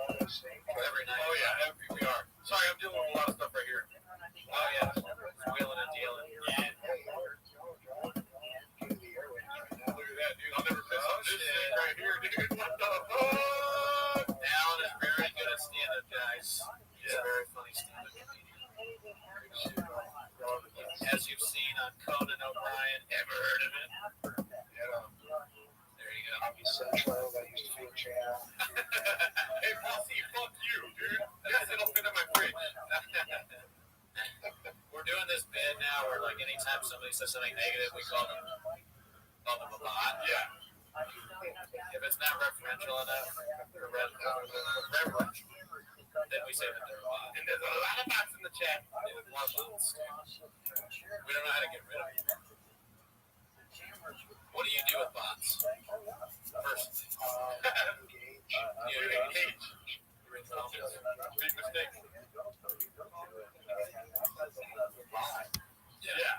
Every night. Oh yeah, we are. Sorry, I'm dealing with a lot of stuff right here. Oh yeah, wheeling and dealing. Yeah. Look at that, dude. I'll never piss on this thing right here, dude. What the fuck? Alan is very good at stand-up, guys. He's a very funny stand-up comedian. As you've seen on Conan O'Brien, ever heard of it? Yeah. There you go. Hey, Posse, fuck you, dude. Yes, it'll fit in my fridge. We're doing this bit now where, like, anytime somebody says something negative, we call them a bot. Yeah. If it's not referential enough, or referential, then we say that they're a bot. And there's a lot of bots in the chat. There's more bots. We don't know how to get rid of them. What do you do with bots? First, you engage. Big mistake. Yeah.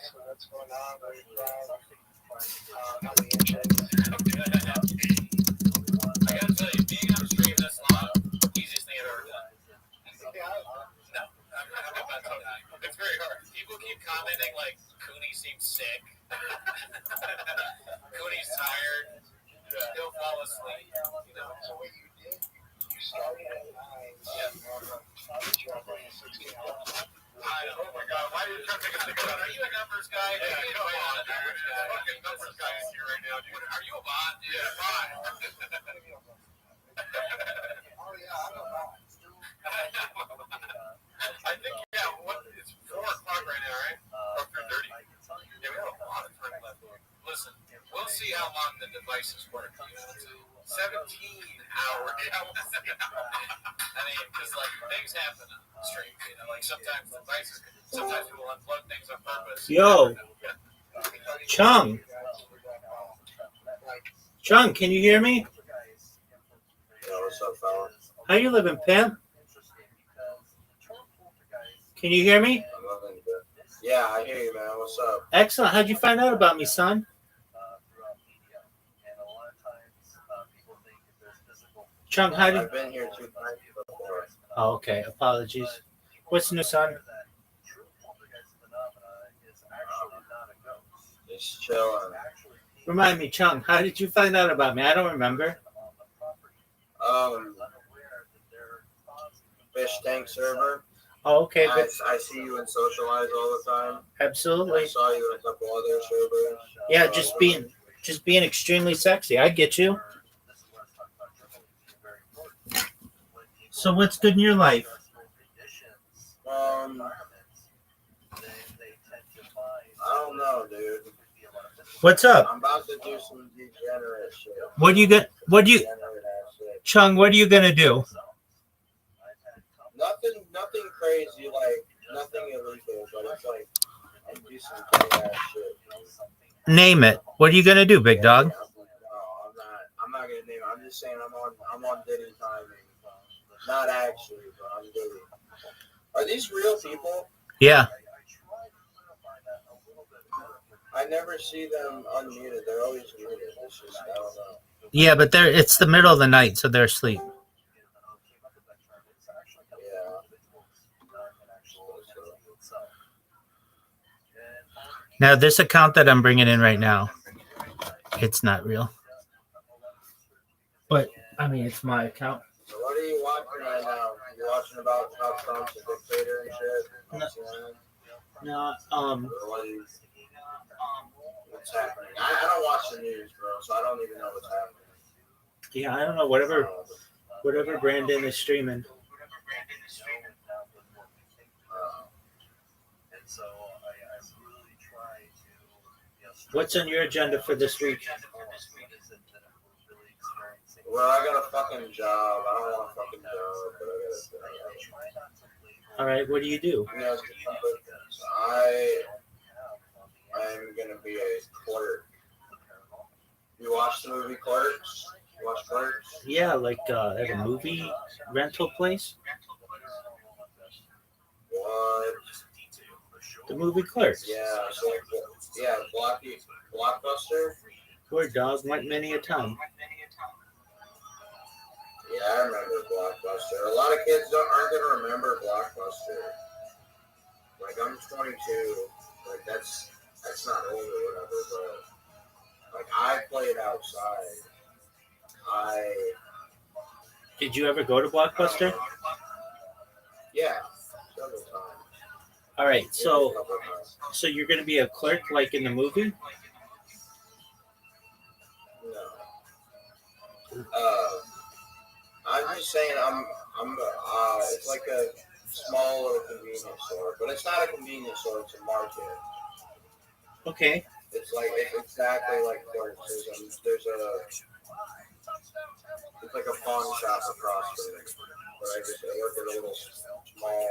So that's going on. I gotta tell you, being on stream this long, easiest thing I've ever done. No, it's very hard. People keep commenting like Cooney seems sick. Cooney's tired. He'll fall asleep. You know. So what you did, you started at 9. Yeah. Oh my God! Why are you trying to make us think about it? Are you a numbers guy? Yeah, you know a numbers guy. Fucking numbers guy is here right now, dude. Are you a bot? Yeah, bot. Oh yeah, I'm a bot. I think it's 4 o'clock right now, right? Or 3:30. Yeah, we have a lot of time left. Listen, we'll see how long the devices work. 17 hours. I mean, because like things happen on the stream. You know, like sometimes people unplug things on purpose. Yo, Chung, can you hear me? Yeah, what's up, fella? How you living, Pam? Can you hear me? I'm living good. Yeah, I hear you, man. What's up? Excellent. How'd you find out about me, son? Chung, I've been here 2 times before. Oh, okay. Apologies. What's new, son? Just chilling. Remind me, Chung, how did you find out about me? I don't remember. Fish tank server. Oh, okay. I see you in Socialize all the time. Absolutely. I saw you in a couple other servers. Yeah, just being extremely sexy. I get you. So what's good in your life? I don't know, dude. What's up? I'm about to do some degenerate shit. Chung, what are you gonna do? Nothing crazy, like nothing illegal, but it's like I do some funny ass shit. Name it. What are you gonna do, big dog? No, I'm not gonna name it. I'm just saying I'm on Diddy timing. Not actually, but I'm Diddy. Are these real people? Yeah. I never see them unmuted. They're always muted. It's just, I don't know. Yeah, but it's the middle of the night, so they're asleep. Yeah. Now, this account that I'm bringing in right now, it's not real. But, I mean, it's my account. So what are you watching right now? You're watching about how Trump's a dictator and shit? No, What's happening? I don't watch the news, bro, so I don't even know what's happening. Yeah, I don't know. Whatever Brandon is streaming. What's on your agenda for this week? Well, I got a fucking job. I don't want a fucking job, but I got All right, what do you do? I'm gonna be a clerk. You watch the movie Clerks? You watch Clerks? Yeah, like at a movie rental place. What? The movie Clerks. Yeah, so Blockbuster. Poor dog went many a time. Blockbuster. A lot of kids aren't gonna remember Blockbuster. Like I'm 22. Like that's not old or whatever, but like I played outside. Did you ever go to Blockbuster? Yeah, several times. All right, A so couple times. so you're going to be a clerk like in the movie? No. I'm just saying it's like a small little convenience store, but it's not a convenience store, it's a market. Okay. It's exactly like Clerks. It's like a pawn shop across from it. But I work at a little small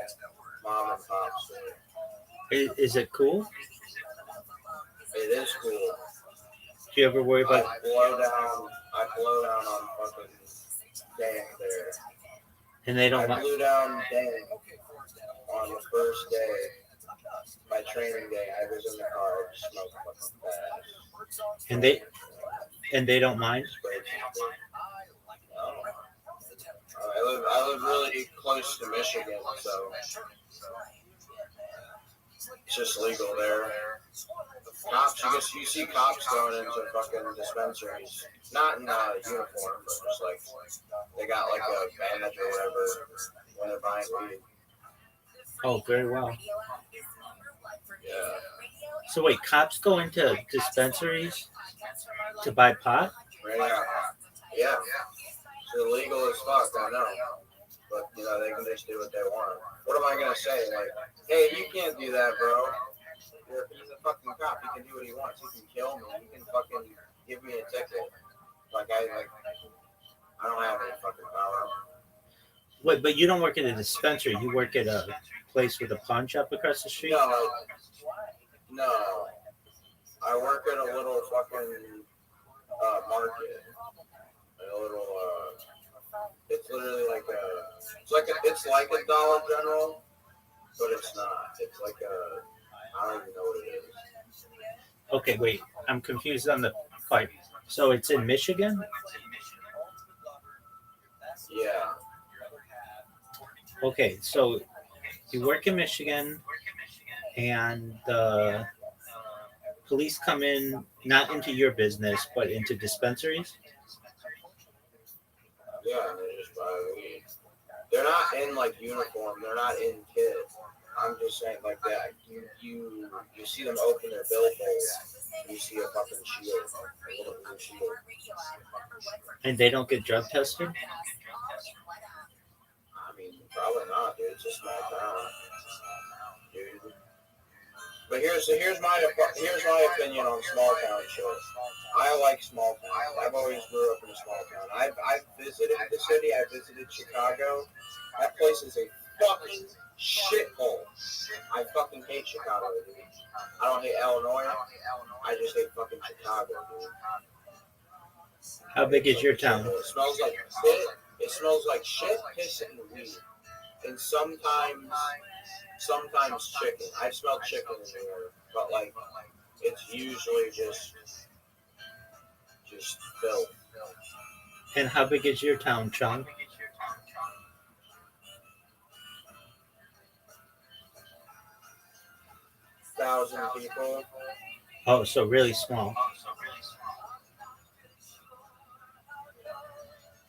mom and pop store. Is it cool? It is cool. Do you ever worry about? I blow down on fucking Dan there. And they don't. I blew down Dan on the first day. My training day, I was in the car, I just smoked fucking fast. And they don't mind. I live really close to Michigan, so it's just legal there. Cops, you see cops going into fucking dispensaries, not in uniform, but just like they got like a badge or whatever when they're buying weed. Oh, very well. Yeah. So wait, cops go into dispensaries to buy pot? Right. Yeah. It's illegal as fuck, I know. But, they can just do what they want. What am I going to say? Like, hey, you can't do that, bro. He's a fucking cop. He can do what he wants. He can kill me. He can fucking give me a ticket. I don't have any fucking power. Wait, but you don't work at a dispensary. You work at a place with a pawn shop across the street? No. I work at a little fucking market. A little, it's literally it's like a Dollar General, but it's not. It's like I don't even know what it is. Okay, wait. I'm confused on the part. So it's in Michigan? Yeah. Okay, so you work in Michigan and the police come in, not into your business, but into dispensaries? Yeah, they just buy weed. They're not in uniform. They're not in kit. I'm just saying that. You see them open their billfolds. You see a fucking shield, a little blue shield. And they don't get drug tested? I mean, probably not, dude. It's a small town, dude. But here's my opinion on small town shit. I like small towns. I've always grew up in a small town. I've visited the city. I visited Chicago. That place is a fucking shithole. I fucking hate Chicago, dude. I don't hate Illinois. I just hate fucking Chicago, dude. How big is your town? It smells like shit. It smells like shit, piss, and weed. And sometimes chicken. I've smelled chicken in here, but it's usually just filth. And how big is your town, Chung? Thousand people. Oh, so really small.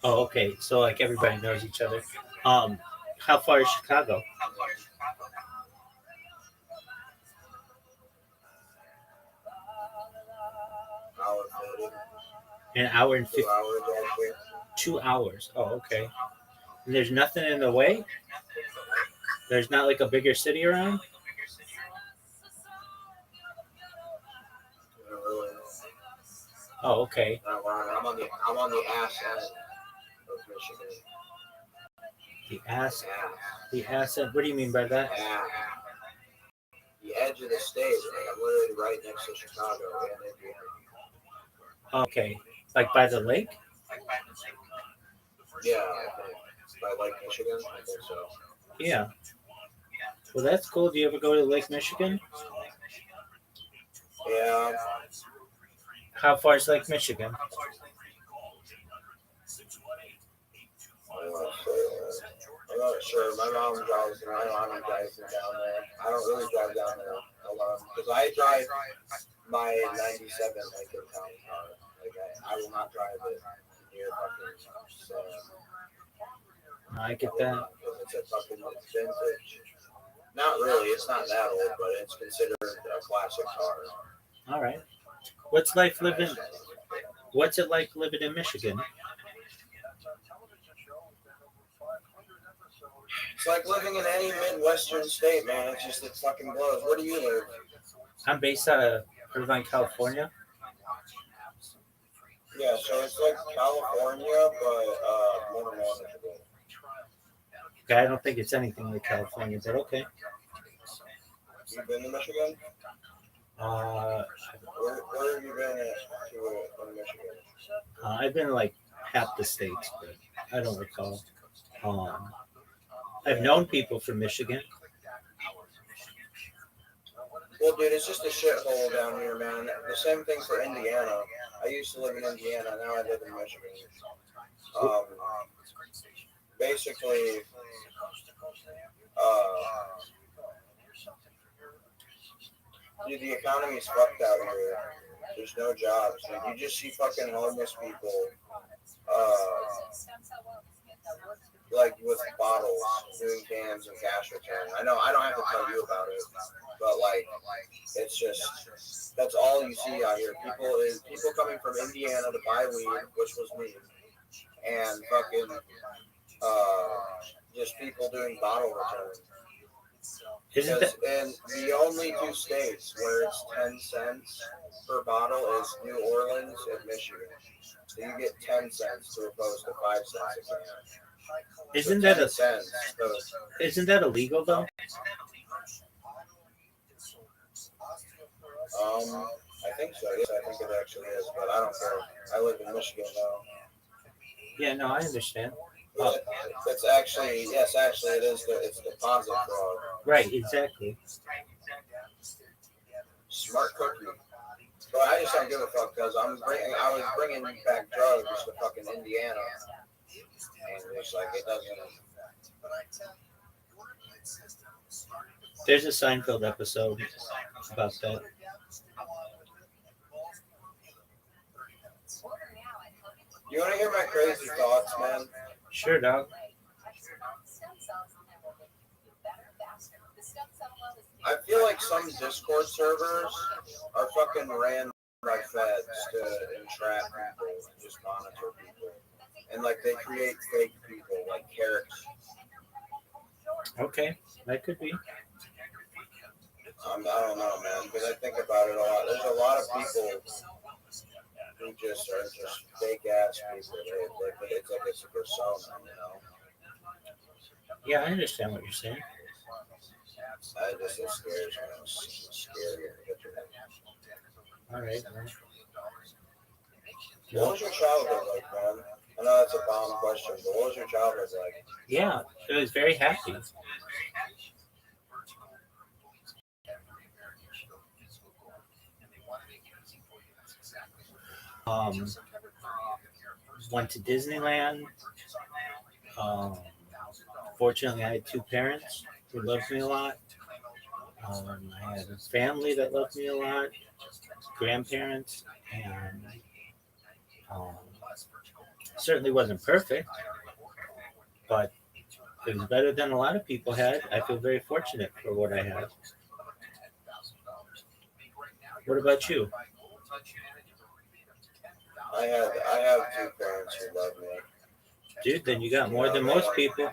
Oh, okay. So everybody knows each other. How far is Chicago? Hour 30. An hour and 50. 2 hours, actually. 2 hours. Oh, okay. And there's nothing in the way? There's not a bigger city around? Oh, okay. I'm on the ass end of Michigan. The asset. What do you mean by that? Yeah. The edge of the state. I'm literally right next to Chicago and Indiana. Okay. By the lake? Yeah, I think. By Lake Michigan? I think so. Yeah. Well, that's cool. Do you ever go to Lake Michigan? Yeah. How far is Lake Michigan? My mom drives, and my mom drives me down there. I don't really drive down there alone because I drive my '97 Lincoln Town car. Like I will not drive it near fucking. I get that. It's a fucking vintage. Not really. It's not that old, but it's considered a classic car. All right. What's it like living in Michigan? It's like living in any Midwestern state, man. It's just, it fucking blows. Where do you live? I'm based out of Irvine, California. Yeah, so it's like California, but more manageable. Okay, I don't think it's anything like California, but okay. You've been to Michigan? Uh, Where have you been in Michigan? I've been like half the states, but I don't recall. I've known people from Michigan. Well, dude, it's just a shithole down here, man. The same thing for Indiana. I used to live in Indiana. Now I live in Michigan. Basically, dude, the economy's fucked out here. There's no jobs. Dude. You just see fucking homeless people, like with bottles, doing cans and cash return. I know I don't have to tell you about it, but like, it's just, that's all you see out here. People coming from Indiana to buy weed, which was me, and fucking just people doing bottle returns. Because in the only two states where it's 10 cents per bottle is New Orleans and Michigan. So you get 10 cents to opposed to 5 cents a can. Isn't that illegal though? I think so. Yes, I think it actually is, but I don't care. I live in Michigan now. Yeah, no, I understand. It's actually, yes, actually it is. It's deposit fraud. Right, exactly. Smart cookie. But I just don't give a fuck because I was bringing back drugs to fucking Indiana, and it's like it doesn't. There's a Seinfeld episode about that. You want to hear my crazy thoughts, man? Sure, dog. I feel like some Discord servers are fucking ran by feds to entrap people and just monitor people. And like they create fake people, like characters. Okay, that could be. I don't know, man, because I think about it a lot. There's a lot of people who just are just fake ass people. It's like it's a persona, you know. Yeah, I understand what you're saying. It scares me. It's scary. All right. What was your childhood like, man? I know that's a bomb question, but what was your childhood like? Yeah, it was very happy. Went to Disneyland. Fortunately, I had two parents who loved me a lot. I had a family that loved me a lot, grandparents, and certainly wasn't perfect, but it was better than a lot of people had. I feel very fortunate for what I had. What about you? I have two parents who love me. Dude, then you got more than most people.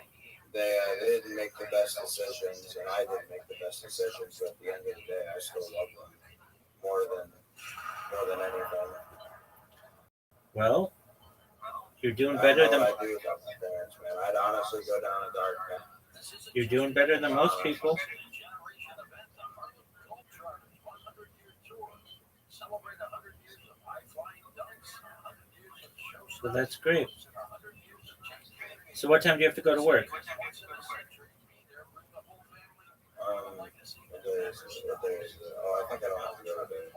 They didn't make the best decisions, and I didn't make the best decisions. But at the end of the day, I still love them more than anything. Well, you're doing better than. I do love my parents, man. I'd honestly go down a dark path. You're doing better than most people. So that's great. So what time do you have to go to work? What day is it? Oh, I think I don't have to go today.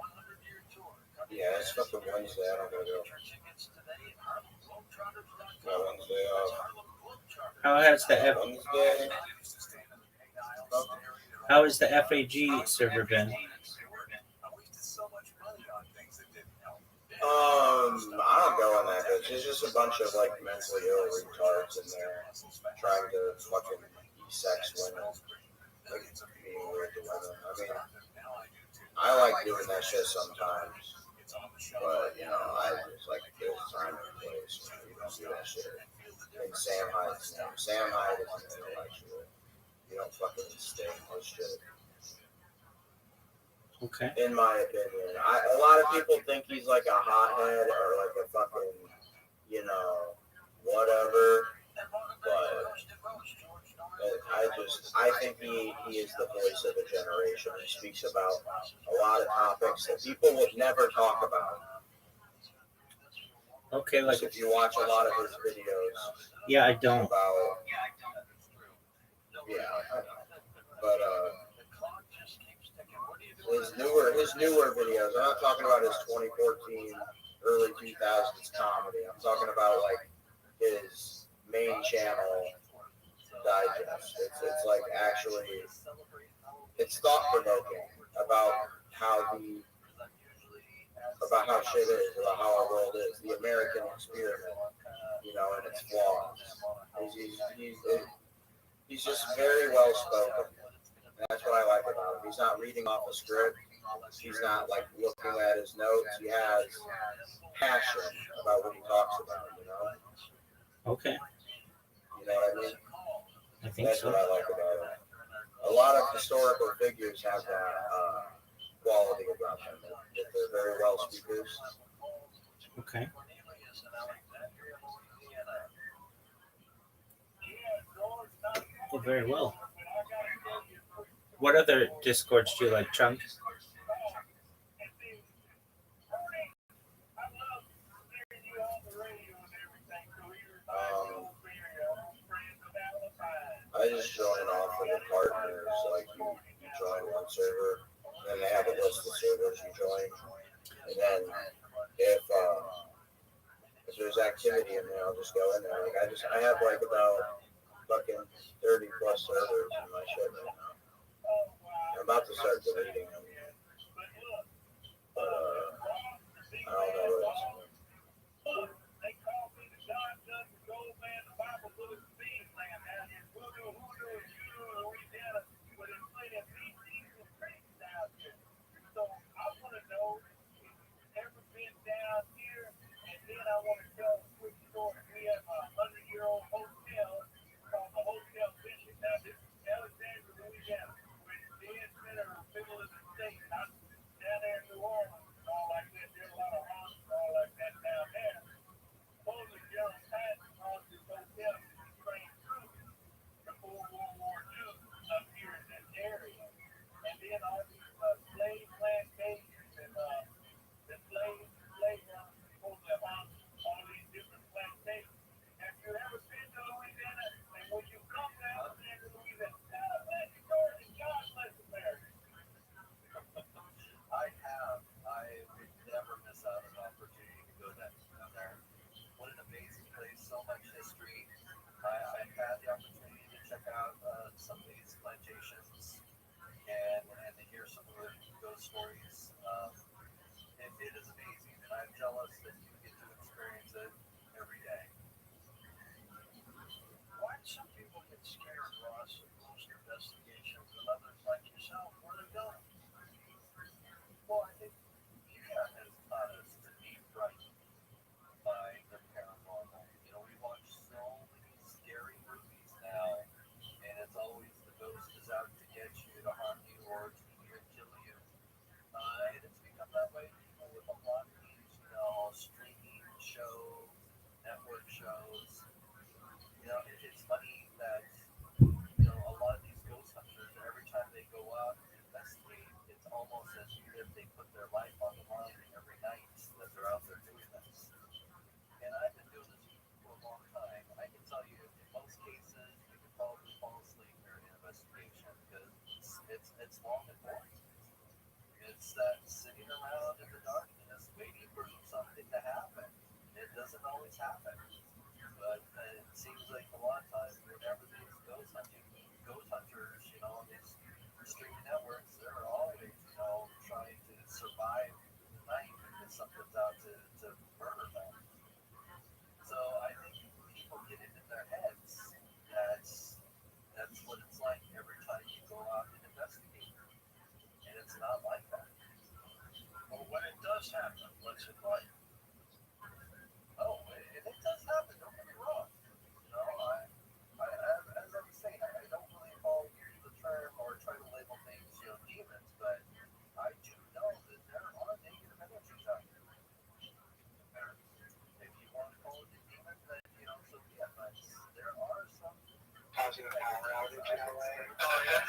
Yeah, it's fucking Wednesday. I don't gotta go. Got Wednesday off. How has the Wednesday. how has the FAG server been? I don't go in that bitch. It's just a bunch of like mentally ill retards in there trying to fucking be sex women, like being weird to women. I mean, I like doing that shit sometimes, but you know, I just like there's time and place. You don't do that shit. And Sam Hyde's name. Sam Hyde is an intellectual. You don't fucking sting this shit. Okay. In my opinion, a lot of people think he's like a hothead or like a fucking, you know, whatever. But I think he is the voice of a generation. He speaks about a lot of topics that people would never talk about. Okay, like if you watch a lot of his videos. Yeah, I don't. About, yeah, but his newer videos. I'm not talking about his 2014, early 2000s comedy. I'm talking about like his main channel digest. It's like actually, it's thought provoking about how shit is, about how our world is, the American experiment, you know, and its flaws. He's just very well spoken. That's what I like about him. He's not reading off a script. He's not like looking at his notes. He has passion about what he talks about, you know? Okay. You know what I mean? I think That's so. what I like about him. A lot of historical figures have that quality about them. They're very well speakers. Okay. Well, very well. What other Discords do you like, Chunk? I just join off of the partners, like you join one server, and then they have a list of servers you join, and then if there's activity in there, I'll just go in there. Like I have like about fucking 30 plus servers in my shit right now. I'm about to start deleting them, but I don't know what it's. Causing a power outage in LA. Oh yeah.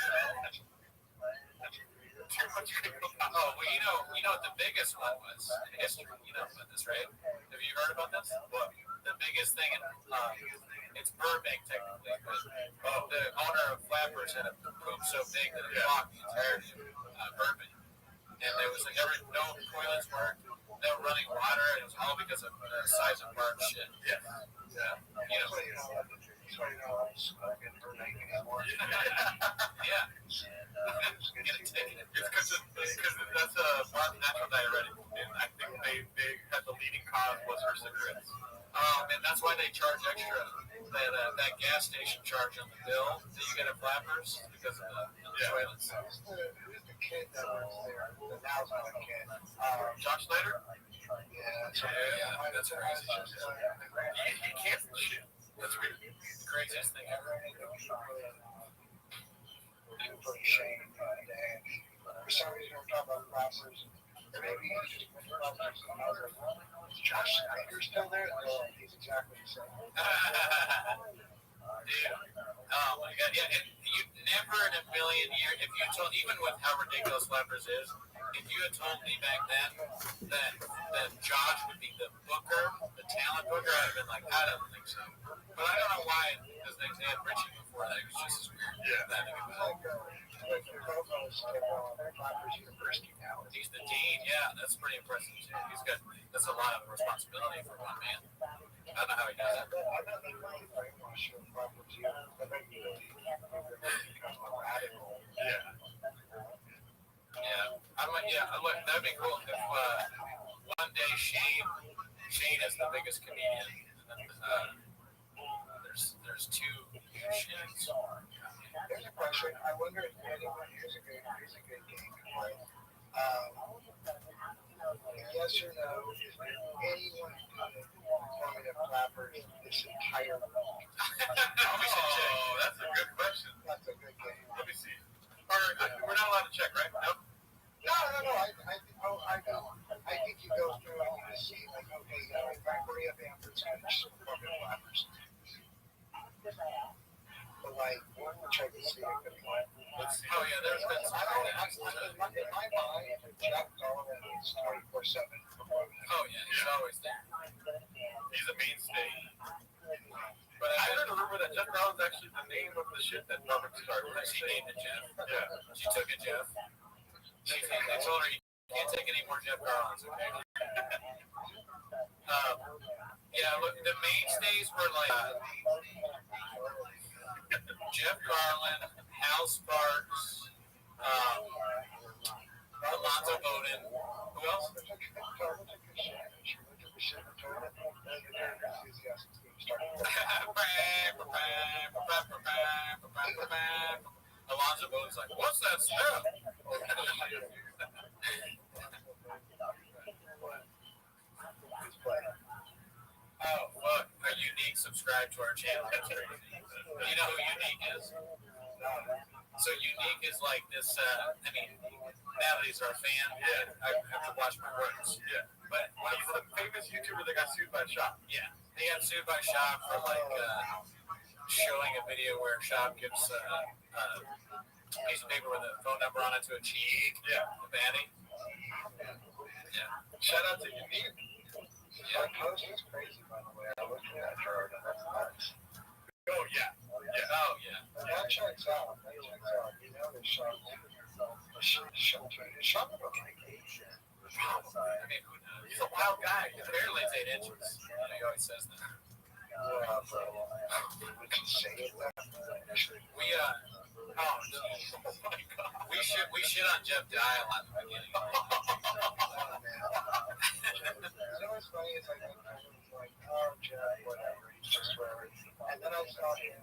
Too much people. Oh well, you know what the biggest one was. I guess you know about this, right? Have you heard about this? What? The biggest thing in it's Burbank technically, but the owner of Flappers had a poop so big that it blocked the entirety of Burbank, and there was like no toilets worked, no running water, and it was all because of the size of Barb's shit. Yeah. Yeah. You know. Yeah. Get a ticket. It's because that's a natural diuretic, and I think they had the leading cause was her cigarettes. And that's why they charge extra that gas station charge on the bill that you get at Flappers because of the toilets. Who's the kid that was there? The now's not a kid. Josh Slater? Yeah, that's crazy. He can't shit. That's weird. The craziest thing ever. For some reason, we're talking about Flappers. Maybe he's just Josh Snyder's still there? No, he's exactly the same. Dude. Oh my god. Yeah, and you never in a million years, if you told, even with how ridiculous Flappers is, if you had told me back then that Josh would be the booker, the talent booker, I'd have been like, I don't think so. But I don't know why, because they had Richie before that. It was just as weird. He's the dean. Yeah, that's pretty impressive too. He's got that's a lot of responsibility for one man. I don't know how he does it. Look, that'd be cool if one day Shane is the biggest comedian, and then there's two Shanes. There's a question. I wonder if anyone here's a good game to play. Yes or no? Is there anyone coming to Flappers this entire week? Oh, that's a good question. That's a good game. Let me see. We're not allowed to check, right? Nope. No. I think you go through and you just see, like, okay, if I hurry up Amber's going to fucking Flappers. But, like, check to see if it can. Oh, yeah, there's been some. In my mind, Jack Garland is 24/7. Oh, yeah, he's always there. He's a mainstay. But I heard a rumor that Jeff Garland's actually the name of the shit that Robert started. She named it Jeff. Yeah. She took it Jeff. They told her you can't take any more Jeff Garlands, okay? Yeah, look, the mainstays were like Jeff Garland, Hal Sparks, Alonzo Bowden. Who else? Alonzo Bowden's like, what's that smell? Oh, fuck. A Unique subscribe to our channel. That's crazy. You know who Unique is? So Unique is like this, Natalie's our fan. Yeah. I have to watch my words. Yeah. But he's a famous YouTuber that got sued by Shop. Yeah. He got sued by Shop for showing a video where Shop gives a piece of paper with a phone number on it to a cheek. Yeah. A baddie. Yeah. Shout out to Unique. Yeah, Coast is crazy, by the way. I looked at that chart, and that's nuts. Oh, yeah. Oh, yeah. That checks out. You know, they shot about vacation. I mean, he's a wild guy. His hair lays 8 inches. He always says that. Would you say that? Oh, geez. Oh my God. We shit on Jeff Dye a lot in the beginning. You know what's funny is I think I was like, oh, Jeff, whatever, he's just swearing. And then I saw him,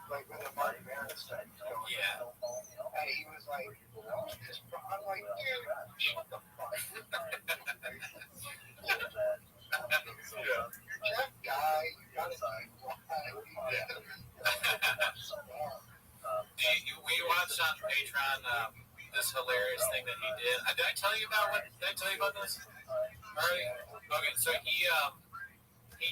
like, when the Mark Maron stuff was going on. Yeah. And he was like, no, just, I'm like, dude, shut the fuck up. Yeah. Jeff Dye, you gotta be quiet. We watched on Patreon this hilarious thing that he did. Did I tell you about this? Alright. Okay, so he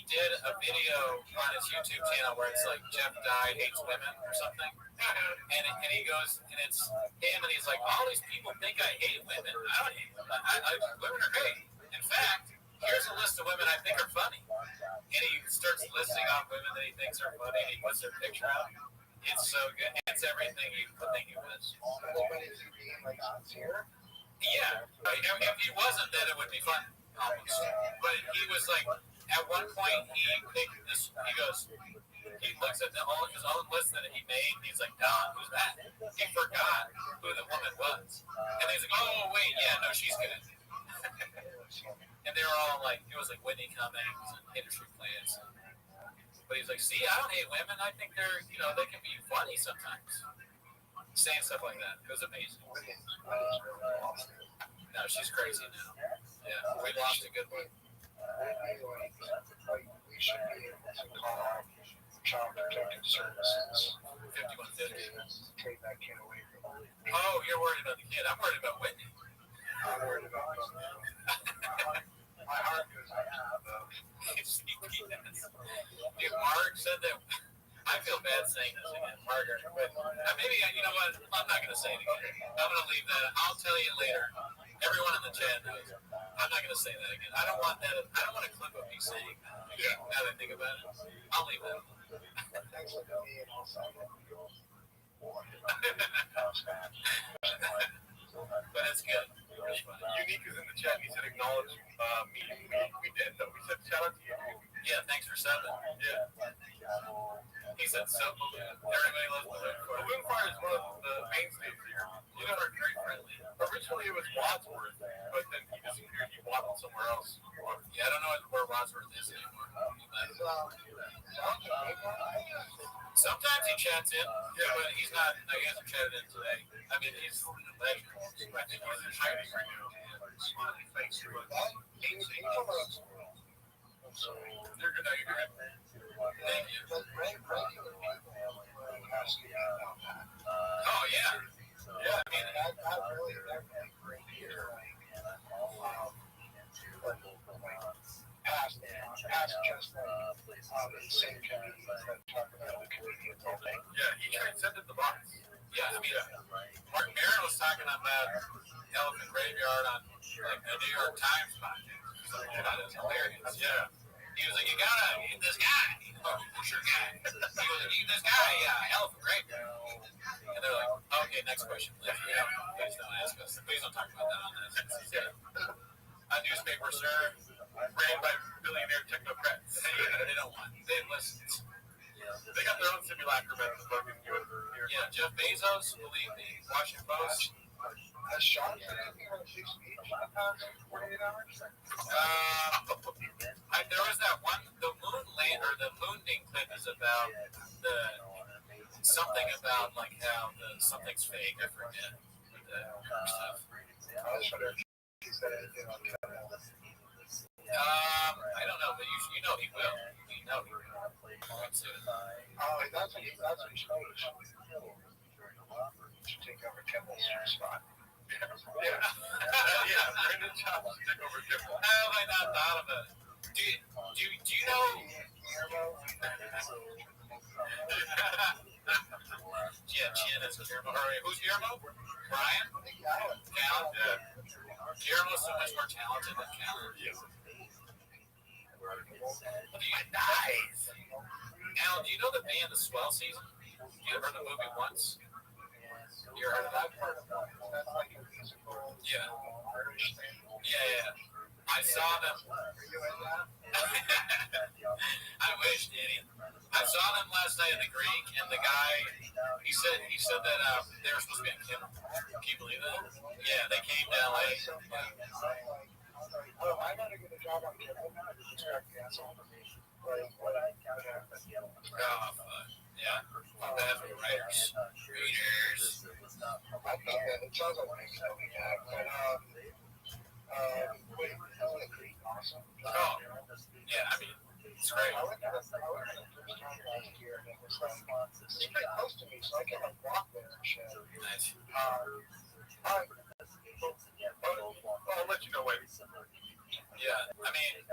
did a video on his YouTube channel where it's like Jeff Dye hates women or something, and he goes and it's him and he's like, all these people think I hate women. I don't hate women. Women are great. In fact, here's a list of women I think are funny. And he starts listing off women that he thinks are funny, and he puts their picture out. It's so good. It's everything you would think it was. But is he being like sincere? Yeah. If he wasn't, then it would be fun. Almost. But he was like, at one point, he picked this. He goes, he looks at his own list that he made, and he's like, Don, who's that? He forgot who the woman was. And he's like, oh, wait, yeah, no, she's good. And they were all like, it was like Whitney Cummings and Industry Plants. But he's like, see, I don't hate women. I think they're, they can be funny sometimes. Saying stuff like that. It was amazing. No, she's crazy now. Yeah, we lost a good one. We should be able to call Child Protective Services 5150. Take that kid away from her. Oh, you're worried about the kid. I'm worried about Whitney. I'm worried about my heart goes out to both. Dude, Mark said that. I feel bad saying this again, Margaret. But maybe, you know what? I'm not going to say it again. I'm going to leave that. I'll tell you later. Everyone in the chat knows. I'm not going to say that again. I don't want that. I don't want a clip of me saying that. Yeah. Now that I think about it, I'll leave that. Thanks for me and also. But it's good. Really funny. Unique is in the chat. He said acknowledge me. We did though. We said shout out to you. Yeah, thanks for subbing. Yeah. He said so. Everybody loves Balloon Fire is one of the mainstays here. You know, are very friendly. Originally it was Wadsworth, but then he disappeared. He waddled somewhere else. Yeah, I don't know where Wadsworth is anymore. Sometimes he chats in, but he's not. He hasn't chatted in today. I mean, he's a legend. I think he's in hiding right now. Thanks to it. You're good. You're good. Thank you. Oh yeah. Yeah. I mean, Past just the same comedians that talk about the Canadian thing. Yeah, he transcended the box. yeah. I mean, Mark Maron was talking about Elephant Graveyard on like the New York Times podcast. That is hilarious. Yeah. He was like, you gotta eat this guy. Who's your guy? He was like, eat this guy. Yeah, Elephant Graveyard. And they're like, okay, next question, please. Please don't ask us. Please don't talk about that on this. A newspaper, sir. Ran by billionaire technocrats. They don't want. They listen. They got their own simulacrum at the fucking US. Yeah, Jeff Bezos, believe me, Washington Post. Has Sean said anything about his speech in the past 48 hours? There was that one, the moonding clip is about something about like how something's fake. I forget stuff. I was wondering if he said anything on Kevin. I don't know, but you know he will. You know he will. That's it. Oh, that's what he should take over Kevin's spot. Yeah. Yeah, Brendan Johnson took over Kimball. How have I not thought of it? Do you know? Yeah, Chin is Guillermo. Who's Guillermo? Brian? Cal? Yeah. Guillermo's so much more talented than Cal. Yes. Nice. Al, do you know the band The Swell Season? You ever heard the movie once? You ever heard of that? Yeah. Yeah. I saw them. I wish, Danny. I saw them last night in the Greek, and the guy, he said that they were supposed to be on Kimmel. Can you believe that? Yeah, they came to LA. Oh, I gotta get a job on Kimmel. Oh, fuck. Yeah. Not bad for the writers. Readers. I think that it sounds like things that we have, but wait, isn't it pretty awesome? Oh, yeah, I mean, it's great. I went there the first time last year, and it was like, it's pretty close to me, so I can like walk there and shit. Nice. I'll let you know when. Yeah, I mean,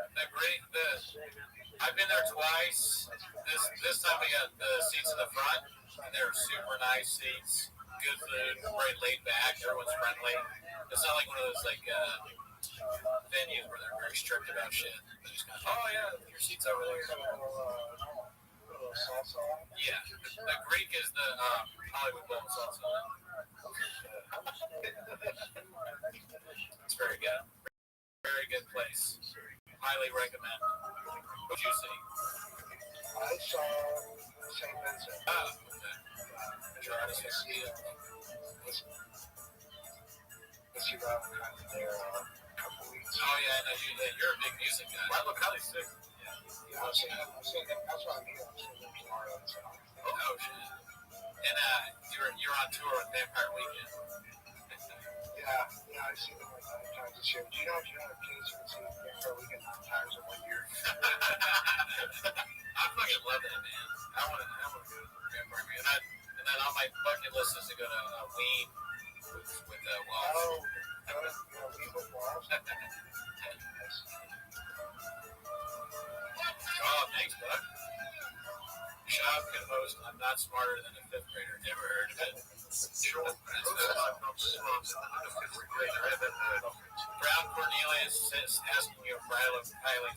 I've been there twice. This time we got the seats in the front, and they're super nice seats. Good food, very laid back. Everyone's friendly. It's not like one of those like venues where they're very strict about shit. They're just kind of, oh yeah, your seat's over there. Yeah, the Greek is the Hollywood Bowl salsa. It's very good. Very good place. Highly recommend. What'd you see? I saw St. Vincent. Oh, okay. Try to see it. Let's see that kind of there a couple weeks. Oh yeah, I know you're a big music guy. Why look how they sick? Yeah, I'm seeing that. That's what I mean. I'm seeing them tomorrow. So. Oh shit. And you're on tour with Vampire Weekend. Yeah, I've seen them like 9 times this year. Do you know if you have kids who can see Vampire Weekend 9 times in 1 year? I fucking love that, man. I want to go to Vampire Weekend. And then on my bucket list is to go to Ween with Walls. Oh, Ween with Walls? Oh, thanks, bud. Shop can host I'm Not Smarter Than a Fifth Grader. Never heard of it? Sure. Brown Cornelius says asking you if pilings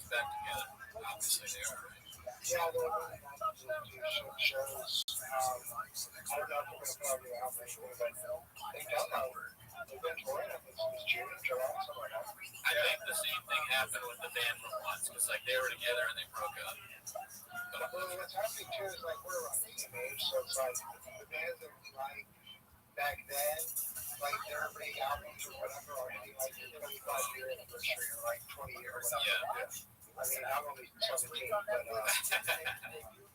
back together. Obviously they are, right? Yeah, they're really nice to do shows. I don't know if we're going to probably do how many, but they've done that. They've been touring them since June, July, something like that. I think the same thing happened with the band from once, because like they were together and they broke up. Well, what's happening too is like we're around the same age, so it's like the bands that we like back then, like their big albums or whatever are hitting like their 25-year anniversary or like 20-year or whatever. Yeah. I mean, I'm only 17, but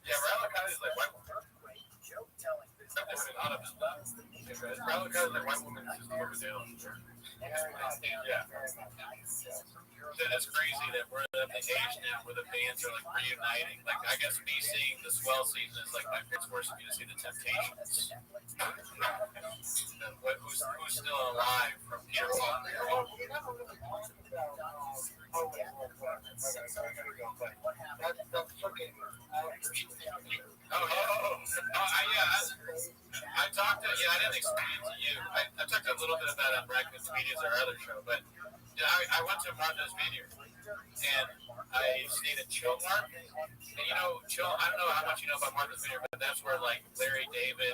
Yeah, Ralakali is like white woman. There's a lot of stuff. Ralakali is like white woman is just over down. Yeah. That's crazy that we're at the age now where the bands are like reuniting. Like I guess me seeing the Swell season is like my it's worse for me to see the Temptations. Who's still alive from Peter Pan? I talked to, I didn't explain it to you. I talked a little bit about it on Breakfast Media's our other show, but I went to Martha's Vineyard and I stayed at Chilmark. And you know, I don't know how much you know about Martha's Vineyard, but that's where like Larry David.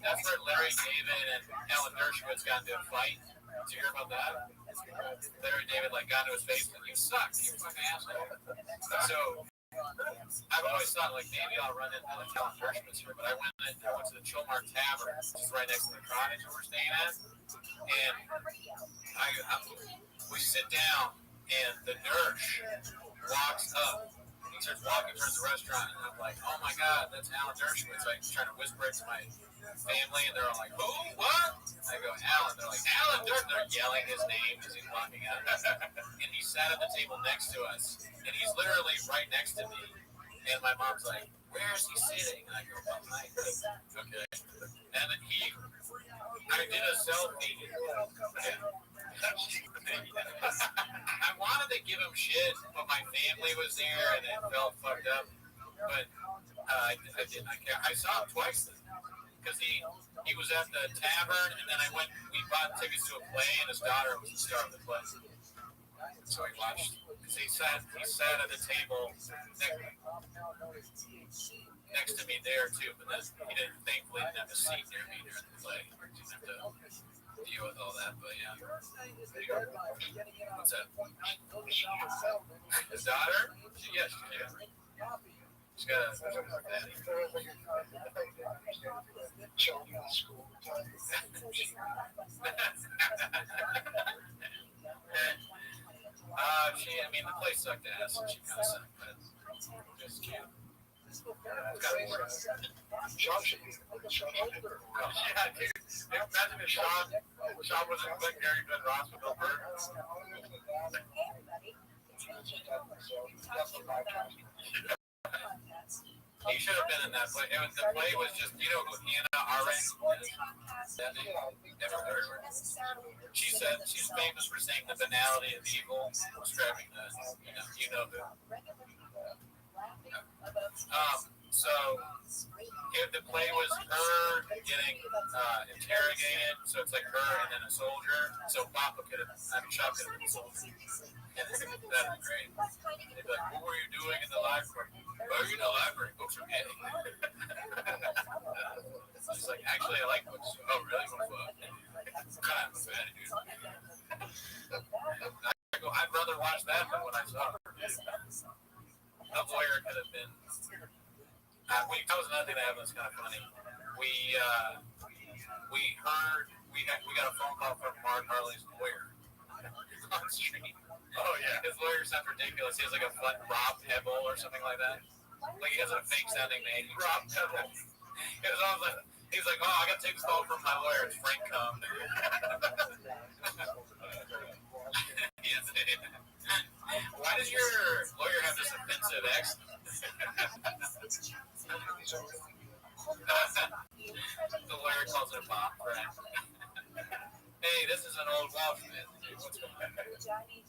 That's where Larry David and Alan Dershowitz got into a fight. Did you hear about that? Larry David like got into his face and you suck, you fucking asshole. So I've always thought like maybe I'll run into the Alan Dershowitz here, but I went to the Chilmark Tavern, which is right next to the cottage that we're staying at, and we sit down and the nurse walks up. He starts walking towards the restaurant, and I'm like, oh my god, that's Alan Dershowitz. I'm trying to whisper it to my family, and they're all like, who? What? I go, Alan. They're like, Alan Dershowitz. They're yelling his name as he's walking out. And he sat at the table next to us, and he's literally right next to me. And my mom's like, where is he sitting? And I go, behind him. Okay. And then I did a selfie. I wanted to give him shit, but my family was there and it felt fucked up. But I didn't. I saw him twice because he was at the tavern, and then we bought tickets to a play, and his daughter was the star of the play. So we watched. He sat at the table next to me there too, but then he thankfully didn't have a seat near me during the play. He didn't have to deal with all that, but yeah. What's that? His daughter? Yes, yeah. She's got a children's school. I mean, the place sucked ass, and she kind of sucked, but it's cute. Sean should be older. Yeah, dude. Imagine if Sean was in Glen Gary Glen Ross with no bird. He should have been in that play. The play was just, you know who Hannah Arendt is? That name? Never heard of her. She said she's famous for saying the banality of evil, describing the, you know who. So the play was her getting interrogated, so it's like her and then a soldier. So Papa could have, Shop could have been a soldier. And that'd be great. They'd be like, what were you doing in the library? Oh, you're in the library. Books are gay. She's like, actually, I like books. Oh, really? What book? God, I'm a fan, dude. I'd rather watch that than what I saw. A lawyer could have been. That was another thing that happened that's kind of funny. We got a phone call from Mark Harley's lawyer on the street. Oh yeah, his lawyer sounds ridiculous. He has like a Rob Pebble or something like that. Like he has a fake sounding name. Rob Pebble. He's like, oh, I got to take this call from my lawyer. It's Frank Cum. Why does your lawyer have this offensive accent? The lawyer calls it a pop, right? Hey, this is an old Welshman. What's going on?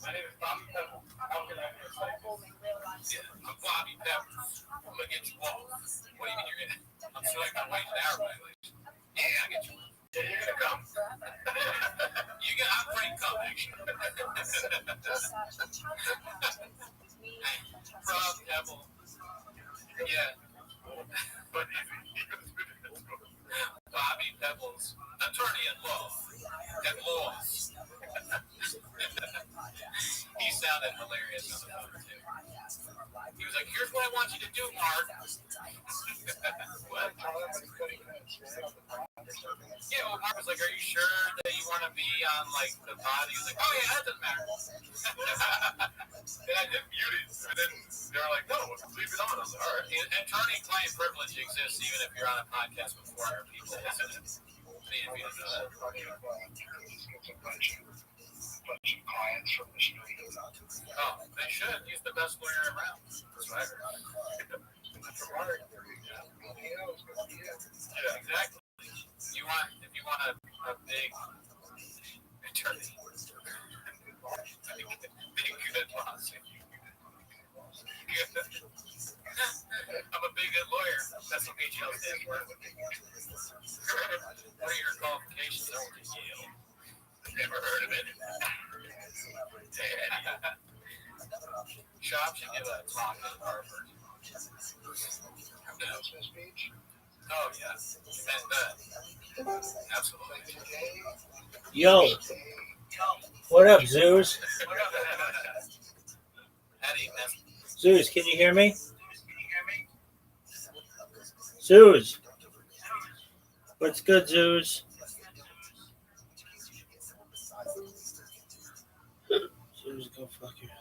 My name is Bobby Pebbles. How can I help you? Yeah, I'm Bobby Pebbles. I'm going to get you off. What do you mean you're going to? I'm selling my wage and hour violation. Yeah, I get you. You're going to come. I'm Frank Cum, actually. Rob Pebble. Yeah. Bobby Pebbles, attorney at law. At laws. He sounded hilarious on the phone, too. He was like, here's what I want you to do, Mark. What? Yeah, well, Mark was like, are you sure that you want to be on, like, the pod? He was like, oh, yeah, that doesn't matter. And I did mute it. And then they were like, no, leave it on. I was like, all right. Attorney-client privilege exists even if you're on a podcast with 400 people, isn't it? If you didn't know that. A bunch of clients from the street. Oh, they should. He's the best lawyer around. That's what I heard. Yeah, exactly. If you want a big attorney, big good boss. I'm a big good lawyer. That's what HL stands for. What are your qualifications? I went to Yale. Never heard of it. Shop should give a talk at Harvard. No. Oh, yeah. Absolutely. Yo, what up, Zeus? Zeus, can you hear me? Zeus. What's good, Zeus? Zeus, go fuck your.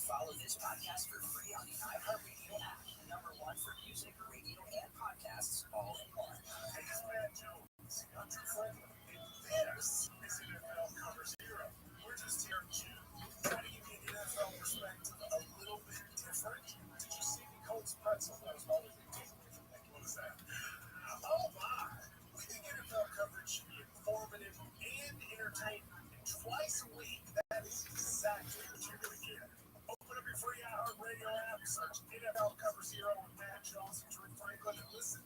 Follow this podcast for free on the iHeartRadio app. Number one for music, radio, and podcasts all in one. Hey, this man Jones. Not too friendly. This is NFL Cover Zero. We're just here to try to give you an NFL perspective a little bit different. Did you see the Colts pretzel? That was always a big thing. What was that? Oh, my. We think NFL coverage should be informative and entertaining. And twice a week, that is exactly what you're going to get. Open up your free iHeartRadio app, search NFL Cover Zero with Matt Jones and Drew Franklin, and listen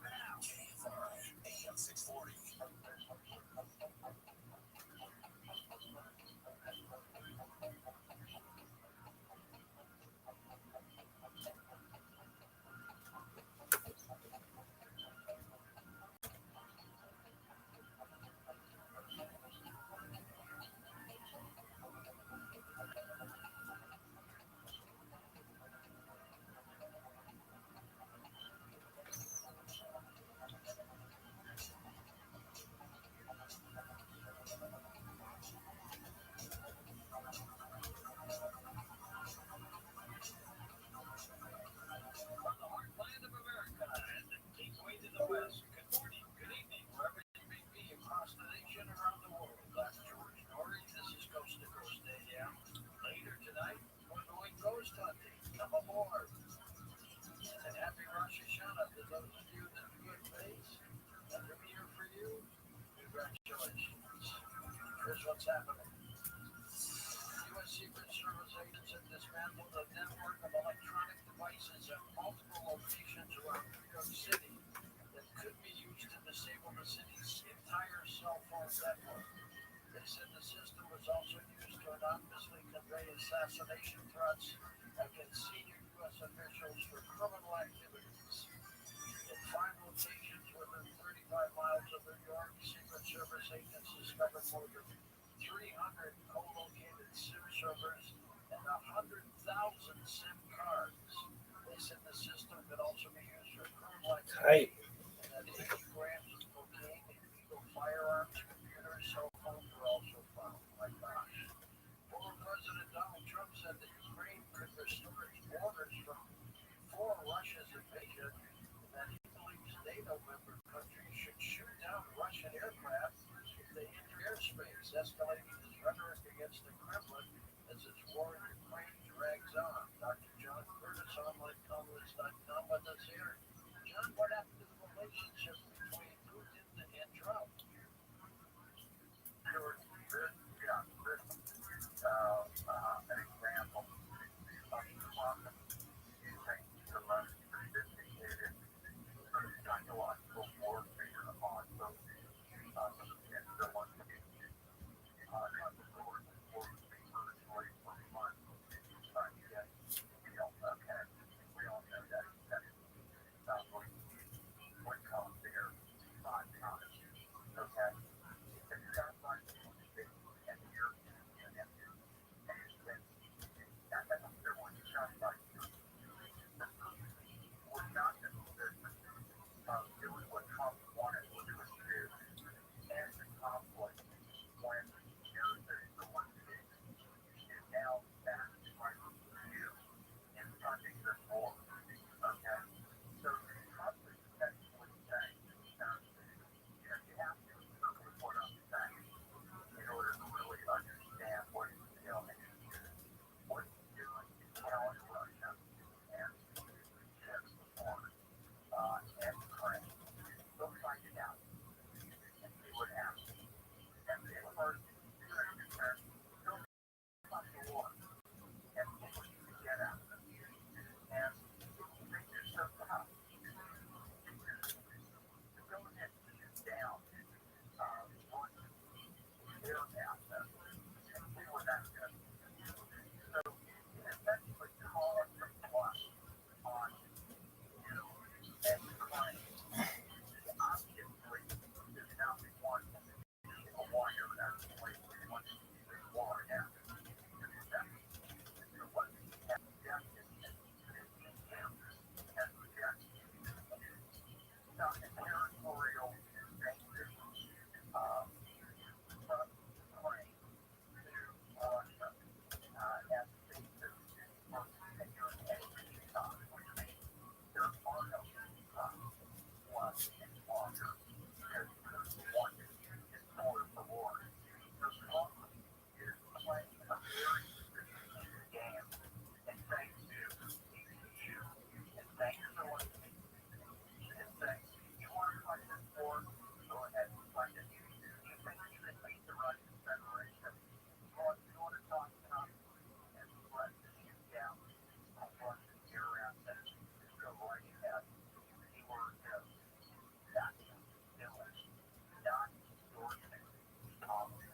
Lord. And happy Rosh Hashanah to those of you that do it face. Another year for you. Congratulations. Here's what's happening. U.S. Secret Service agents have dismantled a network of electronic devices at multiple locations around New York City that could be used to disable the city's entire cell phone network. They said the system was also used to anonymously convey assassination threats against senior U.S. officials for criminal activities. In 5 locations within 35 miles of New York, Secret Service agents discovered more than 300 co-located SIM servers and 100,000 SIM cards. They said the system could also be used for criminal activity, and that 80 grams of cocaine and illegal firearms, computers, cell phones were also found. My gosh. Former President Donald Trump said that Ukraine could restore its borders before Russia's invasion, and that he believes NATO member countries should shoot down Russian aircraft if they enter airspace, escalating his rhetoric against the Kremlin as its war in Ukraine drags on. Dr. John Curtis, onlineconference.com with us here. John, what happened to the relationship between Putin and Trump? There was this, an example of Trump using the most sophisticated sort of psychological warfare on both and villains. Not the Lord will be virtually for months. Yet, we all know that. We all know that would come there 5 times. Okay? It sounds like and here and there was sounds like was not in the business of doing what Trump wanted, which was to end the conflict when the one thing is now back right here in funding this war. Okay? So Trump is essentially saying, you have to interpret what I'm saying in order to really understand what he's doing. What he's doing is telling Russia and ships before and Ukraine, go find it out and see what happens. And first, go find the war and see what you can get out of it. And you think you're so tough. To go ahead and shoot down one air assets and see what that does. So it essentially calls the plus on you and Ukraine. Obviously, does not want a warrior actually wants this war happen. So what he has suggested is has suggested some territorial invasion from Ukraine to Russia as basis for continuing a peace talks, which means there are no peace talks once any longer because Putin wanted to destroy the war. So Trump is playing a very sophisticated game and saying to EU and saying to Zelensky and saying, you want to fight this war? Go ahead and fight it. You think you can beat the Russian Federation? You want to talk Trump and let the shoot down on Russian air assets? Go right ahead. He will go. That's village, not endorsing policy.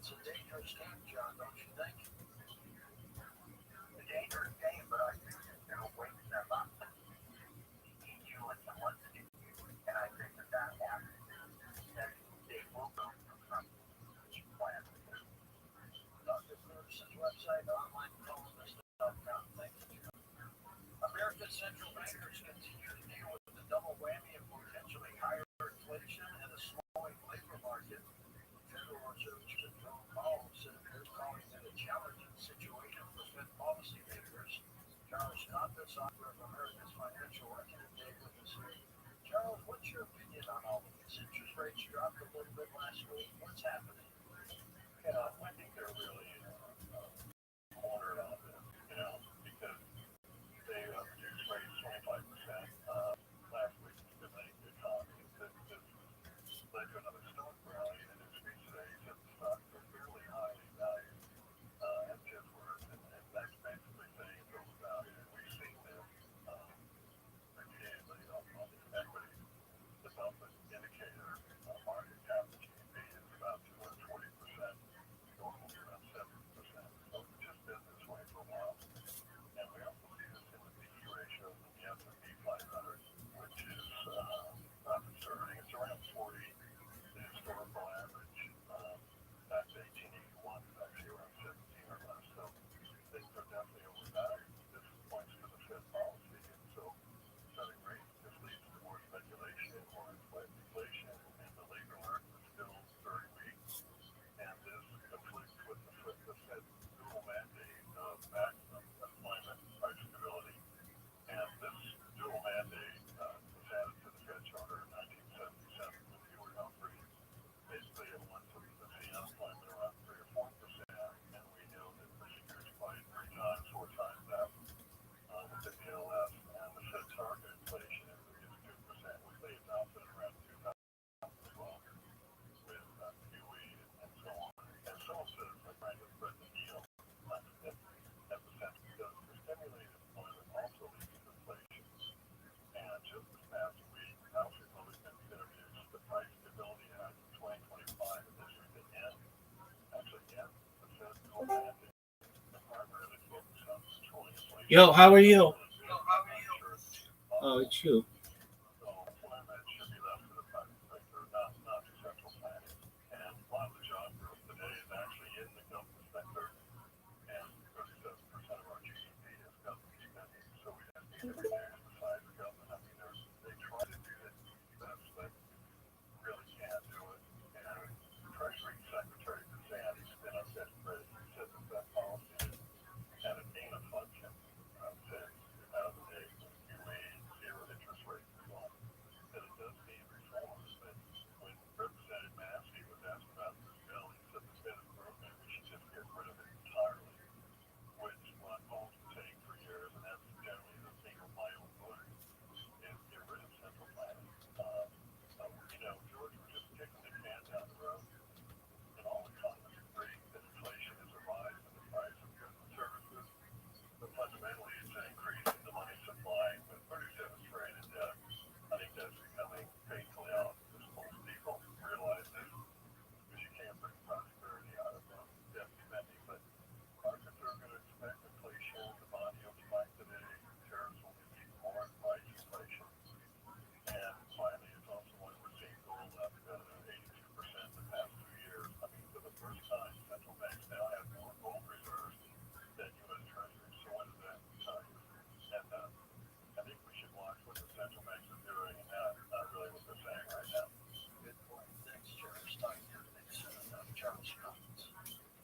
It's a dangerous game, John, don't you think? A dangerous game, but I think it's going to wake them up. EU and Zelensky. And I think that happens. That they will go through Trump's plan. Dr. Curtis's website, onlinecolumnist.com. Thank you, John. America's central bankers continue to deal with the double whammy of potentially higher inflation and a slowing labor market. Federal Reserve Chairman Jerome Powell said they're calling it a challenging situation for Fed policymakers. Charles Condis, author of America's Financial Record, Dave with us here. Charles, what's your opinion on all of this? Interest rates dropped a little bit last week. What's happening? I think they're really cornered on this, because Yo, how are you? Oh, it's you. So plan that should be left to the private sector, not to central planning. And a lot of the job growth today is actually in the government sector, and 37% of our GDP is government spending. So we have to reduce the size of government. I mean, they try to do that, but really can't do it. And Treasury Secretary Kazan, he's been up there, but he said that policy had a gain of function since 2008 when QE zeroed interest rates and so on. That it does need reforms, but when Representative Massey was asked about this bill, he said the Fed is broken, we should just get rid of it entirely, which one opposed to saying for years, and that's generally the theme of my own book, is get rid of central planning. George, we're just kicking the can down the road, and all economists agree that inflation is a rise in the price of goods and services, but fundamentally it's an increase in the money supply with pretty demonstrated debt. I think that's becoming painfully obvious. Most people realize this because you can't bring prosperity out of debt spending, but markets are going to expect inflation, the bond yield spike today, tariffs will lead more in price inflation. And finally, it's also when we're seeing gold up 82% in the past 2 years. I mean, for the first time, central banks now have more gold reserves than U.S. Treasuries. So what does that tell you? And I think we should watch what the central banks are doing and not really what they're saying right now. Good point. Thanks, Chair. Starting here, thanks, Charles Collins.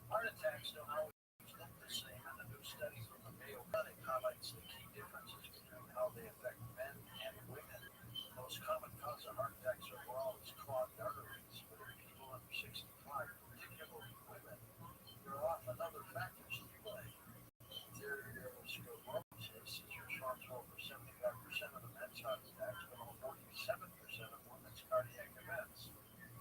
Heart attacks don't always look the same, and a new study from the Mayo Clinic highlights the key differences between how they affect men and women. The most common cause of heart attacks overall is clogged arteries, but in people under 65, particularly women, there are often other factors at play. Arteriosclerosis is responsible for 75% of the men's heart attacks, but only 47% of women's cardiac events.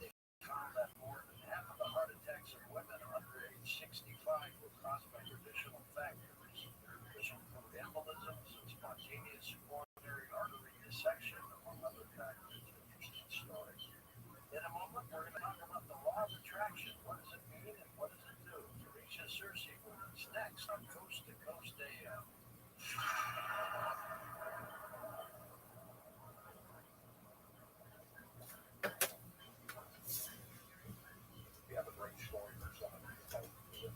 They found that more than half of the heart attacks of women under age 65 were caused by traditional factors. This include embolisms and spontaneous coronary artery dissection, among other factors. Interesting story. In a moment, we're going to talk about the law of attraction. What does it mean and what does it do? Teresa Cersei with us next on Coast to Coast AM. We have a great story for someone who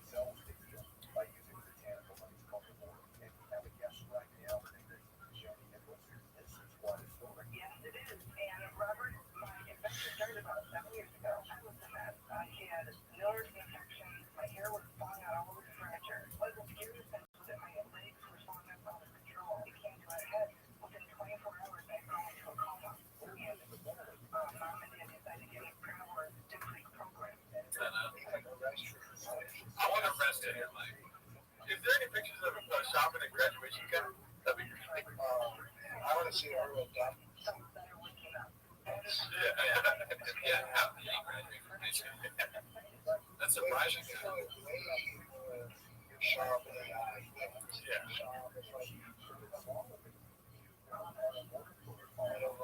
sells fiction by using botanical money called the board. And we have a guest right now. Her name is Jenny Nicholas. This is quite a story. Yes, it is. And Robert, my infection started about 7 years ago. I was a mess. I had nerve infections. My hair was falling out all over the furniture. What was scary thing was that my legs were falling out of control. It came to a head. Within 24 hours, I fell into a coma. And Mom and Dad decided to get a pre-war different program. I want to rest in your life. Is there any pictures of shopping at graduation camp? That'd be great. I want to see everyone done. Something better waking up. Yeah, how do you graduate from this? That's surprising.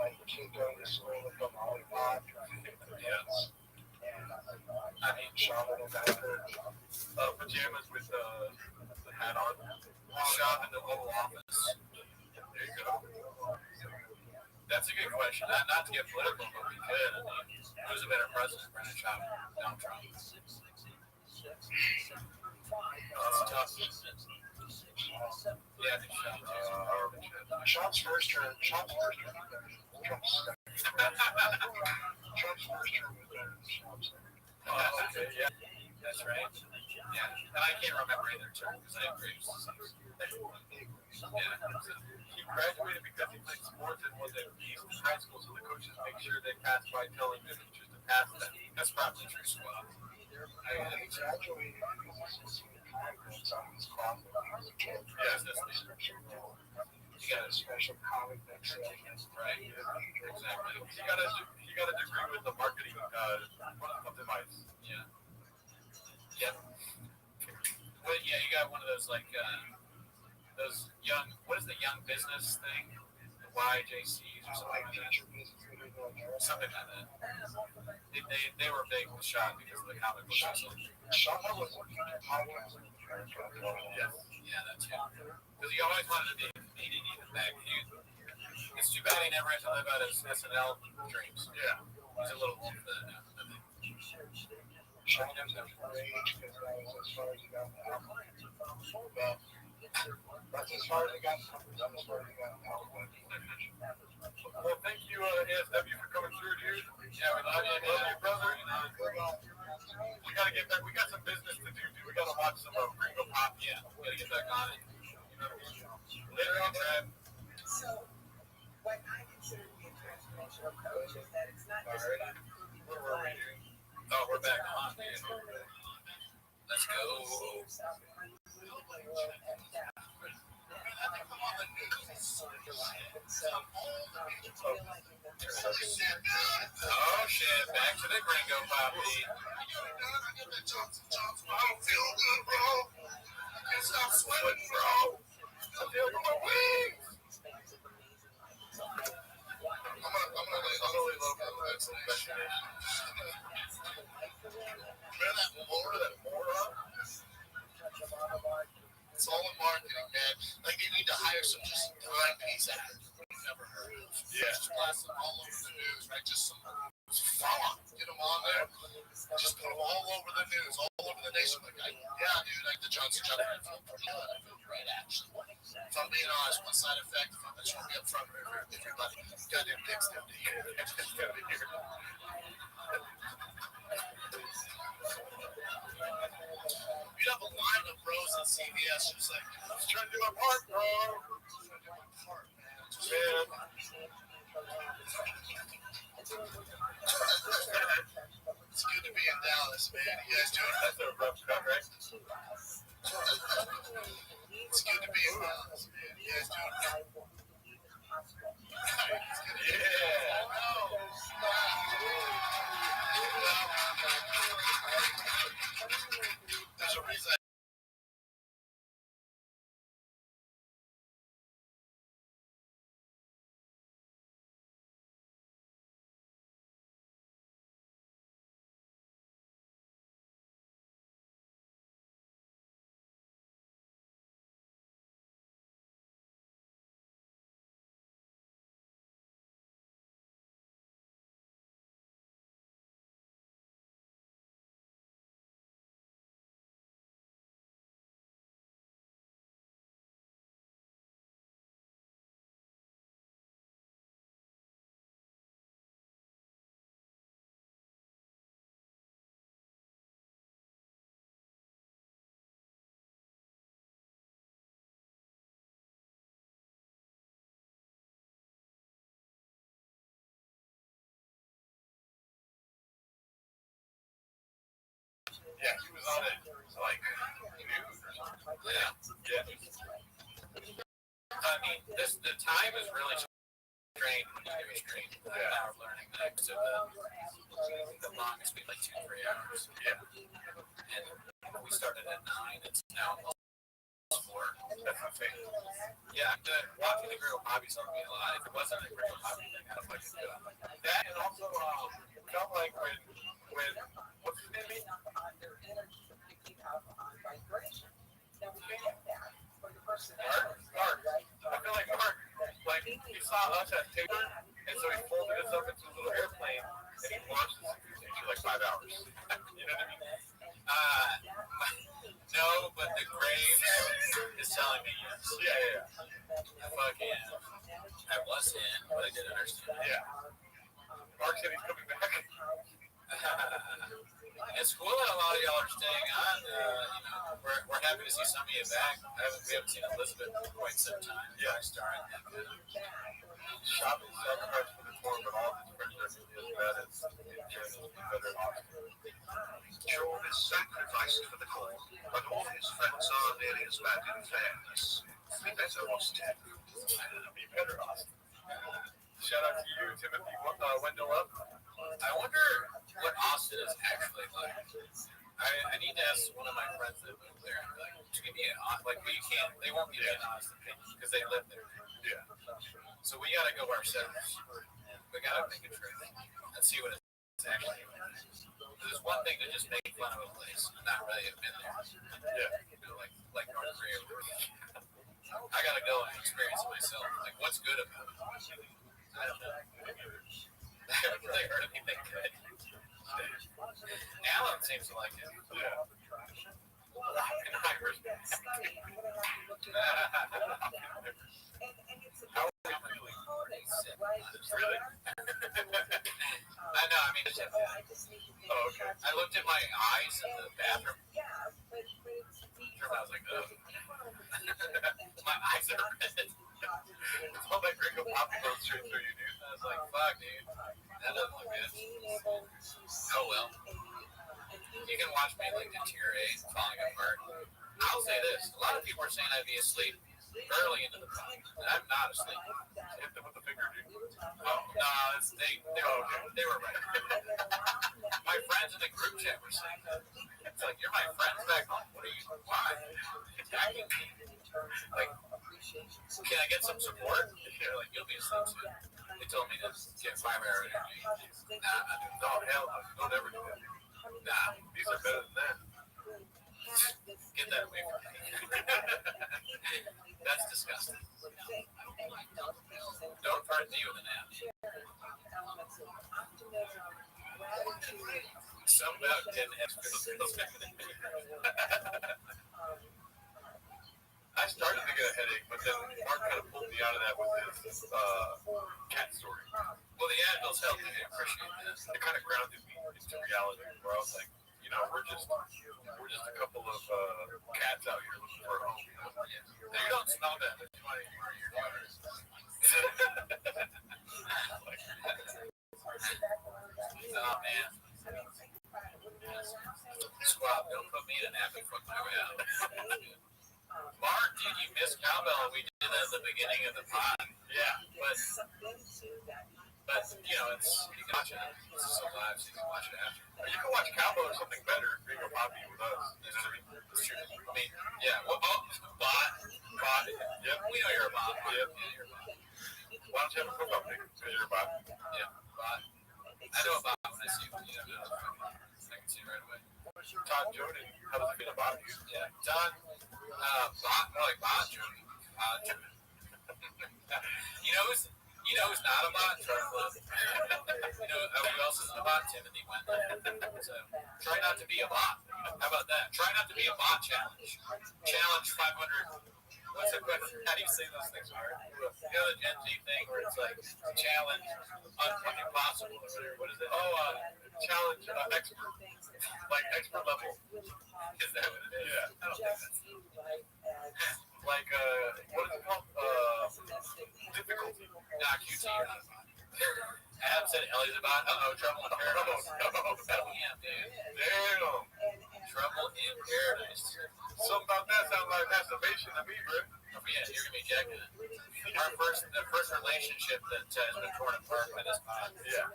Like keep going to school with them all the time. Yes. I mean, Shopping in diapers. pajamas with the hat on. Shop in the Oval Office. There you go. That's a good question. Not to get political, but we could. Who's a better president, Brennan Trump, Donald Trump? That's tough. Yeah, I think Trump's first term. Trump's first term. Trump's first term was better than Trump's. Okay, yeah, that's right. Yeah, and I can't remember either term because I have grades. Yeah, he graduated because he played sports and was at East High School, so the coaches make sure they pass by telling the teachers to pass them. That's probably true as well. He graduated because he's seen the time notes on his closet when he was a kid. Yes, that's the He got a special comic book sale. right. Exactly. He got a degree with the marketing device. Yeah. Yeah. But yeah, you got one of those like those young. What is the young business thing? The YJCs or something like that. Something like that. They were big in the shop because of the comic book. Shop was working at Hollywood. Yes. Yeah, that too. Because he always wanted to be a comedian even back. It's too bad he never had to live out his SNL dreams. Yeah. He's a little old for that now. That's as far as I got. That's as far as I got. Well, thank you, ASW, for coming through, dude. Yeah, we love you, brother. We gotta get back. We got some business to do, dude. We gotta watch some Gringo Pop. Yeah, we gotta get back on it. You know what I mean? Later on, Brad. So, what I consider to be a transformational coach is that it's not just about improving your life. Oh, we're back on, dude. Let's go. Oh shit, back to the Gringo Poppy. I feel good, bro. Can't stop sweating, bro. I feel my wings. I'm gonna lay low for the next session. Remember that moron? It's all in marketing, man. Like, they need to hire some just timepiece actors we've never heard of. Yeah. Just blast them all over the news, right? Just some fraud. Get them on there. Just put them all over the news, all over the nation. Like, yeah, dude, like the Johnson Johnson. I feel pretty good. I feel great, actually. If I'm being honest, one side effect, I just want to be up front with everybody. Goddamn dicks down to here. It's down to here. You'd have a line of bros at CVS just like, let's try to do our part, bro. Man. It's good to be in Dallas, man. You guys doing that's a rough cut, right? It's good to be in Dallas, man. You guys doing There's a reason. Yeah, he was on it like news or something. Yeah. I mean, the time is really strange when you do a stream. Now we're learning that. So the longest be like 2-3 hours. Yeah. And we started at 9. It's now almost 4. That's insane. Yeah, watching the Gringo Hobbies on me a lot. If it wasn't a Gringo Hobby thing, I'd fucking do it. That and also felt like when what's his name? Mark. I feel like Mark, like he saw us at Taylor, and so he folded us up into a little airplane, and he launched us for like 5 hours. You know what I mean? No, but the grave is telling me yes. Yeah. Fuck yeah. I was in, but I didn't understand. Yeah. Mark said he's coming back. It's cool that a lot of y'all are staying on. We're happy to see some of you back. We haven't seen Elizabeth in quite some time. Yeah, I started. Shopping sacrifice for the poor, but all his friends are bad as better off. Sean is sacrificed for the poor, but all his friends are nearly as bad in fairness. Be better, Austin. Be better, Austin. Shout out to you, Timothy Wendell Up. I wonder what Austin is actually like. I need to ask one of my friends that moved there. Like, give me they won't give me an honest opinion because they live there. Yeah. So we gotta go ourselves. We gotta make a trip and see what it's actually like. There's one thing to just make fun of a place and not really have been there. Yeah. like North Korea. I gotta go and experience it myself. Like, what's good about it? I don't know. I haven't really heard anything good. Alan seems to like it. Yeah. And Irish. How are you feeling? Really? I know. I mean, Oh, okay. I looked at my eyes in the bathroom. I was like, oh. My eyes are red. It's all that gringo poppy goes straight through you, dude. I was like, fuck, dude. That doesn't look good. Oh, well. You can watch me, like, deteriorate, falling apart. I'll say this. A lot of people are saying I'd be asleep early into the pod. And I'm not asleep. Hit them with the finger, dude. Oh, no, they were right. My friends in the group chat were saying that. It's like, you're my friends back home. What are you, why? Attacking me? Like, can I get some support? They're like, you'll be asleep soon. They told me to get 5 hour energy. Nah, No, hell no. Don't ever do that. nah, These are better than that. get that away from me. That's disgusting. Don't threaten me with an app. Something about 10 I started to get a headache, but then Mark kind of pulled me out of that with his cat story. Well, the Advil's helped me. I appreciate that. It kind of grounded me into reality, where I was like, you know, we're just a couple of cats out here looking for a home. You know? You don't smell that. That's why you're daughters. Oh, man. Squab, don't put me in an app and fuck my way out. Mark, did you miss Cowbell? We did that at the beginning of the pod. Yeah. But you know, you can watch it. This is so live, so you can watch it after. You can watch Cowbell or something better. Gringo Poppy with us. You know what I mean? It's true. I mean, yeah. Well, bot. Yep. We know you're a bot. Yep. Yeah, you're a bot. Why don't you have a profile pic? Because you're a bot. Yeah, bot. I know a bot when I see one. You know, I can see right away. Todd Jordan. How does it feel about you? Yeah, Todd. Bot. More like bot. Jordan. You know who's not a bot? Charles. You know who else isn't a bot? Timothy Wendell. So try not to be a bot. How about that? Try not to be a bot challenge. Challenge 500. What's the question? How do you say those things hard? You know the Gen Z thing where it's like challenge unfucking possible or whatever. What is it? Oh, challenge expert. Like expert level. Is that what it is? Yeah. I don't think that's Like, what is it called? Difficulty. not QT or not a bot. Adam said Ellie's a bot. Trouble in Paradise. Damn, dude. Damn. Trouble in Paradise. Something about that sounds like masturbation to me, bro. Oh, yeah, you're gonna be jacking it. The first relationship that has been torn apart by this pod. Yeah.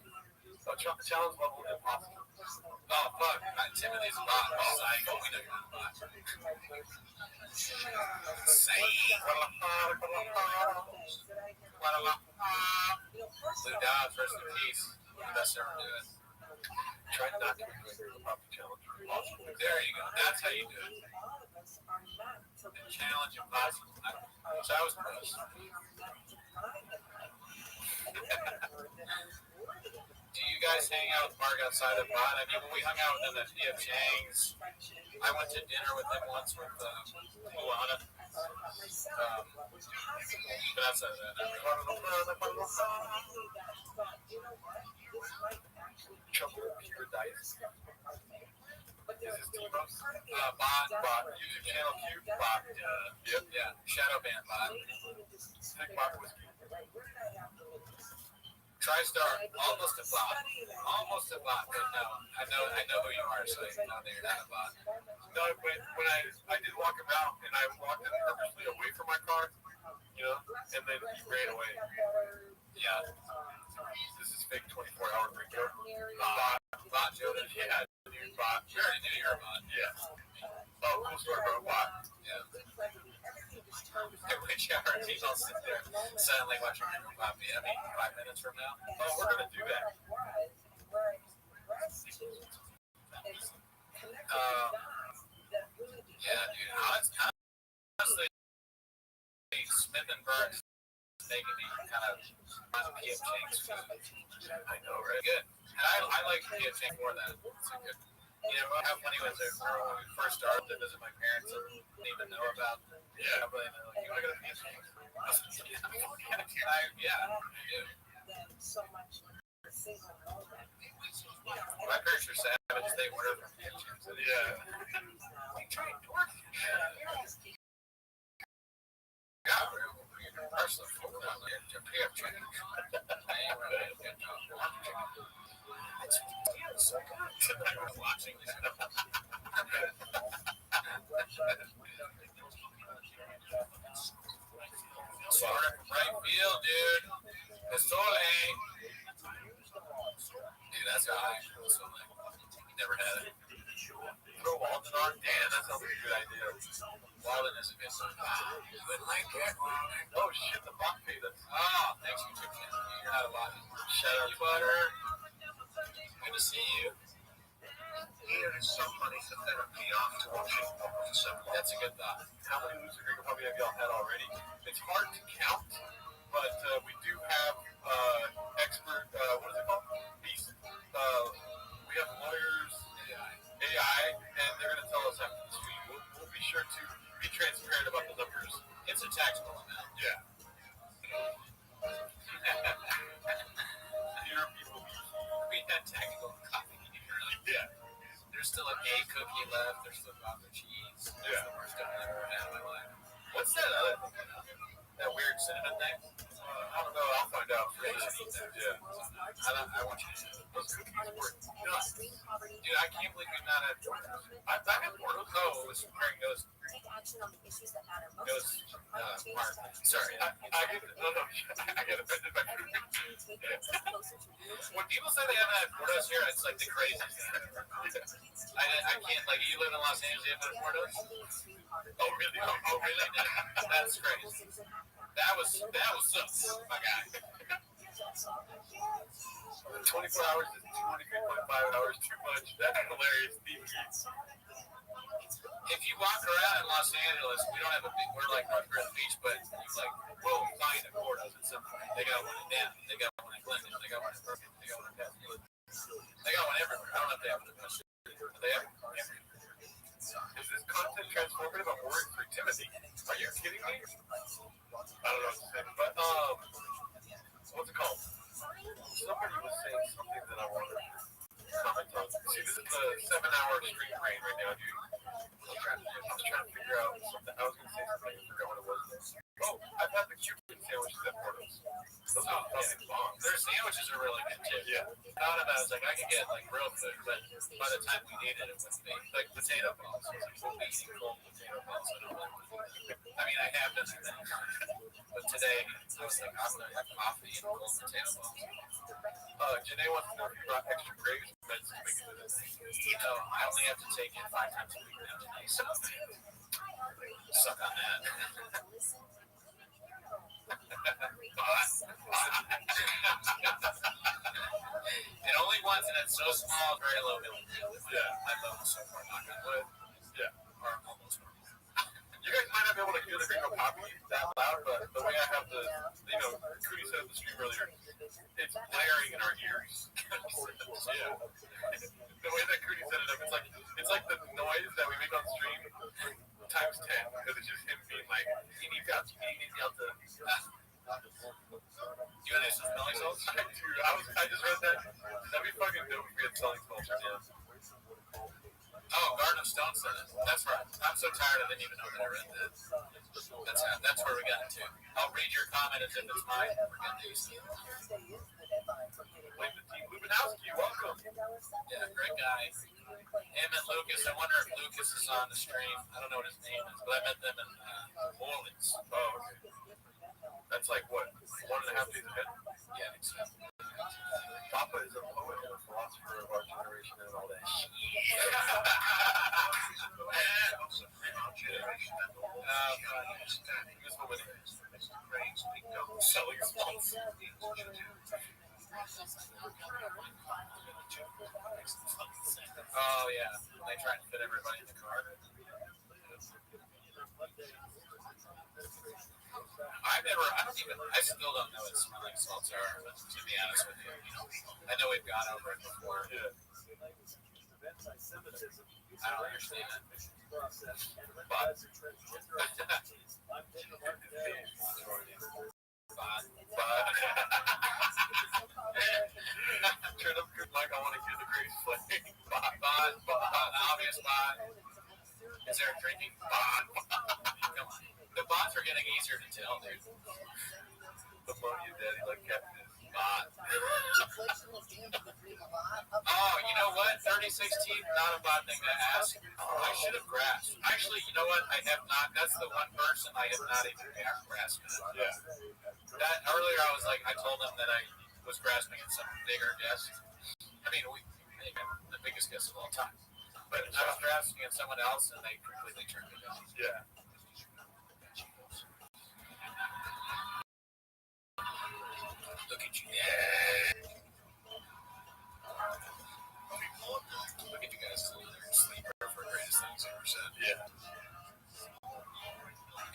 Challenge level impossible. Oh fuck! Timothy's a bot. Psycho. We know you're not a bot. Blue Dobbs, rest in peace. The best ever do it. Try not to be doing the poppy challenge. Impossible. There you go. That's how you do it. The challenge impossible. So I was close. Do you guys hang out with Mark outside of bot? I mean, when we hung out with him at P.F. Chang's, I went to dinner with him once with Luana. But outside of that, Trouble pure dice. bot, YouTube channel Q, bot, Yep. yeah, shadow ban bot. Thick bot whiskey. TriStar, almost a bot, but no, I know who you are, so I know that you're not a bot. No, when I did walk him out, and I walked him purposely away from my car, you know, and then he ran away. Yeah. This is fake 24-hour Rico. Bot Jordan, Yeah, dude, bot. we already knew you were a bot. Yeah. Oh, cool story about bot. Yeah. Which our team will sit there silently watching your copy. I mean, 5 minutes from now. Oh, we're gonna do that. Yeah, dude. making me kind of on P.F. Chang's food. I know, right? Good. And I like P.F. Chang's more than it's a good. You know, how funny was it when we first started to visit my parents and didn't even know about but they're like, you want to go to P.F. Chang's? I was like, yeah, I do. So much single moment. My parents are savage. They order from P.F. Chang's. Yeah. We tried DoorDash. God, we're personally full down there to P.F. Chang's. It's so good. I was watching this. Sorry, right field, dude. Pistole. Dude, that's how I feel. So, like, never had it. Throw Walden on? Damn, that sounds like a good idea. Walden is a good one. You wouldn't like that, Walden. Oh, shit, the bot paid us. Oh, thanks for chicken. You're not a lot. Shout out, Butter. Good to see you. Here is some money for therapy after watching Pop Assembly. That's a good thought. How many losers Green Puppy have y'all had already? It's hard to count, but we do have expert, what is it called? Beast. We have lawyers, AI, and they're going to tell us after this week. We'll be sure to be transparent about the numbers. It's a taxable amount. Yeah. Your people, we had taxable coffee. Yeah. There's still an A cookie left. There's still Gouda cheese. That's the worst I've ever had in my life. What's that other thing? That weird cinnamon thing? I don't know. I'll find out. Yeah. I want you to. Those cookies were nuts. Dude, I can't believe we've not had Portos. I've had Portos. Oh, it was comparing those. Sorry. I get offended by food. When people say they haven't had Portos here, it's like the craziest thing. I can't, like, you live in Los Angeles, you haven't had Portos? Oh, really? Oh, really? That's crazy. That was something, my guy. 24 hours is 23.5 hours too much. That's hilarious. If you walk around in Los Angeles, we don't have a big, we're like North Grand Beach, but you like, we'll find a Portos at some point. They got one in Denver, they got one in Glendon, they got one in Berkeley, they got one in Pasadena. They got one everywhere. I don't know if they have one in Pasadena. They have one everywhere. Is this content transformative? I'm worried for Timothy. Are you kidding me? I don't know what to say, but what's it called? Somebody was saying something that I wanted to comment on. See, this is the 7-hour stream brain right now, dude. I was trying to figure out something. I was going to say something. I forgot what it was. Oh, I've had the Cuban sandwiches at Portos. Those are fucking bomb. Their sandwiches are really good too. Yeah. I thought about it. I was like, I could get like real food, but by the time we needed it, wouldn't be like potato balls. I was like, we'll be eating cold potato balls. I don't really want to do that. I mean, I have done that. But today, I was like, I'm going to have coffee and cold potato balls. Janae wants to know if you brought extra gravy meds to make it with it. You know, I only have to take it 5 times a week now, Janae. So, suck on that. It only once, and it's so small, very low milk. Yeah, I love it so far. Knock on wood. Yeah, or almost. You guys might not be able to hear the Gringo Poppy that loud, but the way I have the, you know, Cootie said in the stream earlier, it's blaring in our ears. Yeah. The way that Cootie set it up, it's like the noise that we make on stream times 10, because it's just him being like, he needs out to. You want to do some smelling salts? Dude, I just read that. That'd be fucking dope if we had smelling salts. Yeah. Oh, Garden of Stone said it. That's right. I'm so tired I didn't even know that I read that. That's where we got to. I'll read your comment as if it's mine. We're going to use it. Wait, the team. Lubinowski, welcome. Yeah, great guy. Him and Lucas. I wonder if Lucas is on the stream. I don't know what his name is, but I met them in New Orleans. Oh, okay. That's like what, 1.5 days ahead? Yeah, exactly. Papa is a poet and a philosopher of our generation and all that shit. Selling spots. Oh, yeah. They try to fit everybody in the car. I still don't know what smelling salts are, to be honest with you. I know we've gone over it before. Yeah. I don't understand it. Turn up good mic, I want to hear the great play. Bot, obvious bot. Is there a drinking bot? Come on. The bots are getting easier to tell, dude. The money and daddy like Captain bot. Oh, you know what? 3016, not a bad thing to ask. I should have grasped. Actually, you know what? I have not. That's the one person I have not even grasped. Yeah. That earlier, I was like, I told them that I was grasping at some bigger guest. I mean, the biggest guest of all time. But I was grasping at someone else, and they completely turned it down. Yeah. Look at you. Yeah. Look at you guys sleeper for greatest things ever said. Yeah.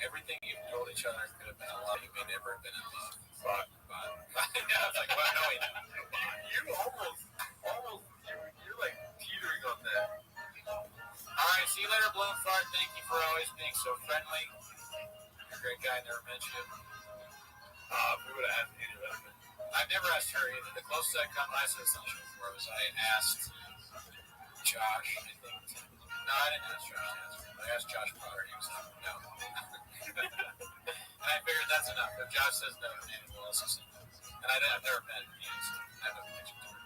Everything you've told each other could have been a lot. You may never have been in love. But. Yeah, it's like, well, no, you almost, you're like teetering on that. All right, see you later, Bloom Fart. Thank you for always being so friendly. You're a great guy. Never met you. We would have asked any of them. I've never asked her either. The closest I come last session before was I asked Josh, I think. No, I didn't ask Josh. I asked Josh Potter. He was like, no. And I figured that's enough. If Josh says no, then who else is saying no? And I've never met him. I've never mentioned to her.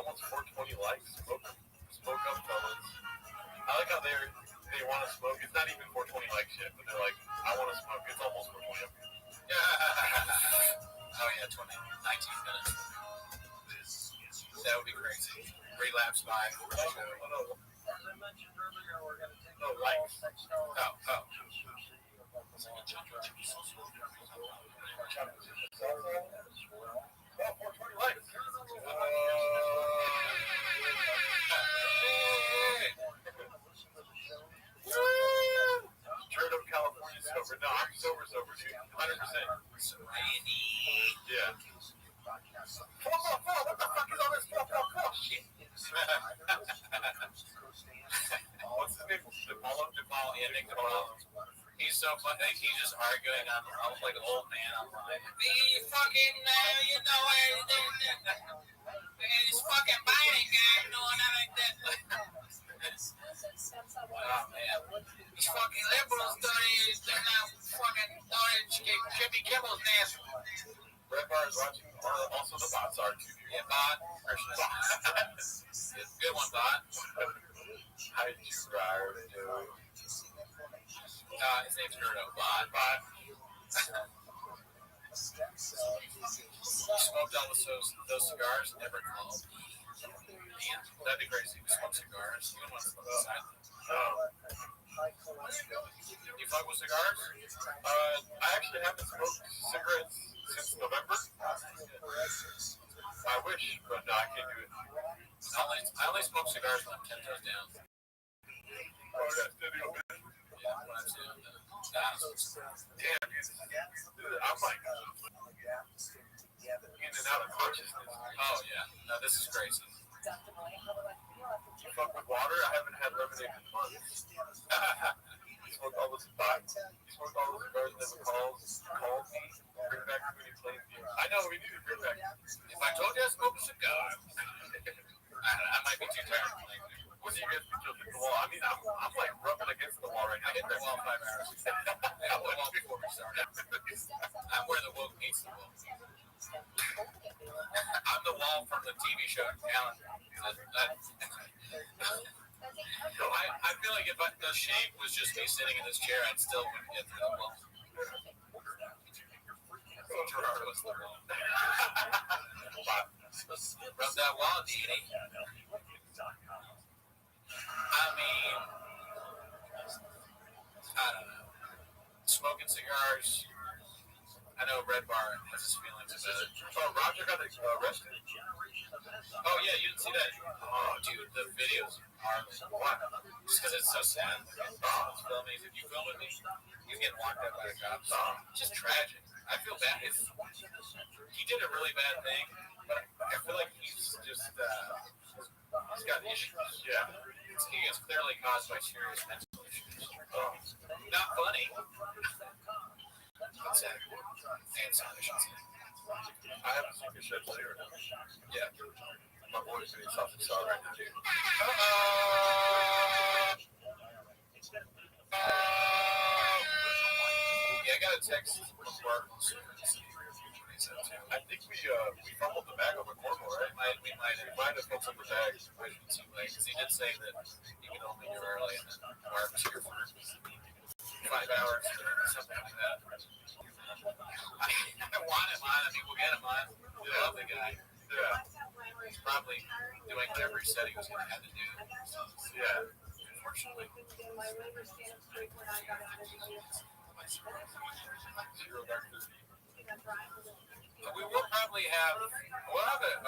Almost 420 likes. Smoke up, fellas. I like how they want to smoke. It's not even 420 likes yet, but they're like, I want to smoke. It's almost 420 up here. Oh yeah, 19 minutes. That would be crazy. Relapse by. No. No likes. Oh. Turn up California sober. No, I'm sober, dude. 100%. Yeah. What the fuck is all this shit? What's his name? Demal. Yeah, Nick Demal. He's so funny. He's just arguing on like an old man online. You fucking, you know everything. This fucking Biden guy doing that like that. Oh man, these fucking liberals they're now fucking Jimmy Kimmel's nasty. Red Bar is watching. Also the bots are too. Yeah, bot. Good one, bot. Hi, Gerard. His name's Gerardo. Bot. Smoked all those cigars, never called. Man, that'd be crazy. We smoke cigars. You wouldn't want to smoke inside them. You fuck with cigars? I actually haven't smoked cigarettes since November. I wish, but no, I can't do it. I only smoke cigars when I'm 10 toes down. Oh, yeah, steady on it. Yeah, when I'm sitting down. Damn, dude. I'm like in and out of consciousness. Oh, yeah. No, this is crazy. You fuck with water? I haven't had lemonade in months. You smoked all those cigars, never called me. Bring back too many plain games. I know, we need to bring back. If I told you I smoked a cigar, I might be too tired. What do you guys think you'll hit the wall? I mean, I'm like rubbing against the wall right now. I hit the wall 5 hours. I hit the wall before we started. I'm where the woke meets the woke. I'm the wall from the TV show Calendar. I feel like if the shape was just me sitting in this chair, I'd still wouldn't get through the wall. Gerard was the wall. Rub that wall, Dee. I mean, I don't know. Smoking cigars. I know Red Bar has his feelings about it. Oh, Roger got arrested. Oh yeah, you didn't see that? Oh, dude, the videos. Why? Just because it's so sad. Filming. If you film with me, you get locked up by the cops. Just tragic. I feel bad. He did a really bad thing, but I feel like he's just he's got issues. Yeah. He is clearly caused by serious mental issues. Not funny. But sad. And sad, I should say. I haven't seen your shit later. Yeah. My boy's getting something sorry right now. Yeah, I got a text from work. I think we fumbled the bag over Corporal, right? We might have fumbled the bag. Because he did say that he could only do early and then Mark was here for 5 hours or something like that. I want him on. I mean, we'll get him on. I love the guy. Yeah. He's probably doing whatever he said he was going to have to do. Yeah. Unfortunately. We will probably have a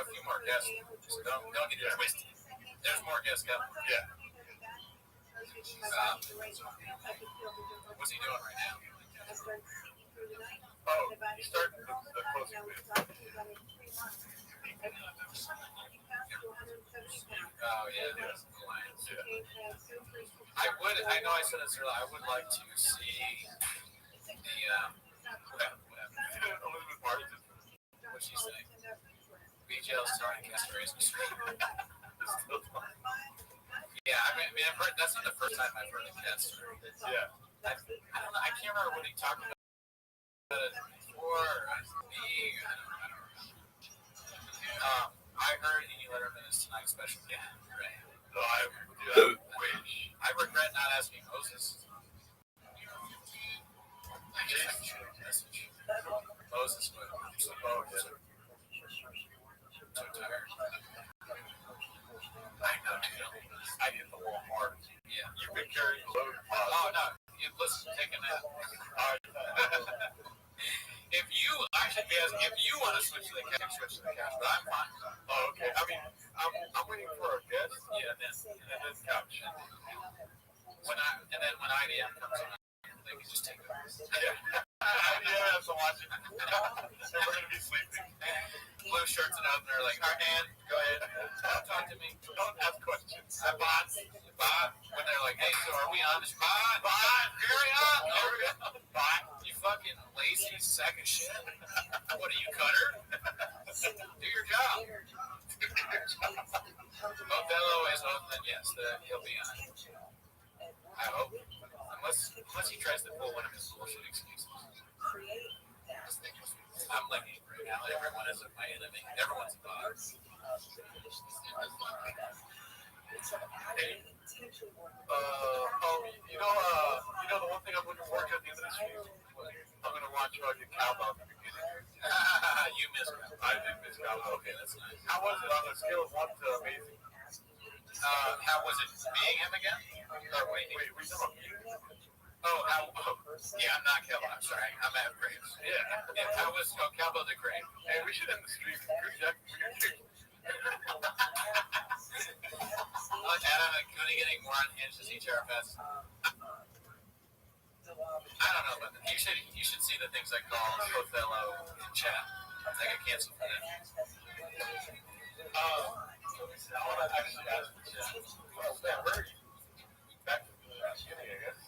few more guests. So don't get it twisted. There's more guests coming. Yeah. What's he doing right now? Oh, he started the closing bid. Oh, yeah. I know I said this earlier, I would like to see the, Elizabeth Martin. What's she saying? BGL starting castration stream. Yeah, I mean, I've heard, that's not the first time I've heard of cast story. Yeah. I don't know, I can't remember what he talked about before. I heard Amy Letterman is tonight's special. Yeah, right. No, I regret not asking Moses. I guess I can shoot a message. Moses, but I'm so tired. I know, dude. I hit the wall hard. Yeah. You've been carrying the load. Oh, no. Listen, take a nap. If you want to switch to the couch, but I'm fine. Oh, okay. I mean, I'm waiting for a guest. Yeah, and then couch. And then when IDM comes on, they can just take it. Yeah. IDM has to watch it. And we're going to be sleeping. Blue shirts and opener, like, all right, man, go ahead. Don't talk to me. Don't ask questions. Bob, when they're like, hey, so are we on this? Bob, carry on. Bob, you fucking lazy sack of shit. What are you, Cutter? Do your job. Othello is open, yes, he'll be on. I hope. Unless he tries to pull one of his bullshit excuses. I'm lucky right now. Everyone is my enemy. Everyone's a boss. Hey. The one thing I'm looking forward to at the end of this week, I'm going to watch you get cowbell at the beginning. You missed it. I did miss cowbell. Okay, that's nice. How was it on a scale of 1 to amazing? How was it being him again? Wait, we talking about you? Yeah, I'm not Cowbell. I'm sorry. I'm at Graves. Yeah. How was Cowbell did great. Hey, we should end the stream. Adam and Cooney getting more unhinged as each RFS. I don't know, but you should see the things I call Othello in chat. I got canceled for that. I want to actually ask the chat. Well, Stan, where are you? Back to the beginning, I guess.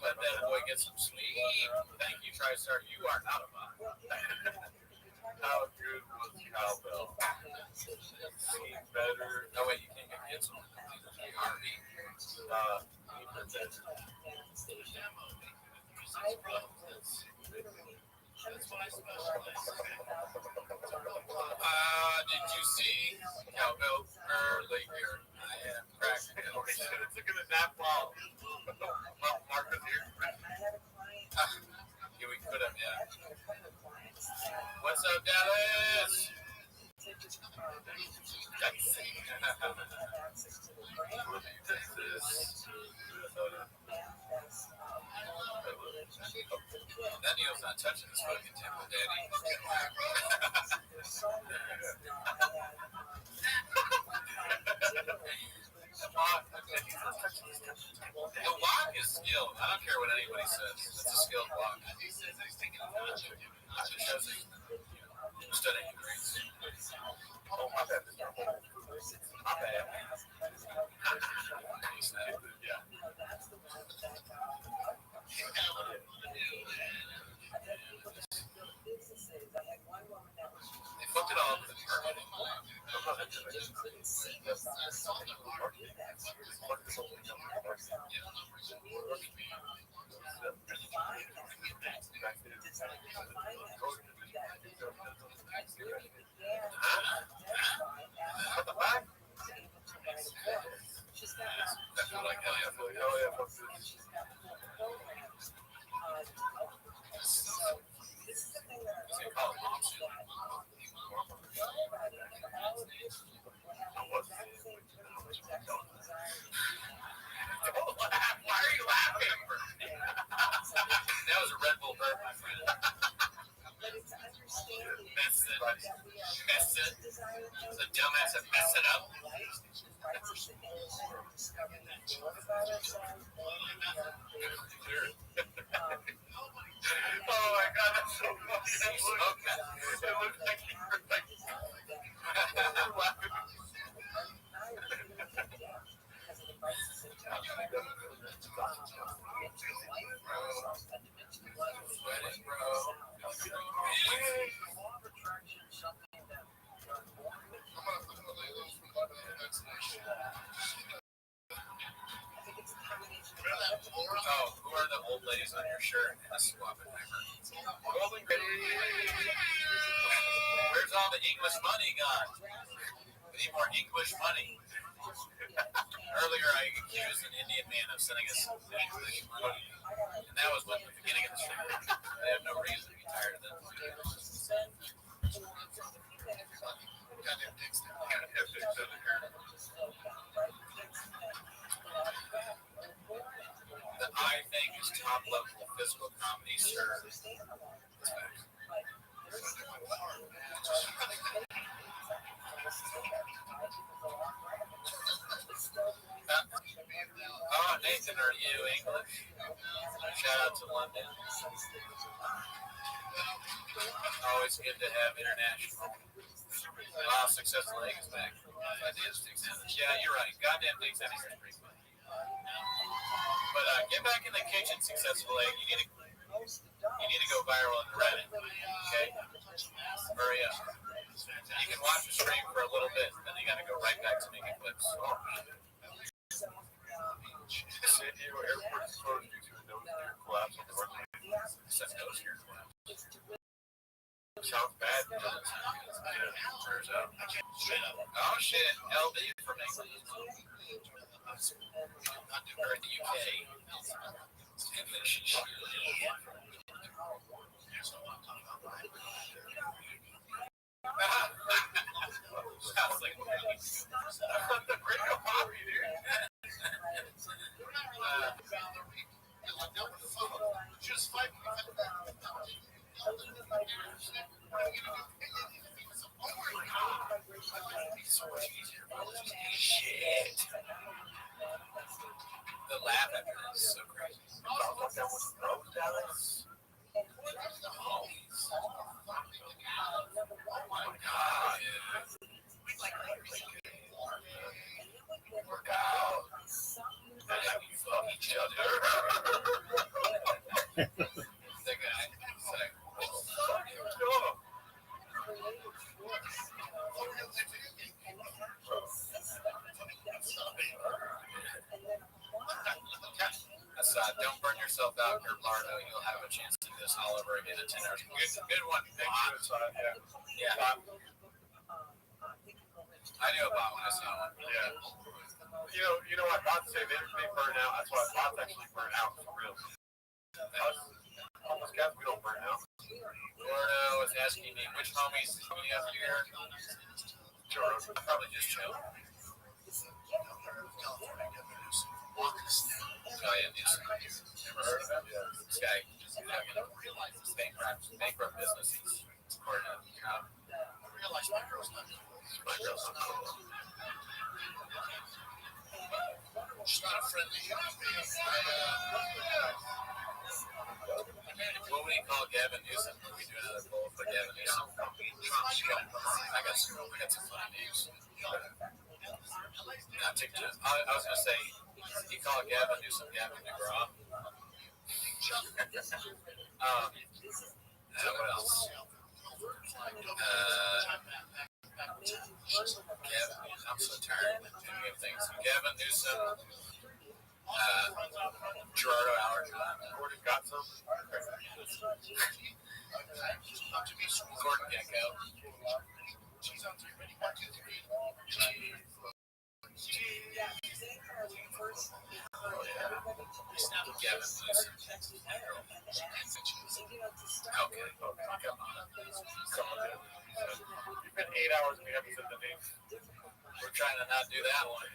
Let that boy get some sleep. Thank you, TriStar. You are not a bot. How good was cowbell? Seems better. No, wait, you can't get some. Did you see cowbell earlier? I am cracking it. Okay, it's a good nap while Mark is here. Yeah, we could have, yeah. What's up, Dallas? Daniel's not touching this fucking temple, Daddy. skill. I don't care what anybody says. It's a skilled walk. It shows that you've studying grades. Oh, my bad. My bad. Yeah. They fucked it all up with the permitting. What the fuck? I feel like hell yeah. They call it lawsuit. Why are you laughing? That was a Red Bull burp, my friend. Mess it. The dumbass that messed it up. Oh my god, that's so funny. Okay. It looked like you were like laughing. Sweating, bro. Oh, who are the old ladies on your shirt? Golden Gate. Where's all the English money gone? We need more English money. Earlier, I accused an Indian man of sending us English money, and that was at the beginning of the show. I have no reason to be tired of them. Goddamn dicks. The I think is top level physical comedy, sir. Oh, Nathan, are you English? Shout out to London. Always good to have international. Wow, Successful Egg is back. I did stick sandwich. Yeah, you're right. Goddamn big sandwich is pretty funny. But get back in the kitchen, Successful Egg. You need to go viral on Reddit. Okay? Hurry up. You can watch the stream for a little bit, then you got to go right back to making clips. San Diego Airport is closed due to a nose collapse on the runway. Sounds bad. Turns out. Oh shit, LD from England. Or in the UK. Sounds like the Gringo Poppy, dude. Just like shit. The laugh after this is so crazy. Dallas. Oh my god. Work out. And have you fuck each other. The guy. It's like, what the fuck are you doing? Don't burn yourself out, Kurt Bardo. You'll have a chance to do this all over again in 10 hours. Good one. Yeah. I knew about when I saw one. Yeah. You know what bots say? They burn out. That's why bots actually burn out for real. Us, almost guys, we don't burn out. Gordo was asking me which homies do you have here. Probably just chill. Oh yeah, dude. Never heard of him? Yeah. This guy just bankrupt business. He's recording a job. I realize my girl's not cool. She's not a friendly human being. Gavin Newsom. We do another poll for Gavin Newsom. I got some funny names. Not TikTok. I was gonna say, you call Gavin Newsom Gavin DeGraw. What else? Gavin, I'm so tired of thinking of things. Gavin Newsom, Gerardo Allerton, Gordon got some. Gordon Gecko. Gavin Newsom. Okay, come on. You've been 8 hours and we haven't said the name. We're trying to not do that one.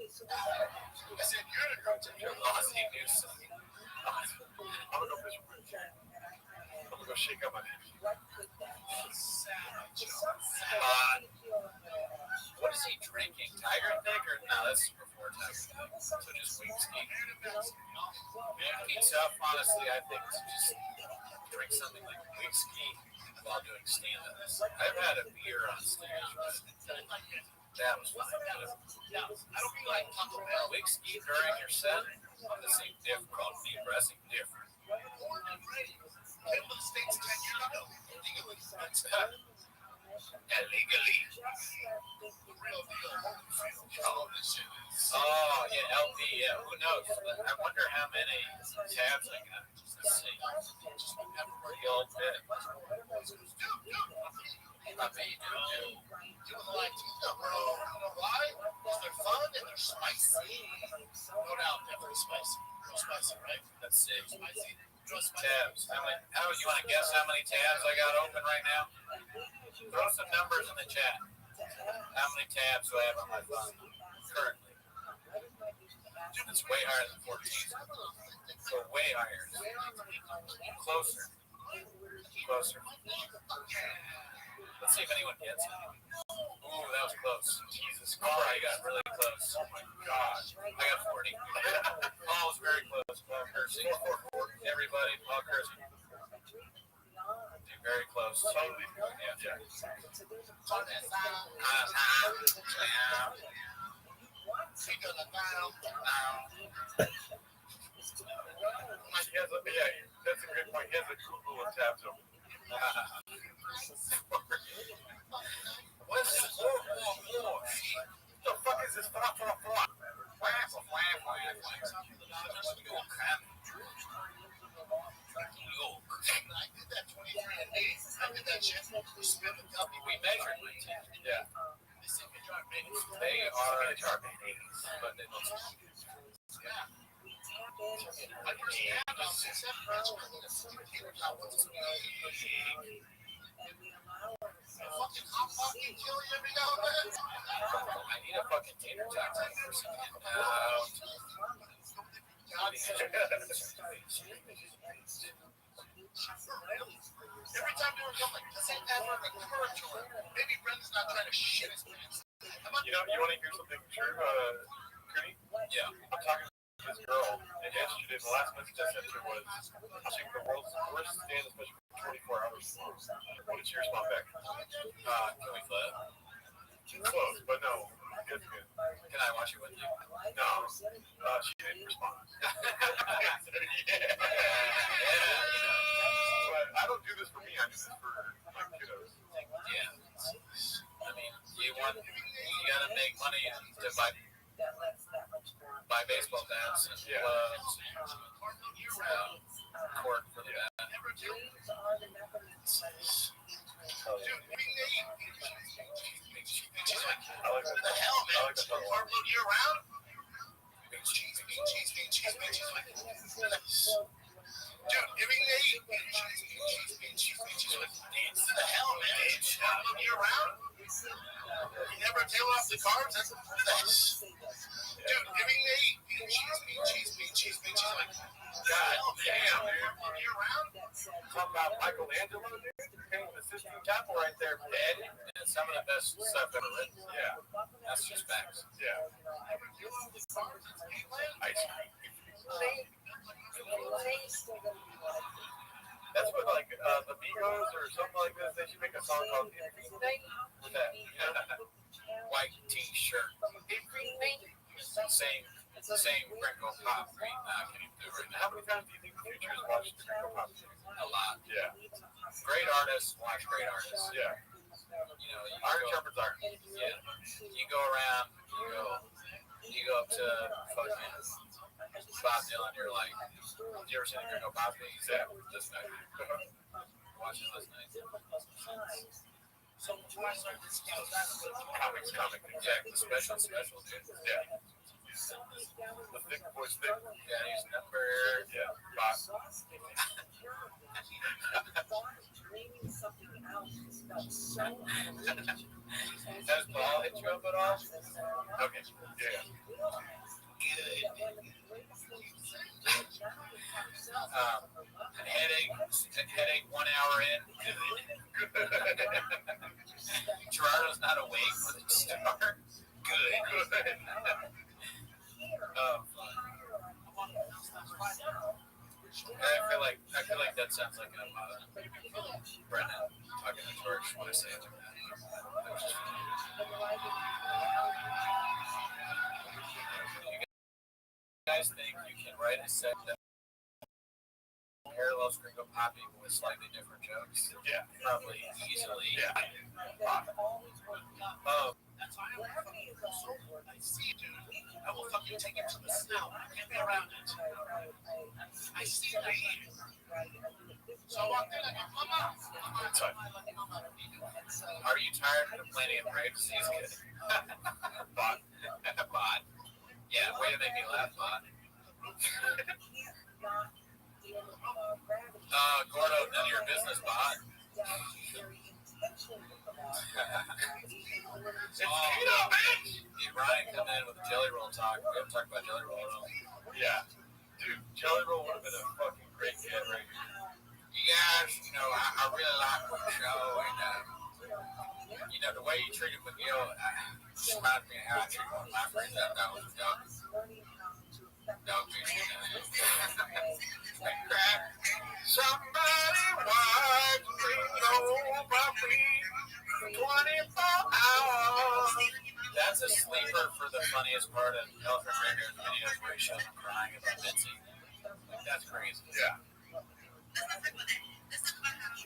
I said, you're going to go to your Ozzy Newsom. I'm going to go fish with you. I'm going to go shake up my head. What is he drinking? Tiger Neck or no? That's before Tiger Neck. So just whiskey. Pizza, honestly, I think to just drink something like whiskey while doing stand-ups. I've had a beer on stage. That was fine. I don't feel like talking about whiskey during your set. On the same diff called depressing different. States 10 years ago. Illegally. Oh, yeah, LP, yeah. Who knows? I wonder how many tabs I got. Let's see. Pretty old bit. I bet you do. Like, bro, you know why? Because they're fun and they're spicy. No doubt, definitely spicy. Real spicy, right? Let's see. Spicy. Tabs. How you want to guess how many tabs I got open right now? Throw some numbers in the chat. How many tabs do I have on my phone currently? It's way higher than 14. So way higher. Closer. Let's see if anyone gets it. Ooh, that was close. Jesus Christ. I got really close. Oh my God. I got 40. Oh, it was very close. Paul Kersey. Everybody, Paul Kersey. Very close. Totally. Yeah. That's a good point. He has a Google with tabs open. What's this? The fuck is this? I did that 23 and 8. I did that shit. We measured my teeth. Yeah. They are jar babies, but they look. Yeah. I need a fucking tater tot for something. Every time they were coming, the same ever a commercial. Maybe Brendan's not trying to shit his pants. You want to hear something true, Cooney? Yeah. I'm talking to this girl, and yesterday, the last message I sent her was, watching the world's worst stand especially for 24 hours. What did she respond back? Can we flip? Close, but no. It's good. Can I watch it with you? No. She didn't respond. Yeah. But I don't do this for me. I do this for my kiddos. Yeah. I mean, you gotta make money to buy baseball bats and gloves, court for the bat. What the hell, man? Carload year round? Cheese. Dude, give me the 8. Cheese. What the hell, man? Carload year round? You never tail off the carbs? That's what the hell. Dude, give me the 8. Cheese. God damn, man. Year round? Talking about Michelangelo, dude. Assistant capital right there, dead. some of the best stuff ever written. Yeah. That's just facts. Yeah. That's what like the Migos or something like this. They should make a song called with that. White t-shirt. Same Gringo Pop green. I can't even do it right now. How many times do you think the future has watched the Gringo Pop? A lot. Yeah. Great artists watch great artists. Yeah. You know, Art Shepherd's art. Yeah. You go around, you go up to fucking Bob Dylan, you're like, you ever seen the Gringo Pop? Yeah. This night. Watching last night. Comics. Exactly. Special, dude. Yeah. The thick voice thick. Yeah, he's number. Yeah. Bob. Does Paul hit you up at all? Okay. Yeah. Headache 1 hour in. Gerardo's not awake for the start. Good. Oh, fuck. I feel like that sounds like I'm Brennan talking to George when I say it like that. You guys think you can write a set that parallels Gringo Pop people with slightly different jokes? Yeah. Probably easily. Yeah. Oh. I see, dude. I will fucking take it to the snout. I can't be around it. I see the heat. So I walked in and I go, Mama. Are you tired of complaining and praying? He's kidding. Bot. Bot. Yeah, way to make me laugh, Bot. Gordo, none of your business, Bot. It's keto, bitch! Ryan come in with a jelly roll talk. We haven't talked about jelly roll at all. Yeah. Dude, Jelly Roll would have been a fucking great kid right here. Yes, I really like the show, and the way you treated with reminds me of how I treated one of my friends that was a dog. Dog fish. Somebody watch me over me 24 hours. That's a sleeper for the funniest part of Elephant Rainbow videos where he shows him crying about Mitzi. That's crazy. Yeah.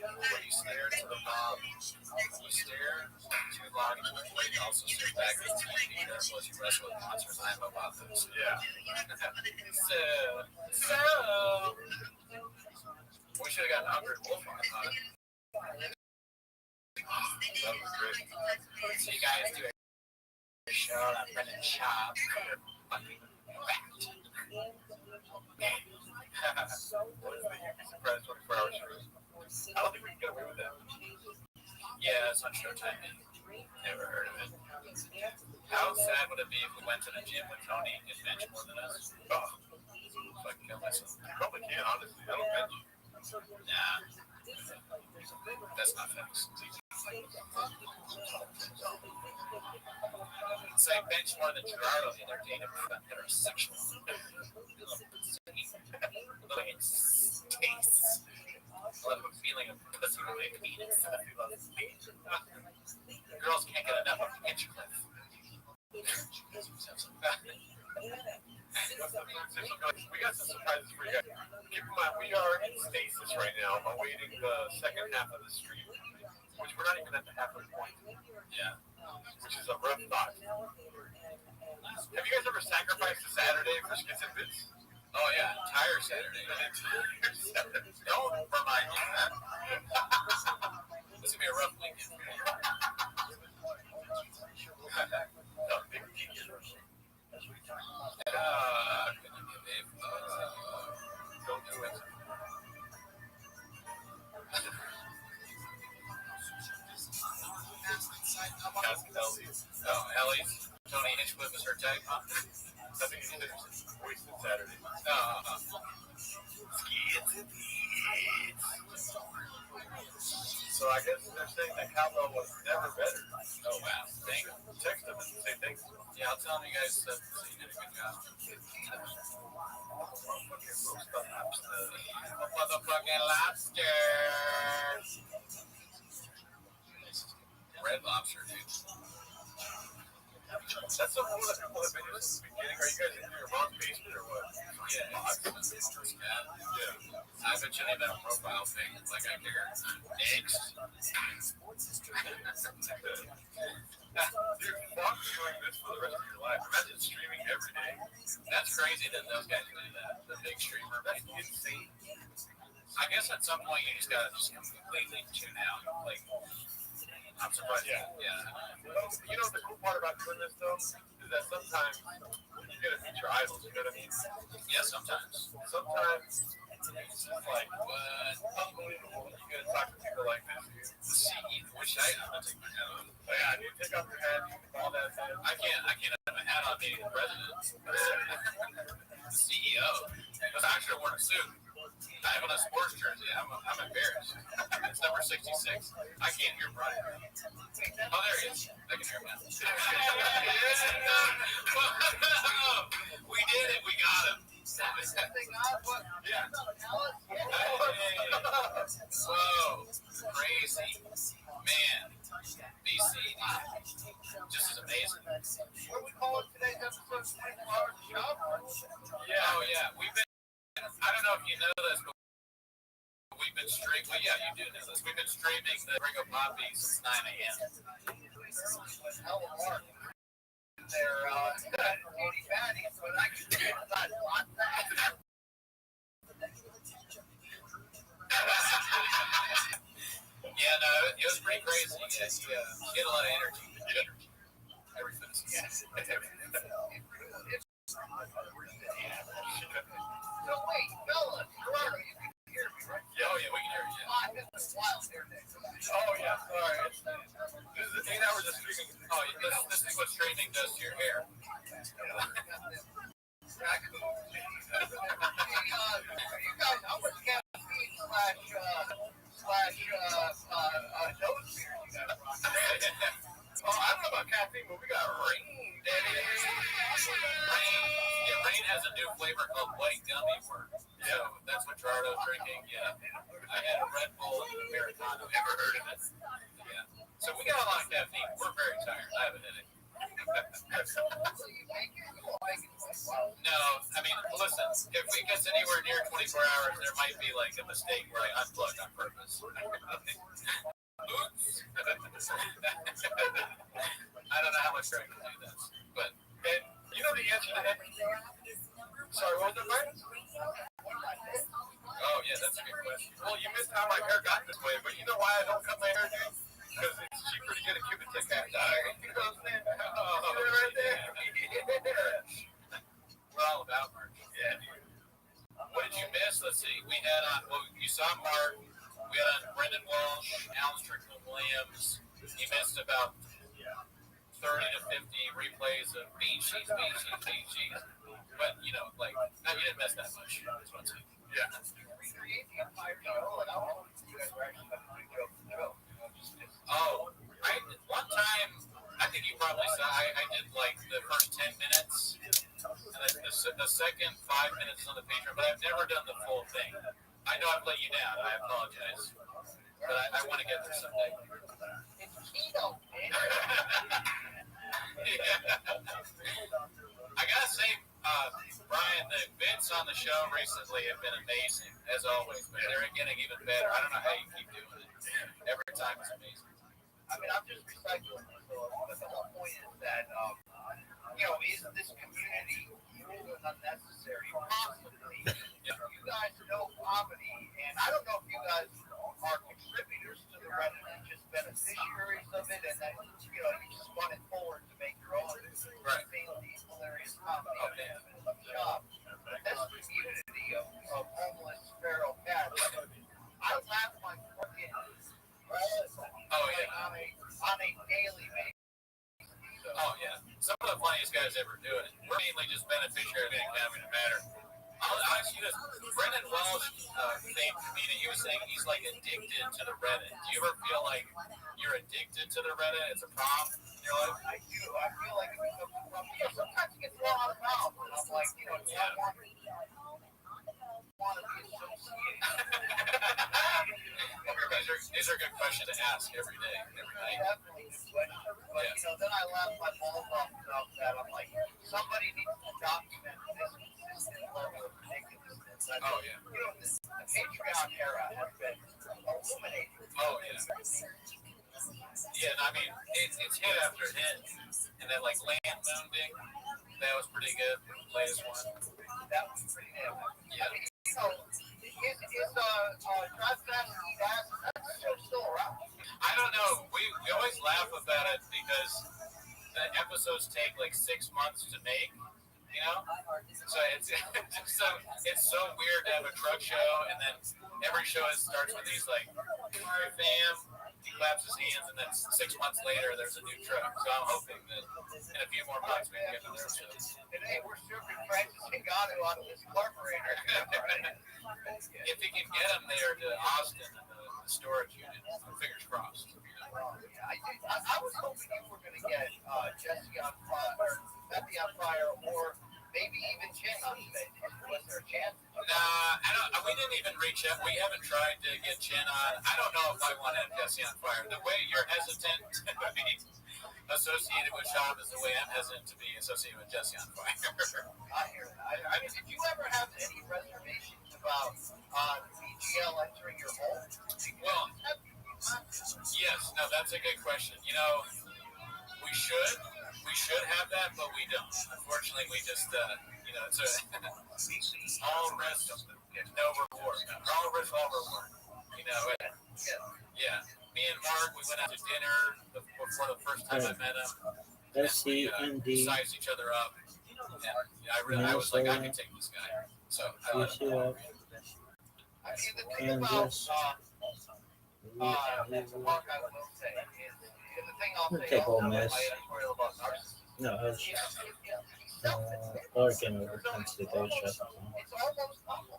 When you stare to the bomb, you stare too long into the plate, also stare back at the TV as well as you wrestle with monsters. I'm about this. Yeah. So, we should have gotten Hungry Wolf on, huh? That was great. So you guys do a show on Brendan Schaub. Fucking fat. What is the You'd Be Surprised 24-hour shows? I don't think we can get away with that. Yeah, it's on Showtime. Never heard of it. How sad would it be if we went to the gym with Tony and bench more than us? Oh, So I can kill myself. you probably can, honestly. I don't bench. Nah. That's not facts. Say bench more than Gerardo the other day to prevent heterosexual. Look at taste. I love the feeling of pussy on my penis. Girls can't get enough of Hinchcliffe. We got some surprises for you guys. Keep in mind, we are in stasis right now, awaiting the second half of the stream, which we're not even at the halfway point. Yeah. Which is a rough thought. Have you guys ever sacrificed a Saturday for skits and bits? Oh yeah, entire Saturday. Don't remind me of that. This is gonna be a rough weekend. No, big weekend. Don't do it. Oh, Ellie's Tony Hinchcliffe is her tag, huh? I think it's wasted Saturday. Skits and beats. So I guess they're saying that Cowbell was never better. Oh wow! Thank you. Text them and say thanks. Yeah, I'll tell them you guys that you did a good job. Motherfucking lobster. Red lobster, dude. That's some one of the people that have been doing this in the beginning. Are you guys in your mom's basement or what? Yeah. I bet you they have a profile thing. Like I care. Next. Dude, fuck doing this for the rest of your life. Imagine streaming every day. That's crazy that those guys do that. The big streamer. That's insane. I guess at some point you just gotta just completely tune out. Like, I'm surprised. Yeah. You know the cool part about doing this though is that sometimes you get to meet your idols. You know what I mean? Yeah, sometimes. Sometimes it's just like, what? Unbelievable. You get to talk to people like this. The CEO. Which I'm gonna take my hat off. Oh, yeah, dude, take off your hat. All that stuff. I can't have a hat on being the president. The CEO. Because I actually wore a suit. I have on a sports jersey. I'm embarrassed. It's number 66. I can't hear Brian. Oh, there he is. I can hear him now. We did it. We got him. Yeah. Whoa. Crazy. Man. BC. Just as amazing. What do we call it today's episode? 24 hours of shop? Yeah. Oh, yeah. We've been, I don't know if you know this, but we've been streaming. Well, yeah, you do know this. We've been streaming the Ring of Poppy since 9 a.m. Hell of a mark. They're 80 baddies, but I can get that lot that. Yeah, no, it was pretty crazy. Yeah, you get a lot of energy. Everything. Yeah. So wait, fellas, where are you? You can hear me, right? Yeah, oh, yeah, we can hear you. This is wild here, Nick. Oh, yeah, sorry. This is 8 hours of streaming. Oh, this is what streaming does to your hair. You guys, how much caffeine slash nose beer you got? Oh, I don't know about caffeine, but we got Rain, Daddy. Rain has a new flavor called white gummy worm. So that's what Gerardo's drinking. Yeah. I had a Red Bull and an Americano. Ever heard of it? Yeah. So we got a lot of caffeine. We're very tired. I have a headache. No, I mean, listen, if we get anywhere near 24 hours, there might be like a mistake where I unplug on purpose. Oops. I don't know how much I can do this, but you know the answer to that? Sorry, what was it, Brian? Oh, yeah, that's a good question. Well, you missed how my hair got this way, but you know why I don't cut my hair, dude? Because it's cheaper to get a Cuban tick hat. You know what I'm saying? Oh, right there. We're all about merch. Yeah, dude. What did you miss? Let's see. We had on, well, you saw Mark. We had on Brendan Walsh, Alan Strickland Williams. He missed about 30 to 50 replays of bean cheese. But, you know, like, no, you didn't miss that much. This one, too. Yeah. Oh, one time, I think you probably saw, I did like the first 10 minutes, and the second 5 minutes on the Patreon, but I've never done the full thing. I know I've let you down. I apologize. But I want to get there someday. It's keto, man. I gotta say, Brian, the events on the show recently have been amazing, as always, but they're getting even better. I don't know how you keep doing it. Every time it's amazing. I mean, I'm just recycling. So the whole point is that, is this community cruel and unnecessary? Possibly. You guys know comedy, and I don't know if you guys are contributors to the Reddit and just beneficiaries of it, and that, you just want it forward to make your own insanely hilarious comedy shop. This community of homeless feral cats, I laugh my fucking on a daily basis. Oh, yeah. Some of the funniest guys ever do it. We're mainly just beneficiaries of anything having to matter. I'll ask you this. Brendan Walsh, famed comedian, he was saying he he's like addicted to the Reddit. Do you ever feel like you're addicted to the Reddit? It's a problem in your life? I do. I feel like it becomes a problem. You know, sometimes it gets thrown out of mouth, and I'm like, you know, do I want to be associated? These are good questions to ask every day, every night. Definitely good question. But, you know, then I laugh my balls off about that. I'm like, somebody needs to document this consistent level of ridiculousness. I mean, Oh, yeah. You know, the Patreon era has been illuminating. Oh, yeah. Yeah, and I mean, it's hit after hit. And then, like, Land Moonding, that was pretty good. The latest one. That was pretty damn good. Yeah. I mean, you know, is Drive Fast and Eat Ass, that's still around? I don't know. We always laugh about it because the episodes take like 6 months to make, you know? So it's so weird to have a truck show, and then every show starts with these like, "Hey fam," he claps his hands, and then 6 months later there's a new truck. So I'm hoping that in a few more months we can get another show. And hey, we're serving Francis Ngannou out of this carburetor. If he can get him there to Austin and the storage unit, fingers crossed. I was hoping you were going to get Jesse on fire, Becky on fire, or maybe even Jen on stage. Was there a chance? Nah, we didn't even reach out. We haven't tried to get Jen on. I don't know if I want to have Jesse on fire. The way you're hesitant to be associated with Shab is the way I'm hesitant to be associated with Jesse on fire. I hear that. I mean, did you ever have any reservations about BGL entering your home? Well, yes, no, that's a good question. You know, we should have that, but we don't. Unfortunately, we just, you know, it's all risk, no reward. All risk, all reward. You know, yeah. Me and Mark, we went out to dinner before the first time I met him. SCND. Sized each other up. And I was like, I can take this guy. So I let him. I mean, the thing about Mark, I will say, is the thing I'll say Take also all in my mess. editorial about narcissism. No, I was Oregon over Pennsylvania. It's almost awful.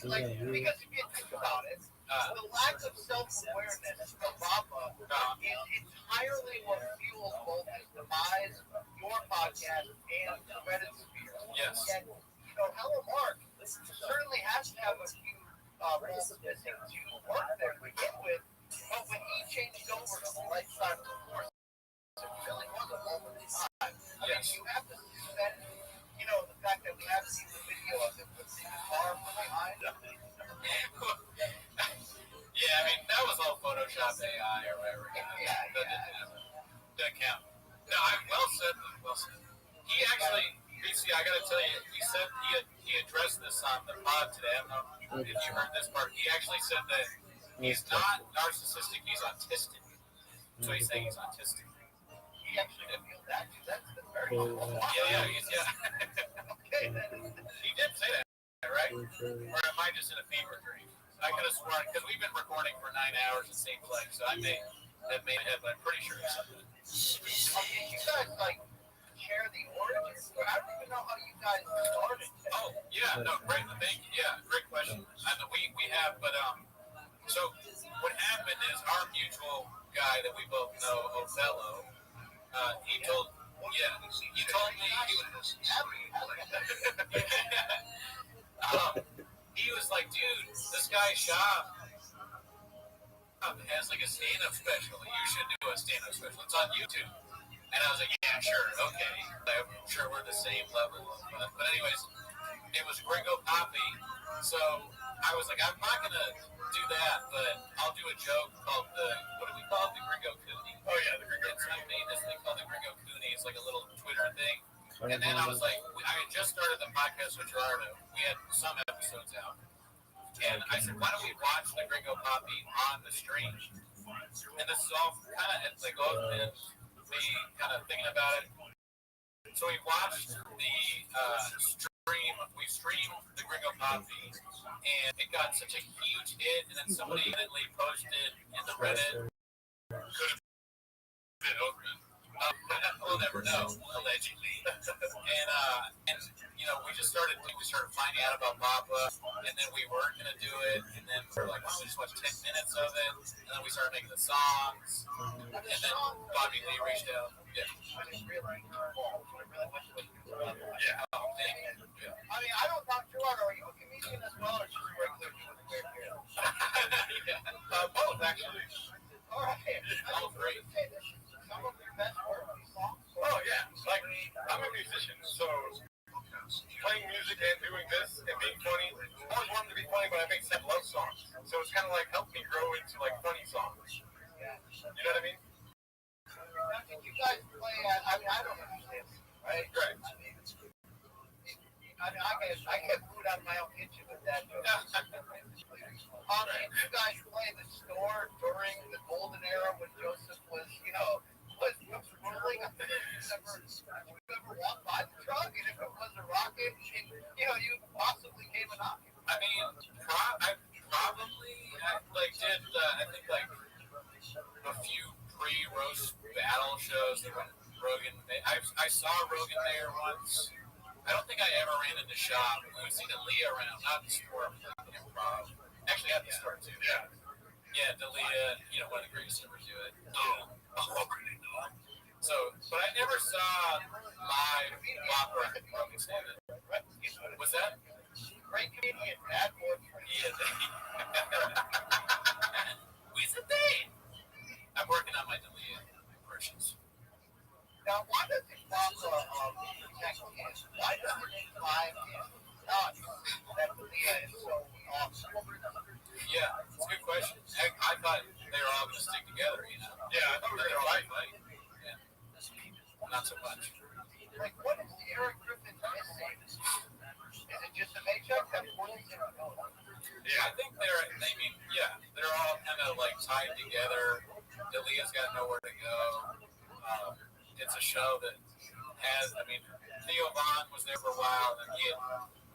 Like, because if you think about it, the lack of self-awareness of Baba is entirely what fuels both his demise, your podcast, and the Reddit sphere. Yes. And, you know, Hello Mark certainly has to have a few roles missing to work there to begin with, but when he changed over to the light side of the force, it really was a moment in time. I mean, you have to suspend, you know, the fact that we have seen the video of him with the car from behind. Yeah, I mean, that was all Photoshop AI or whatever. That didn't count. No, well said. He actually, BC, I gotta tell you, he said he addressed this on the pod today. I don't know if you heard this part. He actually said that he's not narcissistic, he's autistic. So he's saying he's autistic. He actually did feel that. That's very cool. Yeah. Okay, he did say that, right? Or am I just in a fever dream? I could have sworn, because we've been recording for 9 hours, it seems like, so I may have made it, but I'm pretty sure he said that. Did you guys, like, share the origins? I don't even know how you guys started. Oh, yeah, no, great, thank you, yeah, great question. I know we have, but, so what happened is our mutual guy that we both know, Othello, he told me he was he was like, dude, this guy Shab has like a stand-up special. You should do a stand-up special. It's on YouTube. And I was like, yeah, sure, okay. I'm sure we're the same level. But anyways, it was Gringo Poppy. So I was like, I'm not going to do that, but I'll do a joke called what do we call it? The Gringo Cooney. Oh, yeah, the Gringo Cooney. I made this thing called the Gringo Cooney. It's like a little Twitter thing. And then I was like, I had just started the podcast with Gerardo. We had some episodes out. And I said, why don't we watch the Gringo Poppy on the stream? And this is all kind of like me kind of thinking about it. So we watched the stream. We streamed the Gringo Poppy, and it got such a huge hit. And then somebody immediately posted in the Reddit. Could have been over it. we'll never know, allegedly. And we just started finding out about Papa, and then we weren't gonna do it, and then we're like, oh, we just watched 10 minutes of it, and then we started making the songs, and then Bobby Lee reached out. Yeah. Yeah. Oh, thank you. Yeah. I mean, I don't talk too hard. Are you a comedian as well, or just a regular dude with weird hair? Yeah. Both, actually. All right. All three. Hey, this is some of your best work, these songs. Oh, yeah. Like, I'm a musician, so playing music and doing this and being funny, I always wanted to be funny, but I make sad love songs. So it's kind of like helped me grow into like funny songs. You know what I mean? Now, did you guys play at, I don't understand, right? Right. I get food out of my own kitchen with that. Did you guys play the store during the golden era when Joseph was ruling? You ever walked by the truck, and if it was a rocket, you possibly came and knocked. I mean, I did, I think, a few pre-roast battle shows that when Rogan, I saw Rogan there once. I don't think I ever ran into shop. We would see Dalia around, not the store, but the improv. Actually, at the store, too. Yeah. Yeah, Dalia, one of the greatest ever do it. So, but I never saw live opera at Rogan stand. What's that? Great comedian, bad boy. Yeah. Who's the thing? I'm working on my Dalia impressions. Now, why does it Papa protect his? Why doesn't he find his nuts that Dalia is so awesome? Yeah, it's a good question. I thought they were all going to stick together, Yeah, I thought we were going to fight. Yeah. Not so much. Like, what is Eric Griffin missing? Is it just a paycheck? That's what he's going to go. Yeah, I think they're all kind of like tied together. Dalia's got nowhere to go. It's a show that has, Theo Vaughn was there for a while, and he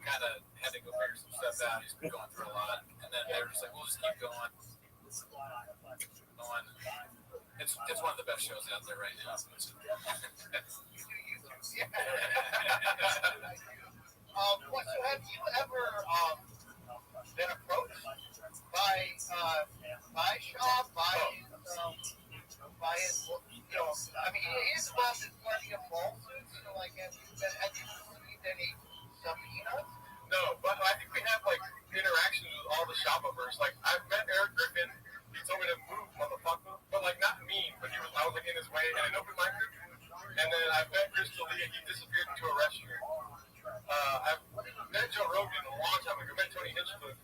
had to go figure some stuff out. He's been going through a lot. And then they were just like, we'll just keep going. It's one of the best shows out there right now. Have you ever been approached by Shaw, by his, he's involved in plenty of lawsuits, have you received any subpoenas? No, but I think we have interactions with all the shop owners. I've met Eric Griffin. He told me to move, motherfucker. But not mean, but I was in his way in an open mic group. And then I met Chris D'Elia. He disappeared into a restroom. I've met Joe Rogan a long time ago. Met Tony Hinchcliffe.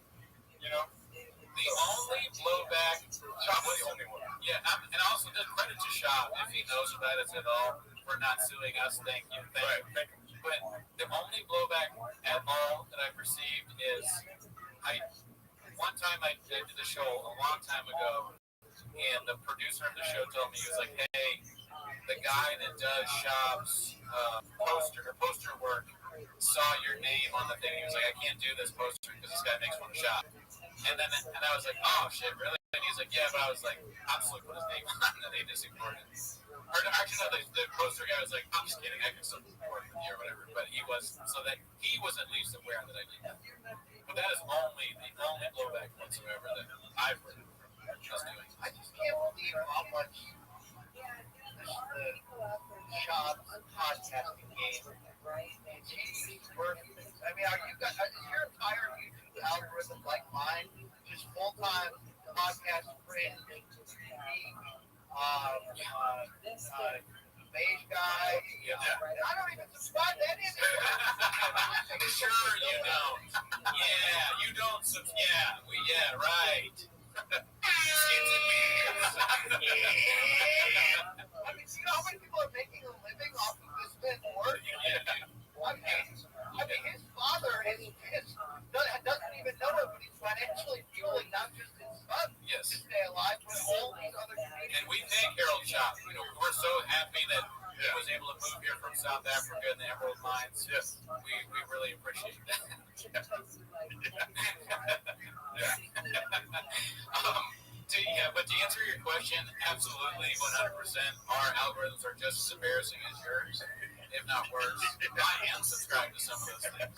The only blowback, Shop was the only one. Yeah, and also just credit to Shop if he knows about it at all for not suing us. Thank you. Thank you. But the only blowback at all that I've received is one time I did the show a long time ago, and the producer of the show told me, he was like, hey, the guy that does Shop's poster work saw your name on the thing. He was like, I can't do this poster because this guy makes one shop. And I was like, oh shit, really? And he's like, yeah, but I was like, absolutely put his name on, and they just ignored it. Or actually, no, the poster guy was like, I'm just kidding, I can still work with you or whatever. But he was at least aware that I did that. But that is the only blowback whatsoever that I've heard just doing. I just can't believe how much the Shop's podcasting game continues to work. Is your entire YouTube algorithm like mine? Just full-time podcast friends, beige guy. I don't even subscribe to any of this. Sure you don't. Yeah, you don't. Right. You know how many people are making a living off of this man's work? His father doesn't even know it, but he's financially fueling not just his son to stay alive, but all these other communities. And we thank Harold Shop. We're so happy that he was able to move here from South Africa and the Emerald Mines. Yes. We really appreciate that. But to answer your question, question, absolutely, 100%. Our algorithms are just as embarrassing as yours, if not worse. I am subscribed to some of those things,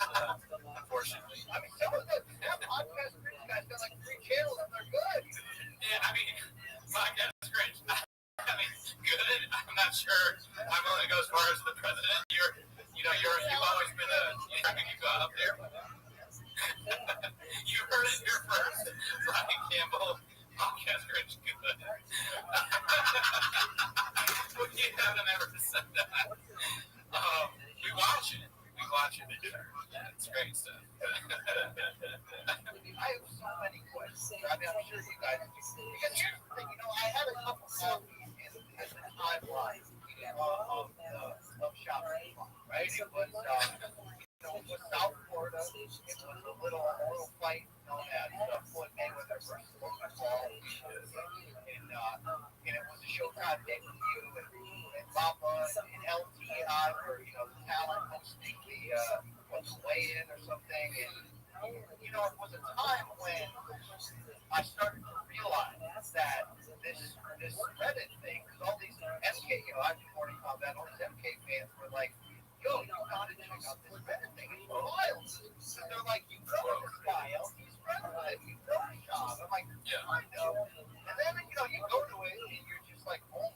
unfortunately. I mean, some of the podcast guys got like 3 channels and they're good. Yeah, I mean, podcast cringe. I mean, good. I'm not sure. I'm going to go as far as the president. You've always been I think you go up there. You heard it here first. Brian Campbell, podcast cringe, good. We haven't ever said that. We watch it. It's great stuff. I have so many questions. I mean, I'm sure you guys do. Because here's the thing, I had a couple coffees in the timeline of shopping, right? It was, it was South Florida. It was a little fight known as Floyd Mayweather versus Logan Paul. And it was a Showtime debut, and Papa and LT and I were, the talent hosting the weigh-in or something. And, it was a time when I started to realize that this Reddit thing, because all these MK, I've been already found that all these MK fans were like, yo, you gotta check out this Reddit thing. It's wild. So they're like, you know this guy, LT's friend with him, you know the shop. I'm like, yeah, I know. And then, you go to it and you're just like, oh,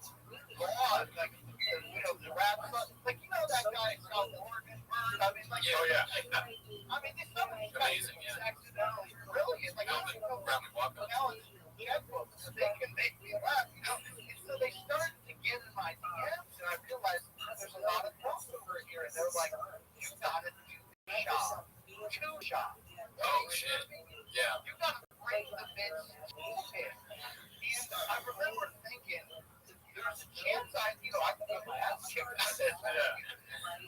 God, like, the rap stuff. Like, that guy in South Oregon, Bird. I mean, like, I mean, this stuff is amazing, accidentally brilliant. Like, now it's checkbooks, so they can make me laugh, And so they started to get in my DMs, and I realized there's a lot of crossover here, and they're like, you gotta do two shop. Oh, shit. Yeah. You gotta bring the bits in. And I remember thinking, there's a chance I can get my ass kicked out of this. Like,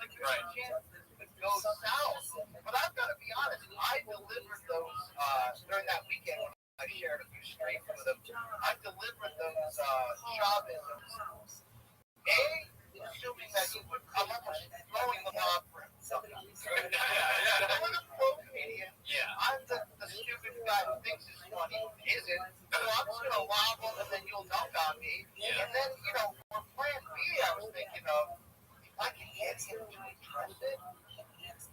there's a chance this could go south. But I've got to be honest, I delivered those during that weekend when I shared a few streams with them. I delivered those Chavisms. Assuming that you would, I'm almost throwing them off for something. I'm a pro comedian. I'm the stupid guy who thinks it's funny, isn't. So I'm just going to lob them and then you'll dunk on me. And then, for plan B, I was thinking of, if I can get him to trust it,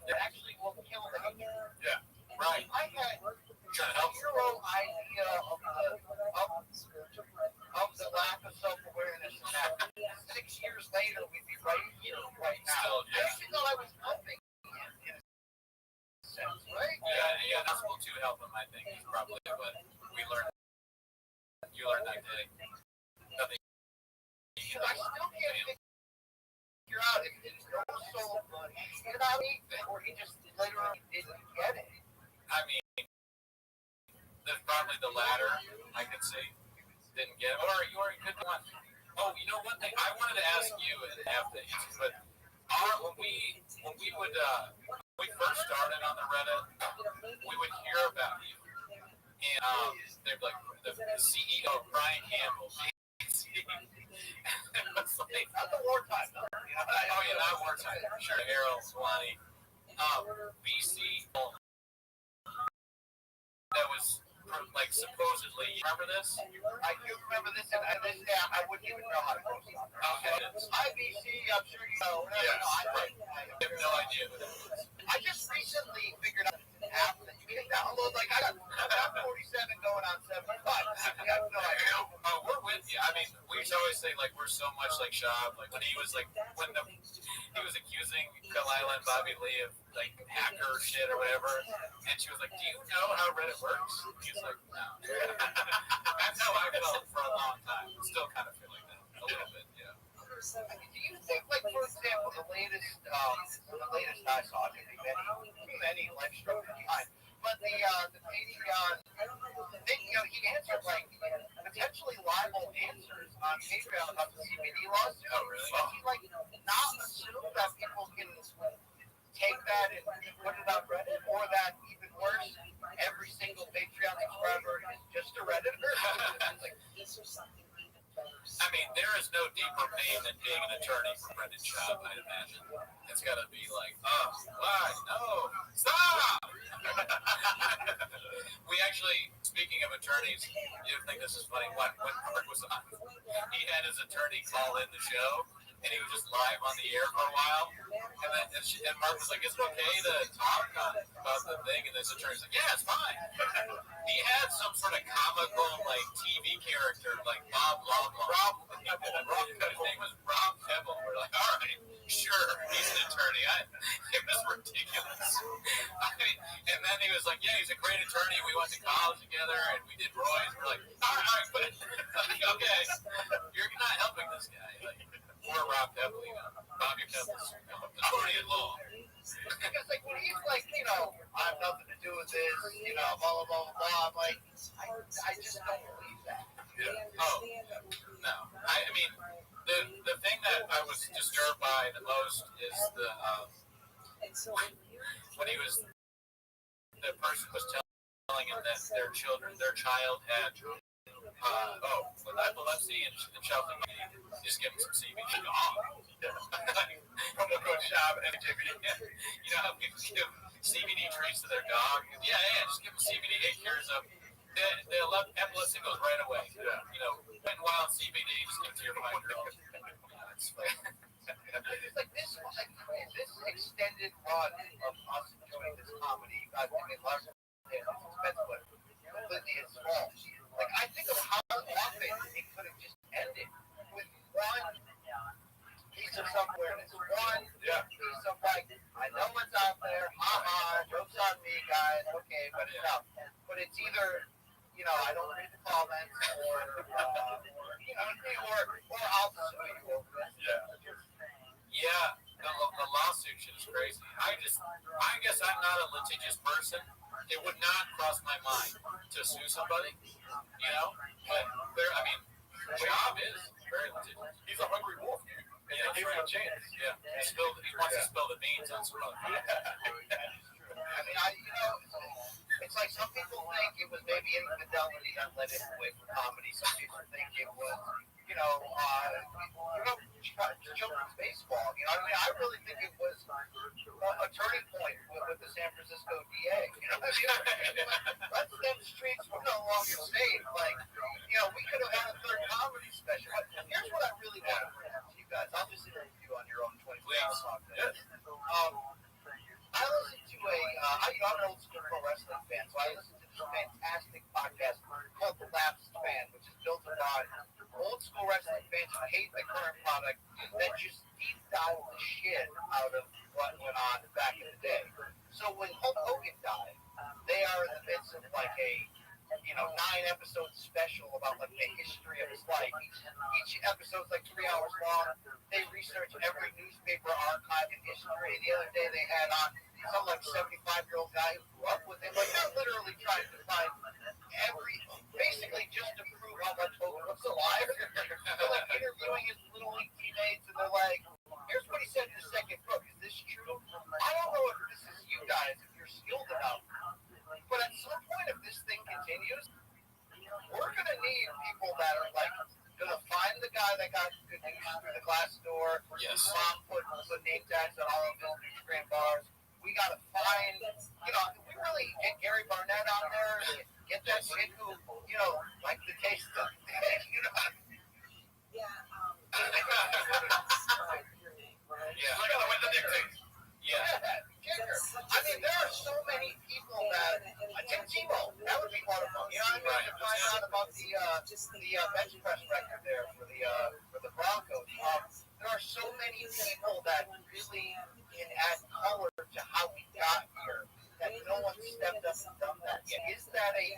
it actually will kill the hatred. Yeah, right. I had zero idea of the lack of self-awareness in that. 6 years later, we'd be right here, right now. Still, I actually thought I was helping him in a sense, right? Yeah, that's will to help him, I think, is probably what we learned. You learned that day. Nothing. I still can't figure out if his soul about me, or he just literally didn't get it. I mean, there's probably the latter, I could say. Didn't get it. Or you could want. Oh, one thing I wanted to ask you and have the answer, but when we first started on the Reddit, we would hear about you, and they'd be like the CEO Brian Campbell. It's like, Not the wartime, though. Oh yeah, not wartime. Sure, Errol Swanee, BC. That was like supposedly. You remember this? I do remember this, and I wouldn't even know how to post on there. Okay. IBC, I'm sure you know. Yes. I have no idea who that is. I just recently figured out an app that you can download. Like, I got 47 going on 75. I have no idea. Oh, we're with you. I mean, we used to always say, like, we're so much like Shab. Like, when he was, like, he was accusing Kalila and Bobby Lee of, like, hacker shit or whatever. And she was like, do you know how Reddit works? He's like, no. That's how I felt for a long time. Still kind of feel like that. A little bit, yeah. Do you think, like, for example, the latest I saw, many life struggles behind, but the Patreon thing, he answered, like, potentially liable answers on Patreon about the CBD lawsuit. Oh, really? But he, like, not assume that people can take that and put it on Reddit, or that, even worse, every single Patreon subscriber is just a Redditor? Like, I mean, there is no deeper pain than being an attorney for Reddit Shop, I'd imagine. It's got to be like, oh, why? No, stop! We actually, speaking of attorneys, you think this is funny? When Mark was on, he had his attorney call in the show, and he was just live on the air for a while. And Mark was like, "Is it okay to talk about the thing?" And his attorney's like, "Yeah, it's fine." He had some sort of comical, like, TV character, like Bob Law. His name was Rob Pebble. We're like, all right, sure, he's an attorney. It was ridiculous. And then he was like, "Yeah, he's a great attorney. We went to college together, and we did Roy's." We're like, all right, but okay, you're not helping this guy. Like, poor Rob Pebble, Bobby Pebble's attorney at law. Because like when he's like, I have nothing to do with this, blah blah blah blah. I'm like, I just don't believe that. Yeah. Oh, no. I mean, the thing that I was disturbed by the most is when the person was telling him that their child had epilepsy and Chelsea just give him some CBD. From the coach shop and CBD. How people give CBD treats to their dog? Yeah, just give them CBD. It cures them. The epilepsy goes right away. Wet and wild CBD, just give it to your 5-year-old. It's like this extended run of us doing this comedy. I think it largely completely its fault. Like I think of how often it could have just ended with one piece of self-awareness, one piece of like, I know what's out there, jokes on me, guys, okay, but it's out. But it's either, I don't read the comments, or I'll sue you over this. Yeah, the lawsuit shit is crazy. I guess I'm not a litigious person. It would not cross my mind to sue somebody, but the job is very litigious. He's a hungry wolf, dude. And they gave him a chance. Yeah, he wants to spill the beans on some other people. It's like some people think it was maybe infidelity that led him away from comedy. Some people think it was, children's baseball. I really think it was a turning point with the San Francisco DA. Let's them streets were no longer safe. Like, we could have had a third comedy special. But here's what I really want to bring up to you guys. I'll just interview you on your own 24-hour podcast. I listen to I'm an old school pro wrestling fan, so I listen to this fantastic podcast called The Lapsed Fan, which is built around old school wrestling fans who hate the current product that just deep dive the shit out of what went on back in the day. So when Hulk Hogan died, they are in the midst of like a 9-episode special about like the history of his life. Each episode's like 3 hours long. They research every newspaper archive in history. The other day they had on some like 75-year-old guy who grew up with him. Like they're literally trying to find basically just to prove how much Hogan was alive. They're like interviewing his little league teammates, and they're like, "Here's what he said in the second book. Is this true? I don't know if this is you guys, if you're skilled enough. But at some point, if this thing continues, we're going to need people that are like going to find the guy that got good news through the glass door. Yes. His mom put name tags on all of his Instagram bars. We got to find, we really get Gary Barnett on there. Get that kid who, like the taste of, Yeah. I mean, there are so many people that Tim Tebow, that would be one of them. To find out about the bench press record there for the Broncos. There are so many people that really can add color to how we got here that no one stepped up and done that yet. Is that a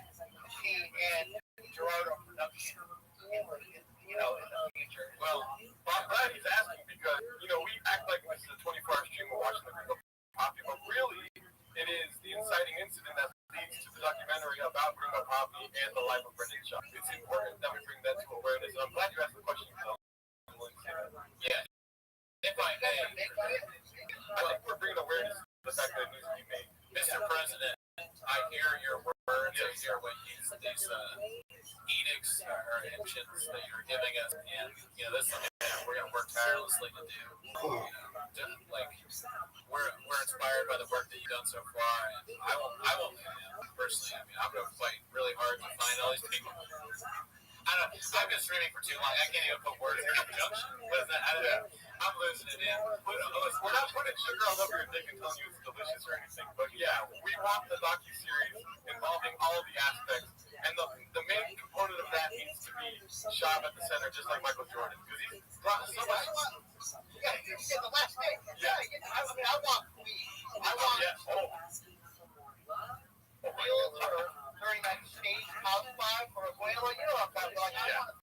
key and Gerardo production in the future? Well, I'm glad he's asking because, we act like this is a 24-hour stream of watching the Ringo Poppy, but really it is the inciting incident that leads to the documentary about Ringo Poppy and the life of Brendan Shaw. It's important that we bring that to awareness, and I'm glad you asked the question. Yeah. If I may, I think we're bringing awareness to the fact that it needs to be made. Mr. President, I hear your words, I hear what these edicts or injunctions that you're giving us, and this is something that we're going to work tirelessly to do. We're inspired by the work that you've done so far, and I will personally. I'm going to fight really really hard to find all these people. I don't know. I've been streaming for too long. I can't even put words in conjunction. What is that? I don't know. I'm losing it in. We're not putting sugar all over your dick and telling you it's delicious or anything. But yeah, we want the docuseries involving all the aspects. And the main component of that needs to be shot at the center, just like Michael Jordan. Because he's brought so much. Yeah, you get the last name. Yeah. I want weed. I want wheels or during that stage house vibe or a Abuelo. You know what I'm talking about. I want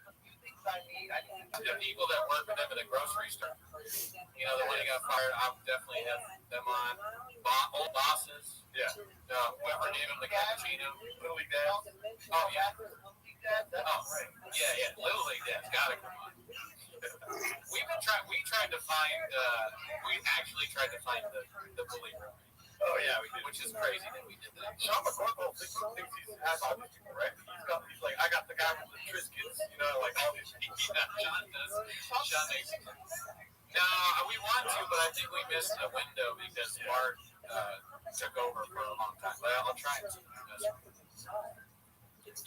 a few things I need. The people that work with them at the grocery store. You know, the one who got fired, I would definitely have them on. Old bosses. Yeah. Whoever gave him the cappuccino. Little League Dad. Oh, yeah. Oh, right. Yeah. Little League Dad's gotta come on. We tried to find, we actually tried to find the bully room. Oh, yeah, we did. Which is crazy that we did that. Sean McCorkle thinks he has all these people, right? He's like, I got the guy with the Triscuits, you know, like all these people. Sean does. Sean makes it. No, we want to, but I think we missed the window because Bart took over for a long time. But I'll try to.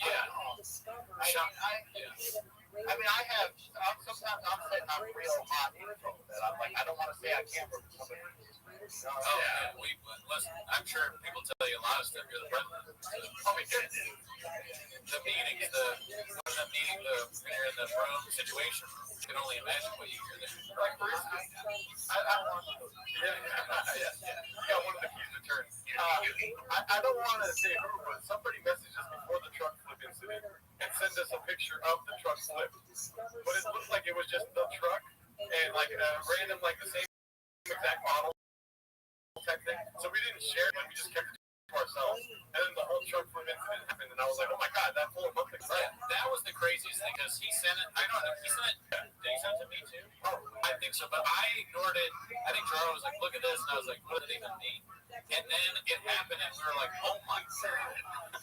Yeah. I mean, sometimes I'm saying I'm real hot info that I'm like, I don't want to say I can't work with somebody. Oh, yeah. Listen, I'm sure people tell you a lot of stuff. You're the president. The meetings, when you're in the room situation, you can only imagine what you hear there. Like, for instance, I want to. Yeah, one of the keys to turn. I don't want to say who, but somebody messaged us before the truck flip incident and sent us a picture of the truck flip. But it looked like it was just the truck and like a random, like the same exact model type thing. So we didn't share it, like we just kept it to ourselves. And then the whole truck flip incident happened, and I was like, oh my god, that whole month ago. Yeah, that was the craziest thing because he sent it. I don't know. He sent it. Did he send it to me too? Oh, I think so, but I ignored it. I think Charles was like, look at this, and I was like, what does it even mean? And then it happened, and we were like, oh my god.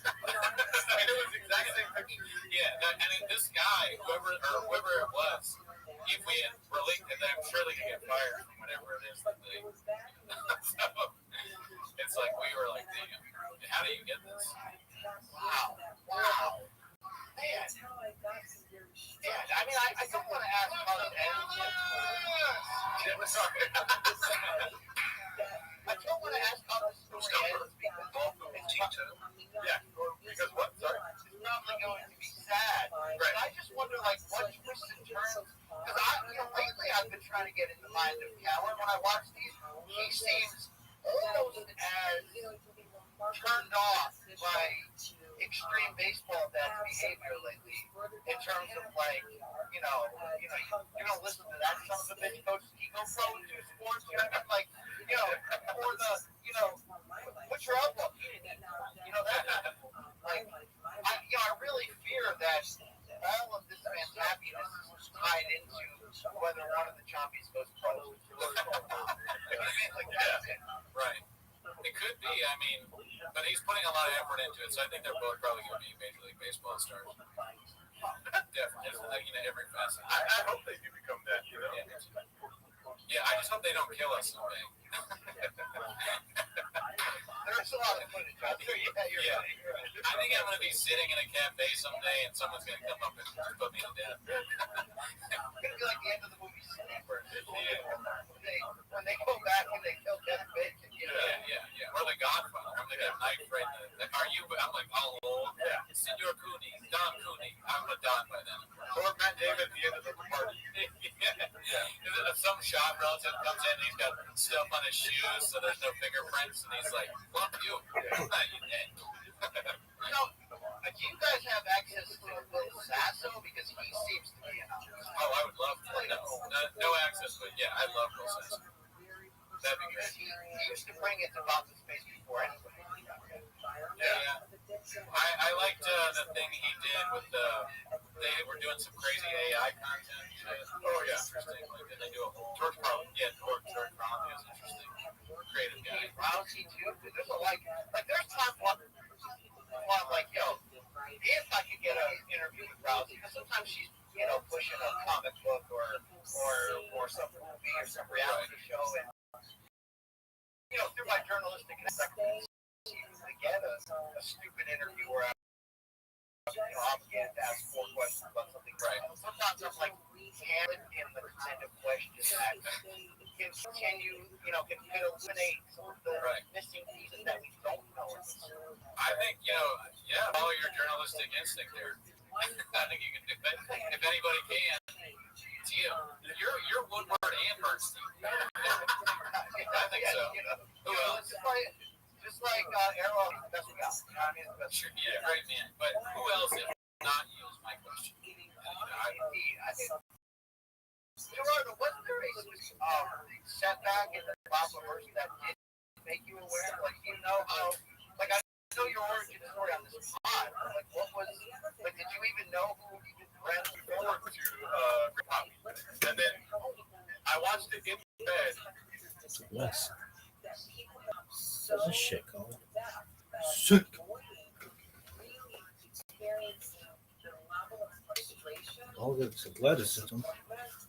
And it was the exact same picture. Yeah, and this guy, whoever it was, if we had released it, I'm sure they could get fired from whatever it is that they. So it's like we were like, damn, how do you get this? Wow. Man. Yeah, I mean, I don't want to ask how it ends. Sorry. I don't want to ask how the story ends Because what? Sorry. It's probably going to be sad. Right. But I just wonder, like, what twists and turns. Because lately I've been trying to get in the mind of Cal, and when I watch these, he seems almost as turned off by extreme baseball bad behavior lately. In terms of like, you don't listen to that son of a bitch coach. He goes pro into sports. You know what I mean? Like, or what's your outlook? That. Like, I really fear that all of this man's happiness is tied into whether one of the chompies goes pro. Right. It could be. I mean, but he's putting a lot of effort into it, so I think they're both probably going to be Major League Baseball stars. Definitely. It's like, every facet. I hope they do become that, Yeah, I just hope they don't kill us someday. There's a lot of footage out there. Yeah. I think I'm going to be sitting in a cafe someday, and someone's going to come up and put me to death. It's going to be like the end of the movie Sleeper. When they go back and they kill Kevin Bacon. Yeah. Or The Godfather. I'm going to get a knife right there. I'm like all old. Yeah. Senor Cooney. Don Cooney. I'm a Don by then. Or Matt Damon at the end of the party. Yeah. Some shot relative comes in and he's got stuff on his shoes so there's no fingerprints and he's like, fuck you. You dead. Do you guys have access to Will Sasso? Because he seems to be Oh, I would love to. No access, but yeah, I love Will Sasso. That'd be great. He used to bring it to Bob the Space before anyway. Yeah. I liked the thing he did with they were doing some crazy AI content. Oh yeah, interesting. Like, did they do a whole George Carlin? Yeah, George Carlin is interesting. Creative guy. Rousey too. There's there's times when I'm like, yo, if I could get an interview with Rousey, because sometimes she's pushing a comic book or some movie or some reality show, and through my journalistic experience, to get a stupid an interview where I'm obligated to ask 4 questions about something. Right. Sometimes I'm like, can in the kind of question that can you eliminate some of the missing pieces that we don't know? I think, follow your journalistic instinct there. I think you can do that. If anybody can, it's you. You're Woodward and Bernstein. I think so. Who else? Just like Arrow, best we got. I mean, sure, yeah, great man. But who else if not you is my question. I think Gerardo, wasn't there a setback in the Bible verse that did make you aware? Like, you know how, like, I know your origin story on this pod. Like, what was, like, did you even know who ran forward to Poppy? And then I watched it in bed. Yes. This is shit going. Sick. All this athleticism.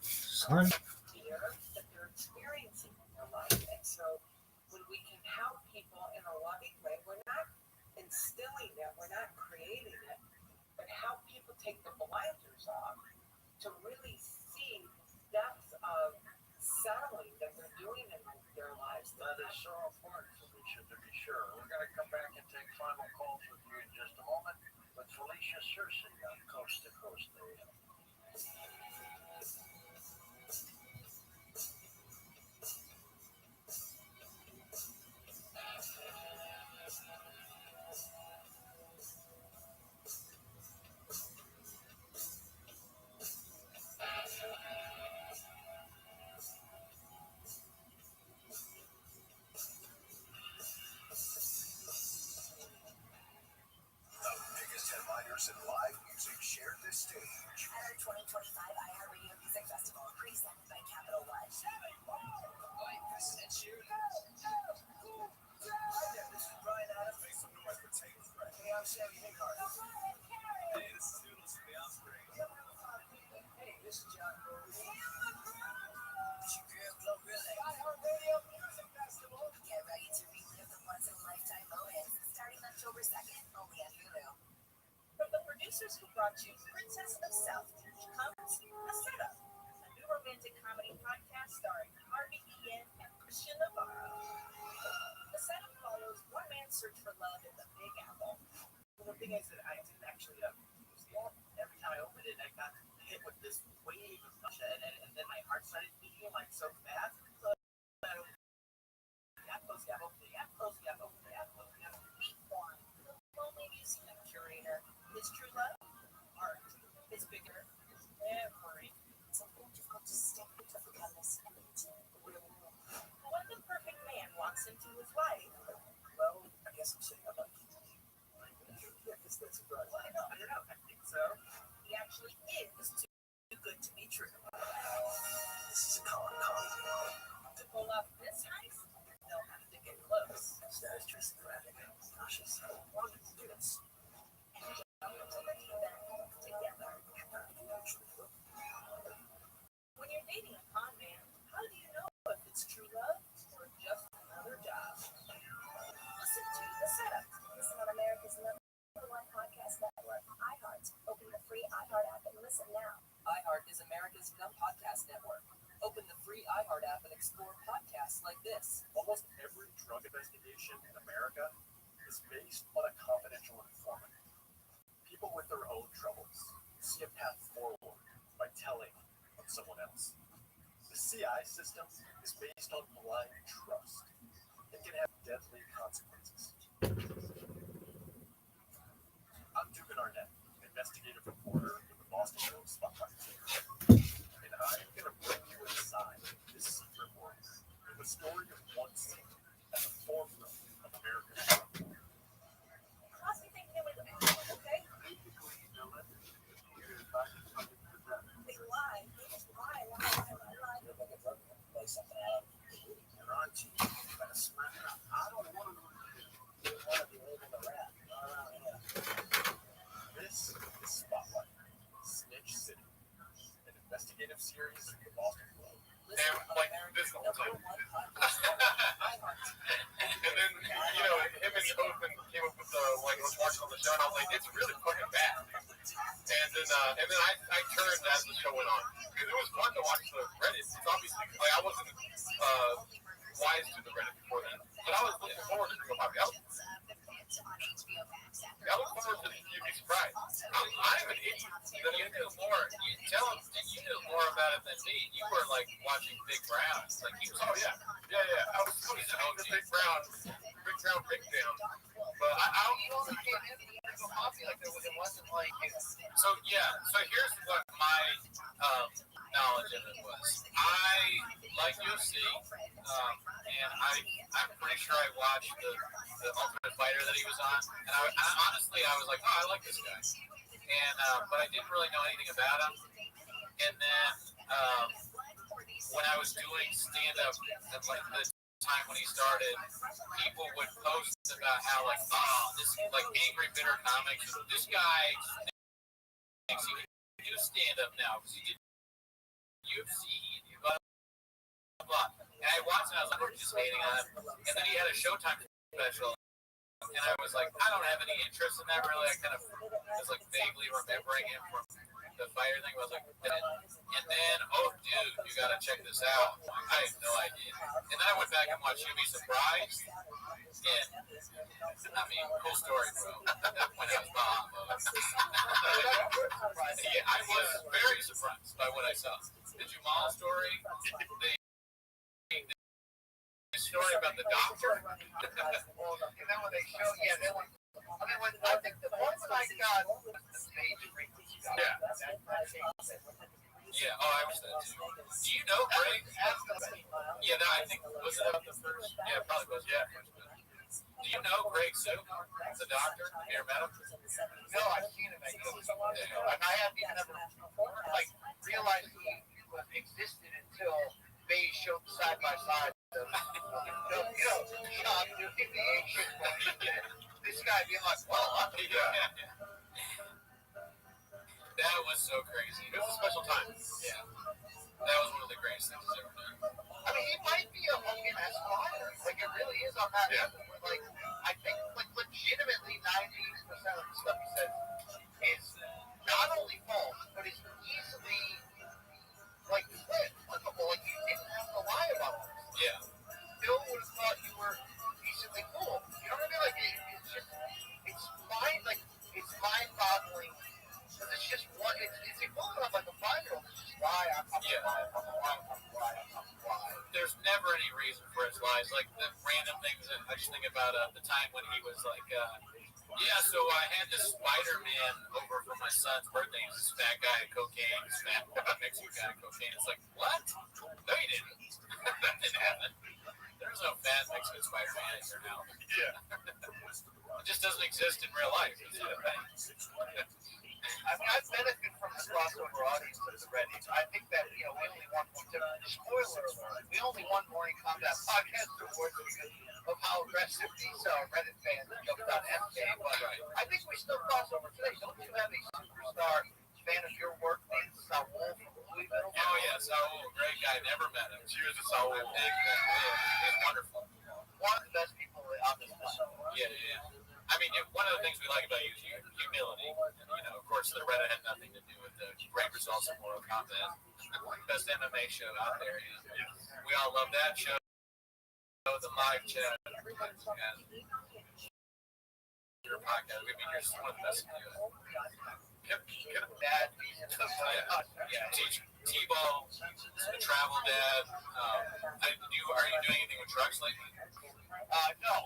Son. That they're experiencing in their life. And so when we can help people in a loving way, we're not instilling it, we're not creating it, but help people take the blinders off to really see the depth of settling that they're doing in their lives. That is so important, Felicia, to be sure. We're going to come back and take final calls with you in just a moment. But Felicia Searcy on Coast to Coast Radio. In live music shared this stage. At our 2025 iHeartRadio Music Festival, presented by Capital One. Hi, this is Ed Sheeran. Hi there, this is Brian Adams. Make some noise for Taylor Swift. Hey, I'm Sammy Hagar. Hey, this is Noodles from the Offspring. Hey, this is John Rose. It's your girl, Glorilla. iHeartRadio Music Festival. Get ready to relive the once-in-a-lifetime moments starting October 2nd, only on Hulu. From the producers who brought you Princess of South comes The Setup, a new romantic comedy podcast starring Harvey Ian and Christian Navarro. The Setup follows one man's search for love in the Big Apple. Well, the thing is that I didn't actually use the app. Every time I opened it, I got hit with this wave of stuff, and then my heart started beating like so fast. So I opened the app, closed the app, opened the app, closed the app, opened the app, closed the app. Meet Juan, the lonely museum curator. His true love, art, is bigger than every. Something you've got to step into forgiveness and into the real world. When the perfect man walks into his life, Well, I guess I'm saying I'm like, yeah, because that's right. well, I don't know, I think so. He actually is too good to be true. This is a common comedy. To pull off this heist, they'll have to get close. Status Tristan Graphic. Gosh, it's so long to do this. When you're dating a con man, how do you know if it's true love or just another job? Listen to The Setup. Listen on America's #1 podcast network, iHeart. Open the free iHeart app and listen now. iHeart is America's #1 podcast network. Open the free iHeart app and explore podcasts like this. Almost every drug investigation in America is based on a confidential informant. People with their own troubles see a path forward by telling on someone else. The CI system is based on blind trust. It can have deadly consequences. I'm Dugan Arnett, investigative reporter with the Boston Globe Spotlight team. And I'm going to bring you inside this secret world with the story of one city at the forefront of America's struggle. How's he thinking it was okay? Basically, you know, you're advising something to them. They lie. They just lie. You're like a drug dealer, play something out. You're on to you. You gotta smack it up. I don't want to know what you do. You want to be labeled a rat. This is Spotlight, Snitch City, an investigative series from the Boston Globe. And like this the whole time. iHeart. And then, him and Open came up with the, like, Rothschild the show, and I'm like, it's really fucking bad. And then I turned as the show went on because it was fun to watch the Reddit. It's obviously like I wasn't wise to the Reddit before that, but I was looking forward to the Bobby. I look forward to the. You'd be surprised. I'm an idiot. You knew more. You tell him you knew more about it than me. You were like watching Big Brown. Like you. Oh yeah. I was so the Big Brown, Big Down. But I don't know if it like it wasn't like so here's what my knowledge of it was. I like UFC, and I'm pretty sure I watched the Ultimate Fighter that he was on, and I honestly I was like, oh, I like this guy, and but I didn't really know anything about him. And then when I was doing stand up at like the time when he started, people would post about how like, oh, this like angry bitter comics, this guy thinks he can do stand up now because he did UFC, blah blah. And I watched it, I was like, we're just hating on him. And then he had a Showtime special, and I was like, I don't have any interest in that really. I kind of was like vaguely remembering him from the fighter thing. I was like, and then, oh dude, you gotta check this out. I had no idea. And then I went back and watched You'd Be Surprised. And I mean, cool story, bro. That point I was bomb. Yeah, I was very surprised by what I saw. The Jamal story, the story about the doctor. And then when they show, I think the one that I got was the stage frequency. Yeah. Yeah, oh, I was that too. Do you know Greg? Yeah, no, I think, was it the first? Yeah, it probably was, yeah. Do you know Greg Sue, the doctor? You ever met him? No, I've seen him at YouTube. Like, I hadn't even ever, like, realized he existed until they showed side by side Sean doing the ancient this guy being like, well, I'm That was so crazy. It was a special time. Yeah. That was one of the greatest things I've ever done. I mean, he might be a fucking escalator. Like, it really is on that level. Like, I think, like, legitimately 90% of the stuff he says is not only false, but is easily, like, flippable. Like, you didn't have to lie about it. Yeah. Bill would have thought you were decently cool. You know what I mean? Like, it's just, it's mind-boggling. Because it's just one, it's equivalent of like a 5-year-old. It's just lie, I'm There's never any reason for his lies. Like the random things that I just think about the time when he was like, so I had this Spider-Man over for my son's birthday. He's this fat guy at cocaine, this fat Mexican guy at cocaine. It's like, what? No, you didn't. That didn't happen. There's no fat Mexican Spider-Man in your house. Yeah. It just doesn't exist in real life. It's not a thing. I mean, I benefit from the crossover audience of the Reddit. I think that, we only won, spoiler alert, we only won Morning Combat Podcast Awards because of how aggressive these Reddit fans jumped on MK. But I think we still cross over today. Don't you have a superstar fan of your work named Saul from Louisville? Oh, yeah, Saul, great guy. Never met him. Cheers to Saul. He's wonderful. One of the best people on this platform. Yeah. I mean, one of the things we like about you is humility. And, of course, the Reddit had nothing to do with the great results of Mortal Kombat. Best MMA show out there. We all love that show. The live chat. Your podcast. I mean, you're just one of the best to do it. Dad, teach T-ball, travel dad. Are you doing anything with trucks lately? No,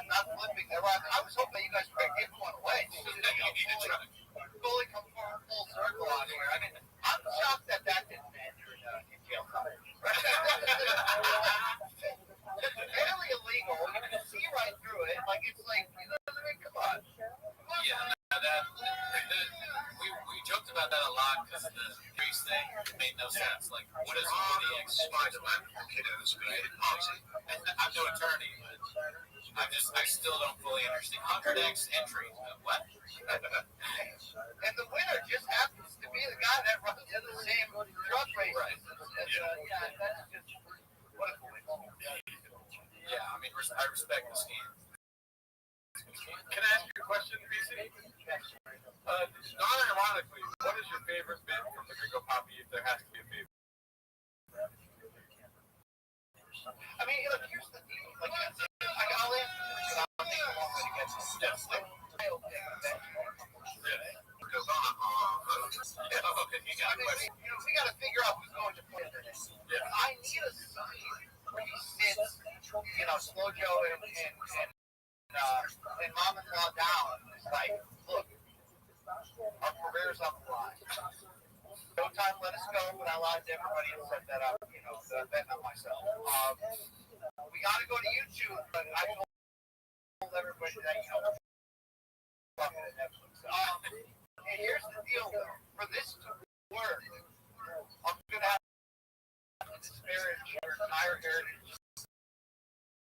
not flipping. I was hoping you guys would give one away. You need a truck. Fully come full circle on here. I mean, I'm shocked that didn't end in jail time. It's barely illegal. You can see right through it. Like, it's like, come on. Yeah, we joked about that a lot because the grease thing made no sense. Like, what is UDX? I'm no attorney, but I still don't fully understand. 100X entry. What? And the winner just happens to be the guy that runs in the same truck race. Right. That's just what a coincidence. Yeah, I mean, I respect the scheme. Can I ask you a question, BC? Mojo and Mom-in-Law down. It's like, look, our career's on the line. Showtime let us go, but I lied to everybody and set that up, so I bet not myself. We got to go to YouTube, but I told everybody that, fucking at Netflix. And here's the deal, though. For this to work, I'm going to have to disparage your entire heritage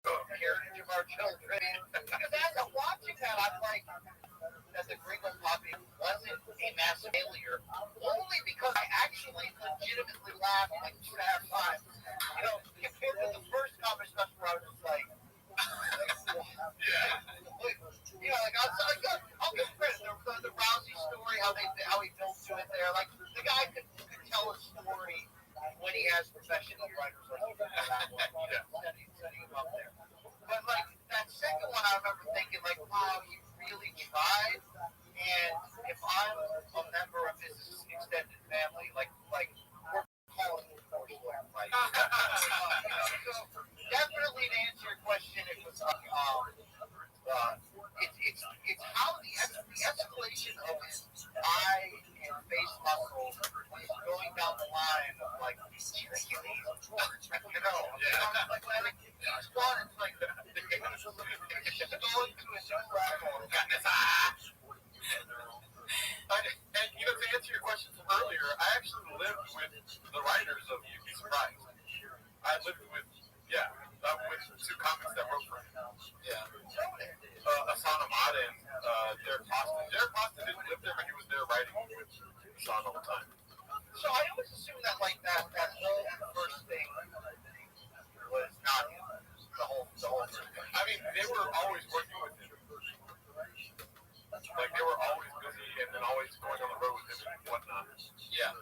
of our children. Because as I'm watching that, I'm like, that the Gringo Poppy wasn't a mass failure, only because I actually legitimately laughed like 2.5 times. Compared to the first comedy special where I was just like, I'll give credit. The Rousey story, how he built to it there. Like, the guy could tell a story when he has professional writers like he did that one. Setting him up there. But, like, that second one, I remember thinking, like, wow, he really tried. And if I'm a member of his extended family, like we're calling it Rothschild, right? So definitely to answer your question, it was it's how the escalation of his eye and face muscles was going down the line of like, it's going to a new level. And to answer your question from earlier, I actually lived with the writers of You'd Be Surprised. I lived with two comics that wrote for him. Yeah. Asana Mada and Derek Austin. Derek Austin didn't live there, but he was there writing with Sean all the time. So I always assumed that like that whole first thing was not him. The whole first thing. I mean, they were always working with him. Like they were always busy and then always going on the road with him and whatnot. Yeah,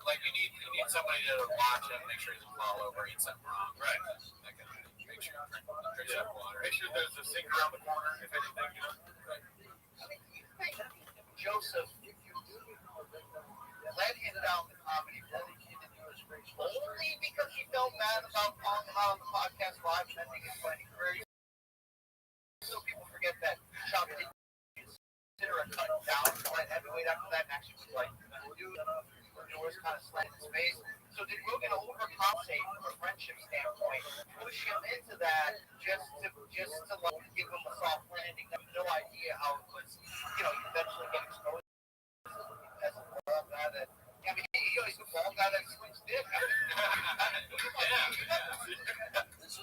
like you need somebody to watch him, make sure he doesn't fall over, eat something wrong. Right. That kind of thing. Make sure you drink some water. Make sure there's a sink around the corner, if anything, Right. I mean, you think Joseph led him down the comedy road only because he felt bad about calling him out on the podcast live and ending his fighting career. So people forget that Chuck didn't consider a cut down to light heavyweight after that, and actually was like, the doors kind of slammed in his face. So did Rogan overcompensate from a friendship standpoint, push him into that just to like give him a soft landing? I have no idea how it was, eventually get exposed as a ball guy that. I mean, he's a ball guy that swings dick. I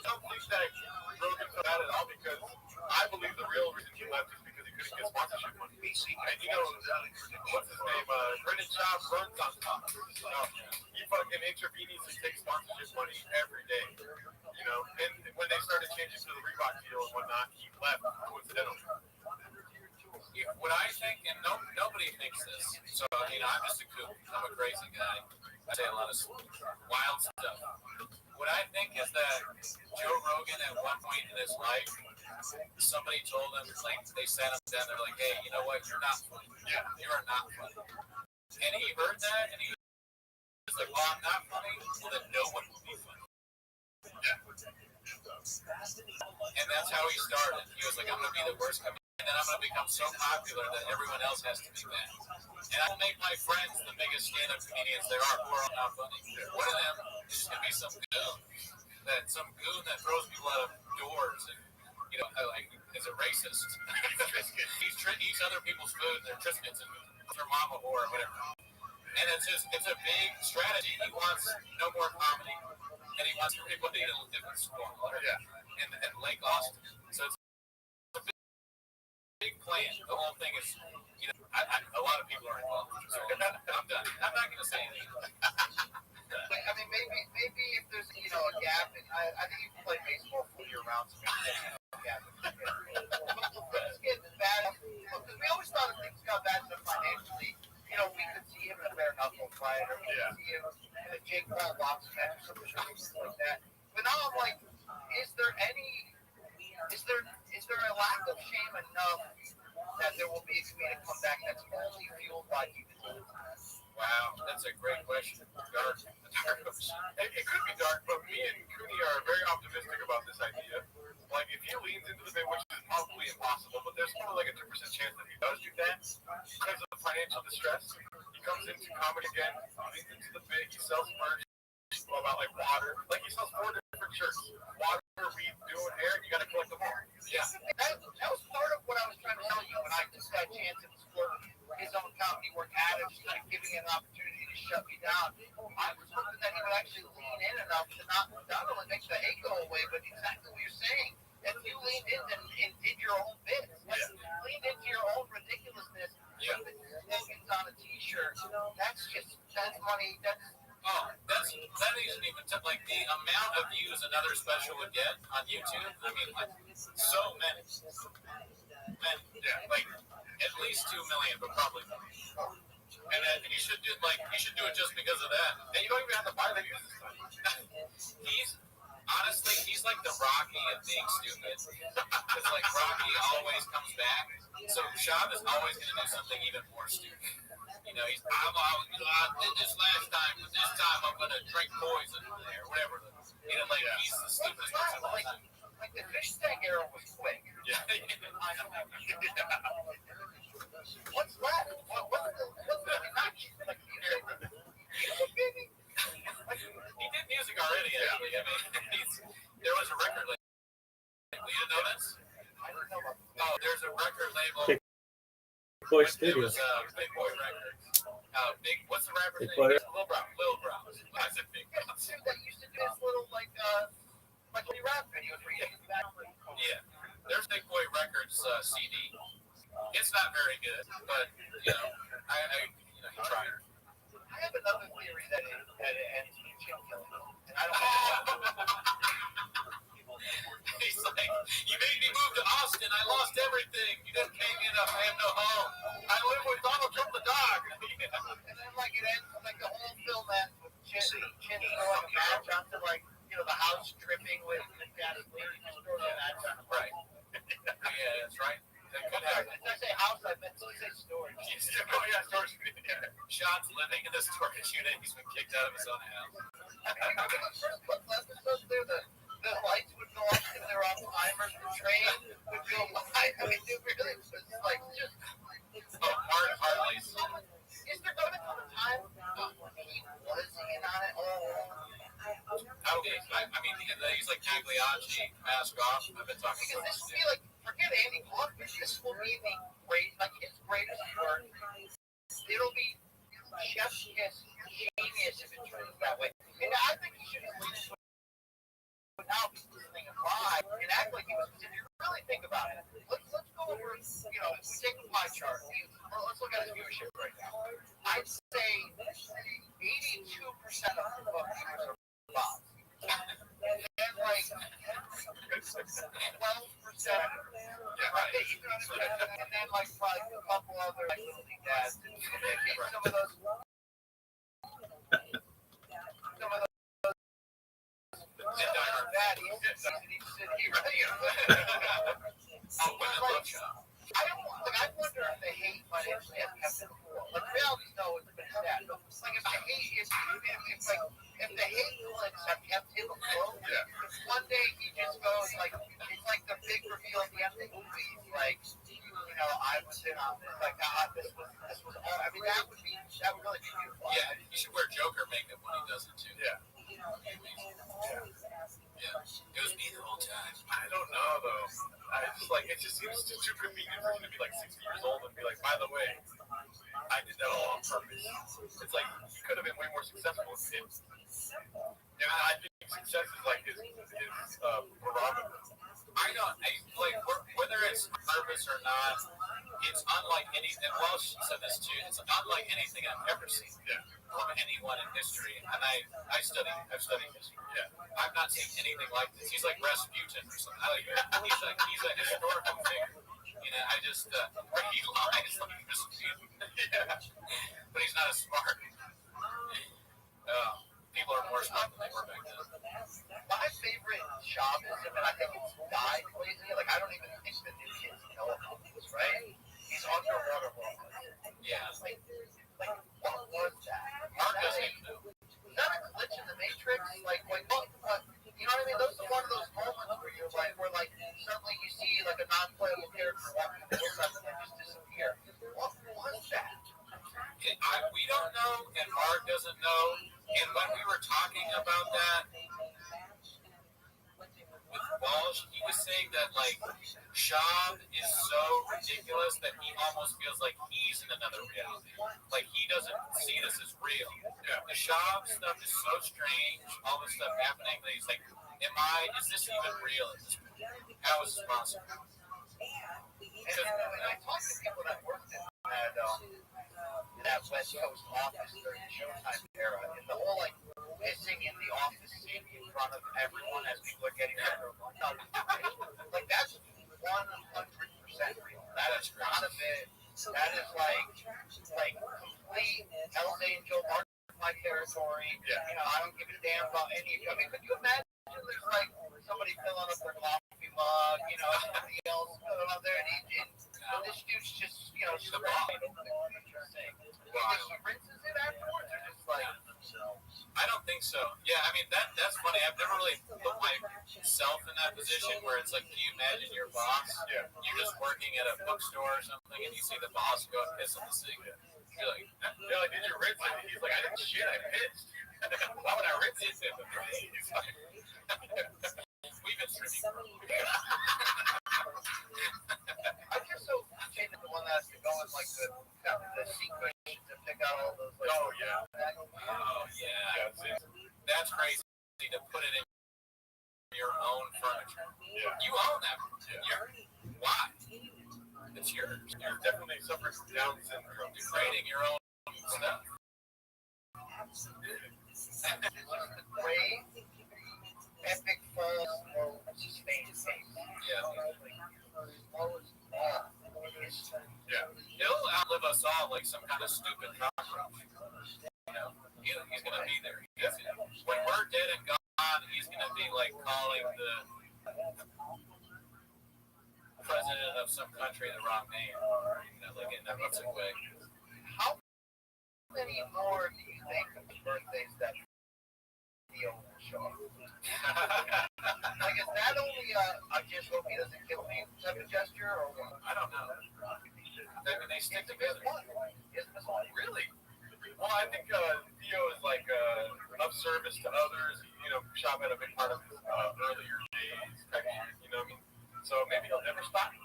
don't think that Rogan felt that at all because I believe the real reason he left is because he couldn't get sponsorship money. And what's his name? Brendan Schaub runs on top. He fucking intravenously takes sponsorship money every day. And when they started changing to the Reebok deal and whatnot, he left coincidentally. What I think, and nobody thinks this, so I'm just a kook. I'm a crazy guy. I say a lot of wild stuff. What I think is that Joe Rogan at one point in his life, somebody told him, like, they sat him down, they're like, hey, you know what, you're not funny. Yeah, you are not funny. And he heard that, and he was like, well, I'm not funny, well, then no one will be funny. Yeah. And that's how he started. He was like, I'm going to be the worst comedian. And then I'm going to become so popular that everyone else has to be bad. And I'll make my friends the biggest stand-up comedians there are who are all not funny. One of them is going to be some goon that throws people out of doors and, like, is a racist. He eats other people's food and their Triscuits and their mama or whatever. And it's a big strategy. He wants no more comedy, and he wants people to eat a different school. Yeah. And Lake Austin. So it's big plan. The whole thing is, a lot of people are involved. So I'm done. I'm not going to say anything. I mean, maybe if there's a gap, and I think you can play baseball full year round. So but things get bad because we always thought if things got bad enough financially, we could see him in a bare knuckle fight, or we could see him in a Jake Paul boxing match or something like that. But now I'm like, is there a lack of shame enough that there will be a comedic comeback that's only fueled by evil? Wow, that's a great question. Dark. It could be dark, but me and Cooney are very optimistic about this idea. like if he leans into the bit, which is probably impossible, but there's probably like a 2% chance that he does do that because of financial distress. He comes into comedy again, leans into the bit, he sells merch about like water, like he sells 4 different shirts: water, weed, doing hair. You gotta collect them all. Yeah, that was part of what I was trying to tell you when I took that chance to explore his own comedy work at it, just kind of giving him an opportunity to shut me down. I was hoping that he would actually lean in enough to not only make the hate go away, but exactly what you're saying. If you leaned in and did your own bit, leaned into your own ridiculousness, slogans on a T-shirt, that's money. That isn't even like the amount of views another special would get on YouTube. I mean, like so many. Like at least 2 million, but probably more. And then you should do it just because of that. And you don't even have to buy the views. He's like the Rocky of being stupid. It's like Rocky always comes back. So Shab is always going to do something even more stupid. You know, I did this last time, but this time I'm going to drink poison or whatever. You know, like he's the stupidest person of all time. Like the fish tank era was quick. Yeah. What's left? What's the match? Like, baby. He did music already, actually. I mean, there was a record label. You didn't know this? Oh, there's a record label. Big Boy Studio. It was Big Boy Records. What's the rapper's name? Boy. Lil Brown. I said Big Boy. That used to do this little like when you rap videos where you Yeah. There's Big Boy Records CD. It's not very good, but you know, he tried. I have another theory that it ends with Jim killing, and I don't know. He's like, you made me move to Austin. I lost everything. You didn't pay me enough. I have no home. I live with Donald Trump the dog. And then like it ends like the whole film ends with Chin throwing a match onto like the house dripping with gasoline. Right. Yeah, that's right. Did I say house? I meant to say storage. Storage unit. Sean's living in the storage unit. He's been kicked out of his own house. Remember the first couple episodes there, the lights would go off and they're on timers. The train would go by. I mean, it really was like just. Harley's. Is there going to come a time when he was in on it all? I mean, he's like Cagliacci, mask off. I've been talking because this will be like, forget Andy Kaufman. This will be the his greatest work. It'll be chef's kiss genius if it turns that way. And I think he should have listened to it now he's listening live and act like he was. If you really think about it, let's go over. If we take a pie chart, let's look at his viewership right now. I'd say 82% of the books are bombs. And like 12%. And then like probably a couple other like little dads. Some of those. I wonder if the hate might actually have kept him cool. Like reality, no, it's been sad. But like if the hate if the hate clicks have kept him afloat, one day he just goes like it's like the big reveal at the end of the movie. Like I was in on this. Like this was all. I mean that would really be beautiful. Yeah, you should wear Joker makeup when he does it too. Yeah. It was me the whole time. I don't know though. It just seems too convenient for him to be like 60 years old and be like, by the way, I did that all on purpose. It's like he could have been way more successful with him. And I think success is like his prerogative. I don't like whether it's purpose or not. It's unlike anything. Welsh said this too. It's unlike anything I've ever seen from anyone in history. And I've studied history. Yeah, I've not seen anything like this. He's like Rasputin or something. He's a historical figure. I just he lies like Rasputin. But he's not as smart. People are more smart than they were back then. My favorite Shamanism, and I think it's died lately. Like I don't even think the new kids know about this, right? He's underwater world. Yeah. Like what was that? Mark doesn't even know. Is that a glitch in the Matrix? Like you know what I mean? Those are one of those moments where you're like, don't know, and Mark doesn't know. And when we were talking about that with Walsh, he was saying that like Shab is so ridiculous that he almost feels like he's in another reality. Like he doesn't see this as real. Yeah. The Shab stuff is so strange, all this stuff happening, that he's like, is this even real? How is this possible? And I talked to people that worked in that West Coast office during the Showtime era, and the whole like pissing in the office scene in front of everyone as people are getting their like that's 100% real. That is not a bit. That is like complete Hell's Angel, Mark my territory. Yeah. You know, I don't give a damn about any. I mean, could you imagine there's like somebody filling up their coffee mug, you know, somebody else filling up there, and this dude's just, you know, surviving. He rinses it afterwards, or just like. I don't think so. Yeah, I mean that's funny. I've never really put myself in that position where it's like, do you imagine your boss? Yeah. You're just working at a bookstore or something, and you see the boss go and piss on the sink. You're like, did you rinse it? He's like, I didn't shit, I pissed. Why would I rinse it? We've been streaming. I'm just so fascinated the one that has to go in like the sequence to pick out all those. Like, oh yeah. That's crazy to put it in your own furniture. Yeah. You own that. Yeah. Why? It's yours. You're definitely suffering from Down syndrome. You're creating your own stuff. Great, epic falls or sustained faith. Yeah. He'll outlive us all like some kind of stupid cockroach. You know, he's gonna be there. When we're dead and gone, he's gonna be like calling the president of some country the wrong name, you know, like in that way. How many more do you think of the birthdays that Theo will show up? Like, is that only I just hope he doesn't kill me type of gesture, or what? I don't know. I mean, they stick together. Really? Well, I think Theo is like of service to others. You know, Shop had a big part of his earlier days, you know what I mean? So maybe he'll never stop.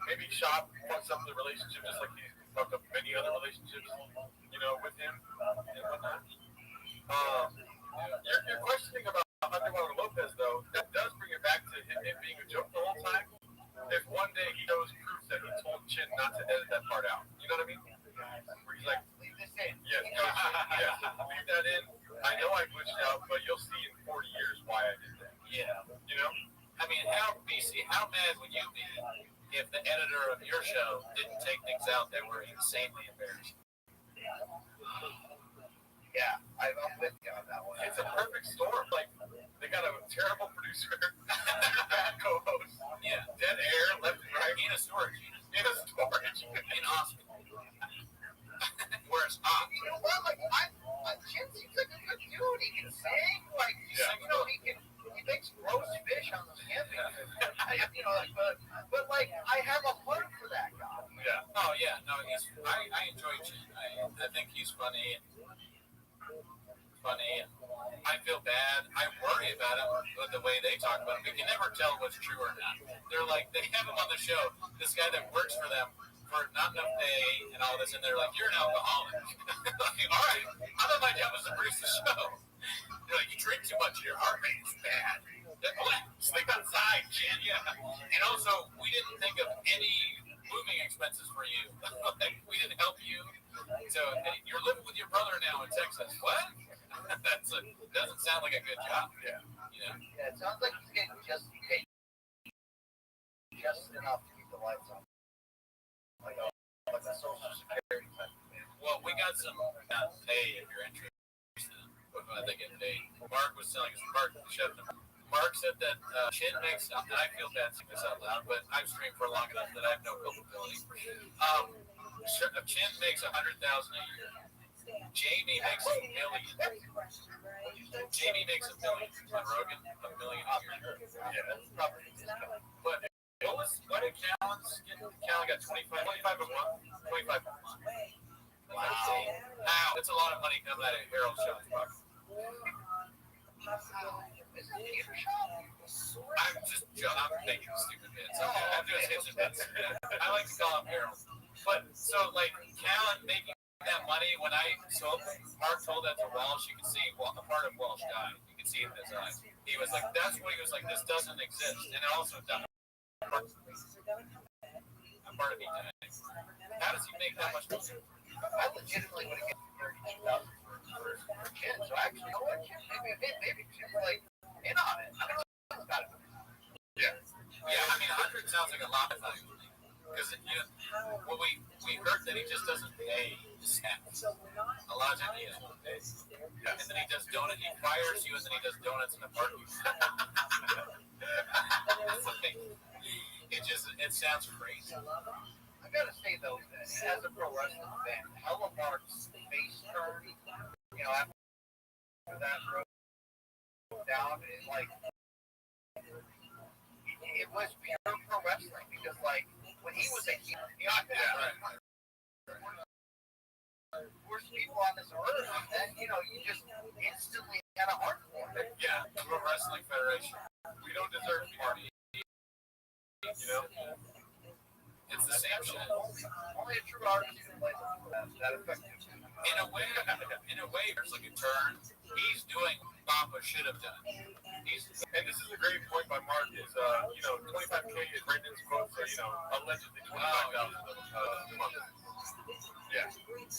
Maybe Shop fucks up the relationship just like he's fucked up many other relationships, you know, with him and whatnot. You're questioning about Underwater Lopez, though. That does bring it back to him being a joke the whole time. If one day he knows proof that he told Chin not to edit that part out, you know what I mean? Where he's like, leave this in. Yes, leave that in. I know I glitched out, but you'll see in 40 years why I did that. Yeah. You know? I mean, how mad would you be if the editor of your show didn't take things out that were insanely embarrassing? Yeah, I'm with you on that one. It's a perfect storm. Like, they got a terrible producer, bad co-host, dead air, left and right, in a storage, in hospital. Where it's hot. You know what? Like, Jim seems like a good dude. He can sing. Like, you know, he makes roast fish on the camping. You know, like, but like, I have a heart for that guy. Yeah. Oh yeah. No, I enjoy Jim. I think he's funny. I feel bad. I worry about him with the way they talk about him. We can never tell what's true or not. They're like, they have him on the show, this guy that works for them for not enough pay and all this, and they're like, you're an alcoholic. Like, all right, I thought my job was to produce the show. They're like, you drink too much, your heart rate is bad. Sleep outside, Jen. Yeah. And also, we didn't think of any moving expenses for you. Like, we didn't help you. So, hey, you're living with your brother now in Texas. What? Doesn't sound like a good job. Yeah. You know? Yeah, it sounds like he's getting just paid just enough to keep the lights on. Like a social security type of thing. Well, we got some pay if you're interested. I think it paid. Mark was telling us, Mark said that Chin makes, and I feel bad saying this out loud, but I've streamed for long enough that I have no culpability. Chin makes $100,000 a year. Jamie makes $1 million. Jamie makes $1 million. And Rogan, $1 million a year. Yeah, that's probably. But what did Callan's get? Callan got 25 a month. 25 a month. Wow. It's a lot of money coming out of Harold Shaw's pocket. Is it Peter Shaw? I'm making stupid bits. I'm doing hits and bits. I like to call him Harold. But so like Callan making that money when Mark told that to Walsh, you could see a part of Walsh died. You could see it in his eyes. He was like, that's what he was like. This doesn't exist, and it also died. A part of me died. How does he make that much money? I legitimately would have given $32,000 for Ken. So actually, you know what, Ken? Maybe Ken's like in on it. I mean, it's got it. Yeah. I mean, 100 sounds like a lot of money. Because when we heard that he just doesn't pay his staff. A lot of times he doesn't pay. And then he does donuts. He fires you, and then he does donuts in the parking. It sounds crazy. I gotta say though, that as a pro wrestling fan, Hella Mark's face turn, you know, after that broke down, it was pure pro wrestling because like when he was a heel, worst people on this earth, and you know, you just instantly had a heart for it. Yeah, Pro Wrestling Federation. We don't deserve party. You know, it's the same shit. Only a true artist can play that effective. In a way, there's like a turn. He's doing what Papa should have done. And this is a great point by Mark. Is 25K is Brandon's quote for allegedly $25,000 a month. Yeah.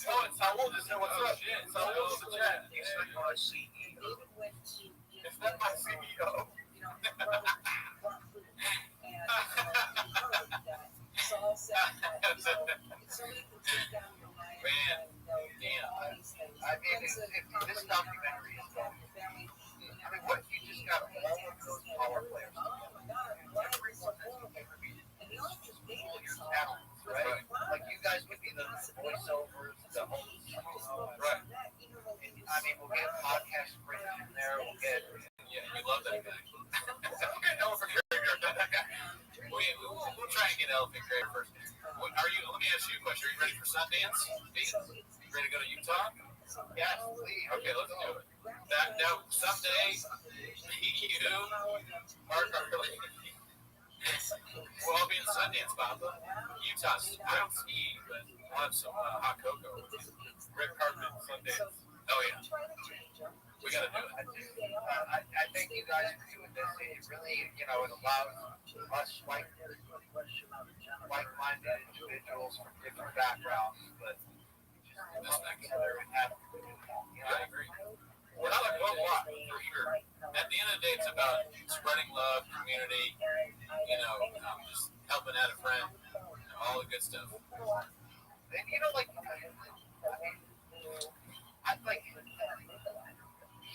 Oh, and Saul just said, "What's up?" Shit. Saul in the chat. He's like my CEO. Is that my CEO? Man, damn. I mean, if this documentary is done, I mean, what if you just got all of those power players together? Everyone that's contributed to all your talents, right? Like, you guys would be the voiceovers, the hosts. Right. And, I mean, we'll get podcast Brendan in there. We'll get... Yeah, we love that guy. We'll get Elephant Graveyard. We'll try and get Elephant Graveyard first. Let me ask you a question. Are you ready for Sundance? You ready to go to Utah? Yes, please. Okay, let's do it. Now, someday, you, Mark, are really... We'll all be in Sundance, Papa. Utah, I don't ski, but we'll have some hot cocoa. Red carpet, Sundance. Oh, yeah. We got to do it. I thank you guys for doing this. It really, it allows us like-minded individuals from different backgrounds, but just come together and have, I agree. We're not like one block, for sure. At the end of the day, it's about spreading love, community, just helping out a friend, all the good stuff. And he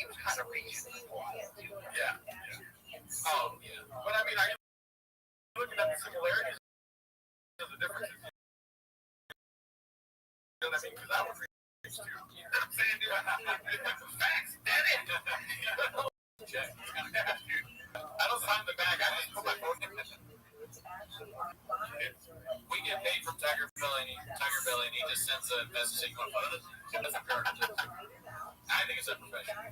was kind of reaching for a while, too. Yeah. Oh, yeah. But I mean, are you looking at the similarities of the differences? You know what I mean? Because I was reached too. You know what I'm saying, dude? Facts, damn it! Check. I don't sign the bag. I just put my phone in. We get paid from Tiger Belly, and he just sends a message saying, that's a fair. I think it's unprofessional.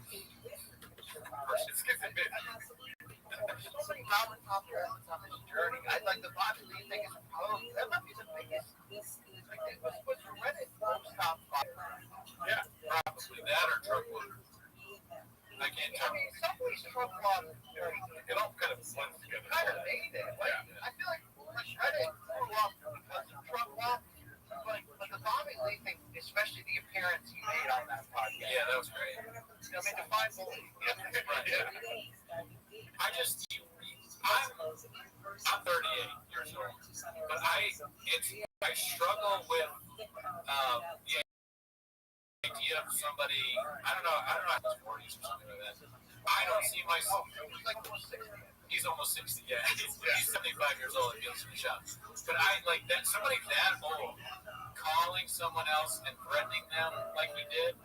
It's getting big. There's so many mountain top talents on this journey. I'd like the Bobby Lee thing is that might be the biggest. What's Reddit most top 5? Yeah, probably that or Trump water. I can't tell. I mean, Subway's Trump water. It all kind of blends together. Kind of made it. I feel like Reddit grew up because of Trump water. But the Bobby Lee thing, especially the appearance he made on that podcast. Yeah, that was great. I mean, define bullying. Yeah. I'm 38 years old, but I struggle with the idea of somebody. I don't know, his 40s or something like that. I don't see myself. He's almost 60. Yeah, he's 75 years old. He deals in the shop. But I like that somebody that old calling someone else and threatening them like we did.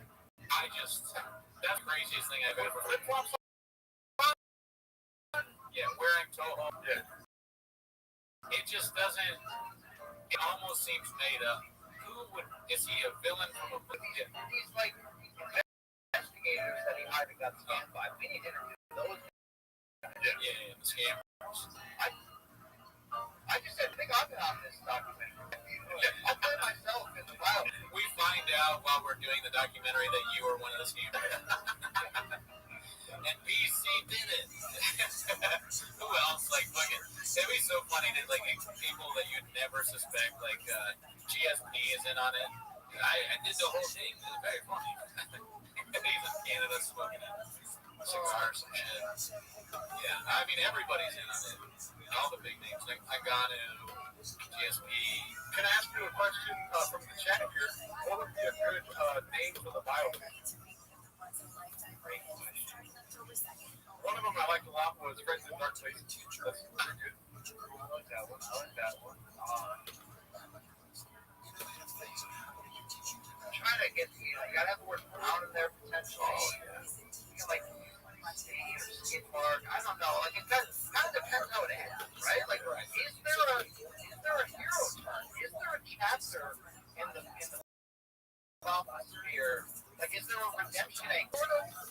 That's the craziest thing I've ever heard. Flip flops. Yeah, wearing Toho. Yeah. It just doesn't. It almost seems made up. Is he a villain from a book? He's like got scammed by. We need to interview those. Yeah, the scammers. I just said, think I've been on this documentary. I'll play myself in the wild. We find out while we're doing the documentary that you were one of the scammers. And BC did it. Who else? Like, look at it'd be so funny to like people that you'd never suspect. Like GSP is in on it. I did the whole thing. It was very funny. He's in Canada smoking cigars and shit. Yeah, I mean everybody's in on it. All the big names like Agano, GSP. Can I ask you a question from the chat here? What would be a good name for the biopic? Great question. One of them I liked a lot was Friends in Dark Places. That's pretty good. I like that one. I'm trying to get, you gotta have the word brown in there potentially. Like stain or skin mark. I don't know. Like it kind of depends how it ends, right? Like, is there a hero turn? Is there a chapter in the sphere? Like, is there a redemption angle?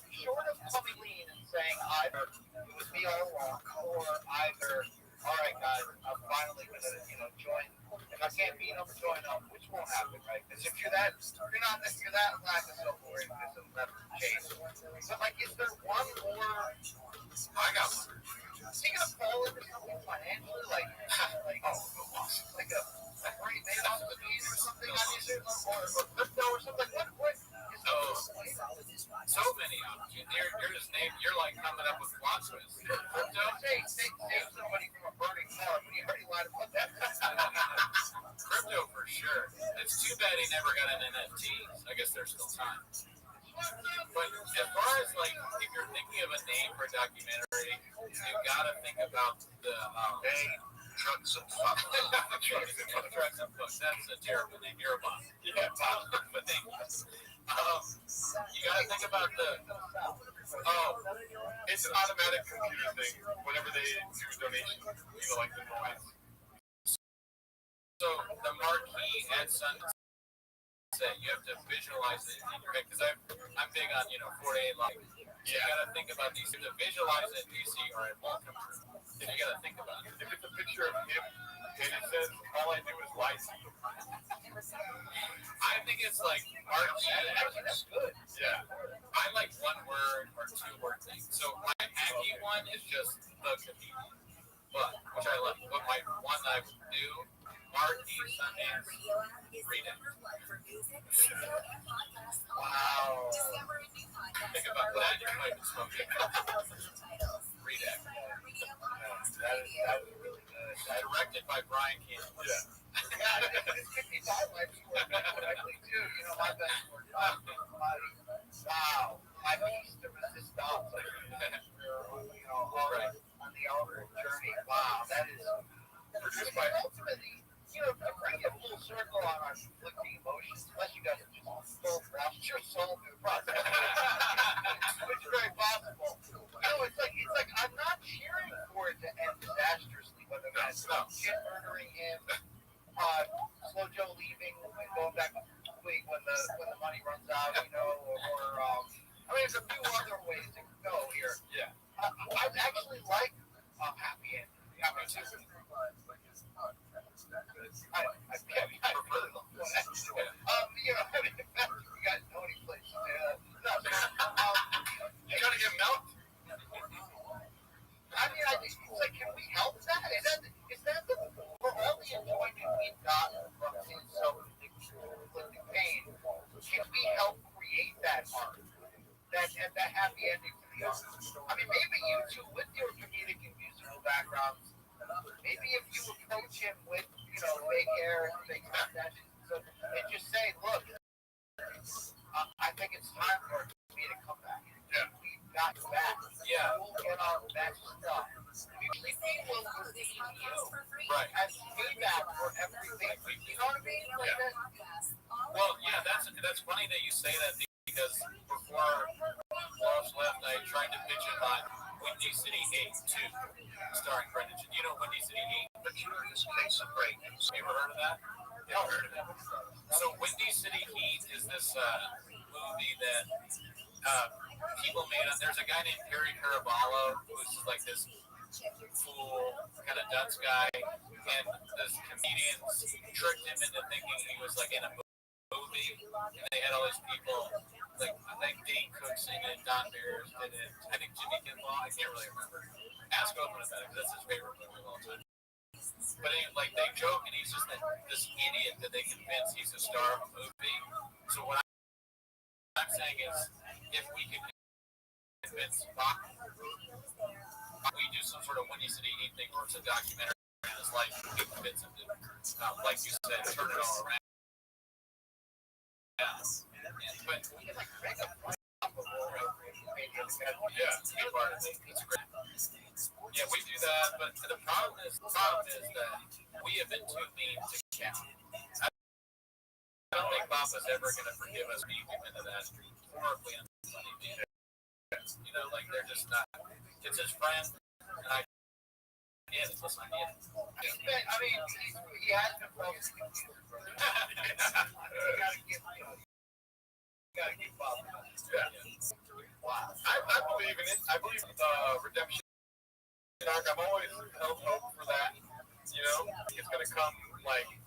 Short of coming clean and saying either it was me all along, or either, all right, guys, I'm finally gonna, join. If I can't beat them, join them, which won't happen, right? Because if you're that lack of self-worry, this will never chase. But like, is there one more? I got one. Is he gonna fall into something financially, like a great name off the beat or something? I mean, or crypto or something. What? So many options. You're just named. You're like coming up with plot twists. Crypto. Save somebody from a burning car, but you already lied about that. Crypto for sure. It's too bad he never got an NFT. I guess there's still time. But as far as like, if you're thinking of a name for a documentary, you gotta think about the Drugs and fuck. Drugs and fuck. That's a terrible name. You're a bomb. Yeah, bomb. But thank you. You gotta think about It's an automatic computer thing. Whenever they do donations, like the noise. So the marquee at Sunset, you have to visualize it in your head because I'm big on 48 light. So you gotta think about these. To visualize it, you see, or it won't come true. So you gotta think about it. If it's a picture of him and it says all I do is lie to you. I think it's like marquee. That's good. Yeah. I like one word or two word things. So my hacky one is just the comedian, which I like. But my one I would do, marquee Sundance, read it. Wow. Think about that. You might be smoking. Read it. That was really good. Directed by Brian Campbell. Yeah. It's 55 lights correctly too. My best work. Wow. My piece to resist dogs. On the outer journey. Wow. That is produced by ultimately. To bring it full circle on our conflicting emotions, unless you guys are just full crash your soul through the process, which is very possible. It's like I'm not cheering for it to end disastrously, whether that's shit murdering him, Slow Joe leaving, and going back to week when the money runs out, or there's a few other ways it could go here. Yeah. I'd actually like a happy ending. Yeah, me too. I prefer them. You guys know any place. You gotta get milk. I think it's like, can we help that? Is that for all the enjoyment we've gotten from his self-inflicted pain? Can we help create that art, that happy ending for the art? Maybe you two, with your comedic and musical backgrounds, maybe if you approach him with, fake hair and fake mustaches, and just say, look, I think it's time for me to come back. Yeah. We've got back. Yeah. We'll get our best stuff. Usually people will see you Right. as feedback for everything. You know what I mean? Like that. Well, yeah, that's funny that you say that because before Ross left, I tried to pitch him on Windy City 8 2, starring Brendan. You know Windy City 8? The Curious Case of Greatness. You ever heard of that? Never heard of it. So Windy City Heat is this movie that people made up. There's a guy named Harry Caraballo who's like this fool kind of Dutch guy, and this comedians tricked him into thinking he was like in a movie, and they had all these people like Dane Cooks in it, Don Beers did it, I think Jimmy Kimmel, I can't really remember. Ask Oprah about it because that's his favorite movie of all time. But like they joke, and he's just this idiot that they convince he's a star of a movie. So what I'm saying is, if we can convince Bach, we do some sort of When You Said Eat thing, or it's a documentary on his life, we convince him to, like you said, turn it all around. Yeah. But we can like make a it's great. Yeah, we do that, but the problem is that we have been too mean to count. I don't think Papa's ever going to forgive us being into that horribly unfunny mean. You know, like they're just not. It's his friend, and I get it. Listen, I get it. I mean, he has been falsely accused. You gotta keep following. Yeah. Wow. I believe in it. I believe in redemption. I've always held hope for that. You know, it's going to come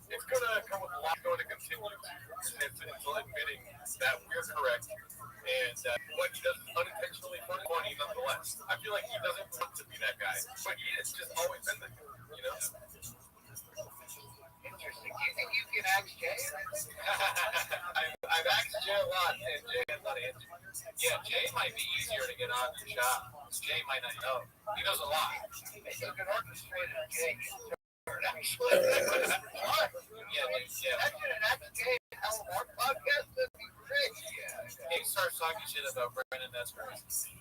it's going to come with a lot. It's going to continue until admitting that we're correct, and what he does is unintentionally funny nonetheless. I feel like he doesn't want to be that guy, but he has just always been that guy. You know. Interesting. Do you think you can ask Jay? I've asked Jay a lot, and Jay has not answered. Yeah, Jay might be easier to get on the shop. Jay might not know. He knows a lot. Maybe you can orchestrate a Jay. Actually, yeah. Actually, an ask Jay Hell podcast would be great. Yeah. He starts talking shit about Brennan. That's crazy.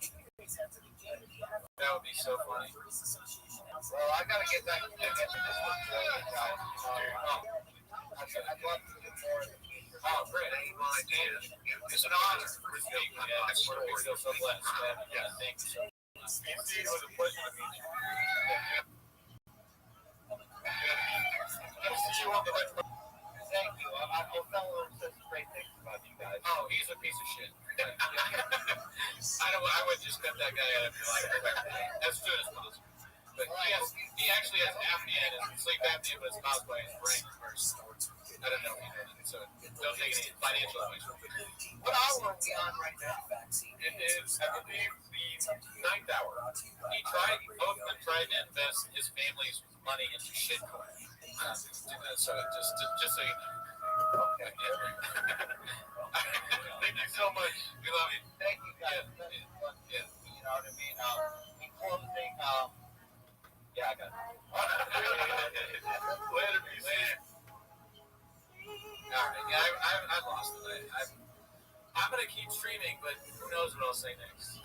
That would be so funny. Well, I gotta get back to this one, guys. I'd love to do more in the future. Oh, great. It's an honor for speaking. I swear we feel so blessed. Yeah, thank you so much. It was a pleasure to meet you. See you on the next one. Thank you. I'll tell him such great things about you guys. Oh, he's a piece of shit. I would just cut that guy out of your life. As soon as possible. But he actually has apnea and sleep apnea, but it's caused by his brain. I don't know. So don't take any financial advice. What hour are we on right now? It is, I believe, the 9th hour. Both of them tried to invest his family's money into shitcoin. So just so you know. Okay. Thank you so much. We love you. Thank you guys. Yeah. You know what I mean? In closing, yeah, I got it. Later, BC. All right. Yeah, I lost it. I'm going to keep streaming, but who knows what I'll say next.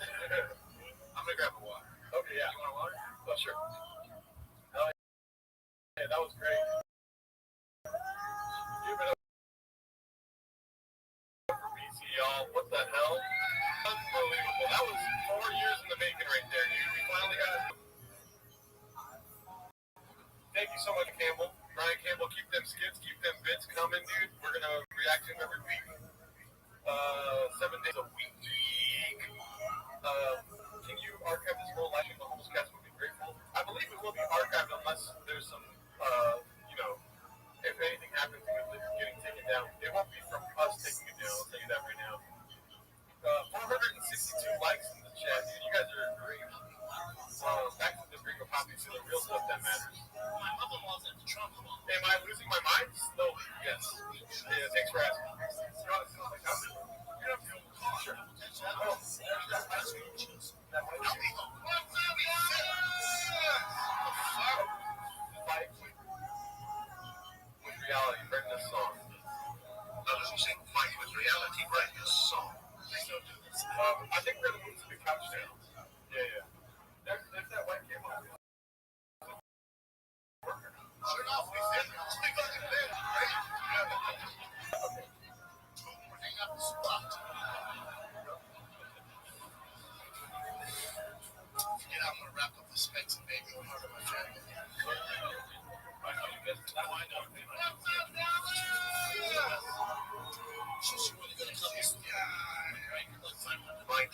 I'm going to grab a water. Okay, yeah. You want a water? Oh, sure. Oh, yeah, that was great. Give it up for BC, y'all. What the hell? Unbelievable. That was 4 years in the making right there, dude. We finally got it. Thank you so much, Campbell. Ryan Campbell, keep them skits, keep them bits coming, dude. We're going to react to them every week. 7 days a week. Can you archive this whole live stream? The whole cast would be grateful. I believe it will be archived unless there's some, if anything happens with it getting taken down. It won't be from us taking it down. I'll tell you that right now. 462 likes in the chat, dude. You guys are great. Back to the Ring of Poppies to the real stuff that matters. My mother wasn't Trump. Am I losing my mind? Slowly, yes. Yeah, thanks for asking. Sure. Fight with reality, Brenda's song. Now, does he sing Fight with Reality, Brenda's song? I think we're going to move to the couch now. Yeah. There's that white camel. Turn off these videos. They got it there, right? Okay. Hang up the spot. Forget I'm going to wrap up the specs and baby on part of my family. She's really going to come this guy. Right?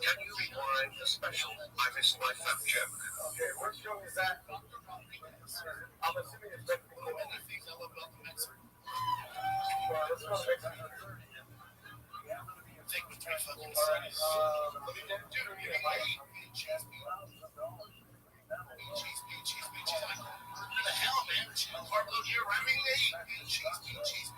Can you rewind the special I Miss Life Up joke? Okay, what show is that? I'm assuming it's Mexican. Anything I love about the Mexican. Well, let's go Mexican. Take me 3 fucking seconds. Let me get a dude. Cheese, cheese. What the hell, man? Carb load year round. I mean, they eat cheese.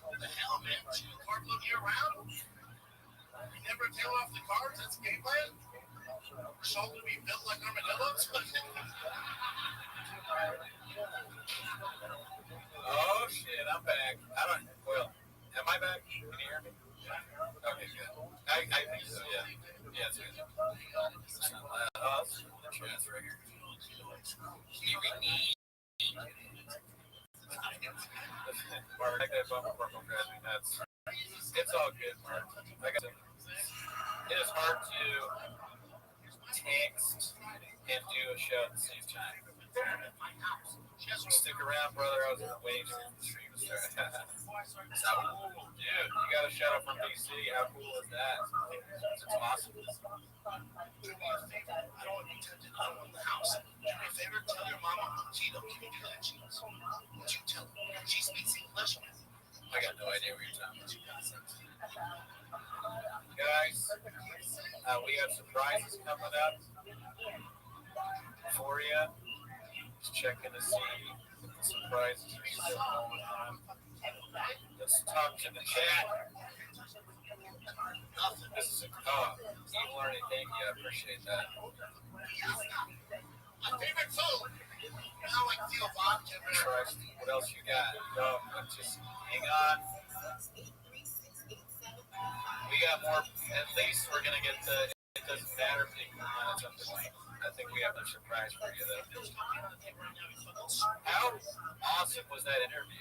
What the hell, man? Carb load year round? You never tail off the carbs? That's the game plan? Salt to be built like armadillos? Oh shit, I'm back. Am I back? Can you hear me? Okay, good. I think so, yeah. Yeah, it's good. It's not loud. Oh, that's right here. Mark, I got bumper purple grabbing. It's all good, Mark. It is hard to text and do a show at the same time. Stick around, brother. I was waiting for the stream to start. Dude, you got a shout out from DC. How cool is that? It's awesome. I don't want to be tempted. I don't want the house. Do me a favor, tell your mama, Gino, can you do that, cheese? What you tell her? She speaks English. I got no idea what you're talking about. Guys, we have surprises coming up for you. Just checking to see if the surprises are still going on. Let's talk to the chat. This is you learning. Thank you. I appreciate that. My favorite food. Now I feel vodka. Christ, what else you got? No, just hang on. We got more. At least we're gonna get the. It doesn't matter if you on something like. I think we have a surprise for you though. How awesome was that interview?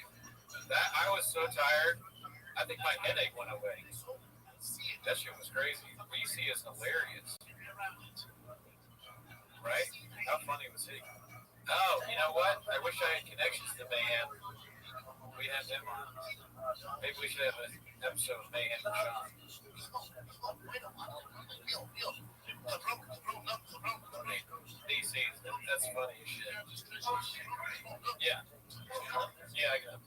I was so tired. I think my headache went away. That shit was crazy. BC is hilarious. Right? How funny was he? Oh, you know what? I wish I had connections to Mayhem. We have them on. Maybe we should have an episode of Mayhem and Sean. DC, that's funny as shit. Yeah. Yeah, I got it.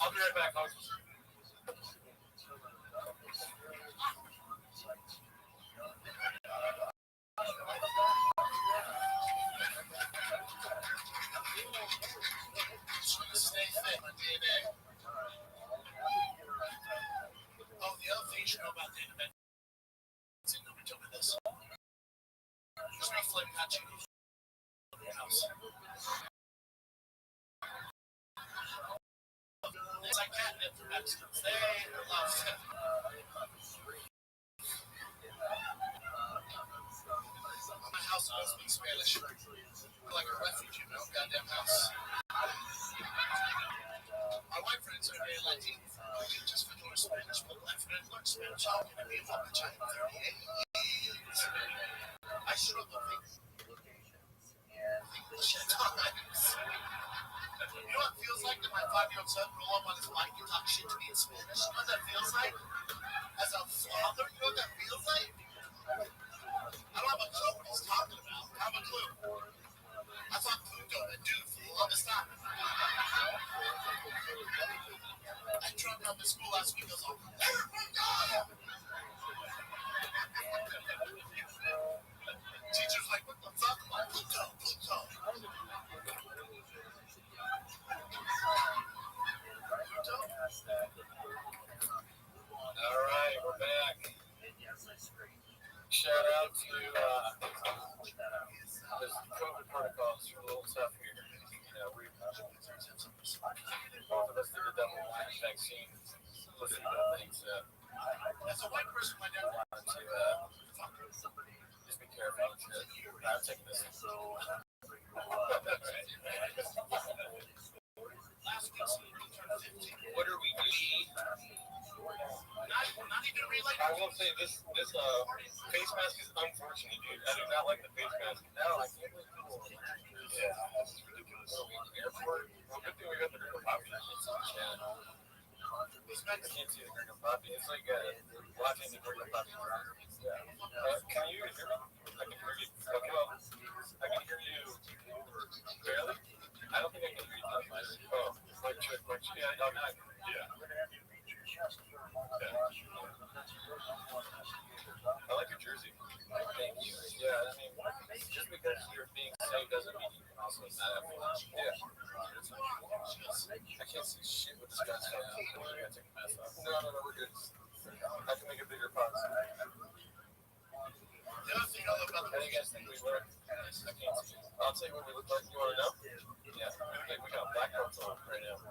I'll be right back, folks. Stay fit, my DNA. Oh, the other thing you should know about Dana Benson, nobody told me this. There's no flavor hot Cheetos in the house. It's like catnip for Mexicans. They love it. My house doesn't speak Spanish. I'm like a refugee in my own goddamn house. My white friends are very Latin. Just for doing Spanish, but my friend learned Spanish. I'm going to be able to China 38 years. I struggle with English at times. You know what it feels like that my 5-year-old son roll up on his bike and talk shit to me in Spanish? You know what that feels like? As a father, you know what that feels like? I don't have a clue what he's talking about. I have a clue. I thought Pluto and dude for the longest time. I drove down to school last week. I was like, teacher's like, what the fuck? I'm like, Pluto. All right, we're back. Shout out to this COVID protocols for a little tough here. You know, both of us did the double blind vaccine. Placebo thing, so as a white person, my dad wanted to just be careful. I'm taking this. What are we doing? not even related. I will say this face mask is unfortunate, dude. I do not like the face mask. No, I can't believe people are wearing it. Yeah, it's ridiculous. Airport. Well, good thing we got the real population. This man can't see the gringo puppy. It's like watching the gringo puppy. Yeah. Can you hear me? I can hear you. Okay, well, I can hear you barely. I don't think I can hear you that much. Oh, yeah, no, not, yeah. I like your jersey. Thank you. Yeah, I mean, just because you're being safe doesn't mean you can also not have fun. Yeah. I can't see shit with this guy's stuff. I gotta take a mask off. No, we're good. I can make a bigger pause. The other thing I love about the how do you guys think we look? I can't see. I'll tell you what we look like. You want to know? Yeah. We look like we got black belts on right now.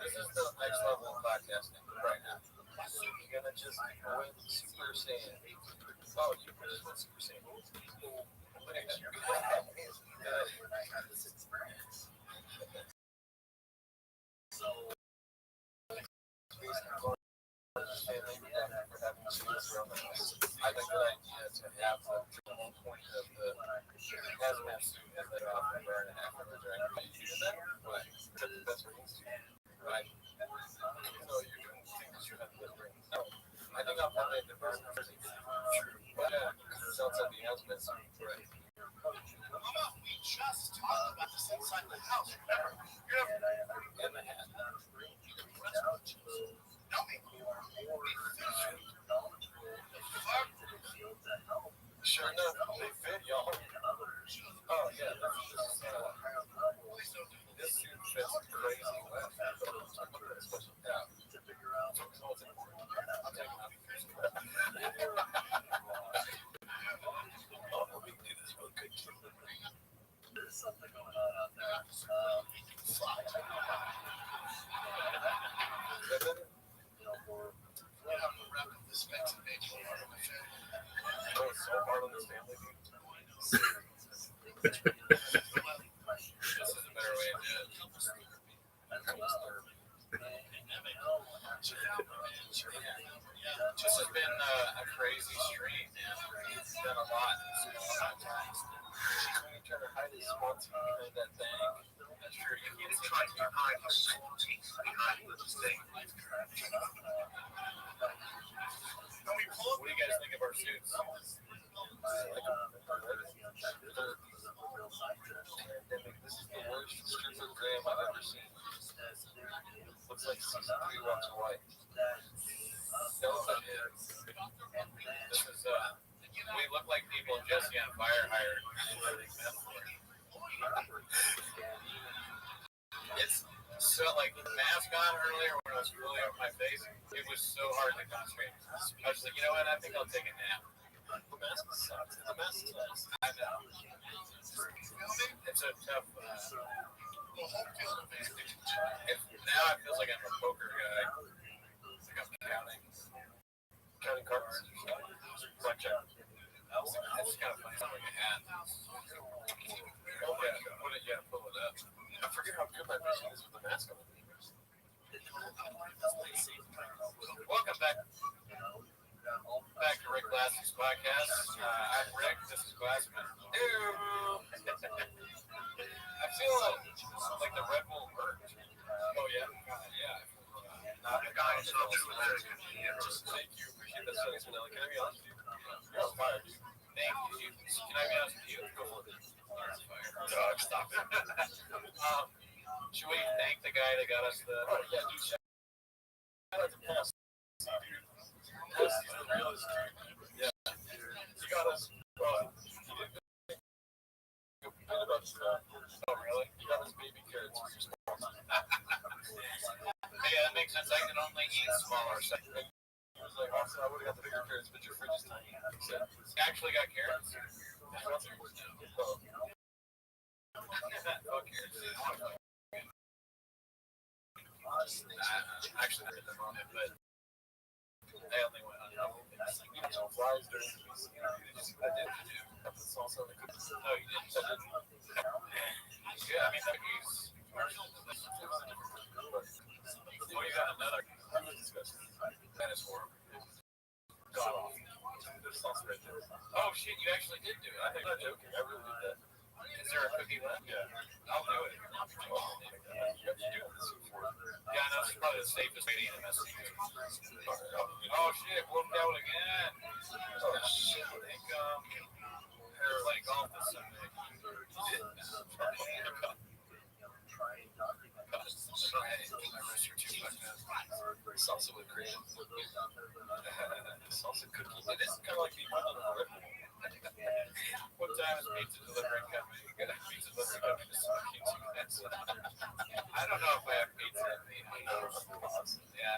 This is the next level of podcasting right now. You're gonna just win Super Saiyan. Oh, you just went Super Saiyan. Look at that. So, I think the idea to have the whole point of the hazmat suit as they off and burn and afterwards, right? You do that? Right. That's what he's doing. Right. So you're doing things you have to bring. No. I think I'll probably have to burn the jersey. But yeah, it's outside the hazmat suit. Right. We just talked about this inside the house. Remember? You're in the hat. No, sure enough, they fit y'all. Oh yeah, this suit fits crazy well. Yeah. I'll take it. Oh, we can do this real quick. There's something going on out there. This makes a big deal out of my family. Oh, it's so hard on this family. This is a better way to do it. This has been a crazy stream, man. It's been a lot. When you try to hide these small teeth behind that thing, that's true. You can't try to hide the small teeth behind this thing. What do you guys think of our suits? This is the worst strip of graham I've ever seen. Looks like season 3 Walter White. This is, we look like people Jesse on Fire hired. It's so, like, the mask on earlier when I was fully over my face, it was so hard to concentrate. I was like, you know what, I think I'll take a nap. The mask sucks. The mask sucks. I know. It's a tough, now it feels like I'm a poker guy. Like I'm counting cards. Blackjack. It's kind of funny. It's like a hat. Oh, yeah, pull it up. I forget how good my vision is with the mask on. Welcome back. Back to Rick Glassman's podcast. I'm Rick. This is Glassman. I feel like the Red Bull hurt. Oh yeah, yeah. Not the guy who's not true American. Thank you. Appreciate that, Sonny Spinelli. Can I be honest with you? You're on fire, dude. Thank you. Can I be honest with you? Go for it. Dog, stop it. Should we thank the guy that got us the? Oh yeah, dude. Shout out to Paul. Dude. This is the realest dude. Yeah. You got us. Well, he didn't complain about stuff. Oh really? You got us baby carrots for your small. Yeah, that makes sense. I can only eat smaller. So he was like, also, I would have got the bigger carrots, but your fridge is tiny. He said, actually got carrots. Oh. Fuck carrots. Actually, I read them on it, but I only went on flies during the season. Did you see what I did? I put salsa on the cookies. No, you didn't. I didn't. Yeah, I mean, that cookies. Oh, you got another. That is horrible. God awful. There's sauce right there. Oh, shit, you actually did do it. I think I'm not joking. I really did that. It's there a cookie left? Yeah. I'll do it. Yeah, no, it's probably the safest way to eat a message. Oh shit, whooped out again. Oh shit, I think they're playing golf this Sunday. Salsa with cream. Salsa cookies. It is kind of like being on the rip. What time is pizza delivery coming? You got a pizza delivery coming to some pizza guys. I don't know if I have pizza in me. Yeah,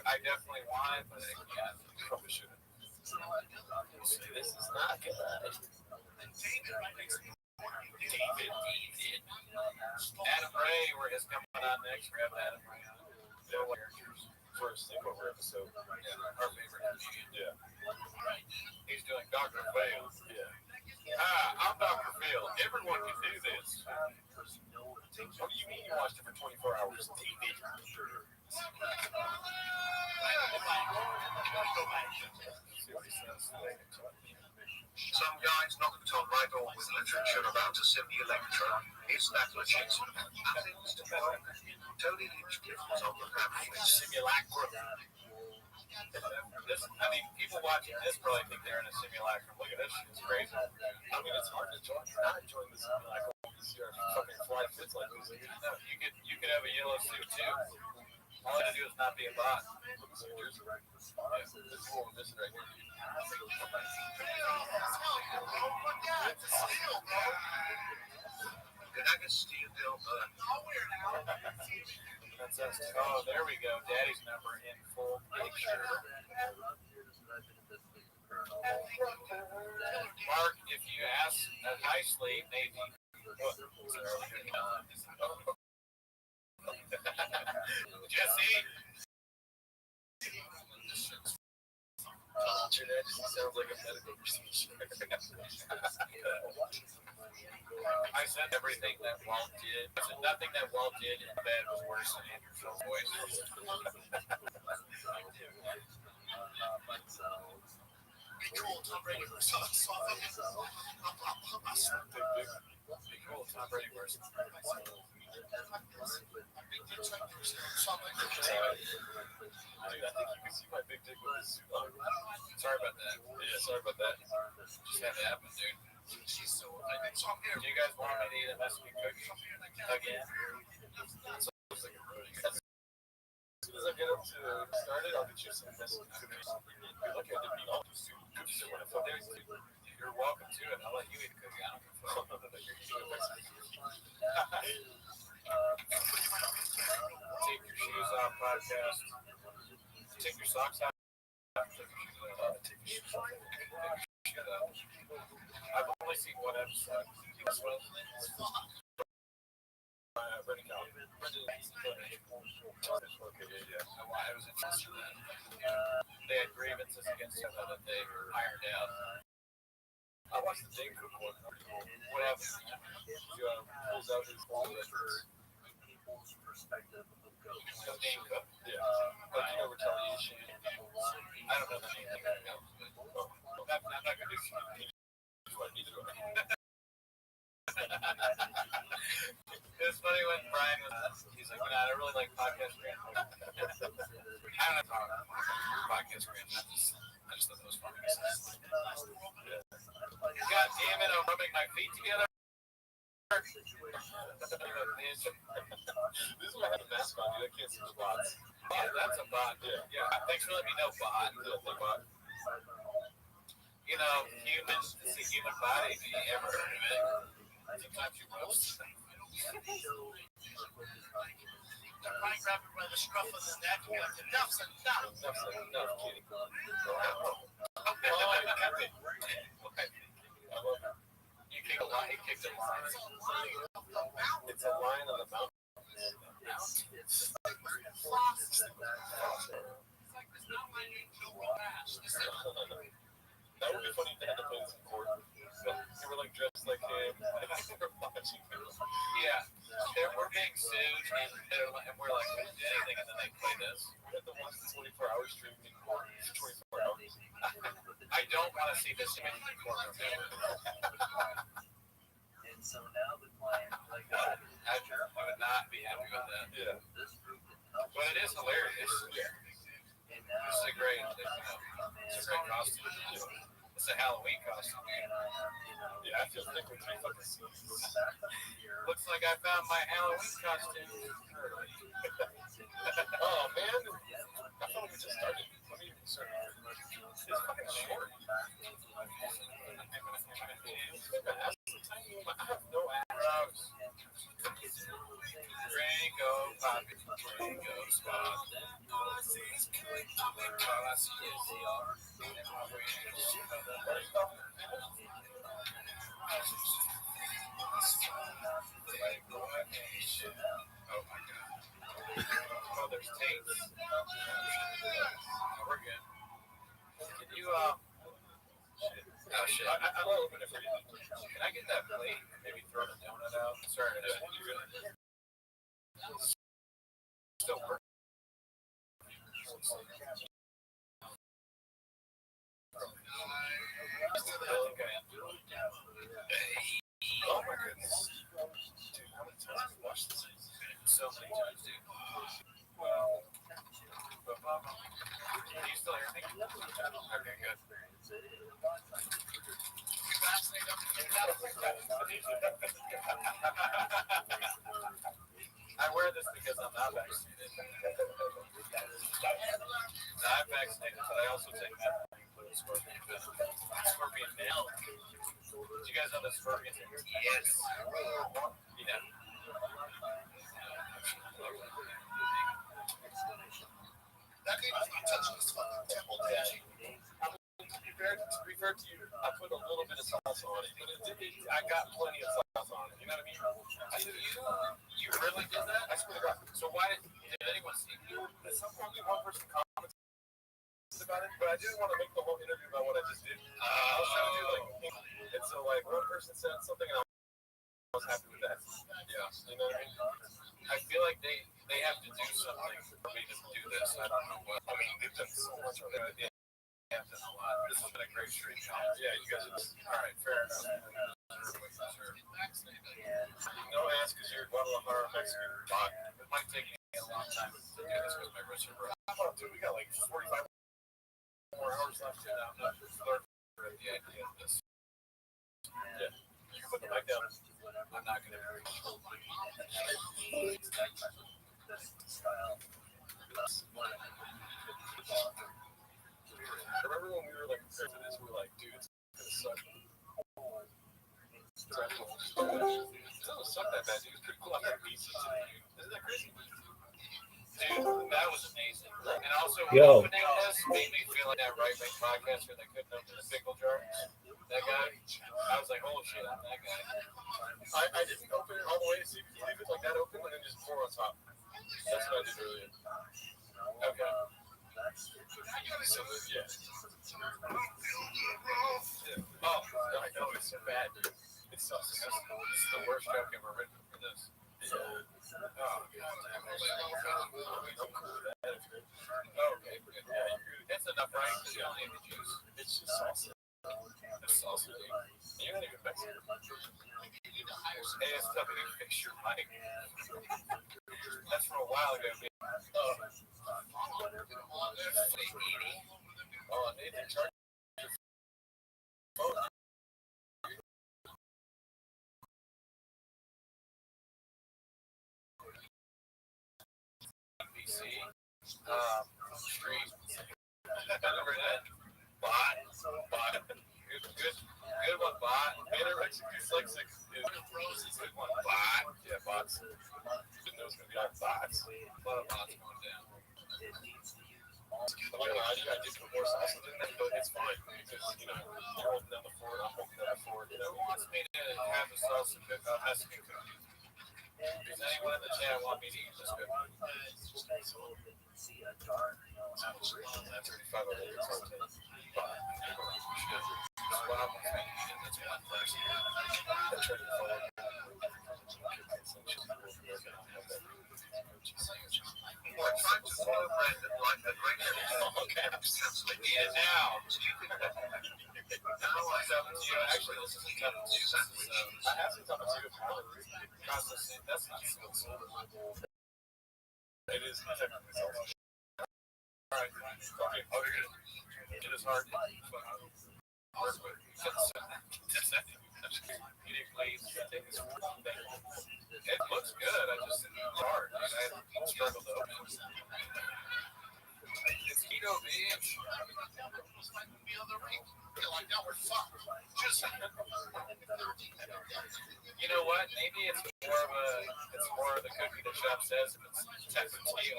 I definitely want it, but I can't. Probably shouldn't. This is not good. David. Adam Ray is coming on next. We have Adam Ray on. For a sleepover episode. Yeah, our favorite comedian. Yeah. He's doing Dr. Phil. Yeah. I'm Dr. Phil. Everyone can do this. What do you mean you watched it for 24 hours? TV. Some guys knocked on my door with literature about a simulacra. Is that legit? Athens to Rome. Tony Hinchcliffe was on the pamphlet. Simulacra. I mean, people watching this probably think they're in a simulacrum. Look at this shit. It's crazy. I mean, it's hard to not enjoy the simulacrum. You see our fucking fly fits like this. No, you could have a yellow suit too. All I have to do is not be a bot. Yeah, this is what we're missing right here. Can I get steel bill burn? That's us. Oh, there we go. Daddy's number in full picture. Mark, if you ask nicely, maybe. Jesse. That sounds like a medical procedure. I said everything that Walt did. I said nothing that Walt did in bed was worse than Andrew Phil's voice. Be cool, Tom Brady versus Be cool, Tom Brady versus. I think you can see my big dick with this suit on. Sorry about that. Yeah, sorry about that. Just had to happen, dude. Do you guys want me to eat a messy cookie again? As soon as I get up to started, I'll get you some messy cookies. You're lucky I didn't eat all the cookies or whatever. You're welcome to it. I'll let you eat a cookie. I don't give a fuck. You're eating a messy cookie. Take your shoes off, podcast. Take your socks out. Take your shoes off. Take your shoes off. I've only seen one episode. This one. Brendan Calvin. I was interested in that. They had grievances against him that they ironed out. I watched the Dane Cook one. What happened? He pulls out his people's perspective of ghosts. Dane Cook? Yeah. But you know, retaliation. I don't know the name. I'm not going to do shit. It's funny when Brian was, he's like, I really like podcast rant. I don't have to talk about podcast rant. I just thought that was funny. God damn it, I'm rubbing my feet together. This is why I have a mask on, dude. I can't see the bots. Yeah, that's a bot. Yeah. Thanks for letting me know, bot. You know, humans, it's a human body. Have you ever heard of it? Sometimes you roast. They're probably grabbing by the scruff of the neck and be like, enough's enough. Enough's enough, kitty. You kick a line. He kicked a line. It's a line on the mountain. It's like there's no my name, no bash. That would be funny to have to play this in court. They were like dressed like him. Yeah, we're being sued, and we're like, we didn't do anything, and then they play this. We had to watch the 24-hour streaming in court for 24 hours. I don't want to see this image in court. So now the client, like I would not be happy with that. Yeah. This group didn't help. But it is hilarious. And now This is a great, it's a great costume. It's a Halloween costume. Yeah, I feel like we're trying to Looks like I found my Halloween costume. Oh man, I thought we just started. Let me start. It's fucking short. I have no abs. Ringo, Poppy, Ringo, Spot. Oh my god. Oh, there's tapes. Oh, we're good. Can you, oh shit. I'll open it for you. Can I get that plate? Maybe throw the donut out? Sorry, you're gonna. Still working. Oh my goodness. Dude, how many times have you watched this? So many times, dude. Well, can you still hear me? Okay, good. I wear this because I'm not vaccinated. I'm vaccinated, but I also take methadone for the scorpion venom. Scorpion venom. Did you guys know the scorpion? Yes. Yeah. That game is not touching this fucking temple, did you? To be fair to you, I put a little bit of sauce on it, but I got plenty of sauce on it. You know what I mean? You really did that? I swear to God. So why did anyone see you? At some point, one person commented about it, but I didn't want to make the whole interview about what I just did. I was trying to do and so one person said something, and I was happy with that. Yeah. You know what I mean? I feel like they have to do something for me to do this. I don't know what. I mean, they've done so much already. They have done a lot. This has been a great stream. Yeah, you guys are just, All right, fair enough. Sure. no ass because you're Guadalajara, Mexican. It might take me a long time to do this with my wrist bro. Oh, dude, we got like 45 more hours left. I'm not learning the idea of this. Yeah. You can put the mic down. I'm not going to agree. Remember when we were like prepared for this? We were like, dude, it's gonna suck. It doesn't suck that bad, dude. It's pretty cool. I got pieces. Isn't that crazy? Dude, that was amazing. And also, Yo. opening this made me feel like that right-wing podcaster that couldn't open the pickle jar. That guy. I was like, holy shit, I'm that guy. I didn't open it all the way to see if you leave it like that open and then just pour on top. That's what I did earlier. Okay. So, yeah. Oh, I know, it's so bad, dude. It's so disgusting. This is the worst joke ever written for this. Yeah. Oh, goddamn. I'm cool with that. Oh, okay, good. Yeah, it's enough, right? Because you don't need the juice. It's just salsa. It's salsa, dude. You're not even Mexican. Hey, it's tough to fix your mic. That's from a while ago, man. Oh, Nathan charged your phone. BC. Street. Remember that? Bot. Good one, bot. Dyslexic is good one. Bot. Yeah, bots. Didn't know it was going to be on bots. A lot of bots going down. I'm not gonna lie to you, I did put more sauce in there, but it's fine because, you're holding down the fort, I'm holding down the fort. Who wants me to have the salsa Mexican cookie? Does anyone in the chat want me to eat this cookie? That's 35 over here. That's one person. That's right. We're trying to follow Brandon like the great Eat it now. Now I actually, this is a tough two. I have some tough two processing. That's not so. It is technically selfish. All right. Okay. It is hard. It looks good. I just it's hard. I struggle to open it. It's keto, bitch. Like now we're fucked. Just you know what? Maybe it's more of the cookie the shop says if it's technically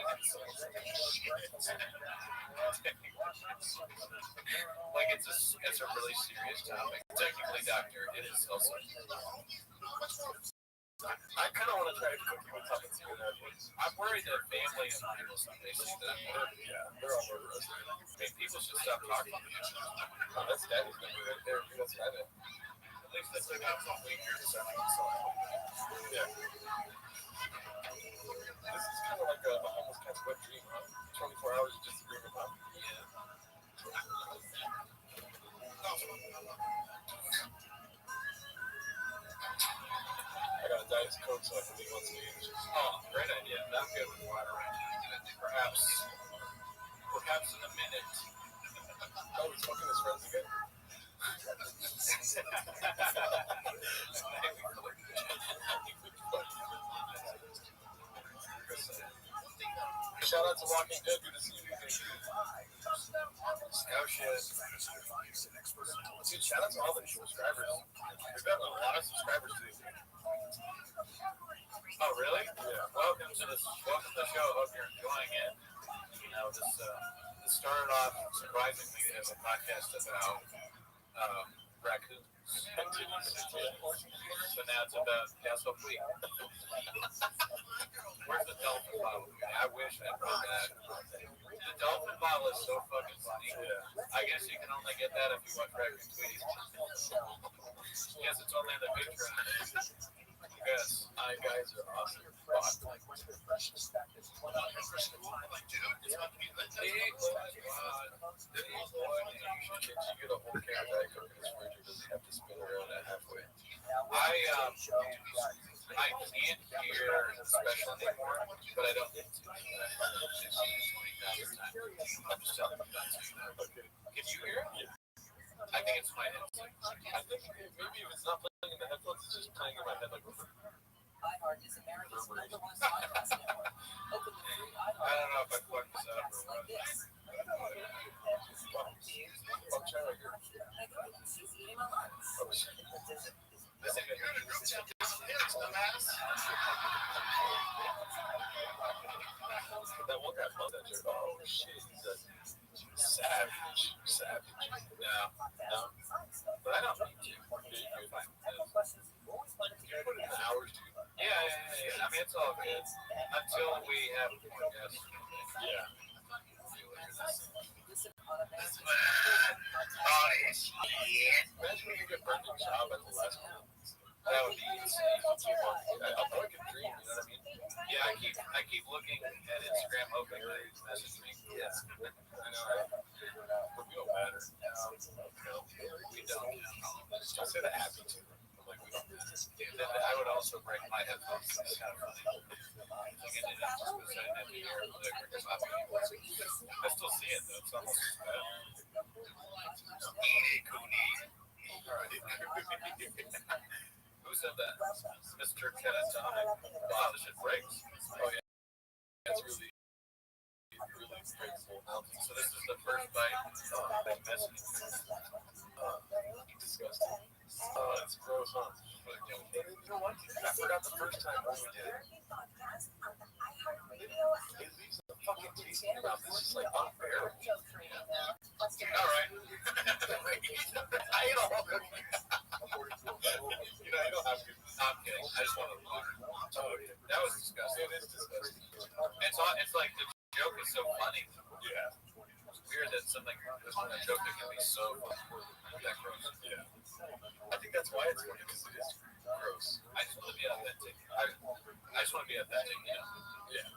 like it's a really serious topic. Technically, doctor, it is also. I kind of want to try to cook you with something too. I'm worried that family and people someday see that. They're all over us. I mean, people should stop talking to me. Oh, that's daddy's gonna do right there. That's daddy. At least that's like I'm something here to send me. Yeah. This is kind of like a almost kind of wet dream, huh? 24 hours just to dream about. Yeah. I got a Diet Coke so I can be once a week. Oh, great idea. Not good with water. Perhaps in a minute. Oh, he's fucking his friends again? Shout out to Walking Dead. Good to see you. Oh shit. Dude, shout out to all the new subscribers. We've got a lot of subscribers today. Oh, really? Yeah. Welcome to the show. Hope you're enjoying it. You know, this started off surprisingly as a podcast about raccoons. So now it's about Castle Fleet. Where's the dolphin bottle? I wish I brought that. The dolphin bottle is so fucking funny. Yeah. I guess you can only get that if you watch Raccoon Tweeties. Yes, it's only on the Patreon. Yes, I guys are awesome. You get a whole can of Diet Coke in his fridge, or does he have to spin around at halfway? I can't hear special anymore, but I don't need to. I'm just telling you that. Okay. Can you hear it? Yeah. I think it's my headset. I think maybe if it's not playing in the headphones, it's just playing in my head like iHeart is America's number one podcast network. Open the free iHeart. I don't know if I plugged this up or what. I'll try right here. This ain't gonna go down. That one guy plugged that shirt. Oh shit, he's a savage. No. But I don't need to. You put it in hours too. Yeah. I mean, it's all good until we have more guests. Yeah. Imagine when you get burned in job at the last one. That would be insane. I'll probably get a dream, you know what I mean? Yeah, I keep looking at Instagram hoping that he's messaged me. Yeah. I know, right? But we don't matter. No, we don't. I said happy to. I'm like, we don't matter. Then I would also break my headphones. It's kind of funny. I still see it though. It's almost as bad. Who said that? Mr. Catatonic. Wow, this shit breaks. Oh yeah. That's really grateful. So this is the first bite. That message. Disgusting. It's gross, huh? You know what? I forgot the first time when we did it. It leaves a fucking taste in your mouth. It's just like unbearable. All right. I ate a whole cookie. You know, you don't have to. I'm kidding. I just wanted water. That was disgusting. It is disgusting. It's like the joke is so funny. Yeah. It's weird that something, a joke that can be so that gross. Yeah. I think that's why it's funny, because it is gross. I just want to be authentic. I just want to be authentic, you know? Yeah.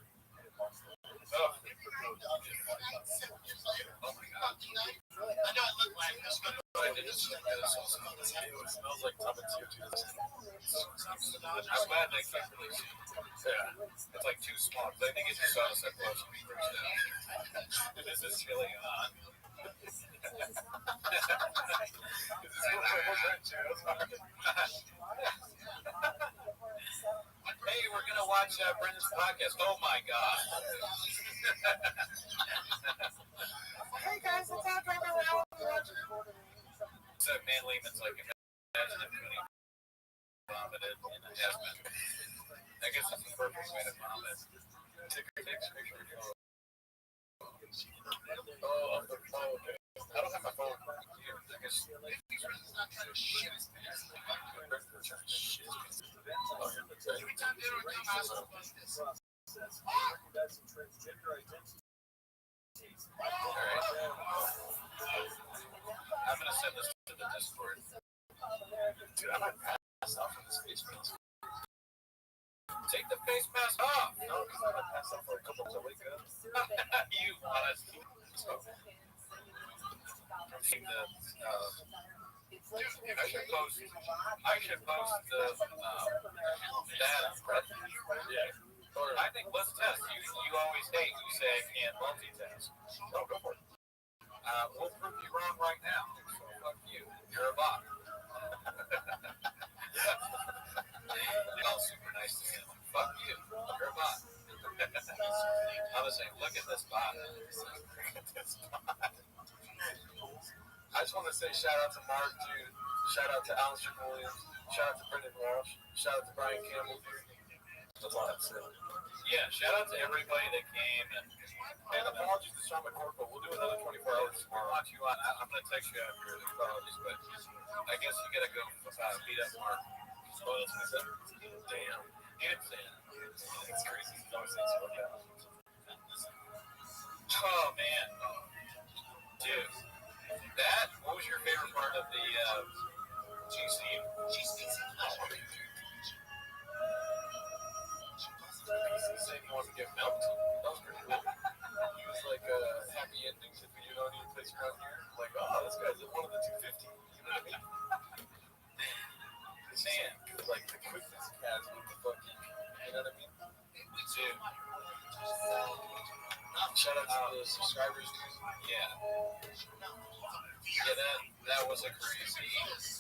Oh. Oh my god. I know I look like this, but I did It's good sauce. It smells like top and tier. I'm glad they kept releasing. Yeah, it's like too small. I think it's just sauce that close to me. This is chili on. Hey, we're gonna watch Brendan's podcast. Oh my god! Hey guys, what's up? So Man Lehman's like, imagine if Mooney vomited in a hazmat. I guess that's the perfect way to vomit. Take a picture. Oh, okay. I don't have my phone here. I guess. I'm gonna send this to the Discord. Dude, I might pass off on this face mask. Take the face mask off. No, because I might pass off for a couple of weeks. You honestly. Dude, I should post the data. Yeah. I think let's test. You always hate. You say I can't multitask. No, go for it. We'll prove you wrong right now. So fuck you. You're a bot. You're all super nice to him. Fuck you. You're a bot. I was saying, look at this bot. I just want to say shout out to Mark, dude. Shout out to Alistair Williams. Shout out to Brendan Walsh. Shout out to Brian Campbell, dude. That's all I have to say. Yeah, shout out to everybody that came. And apologies to Sean McCorkle. We'll do another 24 hours tomorrow. I'll watch you on. I'm going to text you after the apologies, but I guess you got to go beat up Mark. Oh, that's what I said? Damn. He didn't say it. It's crazy. He's always saying stuff like that. Oh, man. Dude. What was your favorite part of the GC? He said he wanted to get milked. That was pretty cool. He was like, happy endings if you don't need a place around here. Like, oh, this guy's one of the 250. You know what I mean? Man, like the quickness cats with the fucking, you know what I mean? Dude. Shout out to the subscribers, dude. Yeah. Yeah, that was a crazy interview.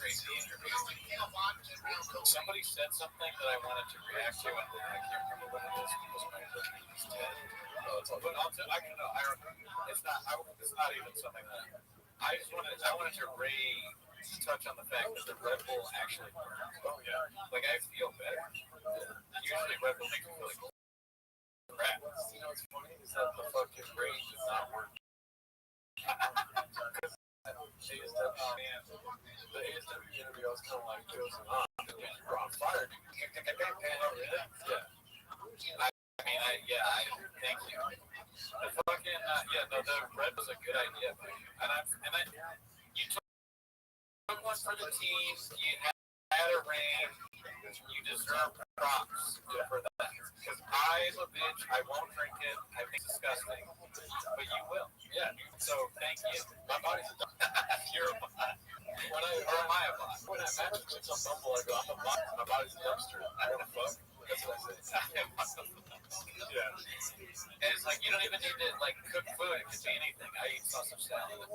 Somebody said something that I wanted to react to, and I can't remember what it was. It was my he's dead. But I can know. It's not even something that I wanted to touch on the fact that the Red Bull actually works. Oh yeah. Like I feel better. Usually Red Bull makes me feel like crap. You know what's funny is that the fucking brain does not work. The ASW interview, I was kind of like, you're on fire, dude. Yeah. Thank you. The fucking, the Red was a good idea, and you took one for the team, you had a ring, you deserve props for that. Because I'm a bitch, I won't drink it, I think it's disgusting, but you will. Yeah, so thank you. My body's a you're a bot. When I imagine chicks on Bumble, I go, I'm a bot, my body's a dumpster. What the fuck? That's what I say. Yeah. And it's like, you don't even need to, like, cook food. It could be anything. I eat sausage salad. And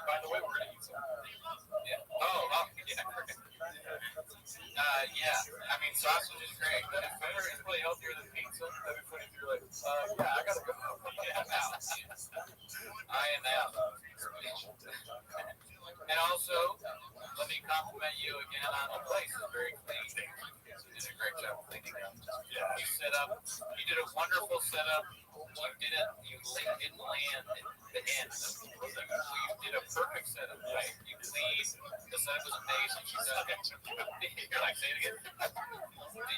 by the way, we're going to eat some. Yeah. Yeah. I mean, sausage is great. But it's better. It's probably healthier than pizza. That'd be funny if you're like, I got to go. Yeah, I'm out. I am out. And also, let me compliment you again on the place. It's very clean. You did a great job cleaning up. Yeah. You did a wonderful setup. You didn't land the end. You did a perfect setup, right? You cleaned. The setup was amazing. You're like, say it again.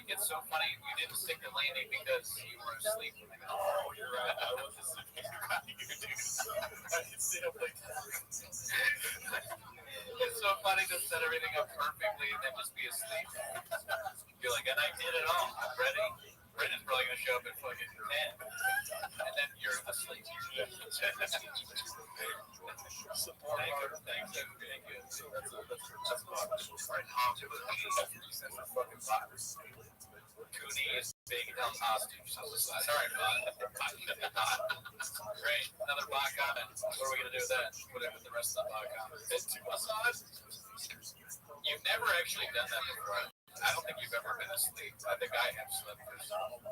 It's so funny. You didn't stick the landing because you were asleep. Oh, you're right. I wasn't sleeping. I can stay up like that. It's so funny to set everything up perfectly and then just be asleep. You're like, and I did it all. I'm ready. Brendan's probably going to show up at fucking 10. And then you're asleep. Support hard. Thank you. That's right. That's a fucking box. Cooney is being held hostage. Sorry, bud. Great. Another bot comment. What are we going to do with that? Put it with the rest of the bot comments. It's too massage. You've never actually done that before. I don't think you've ever been asleep. I think I have slept for some.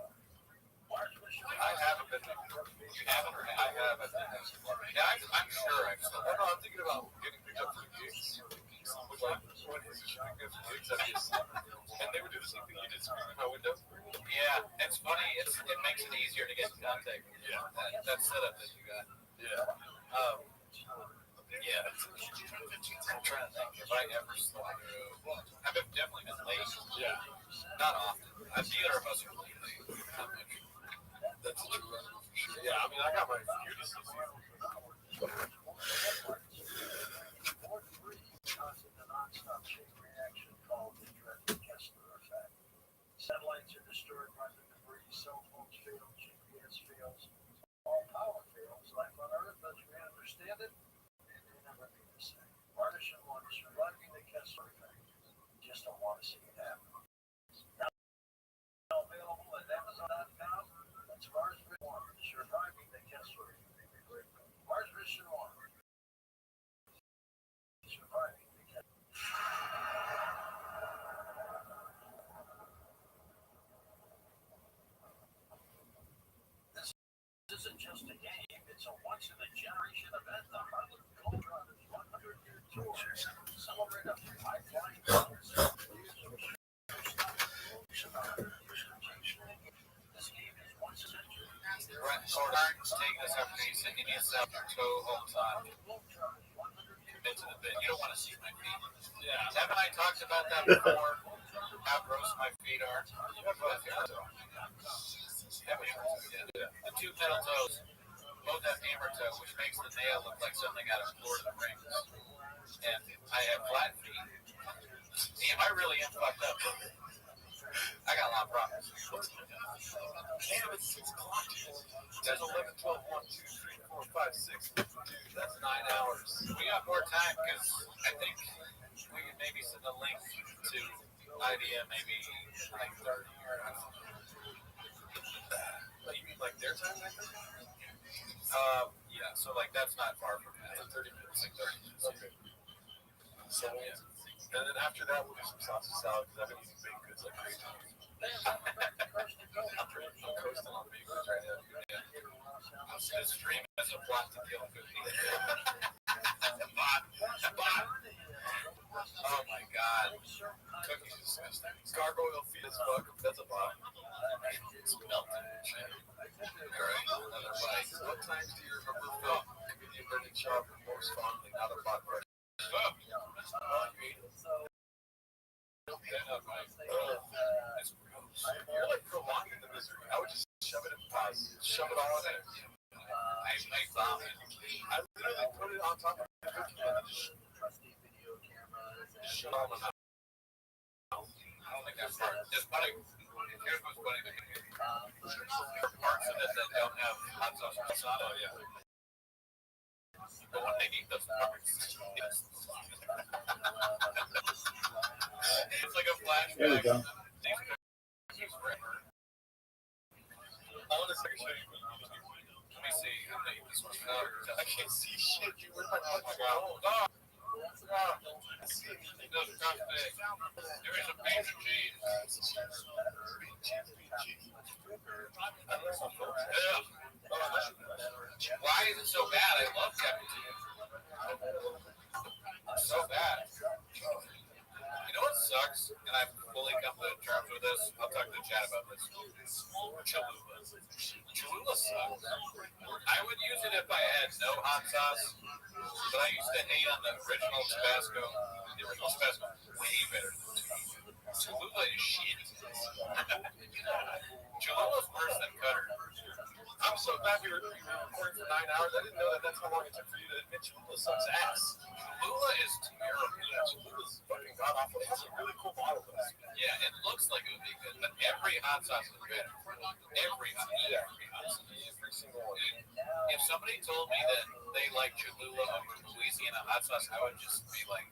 I haven't been. You haven't, or I have. Yeah, I'm sure I've slept. I don't know. I'm thinking about getting picked up for the gigs. With like, what is it? Pick up for gigs, I'd be asleep. And they would do the same thing you did, screaming my window. Yeah, it's funny. It makes it easier to get in contact. Yeah. That setup that you got. Yeah. Yeah. I'm trying to think if I ever slept through. I've definitely been late. Yeah. Not often. Neither of us are really late. Not much. That's true. Yeah, I mean, I got my excuses. Satellites are destroyed by the debris, cell phones fail, GPS fails, all power fails. Life on Earth, as we understand it, will never be the same. Martian one surviving the Kessler effect. Just don't want to see it happen. Now available at Amazon.com. That's Mars Mission 1, surviving the Kessler effect. Mars Mission 1, surviving the Kessler. This isn't just a game, it's a once-in-a-generation event. The Harlem Gold Run is 100-year tour. Celebrate a high-flying balance. This game is once in a generation. Brent Sordar's taking this opportunity, sitting in yourself, your toe holds on. Commit to the bit. You don't want to see my feet. Yeah. Haven't I talked about that before? How gross my feet are. The two metal toes both have hammer toe, which makes the nail look like something out of Lord of the Rings. And I have flat feet. Damn, I really am fucked up. I got a lot of problems. Damn, it's 6 o'clock. That's 11, 12, 1, 2, 3, 4, 5, 6. Dude, that's 9 hours. We got more time because I think we can maybe send a link to IDM maybe 9:30 or I don't know. You mean like their time? Yeah, so like that's not far from that. 30 minutes. Like 30 minutes. Okay. So yeah. And then after that we'll do some sausage salad because I've been eating baked goods like crazy. I'm coasting on baked goods right now. Yeah. I'm just gonna stream it as a plot to kill cookies. Bot. Oh my god. Cookies is disgusting. Gargoyle feet as fuck. That's a bot. It's melted and shit. Alright, another bite. What times do you remember Phil? Comedian Brendan Shaw most fondly, not a bot brush. Oh, you ate it. It's gross. You're like prolonging the misery. I would just shove it in pause. Shove it all in there. I make vomit. I literally put it on top of the cookie and just shove it all in my mouth. I don't think that's part. It's funny. Here's what's funny to me. Parts of it that don't have hot sauce or masala, yeah. But when they eat those parts, it's like a flashback. There we go. I want to show you. Let me see. I'm gonna eat this one. I can't see shit. You were my God. There is a piece of cheese. Yeah. Why is it so bad? I love cappuccino. So bad. You know what sucks? And I've fully come to terms with this. I'll talk to Chad about this. Cholula. Cholula sucks. I would use it if I had no hot sauce, but I used to hate on the original Tabasco. The original Tabasco way better than Cholula is shit. Cholula's worse than Cutter. I'm so glad we were recording for 9 hours. I didn't know that's how long it took for you to admit Cholula sucks ass. Cholula is terrible. Yeah, Cholula's fucking god awful. It has a really cool bottle of this. Yeah, it looks like it would be good, but every hot sauce is better. Every hot sauce. Every single one. If somebody told me that they like Cholula over Louisiana hot sauce, I would just be like,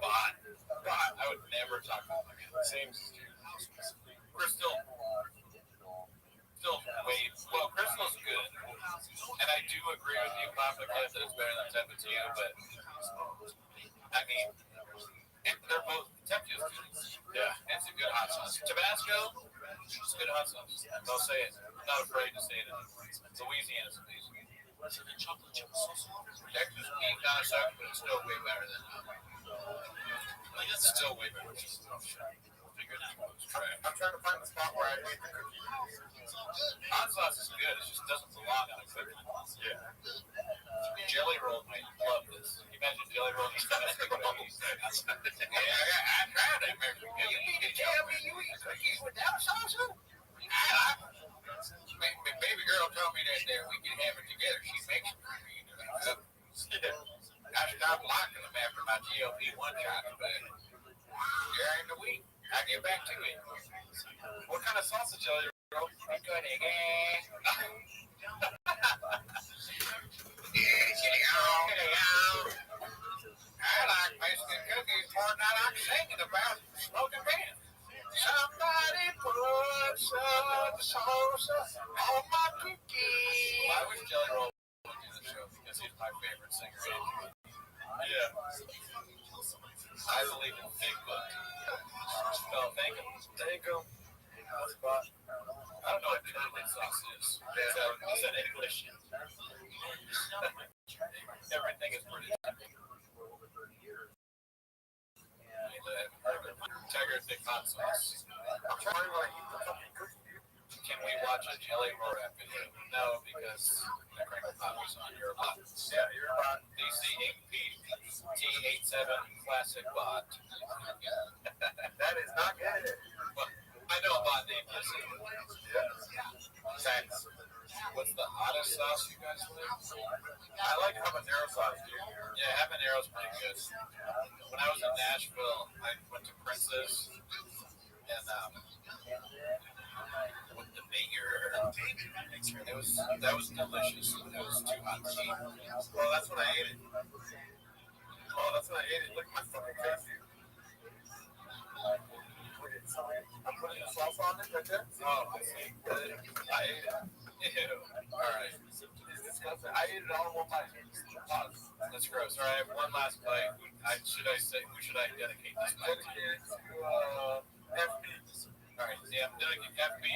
bot. I would never talk to them again. Same. Crystal. Still way well. Crystal's good, and I do agree with you, Papa, that it's better than Tapatio. But I mean, they're both Tapatio's good. Yeah, it's a good hot sauce. Tabasco, it's good hot sauce. I'll say it. I'm not afraid to say it. Louisiana's amazing. Texas beef, not a sucker, but it's still way better than. It's still way better. I'm trying to find the spot where I made the cookie. Hot sauce is good. It just doesn't belong on a cookie. Yeah. Jelly roll might love this. Can you imagine jelly roll? Yeah, I tried that. You mean to tell me you eat cookies without sauce? Baby girl told me that we can have it together. She makes it for me. I stopped liking them after my GLP-1 shots, but during the week, I get back to it. What kind of sausage jelly roll? Good again. I like Mexican cookies more than I like singing about smoking man. Somebody put some salsa on my cookie. I wish Jelly Roll would do the show because he's my favorite singer. Yeah. I believe in Bigfoot. Spell thank him. Thank him. I don't know what turtle sauce is. Is that English? Everything is British. Tiger thick hot sauce. I'm trying to eat the fucking cookie. Can we watch a Jelly Roll rap video? No, because the crinkle pot was on your bot. Yeah, your bot. DC8P T87 classic bot. That is not good. Well, I know a bot named this. Yeah. Thanks. What's the hottest sauce you guys like? I like habanero sauce, dude. Yeah, habanero's pretty good. When I was in Nashville, I went to Princess and with the mayor. That was delicious. It was too hot to eat. Oh, that's when I ate it. Look at my fucking face, dude. I'm putting sauce on it right there. Oh, I see. I ate it. Ew. Alright. I ate it all in one bite. That's gross. Alright, I have one last bite. Who should I dedicate this bite to? Dedicate it to FB. Alright, yeah, I'm dedicating FB.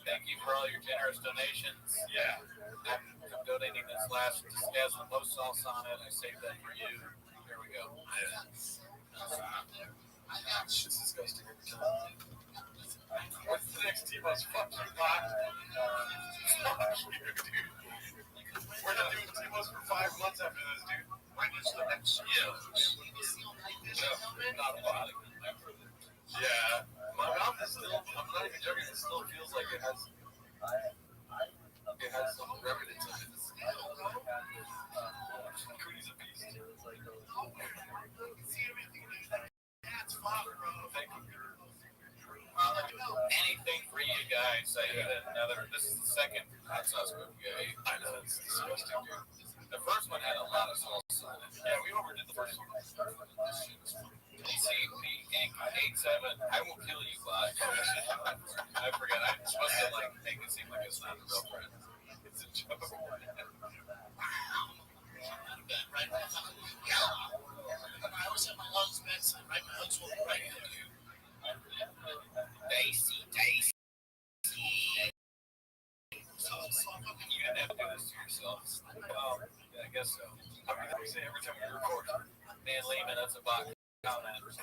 Thank you for all your generous donations. Yeah. I'm donating this last. This has the most sauce on it. I saved that for you. There we go. It's just disgusting every time. What's the next T-Bus? Fuck you, Bob. Fuck you, dude. We're not doing T-Bus for 5 months after this, dude. When is the next T-Bus? Not a lot. Yeah. My mouth is still, I'm not even joking, it still feels like it has some remnants of it. Cootie's a beast. Thank you. Anything for you guys. I ate another. This is the second hot sauce cookie I ate. I know, it's disgusting, dude. The first one had a lot of sauce on it. Yeah, we overdid the first one. DCP Inc. 87. I will kill you, bud. I forgot. I'm supposed to make it seem like it's not a girlfriend. It's a joke. Right? I always have my lungs bedside, right? My lungs will be right here. Daisy. So you didn't have to do this to yourself. Well, yeah, I guess so. I mean, we say every time we record, man, Lehman, that's a bot comment. 5%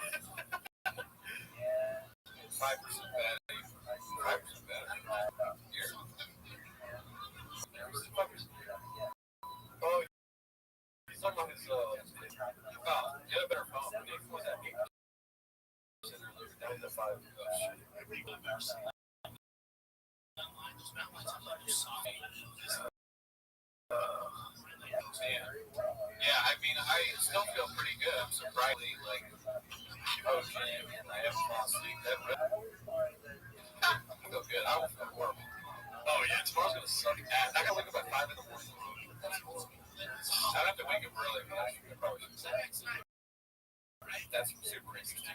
battery. 5% battery. Here. Oh, he's talking about his, get a better phone. What was that? 8% earlier. Down to 5. Oh, shit. Yeah, I mean, I still feel pretty good. I'm surprisingly, coaching, and I haven't lost sleep that well. I feel good. I don't feel horrible. Oh, yeah, tomorrow's going to suck make it really interesting. Probably should say that's super interesting.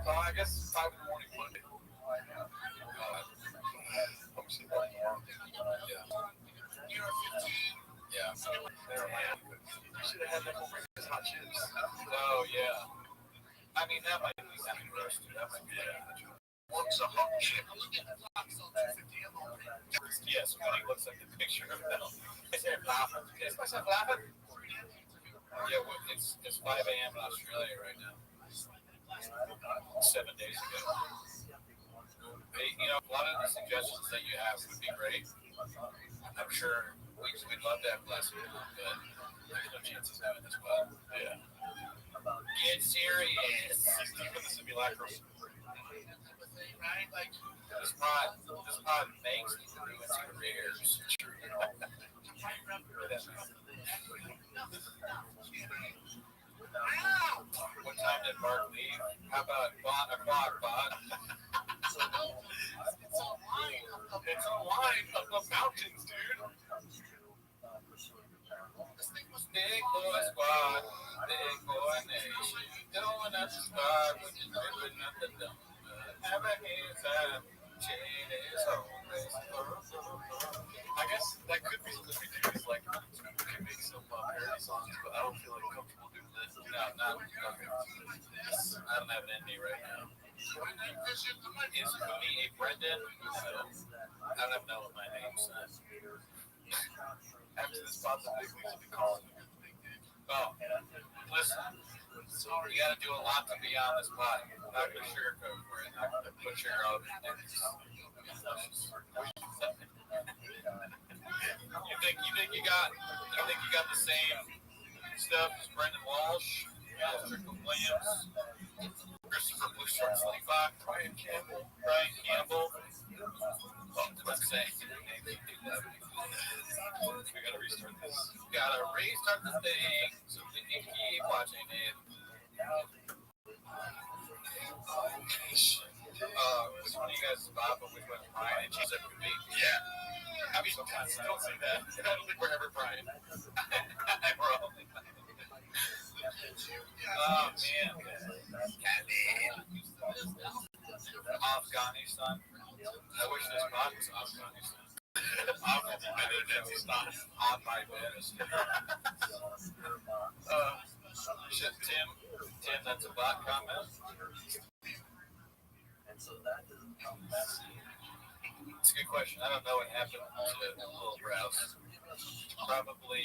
So I guess 5 in the morning Monday. Yeah. You should have had that over his hot chips. Oh yeah. I mean that might be something gross too. That might be what's a hot chip? Yes, when he looks like the picture of them. Is it laughing? Is myself laughing? Yeah, well, it's 5 a.m. in Australia right now. 7 days ago. Hey, you know, a lot of the suggestions that you have would be great. I'm sure we'd love to have less people, but there's no chance of having this one. Yeah. Get serious. For the simulacrum. Right? Like, this pod makes everyone's careers. True. What time did Mark leave? How about 1 o'clock, Bob? It's a line of the mountains, dude. Big boy squad, big boy nation. Going up the squad, which is ripping up the dump. Have a hand time, chain is home. I guess that could be something we do. Is like we can make some parody songs, but I don't feel like comfortable doing this. No, not okay. I don't have an ND right now. Is Kumi a Brendan? No. I don't even know what my name's. After this spot's a big week to be calling. Oh, listen. You got to do a lot to be on this pod. Not going to sugarcoat for it. Not going to put sugar all over it. You think you got the same stuff as Brendan Walsh, Strickland Williams, Christopher Blue Shorts Levi, Brian Campbell. Well, let's say we gotta restart this. Gotta restart this thing so we can keep watching it. Which one of you guys is Bob, but which one is Brian? And she's like, me. Yeah. I mean, sometimes don't say that. I don't think we're ever Brian. We're all oh, man. Afghanistan. I wish this pod was Afghanistan. Afghanistan. On my best. Shit, Tim, that's a bot comment. It's a good question. I don't know what happened to Little Browse. Probably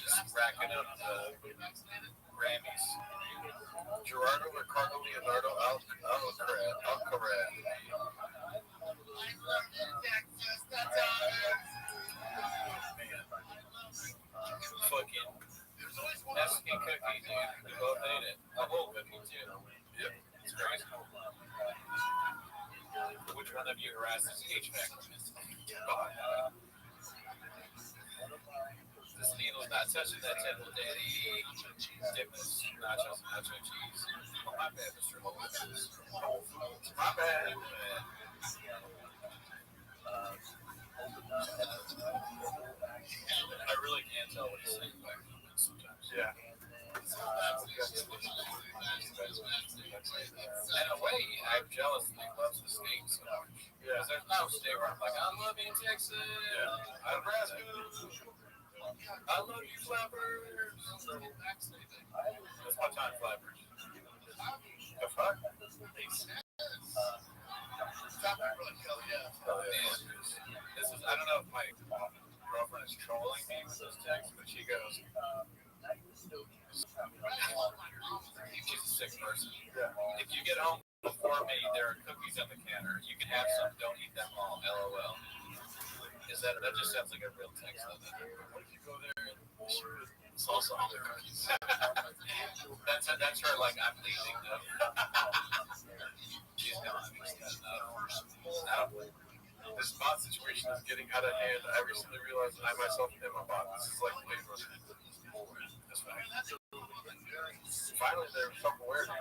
just racking up the Grammys. Gerardo Ricardo Leonardo Alcaraz. Fucking Mexican cookie, dude. We both ate it. A whole cookie, too. Yep. It's crazy. Which one of you harasses HVAC? This needle's not touching that temple, Daddy. Dippers, nachos, nacho cheese. Oh, my bad, Mr. Holmes. My bad. I really can't tell what he's saying by comments sometimes. Yeah. In a way, I'm jealous that he loves the state so much. Yeah. Because there's no state where I'm like, I love you, Texas. Yeah. I Nebraska. I love you, Flappers. That's my time, Flappers. The fuck? Hell yeah. This is, I don't know if my girlfriend is trolling me with this text, but she goes, she's a sick person. Yeah. If you get home before me, there are cookies on the counter. You can have some, don't eat them all. LOL. That just sounds like a real text. What if you go there and it's also all the cookies? that's her, like, I'm leaving though. She's gone. This bot situation is getting out of hand. I recently realized that I myself am a bot. This is like way more than that's fine. Finally, there's self-awareness.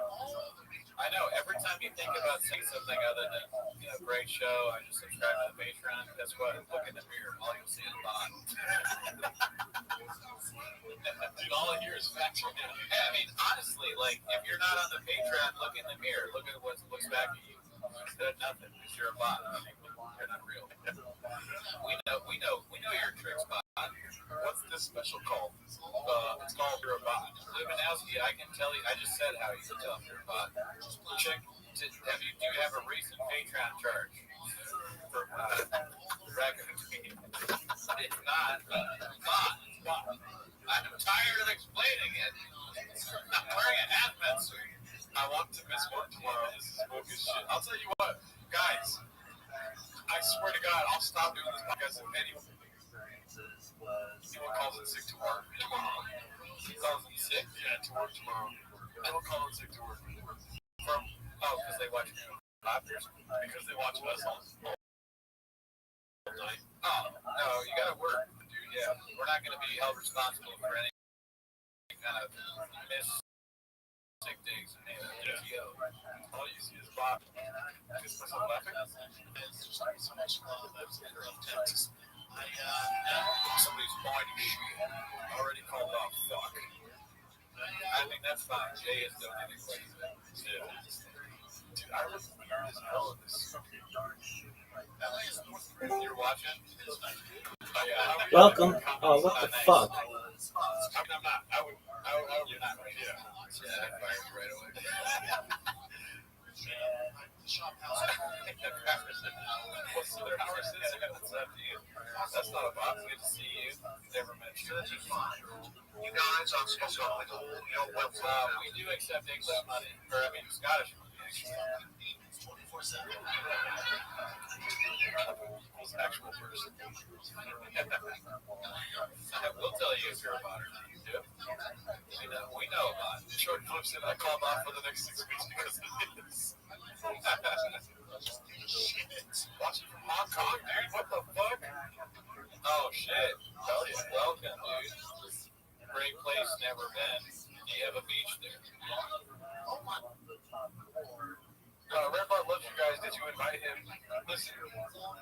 I know. Every time you think about saying something other than, great show, I just subscribe to the Patreon. Guess what? Look in the mirror. All you'll see is bot. Dude, all I hear is factual. I mean, honestly, like, if you're not on the Patreon, look in the mirror. Look at what looks back at you. There's nothing. Because you're a bot. You're not real. We know your tricks, bot. What's this special called? It's called You're a Bot. Lebanowski, I can tell you. I just said how you can tell if you're a bot. Check. Do you have a recent Patreon charge for Rabbi? If not, bot. I'm tired of explaining it. I'm wearing a hazmat suit. I want to miss work tomorrow. This is bogus shit. I'll tell you what, guys. I swear to God, I'll stop doing this podcast if anyone calls in sick to work tomorrow. He calls in sick? Yeah, to work tomorrow. I don't call in sick to work. Because they watch doctors. Because they watch us all night. Oh, no, you gotta work, dude. Yeah, we're not gonna be held responsible for any kind of sick days. Yeah. All you see is Bob. Just myself laughing. Somebody's pointing shit. Already called off. Fuck. I think that's fine. Jay is doing anything. Yeah. Dude, I was weird as hell in this. You're watching? Welcome. Oh, what the fuck? I'm not. You're not right. Yeah. Yeah, I fired you right away. What's their hours is? That's up to you. That's not a box. Good to see you. Never met you. You guys are supposed to with all your website. We do accept English money. Scottish money, actually. 24/7. Actual person. We'll tell you if you're a bot or not. Yeah. We know about it. Short clips and I call off for the next 6 weeks because of this. Shit. Watching from Hong Kong, dude. What the fuck? Oh, shit. Hell yeah. Welcome, dude. Great place, never been. Do you have a beach there? Red Bar loves you guys. Did you invite him? Listen,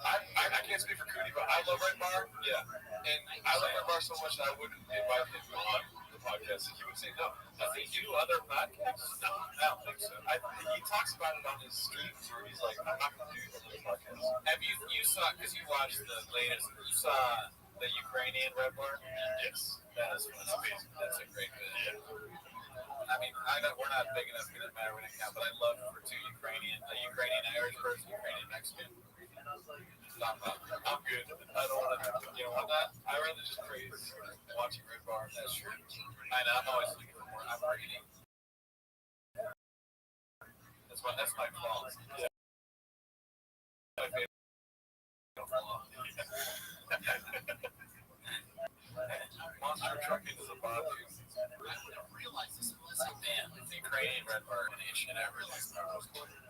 I can't speak for Cootie, but I love Red Bar. Yeah. And I love Red Bar so much that I wouldn't invite him on the podcast. He would say no. Does he do other podcasts? No, I don't think so. He talks about it on his streams where he's like, I'm not going to do other podcasts. Have you saw, because you watched the latest, you saw the Ukrainian Red Bar? Yes. That's amazing. That's a great video. I mean, we're not big enough for that matter when it counts, but I love for a Ukrainian Irish person, Ukrainian Mexican. I'm good. I don't want to, I'm not. I'd rather just praise watching Red Bar. That's true. I know, I'm always looking for more. I'm reading. That's my flaw. Yeah. My favorite flaw. Monster trucking is a bot, dude. I didn't realize this was a man. It's the Ukrainian Red Bar nation. I realized that was going on.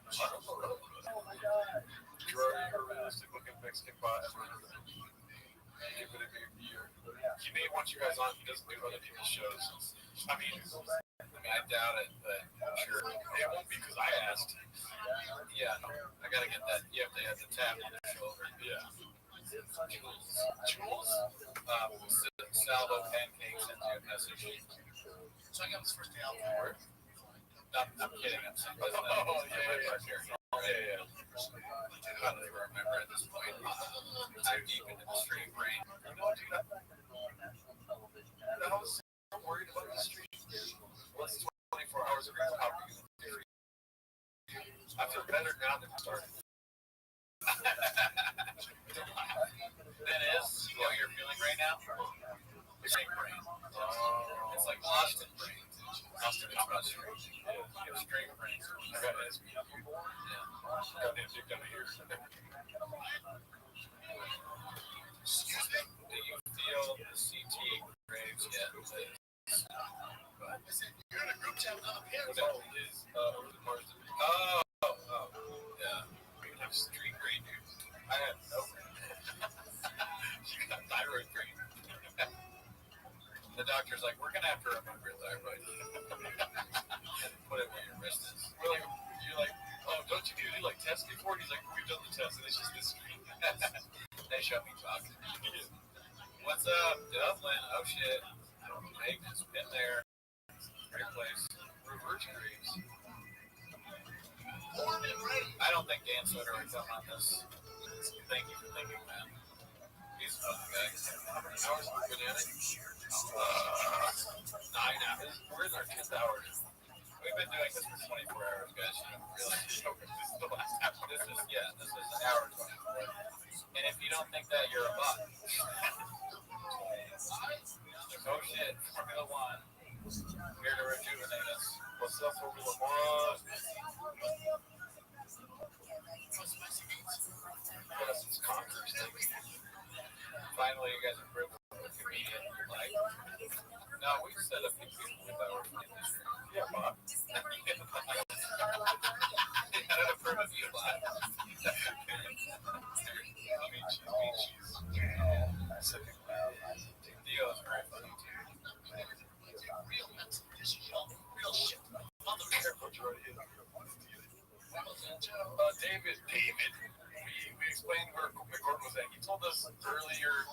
You're a realistic looking Mexican bot. Give it a big year. He may want you guys on. He doesn't do other people's shows. I mean, I doubt it, but I'm sure. It won't be because I asked. Yeah, no, I gotta get that. You have to have the tap on the shoulder. Yeah. Jules? Salvo Pancakes sends you a message. So I got this first day out from work. I'm kidding. I'm saying, yeah. I don't even remember at this point. I'm deep into the stream brain. I was so worried about the stream. What's 24 hours of recovery? I feel better now than I started. That is what you're feeling right now? It's like brain. It's like Austin brain. Austin is about straight. Yeah, you have straight brain. I got SB. Yeah. Goddamn dick down here. Excuse me? Do you feel the CT graves yet? You're in a group chat with other parents. Yeah. We have street brain, dude. I have no brain. She got thyroid brain. The doctor's like, we're going to have to remove your thyroid. Put it where your wrist is. Really? details. And it's just this. They show me talking. What's up, Dublin? Oh shit. Vegas, been there. Great place. Reverse Graves. I don't think Dan Sutter would come on this. Thank you for thinking, man. He's a fun guy. How many hours have we been at it? 9 hours. We're in our 10th hour. We've been doing this for 24 hours, guys. You don't realize this is the last hour. This is an hour 24. And if you don't think that, you're a bot. Oh shit, Formula One. Here to rejuvenate us. What's up, Formula One? Yes, it's Conquerors. Finally, you guys are privileged with a comedian. Like, no, we set up people with our industry. Yeah, Bob. I don't approve of you, Bob. Theo's very funny, too. David, we explained where McCord was at. He told us earlier,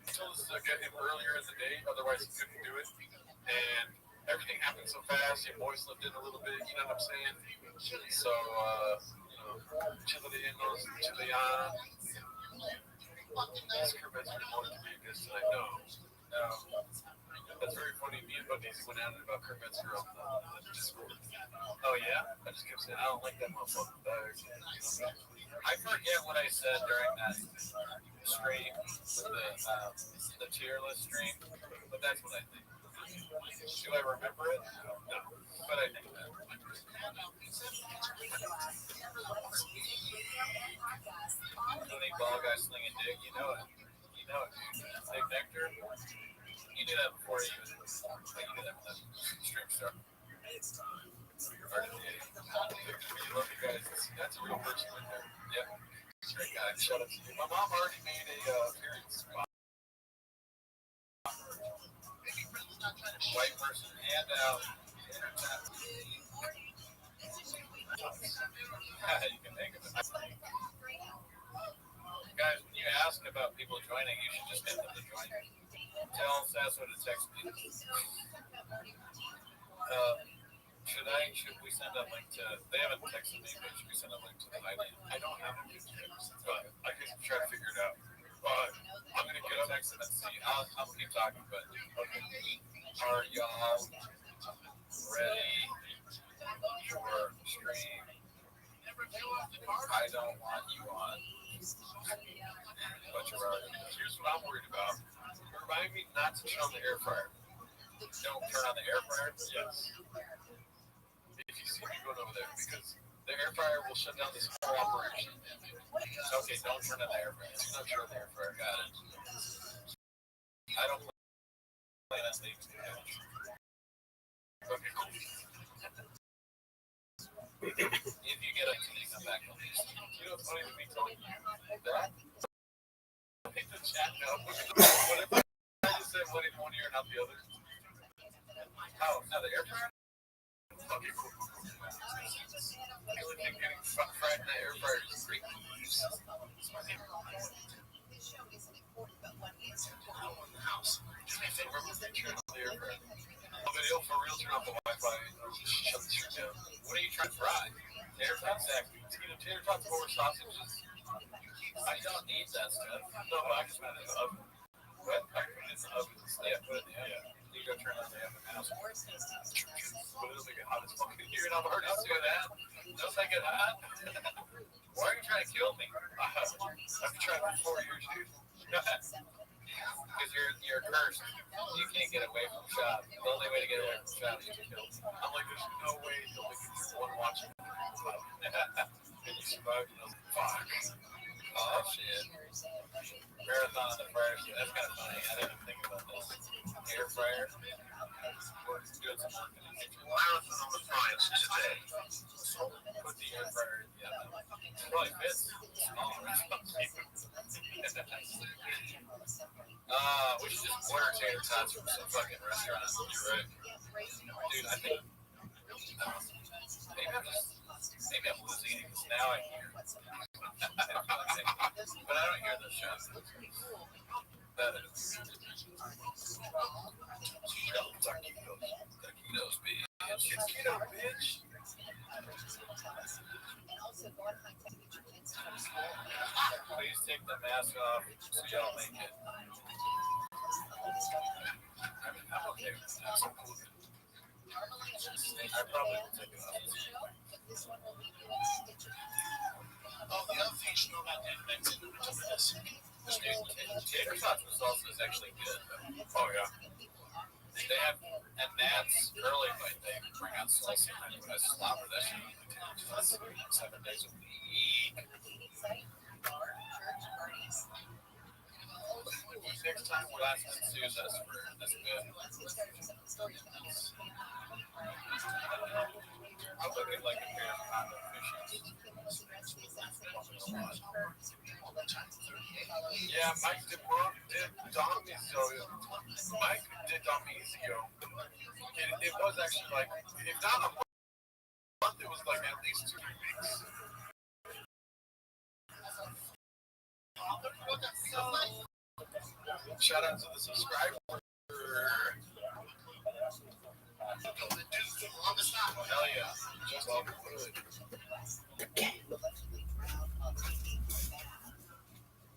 to get him earlier in the day, otherwise he couldn't do it. And everything happened so fast, your boy slipped in a little bit, you know what I'm saying? So, chile in those, chile on. This Corvette's going to be a guest tonight. No. That's very funny. Me and Buddies went out about Corvette's girl on the Discord. Oh, yeah? I just kept saying, I don't like that motherfucker bag. I forget what I said during that stream with the tier list stream, but that's what I think. Do I remember it? No. But I think that. Any ball guy slinging dick, you know it. You know it, dude. Say Nectar. You knew that before you knew that when that stream started. You love you guys. That's a real person right there. Yep. Great guy. Shout out to you. My mom already made a appearance. White person handout. You can think of it. Guys, when you ask about people joining, you should just get them to join. Tell Sasso to text me. Should we send a link to, they haven't texted me, but should we send a link to the idea? I don't have a link, but I can try to figure it out. But I'm going to get a text and see. I'll keep talking, but okay. Are y'all ready for stream? I don't want you on. But you're already. Here's what I'm worried about. Remind me not to turn on the air fryer. Don't turn on the air fryer? Yes. If you see me going over there, because the air fryer will shut down this whole operation. Okay, don't turn on the air fryer. Do not turn on the air fryer. Got it. I don't plan on leaving. Okay, cool. If you get up to me, come back on these. You know what's funny to me telling you that? Make the chat know. What if I just said one in one ear and not the other? Oh, no, the air fryer? Okay, cool. The only thing getting fried in the air fryer is great. For real, turn off the Wi-Fi or just shut the shit down. What are you trying to fry? Tater tots, exactly. Tater tots over sausages. I don't need that stuff. No, I just put it in the oven. What? I put it in the oven. Yeah, put it in the oven. You go turn on the oven house. But it'll make it hot as fuck. You're not hard to do that. Don't make it hot. Why are you trying to kill me? I've been trying for 4 years, dude. Because you're cursed. You can't get away from shop. The only way to get away from shop is to kill me. I'm like, there's no way you'll make it through one watching. And you survived, and I was like, fuck. Oh, shit. Marathon on the fryer. That's kind of funny. I didn't even think about this. Air fryer. We're doing some work in the kitchen. Marathon on the fryers today. Put the air fryer in the oven. It probably fits. Smaller. We should just order tater tots from some fucking restaurant. You're right. Dude, I think maybe I'm losing it because now I hear But I don't hear the show. That is. Taquitos, bitch. Taquito, bitch. Please take the mask off so y'all make it. I'm okay with that. I probably will take it off. Oh, the other thing you know about the invented Tater tots with salsa is actually good. Oh, yeah. They have, and that's early, but they bring out salsa. I slobber that shit. 7 days a week. Next time we're last and sues us for this good. I'm looking like a pair of condom fishes. Yeah, Mike did Domizio. It was actually like, if not a month, it was like at least 2 weeks. Shout out to the subscriber. Hell yeah. Just all good.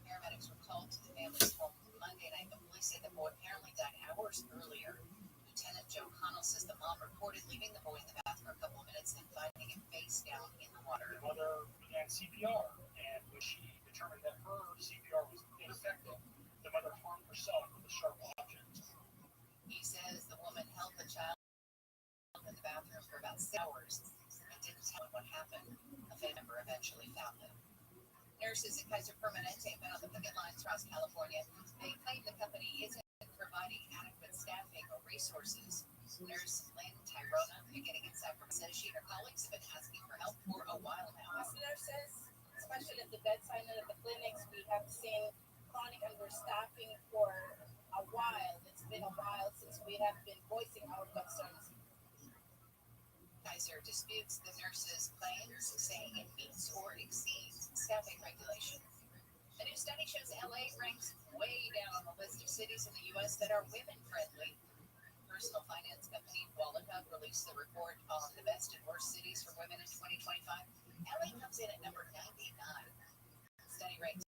Paramedics were called to the family's home Monday night. The police say the boy apparently died hours earlier. Lieutenant Joe Connell says the mom reported leaving the boy in the bathroom a couple of minutes and finding him face down in the water. The mother began CPR, and when she determined that her CPR was ineffective, the mother harmed herself with a sharp object. He says the woman held the child in the bathroom for about 6 hours and didn't tell him what happened. A family member eventually found them. Nurses at Kaiser Permanente have been on the picket lines across California. They claim the company isn't providing adequate staffing or resources. Nurse Lynn Tyrona, beginning in Sacramento, says she and her colleagues have been asking for help for a while now. As nurses, especially at the bedside and at the clinics, we have seen chronic understaffing for a while. It's been a while since we have been voicing our concerns. Kaiser disputes the nurses' claims, saying it meets or exceeds staffing regulations. A new study shows LA ranks way down on the list of cities in the U.S. that are women-friendly. Personal finance company Wallet Hub released the report on the best and worst cities for women in 2025. LA comes in at number 99. The study ranks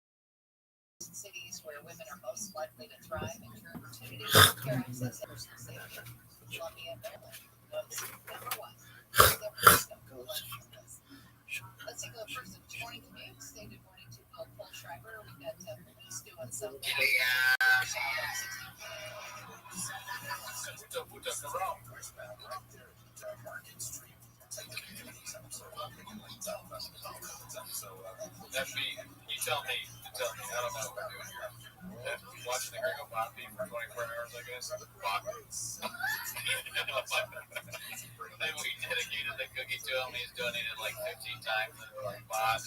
cities where women are most likely to thrive in career opportunities, healthcare access, and personal safety. Columbia, Maryland was number 1. Let's take a look first at the morning commute. Say good morning to Paul Schreiber. We've got police doing some. That beat, you tell me. I don't know what we're doing here. Watching the Gringo Bot beat for 24 hours, I guess. Then we dedicated the cookie to him. He's donated like 15 times. And we're like, Bot.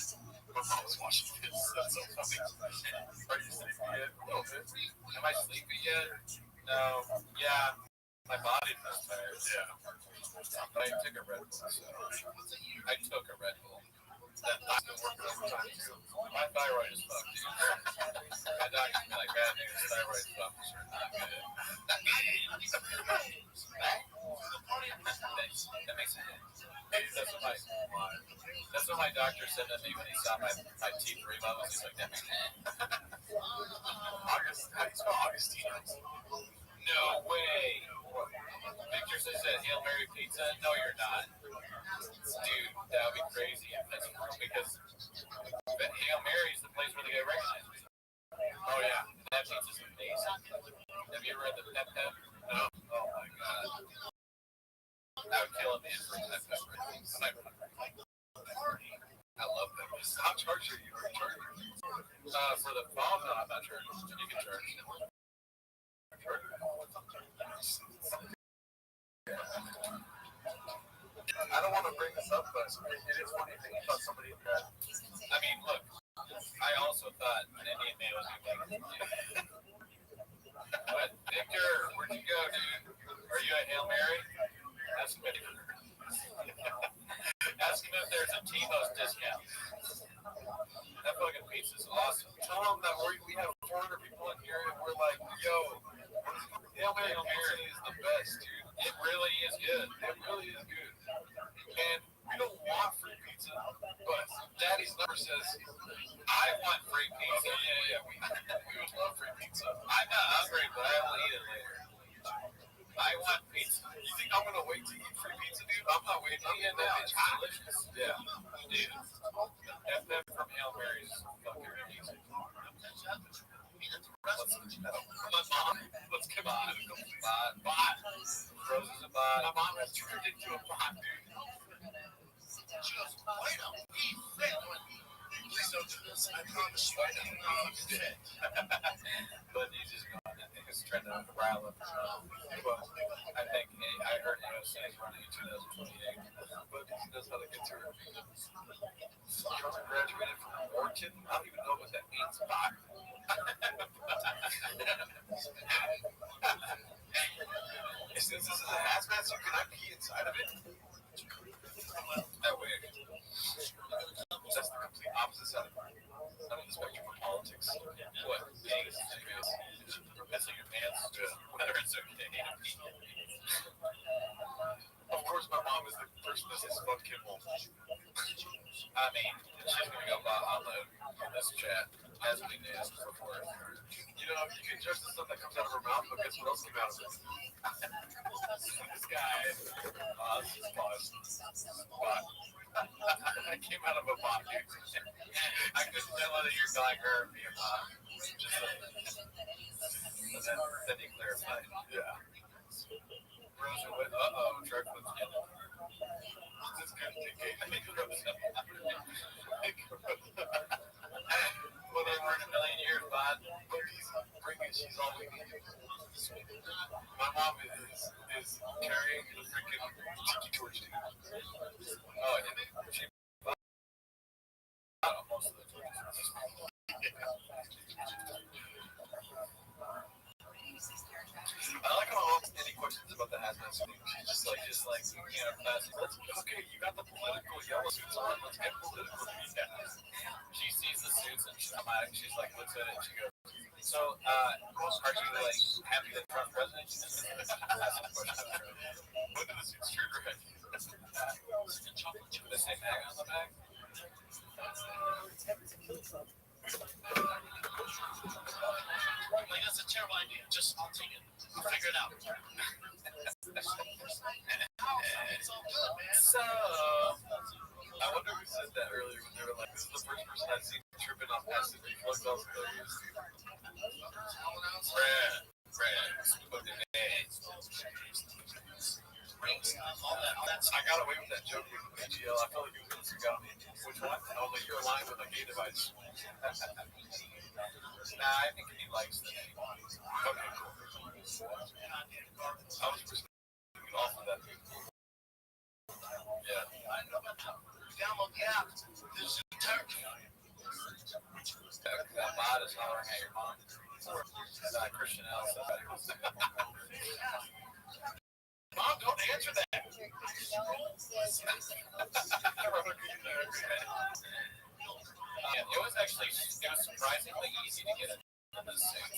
My mom was watching this. That's so funny. Are you sleepy yet? Am I sleepy yet? No. Yeah. My body feels tired. Yeah. But I took a Red Bull. That doctor worked overtime too. My thyroid is fucked, dude. My doctor's been like, bad news, thyroid is fucked. Sure, not good. Not good. That makes sense. That's what my doctor said to me when he saw my T3 levels. He's like, that makes sense. Augustine. No way. Victor says that Hail Mary pizza? No, you're not. Dude, that would be crazy if that's true, because Hail Mary is the place where they get recognized. Oh, yeah. That pizza's amazing. Have you ever had the Pep Pep? No. Oh, my God. I would kill a man for a Pep Pep. I love that. How charged are you? For the phone, no, I'm not charged. You can charge. I don't want to bring this up, but it is funny thinking about somebody that. I mean, look, I also thought an Indian man was going to be. But Victor, where'd you go, dude? Are you at Hail Mary? Ask him if there's a T-Most discount. My mom, let's come on. Bot. Rose is a bot. My mom has turned into a bot, dude. She goes, wait a minute. Please don't do this. I promise you I don't know if you did. But he's just going, he's trying to rile up. But I think, I heard he's running in 2028. But he knows how to get through it. Trump graduated from Wharton. I don't even know what that means. Bot. Since this is a hazmat suit, can I pee inside of it? That way. That's the complete opposite side of the spectrum of politics. What? Being messing your pants to whether it's okay to pee. Of course, my mom is the first business fuck Kimball. I mean, she's going to go on this chat as we did before. You know, you can judge the stuff that comes out of her mouth, but guess what else came out of it? This guy, bot. I came out of a bot, dude. I couldn't tell whether you're like her or be a bot. Then you clarified. Yeah. Rosa went, truck was in it. This good thing. I think Rosa. Whatever in a million years, bot. She's all we need. My mom is carrying the freaking tiki torch. Oh, and she bought most of the torches. I like how any questions about the hazmat suit. She's just like, okay, you got the political yellow suits on. Let's get political. Yeah. She sees the suits and she's like, looks at it and she goes, so, are you like happy that Trump's president? When did the suits turn red? The same tag on the back? Like, that's a terrible idea. Just, I'll take it. We'll figure it out. It's all good, man. So, I wonder who said that earlier when they were like, this is the first person I've seen tripping off acid reflux off of those. I got away with that joke with AGL. I felt like it was got me. Which one? I was like, you're aligned with a gay device. Nah, I think he likes the name. Okay, cool. I was perspective off of that. Yeah. Download the app. This is turkey. That bot is hollering at your mom. Christian L said that. Mom, don't answer that. It was surprisingly easy to get it in this suit.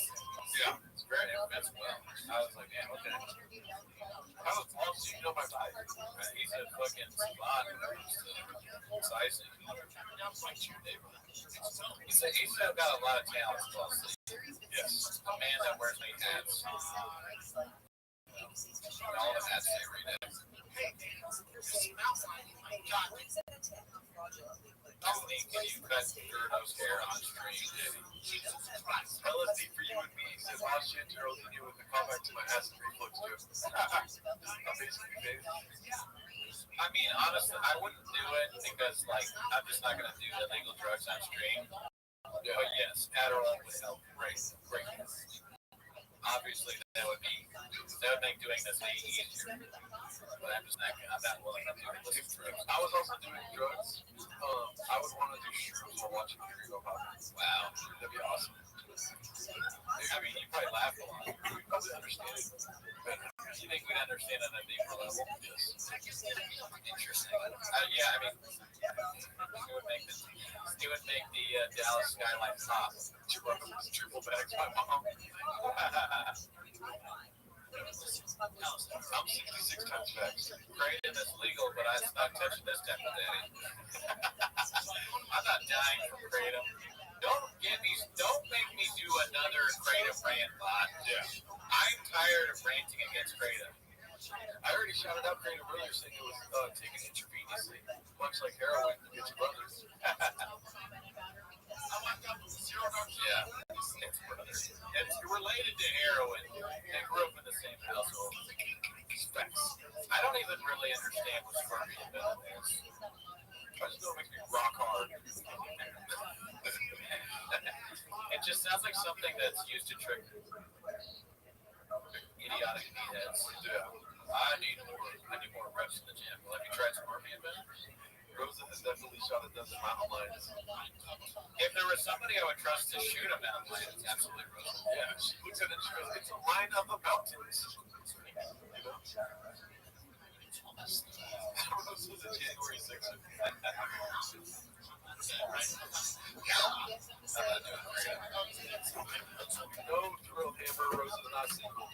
Yeah, it's very fits well. I was like, man, okay. I was also, you know, my type. He's a fucking spot when it comes to sizing. He's got a lot of talent. Yes, a man that wears many hats. All the hats they read it. Can you cut Gerdo's hair on stream? Hell is deep for you and me. He said, oh shit, Gerald, you knew with the callback to my acid reflux joke. I'm basically Dave. I mean, honestly, I wouldn't do it because, like, I'm just not going to do illegal drugs on stream. But yes, Adderall would help. Great. Obviously, that would make doing this way easier. But I'm not willing to do illicit drugs. I was also doing drugs. I would want to do shrooms while watching Fury go pop. Wow, that'd be awesome. I mean, you probably laugh a lot. We probably understand it better. You think we'd understand it on a deeper level? Yes. Interesting. Yeah, I mean, it would make the Dallas skyline pop. Triple bags, my mom. I'm 66 times vax. Kratom is legal, but I'm not touching this type of daddy. I'm not dying from Kratom. Don't make me do another Kratom rant bot. Yeah. I'm tired of ranting against Kratom. I already shouted out Kratom earlier saying it was taken intravenously, much like heroin to get your brothers. Yeah. It's brother. It's related to heroin. They grew up in the same household. Specs. I don't even really understand what scorpion venom is. I just know it makes me rock hard. It just sounds like something that's used to trick idiotic meatheads. Yeah. I need more reps in the gym. Well, have you tried scorpion venom? Rosa has definitely shot a dozen mountain lions. If there was somebody I would trust to shoot a mountain lion, it's absolutely Rosa. Yeah, she looks at it and she goes, it's a line of the mountains. You know? Rosa's a January 6th. No thrill hammer, Rosa's not single.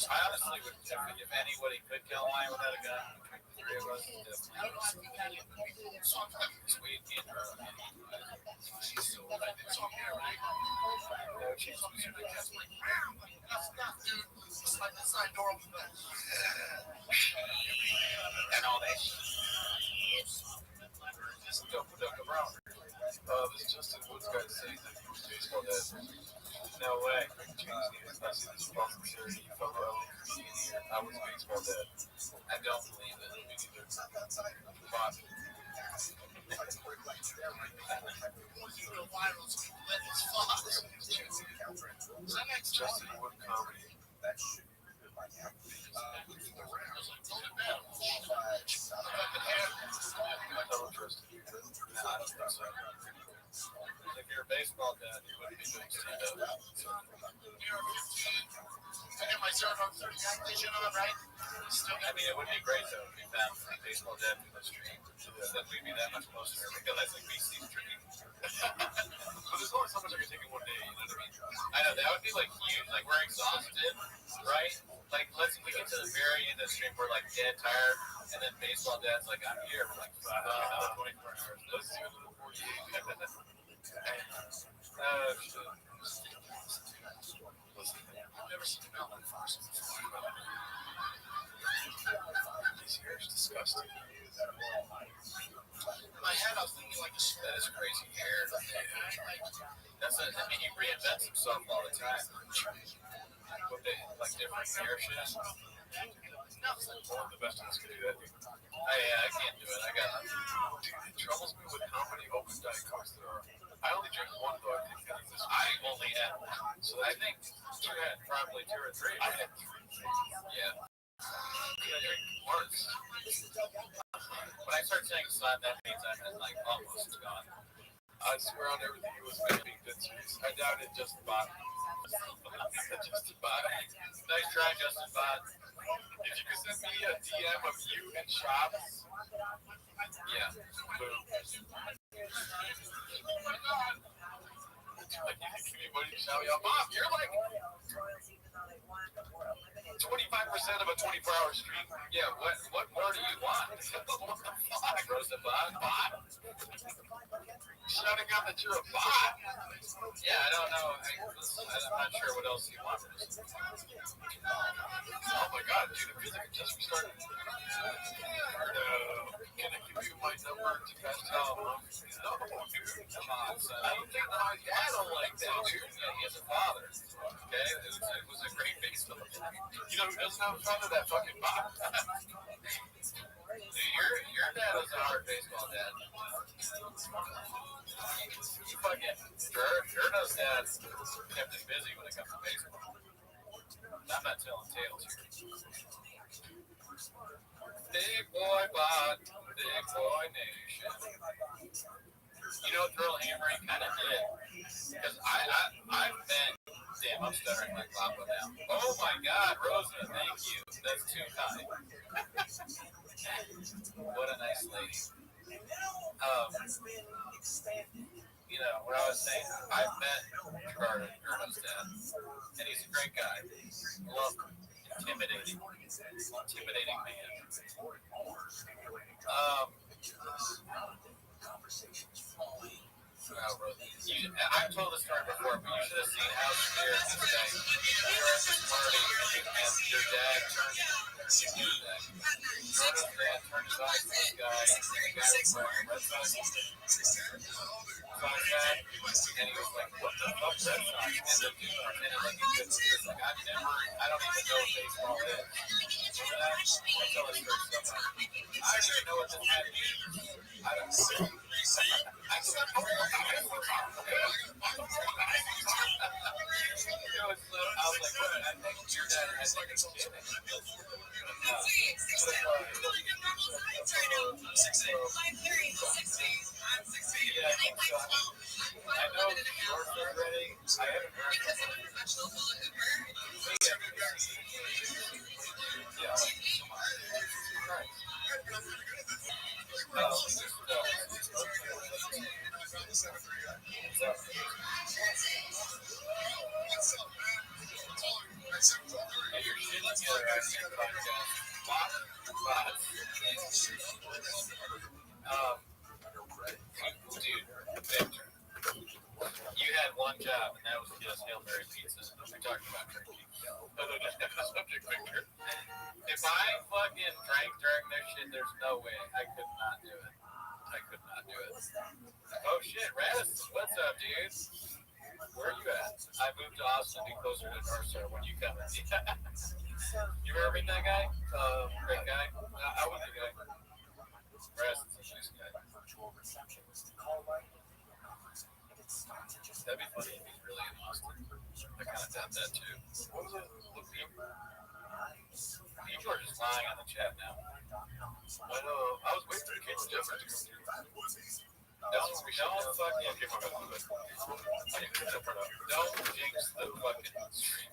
I honestly would, if anybody could kill a lion without a gun, the three of us, sweet and she's so like it's on camera. No, she's dude, it's like the side door open and all that shit. Just duck around. This Justin Woods guy saying that he was baseball dead. No way. I see this false security. You felt well. I was baseball dead. I don't believe it. Me neither. But Justin Wood comedy. That should be good by now. I don't trust you. No, I don't think so. If you're a baseball dad, you wouldn't be doing stand-up. You're 15. I got my 0-30 activation on, right? I mean, it would be great, though, if we found a baseball dad through the stream. Then we'd be that much closer. Because I think we see streaming. But there's only so much I can take in one day, you know what I mean? I know, that would be, like, huge. Like, we're exhausted, right? Like, we get to the very end of the stream, we're, like, dead tired. And then baseball dad's like, I'm here for, like, another 24 hours. Let's do another 48. Oh, shit. I've never seen a mountain forest before. His hair is disgusting. In my head, I was thinking, like, that is crazy hair. I mean, he reinvents himself all the time. But they, like, different hair shit. One of the best of us can do that. I can't do it. It troubles me with how many open Diet Cokes there are. I only drink one, though. I only had one. So I think you had probably 2 or 3. I had 3. Yeah. I drink once. When I start saying sun, that means I'm like almost gone. I swear on everything it was making good sense. I doubted Justin Bot. Justin Bot. Nice try, Justin Bot. If you could send me a DM of you and Shops. Yeah. Boom. Like, anybody shout out, Mom, you're like 25% of a 24-hour stream. Yeah, what more do you want? What the fuck, Rosa Bot? Shouting out that you're a bot? Yeah, I don't know. I'm not sure what else you want. Oh my god, dude, it feels like it just restarted. Can I give you my number to catch up? No, dude, come on, son. I don't think my dad will like that, dude. Yeah, he has a father. Okay? It was a great baseball. You know who doesn't have a father? That fucking bot. Dude, your dad is a hard baseball dad. You fucking Gerda's dad kept him busy when it comes to baseball. I'm not telling tales here. Big boy bot, big boy nation. You know what Thrill Hammering kind of did? Because I've been, damn, I'm stuttering like Lapa now. Oh my God, Rosa, thank you. That's too kind. What a nice lady. You know, what I was saying, I've met Gerda's dad, and he's a great guy. Love him. Intimidating man. I've told this story before, but you should have seen how scared this guy. We were at this party, and your dad turned Jordan's man turned his eyes to this guy, and the guy was wearing a red sign. And he was like, what the fuck is that sign? And the dude pretended like he couldn't see. It's like, I don't even know what baseball is. Remember that? That's how it starts stuff out. I don't even know what this hat means. I don't know. I was like, what? I think your dad has like a kid. I know yours already. I haven't heard from him. Yeah. Dude, Victor, you had one job, and that was just Hail Mary pizza. We talked about drinking. Subject, Victor. If I fucking drank during this shit, there's no way. I could not do it. Oh shit, Radis, what's up, dude? Where are you at? I moved to Austin to be closer to North Star. When you coming? You ever meet that guy? Great guy. I was the guy. Radis is a nice guy. That'd be funny if he's really in Austin. I kind of doubt that too. What was it? George is lying on the chat now. I know. I was waiting for the kids to come through. Don't fucking give him a good. Don't jinx the fucking stream.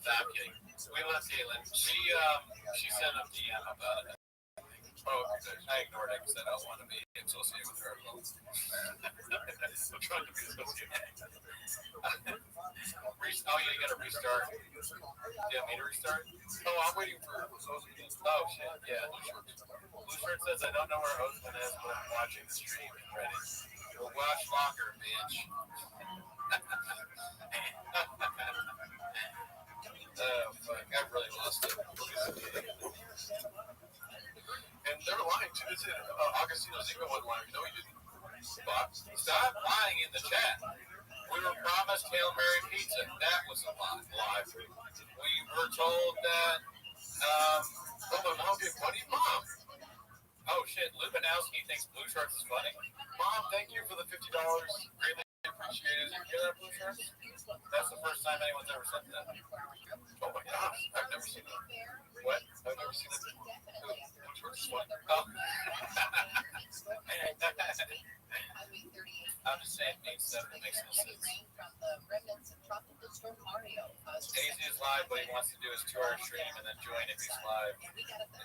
Nah, I'm kidding. We left Caitlin. She sent a DM about it. Oh, I ignored it because I don't want to be associated with her. I'm trying to be associated. Oh, you got to restart. Do you want me to restart? Oh, I'm waiting for. Oh shit, yeah. Blue Shirt says I don't know where Oakland is, but I'm watching the stream and ready. We'll watch longer, bitch. Oh fuck, I really lost it. And they're lying too. This is Augustino Zico wasn't lying. No, he didn't. Stop lying in the chat. We were promised Hail Mary pizza. That was a lie. We were told that. My mom did funny. Mom. Oh shit, Lubinowski thinks Blue Shirts is funny. Mom, thank you for the $50. Greatly appreciated. You hear that, Blue Shirts? That's the first time anyone's ever said that. Oh my gosh, I've never seen that. What? I've never seen that. Blue Shirts is funny. Oh. I'm just saying, makes no sense. Daisy is live, but he wants to do his 2-hour stream and then join if he's live.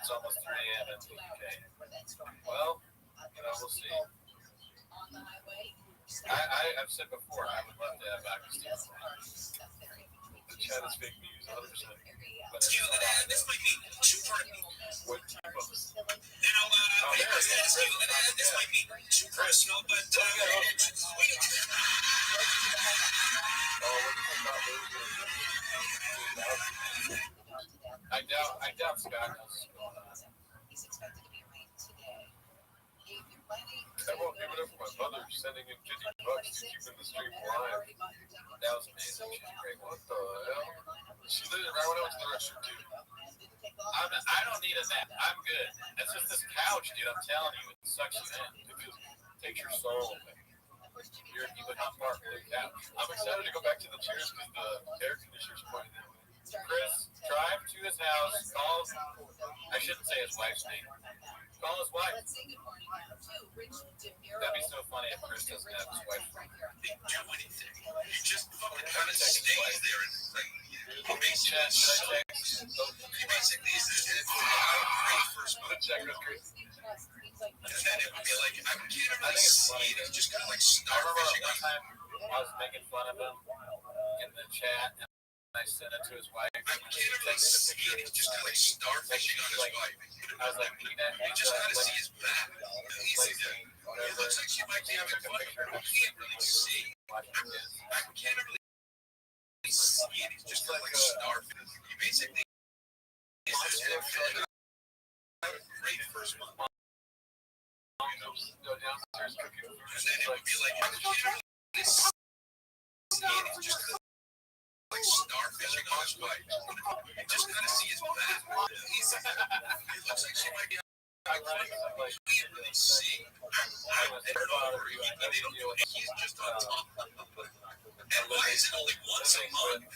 It's almost 3 a.m. in the UK. Well, we'll see. I've said before, I would love to have Augustine. The chat is fake news, 100%. This might be too personal. What T-books? This might be too personal, but I doubt Scott knows what's going on. Everyone give it up for my mother sending in $50 to keep the stream live. That was amazing. She's great. What the hell? She did it right when I went to the restroom too. I don't need a nap. I'm good. That's just this couch, dude. I'm telling you, it sucks you in. It takes your soul away. You would not park the couch. I'm excited to go back to the chairs because the air conditioner's pointing that way. Chris, drive to his house. Call. I shouldn't say his wife's name. Call his wife. That'd be so funny if Chris doesn't have his wife. Just fucking kind of stays there and like. He basically is the first book check with Chris. And then it would be like, I can't really see it. It's just kind of like starfishing. One time I was making fun of him in the chat, and I sent it to his wife. I can't really see it. It's just kind of like starfishing on his wife. I was like, you just kind of see his back. It looks like she might be having fun. I can't really see. I can't really see it. It's just like starfish. He basically is Go downstairs cooking food. And then it would be like, this it's just like starfish in his bite. You just kind of see his back. It looks like she might be you can't really see. They don't do it. He's just on top. And why is it only once a month?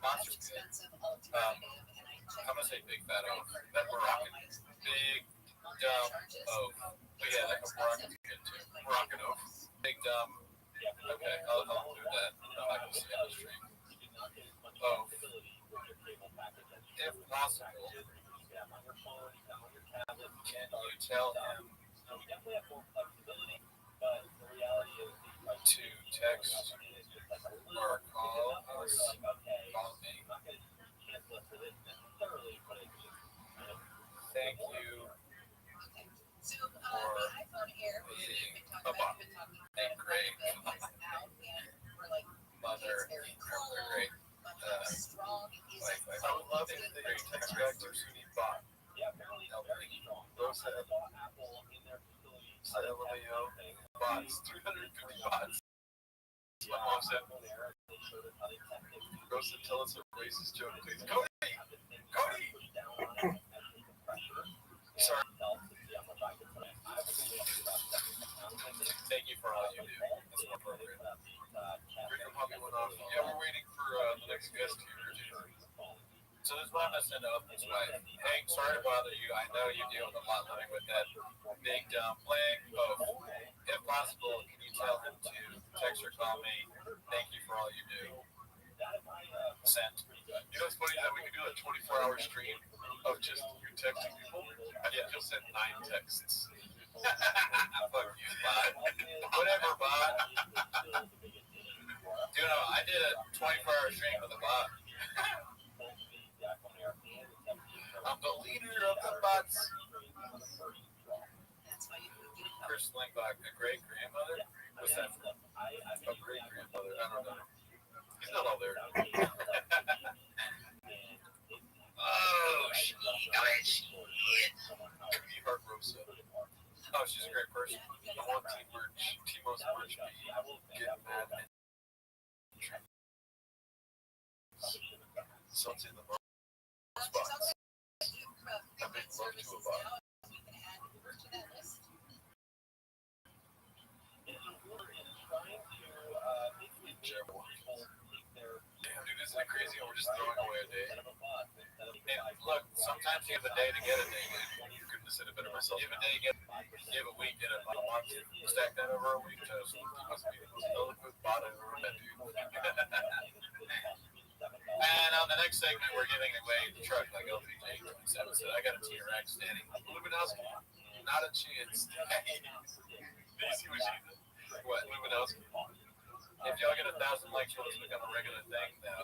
Monster's good. I'm gonna say big fat oak. That Moroccan. Big dumb oak. But yeah, that Moroccan's good too. Moroccan oak. Big dumb. Okay, I'll do that. I can see on the stream. Oh, if possible, can you tell him to text or call us? Call me. Thank you for being a great mother, a great wife. I would love if they text back to Sunni Bot. Those have LMAO bots, 350 bots. My mom said, Rosa, tell us a racist joke, please. Cody! Sorry. Thank you for all you do. That's more appropriate. Freedom Puppy went off. Yeah, we're waiting for the next guest here. So there's one that's in Open's wife. Hey, sorry to bother you. I know you deal with a lot living with that big dumb leg. Oh, if possible, can you tell him to text or call me? Thank you for all you do. Sent. You know, it's funny that we can do a 24-hour stream of just you texting people. I think you'll send 9 texts. Fuck you, bot. Whatever, bot. You know, I did a 24-hour stream with a bot. I'm the leader of the bots. Chris Lingbach, a great grandmother? What's that from? A great grandmother? I don't know. He's not all there. Oh, shit. You heard Rosa. Oh, she's a great person. I want Team Merch. Teamos Merch be getting mad and so it's in the box. A big love to a bot. Damn, dude, isn't it crazy how we're just throwing away a day? And look, sometimes you have a day to get a day, dude. You couldn't have said it better myself. You have a day, you have a week, get a month, stack that over a week. Just, you must be the most eloquent bot I've ever met, dude. And on the next segment, we're giving away the truck like LPJ 27 said. I got a TRX standing. Luminowski, not a chance. Do you see what she did? What, Luminowski? If y'all get 1,000 likes, will this become a regular thing now?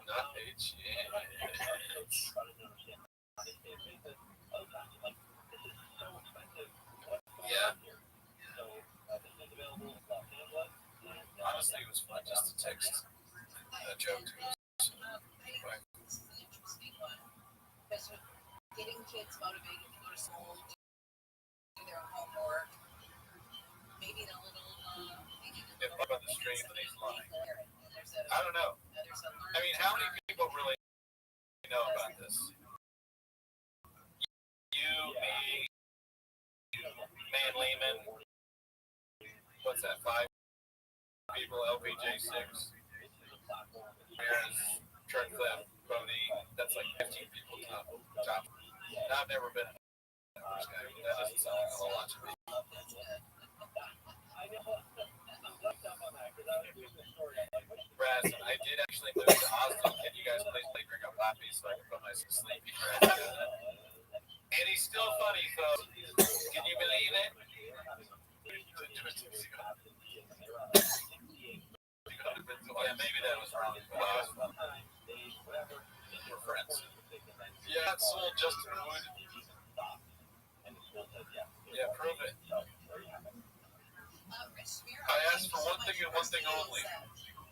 Not a chance. Yeah. Honestly, it was fun just to text a joke to us. Getting kids motivated to go to school, do their homework, maybe a little. If I'm on the stream and he's lying. I don't know. I mean, how many people really know about this? You, me, Man Lehman. What's that? 5 people. LPJ 6. Here's Truck Theft, Pony. That's like 15 people top. I've never been a numbers guy. That doesn't sound like a whole lot to me. Raz, I did actually move to Austin. Can you guys please bring up Poppy so I can put my sleepy Raz together? And he's still funny, folks. Can you believe it? Yeah, maybe that was wrong. We're friends. Yeah, it's sold Justin Wood. Yeah, prove it. I asked for one thing and one thing only.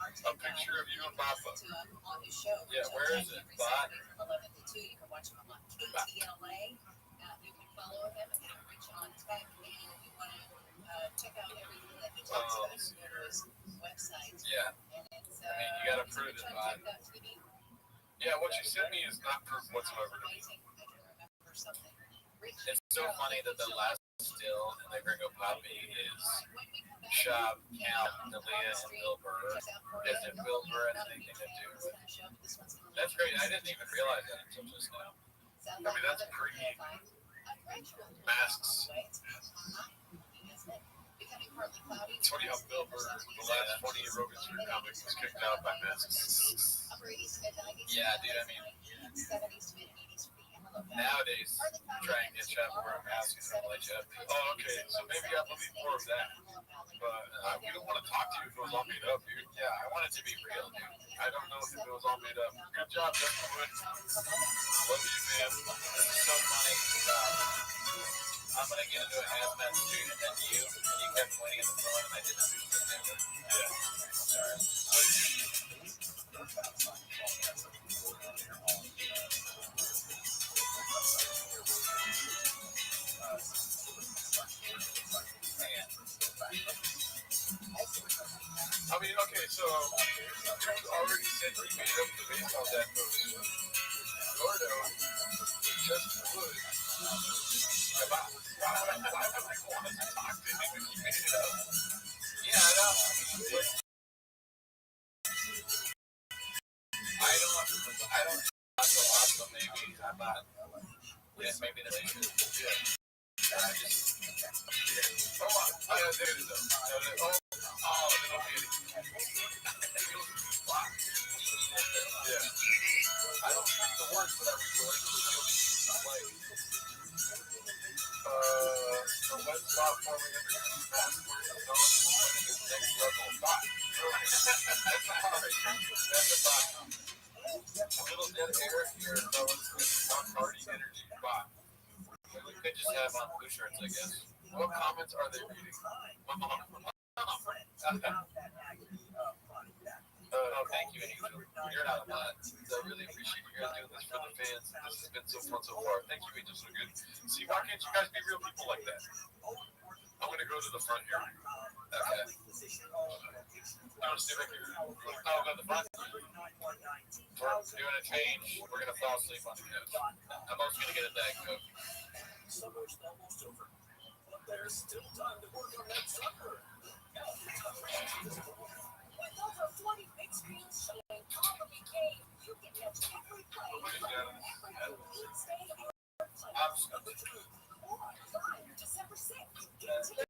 A picture of you and Papa. On his show. Yeah, where is it? Bot? 11 to 2. You can watch him on KTLA. You can follow him and Rich on Tech. And if you want to check out everything that he talks about, you can go to his website. Yeah. And it's, I mean, you gotta prove it, Bot. Yeah, what you sent me is not proof whatsoever to me. It's so funny that the last still and they bring up Poppy is Shop, Count, Delia, and Bill Burr. As if Bill Burr has anything to do with that's great. I didn't even realize that until just now. I mean, that's pre masks. It's funny how Bill Burr, the last 20 Rogan Street comics, was kicked out by masks. Yeah, dude, I mean, nowadays, try and get Shop to wear a mask and not let you up. Oh, okay, so maybe I believe more of that. But we don't want to talk to you if it was all made up, dude. Yeah, I want it to be real, dude. I don't know if it was all made up. Good job, Justin Wood. Love you, man. This is so funny. I'm going to get into a hazmat suit and then you kept pointing at the phone and I didn't understand it. Yeah. Sorry. I mean, okay, so you already said you made up the baseball that movie. Gordo, Justin Wood. Why would I want to talk to him if you made it up? Yeah, I know. I don't not so awesome, maybe. I'm not. Yeah, maybe the nation. Yeah. I just. Hold on. There it is. Yeah. I don't speak the words, but I read the language. Like, the web platform and password of knowing is next level bot. That's a bot. A little dead air here, fellas. Not party energy bot. We could just have on blue shirts, I guess. What comments are they reading? Thank you, Angel. You're not a bot. I really appreciate you guys doing this for the fans. This has been so fun so far. Thank you, Angel. So good. See, why can't you guys be real people like that? I'm going to go to the front here. Okay. I want to see if I can. Oh, go to the front. We're doing a change. We're going to fall asleep on the couch. I'm also going to get a Diet Coke. Summer's almost over, but there's still time to work on that sucker. With over 40 big screens showing all of the game, you can catch every play every each day of your play. Or live December 6th. Get tickets.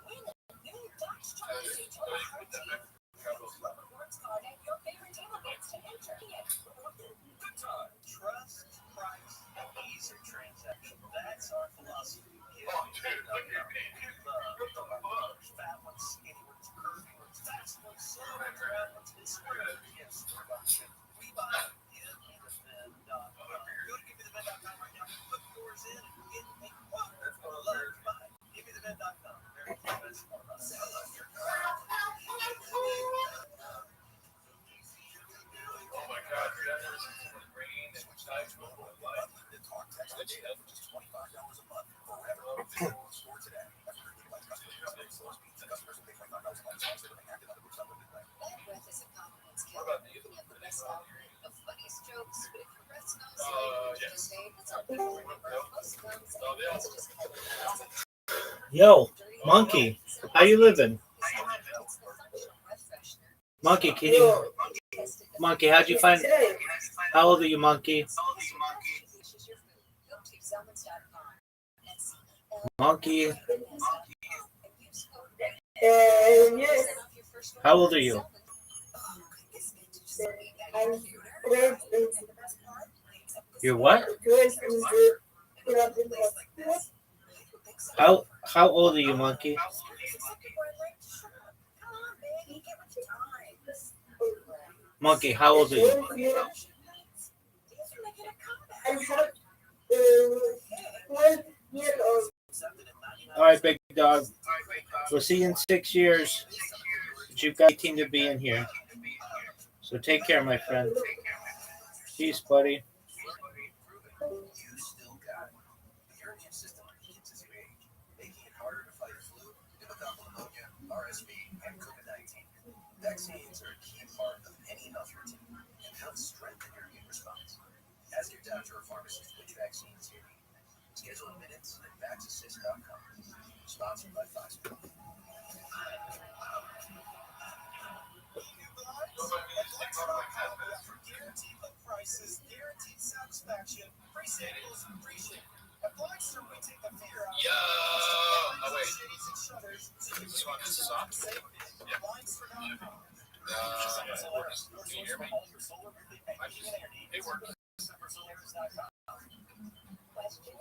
Win a new Dodge Charger Daytona rewards card at your favorite table games to enter. Good time. Trust, price, and ease your transaction. That's our philosophy. Fat ones, skinny ones, curvy ones, fast ones, slow ones, round ones, and square. Yes, we buy giveMeTheVend.com. Go to giveMeTheVend.com right now. Put yours in and get a quote. That's what I love to buy. giveMeTheVend.com. Very famous. Sell your car. Oh my God, dude, I've never seen someone rain and nice mobile life. The talk text that you have for just $25 a month. Forever. Store today. Customers will pay $25 a month. Bandwidth is a confidence What killer. about you? You have the best offering of funniest jokes, but if your breath smells like Yes. just say it's up there. Most films No, they all. just cover it. Yo, Monkey, how you living? It's the functional breath freshener. Monkey, can you? Monkey, how'd you find? How old are you, Monkey? Monkey, how old are you? You're what? How old are you, Monkey? Monkey, how old are you? All right, big dog. We'll see you in 6 years. you guys waiting to be in here. So take care, my friend. Peace, buddy. You still got it. Your immune system depletes as you age, making it harder to fight flu, pneumococcal pneumonia, RSV, and COVID-19. Vaccines are a key part of any health routine and help strengthen your immune response. Ask your doctor or pharmacist which vaccines you need. Schedule in minutes at vaxassist.com. Sponsored by Pfizer. Guaranteed low prices, guaranteed satisfaction, free samples, free shipping. At Blackster, we take the fear out of Oh, wait. cities and shutters. This one is soft. Yeah. Lines for non-com. Can you hear me? It works. Questions?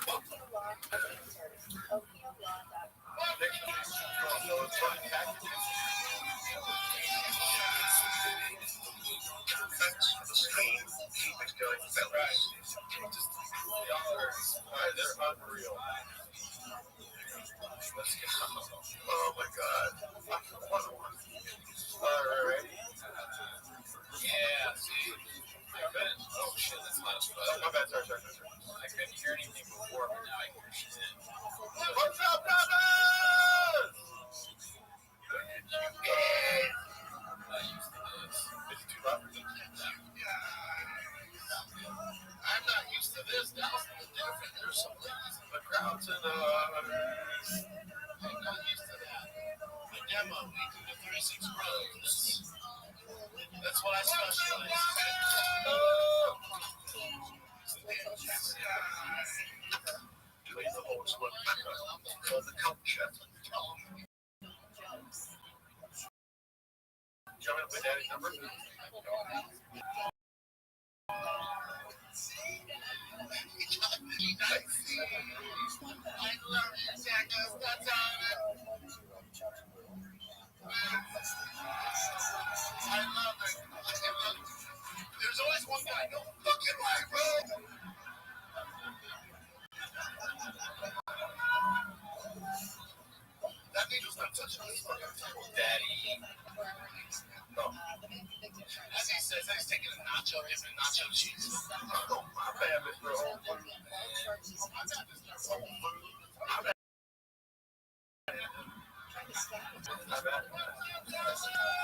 Tokyo Law has answers. TokyoLaw.com. They're unreal. Let's go. Oh my god. Alright. Yeah, see. I couldn't. Oh shit, that's not as fun. My bad, sorry. I couldn't hear anything before, but now I hear shit. What's up, brothers? I'm not used to this. Is it too loud? I'm not used to this. There's some ladies in the crowds and I'm not used to that. The demo, we do the 3-6 rows. That's what I specialize in. Please the lowest one. The culture. Do you want me to put daddy's number? I love you, Jacko. That's on it. I love it. There's always one guy. No fucking right, bro. That needle's not touching this fucking table, Daddy. No. As he says, he's taking a nacho, giving nacho cheese. Oh, my bad, Mr. Whole Food. My bad.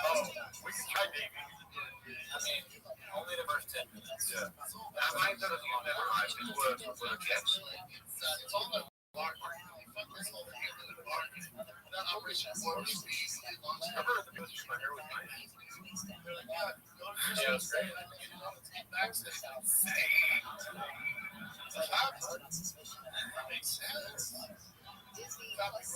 Oh, we can try Davey. I mean, only the first 10 minutes. Yeah. I might have done it on that ride. It was for a catch. It's all the bar. Fuck this whole thing. That operation works. I heard the ministry, my hair was nice. Yeah, it was great. Back to the same. Makes sense. Fuck this.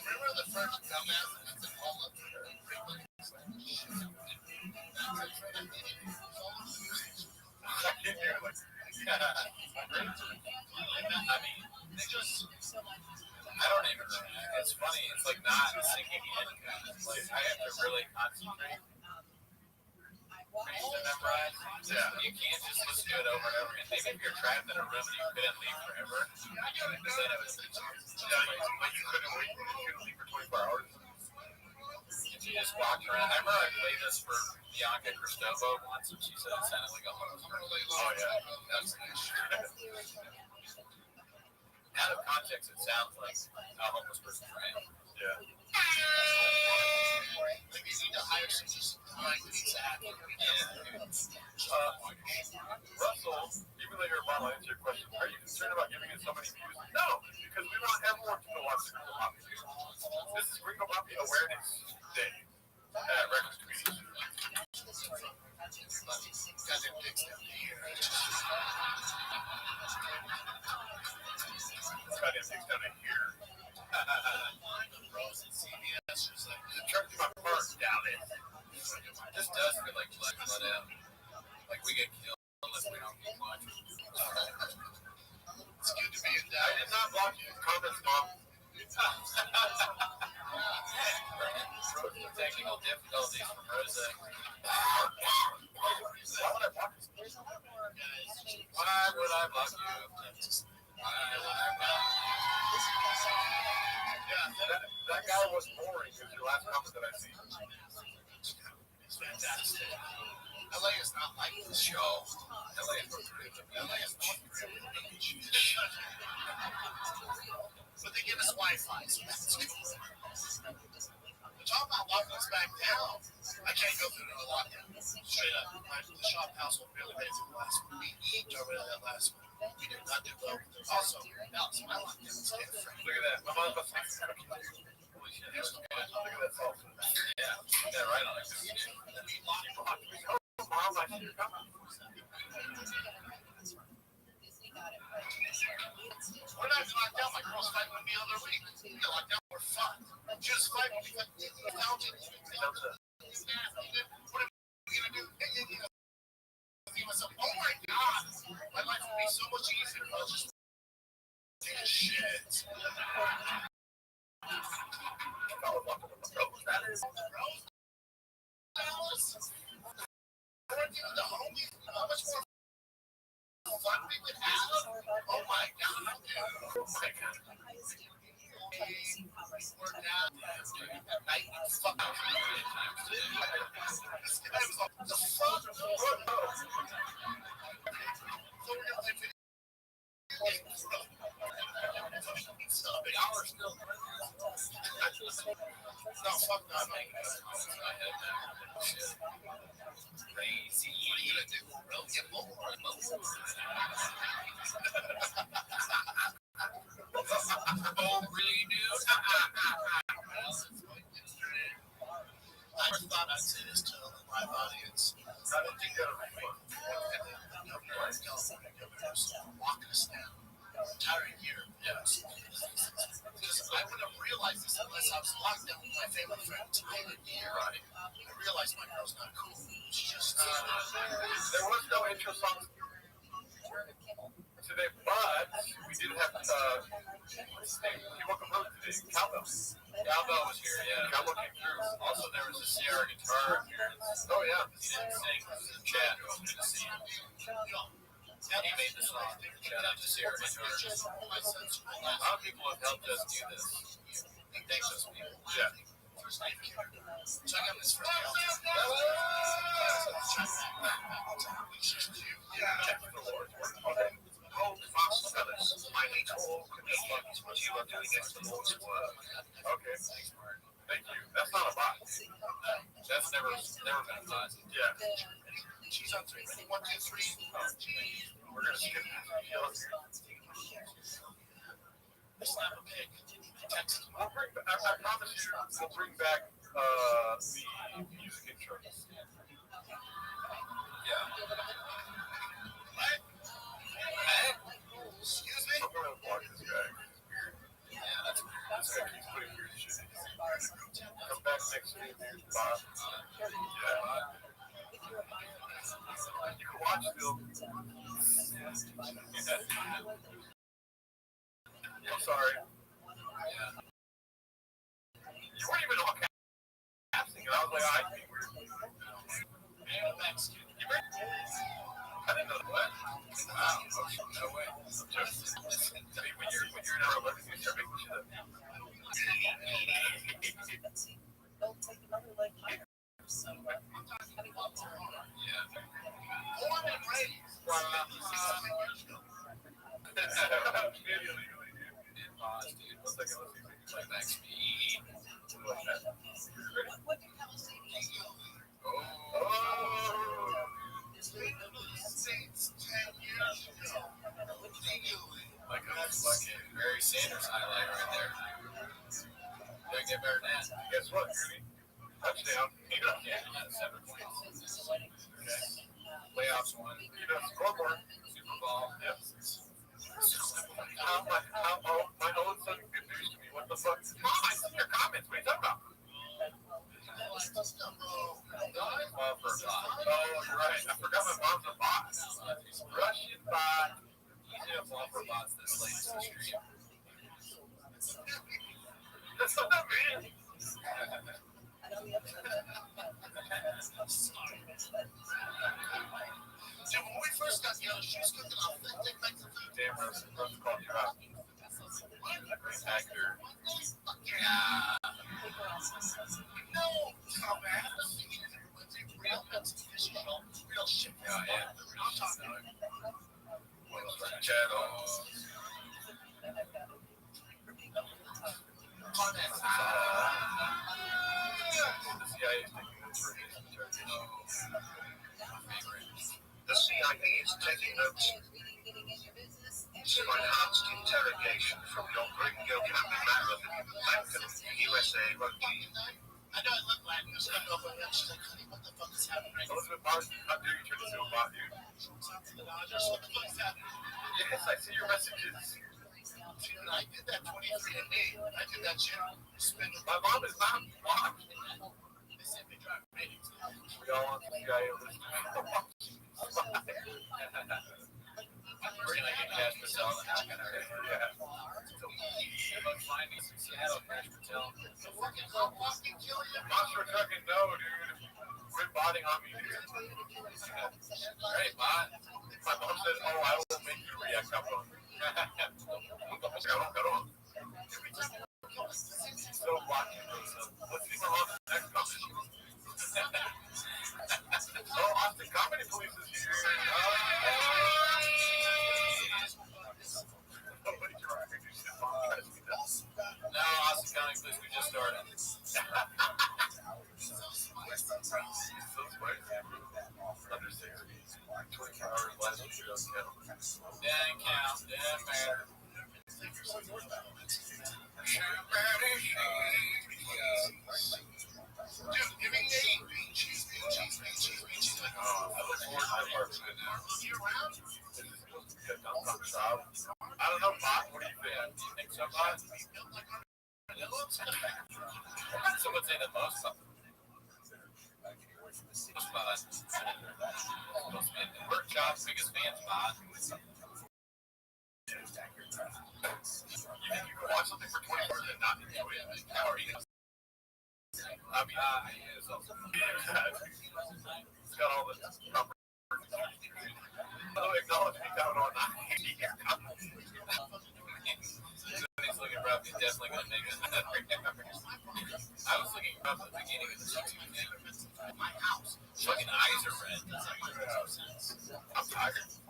Remember the first dumbass that's in all of I don't even know. It's funny. It's like not sinking in. Like I have to really concentrate. To memorize. Yeah. You can't just listen to it over and over again. Maybe if you're trapped in a room and you couldn't leave forever, then it was like you couldn't leave for 24 hours. If you just walked around. I remember I played this for Bianca Cristovo once, and she said it sounded like a homeless person. Oh yeah, that's out of context, it sounds like a homeless person, right? Yeah. Maybe you need to hire some just like pizza. Yeah. Russell, even though you're a model, answer your question. Are you concerned about giving it so many views? No, because we want everyone to go watch the Gringo Poppy. This is Gringo Poppy Awareness Day at Records Community. Goddamn dicks down here. Goddamn dicks down in here. Rose and CBS was like, the truck to my park down it. This does feel like blood out. Like we get killed unless we don't get much. It's good to be in Dallas. I did not talk to you. Comments, Mom. Technical difficulties from Rosa. Why would I block you? That guy was boring. Is your last comment that I see. It's fantastic. LA is not like the show. LA is but they give us Wi-Fi, so that's cool. They're talking about locking us back down. I can't go through the lockdown. Straight up. The shop house will barely pay for the last one. We eat over that last one. We did not do well. Also, Alex, my lockdown is different. Look at that. My mom was like, holy shit, that's good. Look at that salsa. Yeah, right on it. Mom, I see you coming. We're not locked down. My girls fight with me the other week. We got locked down. We're fun. Just fight because it's mountain. What are we going to do? Oh my God. My life would be so much easier if I was just taking shit. That is Rose. The homies, how much more fun we would have? Oh my God. Oh my God. We're down at night. Fuck. The fuck? So we're gonna play video games. Y'all are still. No, fuck that. I'm making this. Crazy. What are you gonna do, bro? Get more. Oh, really, dude? I never thought I'd say this to a live audience. I didn't think that would be fun. Walking us down. Entire year. Yes. Because I wouldn't have realized this unless I was locked down with my family for an entire year. Right. I realized my girl's not cool. She's just there was no intro song today, but we did have he welcome home today. Cowbell. Cowbell was here, yeah. Cowbell came through. Also, there was a Sierra guitar appearance. Oh, yeah. He didn't sing. It was in the chat. It was good to see him. And he made the song. Shout out to Sierra guitar. A lot of people have helped us do this. Thanks us people. Yeah. Check out this first album. Check the Lord. Okay. Oh, Fox Feathers. My nature will connect what you are doing next to the Lord's word. Okay. Thank you. That's not a box. That's never been a box. Yeah. She's on 3. 1, 2, 3. We're going to skip this. Slap a pig. I promise you, we'll bring back the music intro. Yeah. Hey, excuse me? I'm going to block this guy. Yeah, that's weird. This guy keeps putting weird shit in. Come back next week, dude. Bob. Yeah. You can watch still. I'm sorry. Yeah. You weren't even all casting it. I was like, I think we're Mexican. I didn't know that. Wow. No way. Just, I mean, when you're in a room, you start making shit up. Yeah. Born and raised. Wow. One second, let's see. Like Max B. Like a fucking Barry Sanders highlight right there. Gotta get better than that. Guess what, Rudy? Touchdown. Yeah, 7 points. Okay. Playoffs won. You know, scoreboard. Super Bowl. Yep. My own son confused me. What the fuck? Mom, I see your comments. What are you talking about? Well, for a bot. Oh, you're right. I forgot my mom's a bot. Russian bot. Easy to fall for bots this late in the stream. Dude, when we first got together, she was cooking authentic Mexican food. Damn, Rose called you out. Great actor. Yeah. No, dumbass. Real Mexican dish, you know, real shit. Yeah, yeah. I'm talking about Rancheros. The CIA is taking notes. Some enhanced interrogation from your gringo capybara in Plankton, USA, Rothschild. I know I look Latin, so I go over there. She's like, honey, what the fuck is happening? Elizabeth Martin, how dare you turn into a bot, dude? The Dodgers, what the fuck is happening? Yes, I see your messages. Dude, I did that 23andMe. I did that shit. My mom is not blocked. They said they drive ratings. We all want the CIA listeners. We're gonna get Cash Patel and yeah. Finding some Seattle Cash Patel. Monster trucking, no, dude. Quit botting on me, dude. Hey, bot. My mom said, oh, I will make you react up on. Cabrón. So blocking myself. Let's see my mom's next comment. Oh, Austin Comedy Police is here. No, Austin County Police, we just started. Under 60. 24 hours last week, didn't count, didn't matter. Dude, give me cheese. I look forward to that part right now. Year round? This is supposed to be a dump on shop. I don't know, Bot. What do you think? Do you think so, Bot? Someone say the most. Workshop's biggest fans, Bot. You think you can watch something for 20 hours and not enjoy it? How are you? I mean, it's also it's got all the proper. Oh, acknowledge me down on that. He's looking rough. He's definitely gonna make it. I was looking rough at the beginning of the season. My house. Fucking eyes are red. I'm tired. It's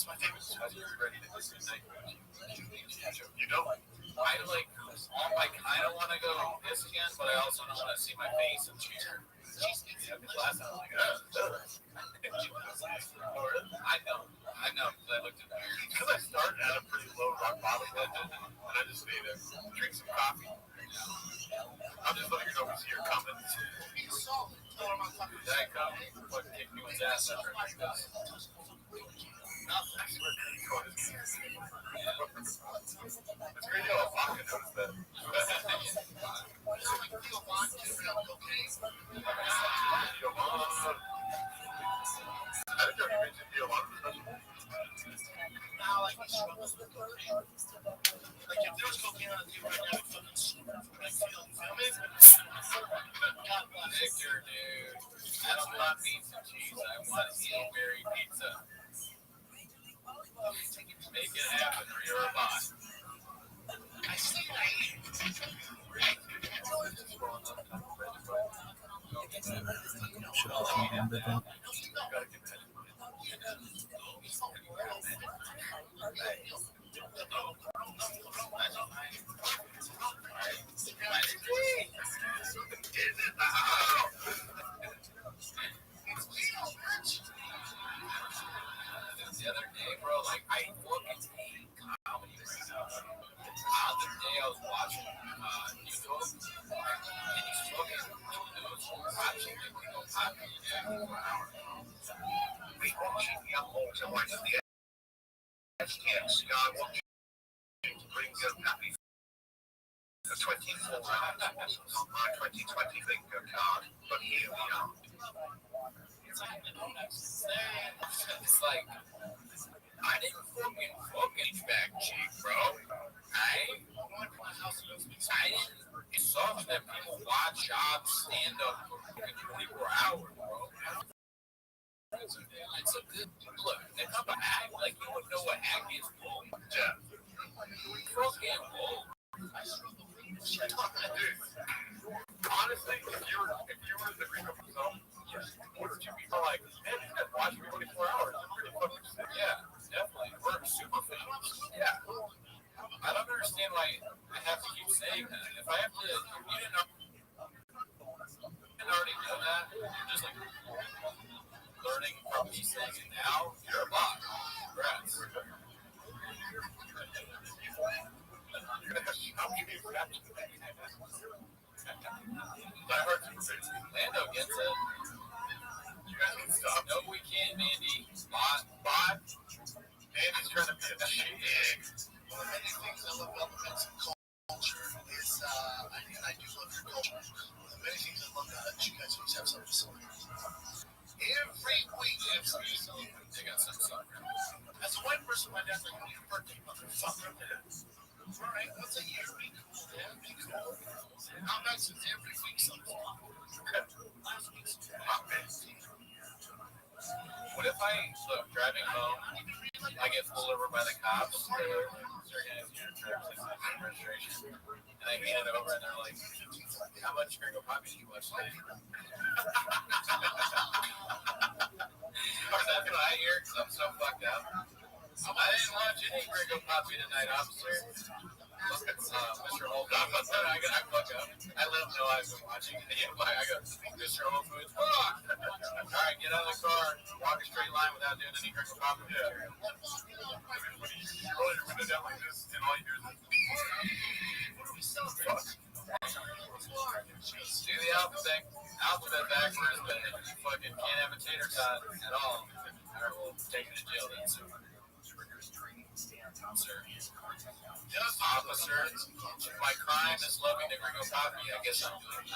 my favorite. Ready to listen tonight. You know, I like. I kind of want to go this again, but I also don't want to see my face and cheer. Yeah, because last time I was like, I know, because I looked at that. Because I started at a pretty low rock bottom, and I just need to drink some coffee. I'm just letting you know who's here coming. That coffee fucking kicked me with his ass after I did this. I swear to God, it's great how Vodka noticed that. I didn't know you mentioned Yolanda. Like if there was cocaine on the table right now, I'd fucking scoop it. Feel me? God bless. Victor, dude. I don't want pizza cheese. I want Hail-Mary pizza. Make it happen or you're a bot. I see The other day, bro, like I fucking hate comedy right now. The other day I was watching YouTube, and he's fucking watching it go pop for an hour. we watching young holes and watching the STX guy watching bring your happy for 24 hours on my 2020 bingo card, but here we are. It's like I didn't fucking back cheek, bro. I didn't It's something that people watch jobs stand up for 24 hours, bro. It's a good look. They come to act like you would know what hack is. Yeah. Fucking bull. Honestly, if you were the Rico yourself, wouldn't you be like, man, you guys watch me 24 hours? I'm pretty fucking sick. Yeah, definitely. We're super fans. Yeah. I don't understand why I have to keep saying that. If I have to, if you didn't already know that, you're just like learning from these things, and now you're a bot. Congrats. Lando gets it. You guys can stop. No, we can't, Mandy. Bot. Mandy's trying to be a chick. One of many things I love about Mexican culture is, I do love your culture. One of the many things I love about it is you guys always have something to celebrate. Every week, they got something to celebrate. As a white person, my dad's like, oh, your birthday, motherfucker. All right, what's a year? Be cool, man. Be cool. How nice is every week something? Last week's hot mess. What if I, look, driving home, I get pulled over by the cops, they're going to your driver's license registration, and I hand it over, and they're like, how much Gringo Poppy did you watch today? Or that's what I hear, because I'm so fucked up. I didn't watch any Gringo Poppy tonight, officer. Look at Mr. Whole Foods. I fuck up. I let him know I've been watching. I go, Mr. Whole Foods, fuck! Alright, get out of the car, walk a straight line without doing any Gringo Poppy. Yeah. When you roll your window down like this, and all you do is fuck. Do the alphabet backwards, but you fucking can't have a tater tot at all. Or we'll take you to jail then, sir. Sir. Yes, officer. My crime is loving the Gringo Poppy. I guess I'm doing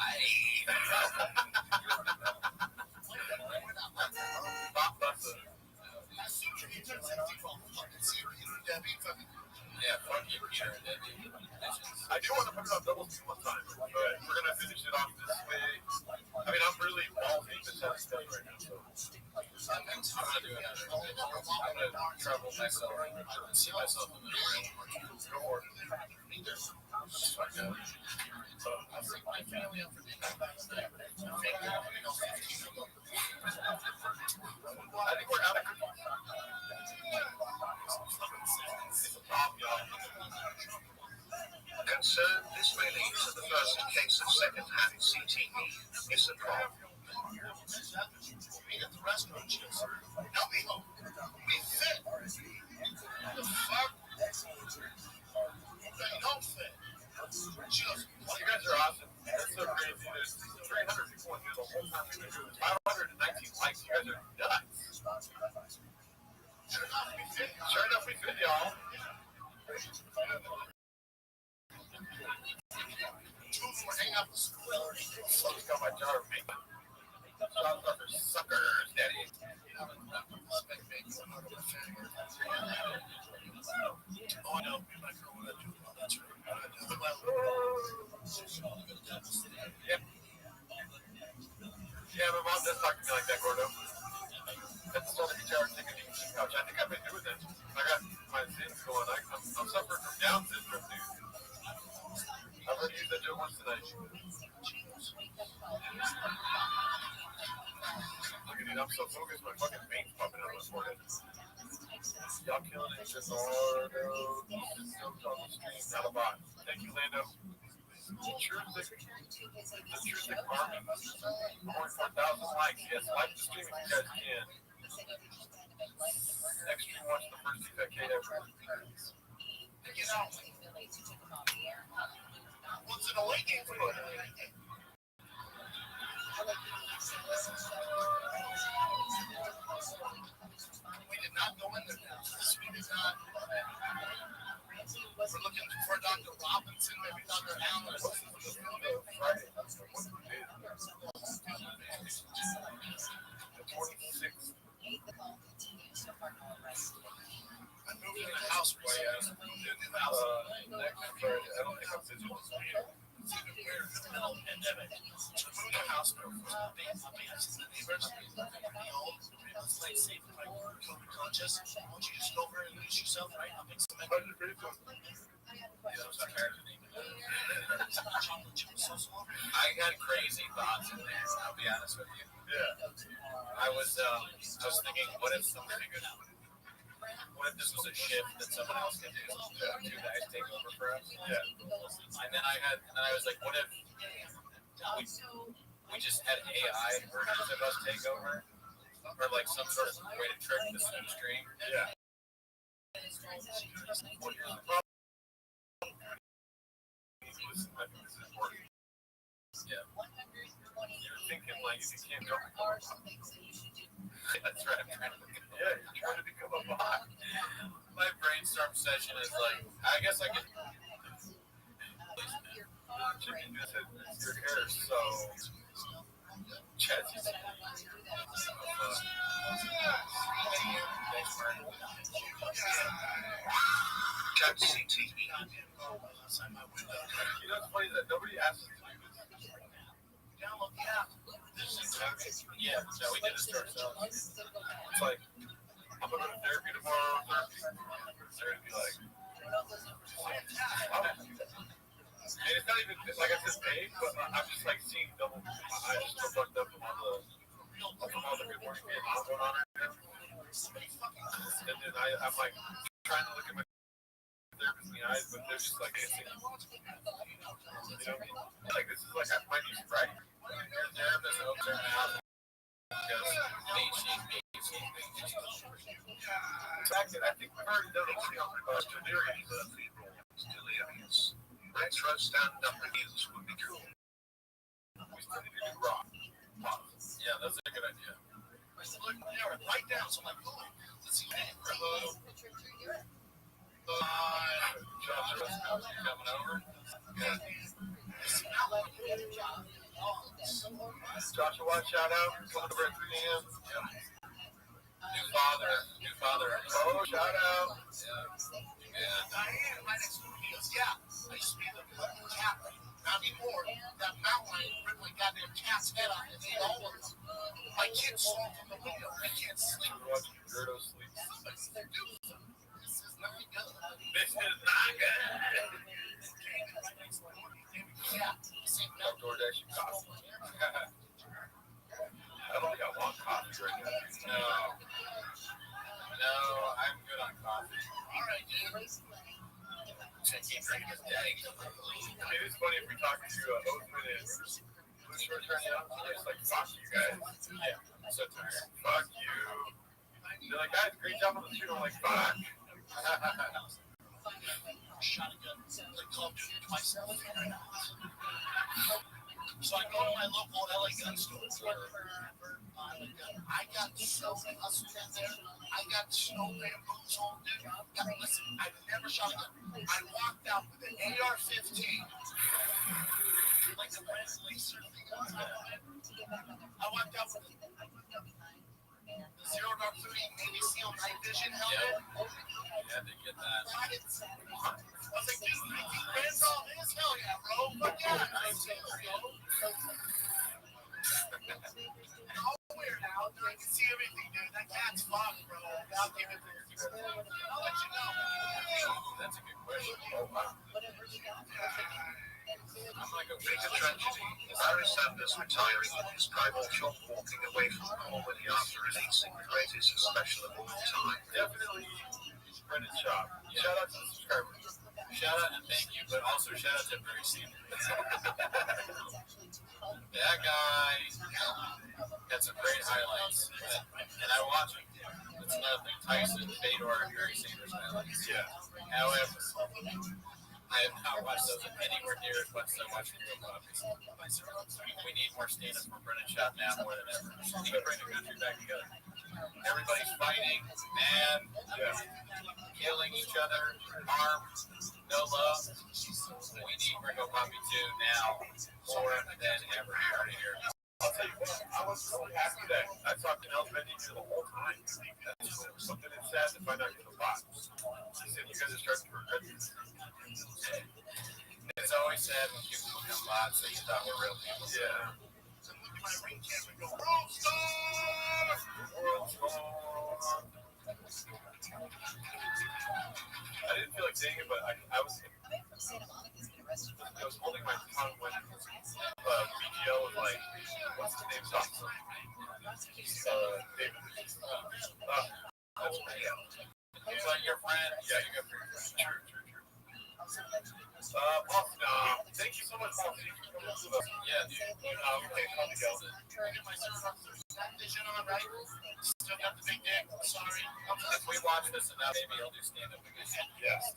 yeah, fuck you, Peter and Debbie. I do want to put it on double speed one time, but we're going to finish it off this way. I mean, I'm really ballsy to set this right now, so I'm going to do it. I'm going to trouble myself and see myself in the mirror. Go for it. So, I bring my family up for dinner backstage. I think we're out of cookies. Concern this may lead to the first case of second-hand CTE. It's a problem. Eat at the restaurant, just no people. Be fit. The fuck? They don't fit. Just you guys are awesome. That's so crazy. There's 300 people in here the whole time we've been doing this. 519 likes. You guys are nuts. sure enough, we fit. Sure enough, we fit, y'all. Two for hang out the school. Fuck, got my jar of meat. Suckers, daddy. Oh, I know. Me and my girl, what I do. That's right. Yep. Yeah, my mom does talk to me like that, Gordo. That's still the guitar taking a couch. I think I've been doing that. I got my sins going. I'm suffering from Down syndrome, dude. I've already used that joke once tonight. Look at it, I'm so focused, my fucking veins popping out of my forehead. Y'all killing it, just Ordo. Still on the stream, not a bot. Thank you, Lando. The truth Carmen. 44,000 likes. Yes, like the stream if you guys can. Next stream, watch the first DK ever. You know, what's an away game for you? We did not go in there. We did not. We're looking for Dr. Robinson, maybe Dr. Allen. Friday. The 26th. I'm moving in the house. Next Friday. I don't think I'm visiting this weekend. So we moved to a house where we were big in the neighbors. We all was like safe and like COVID conscious. Why don't you just go over and introduce yourself, right? I'll make some chocolate chip sauce. I had crazy thoughts in there. I'll be honest with you. Yeah. I was thinking, what if somebody could? What if this was a shift that someone else could do? Two guys take over for us. Yeah. And then I was like, what if we just had AI versions of us take over, or like some sort of way to trick the Zoom stream? Yeah. Yeah. You're thinking like if you can't go. That's right. I'm trying to look at it. Yeah, you're trying to become a bot. My brainstorm session is like, I guess I could. Chicken just said your hair is so Chess. ChatGPT. You know what's funny is that nobody asked us to do this. Download the app. Yeah, no, we did this to ourselves. It's like I'm gonna go to therapy tomorrow. They're gonna be like, and it's not even like I said vague, but I'm just like seeing double. I just so fucked up from all the good morning kids going on right now. And then I'm like trying to look at my therapist in the eyes, but they're just like dancing. You know what I mean? Like this is like I might be right. Your therapist opens her mouth and goes, In fact, I think we've already done it. Delirious. Retro stand-up reviews would be cool. We still need to do rock. Yeah, that's a good idea. I said, look, write down. So I'm like, oh, let's see. Hello. Josh, coming over. Joshua, shout out. Coming over at 3 a.m. New father. Oh, shout out. Yeah. Diane, my next movie is, I used to be the cat. Not anymore. That mountain lion ripped my goddamn cat's head off and ate all of it. My kids saw from the window. I can't sleep. Watching Gerdo sleep. This is not good. This is not good. No DoorDash coffee. I don't think I want coffee right now. No, I'm good on coffee. All right, dude. I keep drinking this day. It is funny if we talk to Othman and Bruce were turning up. It's like, fuck you guys. Yeah, I'm so tired. Fuck you. They're like, guys, great job on the shoot. I'm like, fuck. Shot a gun. Like Call of Duty twice. So I go to my local LA gun store. I got so hustled in there. I got so bamboozled, dude. Listen, I've never shot a gun. I walked out with an AR-15. Like the brand laser thing on it. I walked out with the 0 Dark 30 Navy SEAL night vision helmet. Yeah, they get that. I was like, dude, 19 grand's all this? Hell yeah, bro. Fuck yeah. 19, bro. I'll wear it out. I can see everything, dude. That cat's fucked, bro. I'll give it to you. I'll let you know. That's a good question. Oh, wow. I'm like, Big tragedy. Larry Sanders retiring from his private shop, walking away from comedy after releasing the greatest special of all time. Definitely Brendan Schaub. Yeah. Shout out to the subscribers. shout out and thank you, but also shout out to Barry Sanders. That guy had some great highlights, and I watch him. That's another thing. Tyson, Fedor, and Barry Sanders highlights. Yeah. However, I have not watched those anywhere near as much as I watched Real Puppies. We need more stand-up from Brendan Schaub now more than ever. He can bring the country back together. Everybody's fighting, mad, killing each other, armed, no love. We need Real Puppy 2 now more than ever out here. I'll tell you what, I was so happy that I saw Canel's been here the whole time. Something that's sad to find out he's a bot. He said, you guys are starting to regret this. It's always sad when people become bots that you thought were real people. Yeah. So look at my ring camera and go, World Star! World Star. I didn't feel like saying it, but I was holding my tongue when BGL was like, what's his name? David. That's pretty out. He's like your friend. Yeah, you got your friend. True. Paul, thank you so much, Paul. Yeah, dude. Okay, come together. Still got the big dick. Sorry. If we watch this enough, maybe he'll do stand up again. Yes.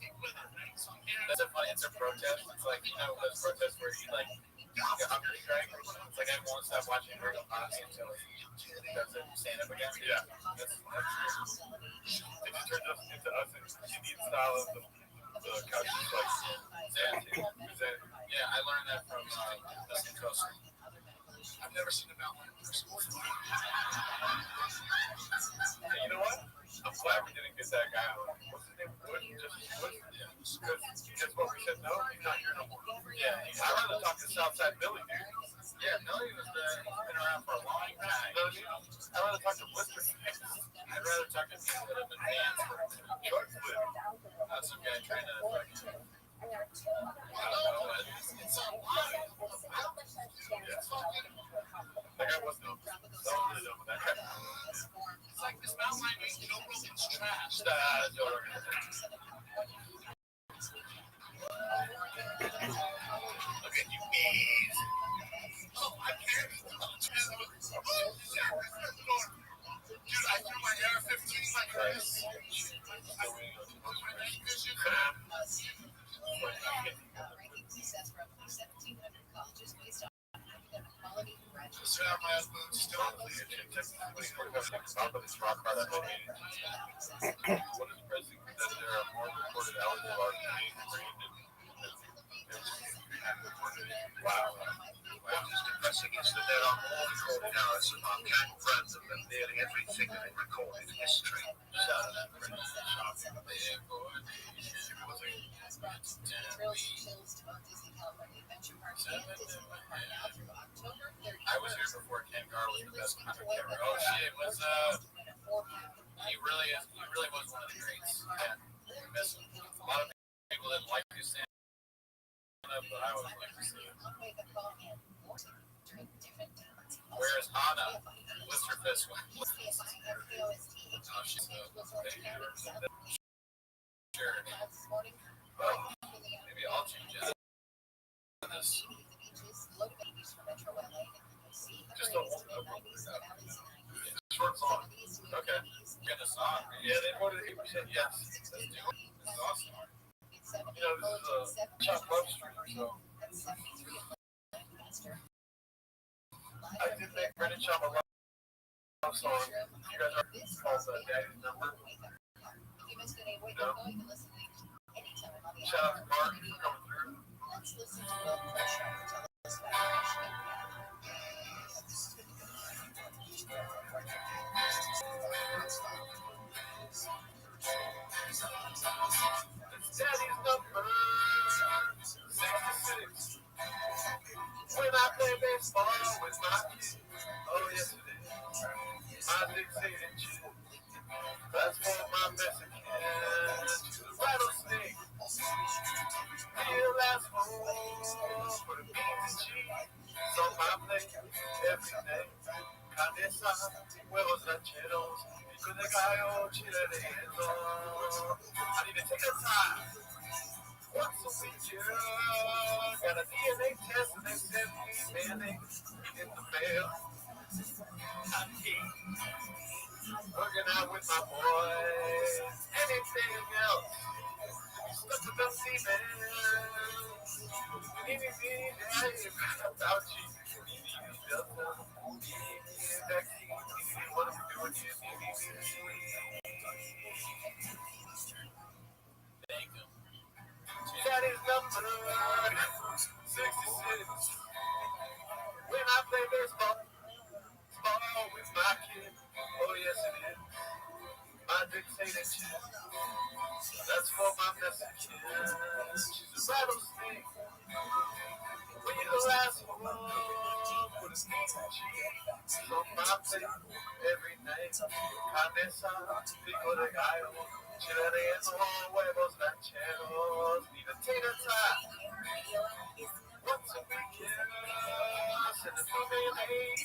That's a funny. It's a protest. It's like, you know, those protests where you like get hunger strike. It's like I won't stop watching Real Posse until he does it stand up again. Yeah. That's true. It just turns us into us in Indian style of the couch like Zen. Yeah, I learned that from Dustin Coast. I've never seen the mountain in person. Hey, you know what? I'm glad we didn't get that guy on. What's his name? Wood? Because guess what? We said no, he's not here no more. Yeah, I'd rather talk to Southside Billy, dude. Yeah, Billy was been around for a long time. You know what I mean? I'd rather talk to Blister. I'd rather talk to people that have been fans for short clip. Not some guy trying to fucking. I don't know. It's so wild. That guy was dumb. That was really dumb with that guy. It's like this mountain line means Joe Rogan's trash. Joe Rogan. Look at you, bees. Oh, I can't. Dude, I threw my AR-15 like this. I went on my night vision. So my husband still on the top of this rock car that made it. What is present that there are more reported hours of our being rained and wow. It's depressing is that there are more recorded hours of arcane random than nearly every figure in recorded history. I was here before Ken Carr was the best kind of camera. Oh shit, was he really was one of the greats. Yeah, we miss him. A lot of people didn't like his stand up, but I always like to see him. Where's Anna? What's her fist one? Oh, she's sure. Maybe I'll change it. This. Just don't hold it up. Short song. Okay. Get a song. Yeah, they voted 8% yes. Let's do it. This is awesome. You know, this is a Chuck Love stream, so. I did make Brennan Chop a love song. You guys are called Daddy's Number. No? Shout out to Mark for coming through. It's Daddy's Number 66. When I play baseball with my kids. Oh, yes, it is. My dictated chick. That's for my Mexican. She's a rattlesnake. Real asshole. For the beans and cheese on my plate every day. Carne asada, huevos rancheros. Pico de gallo, chile de hello. I need to take a time. Once a week, yeah. Got a DNA test and they sent me mayonnaise in the mail. I hate working out with my boys. Anything else? Stuck with them females. Without you. Vaccine. What are we doing here? Thank you. That is number 66. When I play baseball with my kid. Oh, yes, it is. My dictated chick. That's for my Mexican. She's a rattlesnake. We last one for the so my every night. Cabeza, pico de gallo, chilenos, huevos rancheros, ni the tater tot. Once a weekend, send a female lady,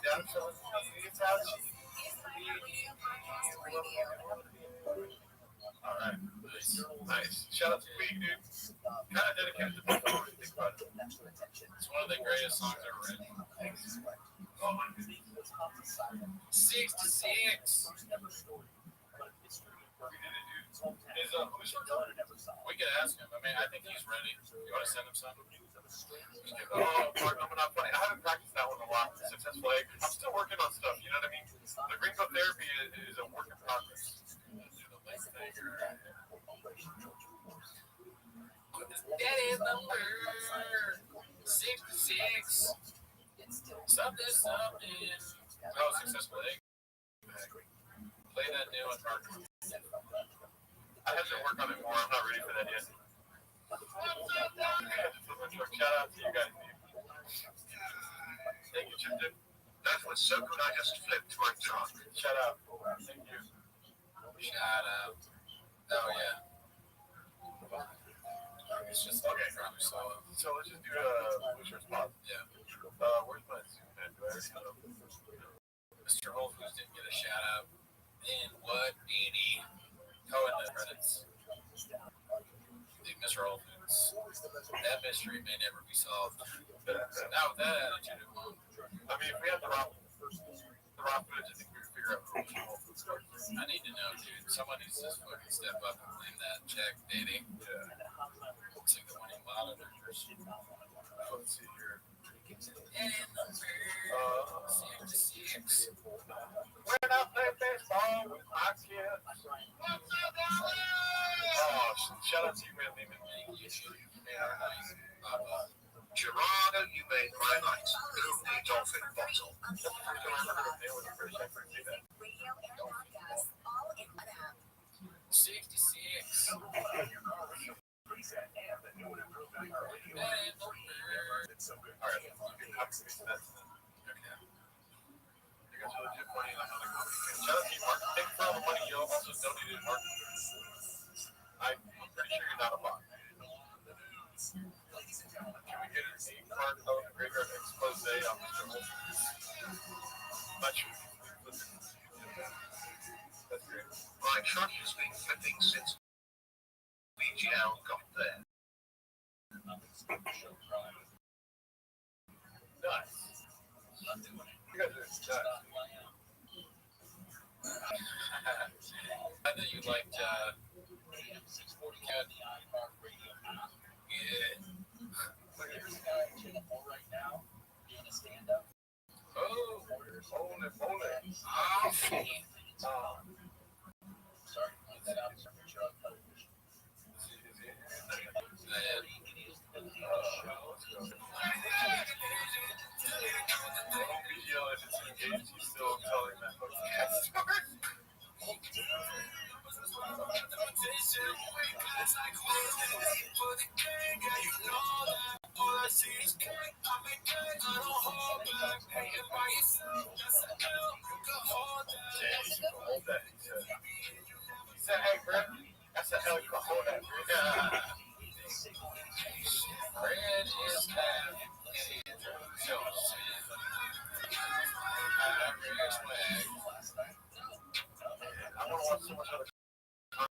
down to it's how she. All right, nice. Shout out to Big Dude. Kind of dedicated to the story. Think about it. It's one of the greatest songs ever written. Oh my goodness. 66. We could ask him. I mean, I think he's ready. You want to send him some? Oh, Mark, I'm not funny. I haven't practiced that one a lot successfully. I'm still working on stuff. You know what I mean? The green book therapy is a work in progress. That is number 66. Something. Oh, successful egg. Play that new one, Mark. I have to work on it more. I'm not ready for that yet. Shout out to you guys. Thank you, Chip Dip. That was so good, I just flipped my tongue. Shout out. Thank you. Shout out. Oh, yeah. It's just okay. So let's just do a Butcher's Pop. Yeah. Where's my Zoom at? Do I already have Mr. Whole Foods didn't get a shout out. In what, 80? Oh, in the credits. Mr. Whole Foods. That mystery may never be solved. Now with that attitude, I mean, if we have the raw footage, I think we can figure out who Whole Foods starts. I need to know, dude. Someone needs to just fucking step up and claim that check, Daddy. Yeah. Looks like the winning lotto numbers. Let's see here. Six. When I play baseball with my kids. Oh, shout out to you, man, Lehman. Gerardo, you made my night. The dolphin bottle. 66. All right, you guys are legit funny. Shout out to you, Mark. Thanks for all the money you also donated, Mark. I'm pretty sure you're not a bot. Can we get an 8-part of the Graveyard expose on Mr. Wolf? Not sure. That's great. My truck has been flipping since BGL got there. Nice. You guys are nuts. I know you liked AM 640 good. Yeah. Oh, hold it. Oh, shit. Sorry, put that out for your television. He's still telling that story. He said, hey, Brett, that's a hell you can hold that. Brett is half. I want to watch so much other content.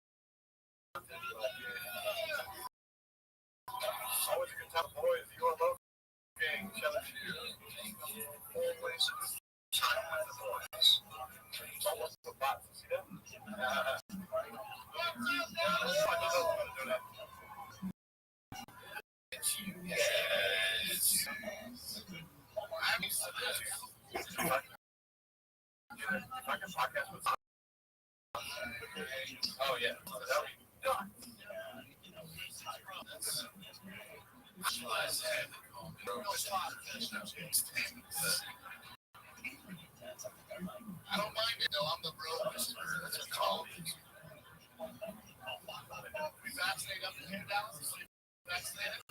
Always a good time, boys. You are both gang. Shout out to you. Always time with the boys. It's almost a bot. See that? Yes. If I can podcast with oh yeah, that would be done. I don't mind it though. I'm the bro whisperer. That's what call it. We vaccinated up in Dallas. Vaccinated.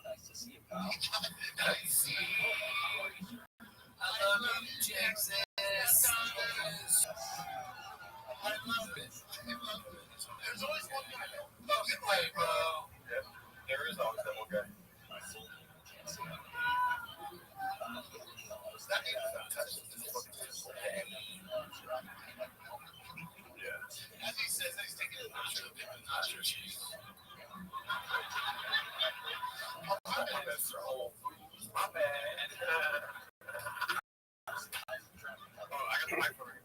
Nice to see you, pal. I love you, Texas. I love it. There's always one guy. Fucking way, bro. Yeah, there is always that one guy. That means Texas is fucking simple. Yeah. As he says, he's taking a nacho cheese. Oh, my bad. That's Whole Foods. My bad. Oh, I got the mic for you.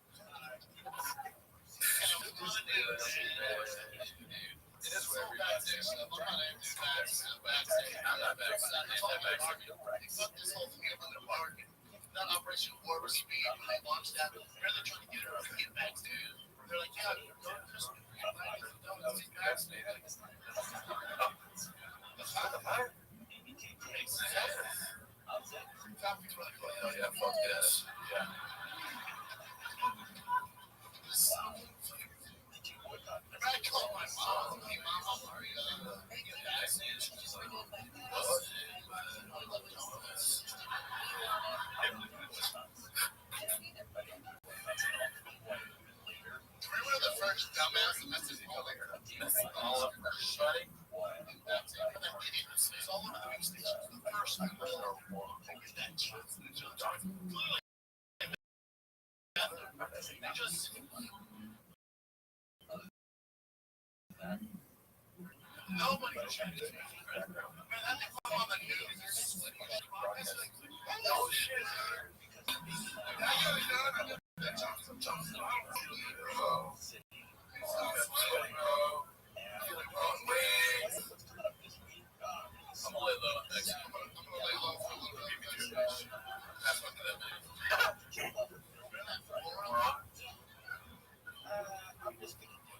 It is where every vaccination. I'm not this whole thing up in the market. That Operation Warp Speed, when they launched that, they're trying to get her to get vaccinated. They're like, yeah, don't just get vaccinated. Makes sense. Oh, yeah, fuck this. Yeah. I called my mom. Hey, Mom, I'm sorry. Get vaccinated. She's like, what? Remember the first dumbass message you got later? All of everybody. It's all over the news stations. The first one. Take that chance. They just. Nobody changed it. Man, that they come on the news. No shit. I'm gonna lay low next time. I'm gonna lay low for a little bit. That's what that means.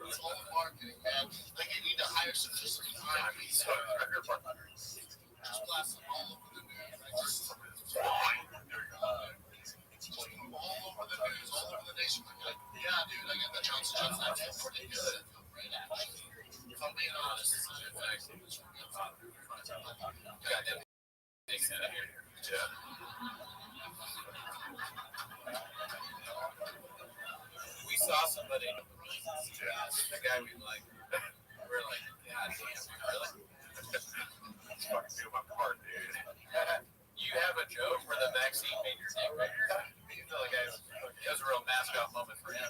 It's all marketing, man. Like, you need to hire some just hire me. So, just blast them all over the news. All over the news, all over the nation. Like, yeah, dude, I got the Johnson Johnson. I feel pretty good. I feel great, actually. If I'm being honest, it's a fact. Goddamn. Take that out here. Yeah. We saw somebody. Yeah, the guy we like. We're like, God damn, really? It's fucking doing my part, dude. You have a joke where the vaccine made your dick bigger? You feel like it was a real mascot moment for him.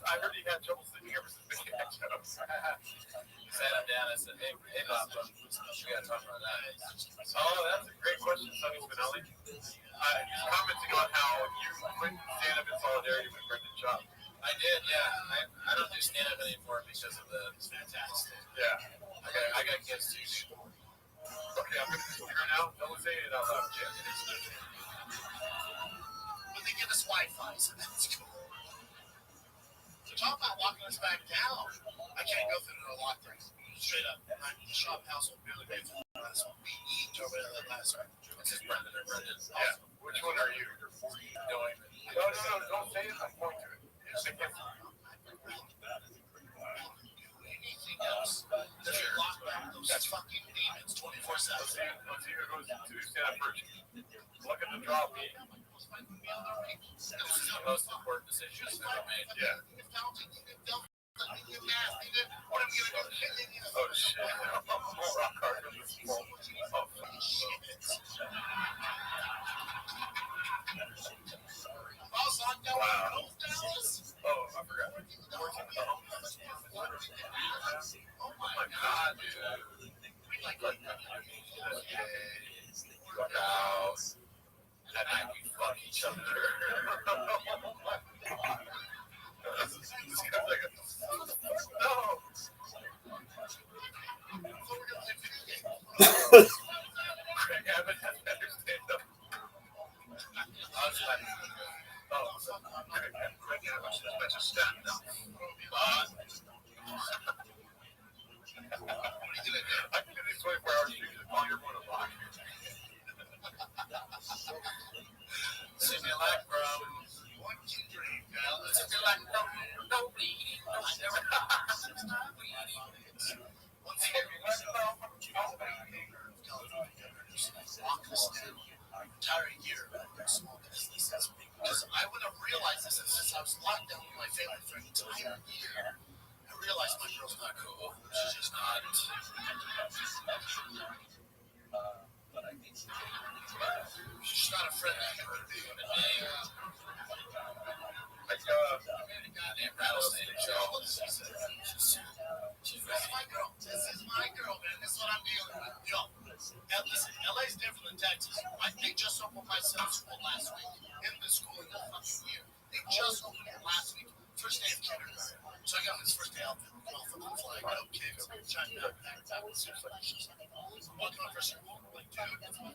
I heard he had trouble sleeping ever since he had jokes. Sat him down and said, hey, Bob, we got to talk about that. Oh, that's a great question, Sonny Spinelli. You're commenting on how you quit stand-up in solidarity with Brendan Schaub. I did, yeah. I don't do stand-up anymore because of the fantastic. Yeah. I got kids too. Okay, I'm going to do it now. Don't say it out loud. Yeah. But they give us Wi-Fi, so that's cool. So talk about locking us back down. I can't go through the lockdown. Straight up. The shop house will barely pay for the last one. We eat over the last one. It's just Brendan and Brendan. Yeah. Which one are you? You're 40. Doing. No. Don't say it. I'm going to it. Anything else? There's a lockdown. Those fucking demons 24/7. Let's see who goes to stand up first. Look at the draw beat. This is the most important decision I've ever made. Yeah. Oh shit. Wow. Oh, I forgot. Oh my god, dude. Look out. At night we fuck each other. This guy's like no. Craig Abbott has better stand-up. Craig Abbott has better stand-up. I can do these 24-hour streams and call your phone a block. See me like, bro. walk us through our entire year of small businesses. Because I would have realized this since I was locked down with my family for an entire year. I realized my girl's not cool. She's just not. She's not a friend I can be. Like, goddamn rattlesnake show. She's my girl. This is my girl, man. This is what I'm dealing with. Yo, now listen, LA's different than Texas. They just opened my son's school last week. In the school in the fucking year. They just opened it last week. First day of kindergarten. So I got his first day out there. Fucking flying out kids. Trying to that was just like shit. Walking on first school. Like, dude, that's my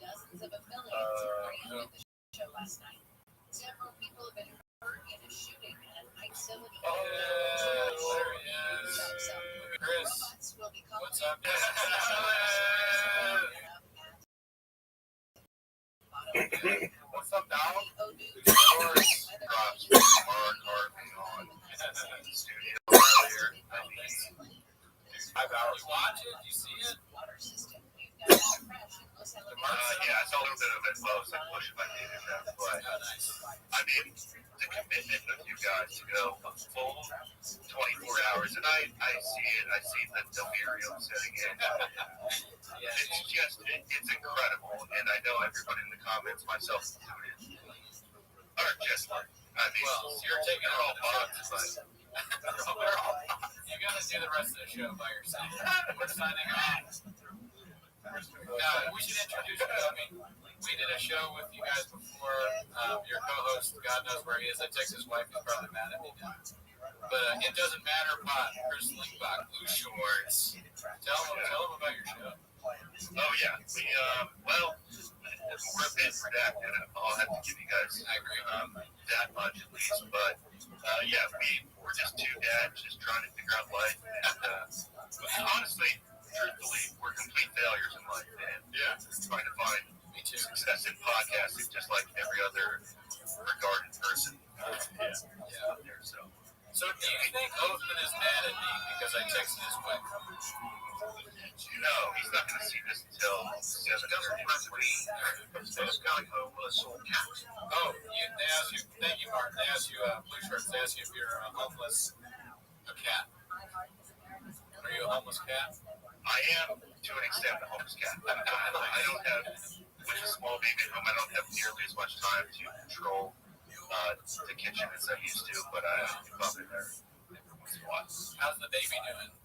Dozens of affiliates ran at the show last night. Several people have been hurt in a shooting at a facility. Robots will be calling. What's up? What's up, Donald? I've already watched it. You see it? Yeah, I saw a little bit of it close and pushing my feet in that. But I mean, the commitment of you guys to go a full 24 hours, and I see it. I see the delirium setting in. It's just, it's incredible. And I know everybody in the comments, myself included, are just like, I mean, Well, you're taking they're all bots, but you gotta do the rest of the show by yourself. We're signing off. We should introduce you. I mean, we did a show with you guys before. Your co-host, God knows where he is. I text his wife. He's probably mad at me now. But it doesn't matter. Chris Lingbach, Blue Shorts. Tell him about your show. oh yeah, we well, we're a bit redacted. I'll have to give you guys that much at least. But yeah, we're just two dads just trying to figure out life. And honestly, truthfully, we're complete failures in life, and trying to find success in podcasting, just like every other regarded person out there. So do you think Othman is mad at me because I texted his wife? No, he's not going to see this until 7:30. It's kind of like a sore cat. Oh, they asked you. Thank you, Mark. They asked you, Blue Shirts. They asked you if you're a homeless cat. Are you a homeless cat? I am, to an extent, a homeless cat. I don't have, with a small baby at home, I don't have nearly as much time to control the kitchen as I used to, but I love it there every once in a while. How's the baby doing?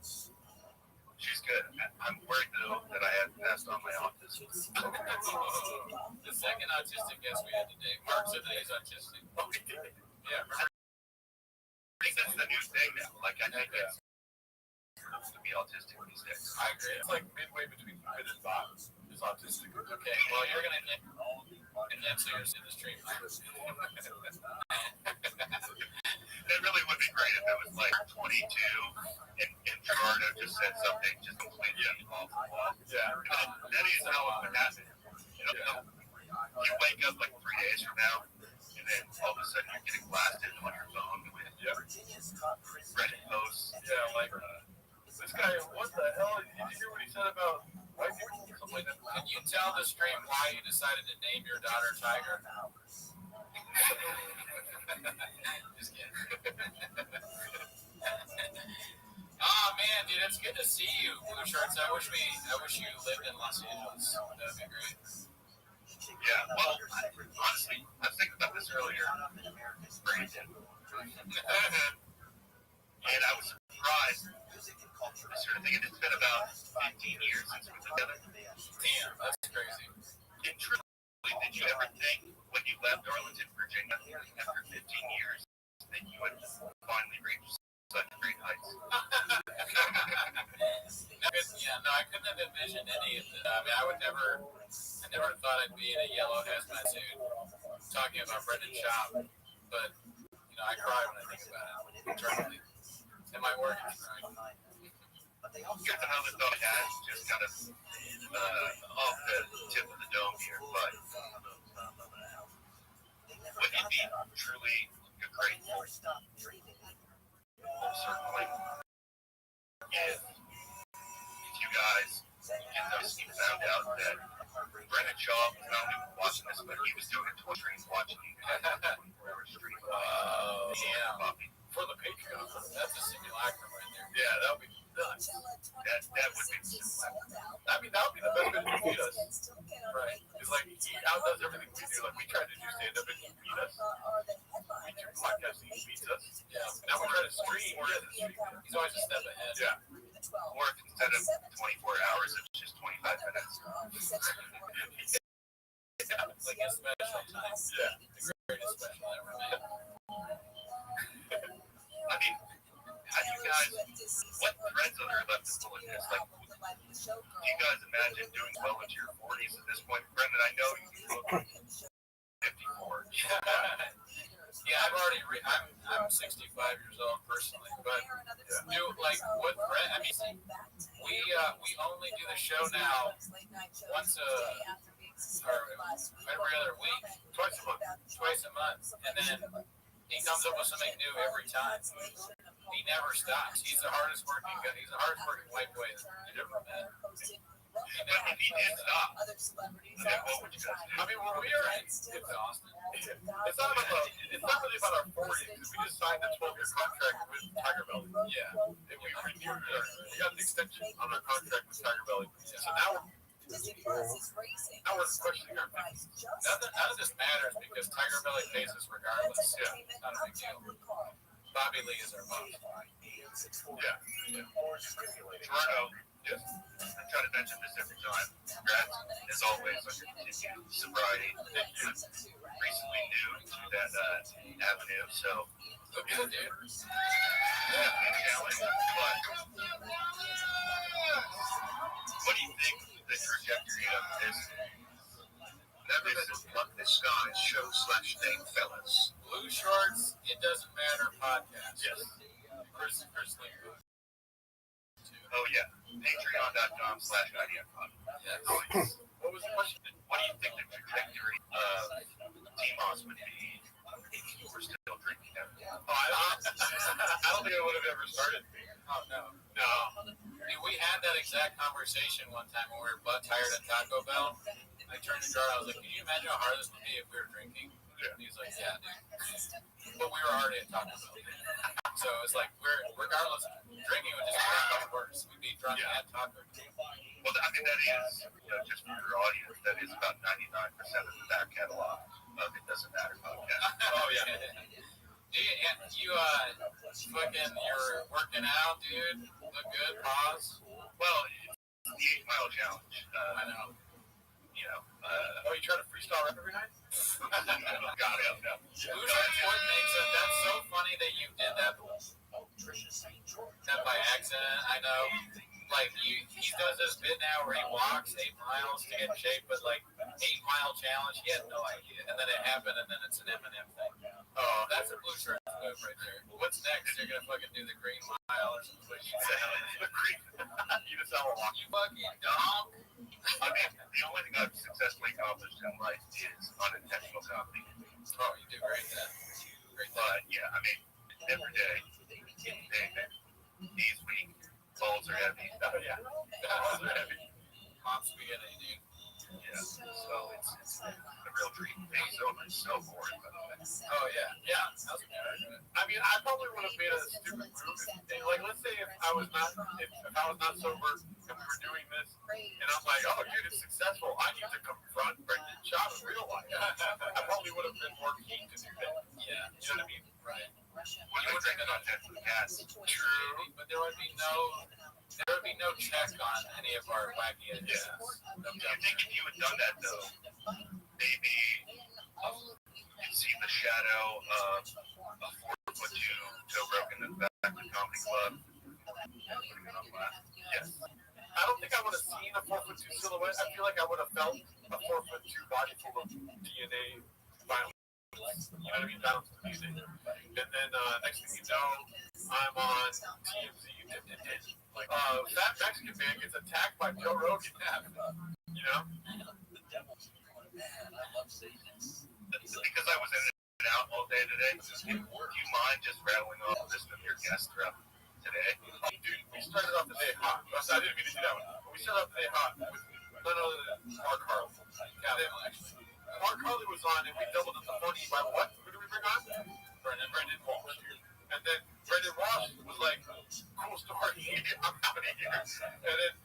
She's good. I'm worried, though, that I haven't passed on my autism. The second autistic guest we had today, Mark said that he's autistic. Yeah, remember? I think that's the new thing now. Like, I think it's to be autistic these days. I agree. It's like midway between mid and bot is autistic. Okay, well, you're going to answer yours in the stream. It really would be great if it was like 22 and Gerardo just said something just completely off the wall. Yeah. That is how it would happen. You know? you wake up like 3 days from now, and then all of a sudden you're getting blasted on your phone with Reddit posts. Yeah, like this guy. What the hell? Did you hear what he said about white people? Something like that. Can you tell the stream why you decided to name your daughter Tiger? Just kidding. Oh man, dude, it's good to see you, Blue Shirts. I wish you lived in Los Angeles. That'd be great. Yeah, well, honestly, I was thinking about this earlier. Brandon. And I was surprised. I started thinking it's been about 15 years since we've been together. Damn, that's crazy. And truly, did you ever think when you left Arlington, Virginia, after 15 years, that you would finally reach such great heights? I couldn't have envisioned any of it. I mean, I never thought I'd be in a yellow hazmat suit talking about Brendan Schaub, but, I cry when I think about it, internally. And my work is crying. Here's another thought I had, just kind of off the tip of the dome here, but would it be truly a great certainly if you guys get those you found out that Brendan Schaub was not only watching this, but he was doing a Twitch stream watching you guys stream. Oh, yeah. For the Patreon, that's a simulacrum right there. Yeah, that would be nuts. That would be simulacrum. I mean, that would be the best way to beat us. Right. It's like, he outdoes everything we do. Like, we tried to do stand-up and he beat us. We do podcasting, he beats us. Yeah. Now we try to stream. He's always a step ahead. Yeah. Or if instead of 24 hours, it's just 25 minutes. Yeah, it's like a special time. Yeah. The greatest special ever made. I mean, how do you guys, what threads are there left to pull in this? Like, do you guys imagine doing well into your 40s at this point? Brendan, I know you look 54. Yeah, I'm 65 years old personally, but with Brent, I mean, we only do the show now once every other week, twice a month, and then he comes up with something new every time. He never stops. He's the hardest working guy. He's the hardest working white boy you've ever met. But he did stop. Then what would you guys do? I mean, when we are exhausted, it's not really about our 40s because we just signed a 12-year contract with Tiger Belly. Yeah, and we renewed it. We got an extension on our contract with Tiger Belly. So now we're questioning our fees. None of this matters because Tiger Belly pays us regardless. Yeah, not a big deal. Bobby Lee is our boss. Yeah. Toronto, yes. I try to mention this every time. Congrats, as always, on your continued sobriety. You're recently new to that avenue, so look good, dude. Yeah, challenge. But what do you think the trajectory of this? Never been Luck the Skies show/name, fellas. Blue Shorts, It Doesn't Matter podcast. Yes. Chris Link. Oh, yeah. Patreon.com/IDFpod. Yes. What was the question? What do you think the trajectory of T-Moss would be if you were still drinking them? Oh, I don't think I would have ever started. Oh, no. We had that exact conversation one time when we were butt tired at Taco Bell. I turned to Jordan, I was like, can you imagine how hard this would be if we were drinking? Yeah. And he's like, yeah, dude. But we were already at Taco Bell. So it's like, regardless, drinking would just be worse. We'd be drunk at Taco Bell. Well, I mean, that is, just for your audience, that is about 99% of the back catalog of It Doesn't Matter podcast. Oh, yeah. You're working out, dude. Look good. Pause. Well, it's the 8 Mile Challenge. I know. You try to freestyle rap every night? God, hell no. Blue Shirts would make sense. That's so funny that you did that. That by accident, I know. Like, he does this bit now where he walks 8 miles to get in shape, but 8 Mile Challenge, he had no idea. And then it happened, and then it's an Eminem thing. Oh, that's a Blue Shirts move right there. What's next? You're going to fucking do the Green Mile or something. The Green. You just have a walk. You fucking dog. I mean, the only thing I've successfully accomplished in life is unintentional comedy. Oh, you do great then. Great. But yeah, I mean, every day, these week, balls are heavy. Oh yeah, balls are heavy. Mom spaghetti, dude. Yeah, so it's a real treat. Being sober is so boring, by the way. Oh yeah, yeah. I mean, I probably would have made a stupid move. Like, let's say if I was not sober and we were doing this, and I'm like, oh, dude, it's successful. I need to confront Brendan Schaub in real life. I probably would have been more keen to do that. Yeah. You know what I mean? Right. When you would drink it on jet to the gas. True, but there would be no check on any of our wacky ideas. I think if you had done that though, maybe you'd see the shadow of a 4'2" Joe Rogan in the back of the comedy club. Yes. I don't think I would have seen a 4'2" silhouette. I feel like I would have felt a 4'2" body full of DNA violence. You know what I mean? Balance of music. And then next thing you know, I'm on TMZ. Fat Mexican man gets attacked by Joe Rogan. You know? Because I was in and out all day today, do you mind just rattling off this of your guest throughout today? Dude, we started off the day hot. I didn't mean to do that one. But we started off the day hot with none other than Mark Harley. Mark Harley was on, and we doubled up the funny by what? Who did we bring on? Brendan Walsh. And then Brendan Walsh was like, cool story. I'm out of here. And then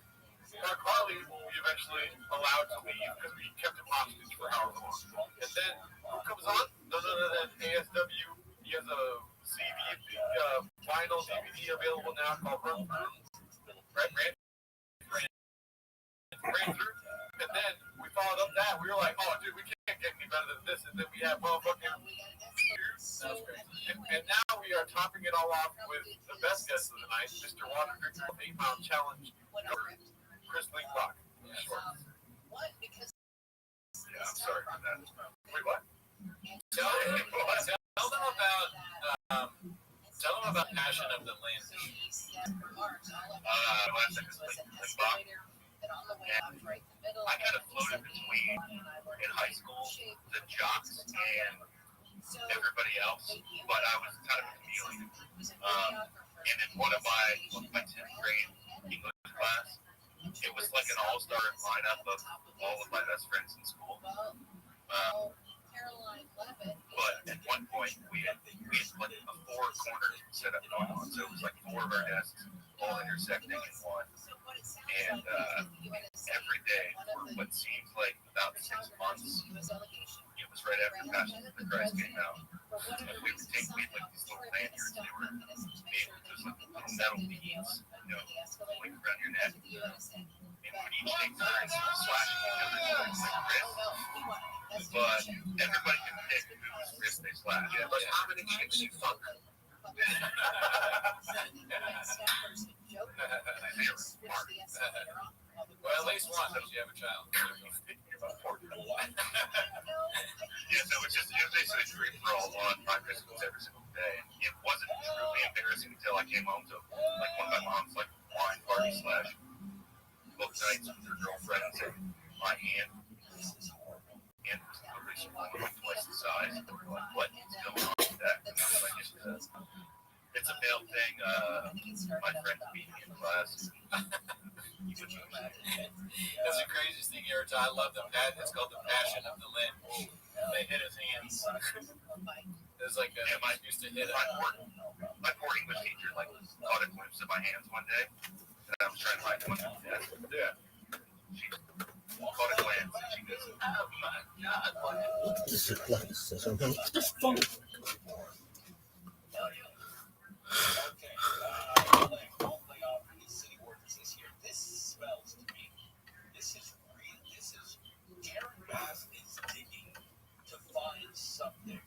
Mark Harley, we eventually allowed to leave because we kept him hostage for however long. And then who comes on? None other than ASW. He has a CD, vinyl DVD available now called Run Through. Ran Through. And then we followed up that. We were like, oh, dude, we can't get any better than this. And then we had motherfucking... And now we are topping it all off with the best guest of the night, Mr. Water Drinker, 8-pound challenge, Chris Linkbach. Yeah, I'm sorry for that. Wait, what? Tell them about Passion of the Land. Last second, Linkbach. I kind of floated between in high school the jocks and everybody else, but I was kind of a chameleon. And in one of my 10th grade English class, it was like an all-star lineup of all of my best friends in school. But at one point, we had like a 4-corner setup going on, so it was like 4 of our desks all intersecting in one. And every day for what seems like about 6 months, it was right after Passion of the Christ came out. And we would take like these little lanyards, they were made with just like little metal beads, like around your neck. And we would each take turns slashing each other's like wrist. But everybody can pick whose wrist they slash. Yeah, but how many chicks you fuck? Well, at least one, if you have a child. Yeah, so it was basically free for all on my Christmas every single day. And it wasn't truly embarrassing until I came home to like one of my mom's like wine party slash both nights with her girlfriends and my aunt. And literally like twice the size. And we're like, what is going on with that? And I was like, it's a male thing. My friend beat me in class. That's the craziest thing you ever tell. I love them. It's called the Passion of the Limb. They hit his hands. There's like I used to hit my poor English teacher like caught a glimpse of my hands one day, and I was trying to hide them under the desk. Yeah. She caught a glance and she goes, "Oh my God!" This is like something. What the fuck? Something.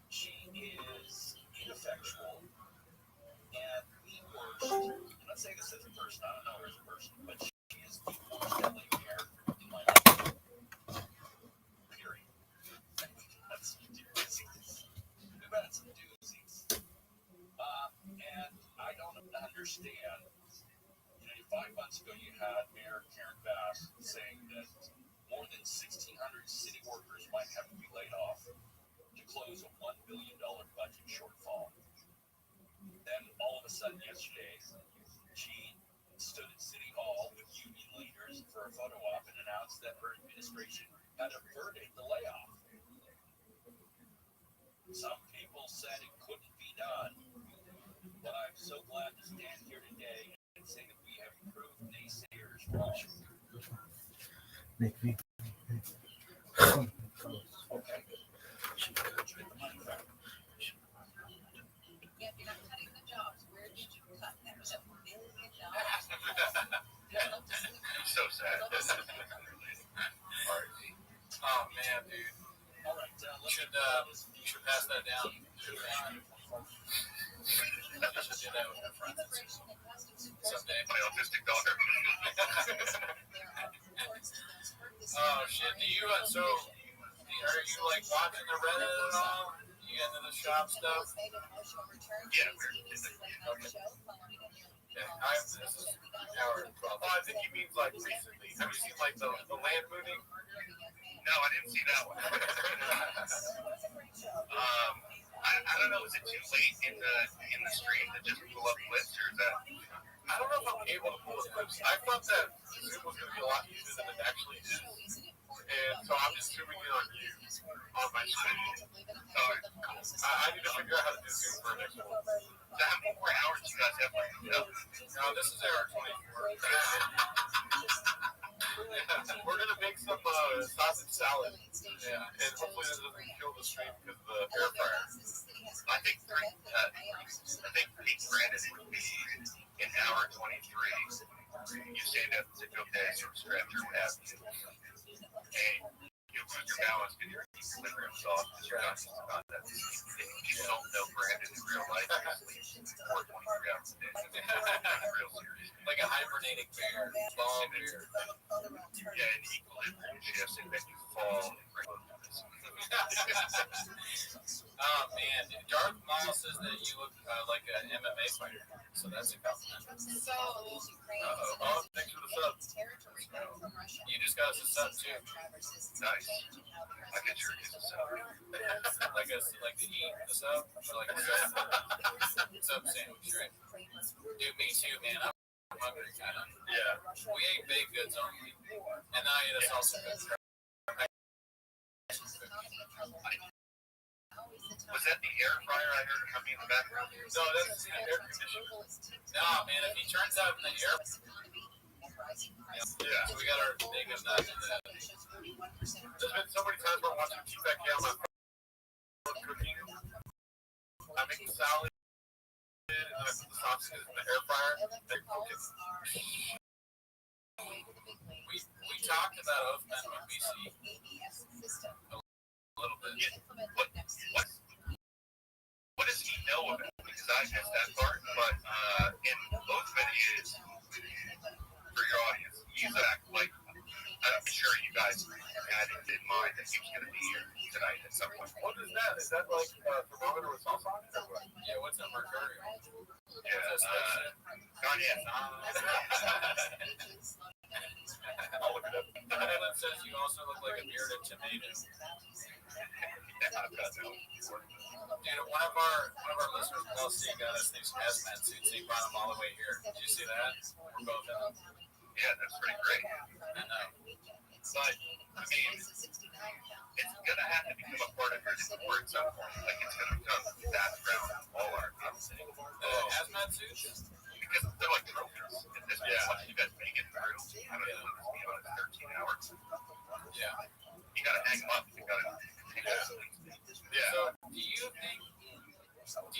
She is ineffectual and the worst. I'm not saying this as a person, I don't know her as a person, but she is the worst LA character in my life. Period. That's ridiculous. photo op and announced that her administration had averted the layoff. Some people said it couldn't be done, but I'm so glad to stand here today and say that we have proved naysayers wrong. Make me. Okay. If you're not cutting the jobs, where did you cut? That was $1 million. So sad. Oh man, dude. All right. You should pass that down. You should do that with your friends someday. My autistic daughter. Oh shit! Do you so? Are you like watching the Reddit at all? You into the shop stuff? Yeah, we're in the This is hour 12. Oh, I think he means like recently. Have you seen like the land moving? No, I didn't see that one. I don't know. Is it too late in the stream to just pull up clips, or is that? I don't know if I'm able to pull the clips. I thought that Zoom was going to be a lot easier than it actually is. And so I'm just zooming in on you on my screen. I need to figure out how to do Zoom for next one. How many more hours you guys have left? No. No, this is hour 24. We're going to make some sausage salad. Yeah, and hopefully this doesn't kill the stream because of the air fryer. I think peak Brandon would be in hour 23. You say that's okay, you're strapped or what have you. And you lose your balance because your equilibrium off because you're not used to that. If you don't know Brandon in real life, you sleep 423 hours a day. Real serious. Like a hibernating bear. Long bear. Yeah, and equilibrium shifts and then you fall and break those. Oh man, Darth Maul says that you look like an MMA fighter, so that's a compliment. Oh, thanks for the sub. You just got us a sub too. Nice. I get your kids a sub. Like to eat the sub, or like a sub sandwich, right? Dude, me too, man. I'm hungry, kind of. Yeah. We ate baked goods only, and now I ate a salsa good. Was that the air fryer I heard coming in the background? No, that's the air conditioner. No, man, if he turns out in the air. Yeah, so we got our big of that. There's been so many times where I'm watching Keep That Cat on my cooking. I make the salad, and then I put the sausages in the air fryer. We talked about Oathman with BC a little bit. Yeah. What does he know about it? Because I missed that part, but in Oathman is, for your audience, he's like, I'm sure you guys had it in mind that he was going to be here tonight at some point. What is that? Is that like thermometer with sauce on it? Or what? Yeah, what's that mercurial? Yeah, Garnier. I'll look it up. Dylan says you also look like a bearded tomato. Dude, one of our listeners, LC, got us these hazmat suits. He brought them all the way here. Did you see that? We're both in them. Yeah, that's pretty great. I know. But, I mean, it's going to have to become a part of your sport at some point. Like, it's going to become that around all our conversation. Hazmat suits? Because they're like trophies. At this point, once you guys make it through, I don't know what it's about 13 hours. Yeah. You got to hang them up. You got to. Yeah. So, do you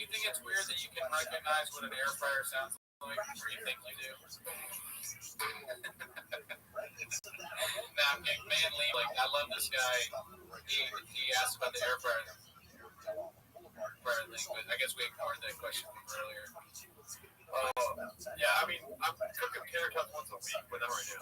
think it's weird that you can recognize what an air fryer sounds like? Or you think you do? Nah, man, Lee, like, I love this guy. He asked about the air fryer thing, but I guess we ignored that question from earlier. Yeah, I mean, I'm cooking tater tots once a week, whenever I do.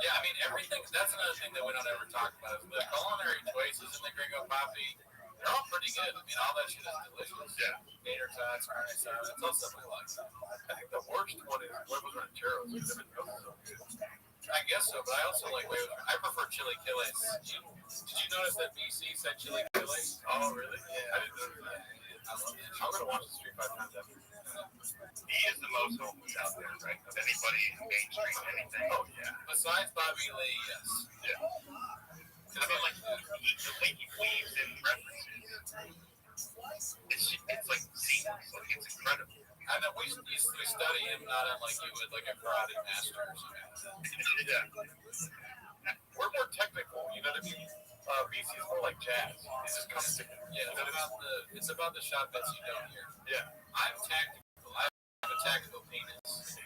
Yeah, I mean, everything, that's another thing that we don't ever talk about. Is the culinary choices in the Gringo Poppy, they're all pretty good. I mean, all that shit is delicious. Yeah. Tater tots, carne asada, it's all stuff we like. I think the worst one is huevos rancheros, because everything else is so good. I guess so, but I also like huevos. I prefer chili quiles. Did you notice that BC said chili quiles? Oh, really? Yeah. I didn't notice that. I love it. I'm going to watch the Street 5 times after. The he is the most homeless out there, right? Of anybody in mainstream anything. Oh yeah. Besides Bobby Lee, yes. Yeah. I mean, like the way he weaves in references, it's like seamless. Like it's incredible. I know we study him not unlike you would like a karate master or something. Yeah. We're more technical, you know what I mean? BC is more like jazz. It just comes together. Yeah, it's about the shot bets you don't hear. Yeah. I'm tactical. I have a tactical penis.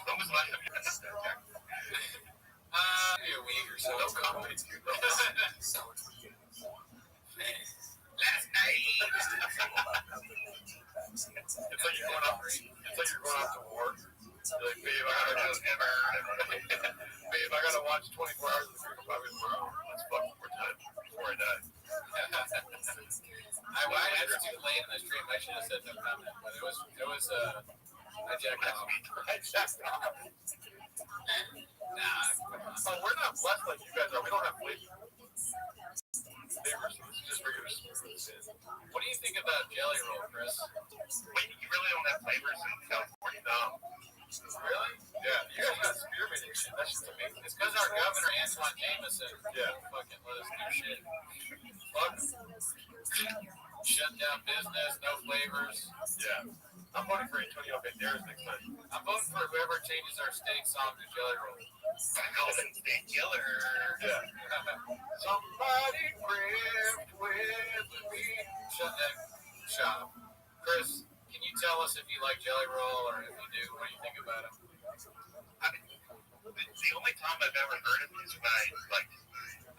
When was the last time you had that tactical? Maybe a week or so. No comment. Last night. It's like you're going off to war. You're like, babe, I gotta watch 24 hours of the Freedom Five tomorrow. Let's fuck more time before I die. It's too late in the stream. I should have said no comment, but it was I jacked off. Oh, we're not blessed like you guys are. We don't have flavors. This is just regular smooth. What do you think about Jelly Roll, Chris? Wait, you really don't have flavors in California? No. Really? Yeah, you guys got spearmint and shit. That shit's amazing. It's because our governor, Antoine Jameson, fucking let us do shit. Fuck. Shut down business, no flavors. Yeah. I'm voting for Antonio Banderas next time. I'm voting for whoever changes our steak song to Jelly Roll. Golden State Killer. Yeah. Somebody gripped with me. Shut that shop. Chris, can you tell us if you like Jelly Roll, or if you do, what do you think about him? The only time I've ever heard him is when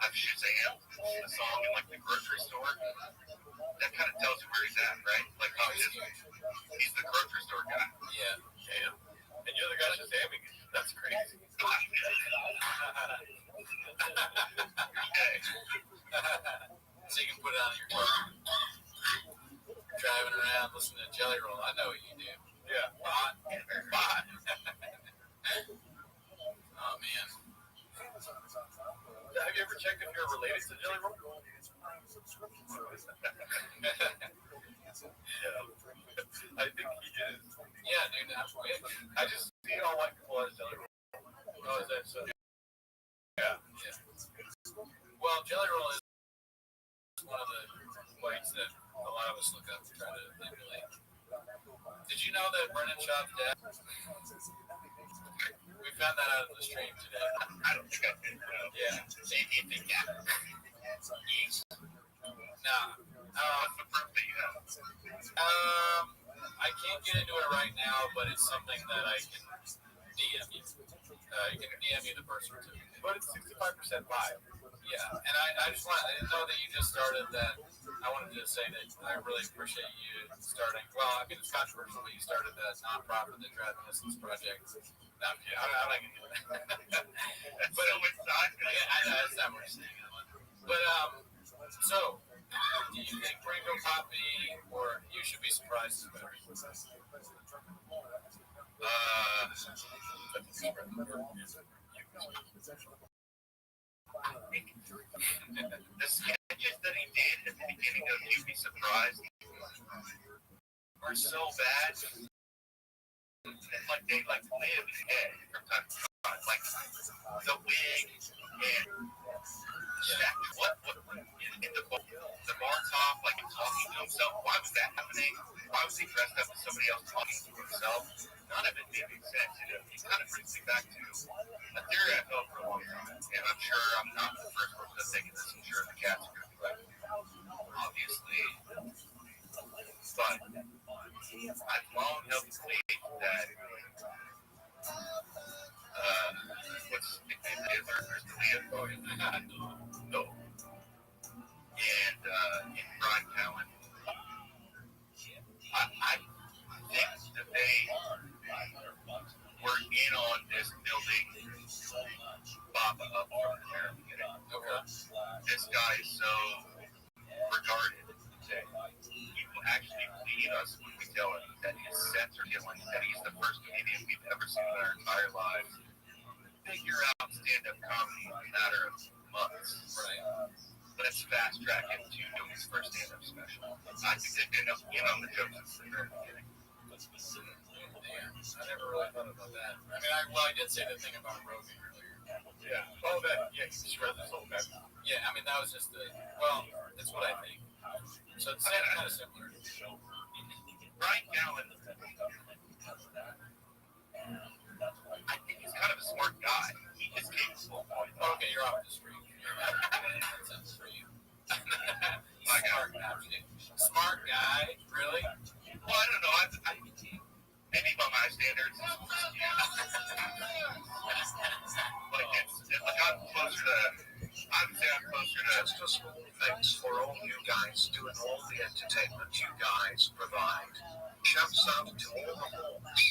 I've Shazam a song in like the grocery store. That kind of tells you where he's at, right? Like, oh, he's the grocery store guy. Yeah. Damn. And you're the guy Shazamming it. That's crazy. So you can put it on your car. Driving around listening to Jelly Roll. I know what you do. Yeah. Bot. Oh, man. Have you ever checked if you're related to Jelly Roll? Yeah. I think he is. Yeah, dude. That's weird. I just see all white people as Jelly Roll. Oh, is that so? Yeah. Well, Jelly Roll is one of the whites that a lot of us look up to try to emulate. Did you know that Brennan Schaub's dad? We found that out in the stream today. I don't think I did. Yeah. So you think that? Yes. Nah. What's the proof that you have? I can't get into it right now, but it's something that I can DM you. You can DM me the birth certificate. But it's 65% live. Yeah, and I just want to know that you just started that. I wanted to say that I really appreciate you starting. Well, I mean, it's controversial, but you started that nonprofit, the Drive Innocence Project. No, I'm not going to do that. But it's not. Yeah, I know, that's not what I'm saying. But, so, do you think Ringo Poppy, or you should be surprised, is better? The sketches that he did at the beginning of You'd Be Surprised were so bad. Like they live dead from time to time. Like the wig and what in the book, the bar top, like him talking to himself. Why was that happening? Why was he dressed up as somebody else talking to himself? None of it made any sense. He kind of brings me back to a theory I've held for a long time, and I'm sure I'm not the first person to think of this. I'm sure the cats are going to be like, obviously, but I've long held the belief that what's his nickname is, there's the Leo. No. And in Brian Callen, I think that they were in on this building Baba up from the very beginning. Okay. This guy is so regarded that he will actually believe us when we tell him that his sets are killing, that he's the first comedian we've ever seen in our entire lives figure out stand-up comedy in a matter of months. Right. let's fast track into doing his first stand-up special. I think they end up in on the jokes at the very beginning. I never really thought about that. I mean, I did say the thing about Rogan earlier. Yeah. Oh, that. Yeah, he shredded his whole back. Yeah, I mean, that was just that's what I think. So it's kind of similar. Brian Callen, I think he's kind of a smart guy. He just came slow. Okay, you're off the street. That sounds for you. Smart guy, really? Well, I don't know. I maybe by my standards. Like I'm closer to. I would say I'm closer to. Just a small thanks for all you guys doing all the entertainment you guys provide. Shouts out to all the hawks.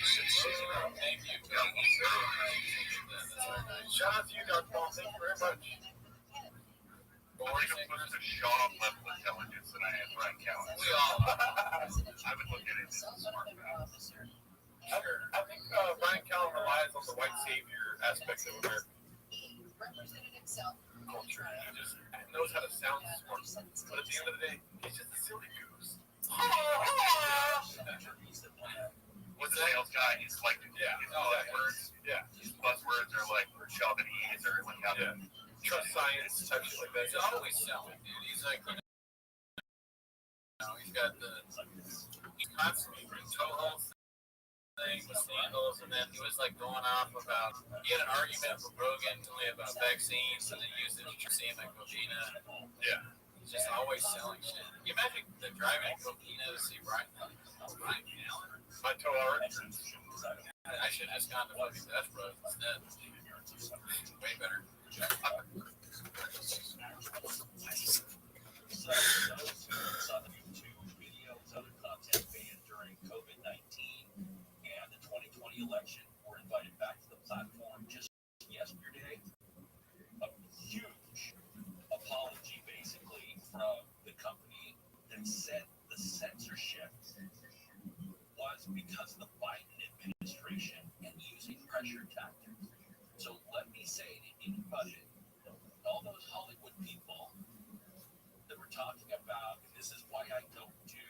Sincerely. Thank you. Shout out to you, Dr. Paul. Thank you very much. I think I'm closer to Shaw level intelligence than I am Brian Callen. We all I would look at it as a smart guy. I think Brian Callen relies on the white savior aspect of American culture. He just knows how to sound smart. But at the end of the day, he's just a silly goose. What's the sales guy? He's like, words. Yeah. His buzzwords are like Japanese or like how to trust science, type shit like that. He's always selling, dude. He's like, he's got he's constantly doing Toho thing with sandals, and then he was like going off about, he had an argument with Rogan about vaccines and the usage of Cocaine. Yeah. He's just always selling shit. Can you imagine the driving Cocaine to see Brian Callen? My toe already. I should have just gone to fucking Dutch Bros instead. Way better. Other content banned during COVID-19 and the 2020 election were invited back to the platform just yesterday. A huge apology, basically, from the company that said the censorship was because of the Biden administration and using pressure tactics. So let me say to anybody, all those Hollywood people that were talking about, and this is why I don't do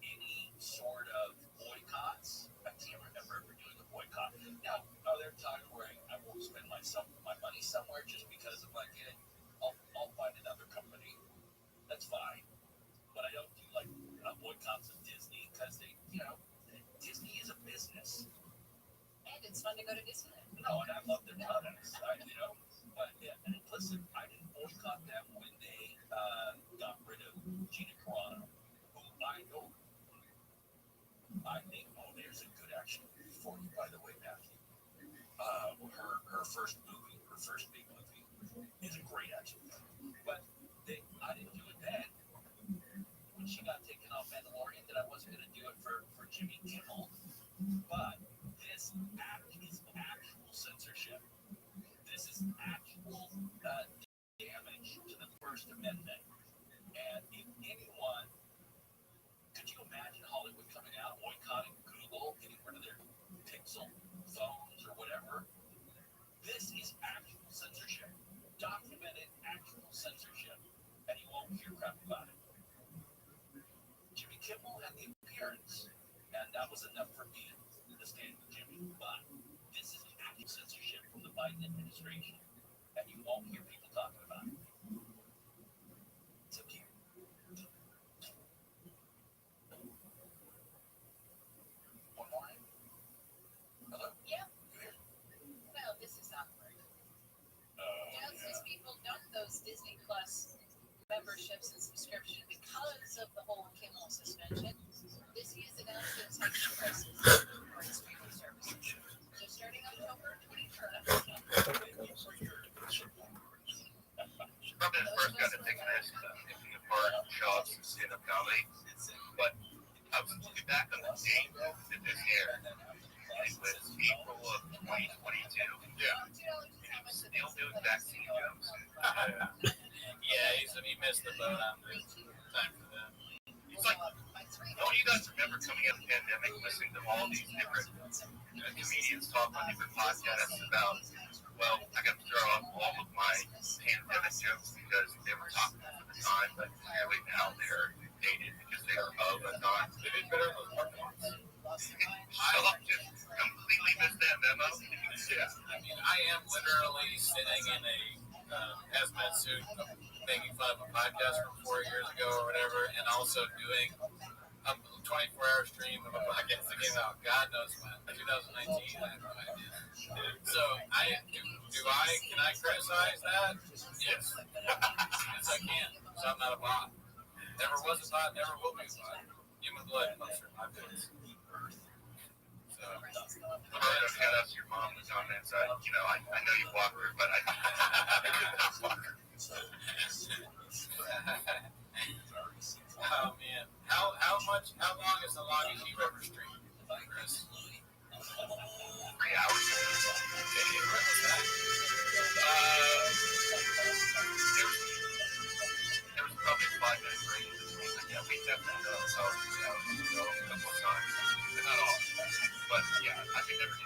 any sort of boycotts. I can't remember ever doing a boycott. Now, are there times where I won't spend my money somewhere just because of like, I'll find another company. That's fine. But I don't do like boycotts of Disney because they, Disney is a business. And it's fun to go to Disneyland. No, and I love their products. But yeah, and listen, I didn't boycott them when they got rid of Gina Carano, who I know. I think, there's a good action movie for you, by the way, Matthew. Her first movie, her first big movie, is a great action movie. But I didn't do it then. When she got taken off Mandalorian, that I wasn't going to do it for Jimmy Kimmel. But this is actual censorship. This is actual damage to the First Amendment. And if anyone, could you imagine Hollywood coming out boycotting Google, getting rid of their Pixel phones or whatever? This is actual censorship. Documented actual censorship. And you won't hear crap about it. Jimmy Kimmel had the appearance, and that was enough for me to stand with Jimmy. But this is actual censorship from the Biden administration, and you won't hear people talking about it. It's up to you. One more. Hello? Yeah. You here? Well, this is awkward. Since people dump those Disney Plus memberships and subscription because of the whole Kimmel suspension, Disney is announcing tax prices for its streaming service. So starting October 21st. Probably the first guy to take this, picking apart shops and stand-up comedy. But I was looking back on the date that this aired. It was April of 2022. Yeah. And he was still doing vaccine jokes. Yeah, he missed the boat on the time for that. It's like, don't you guys remember coming out of the pandemic, listening to all these different comedians talk on different podcasts about Well, I got to throw out all of my pandemic jokes because they were topics at the time, but clearly now they're dated because they are of a time. They did better in those parking lots. I just completely missed that memo. Yeah, I mean, I am literally sitting in a hazmat suit, making fun of a podcast from 4 years ago or whatever, and also doing a 24-hour stream of a podcast that came out God knows when, 2019. I have no idea. So can I criticize that? Yes. Yes, I can. So I'm not a bot. Never was a bot, never will be a bot. Human blood comes from my veins. So, Shout out to your mom in the comments. I know you walked her, but I did not walk her. Oh man, how long is the longest you've ever streamed, Chris? 3 hours. Hey, when was that? There was probably a 5-minute break in between. Yeah, we definitely know. So, a couple of times, but not all. But yeah, I could never do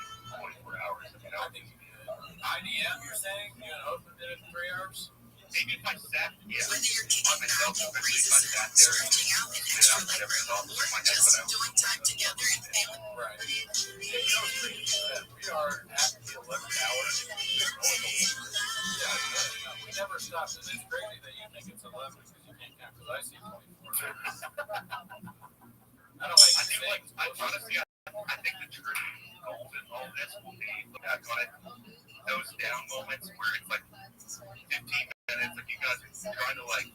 24 hours. I think you could. IDM, you're saying? You and Open did it in 3 hours? Maybe if I sat, yeah, Whether you're on kicking myself, back, especially if I sat there and stretching out in sit extra out whatever legroom, thoughts or in my head, just but I enjoying time together in family. Right. Yeah, you know what's crazy is that we are at the 11th hour. Yeah, we never stopped. And it's crazy that you think it's 11 because you can't count, because I see 24. I don't like I think, things. honestly, I think the true gold in all this will be, look back on it, those down moments where it's like 15 minutes, like you guys are trying to like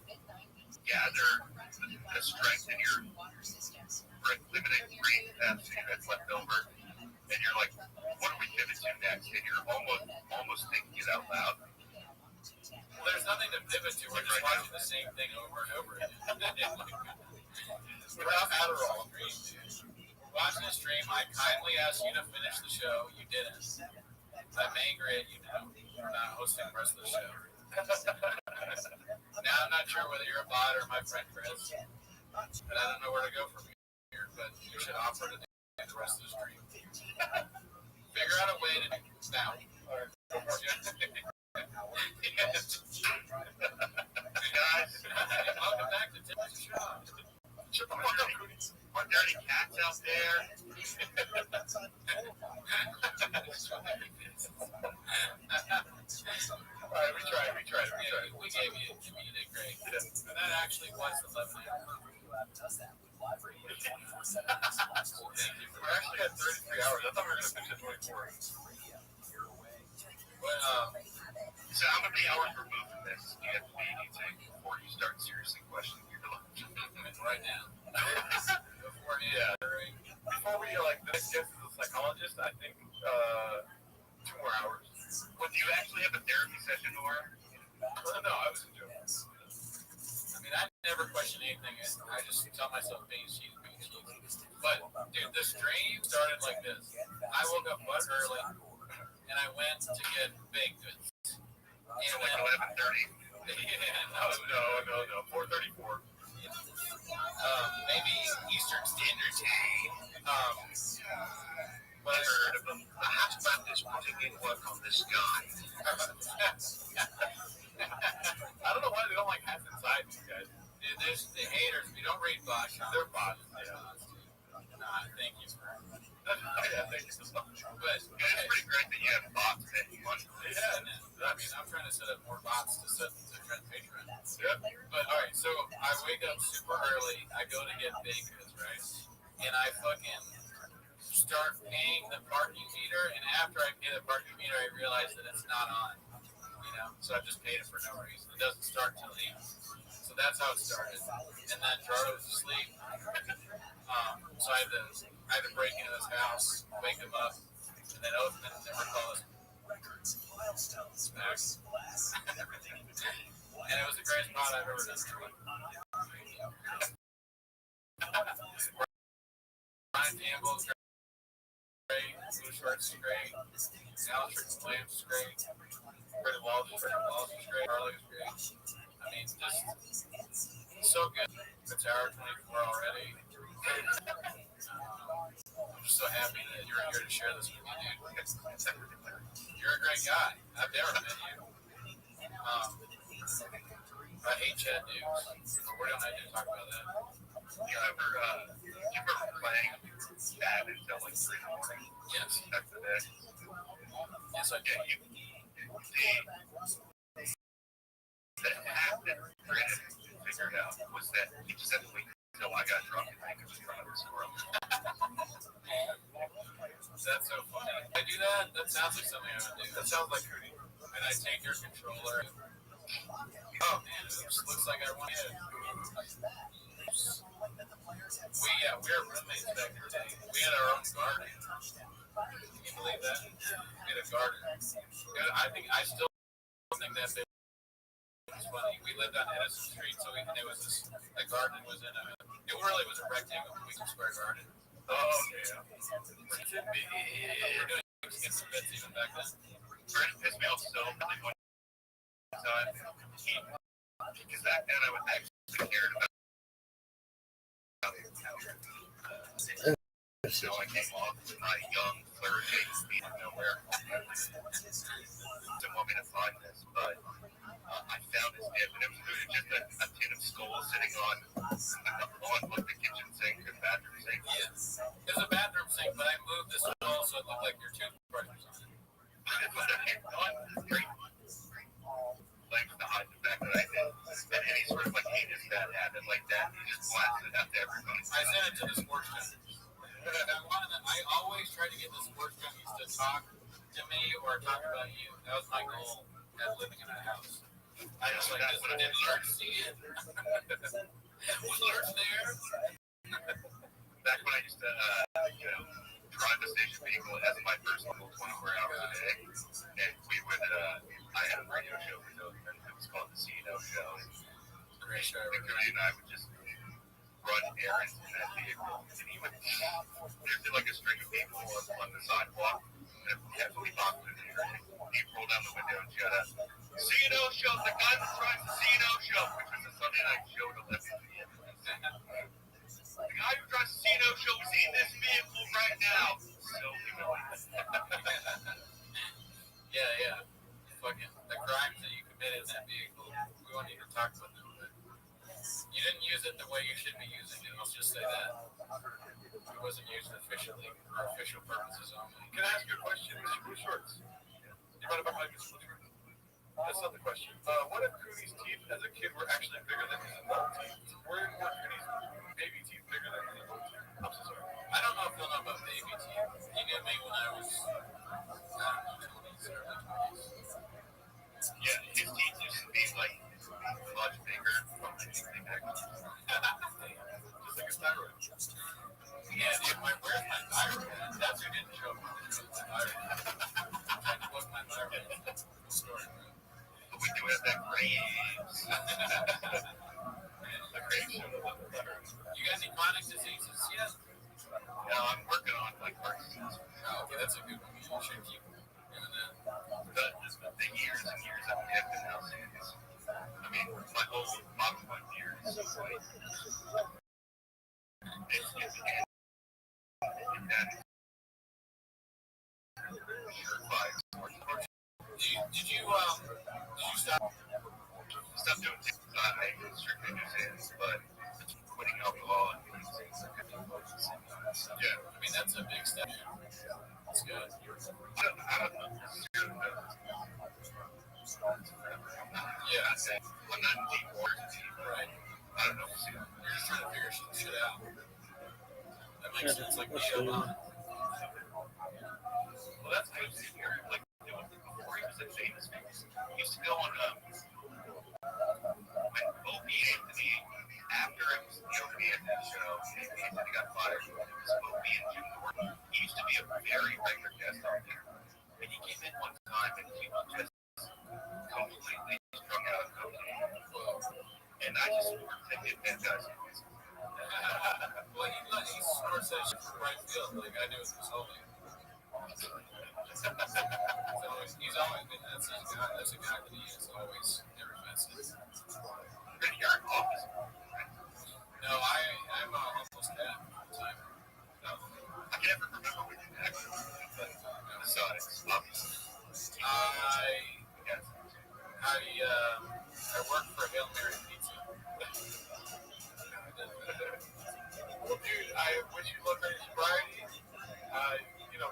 gather the strength in your limited breathing capacity that's left over, and you're like, what are we pivot to next? And you're almost thinking it out loud. Well, there's nothing to pivot to. We're just watching the same thing over and over again. Without Adderall. Watching the stream, I kindly asked you to finish the show. You didn't. I'm angry at you now for not hosting the rest of the show. Now I'm not sure whether you're a bot or my friend Chris. And I don't know where to go from here, but you should offer to do the rest of the stream. Figure out a way to do it now. Guys, welcome back to Tim's show. Shut the fuck up. Are there any cats out there? All right, we tried. We gave you, you did great. And that actually was 11 hours. We're actually at 33 hours. I thought we were going to finish at 24. So how many hours removed from this do you have to be anything before you start seriously questioning your life? Right now. Before we this guest is a psychologist, I think 2 more hours. Well, do you actually have a therapy session or? No, I was enjoying it. I mean, I never question anything. I just tell myself being cheesy. But, dude, the stream started like this. I woke up butt early, and I went to get baked goods. So like 11:30? No, 4:34. Maybe Eastern Standard Time. But I heard of them. How about this particular work on this guy? I don't know why they don't like hats inside these guys. Dude, there's the haters. We don't read bots. They're bots. Thank you for thank you so much. But it's pretty great that you have bots making money. Yeah, I mean, I'm trying to set up more bots to trend Patreon. Yeah. But all right, so I wake up super early. I go to get baked goods, right? And I fucking start paying the parking meter. And after I pay the parking meter, I realize that it's not on. So I just paid it for no reason. It doesn't start till 8. So that's how it started. And then Gerardo was asleep. So I had to break into his house, wake him up, and then open it and never call us. And it was the greatest pod I've ever done. Ryan Campbell is great. Blue Shorts is great. Alex Williams is great. Freddie Walsh is great. Harley is great. I mean, just so good. It's hour 24 already. I'm just so happy that you're here to share this with me, dude. You're a great great guy. I've never met you. I hate Chad Dukes. We don't have to talk about that. You ever playing bad until like 3 in the morning? Yes. That's the day. Yes, I do. The hack that Brandon figured out was that he just had to wait until I got drunk and I could just run over score him. That's so funny. I do that. That sounds like something I would do. That sounds like Cootie. And I take your controller. Oh man, oops, looks like I won it. We were roommates back in the day. We had our own garden. Can you believe that? We had a garden. I still think that bit was funny. We lived on Edison Street, so it was this. The garden was in a. It really was a rectangle, square garden. Oh yeah. We're doing against the beds even back then. Brandon pissed me off so badly one time. Because back then I was actually cared about. So I came off with my young flirting speed of nowhere. Didn't want me to find this, but I found this dip, and it was really just a tin of skulls sitting on like the kitchen sink and bathroom sink. Yes. There's a bathroom sink, but I moved this wall so it looked like your toothbrush was on it. Great. Thanks to hide the fact that I did. And any sort of like heinous bad habit like that, you just blasted it out to everybody. I sent it to the sports junkies. I always try to get the sports junkies to talk to me or talk about you. That was my goal at living in that house. I was like, did Lurch see it? Was Lurch there? Back when I used to, drive the station vehicle as my personal 24 hours a day, and we would, I had a radio show for those, and it was called the CEO Show. Great show. And Cody and I would just run errands in that vehicle, and he would, there'd be like a string of people on the sidewalk, and heavily popular in here, and he'd roll down the window and shout out, CEO Show, the guy that drives the CEO Show, which was a Sunday night show at 11 p.m. The guy who drives the CEO Show is in this vehicle right now. So Yeah. Fucking the crimes that you committed in that vehicle. We want you to talk about them, but you didn't use it the way you should be using it. Let's just say that. It wasn't used officially for official purposes only. Can I ask you a question, Mr. Blue Shorts? You mind if I call you Mr. Blue Shorts? That's not the question. What if Cooney's teeth as a kid were actually bigger than his adult teeth? Were Cooney's baby teeth bigger than his adult teeth? I'm so sorry. I don't know if you'll know about baby teeth. He knew me when I was, 20s, early 20s. Yeah, his teeth used to be like much bigger from the teeth back. Just like a thyroid. Yeah, dude, where's my thyroid? That's who didn't show up. My thyroid. I booked my thyroid. Story, bro. But we do have that Graves. The Graves show about the thyroid. You got any chronic diseases yet? No, I'm working on like heart disease. Oh, okay, that's a good one. You should keep doing that. The years and years I've lived in Los Angeles. I mean, my whole bottom line here is like, it's surefire. Did you stop doing things? I strictly do things, but quitting alcohol and yeah, I mean, that's a big step. That's good. I don't know. Yeah, I'm not in deep water. Right. I don't know. You're just trying to figure shit out. That makes sense. Like, well, that's good to hear. Like, before he was a famous man, he used to go on when Opie Anthony, after it was the Opie Anthony show, Anthony got fired. It was Opie and Jim Norton. He used to be a very regular guest on there. And he came in one time and he was just completely strung out of cocaine. And I just thinking that guy's amazing. Well, he sort of says right field. Like, I knew it was holy. He's always been, that's a guy that he is always never messed. And you're in office. No, I'm almost at time. No, I can never remember what you actually did, but besides, obviously. I work for Hail Mary Pizza. Well, dude, I wish you luck on your sobriety.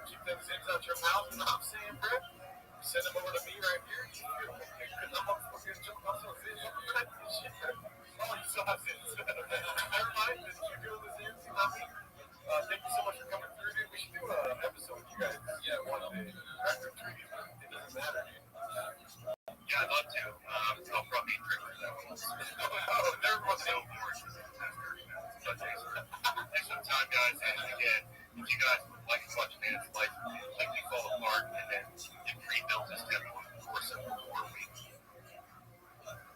Keep them zins out your mouth. You know what I'm saying, bro? Send them over to me right here. Because I'm up for good. I'm so zins. Shit, bro. Oh, you still have zins. Never mind. Just keep doing the zins. You know what I mean? Thank you so much for coming through, dude. We should do an episode with you guys. Yeah, one day. After 3 days, it doesn't matter, dude. Yeah, I'd love to. I'll probably drink for that one. Never mind. So bored. Thanks for the time, guys. And again, if you guys would like to watch Man's life completely fall apart and then get rebuilt as heaven over the course of 4 weeks,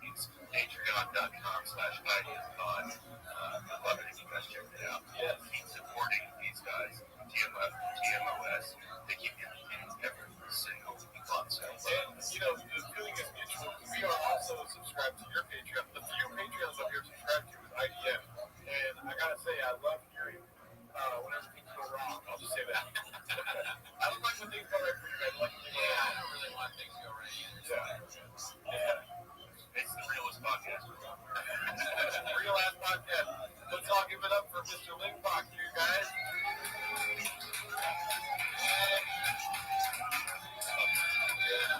it's patreon.com/ideaspod. I'd love it if you guys check it out. Yeah, keep supporting these guys, TMOS. They keep giving me every single month. So, the feeling is mutual. We are also subscribed to your Patreon. The few Patreons that we are subscribed to is IDM. And I gotta say, I love hearing whenever things go wrong. I'll just say that. I don't like when things go right for you guys. I don't really want things to go right either. it's the realest podcast. Real ass podcast. Let's all give it up for Mr. Lingbach here, guys.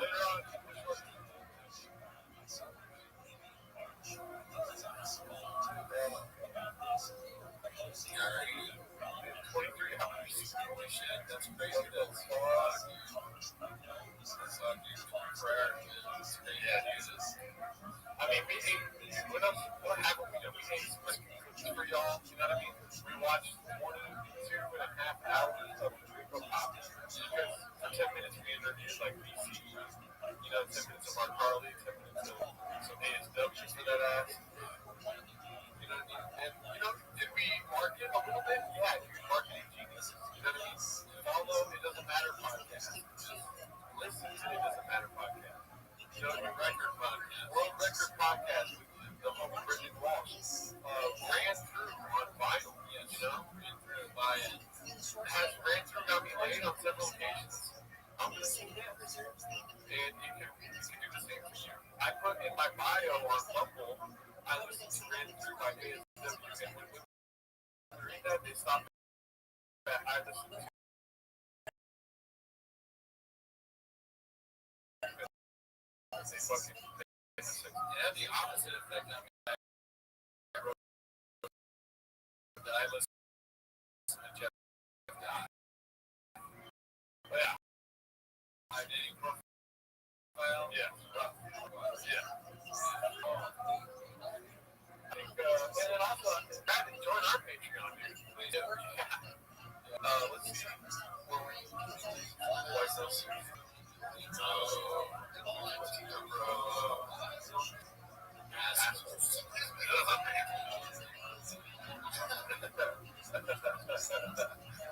Later on. 23 hours. Holy shit, that's crazy. That's prayer. I mean, we ate, what happened? We ate cookies for y'all, you know what I mean? We watched 22.5 hours of Rico Pop because for 10 minutes we introduced like BC, 10 minutes of Mark Harley, 10 minutes of some ASW for that ass. You know what I mean? And, did we market a little bit? Yeah, dude, marketing geniuses. You know what I mean? Follow It Doesn't Matter podcast. Listen to It Doesn't Matter podcast. Your record podcast. World Record podcast with the homie Bridget Walsh. Ran through on vinyl, ran through by it. Ran through got me laid on several occasions. I'm going to say that. And you can do the same for you. I put in my bio on Bumble, I listened to Ran Through by ASW, and when we read that, they stopped that I listened to. They fucking, the opposite effect on me. I listened to Jeff Dye. But yeah. I did profile. Yeah. And then also, Matt, join our Patreon, dude. Please do. Let's see. What's this?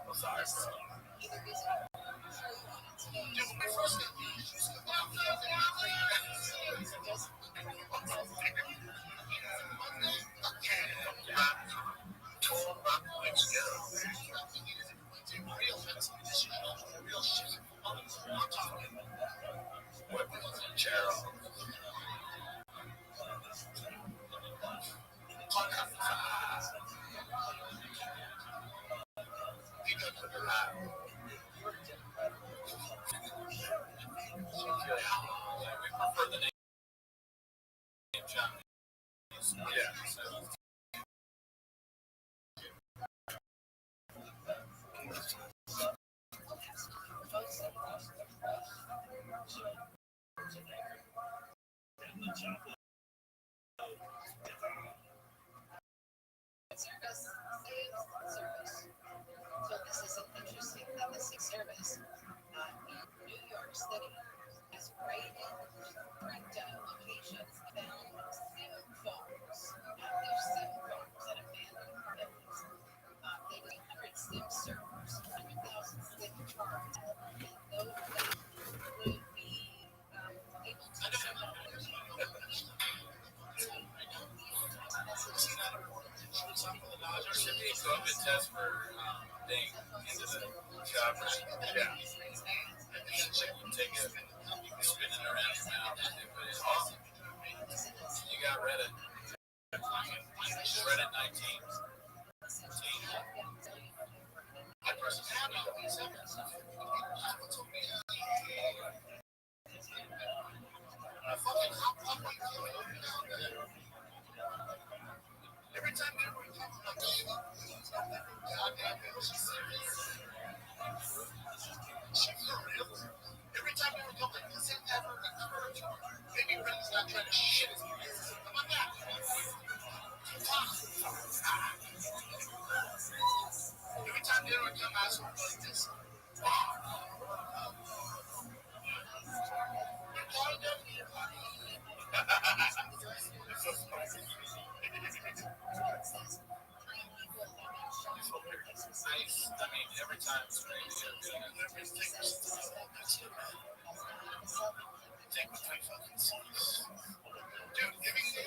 I'm sorry, bro. Service in New York City has raided crypto locations found SIM phones, active SIM phones at abandoned buildings. They 300 SIM servers, 100,000 SIM cards, and those that would be able to 19. My personality is every time you ever come up, goddamn, she's serious. She's for real. Every time you ever come, like, does it ever occur to her? Maybe Brendan's not trying to shit his pants. Come on back. Every time you ever come, ask her like this. I mean, every time it's crazy. Take my fucking seats. Dude, give me the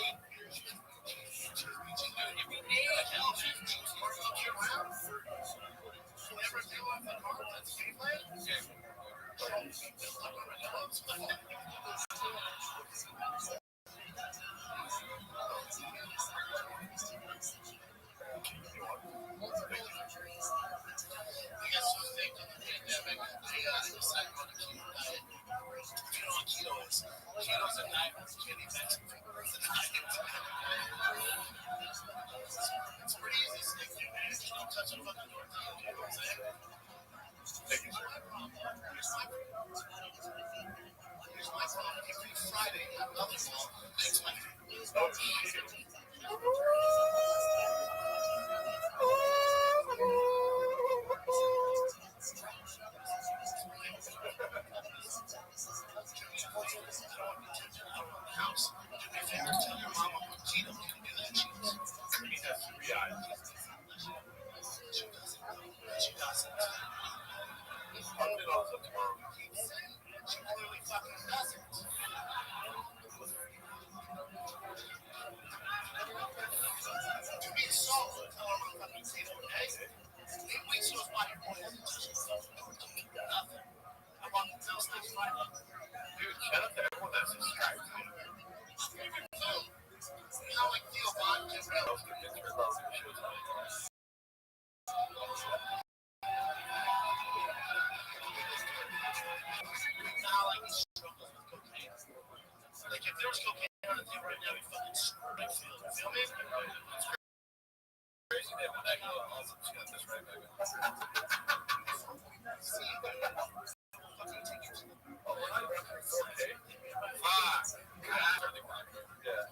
hell, you around. Never do off the car, that's gameplay. I guess who's thinking the pandemic, they decided on the keto diet. You know what keto is? Keto's a diet with skinny fats. It's pretty easy to stick to, man. Just don't touch a fucking tortilla, you know what I'm saying? Thank you, sir. Here's my problem. Every Friday, another one. Next week. Oh, shit. House. Do me a favor, tell your mama Gina can do that cheese. He has 3 eyes. She doesn't. I'll do it also tomorrow. She clearly fucking doesn't. To be solid, tell her I'm fucking saying okay. 8 weeks goes by, your boy hasn't touched himself. Nothing. I'm on the pills next Friday. Dude, shout out to everyone that's subscribed to me. You know, like Theo Bond just got Most of the kids are loving the shows. now like he struggles with cocaine. Like if there was cocaine on the thing right now, he'd fucking screw my field. You feel me? It's crazy that when I go, also just got this right back. Oh, we're not going to 4K? Fuck. Yeah.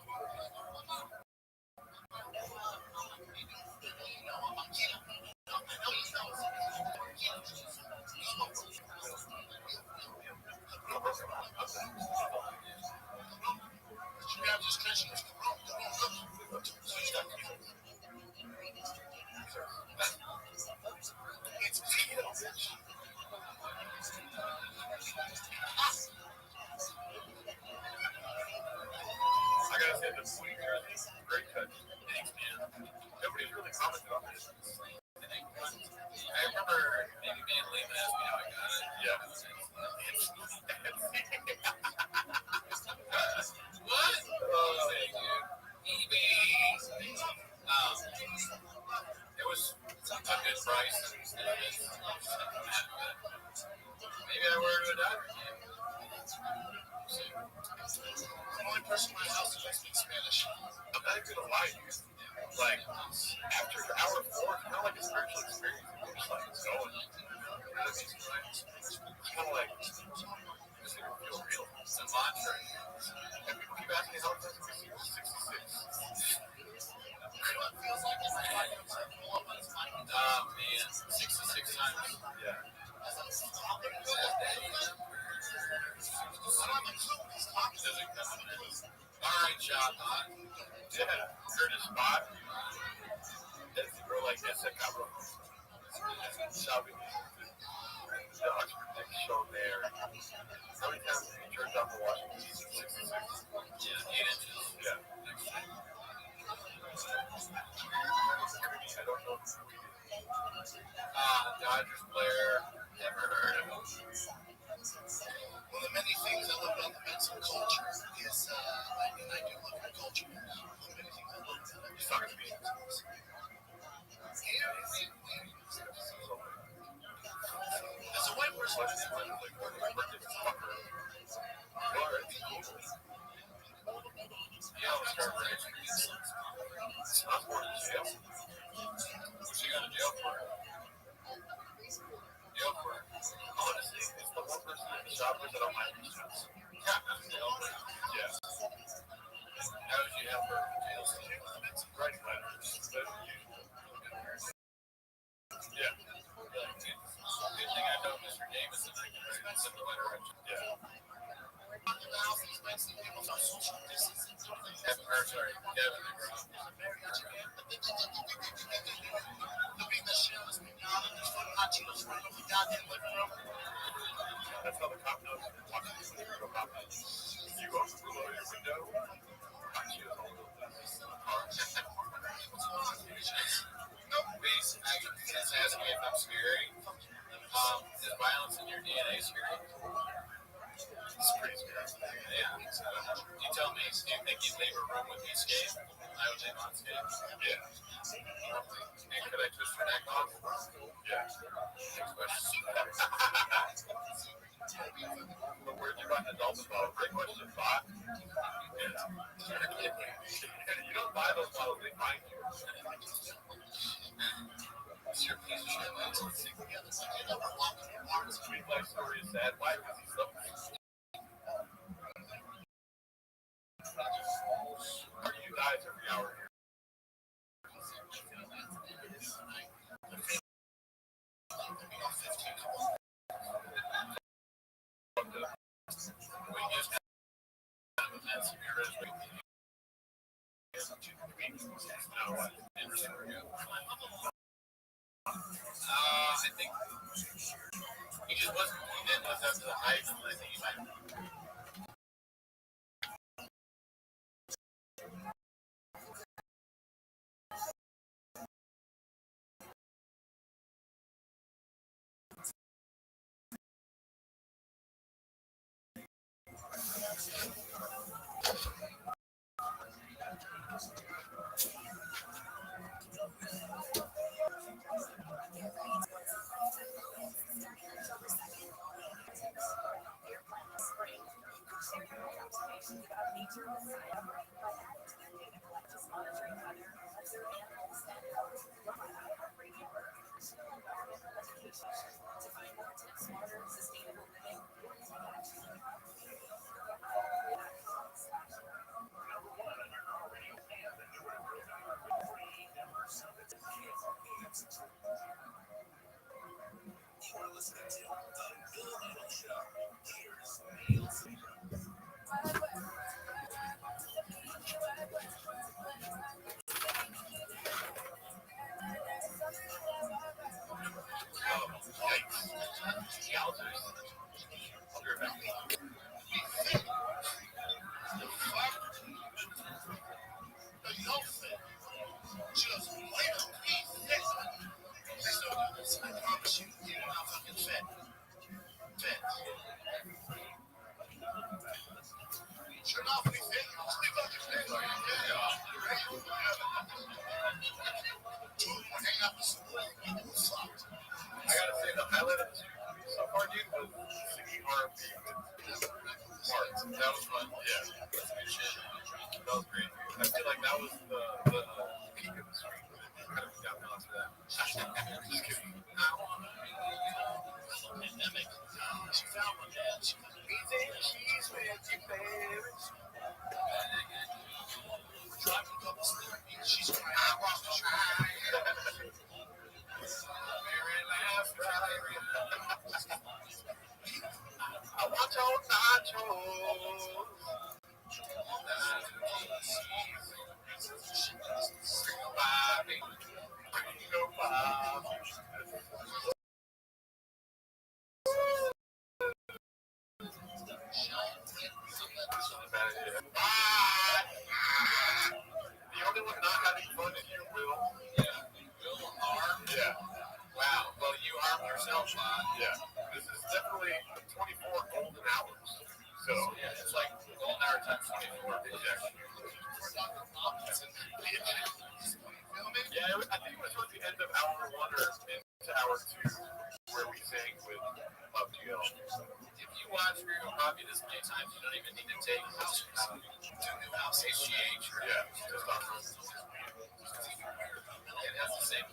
I gotta say, the point here is great touch. Thanks, man. Nobody's really commented on this. I remember maybe being late and asked me how I got it. Yeah. What? Oh, eBay. It was a good price. Maybe I ordered it out. The only person in my house who speaks Spanish. I'm not even gonna lie to you. Like, after hour 4, it's kind of like a spiritual experience. You're just like, it's going. It's kind of like, it's gonna feel real. It's a mantra. And people keep asking me how much we see 66. You know what it feels like? It's like I can pull up on his mic. Oh, man. 66 times. Yeah. I don't have a clue what he's talking about. All right, John. Yeah. Curtis Spot. That's the girl like ese cabrón. Sabe. The Oxford Next show there. How many times did he turn down the Washington DC 66? Yeah, 8 inches. Yeah. I don't know who he is. Dodgers player. Never heard of him. One of the many things I love about the Mexican culture is, I do love their culture. One of the many things I love about He's talking to me. Sorry, Kevin McGraw. That's how the cop knows. You go through your window. Please, just ask me if I'm scary. Is violence in your DNA scary? It's pretty scary. Yeah. You tell me, do you think you'd leave a room with me scathed? I would leave unscathed. Yeah. And could I twist your neck off? Yeah. Next question. But where'd you find the dolphin bottle? Great question. Bought? Yeah. You don't buy those bottles, they find you. It's your piece of shit. Sweet life story is sad. Why? Because he's so. You dies every hour here. We just have a mess of your resume. I think he just wasn't. He didn't live up to the hype. I think he might. I gotta say, the highlight of so far, dude, was singing R&B with Mark. That was fun. Yeah. That's good shit. That was great. I feel like that was the peak of the street. Kind of down after that. Just kidding. Pandemic. She found one dad. She's with your parents. Driving double speed. She's crying. I want to try. I want your nachos. Bobby. Bobby. The only one not having fun is you, Will. Yeah. Will armed? Yeah. Wow. Well, you armed yourself, Bob. Yeah. This is definitely 24 golden hours. So, yeah, it's like golden hour times 24. Exactly. Yeah, I think it was towards the end of hour 1 or into hour 2 where we sang with Love GL. If you watch Real Bobby this many times, you don't even need to take house HGH. Yeah, just on those. It has the same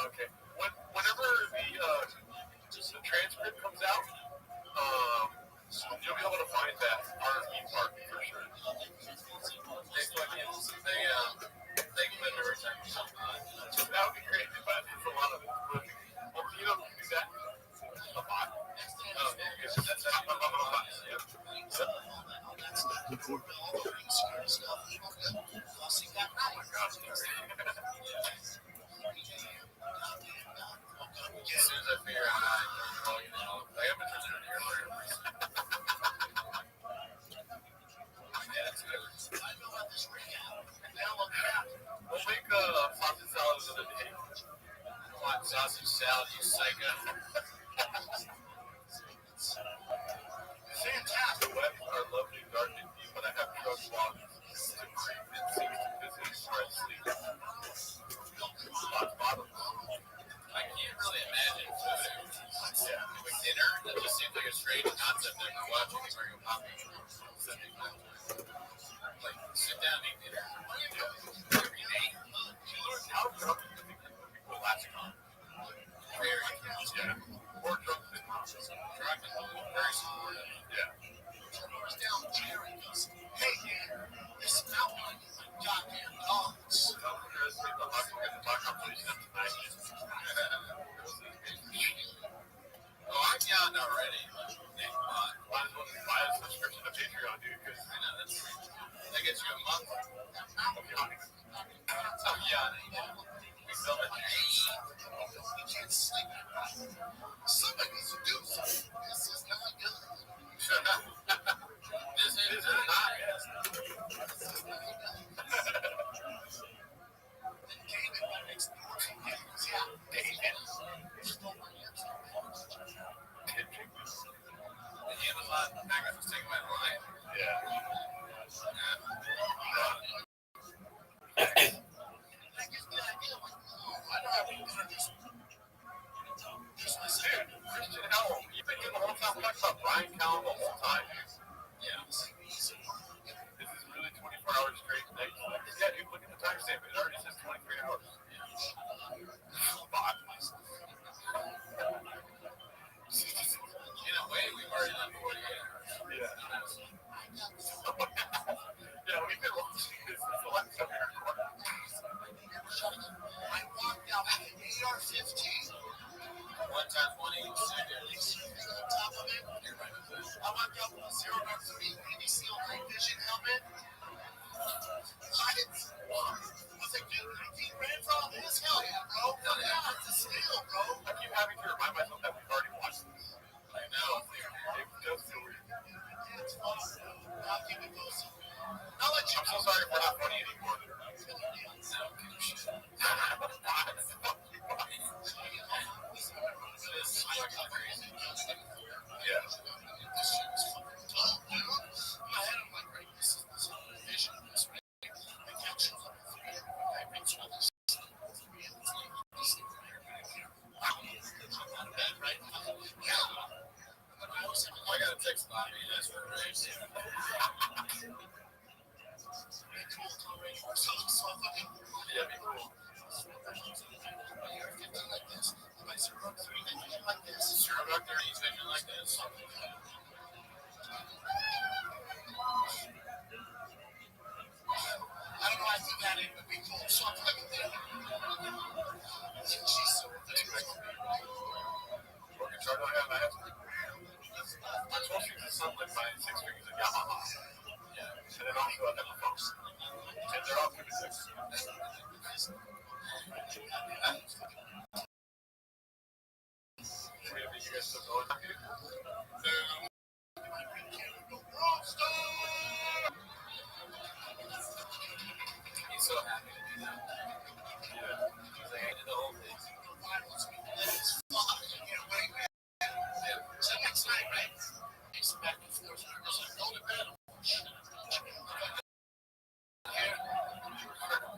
Okay. Whenever the transcript comes out, you'll be able find that RV park for sure. They live every time you come by. That would be great, but it's a lot of living. Well, you know, do that a lot. Oh, yeah, that's a lot. Yeah. So, oh my gosh, as soon as I figure out how to call you now, I haven't turned it on here for yeah, it's good. We'll make sausage salad another day. Want sausage salad, you psycho? Fantastic. What our lovely gardening view, but I have truck walk to creep and seems to visit before I sleep. I can't really imagine food. Yeah. With dinner, that just seems like a strange concept that we're watching Mario Poppy. Like, sit down and eat dinner. Yeah. Every day. How drunk do you think people last on? Very drunk. Yeah. Or drunk than drunk. Drunk and very supportive. Yeah. Hey, man, this is not one of my goddamn dogs. Oh, I'm young already. Why does one buy a subscription to Patreon, dude? Because I know that gets you a month. Oh, yeah. We film it. We can't sleep. Somebody needs to do something. This is not good. This is not good. David next door. Yeah, David. The Amazon package was taking my line. Yeah. That gives me an idea. Like, I don't have any interviews. Dude, Christian Howell, you've been here the whole time. We're talking about Brian Callen the whole time. Yeah. This is really 24 hours straight. Yeah, dude, look at the timestamp. It already says 23 hours. In a way, we've already done 48 hours. Yeah. Yeah, we've been watching this since the last time we recorded. I walked out at an AR-15. 1x1 on top of it. I walked out with a 0.3 Navy SEAL night vision helmet. I was like, dude, 19 grand for all this? Hell yeah, bro. Hell yeah, it's a steal, bro. I keep having to remind myself that we've already watched this. I know. It does feel weird. It's fun. I'll keep it close. I'm so sorry if we're not funny anymore. Yeah. I got a text Bobby. That's what it is. Yeah, be cool. Zero Dark 30's vision like this. I don't know, I think that it would be cool. So I'm like, she's so thick. Working hard on that. I'm supposed to use the sunlit by 6 figures of Yamaha. Yeah. And then also I have a folks. And they're all 56. You guys still going? He's so happy to do that. Yeah. He's like, I did the whole thing. Yeah. So next night, right? It's back and forth. Go to bed.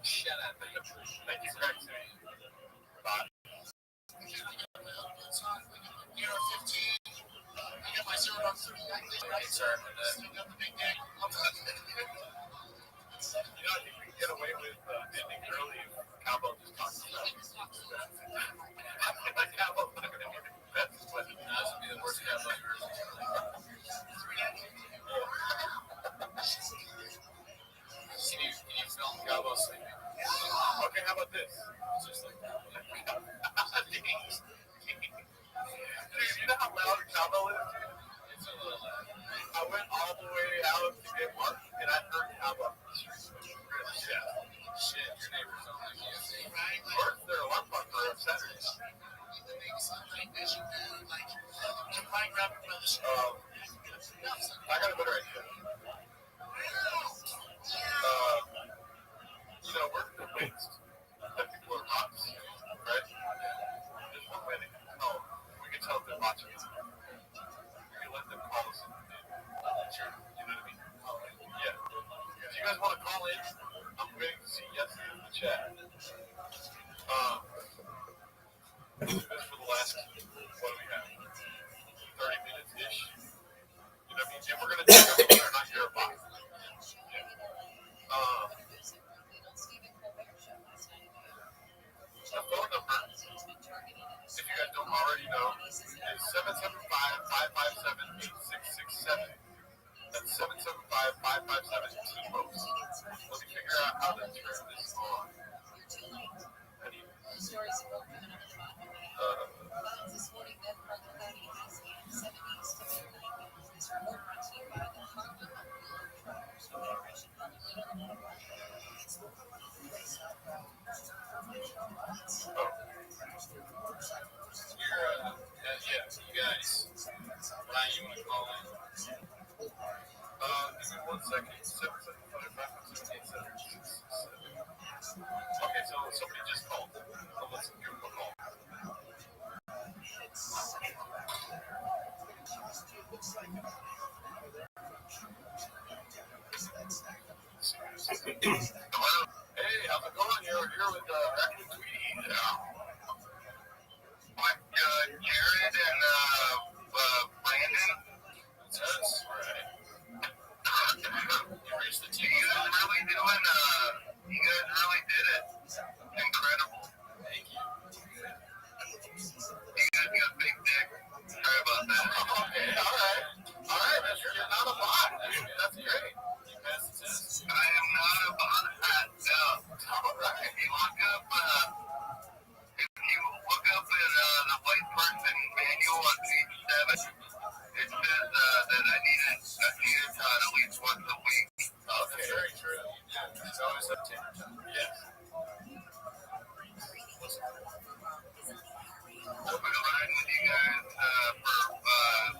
Shut up. Thank you, Greg. Bye. Year 15. I got my 0 on 30. Right, sir. Still got the big dick. You know, I think we can get away with ending early if Cowbell just talks about it. Cowbell's not going to be the best, but that would be the worst Cowbell you've ever seen. I got a better idea. We're convinced that people are bots, right? There's one way they can tell. We can tell if they're watching us. We can let them call us. Sure. You know what I mean? Yeah. If you guys want to call in, I'm waiting to see yes in the chat. We'll do this for the last, what do we have? 30 minutes-ish. You know what I mean? And we're going to check out whether or not you're a bot. Yeah. The phone number, if you guys don't already know, is 775-557-8667. That's 775-557-TMOS. Let me figure out how to turn this on. Yeah, you guys. Ryan, you want to call in? Give me 1 second. 775-557-8667. Okay, so somebody just called. So let's give them a call. Hey, how's it going? You're here with Rabbi and Tweety. With Jared and Brandon. That's right. You reached the team. You guys really doing, you guys really did it. Incredible. Thank you. You guys got big dick. Sorry about that. Okay, alright. Alright, you're not a bot. That's great. You passed the test. I am not a bot. No. Alright. If you look up in the white person manual on page 7, it says that I need a Tata at least once a week. Okay, very true. Yeah, it's always up to you. Yes. I've been riding with you guys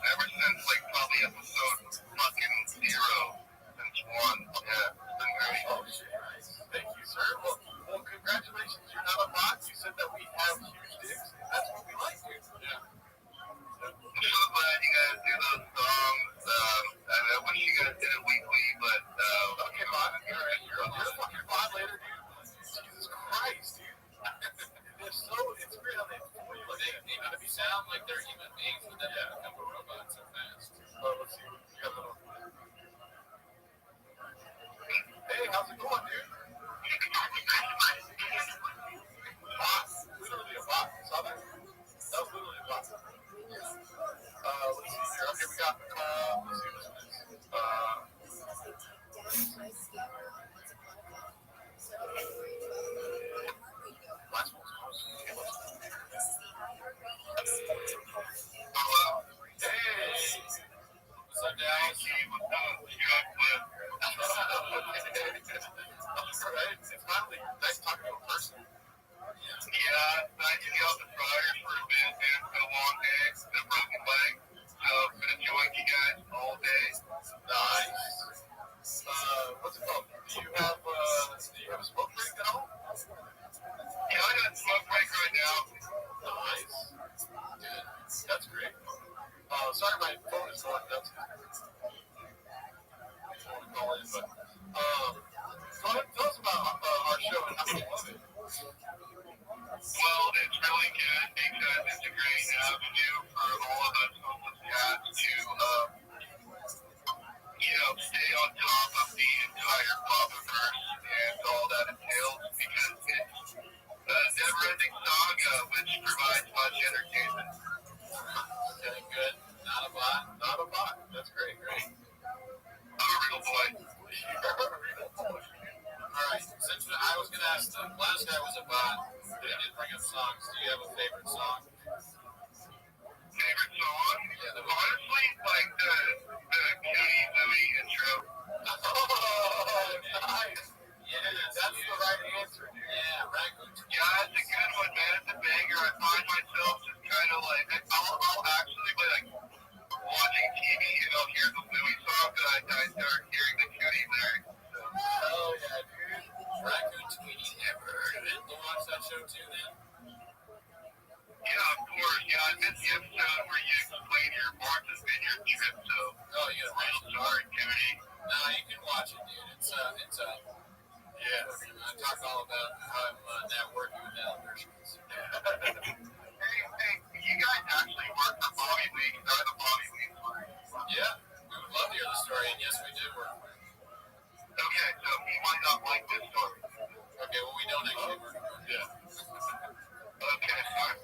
ever since probably episode fucking 0 since 1. Yeah, it's been great. Oh shit, nice. Thank you, sir. Well, congratulations. You're not a bot. You said that we have huge dicks. That's what we like, dude. Yeah. I'm so glad you guys do those songs. I wish you guys did it weekly, but okay, bot. You're a fucking bot later, dude. Jesus Christ, dude. It's weird how they sound like they're human beings, but then they become a robot so fast. Let's see. You got a little. Hey, how's it going, dude? Bot. Literally a bot. Saw that? That was literally a bot. Let's see here. Okay, we got the call. Let's see what this is. Last one's close. Hey! What's up, Dallas? Alright, it's finally nice talking to a person. Yeah, nice to get off the fryers for a bit, dude. It's been a long day. It's been a broken leg. So I've been enjoying you guys all day. Nice. What's it called? Do you have a smoke break at all? Yeah, I got a smoke break right now. Nice. Good. That's great. Sorry, my phone is going nuts. I don't want to call in, but tell us about our show and how you love it. Well, it's really good because it's a great avenue for all of us homeless cats to, stay on top of the entire Popiverse and all that entails because it's a never-ending saga which provides much entertainment. Okay, good. Not a bot. Not a bot. That's great. I'm a real boy. Alright, since I was going to ask, the last guy was a bot, but he did bring up songs. Do you have a favorite song? Favorite song? Yeah, honestly, like the Katie Louie intro. Oh, nice. Yeah, that's the right answer, dude. Yeah, right. Yeah, that's a good one, man. It's a banger. I find myself just kind of like, I'll actually be like watching TV and I'll hear the Louie song activity. No, you can watch it, dude. It's yeah. I talk all about how I'm now working with electricians. Hey, you guys actually work for Bobby Lee. Are the Bobby Lee? Yeah, we would love to hear the story, and yes, we do work with him. Okay, so he might not like this story. Okay, well, we don't actually work with him. Yeah. Okay, fine.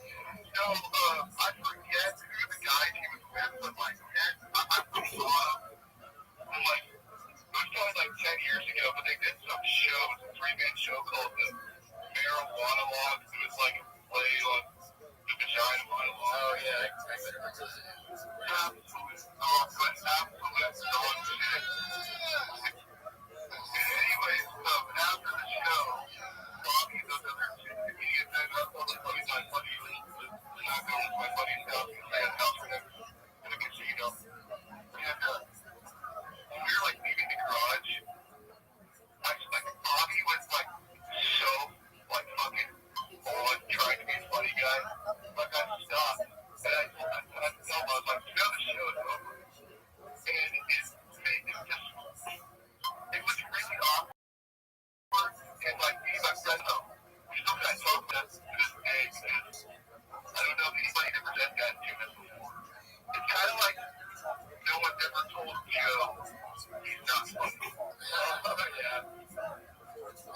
So, I forget who the guy he was with, but like, I saw him, like, it was probably like 10 years ago, but they did some show, it was a 3-man show called the Marijuana Log. It was like a play on the vagina monologue. Oh, yeah, I remember that. Absolute dog shit. Anyway, so after the show, Bobby, those other two comedians, and one of my buddies, not going to my buddy's house, he had a house for him in a casino. And when we were like leaving the garage, Bobby was like so like fucking on trying to be a funny guy. Like I stopped and I told him, I was like, you know the show is over. And it made him just, it was really awkward. And like me and my friend though, we still got to talk about to this day because I don't know if anybody ever said that to him before. It's kind of like no one ever told Joe he's not funny. Yeah.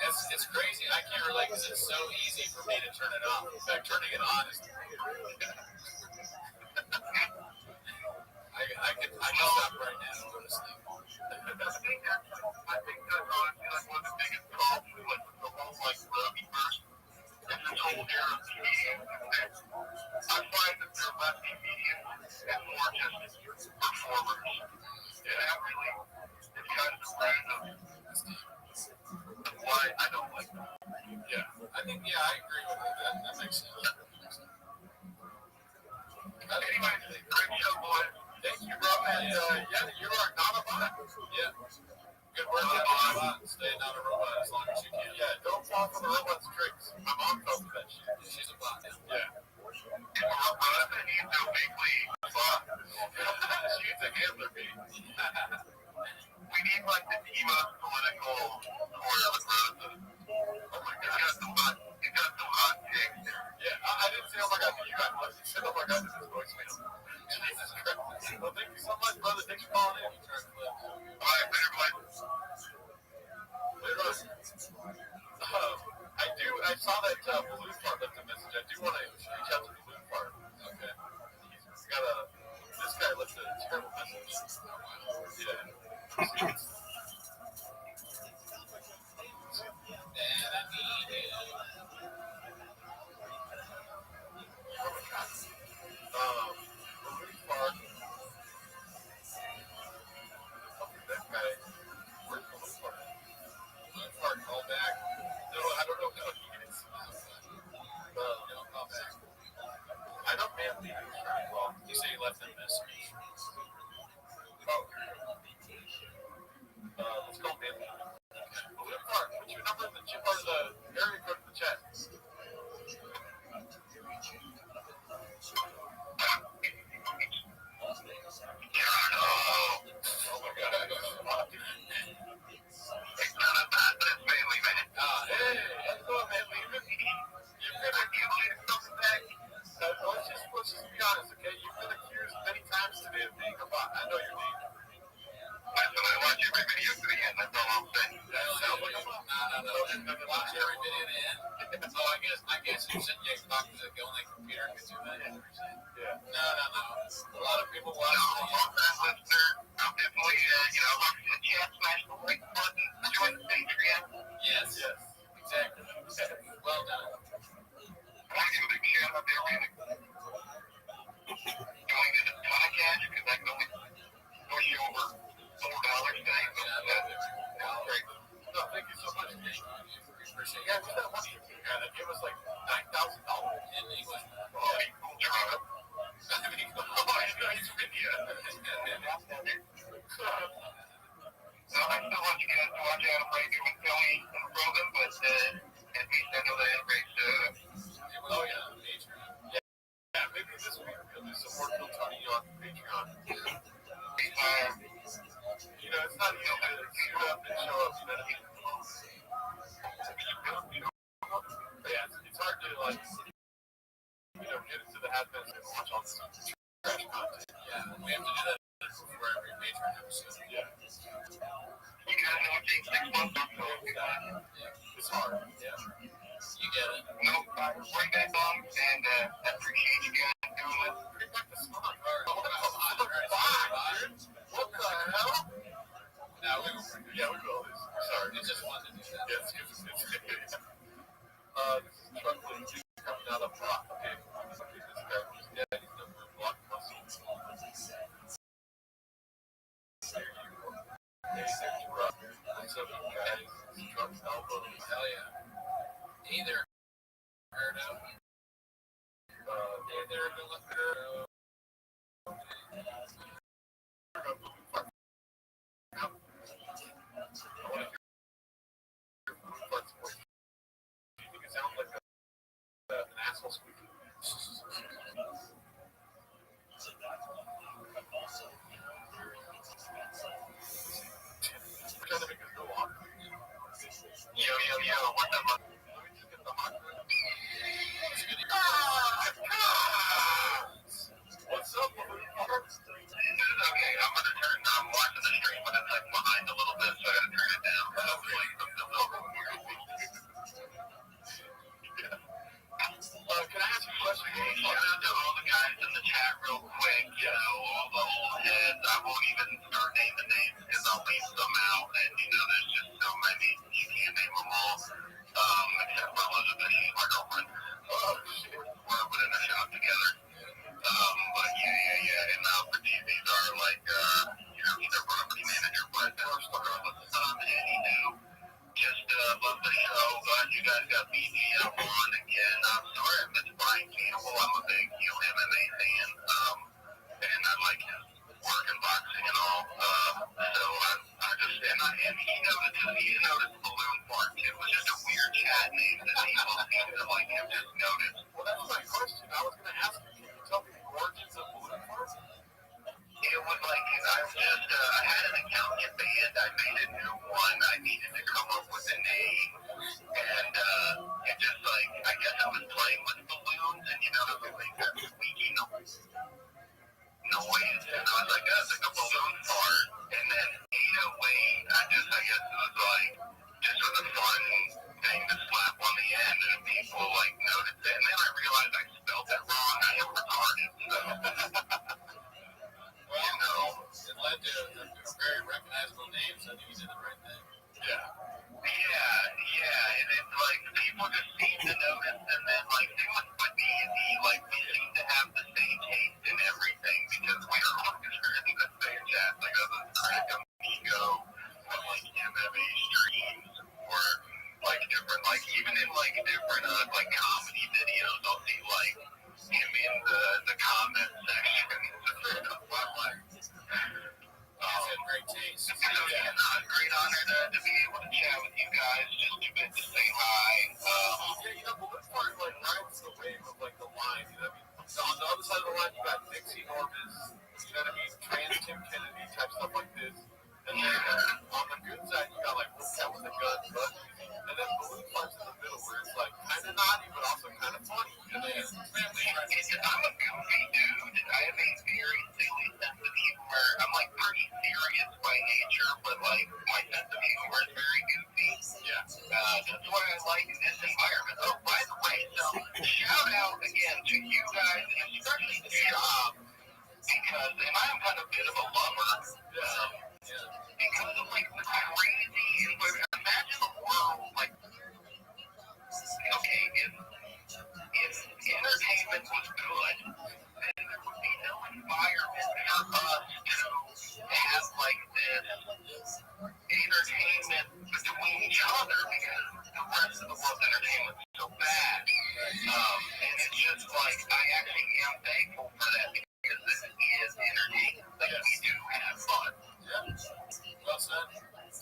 It's crazy. I can't relate because it's so easy for me to turn it off. In fact, turning it on is. I can stop right now, honestly. I think that's honestly like one of the biggest problems with like the whole like Rabbi verse and this whole era of comedians. I find that they're less comedians and more just performers. And that really is kind of the root of why I don't like them. Yeah, I think, yeah, I agree with you. That makes sense. Anyway, great show, boys. Thank you, bro. And yeah, you are not a bot. Yeah. Good work, not a bot. Stay not a robot as long as you can. Yeah, don't fall for the robot's tricks. My mom told me that shit. She's a bot now. Yeah. Rosa needs a weekly bot. She's a handler bee. We need like the team up political corner with Rosa. Oh my God, he's got some hot takes there. Yeah, I didn't say, oh my God, you got one. He said, oh my God, this is voicemail. Jesus Christ. Well, thank you so much, brother. Thanks for calling in. All right, later, bye. I saw that Balloon Fart left a message. I do want to reach out to Balloon Fart. Okay. He's got this guy left a terrible message. Yeah. And I need it. Balloon Fart. That guy worked for Balloon Fart. Balloon Fart called back. No, I don't know how he is. He'll call back. I don't man leave him very well. He said he left a message. Oh. Let's call man leave. Balloon Fart, what's your number in the chip or the area code in the chat? Oh my God. It's not a bad, but it's mainly minute. Hey, let's go, man. Leave it. You've been accused. Let's just be honest, okay? You've been accused many times today of being a bot. I know you're being. That's what I watch every video to the end. That's all I'm saying. That sounds like a bot. No. Watch every video to the end. So I guess you said you talk to the only computer can do that. Yeah. No. A lot of people watch. Listener, I'm definitely, watch the chat, smash the like button, join the Patreon. Yes. Exactly. Well done. I want to give a big shout out to everybody joining in the podcast because I can only push you over $4 today. That's great. No, thank you so much. Appreciate it. Yeah, we got one guy that gave us like $9,000 in English. Oh, cool job. Nice video. So I still want you guys to watch Adam Rager with Tony and Rogan, but at least I know that Adam Rager. Oh yeah, Patreon. Yeah, maybe this week we'll do some more Bill Tony on Patreon. it's not easy to shoot up and show up. You know what I mean? Yeah, it's hard to like, get into the habit and watch all this trash content. Yeah, we have to do that for every major episode. Yeah. You guys know what takes 6 months off of Yeah. It's hard. Yeah. You get it. No, bring back on, and I appreciate you guys doing it. Bring back the song. What the hell? No, we will. Yeah, we will. Sorry. It's just fun to do that. Yes, it's this is Truckling coming out of Rock. Okay. This guy was dead. He's number block muscle. What's up, guys? Truck's elbow. Hell yeah. Hey there, Erdo. Hey there, Erdo. It sounds like an asshole squeaking. We're trying to make it go on. Yo, what the fuck? Let me just get the hot drink. What's up, Okay, I'm watching the stream, but it's like behind a little bit, so I gotta turn it down. Can I ask you a question? Shout out to all the guys in the chat real quick, all the old heads. I won't even start naming names because I'll leave some out, and there's just so many, you can't name them all, except for Elizabeth, she's my girlfriend. We're putting a shop together. But yeah, and now for these are like, he's a property manager, but anywho, just love the show. Glad you guys got BG on again. I'm sorry I missed Brian Campbell. I'm a big MMA fan, and I like his work in boxing and all. So I just and he noticed Balloon Park. It was just a weird chat name that people seem to like him just noticed. Well, that's my question. I was going to ask you, can you tell me the origins of Balloon Park? It was like, I had an account in band, I made a new one, I needed to come up with a name, and it just like, I guess I was playing with balloons, and they make that squeaky noise, and I was like, that's like a balloon fart, and then 808, I guess it was like, just was a fun thing to slap on the end, and people like noticed it, and then I realized I spelled it wrong, I am retarded, so... Well, it led to a very recognizable name, so I think you did the right thing. Yeah, and it's like, people just seem to notice, and then, like, same with D&D, like, we seem to have the same taste in everything, because we are orchestrating the same chat, like, as a critic amigo, of, like, MMA streams, or, like, different, like, even in, like, different, like, comedy videos, I'll see, like, him in the comment section, Great taste. So, great honor to be able to chat with you guys, just a bit to say hi. Balloon Park, like, rides the wave of, like, the line, you know what I mean? So on the other side of the line, you got Dixie Norman's, you know what I mean, trans Tim Kennedy type stuff like this. And then on the good side, you got, like, Cat with a Gun, but, and then Balloon Park's in the middle, where it's, like, kind of naughty, but also kind of funny. And then I'm a goofy dude. I have a very silly sense of humor. I'm, like, pretty serious by nature, but, like, my sense of humor is very goofy. Yeah. That's why I like this environment. Oh, by the way, so shout out again to you guys, and especially the shop, because, and I'm kind of a bit of a lover, because of, like, the crazy, imagine a world, like, okay, if entertainment was good, then there would be no environment for us to have, like, this entertainment between each other, because the rest of the world's entertainment is so bad. And it's just like, I actually am thankful for that, because this is entertainment. Like, we do have fun. Well said.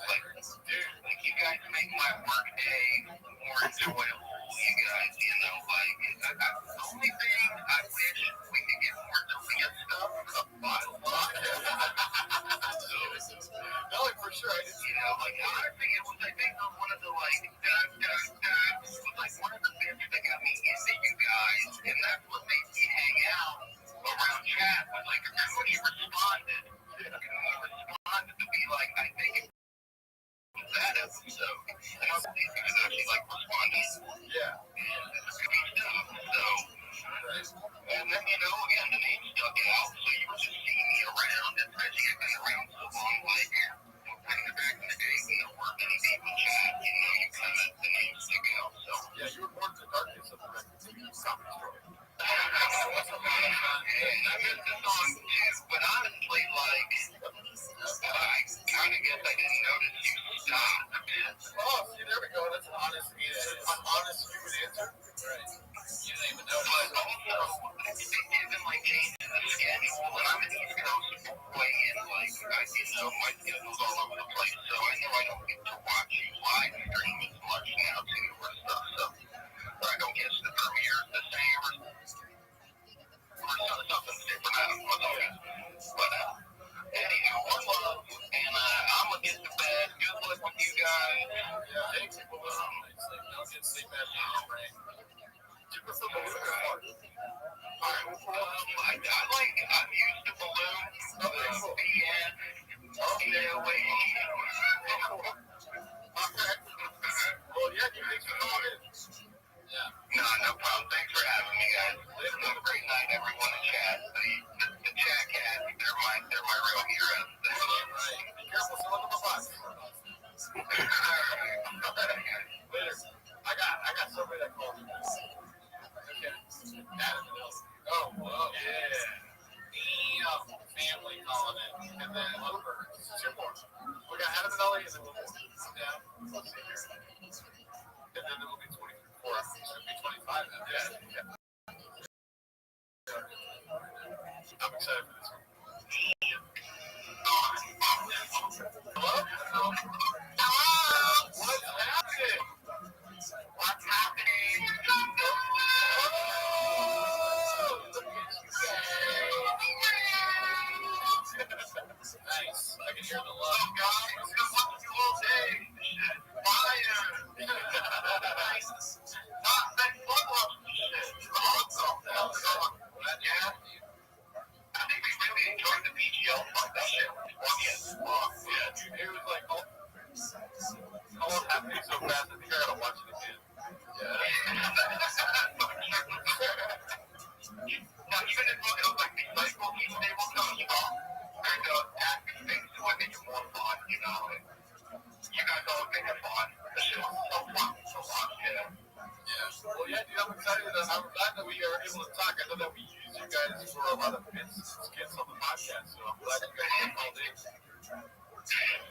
Like, dude, like, you guys make my work day more enjoyable. You guys, like, the only thing I wish we could get more Korean stuff, but No, sure. I didn't You know, like honestly, it was I think one of the like was like one of the things that got me into you guys, and that's what made me hang out around chat. Was like when he responded, to be like, I think it was that episode, and I was actually like responding. Yeah. So, and then again, the name stuck out, so you would just see me around, especially I've been around so long, like. Back in the day, when there weren't many people chat, you kind of the name stick out. So yeah, you were born in the darkness of the record comedy store. and I missed the song too, but honestly, like I kind of guess I didn't notice you stopped a bit. Oh, see, there we go. That's an honest answer. An honest human answer. Right. You didn't even But notice. also, it isn't like changing the schedule. When I'm in the East Coast boy, and like my schedule's all over the place, so I know I don't get to watch you live stream as much now too, or stuff. So I don't guess the premiere's the same or something different. I don't know. But anyhow, one love, and I'm gonna get to bed. Good luck with you guys. Yeah, thank you. Don't get sleep after your brain. Do you prefer balloon or heart? I'm used to balloons. Well, yeah, thanks for calling in. No problem. Thanks for having me, guys. Have a great night, everyone in chat. The chat cats, they're my real heroes. Right. Be careful, someone on the bus. Later. I got somebody that called me. Okay. Adam and Elsie. Oh, whoa. Yeah. Damn. Family calling in. And then Lovebirds. Two more. We got Adam and Ellie and then one more. Yeah. Let's see here. And then it will be 24. It should be 25 now. Yeah. I'm excited for this one. Hello? What's happening? What's happening? Nice. I can hear the love. Guys, good luck with you all day. Fire. Not that fun love shit. Awesome. Yeah. I think we really enjoyed the PGL part. That shit was fun. Yeah, it was like, how long happening so fast? I think I gotta watch it again. Yeah. Now, even if it was like these cycle, even they will come strong. And acting things to it make it more fun, you know. And you guys all make it fun. The shit was so fun. Yeah. Well, yeah, dude, I'm excited. I'm glad that we are able to talk. I know that we use you guys for a lot of bits and skits on the podcast, so I'm glad you guys came all day.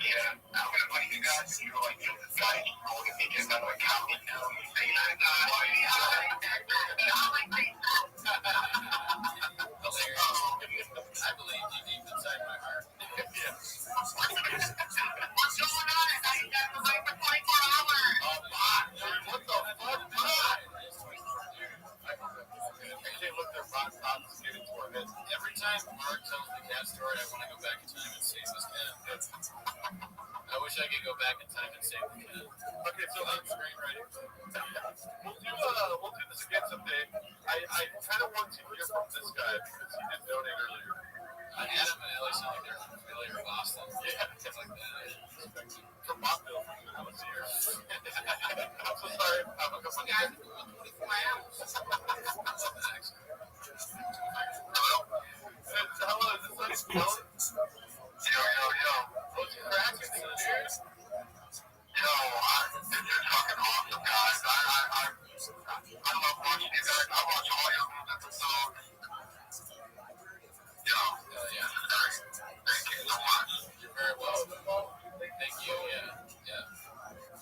Yeah, I'm gonna find you guys if you're like, this guy is going to be just another accountant now. You say that, I believe you deep inside my heart. Yeah. what's going on? I got the right for 24 hours. Oh, fuck, dude, what the fuck? I can't look their box tops and get into our heads. Every time Mark tells the cat story, I want to go back in time and save this cat. I wish I could go back in time and save the cat. Okay, so I'm screenwriting. We'll do this again someday. I kind of want to hear from this guy because he did donate earlier. Adam and Ellie sound like they're from Philly or Boston. Yeah, Stuff like that. from Montville. I was here. I'm so sorry. I'm a couple guys. 24 hours. Hello, is this like Philly? Yo. What's cracking, dude? Yo, this is fucking awesome, guys. I love watching you guys. I watch all your episodes. Yo, Yeah. thank you so much. You're very welcome. Thank you. Yeah.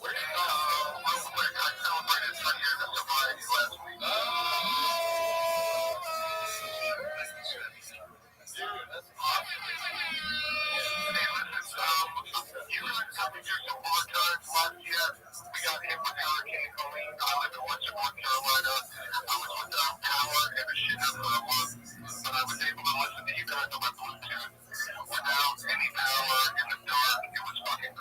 Where do you And, real quick, I celebrated 10 years of sobriety last week. Dude, that's awesome. Hey, listen, you guys coming here some more times last year. We got hit with Hurricane Helene. I live in Western North Carolina. I was without power and a shit for a month, but I was able to listen to you guys on my Bluetooth without any power in the dark. It was fucking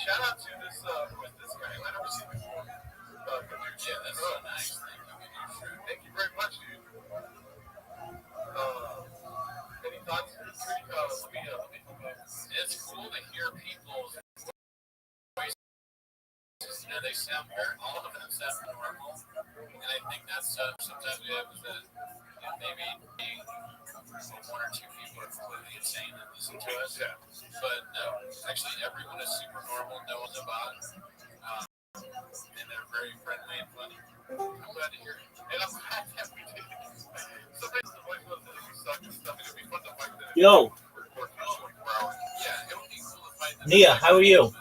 shout out to this, who is this guy? I never seen before. Yeah, that's so nice. Thank you very much, dude. Any thoughts? It's cool to hear people's voices. You know, they sound very, all of them sound normal. And I think that's sometimes we have that maybe one or two people are completely insane that listen to us. Yeah. But no, actually everyone is super normal. No one's a bot. And they're very friendly and funny. I'm glad to hear it. And I'm glad that we did. Sometimes the voice was suck and stuff. It'd be fun to fight that. Yo, Yeah, it would be cool to fight that. Nia, how are you?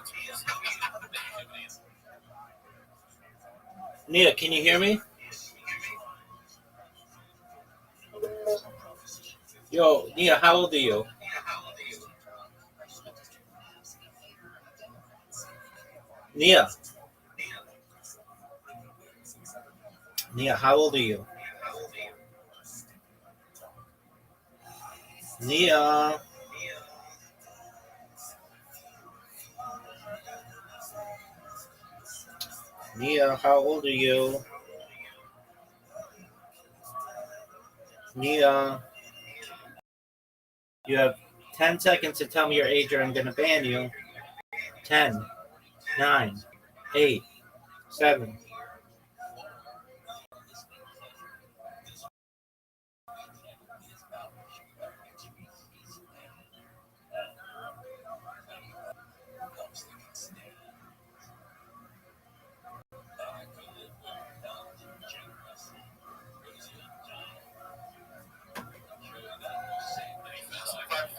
Nia, can you hear me? Yo, Nia, how old are you? Nia. Nia, how old are you? Nia. Nia, how old are you? Nia. You have 10 seconds to tell me your age or I'm going to ban you. 10, 9, 8, 7.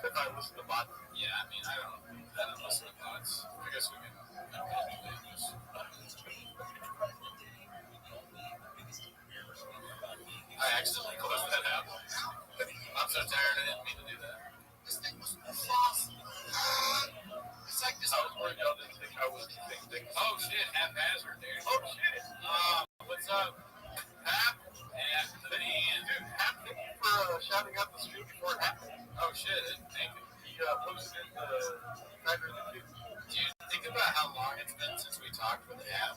If I listen to bots, yeah, I mean, I don't listen to bots. I guess we can. I accidentally closed that out. I'm so tired, I didn't mean to do that. This thing was awesome. It's like this. I was worried y'all didn't think I was thinking. Oh shit, haphazard, dude. Oh shit. What's up? Hap? And dude, Hap, thank you for shouting out the stream before it happened. Oh shit, thank you. He posted the Tiger of the Dude, think about how long it's been since we talked with Hap.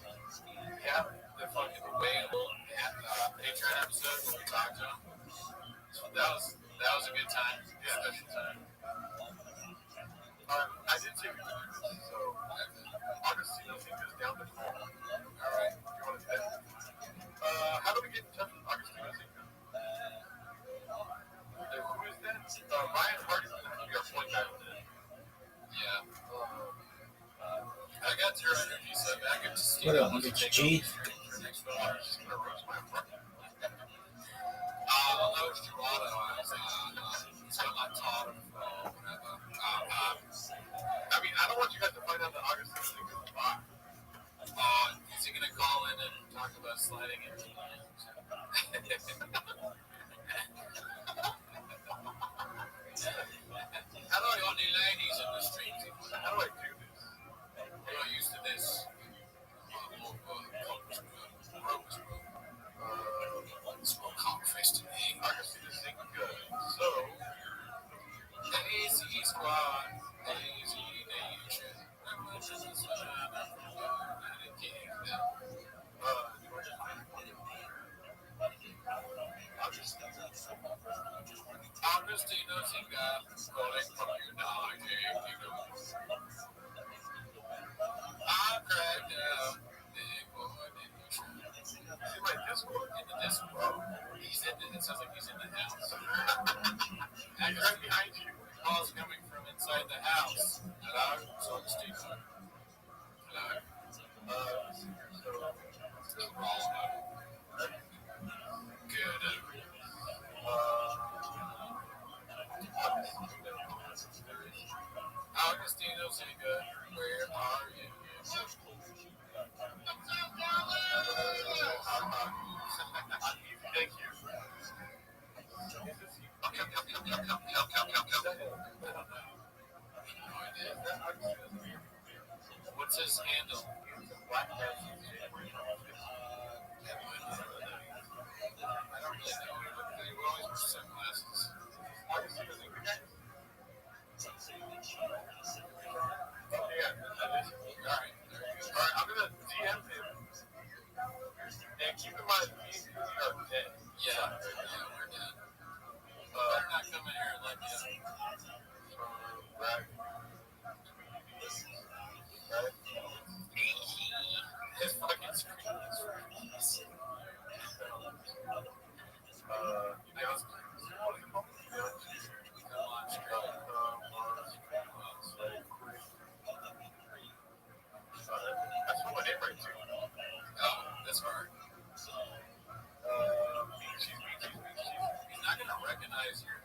Yeah, the fucking whale Patreon episode when we talked to him. So that was a good time. Yeah, special time. I did take a good so August is down the corner. All right, you want to say? How do we get in touch with Augustino Zinka? Who is that? Ryan Hardy's going to be our point guy. Yeah. I got zero energy, so I get to see What up, Mitch G? next one. I'm just going to roast my front. I'll know it's Toronto. It's on my top. Whatever. I mean, I don't want you guys to find out that Augustino Zinka is a bot. Is he going to call in and talk about sliding in? How do I only ladies in the street? How do I do this? I'm not used to this. Small cockfish to me. I can see this thing good. So, AC Squad, AC Nation. Augustino Zinga, calling from United Kingdom. I'm cracked up, big boy, is he my Discord? In the Discord. He's in it sounds like he's in the house. I'm right behind you. Calls coming from inside the house. Hello, it's Augustino. Hello. Good. Augustino Zinga, where are you? Thank you. What's his handle? I don't really know. We always wear sunglasses. Alright.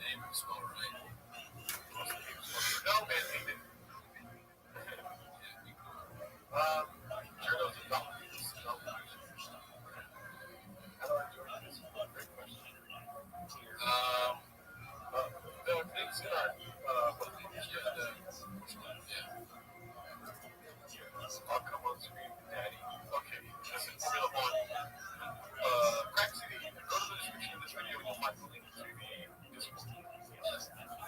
name is spelled right. No, man, he didn't. Sure knows about this. How do I do this? Great question. The things that are, I'll come on screen, Daddy. Okay, listen, real one. Crack City, go to the description of this video and you'll find the link to the Discord.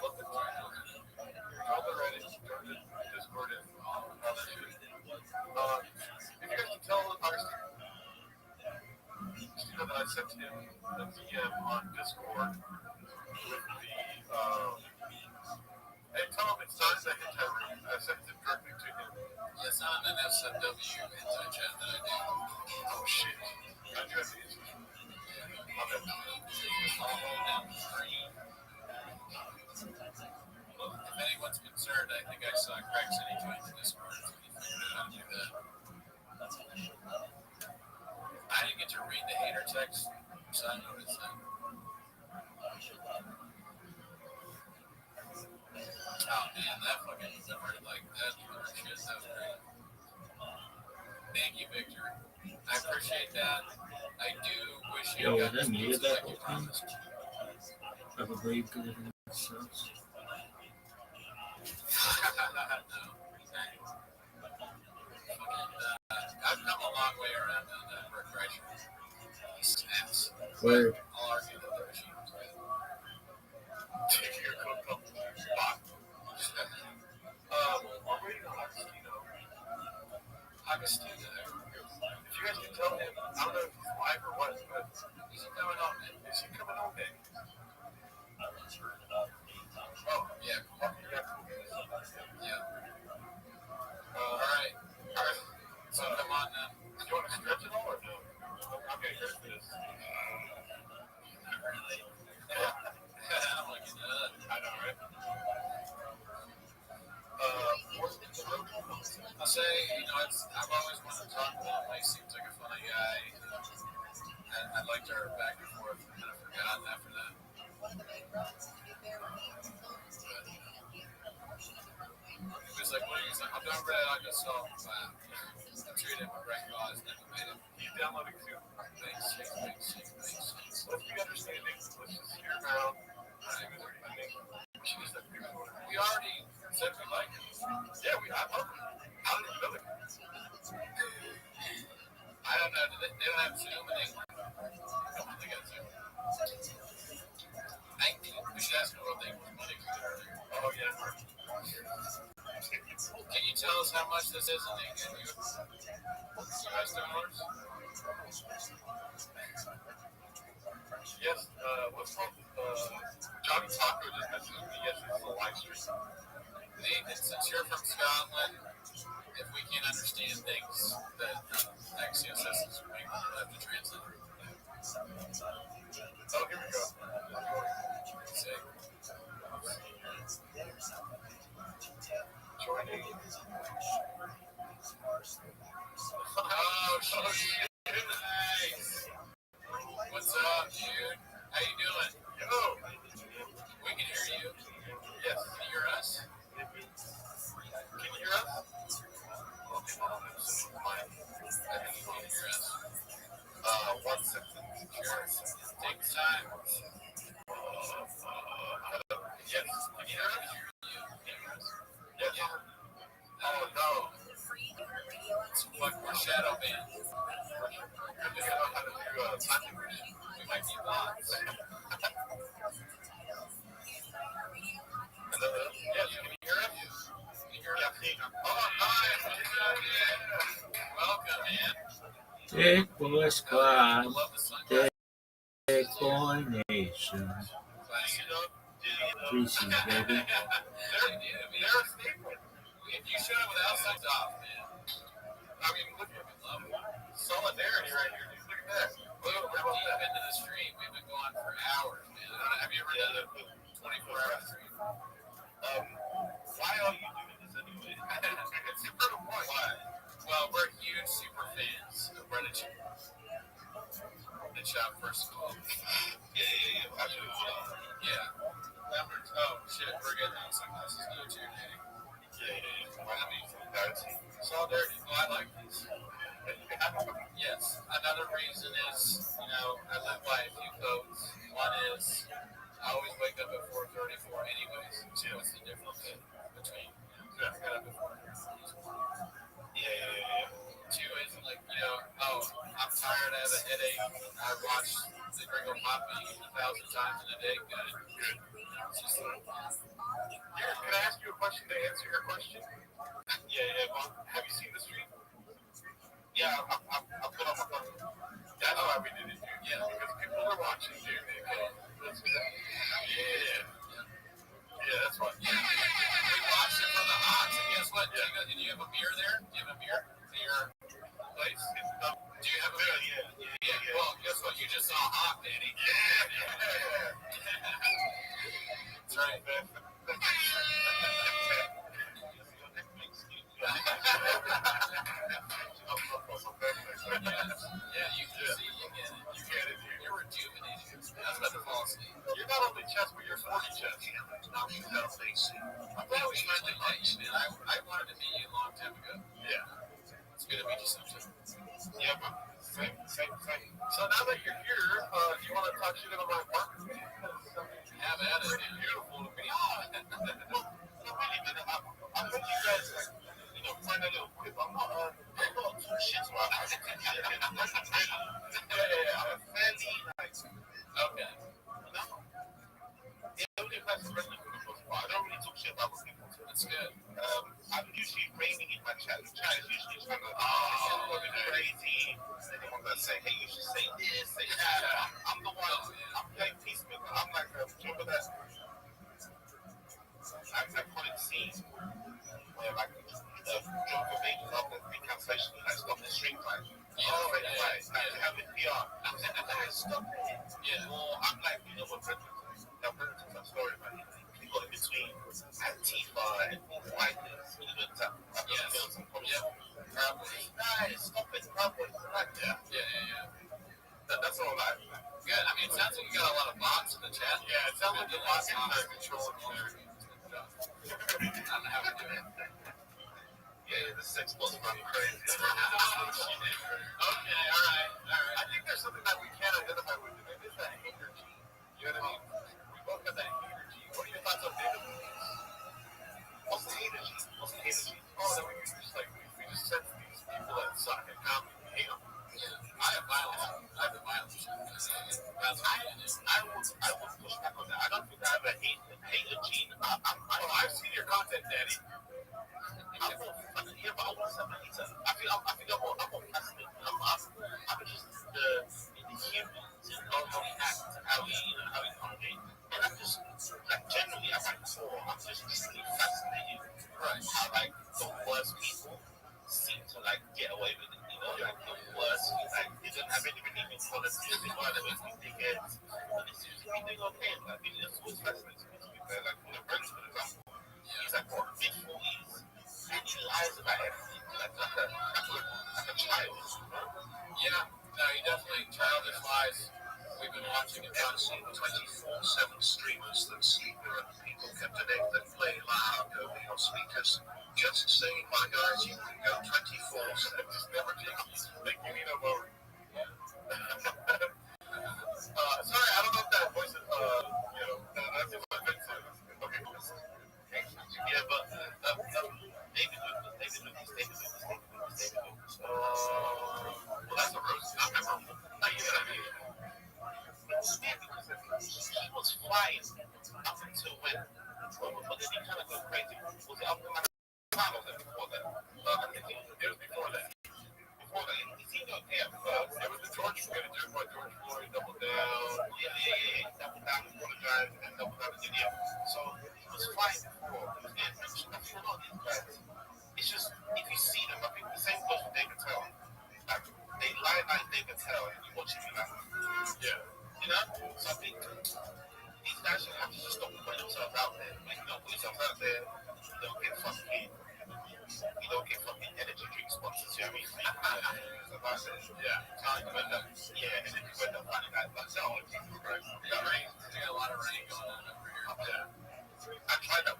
Love the title. Go to Reddit, go to Discord, and all that shit. If you guys can tell our student that I sent him a DM on Discord with the, and tell him it's not a hentai room. I sent it directly to him. It's on an SMW hentai chat that I do. Oh shit. I do have the answer. I'll hold down the screen. Well, if anyone's concerned, I think I saw Craig City join the Discord, so he figured out how to do that. I didn't get to read the hater text, so I noticed that. Oh man, that fucking numbered like that shit. That was great. Thank you, Victor. I appreciate that. I do wish you got this music like you promised. Probably good at sucks. I've come a long way around on that regression. Snaps. Word. I'll argue that the machine was right. Take your cook up. We're waiting on Agostino. If you guys can tell him, I don't know if he's live or what, but is he coming on? Is he coming on big? Oh, yeah. Yeah. All right. So come on then. Do you want to stretch it all or no? Okay, here's this. Not really. I'm like, I know, right? I'll say, I've always wanted to talk to him. He seems like a funny guy. I liked our back and forth. I kind of forgot after that. He was like, what are you saying? I'm done red. I just saw him. Treat him with right cause. Never made him. He's downloading too. Thanks. Let's be understanding. Let's just hear him out. We already said we like him. Yeah, I love him. How did you know that? I don't know. They don't have Zoom in England. Come on, they got Zoom. I think we should ask them what they want to do earlier. Oh, yeah. Can you tell us how much this is in US dollars? Yes, what's called Johnny Taco just messaged me yesterday for a live stream. Nathan, since you're from Scotland, if we can't understand things that XCSS is doing, we'll have to translate. Oh, here we go. Sick. Joining. Oh, shit. Nice. What's up, dude? How you doing? Yo. We can hear you. Yes. Can you hear us? Can you hear us? Okay, hold on. I think you can hear us. 1 second. Sure. Take time. Yes. Can you hear us? Yes. Yeah. Oh, no. Fuck, we're shadow banned. I think I know how to do timing. We might be bots. Yes, can you hear us? Can you hear us? Oh, hi. Welcome, man. Big boy I squad. love the sunglasses. Big boy nation. Three C's, baby. They're a staple. If you showed up without socks off, man. I mean, look at solidarity right here. Dude. Look at that. We're deep into the stream. We've been going for hours, man. Have you ever done a 24-hour stream? Why are you doing this anyway? It's super to point. Why? Well, we're huge super fans of Reddit Shop, first of all. Yeah. Absolutely. Yeah. getting out of sunglasses do it to your day. Yeah. I mean, solidarity. Solidarity. Well, I like these. Yes. Another reason is, I live by a few codes. One is I always wake up at 4:34 anyways. So what's the difference between, I got up at 4:34? Yeah. Two is like, I'm tired, I have a headache. I watched the Gringo Poppy 1,000 times in a day. Good. It's just like, Can I ask you a question to answer your question? Yeah. Well, have you seen the stream? Yeah, I'll put on my phone. That's why we did it, dude. Yeah, because people are watching, dude. Yeah, that's why. Yeah, we watched it from the odds, and guess what? Do you have a mirror there? Do you have a mirror in your place? Do you have a mirror? Yeah. Well, guess what? You just saw Hawk, Danny. Yeah. That's right, man. Yeah, you can see, you get it. You're rejuvenated. I was about to fall asleep. You're not only chess, but you're 40 chess. I'm glad we finally met you, man. I wanted to meet you a long time ago. Yeah. It's good to meet you sometime. Yeah, but same. So now that you're here, do you want to talk shit about my apartment? Have at it, man. Beautiful to me. No, really, man. I'm with you guys, find a little quick. I'm not too shit, so I'm fairly, Okay. The only person friendly for the most part. I don't really talk shit about people. That's good. I'm usually raining in my chat. The chat is usually trying to crazy. They're the ones that say, hey, you should say this, say that. I'm the one, I'm playing peacemaker. I'm like, remember that iconic scene where like John Vervaeken's after the cancellation, like stop the stream fight. Right. Like have it PR. I'm saying, stop it. Yeah. Or I'm like, what Predators? Now Predators are story about it. You got in between Antifa and whiteness. Even guys, stop it, probably. Yeah. That's all I. Good. I mean, it sounds like you got a lot of bots in the chat. Yeah, it sounds like the bots are controlling there. I don't know how we do it. Yeah, the sex bots run crazy. Okay, all right. I think there's something that we can't identify with. It is that hater gene. You know what I mean? We both got that hater gene. What are your thoughts on data police? What's the hater gene? Oh, that we just like we just sense these people that suck at comedy. We hate them. I have violence. I have the violence. I will push back on that. I don't think I have a hater gene. I've seen your content, Daddy. But I want something. I think I'm more passionate. I'm just the humans and how we act, how we communicate. And I'm just generally at my core, I'm just really fascinated. Right. How the worst people seem to get away with it. The worst, they don't have any redeeming qualities. They don't have any dickheads. But they seem to be doing okay. I think it's always fascinating to me to be fair. With a friend, for example, he's mid-40s. And he lies about everything, like a child. Yeah, no, he definitely childish lies. We've been watching it. Ever seen 24/7 streamers that sleep with people can connect and play loud over your speakers? Just saying, my guys, you can go 24/7. Just never think you need a vote. Sorry, I don't know if that voice is, that's just what Vince said. Okay, yeah, but David Lucas. Well, that's a roast. Not memorable. It's weird because he was flying up until when? But then he kind of go crazy. Was it up to my final before that? I think it was before that. He seemed okay at first. It was the George Floyd, double down. Yeah. Double down, apologize, and then double down again. So he was flying before. He was getting mentioned. I feel all these guys. It's just, if you see them, I think the same goes with David Tell. They lie like David Tell, and you watch him yeah. So I think these guys should have to just stop putting themselves out there. When you don't put yourself out there, you don't get fucking energy drink sponsors, you know what I mean? Yeah, and then you end up finding out, no, Jesus Christ. We got a lot of rain going on over here. Yeah. I tried that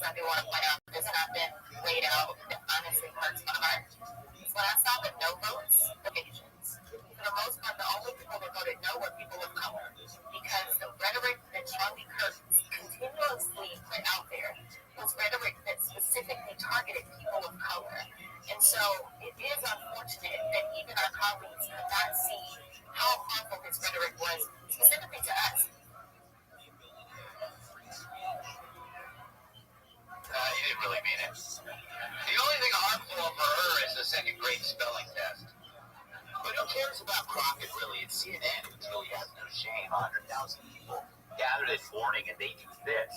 I do want to point out that's not been laid out that honestly hurts my heart. Is when I saw the no votes occasions. For the most part, the only people that voted no were people of color. Because the rhetoric that Charlie Kirk continuously put out there was rhetoric that specifically targeted people of color. And so it is unfortunate that even our colleagues could not see how harmful his rhetoric was, specifically to us. You didn't really mean it. The only thing harmful for her is the second grade spelling test. But who cares about Crockett, really? It's CNN who truly has no shame. 100,000 people gathered this morning, and they do this.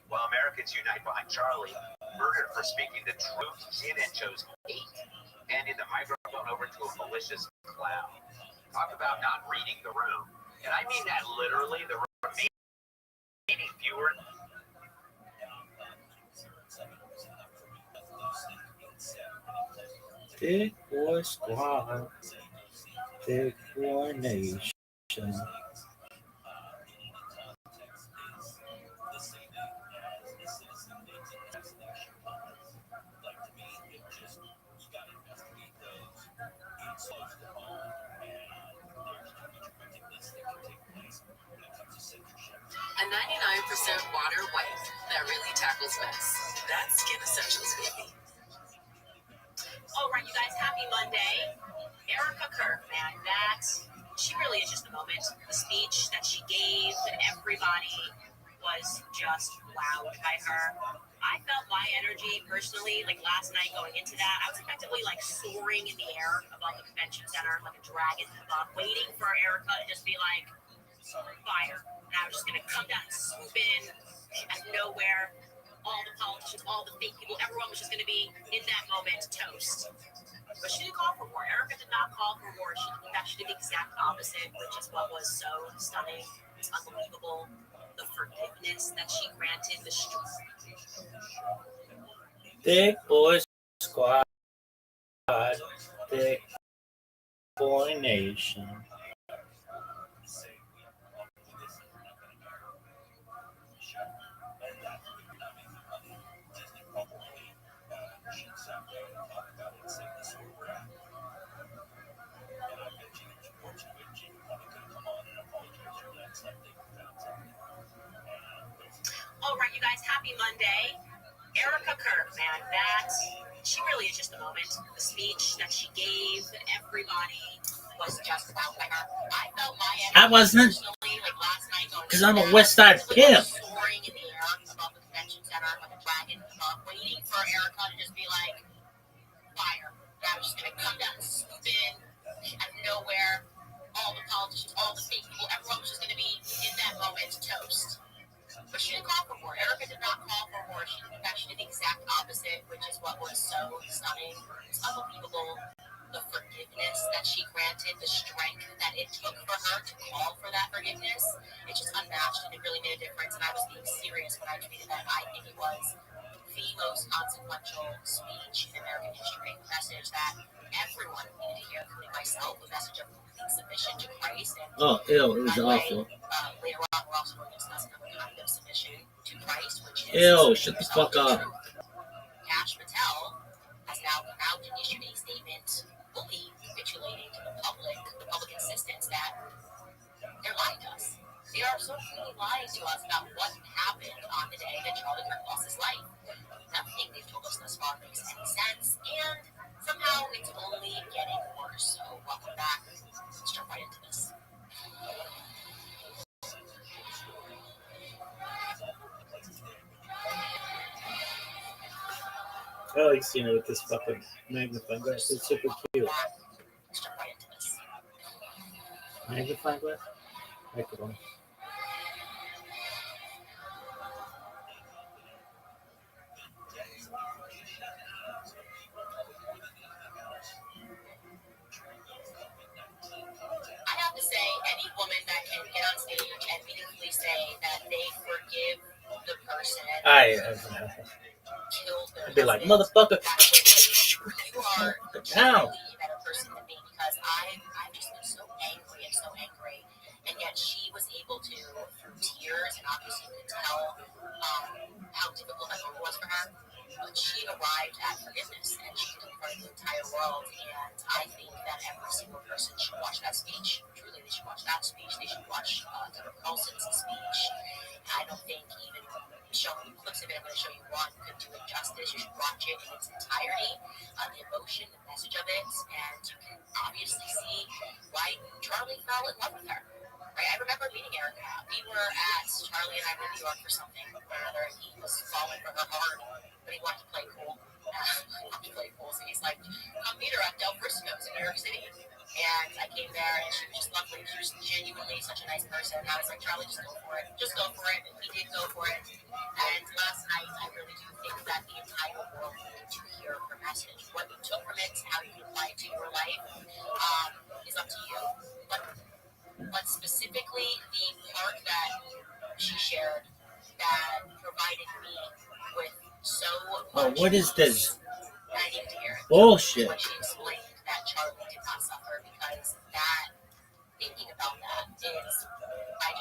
While Americans unite behind Charlie, murdered for speaking the truth, CNN chose 8, handing the microphone over to a malicious clown. Talk about not reading the room. And I mean that literally. The remaining viewer. Thick Boy Squad, Thick Boy Nation. A 99% water wipe that really tackles mess. That's Skin Essentials, baby. All right, you guys, happy Monday. Erica Kirk, man, she really is just a moment. The speech that she gave and everybody was just wowed by her. I felt my energy personally, like last night going into that, I was effectively like soaring in the air above the convention center, like a dragon above, waiting for Erica to just be like, fire. And I was just going to come down and swoop in out of nowhere. All the politicians, all the fake people, everyone was just going to be in that moment toast. But she didn't call for war. Erica did not call for war. She did the exact opposite, which is what was so stunning. It's unbelievable. The forgiveness that she granted, the strength. Thick Boy Squad, Thick Boy Nation. All right, you guys, happy Monday. Erica Kirk, man, she really is just a moment. The speech that she gave and everybody was just wowed by her. I felt my energy I wasn't, personally, like last night going because I'm a West Side pimp. Soaring in the air above the convention center like a dragon above, waiting for Erica to just be like, fire. And I was just going to come down and swoop in out of nowhere. All the politicians, all the fake people, everyone was just going to be in that moment toast. But she didn't call for war. Erica did not call for war. She did the exact opposite, which is what was so stunning. It's unbelievable. The forgiveness that she granted, the strength that it took for her to call for that forgiveness, it's just unmatched, and it really made a difference. And I was being serious when I tweeted that. I think it was the most consequential speech in American history, a message that everyone needed to hear, including myself, a message of complete submission to Christ. And It was awful. Later on, we're also going to discuss another kind of submission to Christ, which is Shut the fuck up. Cash Patel has now come out and issued a statement fully capitulating to the public insistence that they're lying to us. They are so clearly lying to us about what happened on the day that Charlie Kirk lost his life. Nothing they've told us thus far makes any sense, and somehow it's only getting worse. So welcome back. Let's jump right into this. I like seeing it with this fucking magnifying glass. It's super cute. Let's jump right into this. Magnifying glass? Microphone. I have to say, any woman that can get on stage and meaningfully say that they forgive the person killed their I'd be like, husband, motherfucker. you are Down. truly a better person than me, because I've just been so angry, and yet she was able to, through tears, and obviously you could tell how difficult that moment was for her, that forgiveness, and she did it for the entire world. And I think that every single person should watch that speech. Truly, they should watch that speech. They should watch Tucker Carlson's speech. I don't think even showing you clips of it, I'm going to show you one, could do it justice. You should watch it in its entirety, the emotion, the message of it, and you can obviously see why Charlie fell in love with her. Right? I remember meeting Erica. We were at, Charlie and I were in New York for something or another, and he was falling for her hard, but he wanted to play cool. So he's like, come meet her at Del Frisco's in New York City. And I came there, and she was just lovely. She was genuinely such a nice person. I was like, Charlie, just go for it. Just go for it. And he did go for it. And last night, I really do think that the entire world needed to hear her message. What you took from it, how you can apply it to your life, is up to you. But specifically, the part that she shared that provided me with so much. What is this? I need to hear it. Bullshit. When she explained that Charlie did not suffer, because that, thinking about that is, I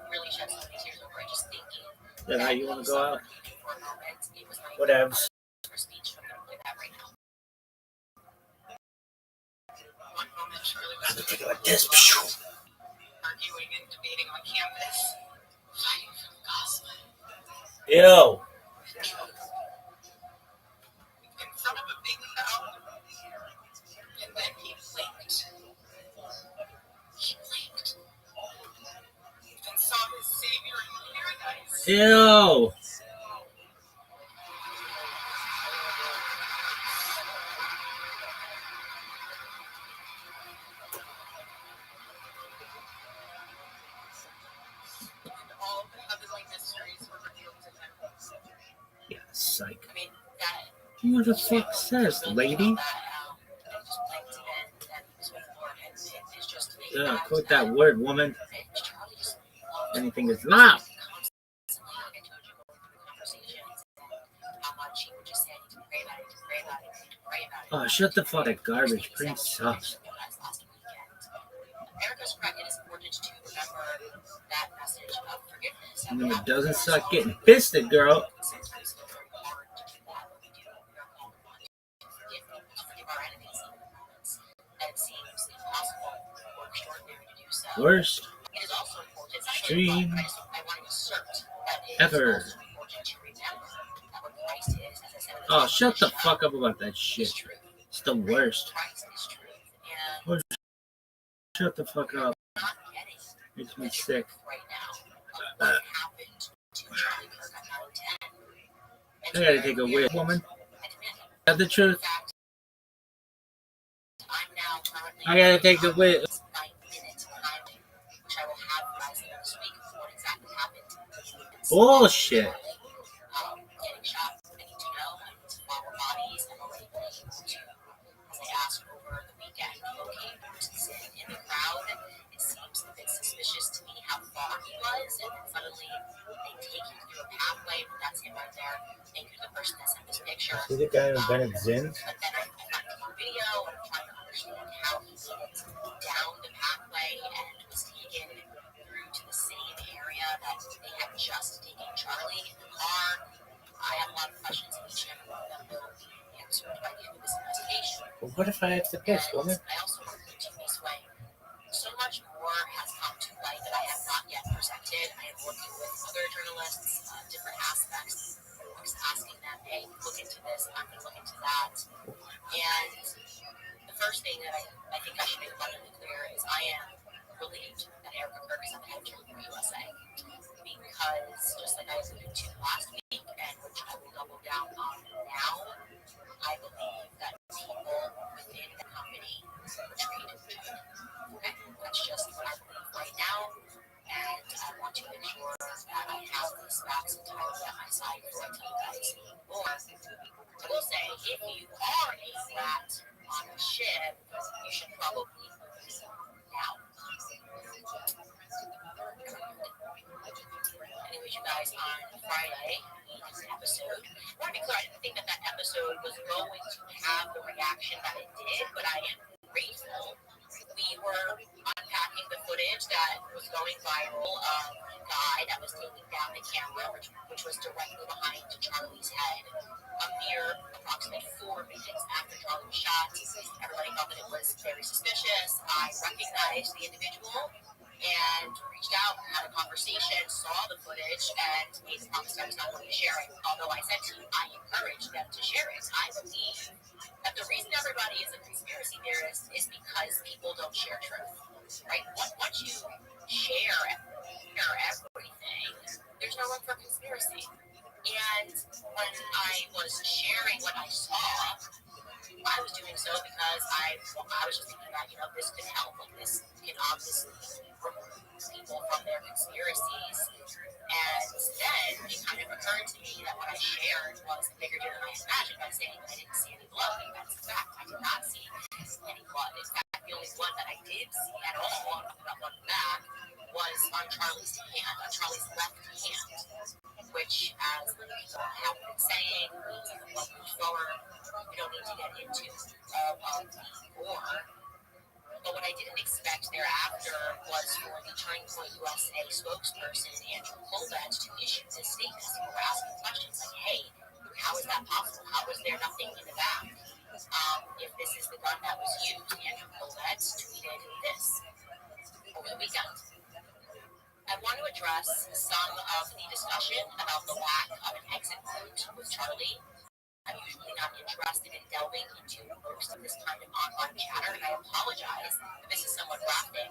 really shed so many tears over it, just thinking. Is that how you want to go out? For a moment, it was my Whatever. speech. I'm going to play that right now. One moment, Charlie was arguing and debating on campus, fighting for the gospel. Ew. In front of a big crowd, and then he blinked. And saw his Savior in paradise. Ew. And all the heavenly mysteries were revealed to him. Yeah, psych. I mean, that. What the fuck says, lady? Yeah, quote that word, woman. Anything is loud. Oh, shut the fuck up, garbage. Prince sucks. Erica's correct. It is important to remember that message of forgiveness. And if it doesn't suck getting fisted, girl. Worst stream ever. Oh, shut the fuck up about that shit. It's the worst. Oh, shut the fuck up. Makes me sick. I gotta take a whiff, woman. Tell the truth. I gotta take a whiff. Bullshit. See the guy who invented Zins? Video and trying to understand how he made it down the pathway and was taken through to the same area that they had just taken Charlie in the car. I have a lot of questions, and each and every one of them will be answered by the end of this investigation. Well, what if I have to piss, woman? I also want to continue this way. So much more has come to light that I have not yet presented. I am working with other journalists, different aspects. I'm just asking them, hey, look into this, I'm going to look into that. And the first thing that I think I should make abundantly clear is I am relieved that Erica Kirk is at the head of Cheerleader USA. Because just like I alluded to last week, and which I will double down on now, I believe that people within the company betrayed China. Okay? That's just what I believe right now. And I want to make sure that I have these facts entirely on my side before I tell you guys more. I will say, if you are a rat on a ship, you should probably move now. Anyways, you guys, on Friday, an episode. I want to be clear, I didn't think that episode was going to have the reaction that it did, but I am grateful. We were unpacking the footage that was going viral of a guy that was taking down the camera, which was directly behind Charlie's head. A mere approximate 4 minutes after Charlie was shot, everybody thought that it was very suspicious. I recognized the individual and reached out and had a conversation, saw the footage, and made the promise I was not going to share it. Although I said to you, I encouraged them to share it. I believe that the reason everybody is a conspiracy theorist is because people don't share truth, right? Once you share everything, there's no room for conspiracy. And when I was sharing what I saw, I was doing so because I was just thinking that, this could help. Like, this can obviously remove people from their conspiracies. And then it kind of occurred to me that what I shared was bigger than I imagined by saying that I didn't see any blood. And that's a fact. I did not see any blood. In fact, the only blood that I did see at all, that one back, was on Charlie's hand, on Charlie's left hand, which, as the people have been saying, means that the blood moves forward. We don't need to get into all of the gore. But what I didn't expect thereafter was for the Turning Point USA spokesperson, Andrew Colbert, to issue this statement. People were asking questions like, hey, how is that possible? How was there nothing in the back? If this is the gun that was used, Andrew Colbert tweeted this over the weekend. I want to address some of the discussion about the lack of an exit route with Charlie. I'm usually not interested in delving into most of this kind of online chatter, and I apologize if this is somewhat graphic.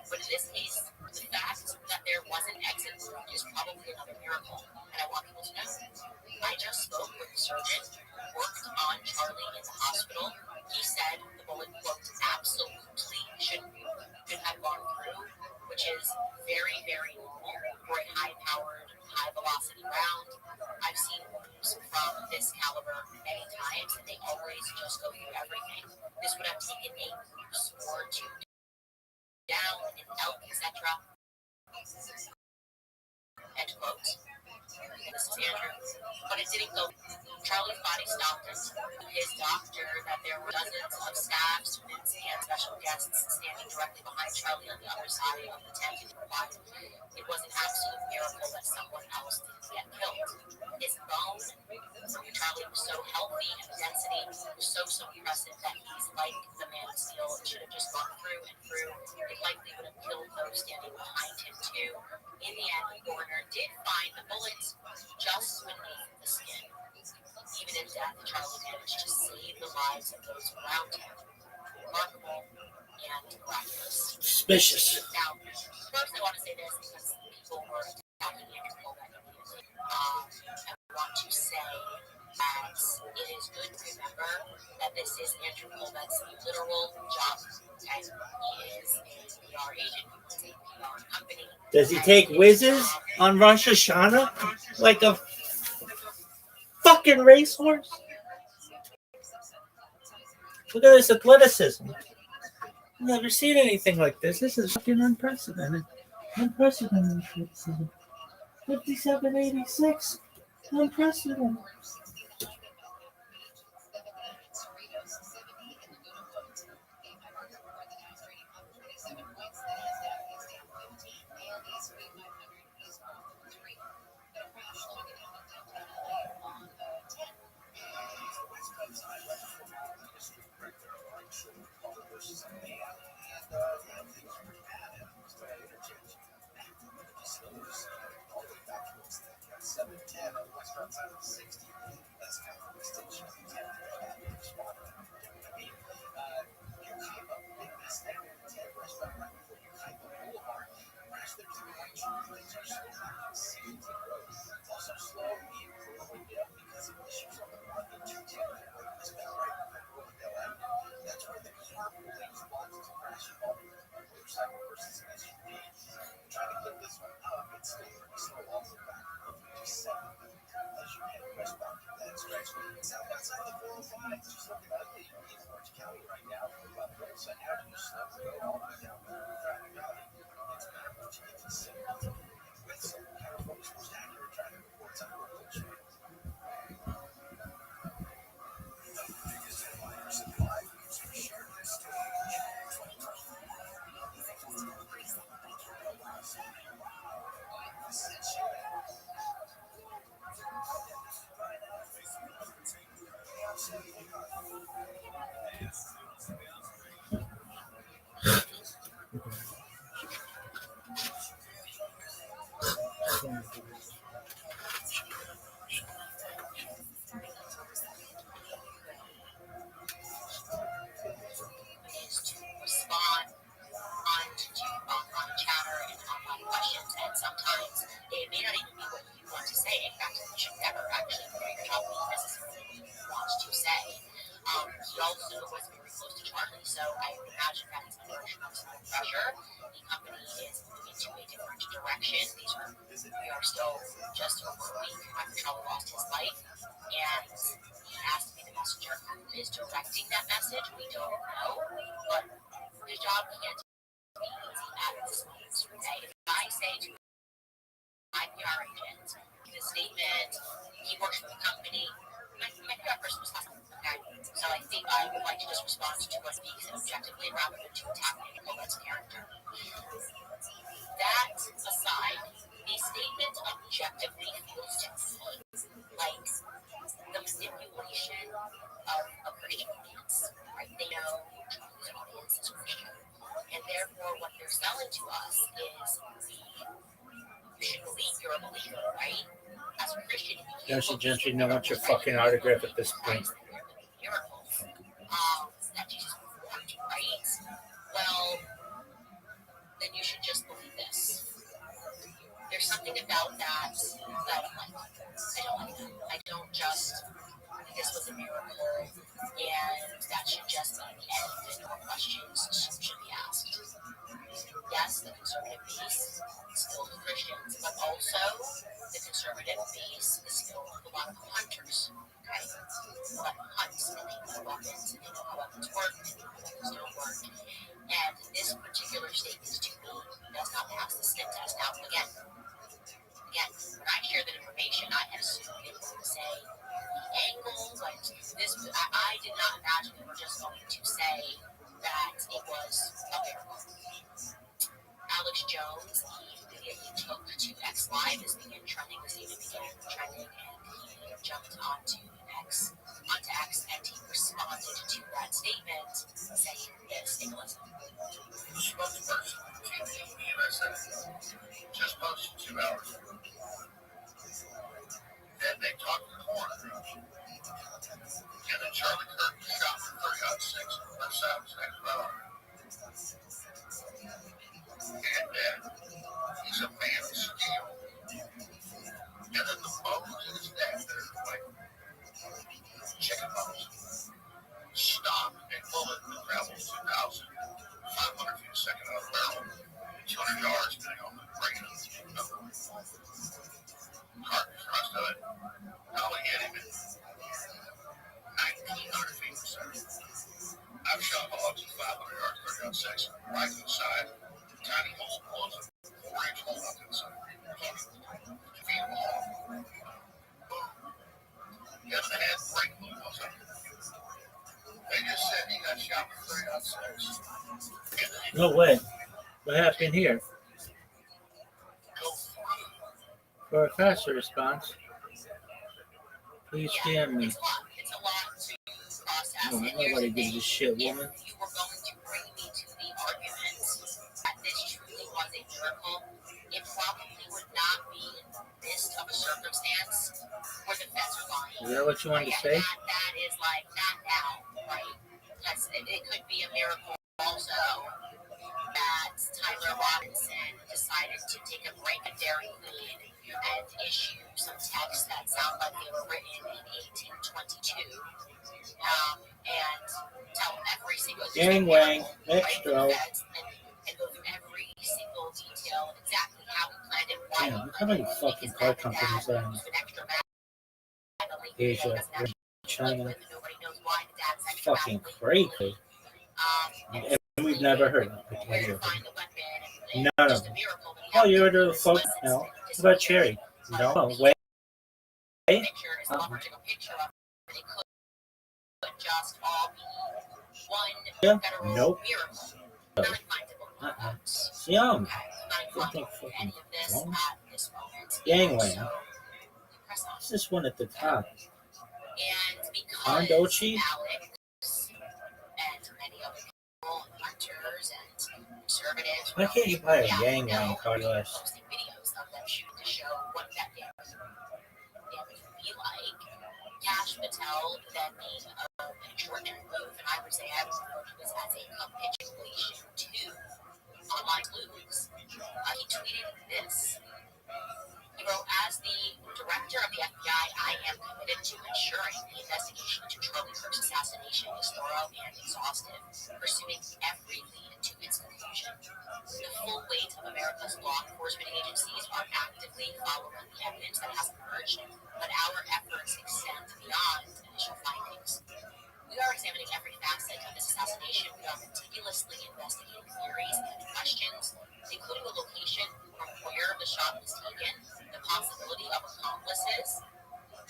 But in this case, the fact that there was an exit route is probably another miracle, and I want people to know. I just spoke with the surgeon who worked on Charlie in the hospital. He said the bullet, quote, absolutely should have gone through, which is very, very normal for a high-powered, high-velocity round. I've seen wounds from this caliber many times, and they always just go through everything. This would have taken a moose or two down, an elk, etc. End quote. And this is Andrew. But it didn't go. Charlie's body stopped us. His doctor that there were dozens of staff, students, and special guests standing directly behind Charlie on the other side of the tent. He replied, it was an absolute miracle that someone else didn't get killed. His bone from Charlie was so healthy, and the density was so impressive that he's like the man of steel. It should have just gone through and through. It likely would have killed those standing behind him too. In the end, the coroner did find the bullet just beneath the skin. Even in death, Charlie managed to save the lives of those around him. Remarkable and miraculous. Suspicious. Now, first I want to say this because people were attacking Andrew Colbert immediately. I want to say that it is good to remember that this is Andrew Colbert's literal job. Okay? He is a PR agent. He runs a PR company. Does he take whizzes on Rosh Hashanah like a fucking racehorse? Look at this athleticism. I've never seen anything like this. This is fucking unprecedented. Unprecedented athleticism. 57.86. Unprecedented. is to respond to online chatter and online questions, and sometimes it may not even be what you want to say. In fact, you should never actually put your job necessarily what you want to say. He also was very close to Charlie, so I would imagine that it's under emotional pressure. The company is moving into a different direction. We are still just over a week after Charlie lost his life, and he has to be the messenger. Who is directing that message? We don't know, but for his job, he can't be easy at this moment. Okay, if I say to my PR agent, the statement, he works for the company, my PR person was awesome. Okay, so I think I would like to just respond to what speaks objectively rather than to attack Colette's character. That aside, the statement objectively feels to me like the manipulation of a Christian audience. Right? They know Charlie's audience is Christian, and therefore what they're selling to us is you should believe you're a believer, right? As a Christian, There's a gentry, no want your fucking autograph at this point. Miracles that Jesus performed, right? Well, then you should just believe this. There's something about that I don't like. I don't like that. I don't just this was a miracle, and that should just be the end, and no questions should be asked. Yes, the conservative base is filled with Christians, but also the conservative base is filled with a lot of hunters. Okay, a lot of hunts, and they know weapons, and they know how weapons work, and they know how weapons don't work. And this particular statement to me does not pass the sniff test. Now, again, when I share that information, I assume they will say the angle, like this. I did not imagine they were just going to say that it was a miracle. Alex Jones, he immediately took to X Live as began trending, the statement began trending, and he jumped onto X, and he responded to that statement saying this. Take a listen. The spokesperson for TV USA just posted 2 hours ago. Then they talked to the coroner, and then Charlie Kirk shot for 30-06 on the left side of his neck. And then he's a man of steel. And then the bones in his neck, they're like chicken bones, stop and bullet that travels 2,500 feet a second out of the barrel, 200 yards depending on the rate of the cartridge thrust of it. Probably hit him at 1,900 feet per second. I've shot hogs at 500 yards, 30-06, right to the side. Tiny hole blows a 4-inch hole out to the side. Feet long. Boom. Hit the head, break loose. They just said he got shot for 30-06. No way. What happened here? For a faster response, please DM me. It's a lot to process. Oh, nobody gives a shit, woman. If you were going to bring me to the argument that this truly was a miracle, it probably would not be in the midst of a circumstance where the feds are lying. Is that what you wanted to say? That is like, not now, right? Because it could be a miracle also that Tyler Robinson decided to take a break at Dairy Queen and issue some texts that sound like they were written in 1822, and tell every single Gangwang, extra. And go through every single detail of exactly how he planned it, why Damn, look how many fucking car companies are in Asia, China. It's fucking crazy. And we've never heard of it. None of them. Oh, you ordered a folk? No. What about Cherry? No. Wait. Yeah. Nope. Yum. Fucking wrong. Gangway. What's this one at the top? Kondochi? Why can't you buy a Gangway car less? well than being an extraordinary move. And I would say I would refer to this as a capitulation to online moves. He tweeted this. He wrote, as the director of the FBI, I am committed to ensuring the investigation into Charlie Kirk's assassination is thorough and exhaustive, pursuing every lead to its conclusion. The full weight of America's law enforcement agencies are actively following the evidence that has emerged, but our efforts extend beyond initial findings. We are examining every facet of this assassination. We are meticulously investigating theories and questions, including the location from where the shot was taken, the possibility of accomplices,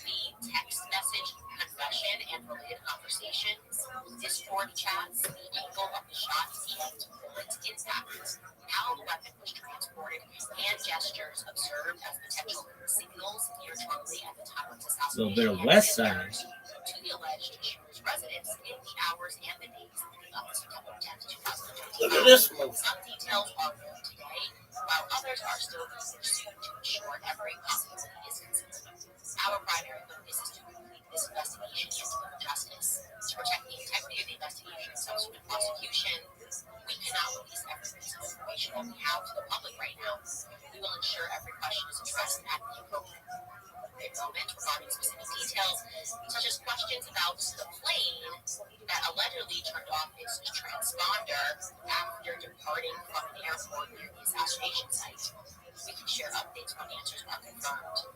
the text message confession and related conversations, Discord chats, the angle of the shots and bullet impact, how the weapon was transported, hand gestures observed as potential signals near Charlie at the time of his assassination. A little bit of West Side. To the alleged shooter's residence in the hours and the days leading up to September 10th, 2025. Look at this one. Some details are known today, while others are still being pursued to ensure every possibility is considered. Our primary focus is to complete this investigation and deliver justice. To protect the integrity of the investigation and subsequent prosecution, we cannot release every piece of information that we have to the public right now. We will ensure every question is addressed at the appropriate moment regarding specific details, such as questions about the plane that allegedly turned off its transponder after departing from an airport near the assassination site. We can share updates when answers are confirmed.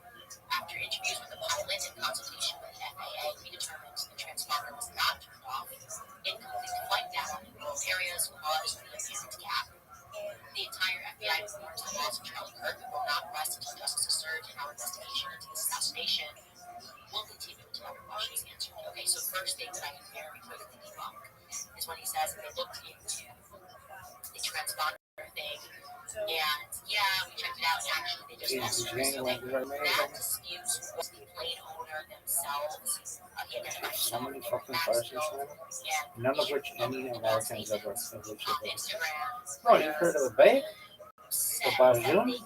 After interviews with the pilot and consultation with the FAA, we determined the transponder was not turned off. Incomplete flight data in rural areas caused the apparent gap. The entire FBI reports the loss of Charlie Kirk will not rest until justice is served in our investigation into this assassination. We'll continue until our questions answered. Okay, so first thing that I can very quickly debunk is when he says they looked into the transponder thing, and yeah, we checked it out, and actually they just lost service. So that dispute was the plane owner themselves. So many fucking cars in China, none of which any Americans ever lived. Oh, you heard of the Bay? The Bajoon?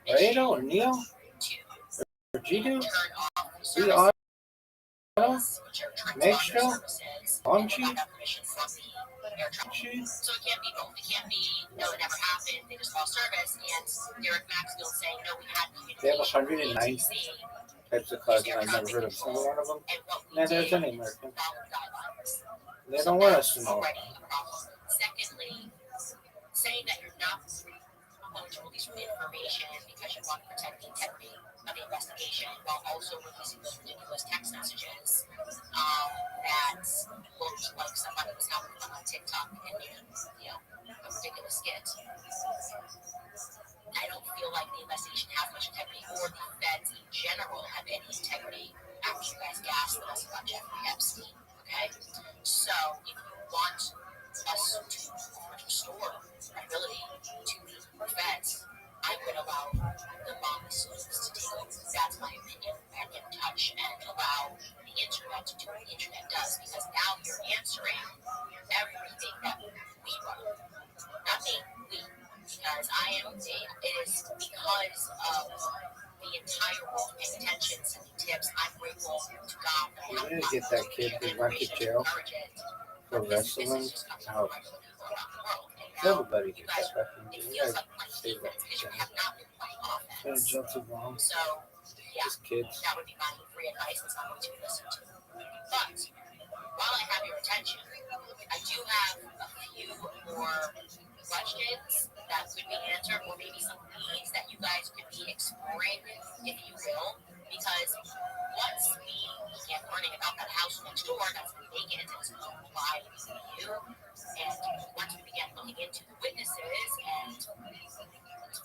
Laredo or Neo? Or Jidu? We are Maestro? Onchi? So it can't be both. It can't be, no, it never happened, they just lost service, and Derek Maxfield saying, no, we had They have 109 types of cars, and I've never heard of single one of them. Now there's any American. They don't want us to know. Secondly, saying that you're not going to release information because you want to protect the integrity of the investigation while also releasing those ridiculous text messages that looked like somebody was having fun on TikTok and made a ridiculous skit. I don't feel like the investigation has much integrity, or the feds in general have any integrity after you guys gaslit us about Jeffrey Epstein. Okay? So if you want us to restore credibility to the feds, I would allow the monsters to take over. That's my opinion, and get in touch and allow the internet to do what the internet does, because now you're answering everything that we wrote. Not me, we. Because it is because of the entire world paying attention, sending tips. I'm grateful to God that I have We're gonna get that kid who went to jail for wrestling out. Everybody gets that back in jail. Save that kid. Jail too long. So, yeah, These kids. that would be my free advice. It's not going to be listened to. But while I have your attention, I do have a few more questions that could be answered, or maybe some leads that you guys could be exploring, if you will, because once we began learning about that house next door that's been vacant and is owned by you, and once we began looking into the witnesses and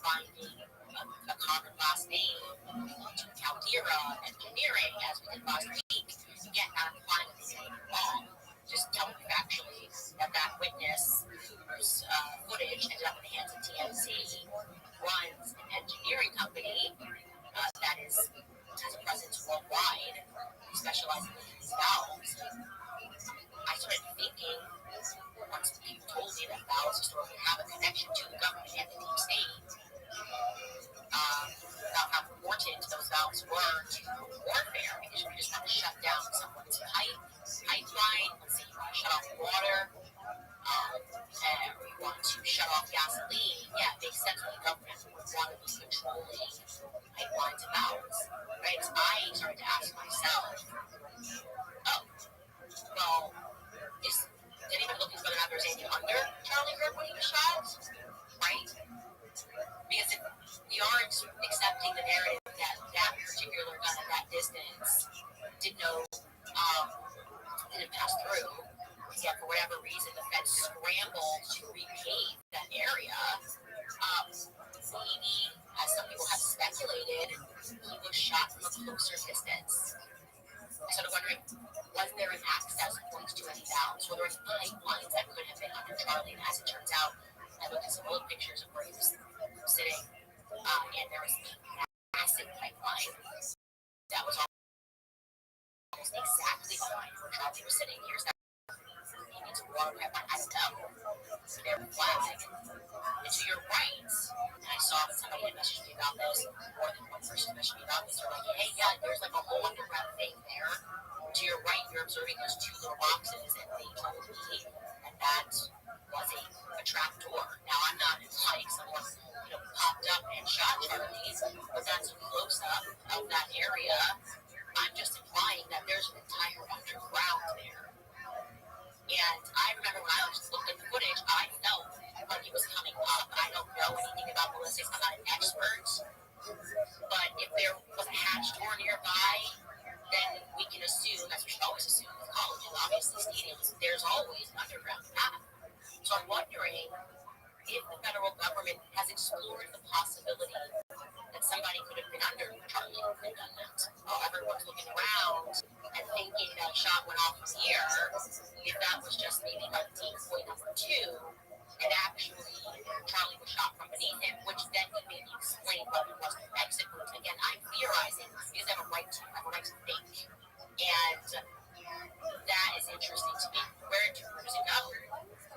finding a common last name to Caldera Engineering, as we did last week, again, not implying anything wrong, just telling you factually that that witness whose footage ended up in the hands of TMZ runs an engineering company that has a presence worldwide, specializing in these valves. I started thinking, once people told me that valves historically have a connection to the government and the deep state, about how important those valves were to warfare, because we just want to shut down someone's presenting the narrative that that particular gun at that distance didn't pass through. Yet for whatever reason, the feds scrambled to repave that area. Maybe, as some people have speculated, he was shot from a closer distance. I'm sort of wondering, was there an access point to any valves? Were there any pipelines that could have been under Charlie? And as it turns out, I looked at some old pictures of where he was sitting, and there was a massive pipeline that was almost exactly behind where Charlie was sitting. Here's that. Maybe it's a water pipeline. I don't know. They're flag. And to your right, and I saw that somebody had messaged me about this, more than one person messaged me about this. They're like, hey, yeah, there's like a whole underground thing there. To your right, you're observing those two little boxes, and they told me that was a trap door. Now, I'm not like someone popped up and shot Charlie's, but that's a close-up of that area. I'm just implying that there's an entire underground there. And I remember when I was looking at the footage, I felt like it was coming up. I don't know anything about ballistics. I'm not an expert. But if there was a hatch door nearby, then we can assume, as we should always assume with colleges, obviously stadiums, there's always an underground path. So I'm wondering if the federal government has explored the possibility that somebody could have been under Charlie and done that. Everyone's looking around and thinking that a shot went off from the air. If that was just maybe like decoy number 2, and actually Charlie was shot from beneath him, which then would maybe explain whether it was an exit route. Again, I'm theorizing because I have a right to think. And that is interesting to me. Where does it go?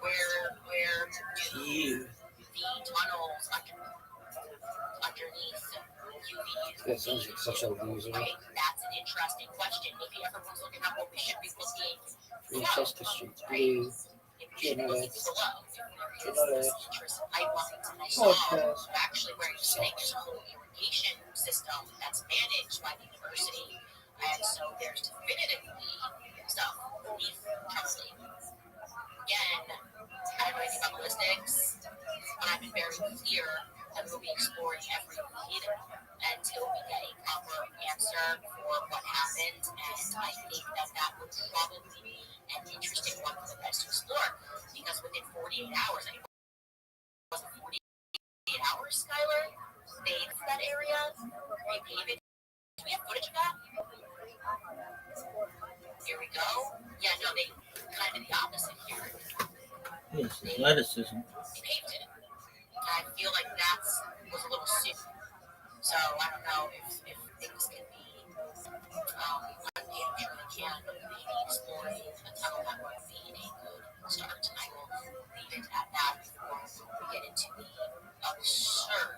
Where do the tunnels underneath UV? That sounds like such a loser. Right? That's an interesting question. Maybe everyone's looking up what we should be looking Manchester Street Blue. Blue. Journalist. I saw actually where you're sitting, there's a whole irrigation system that's managed by the university, and so there's definitively stuff beneath Charlie. Again, I don't know anything about ballistics, but I've been very clear that we'll be exploring every lead until we get a proper answer for what happened, and I think that would probably be an interesting one for the guys to explore, because within 48 hours, I mean, was it 48 hours, Skylar? They that area, repave it. Do we have footage of that? Here we go. Yeah, no, they kind of the opposite here. Yes, athleticism. They paved it. And I feel like that was a little soon. So I don't know if things can be unpaved, sure they can, but maybe exploring a tunnel that would be a good start. I will leave it at that before we get into the absurd.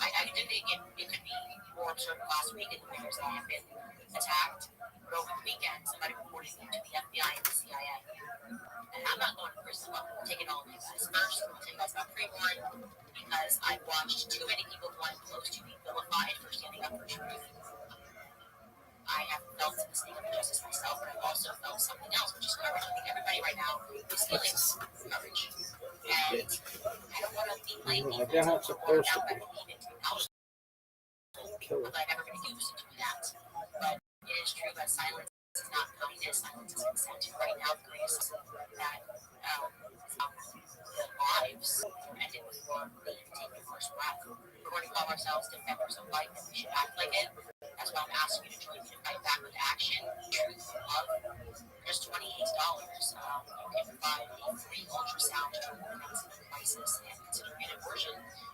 I did think it could be more absurd last week in the players that have been attacked. But over the weekend, somebody reported it to the FBI and the CIA. And I'm not going to prison. I'm taking all of you guys first. I'm going to tell you guys about pre-warn because I've watched too many people blind close to be vilified for standing up for truth. I have felt the sting of injustice myself, but I've also felt something else, which is courage. I think everybody right now is feeling courage. And I don't want to be like people who are going down that believe in technology. I've never been used to do that. But it is true that silence is not kindness. Silence is consent. Right now, the greatest that the lives ended before they take their first breath. We're going to call ourselves defenders of life, and we should act like it. That's why I'm asking you to join me to fight back with action, truth, love. Just $28. You can provide a free ultrasound to a woman that's in a crisis and considering an abortion.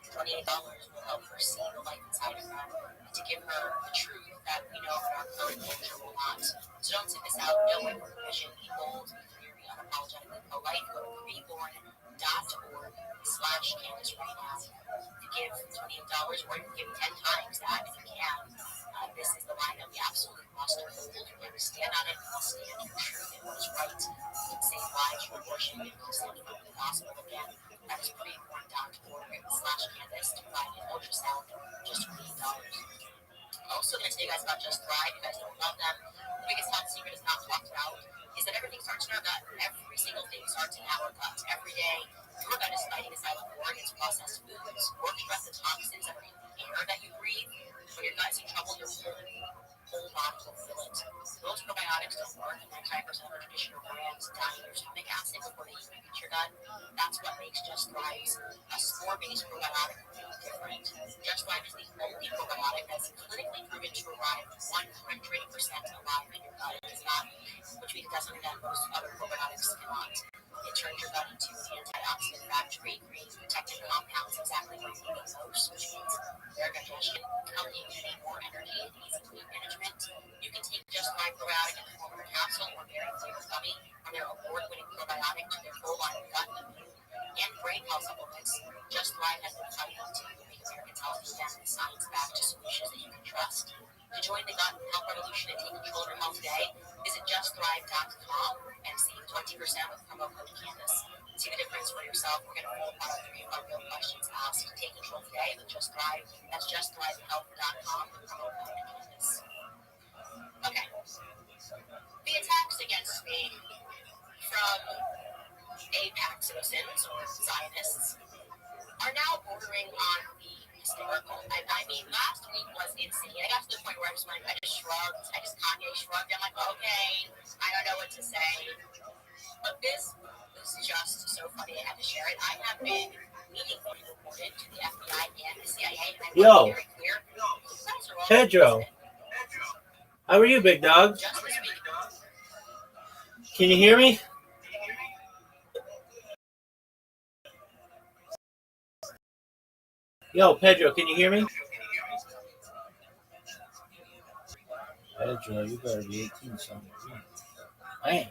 $28 will help her see the light inside of her and to give her the truth that we know in our current culture will not. So don't sit this out. No one for vision, be bold, be clear, be unapologetically pro-life. Go to preborn.org/Candace right now. To give $28 or you can give 10 times that if you can. This is the line that we absolutely must uphold. We have to stand on it. We must stand for truth and what is right. We can save lives from abortion. We can stand for the gospel again. That is preborn.org/Candace to provide an ultrasound. Just $28. Also, going to tell you guys about Just Thrive. You guys know about them. The biggest health secret is not talked about is that everything starts in our gut. Every single thing starts in our gut. Every day, your gut is fighting a silent war against processed foods, working out the toxins that are in the air that you breathe, guy's in trouble, your whole body will feel it. Most probiotics don't work, and 95% of our traditional brands die in your stomach acid before they even reach your gut. That's what makes Just Thrive's a spore-based probiotic really different. Just Thrive is the only probiotic that's clinically proven to arrive 100% alive in your gut. It does not, which means it does something that most other probiotics cannot. It turns your gut into an antioxidant factory, creates protective compounds exactly where you need them most, which means their digestion, healthy immunity, more energy, and easy weight management. You can take Just Thrive probiotic in the form of a capsule or berry flavored gummy, from their award-winning probiotic to their full line of gut and brain health supplements. Just Thrive has been fighting to make Americans healthy again with science-backed solutions that you can trust. To join the gut health revolution and take control of your health today, visit justthrive.com and save 20% with promo code Candace. See the difference for yourself. We're going to pull product for you on no questions asked. Take control today with Just Thrive. That's justthrivehealth.com with promo code Candace. Okay. The attacks against me from APAC citizens or Zionists are now bordering on the hysterical. I mean, last week was insane. I got to the point where I just shrugged. I just Kanye shrugged. I'm like, okay, I don't know what to say. But this was just so funny. I had to share it. I have been meaningfully reported to the FBI and the CIA, and I want to be very clear. Pedro. How are you, big dog? Can you hear me? Yo, Pedro, can you hear me? Pedro, you better be 18 something. Man.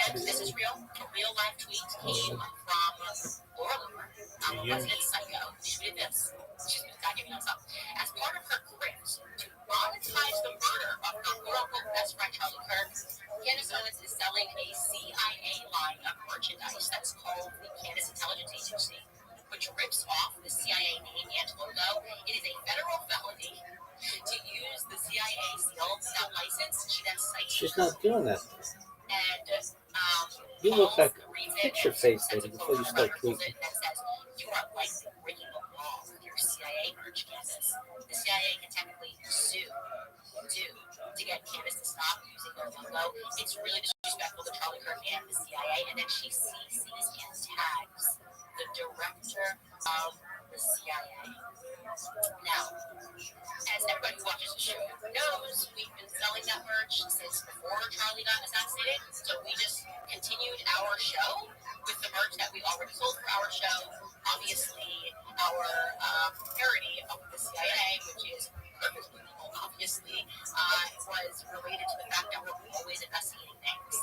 And this is real. A real life tweet came from Laura Loomer, resident psycho. She did this. She's not giving us up. As part of her grift to monetize the murder of her quote-unquote best friend Charlie Kirk, Candace Owens is selling a CIA line of merchandise that's called the Candace Intelligence Agency, which rips off the CIA name and logo. It is a federal felony to use the CIA seal without license. She then cites. She's not doing that. And you look like fix your face, lady, before you start tweeting. That says you are likely breaking the law with your CIA merch, Candace. The CIA can technically sue to get Candace to stop using their logo. It's really disrespectful to Charlie Kirk and the CIA, and then she CCs and tags the director of the CIA. Now, as everybody who watches the show knows, we've been selling that merch since before Charlie got assassinated. So we just continued our show with the merch that we already sold for our show. Obviously, our parody of the CIA, which is perfectly legal, obviously, was related to the fact that we're always investigating things.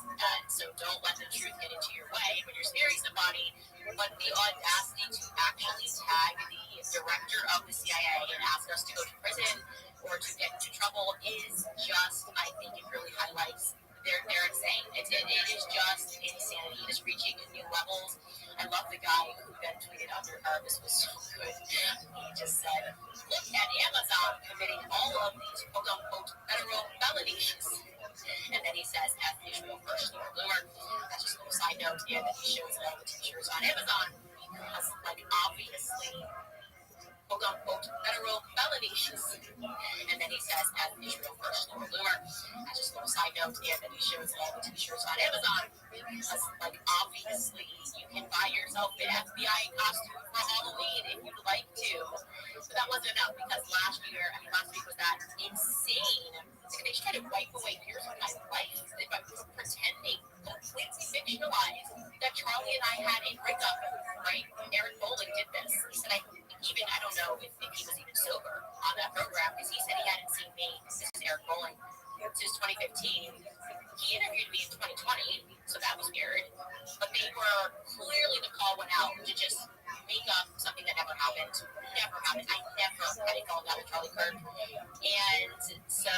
So don't let the truth get into your way when you're scaring somebody. But the audacity to actually tag the director of the CIA and ask us to go to prison or to get into trouble is just, I think it really highlights they're insane. It is just insanity. It is reaching new levels. I love the guy who then tweeted under her. This was so good. He just said, look at Amazon committing all of these quote-unquote federal felonies. And then he says, F Israel first, Laura Loomer. That's just a little side note. And then he shows all the t-shirts on Amazon because, like, obviously, quote-unquote federal felonies. And then he says, F Israel first, Laura Loomer. That's just a little side note. And then he shows all the t-shirts on Amazon because, like, obviously, you can buy yourself an FBI costume for Halloween if you'd like to. But that wasn't enough because last week was that insane. They just tried to wipe away years of my life by pretending, completely fictionalized, that Charlie and I had a breakup, right? Eric Bolling did this. He said, I don't know if he was even sober on that program because he said he hadn't seen me. This is Eric Bolling since 2015. He interviewed me in 2020, so that was weird. But they were clearly, the call went out to just make up something that never happened. Never happened. I never had a call down with Charlie Kirk. And so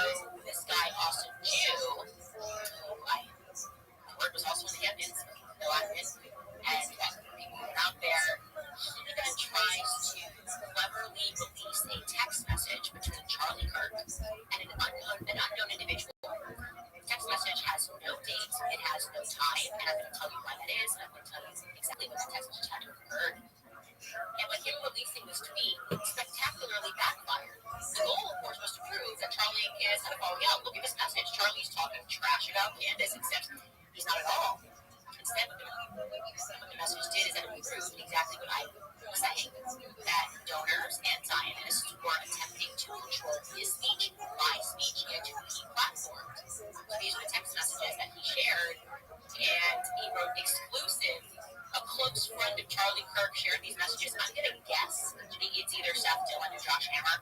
look at this message. Charlie's talking trash about Candace, except he's not at all. Instead, what the message did is that it proved exactly what I was saying, that donors and Zionists were attempting to control his speech, my speech, and to keep platforms. So these are the text messages that he shared, and he wrote exclusive. A close friend of Charlie Kirk shared these messages. I'm going to guess it's either Seth Dillon or Josh Hammer.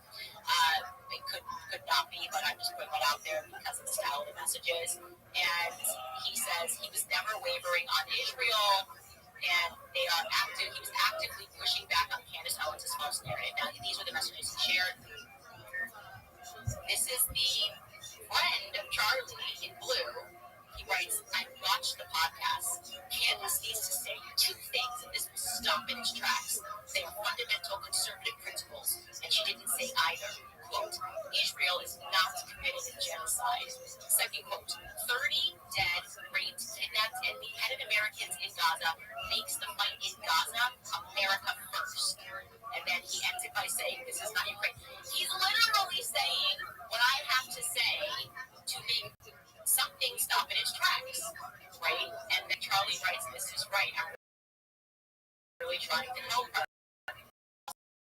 It could not be, but I'm just putting it out there because of the style of the messages. And he says he was never wavering on Israel, and he was actively pushing back on Candace Owens' false narrative. Now, these were the messages he shared. This is the friend of Charlie in blue. He writes, I watched the podcast. Candace needs to say two things, and this will stop in its tracks. They are fundamental conservative principles, and she didn't say either. Quote, Israel is not committing genocide. Second quote, 30 dead, raped, kidnapped, and beheaded Americans in Gaza makes the fight in Gaza America first. And then he ends it by saying, this is not Ukraine. He's literally saying what I have to say to make something stop in its tracks, right? And then Charlie writes, this is right. I'm really trying to help her.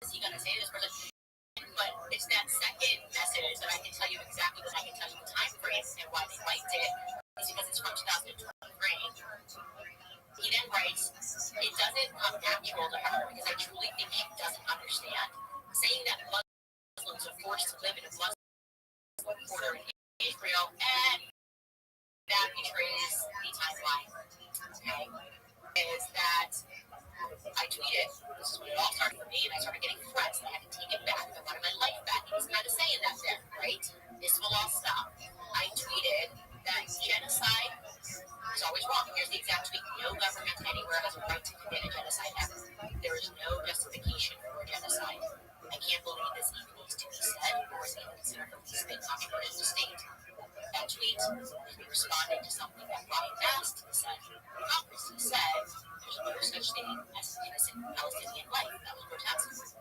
Is he going to say this person? But it's that second message that I can tell you exactly what I can tell you the time frame and why they liked it. It's because it's from 2023. He then writes, it doesn't come natural to her because I truly think she doesn't understand. Saying that Muslims are forced to live in a Muslim quarter in Israel, and that betrays the timeline. Okay? Is that I tweeted, this is when it all started for me, and I started getting threats that I had to take it back. I wanted my life back. He was kind of saying that there, right? This will all stop. I tweeted that genocide is always wrong. Here's the exact tweet. No government anywhere has a right to commit a genocide ever. There is no justification for a genocide. I can't believe this even needs to be said or is even considered a least bit controversial to state. That tweet responded to something that Ryan Mast said. Congress said there's no such thing as innocent Palestinian life. That was grotesque.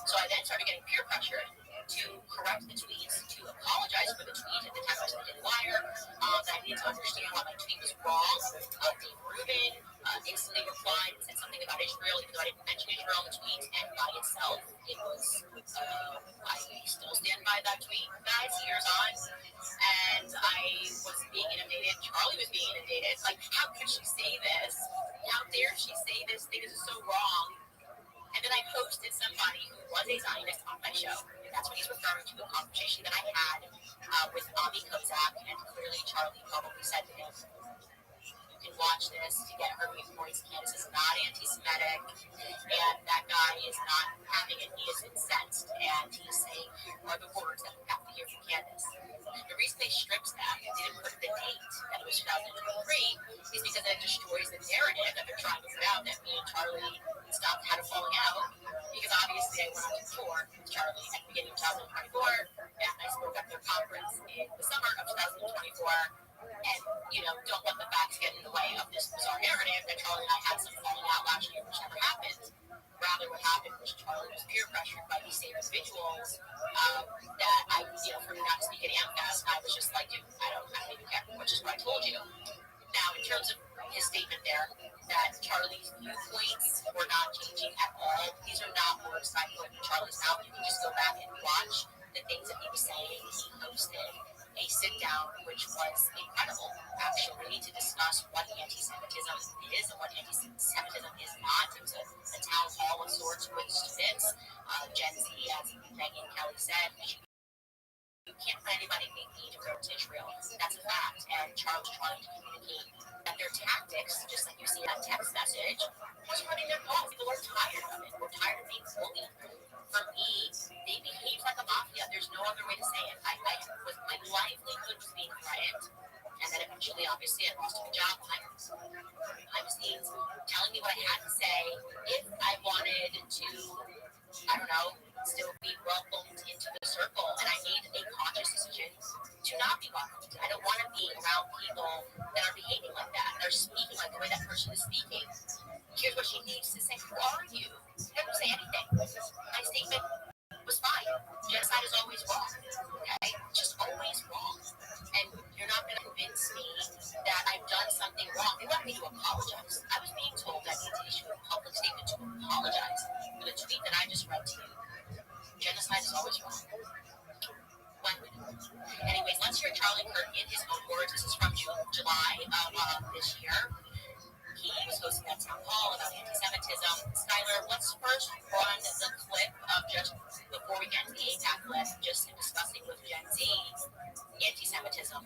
So I then started getting peer pressured to correct the tweets, to apologize for the tweet at the time I was a liar, that I needed to understand why my tweet was wrong. Dave Rubin instantly replied and said something about Israel, even though I didn't mention Israel in the tweet, and by itself, it was, I still stand by that tweet, guys, years on. And I was being inundated. Charlie was being inundated. Like, how could she say this? How dare she say this thing? This is so wrong. And then I hosted somebody who was a Zionist on my show. And that's what he's referring to, a conversation that I had with Ami Kozak. And clearly Charlie probably said to him, you can watch this to get her viewpoints. Candace is not anti-Semitic. And that guy is not having it. He is incensed. And he's saying, are the words that we have to hear from Candace. The reason they stripped that and didn't put the date that it was 2023 is because it destroys the narrative that they're trying to put out that me and Charlie stopped had a falling out. Because obviously I went on tour with Charlie at the beginning of 2024 and I spoke at their conference in the summer of 2024. And, you know, don't let the facts get in the way of this bizarre narrative that Charlie and I had some falling out last year, which never happened. Rather, what happened was Charlie was peer pressured by these same individuals that I, you know, for me not to speak at AmFest, I was just like, dude, I don't even care, which is what I told you. Now, in terms of his statement there, that Charlie's viewpoints were not changing at all, these are not words I put in Charlie's mouth. You can just go back and watch the things that he was saying. He hosted a sit-down, which was incredible, actually, to discuss what anti-Semitism is and what anti-Semitism is not. It was a town hall of sorts with students. Gen Z, as Megan Kelly said, you can't let anybody make me to go to Israel. That's a fact. And Charles trying to communicate that their tactics, just like you see in that text message, was running their calls. People are tired of it. We're tired of being bullied. For me, they behave like a mafia. There's no other way to say it. My livelihood was being threatened, and then eventually, obviously, I lost my job behind the scenes, telling me what I had to say. If I wanted to, I don't know, still be welcomed into the circle, and I made a conscious decision to not be welcomed. I don't want to be around people that are behaving like that. They're speaking like the way that person is speaking. Here's what she needs to say. Who are you? She didn't say anything. My statement was fine. Genocide is always wrong. Okay? Just always wrong. this year. He was hosting that town hall about anti-Semitism. Skylar, let's first run the clip of just before we get into the APAC list, just in discussing with Gen Z anti-Semitism.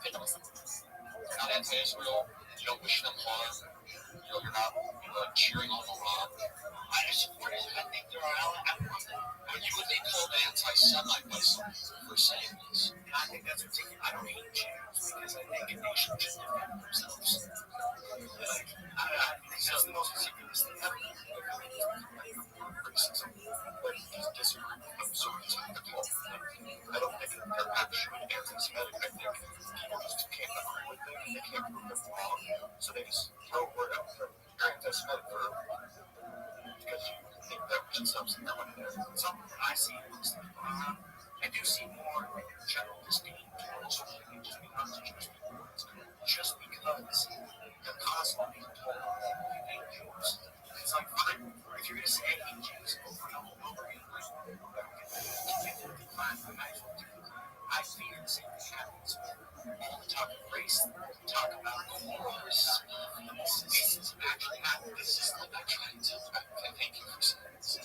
Take a listen. You're not anti-Israel. You don't wish them harm. You're not cheering on Iran. I support it. I think there are. But you would be called anti-Semite by some for saying this. And I think that's ridiculous. I don't hate Jews because I think a nation should defend themselves. Like, that's the most ridiculous thing ever. Racism. But he's disagreeing with them, so he's hypocritical. I don't think they're actually anti-Semitic. I think people just can't agree with them and they can't prove them wrong. So they just throw a word out there. You're anti-Semitic because you think that we should stop someone there. So I see most of them. I do see more general disdain towards just because they're constantly being told they hate Jews. It's like, fine, if you're going to say I hate Jews over and over again, I fear the same thing happens. When we talk of race, we talk about the wars. This is actually happening. This is like I'm trying to thank you for saying this.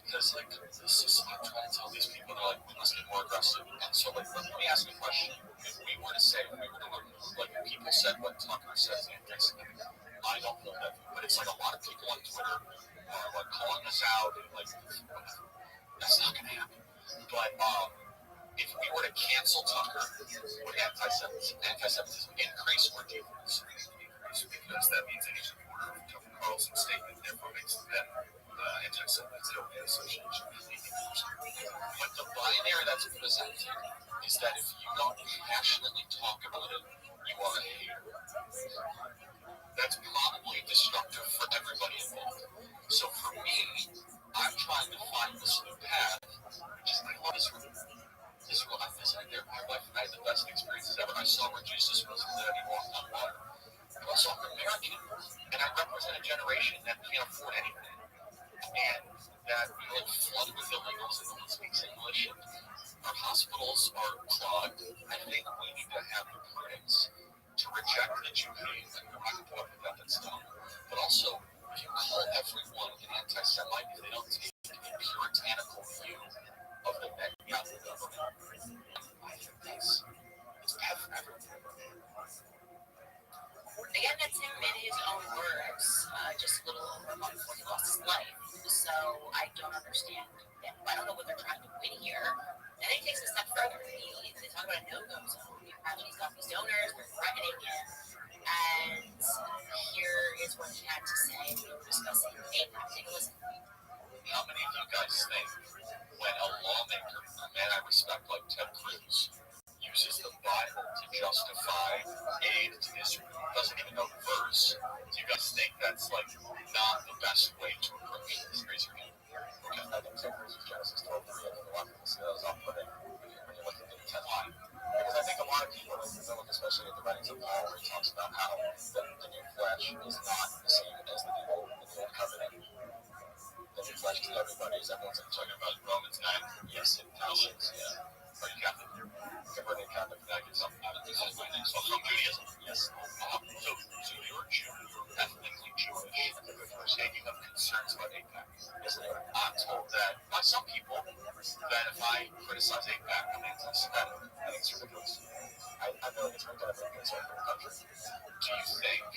Because like this is I'm trying to tell these people they're like we must get more aggressive. And so like let me ask you a question. If we were to say like people said what Tucker says anti-Semitic, I don't know that, but it's like a lot of people on Twitter are like calling us out and like that's not gonna happen. But if we were to cancel Tucker, would anti-Semitism increase or decrease? Because that means any supporter of Tucker Carlson's statement therefore makes them anti-Semitism association. But the binary that's presented is that if you don't passionately talk about it, you are a hater. That's probably destructive for everybody involved. So for me, I'm trying to find this new path, which is I love Israel. Israel, I visited there. My wife and I had the best experiences ever. I saw where Jesus was and that he walked on water. I'm also American, and I represent a generation that can't afford anything. And that we live flooded with illegals and no one speaks English. Our hospitals are clogged. I think we need to have the prudence to reject the Jew hate and we're not going to that that's done. But also, if you call everyone an anti-Semite, if they don't take a puritanical view of the Netanyahu government, I think it's bad for everyone. Again, that's him in his own words, just a little over a month before he lost his life. So I don't understand them. I don't know what they're trying to win here. And then he takes it a step further. They talk about a no-go zone. Imagine he's got these donors, they're threatening him. And here is what he had to say. We were discussing APAC. Take a listen. How many of you guys think when a lawmaker, a man I respect like Ted Cruz, uses the Bible to justify aid to Israel, doesn't even know the verse, do you guys think that's like not the best way to approach this? Raise your hand. Okay, I think so. Genesis 12:3, I think a lot of people say that was off-putting when you look at the 10 line. Because I think a lot of people, especially at the writings of Paul, where he talks about how the new flesh is not the same as the old covenant. The new flesh is everybody, as everyone's talking about Romans 9. Yes, it is. Yeah. Are you Catholic? Converted Catholic, that gets something out of this. So from Judaism, yes. So you're Jew, ethnically Jewish, and you're saying you have concerns about APAC. Yes, I'm told that by some people that if I criticize APAC, I'm anti-Semitic. I think it's ridiculous. I feel like it's kind of a concern for the country. Do you think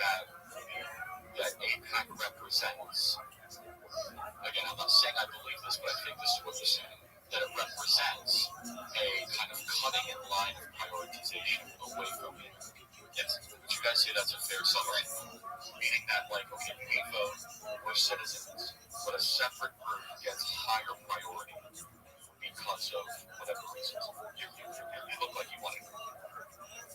that APAC represents, again, I'm not saying I believe this, but I think this is what you're saying, that it represents a kind of cutting in line of prioritization away from it. Yes. Would you guys say that's a fair summary? Meaning that, like, okay, we vote, we're citizens, but a separate group gets higher priority because of whatever reasons. You look like you want to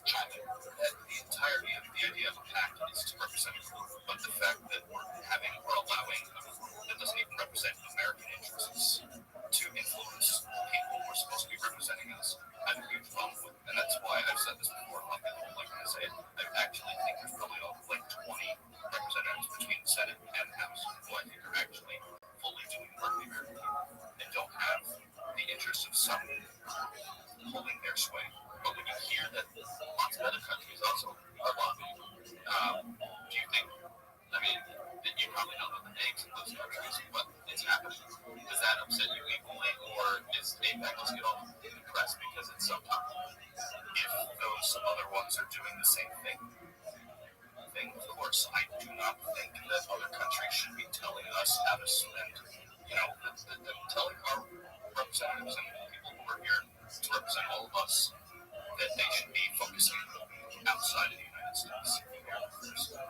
chime in. The entirety of the idea of a pact is to represent a group, but the fact that we're allowing a group that doesn't even represent American interests to influence people who are supposed to be representing us, I have a huge problem with. And that's why I've said this before, like I say, I actually think there's probably like 20 representatives between the Senate and the House who I think are actually fully doing the work of the American people and don't have the interests of some holding their sway. But when you hear that lots of other countries, MBA faculty get all in the press because it's sometimes if those other ones are doing the same thing. Of course, I do not think that other countries should be telling us how to spend, telling our representatives and people who are here to represent all of us that they should be focusing outside of the United States.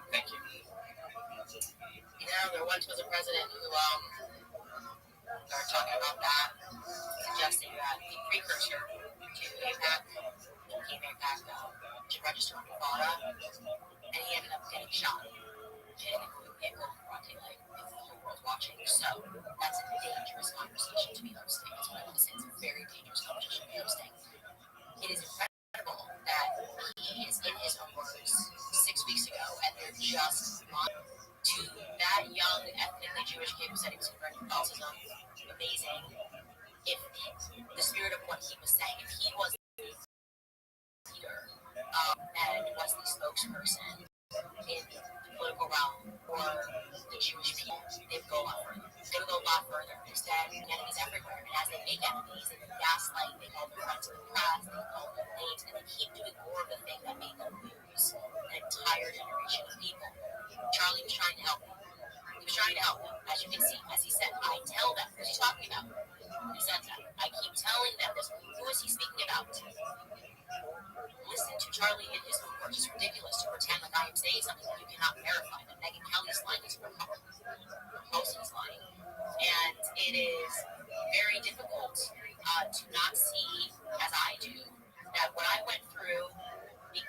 Thank you. There once was a president who started talking about that, suggesting that the precursor to APAC, Team APAC, should register under FARA, and he ended up getting shot. And it will broad daylight with the whole world watching. So that's a dangerous conversation to be hosting. That's what I want to say. It's a very dangerous conversation to be hosting. It is incredible that he is in his own words 6 weeks ago, and they're just on to that young ethnically Jewish kid who said he was converted to Catholicism. Amazing. If the spirit of what he was saying, if he was the leader and was the spokesperson in the political realm for the Jewish people, they would go a lot further. They would go a lot further. Instead, enemies everywhere. And as they make enemies, they gaslight, they call their friends to the press, they call them names, and they keep doing more of the thing that made them lose an entire generation of people. Charlie was trying to help them. He was trying to help them. As you can see, as he said, I tell them. Who's he talking about? He said that. I keep telling them this. Who is he speaking about? Listen to Charlie in his own words. It's ridiculous to pretend like I am saying something that you cannot verify. That Megyn Kelly's lying is Republican's lying. And it is very difficult to not see, as I do, that what I went through in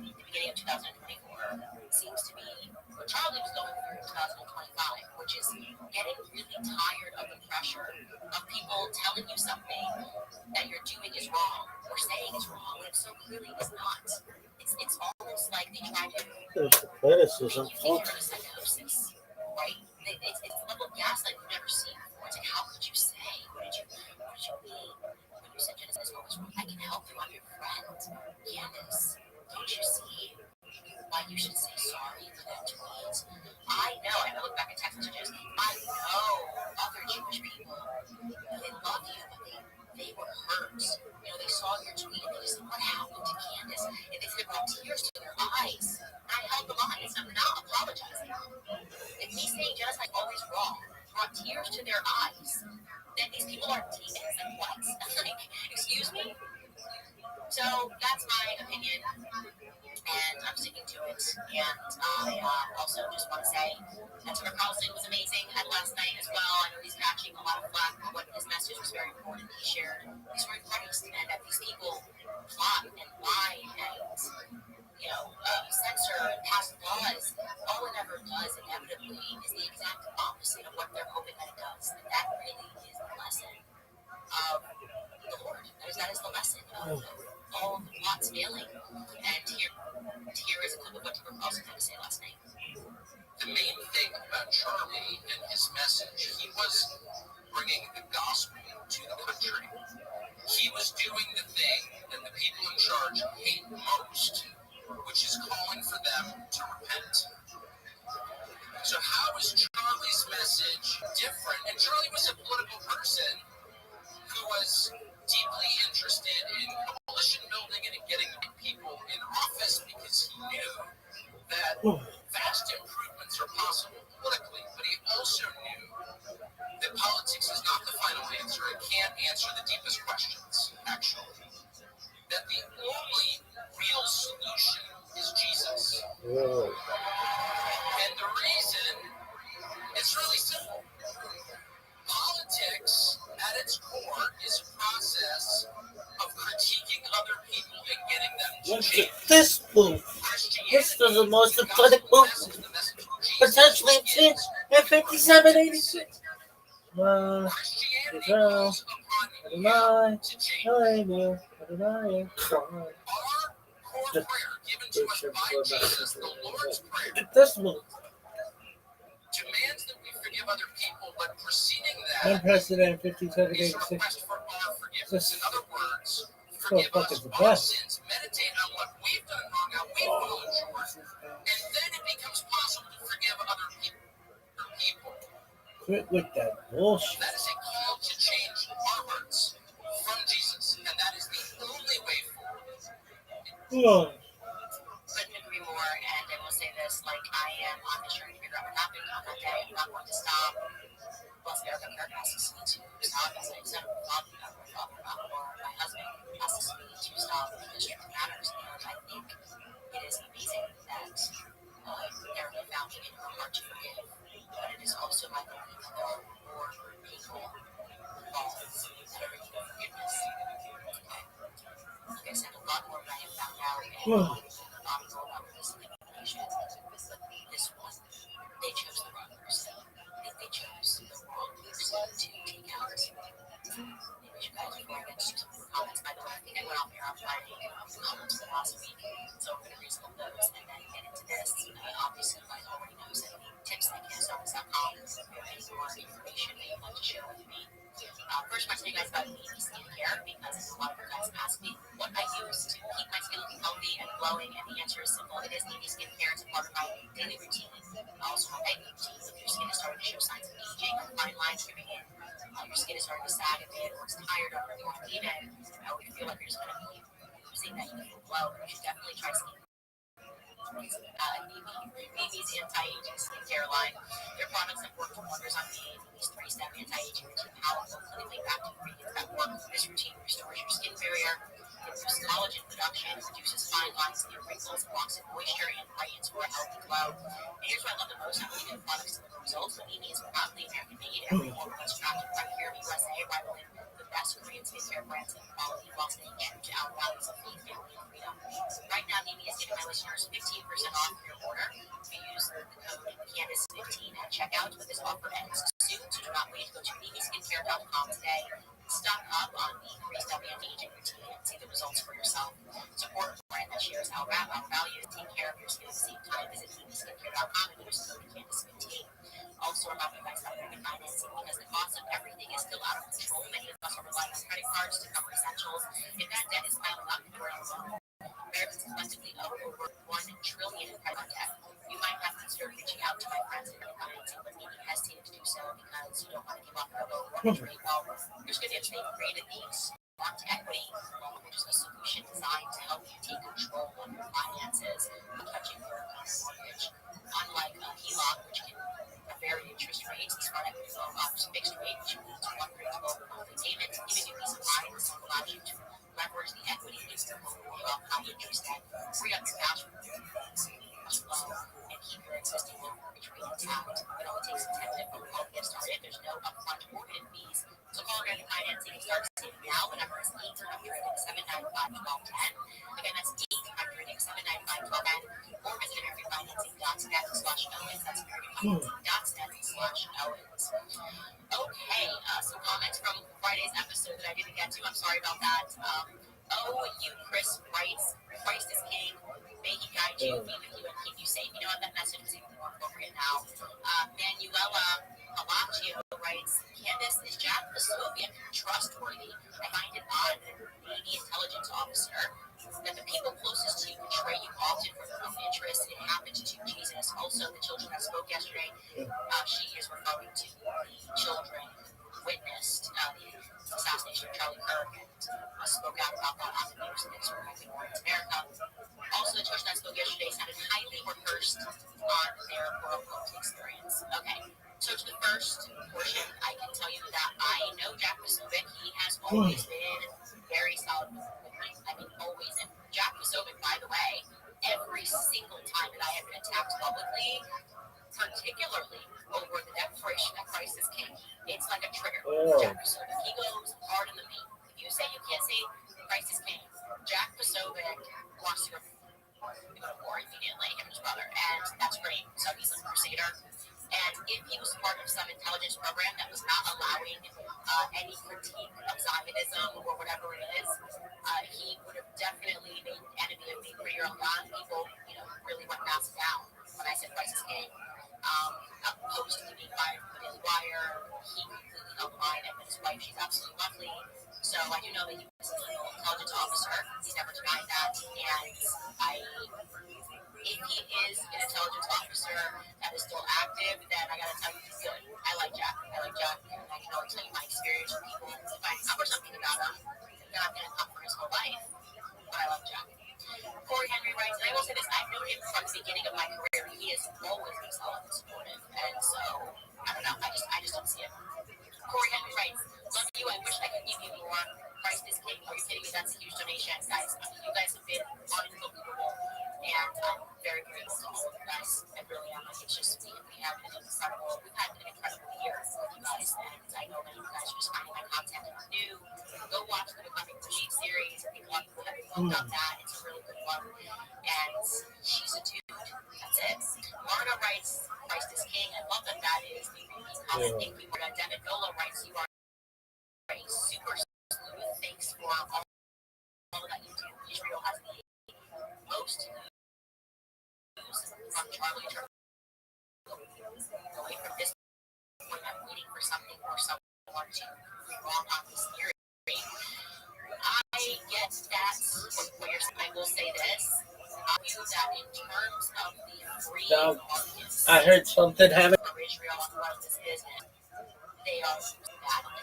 the beginning of 2024 seems to be what Charlie was going through in 2025, which is getting really tired of the pressure of people telling you something that you're doing is wrong or saying is wrong when it so clearly is not. It's almost like they try to There's the criticism. make you think you're in a psychosis, right? It's a level of gaslight you've never seen before. It's like, how could you say? What did you mean when you said Genesis? What was wrong? I can help you. I'm your friend, Candace. Don't you see why you should say sorry for that tweet? I know. I look back at text messages. I know other Jewish people. They love you, but they were hurt. They saw your tweet and they just said, what happened to Candace? And they said, brought tears to their eyes. And I held the line. I'm not apologizing. If me saying genocide is always wrong brought tears to their eyes, then these people are demons. Like, what? Like, excuse me? So that's my opinion, and I'm sticking to it. And I also just want to say that Tucker Carlson was amazing at last night as well. I know he's catching a lot of flack, but his message was very important. He shared the story of Christ, and that these people plot and lie and censor and pass laws. All it ever does inevitably is the exact opposite of what they're hoping that it does. And that really is the lesson of the Lord. That is the lesson of all of the plots failing. And here is a clip of what Tucker Carlson had to say last night. The main thing about Charlie and his message, he was bringing the gospel to the country. He was doing the thing that the people in charge hate most, which is calling for them to repent. So how is Charlie's message different? And Charlie was a political person who was deeply interested in coalition building and in getting people in office because he knew that vast improvements are possible politically, but he also knew that politics is not the final answer. It can't answer the deepest questions, actually. That the only real solution is Jesus. Whoa. And the reason, it's really simple. Politics, at its core, is a process of critiquing other people and getting them to change. This move. This is the most important move potentially in 5786. This move demands that we forgive other people, but preceding that, unprecedented is a 5786. request for our forgiveness. In other words, So forgive fucking us the our best. sins, meditate on what we've done wrong, how we've fallen short, and then it becomes possible to forgive other people. Quit with that bullshit. That is a call to change our Couldn't agree more, and I will say this, like, I am on this journey to figure out what happened on that day. I'm not going to stop. Plus, Erica Kirk asks me to stop, as I said, or my husband asks me to stop because truth matters, and I think it is amazing that Erica found it in her heart to forgive, but it is also my belief that there are more people involved that are in need of forgiveness. Like I said, a lot more than I have found out, and not all about this elimination. This one, they chose the wrong person. They chose the wrong person to take out. Anyways, you guys, before I get to some more comments, by the way, I think I went off air on Friday comments for last week, so I'm going to read some of those and then get into this. Obviously, you guys already know that tips like canceroffice.com is any more information that you'd like to share with me. First, I want to tell you guys about Navy skincare because a lot of you guys ask me what I use to keep my skin looking healthy and glowing, and the answer is simple. It is Navy skincare. It's a part of my daily routine. Also, my night routine. If your skin is starting to show signs of aging, fine lines creeping in, your skin is starting to sag a bit, or it's tired, or you want to leave it, or you feel like you're just going to be losing that youthful glow, you should definitely try Navy's anti-aging skincare line. Their products have worked wonders on me. Navy's 3-step anti-aging routine, powerful, clinically effective ingredients that work. This routine restores your skin barrier, improves collagen production, reduces fine lines and wrinkles, blocks in moisture, and brightens for a healthy glow. And here's what I love the most: not only do the products deliver results, but Navy is proudly American-made. Every one of us crafted right here in the USA, rivaling the best Korean skincare brands in quality while staying true to our values of faith, family, and freedom. Right now, Navy is giving my listeners 15% off your order. If you use the code Candace15 at checkout, but this offer ends soon, so do not wait. Go to NavySkincare.com today. Stock up on the 3-step anti-aging routine and see the results for yourself. Support a brand that shares our values. Take care of your skin at the same time. Visit NavySkincare.com and use code Candace15. Also, remember you guys about moving financing because the cost of everything is still out of control. Many of us are relying on credit cards to cover essentials. If that debt is piling up, you're alone. Americans collectively owe over $1 trillion in credit debt. You might have considered reaching out to my friends and financing, but maybe hesitated to do so because you don't want to give up your low mortgage rate. Well, here's good news. They've created the Smart Equity, which is a solution designed to help you take control of your finances, touching your mortgage. Unlike a HELOC, which can vary interest rates, the Smart Equity loan offers fixed rate, which means one predictable monthly payment, giving you peace of mind. This allows you to leverage the equity against your home without high interest and free up your cash flow and keep your existing low mortgage rate intact. It only takes a 10-minute phone call to get started. There's no upfront or hidden fees. So call American Financing and start saving now. The number is 800-795-1210. Again, that's 800-795-1210. Or visit AmericanFinancing.net/Owens. That's AmericanFinancing.net/Owens. Okay, some comments from Friday's episode that I didn't get to. I'm sorry about that. Chris writes, Christ is King. May he guide you, be with you, and keep you safe. You know what? That message is even more appropriate now. Manuela Palaccio writes, Candace, is Jack the Soviet trustworthy? I find it odd that a Navy intelligence officer, that the people closest to you betray you often for their own interests. It happened to Jesus. Also, the children that spoke yesterday, she is referring to the children who witnessed the assassination of Charlie Kirk and spoke out about that on the news and sort of ignored America. Also, the church that spoke yesterday sounded highly rehearsed on their quote-unquote experience. Okay, so to the first portion, I can tell you that I know Jack Posobiec. He has always been very solid with me. I mean, always. And Jack Posobiec, by the way, every single time that I have been attacked publicly, particularly over the declaration that Christ is King, it's like a trigger. Jack Posobiec, he goes hard in the paint. If you say you can't say Christ is King, Jack Posobiec wants to go to war immediately, him and his brother, and that's great. So he's a crusader. And if he was part of some intelligence program that was not allowing any critique of Zionism or whatever it is, he would have definitely made an enemy of me pretty early on. People, really went massive down when I said Christ is King. Post me being fired from the Daily Wire, he completely held the line, and his wife, she's absolutely lovely. So I do know that he was an intelligence officer. He's never denied that. And if he is an intelligence officer that is still active, then I gotta tell you, he's good. I like Jack. And I can always tell you my experience with people. If I cover something about him, then I'm gonna cover his whole life. But I love Jack. beginning of my career, he has always been solid and supportive. And so, I don't know. I just don't see it. Corey Henry writes, love you. I wish I could give you more. Christ is King. Are you kidding me? That's a huge donation. Guys, you guys have been unbelievable. And I'm very grateful to all of you guys. I really am. It's just, we've had an incredible year with you guys. And I know that you guys are just finding my content and are new. Go watch the Becoming Brigitte series. I think a lot of people have looked up that. It's a really good one. And she's a dude. That's it. Marta writes, Christ is King. I love that is the comment. Thank you. David Nola writes, you are a super sleuth. Thanks for all that you do. Israel has the most news from Charlie away from this point. I'm waiting for something or someone to be wrong on this theory. I get that. I will say this. I view that in terms of the free markets. I heard something happen. For Israel on this business, they are badly.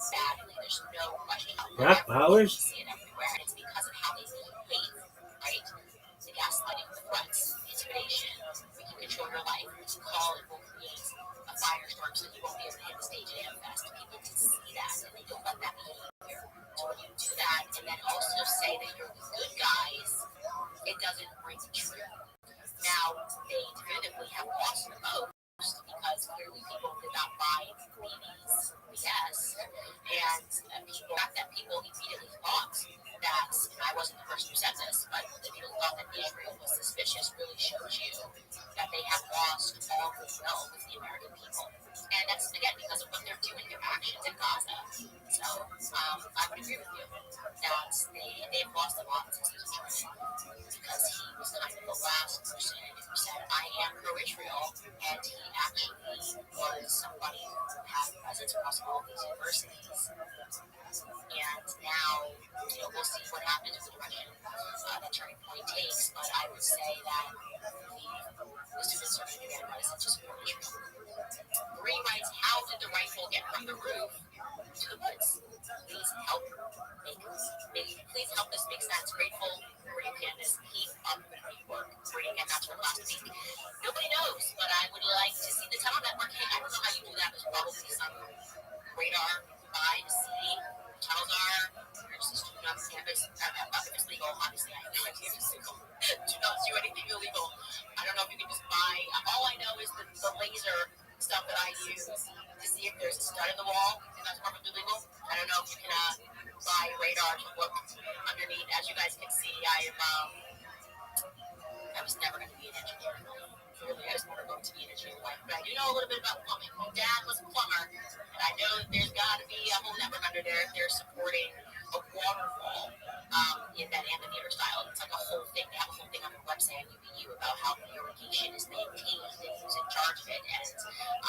There's no question. Rock Powers? See it everywhere, and it's because of how they behave, right? The gaslighting, the threats, the intimidation. We can control your life. It's call it will create a firestorm so you won't be able to hit the stage at Amfest. People can see that, and they don't let that behavior. So when you do that, and then also say that you're the good guys, it doesn't ring true. Now, they definitively have lost the most because clearly people did not buy BB's BS, and the fact that people immediately thought that, and I wasn't the person who said this, but the people thought that Israel was suspicious really shows you that they have lost all goodwill with the American people. And that's, again, because of what they're doing, their actions in Gaza. So, I would agree with you that they've lost a lot since this journey, because he was kind of the last person who said, I am pro-Israel, and he actually was somebody who had presence across all these universities. And now, we'll see what happens with the direction that turning point takes, but I would say that the students are going to get a reticence to support Israel. Marie writes, how did the rifle get from the roof to the woods? Please help us make sense. Grateful for you, Candace. Keep up the great work. Great, and that's from last week. Nobody knows, but I would like to see the tunnel networking. I don't know how you do that. There's probably some radar by to see tunnels are. There's just do not campus. If it's legal, obviously I have no idea if it's legal. Do not do anything illegal. I don't know if you can just buy. All I know is the laser stuff that I use to see if there's a stud in the wall, and that's probably legal. I don't know if you can buy radar to look underneath. As you guys can see, I was never going to be an engineer. Really, I was never going to be an engineer, but I do know a little bit about plumbing. My dad was a plumber, and I know that there's got to be a whole network under there if they're supporting a waterfall in that amphitheater style. It's like a whole thing. They have a whole thing on their website at UVU about how the irrigation is maintained and who's in charge of it, and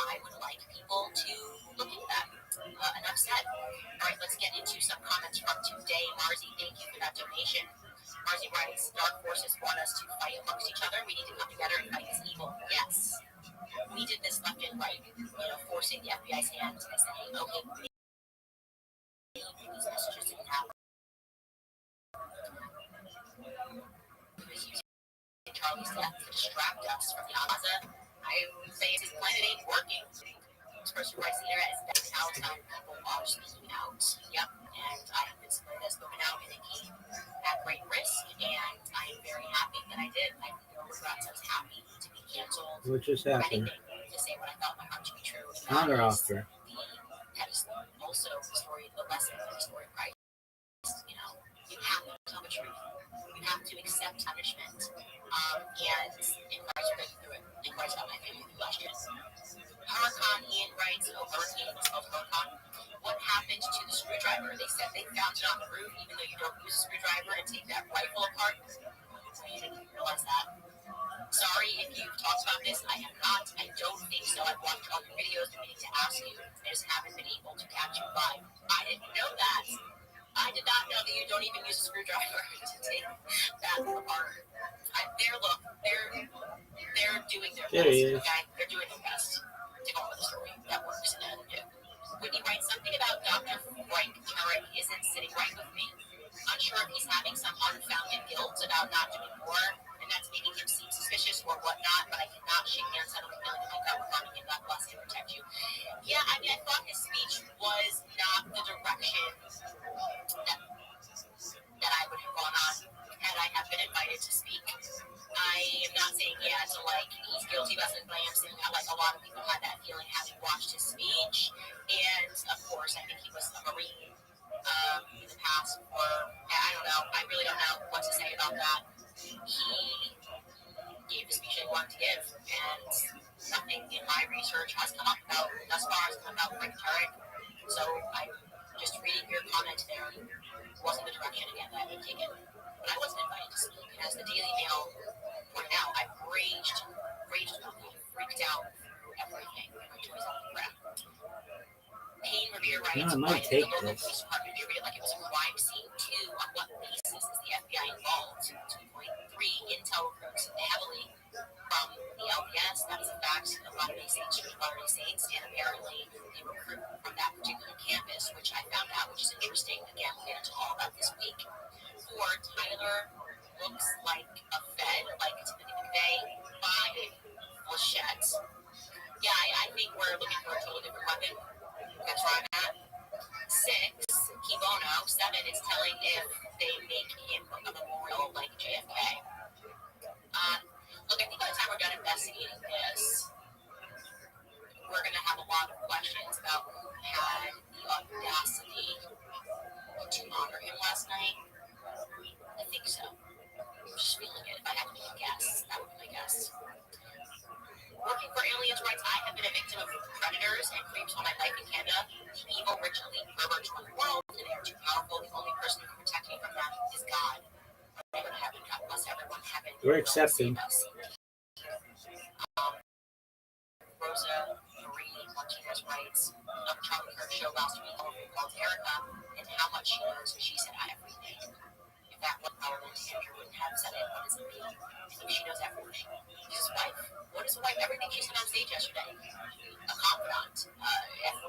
I would like people to look into that. Enough said. All right, let's get into some comments from today. Marzi, thank you for that donation. Marzi writes, dark forces want us to fight amongst each other. We need to come together and fight this evil. Yes. We did this left and right, forcing the FBI's hand and saying, okay, these messages didn't happen. Using Charlie's death to distract us from the Gaza. I would say his plan ain't working. This person writes the internet is dead out. People are speaking out. Yep. And I have been somebody that's spoken out, and it came at great risk. And I am very happy that I did. I feel regrets. I was happy to be canceled. What just happened? To say what I felt my heart to be true. On or off there? That is also the story, the lesson of the story of Christ. You have to tell the truth. You have to accept punishment. And in Christ, you're going through it. In Christ, got my family through last year. Huracan Ian writes, Hurricane spells Huracan. What happened to the screwdriver? They said they found it on the roof, even though you don't use a screwdriver to take that rifle apart. I didn't realize that. Sorry if you've talked about this. I have not. I don't think so. I've watched all your videos and meaning to ask you. I just haven't been able to catch you live. I didn't know that. I did not know that you don't even use a screwdriver to take that apart. They're doing their best. Okay? They're doing their best to come up with a story that works. And Whitney writes something about Dr. Frank Turek isn't sitting right with me. Unsure if he's having some unfounded guilt about not doing more and and that's making him seem suspicious or whatnot, but I cannot shake hands. I don't feel like my gut would him. God bless him, protect you. Yeah, I mean, I thought his speech was not the direction that I would have gone on had I have been invited to speak. I am not saying, so like, he's guilty of something, but I am saying that, like, a lot of people had that feeling having watched his speech, and, of course, I think he was a Marine in the past, or, I don't know, I really don't know what to say about that. He gave the speech he wanted to give, and nothing in my research has come up about, thus far, has come about rhetoric, so I'm just reading your comment there. Wasn't the direction, again, that I would take it. But I wasn't invited to speak, and as the Daily Mail pointed out, I raged about that, freaked out through everything, and my toys on the ground. Payne Revere writes, why did the local police department treat it like it was a crime scene? 2, on what basis is the FBI involved? 2.3, intel recruits heavily from the LPS, that is a fact, of Latter-day Saints, and apparently they recruit from that particular campus, which I found out, which is interesting. Again, we'll get into all about this week. 4, Tyler looks like a Fed, like Timothy McVeigh. 5, Flechette. Yeah, I think we're looking for a totally different weapon. That's where I'm at. 6, Kibono. 7 is telling if they make him a memorial like JFK. Look, I think by the time we're done investigating this, we're going to have a lot of questions about who had the audacity to honor him last night. I think so. I'm just feeling it. If I had to make a guess, that would be my guess. Working for aliens' rights, I have been a victim of predators and creeps all my life in Canada. The evil, rich, elite perverts run the world, and they are too powerful. The only person who can protect me from them is God. Heaven, God bless everyone. Heaven. We're accepting. Rosa Marie Martinez writes, Charlie Kirk show last week called Erica and how much she knows, and she said everything. If that was powerful, Andrew wouldn't have said it. What does it mean? I think she knows everything. She's his wife. What is a wife? Everything she said on stage yesterday. A confidant.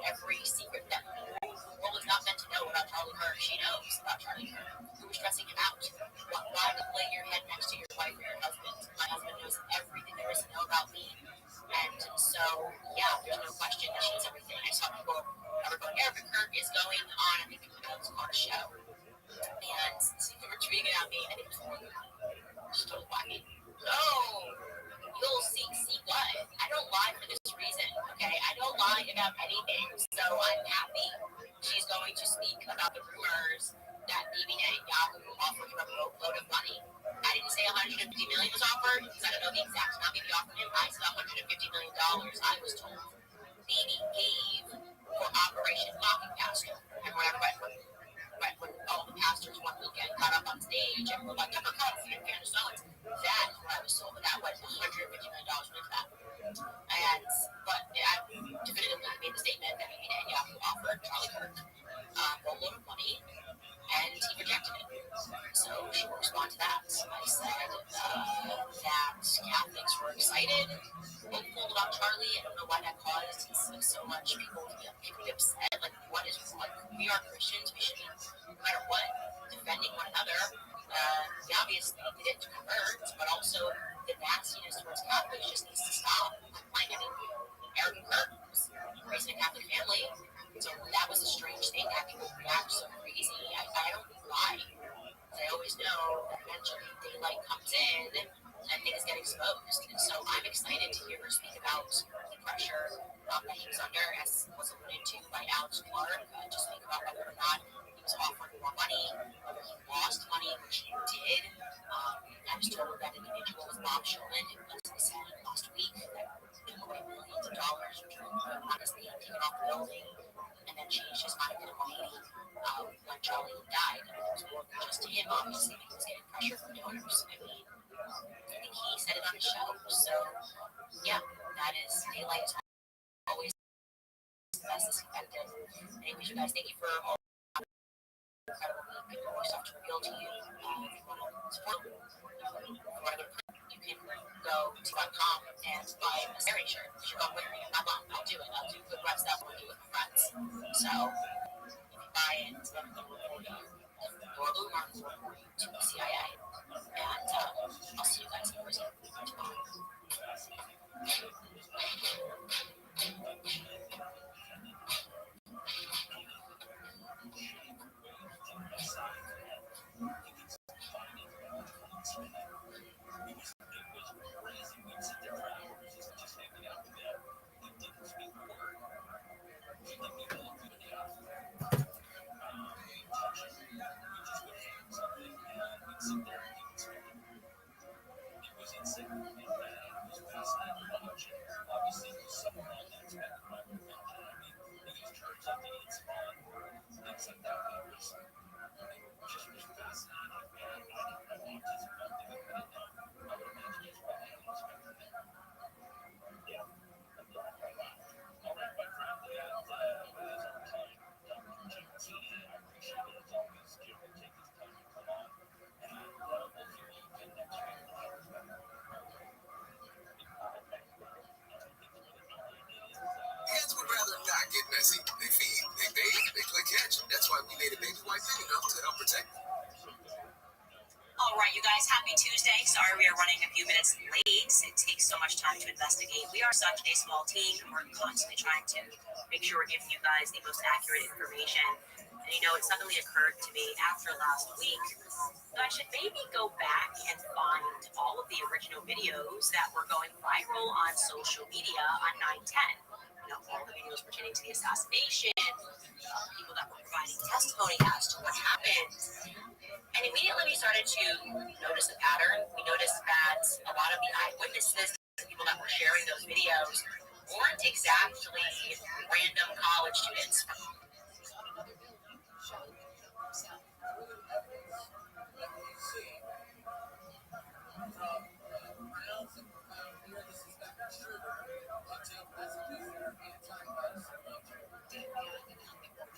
Every secret that the world is not meant to know about Charlie Kirk, she knows about Charlie Kirk. Who was stressing him out? Why lay your head next to your wife or your husband? My husband knows everything there is to know about me. And so, there's no question that she knows everything. I saw people going, Erica Kirk is going on, I think it was on a show. And they were tweeting at me, and it was horrible. Just totally wacky. Oh, you'll see what? I don't lie for this reason, okay? I don't lie about anything. So I'm happy she's going to speak about the rumors that BB and Yahoo offered him a boatload of money. I didn't say $150 million was offered, because I don't know the exact amount BB offered him. I said $150 million, I was told. BB gave for Operation Mocking Pastor. And whatever, when all the pastors one weekend got up on stage and were like, never come for your fairness knowledge. That is what I was told, but that went $150 million into that. But I definitively made the statement that BB and Yahoo offered Charlie Kirk a boatload of money, and he rejected it. So she will respond to that. I said that Catholics were excited, hopeful about Charlie. I don't know why that caused so much people to be upset. Like, what is like? We are Christians. We should be, no matter what, defending one another. Obviously, we didn't convert, but also the nastiness towards Catholics just needs to stop. Like, I mean, Eric Kirk was raised in a Catholic family, so that was a strange thing that people react so crazy. I don't lie. I always know that eventually daylight comes in and things get exposed. And so I'm excited to hear her speak about the pressure that he was under, as was alluded to by Alex Clark, to speak about whether or not he was offered more money, whether he lost money, which he did. I was told that individual was Bob Shulman, who, as I said last week, that took away millions of dollars, which were honestly taken off the building, and then changed his mind in 180 when Charlie died. It was more than just him, obviously, he was getting pressure from donors. I mean, I think he said it on his show. So, that is daylight is always the best is effective. Anyways, you guys, thank you for all the incredible week. More stuff to reveal to you. If you want to support, if you want to go to print, you can go to .com and buy a Sarah shirt. You should go wearing it. I'll do it. I'll do good web stuff. I'll do it with my friends. So, buy it, then we'll report you. Or Lou Martin will report you to the CIA. And I'll see you guys. Kids would rather not get messy. They feed, they bathe, they play catch. That's why we made a baby wipe big enough to help protect. All right, you guys, happy Tuesday. Sorry we are running a few minutes late. It takes so much time to investigate. We are such a small team, and we're constantly trying to make sure we're giving you guys the most accurate information. And you know, it suddenly occurred to me after last week that I should maybe go back and find all of the original videos that were going viral on social media on 9/10. You know, all the videos pertaining to the assassination, people that were providing testimony as to what happened. And immediately we started to notice a pattern. We noticed that a lot of the eyewitnesses, the people that were sharing those videos, weren't exactly random college students.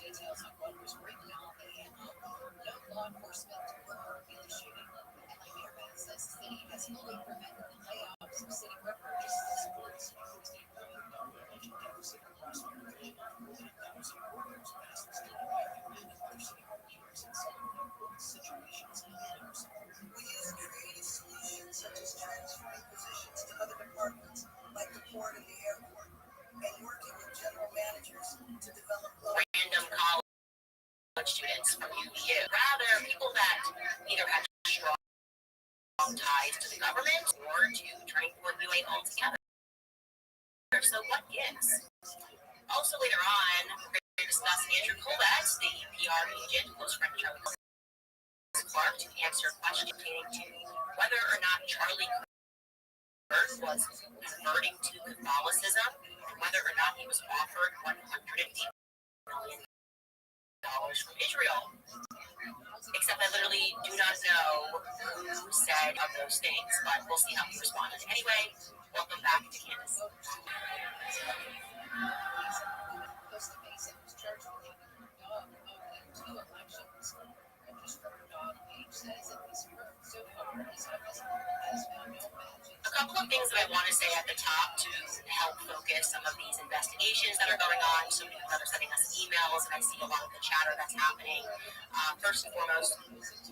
Details on what was written on no law enforcement were in the shooting. And like Mayor Matt says, the city has fully prevented the layoffs of city workers. Sports Tuesday morning, alleged deficit across the nation. 40,000 workers passed the state and other city workers in some important situations in others. We use creative solutions such as transferring positions to other departments, like the port and the airport, and working with general managers to develop Random college students from UVU. Rather, people that either had strong ties to the government or to turning for UA altogether. So what gives? Also later on, we're going to discuss Andrew Colette, the PR agent, close friend of Charlie Clark, to answer questions pertaining to whether or not Charlie Kirk was converting to Catholicism, and whether or not he was offered $150 million from Israel. Except I literally do not know who said of those things, but we'll see how he responded. Anyway, welcome back to Candace. Costa Mesa was charged with having her dog in 2 elections. Registered dog page says that his work so far his office has found no matches. A couple of things that I want to say at the top to help focus some of these investigations that are going on. So people that are sending us emails, and I see a lot of the chatter that's happening. First and foremost,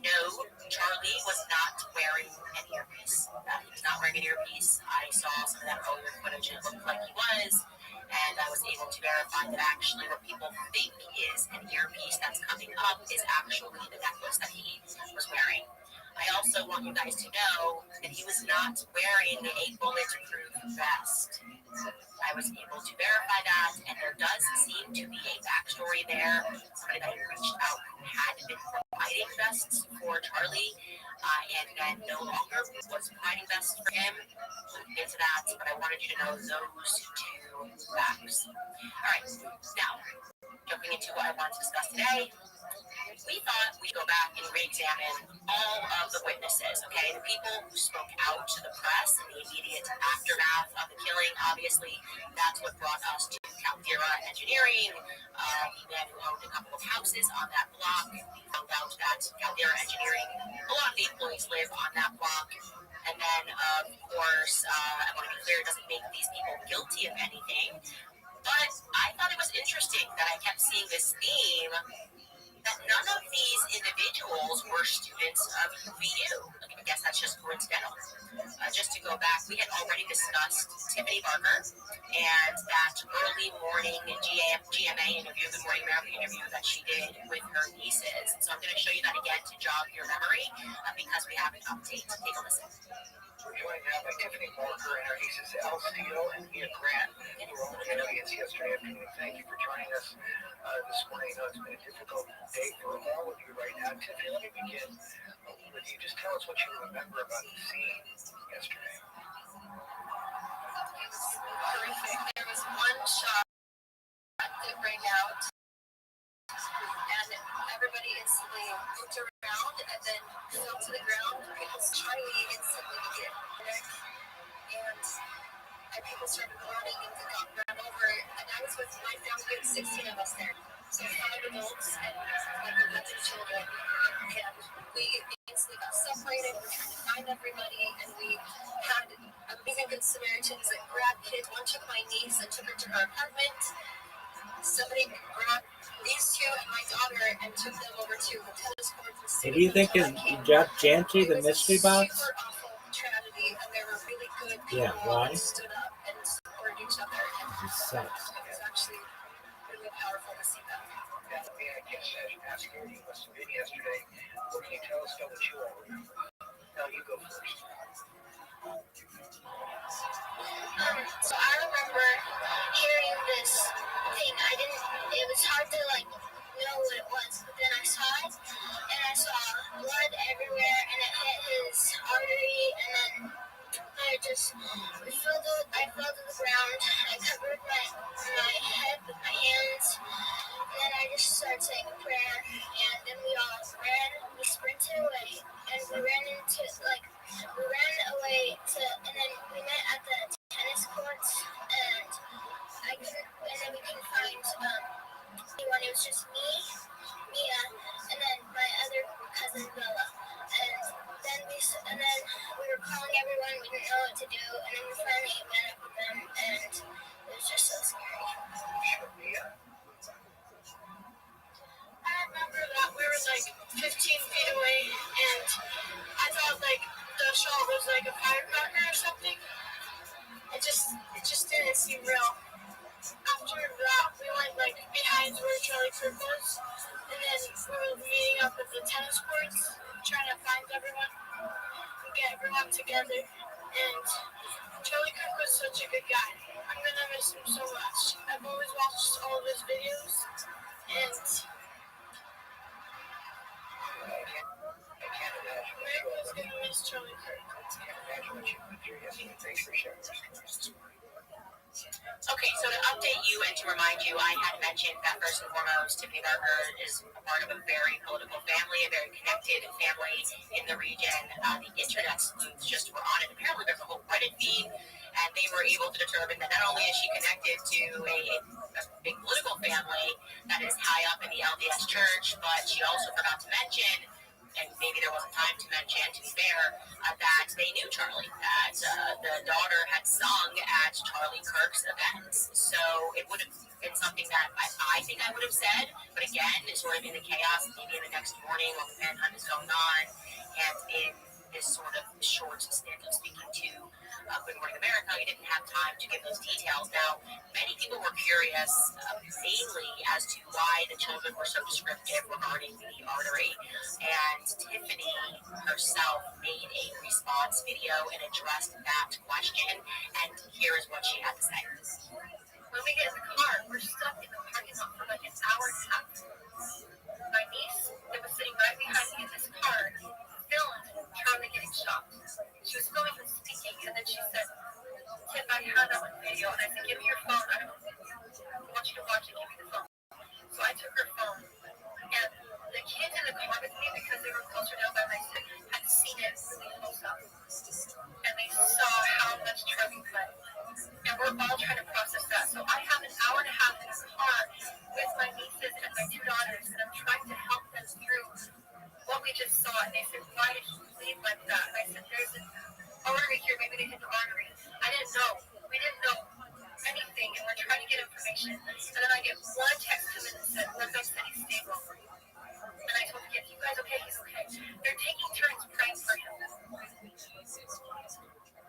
no, Charlie was not wearing an earpiece. He was not wearing an earpiece. I saw some of that earlier footage, and it looked like he was. And I was able to verify that actually what people think is an earpiece that's coming up is actually the necklace that he was wearing. I also want you guys to know that he was not wearing a bulletproof vest. I was able to verify that, and there does seem to be a backstory there. Somebody that reached out who had been providing vests for Charlie, and then no longer was providing vests for him. We'll get to that, but I wanted you to know those 2 facts. All right, now, jumping into what I want to discuss today. We thought we'd go back and re-examine all of the witnesses, okay? The people who spoke out to the press in the immediate aftermath of the killing. Obviously, that's what brought us to Caldera Engineering. The man who owned a couple of houses on that block. We found out that Caldera Engineering, a lot of the employees live on that block. And then, of course, I want to be clear, it doesn't make these people guilty of anything. But I thought it was interesting that I kept seeing this theme that none of these individuals were students of UVU. I guess that's just coincidental. Just to go back, we had already discussed Tiffany Barker and that early morning GMA interview, the Morning America interview that she did with her nieces. So I'm going to show you that again to jog your memory because we have an update. Take a listen. We're joined now by Tiffany Barker and her nieces Alceo and Mia Grant, who were on the audience yesterday afternoon. Thank you for joining us this morning. I know it's been a difficult day for all of you right now. Tiffany, let me begin Would you just tell us what you remember about the scene yesterday? Horrific. There was one shot that rang out, and everybody instantly looked around and then fell to the ground. Charlie instantly get panic, and people started running and got run over. And I was with my family. There was 16 of us there. So 5 adults and like 11 children. And we instantly got separated. We're trying to find everybody. And we had amazing good Samaritans that grabbed kids. One took my niece and took her to her apartment. Somebody grabbed these 2 and my daughter and took them over to the tennis courts. What do you think is Jeff Janty, the mystery box? Super awful tragedy, and they were really good people. Yeah, why? Stood up and supported each other. And It sucks. it was actually really powerful to see that. May I guess ask you, you must have been yesterday. What can you tell us about what you all remember? Now you go first. So I remember hearing this thing. It was hard to know what it was, but then I saw it, and I saw blood everywhere, and it hit his artery, and then I fell to the ground. I covered my head with my hands, and then I just started saying a prayer, and then we all ran, we sprinted away, and we ran away and then we met at the tennis courts, and then we couldn't find anyone. It was just me, Mia, and then my other cousin Bella, and then we were calling everyone. We didn't know what to do, and then we finally met up with them, and it was just so scary. I remember that we were 15 feet away, and I thought the shot was a firecracker or something. It just didn't seem real. After that, we went behind where Charlie Kirk was, and then we were meeting up at the tennis courts, trying to find everyone and get everyone together. And Charlie Kirk was such a good guy. I'm gonna miss him so much. I've always watched all of his videos, and America's gonna miss Charlie Kirk. Thanks for sharing this with us. Okay, so to update you and to remind you, I had mentioned that first and foremost, Tiffany Barker is a part of a very political family, a very connected family in the region. The internet sleuths just were on it. Apparently, there's a whole Reddit feed, and they were able to determine that not only is she connected to a big political family that is high up in the LDS Church, but she also forgot to mention, and maybe there wasn't time to mention, to be fair, that they knew Charlie, that the daughter had sung at Charlie Kirk's events. So it would have been something that I think I would have said, but again, it's sort of in the chaos, maybe in the next morning while the manhunt is going on, and in this sort of short stint of speaking to Good Morning America, he didn't have time to give those details. Now, many people were curious, mainly as to why the children were so descriptive regarding the artery, and Tiffany herself made a response video and addressed that question, and here is what she had to say. When we get in the car, we're stuck in the parking lot for an hour and a half. My niece, that was sitting right behind me in this car, filmed Charlie getting shot. She was filming him speaking, and then she said, "Tim, I had that on video," and I said, "Give me your phone. I want you to watch it. Give me the phone." So I took her phone, and the kids in the car with me, because they were closer down by my seat, had seen it really close up, and they saw how much Charlie played. And we're all trying to process that. So I have an hour and a half in the car with my nieces and my 2 daughters, and I'm trying to help them through what we just saw. And they said, "Why did you bleed like that?" And I said, "There's an artery here. Maybe they hit the artery." I didn't know. We didn't know anything, and we're trying to get information. And then I get one text come in that said, "Look, said he's stable." And I told the kids, "You guys okay? He's okay." They're taking turns praying for him.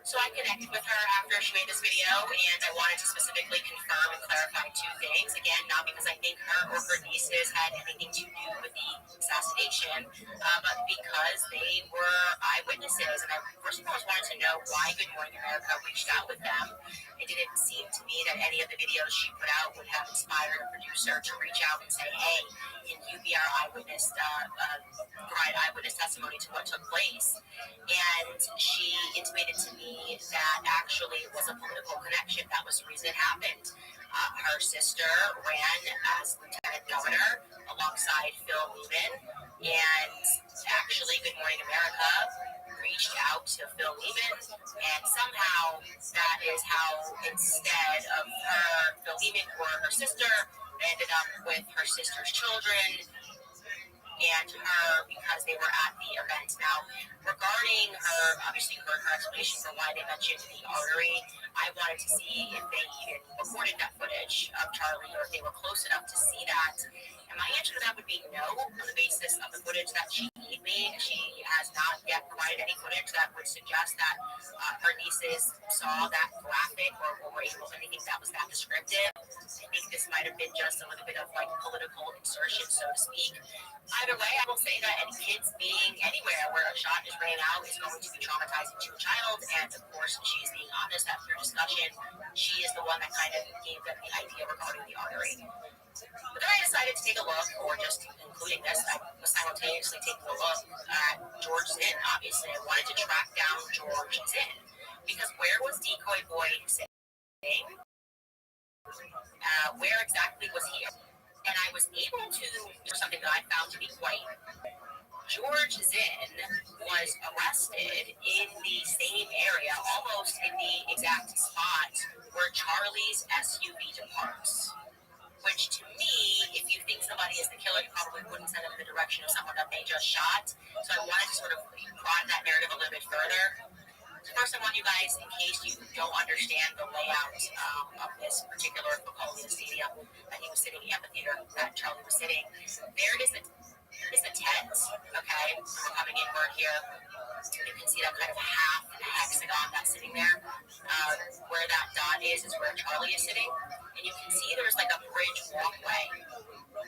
So I connected with her after she made this video, and I wanted to specifically confirm and clarify 2 things. Again, not because I think her or her nieces had anything to do with the assassination, but because they were eyewitnesses. And I first of all wanted to know why Good Morning America reached out with them. It didn't seem to me that any of the videos she put out would have inspired a producer to reach out and say, hey, can you be our eyewitness, provide eyewitness testimony to what took place? And she intimated to me that actually it was a political connection. That was the reason it happened. Her sister ran as lieutenant governor alongside Phil Lehman, and actually Good Morning America reached out to Phil Lehman, and somehow that is how, instead of her, Phil Lehman, or her sister, ended up with her sister's children and her, because they were at the event. Now, regarding her, obviously you heard her explanation for why they mentioned the artery. I wanted to see if they even recorded that footage of Charlie, or if they were close enough to see that. And my answer to that would be no, on the basis of the footage that she gave me. She has not yet provided any footage that would suggest that her nieces saw that graphic or were able to anything that was that descriptive. I think this might have been just a little bit of like political insertion, so to speak. Either way, I will say that any kids being anywhere where a shot is ran out is going to be traumatizing to a child. And of course, she's being honest after discussion. She is the one that kind of gave them the idea regarding the artery. But then I decided to take a look, or just including this, I was simultaneously taking a look at George Zinn. Obviously, I wanted to track down George Zinn, because where was Decoy Boy sitting? Where exactly was he? And I was able to do something that I found to be quite. George Zinn was arrested in the same area, almost in the exact spot where Charlie's SUV departs. Which, to me, if you think somebody is the killer, you probably wouldn't send them in the direction of someone that they just shot. So I wanted to sort of broaden that narrative a little bit further. First, I want you guys, in case you don't understand the layout of this particular football stadium that he was sitting, the amphitheater that Charlie was sitting, there is a tent, okay? We're coming inward here. You can see that kind of half hexagon that's sitting there. Where that dot is where Charlie is sitting. And you can see there's like a bridge walkway.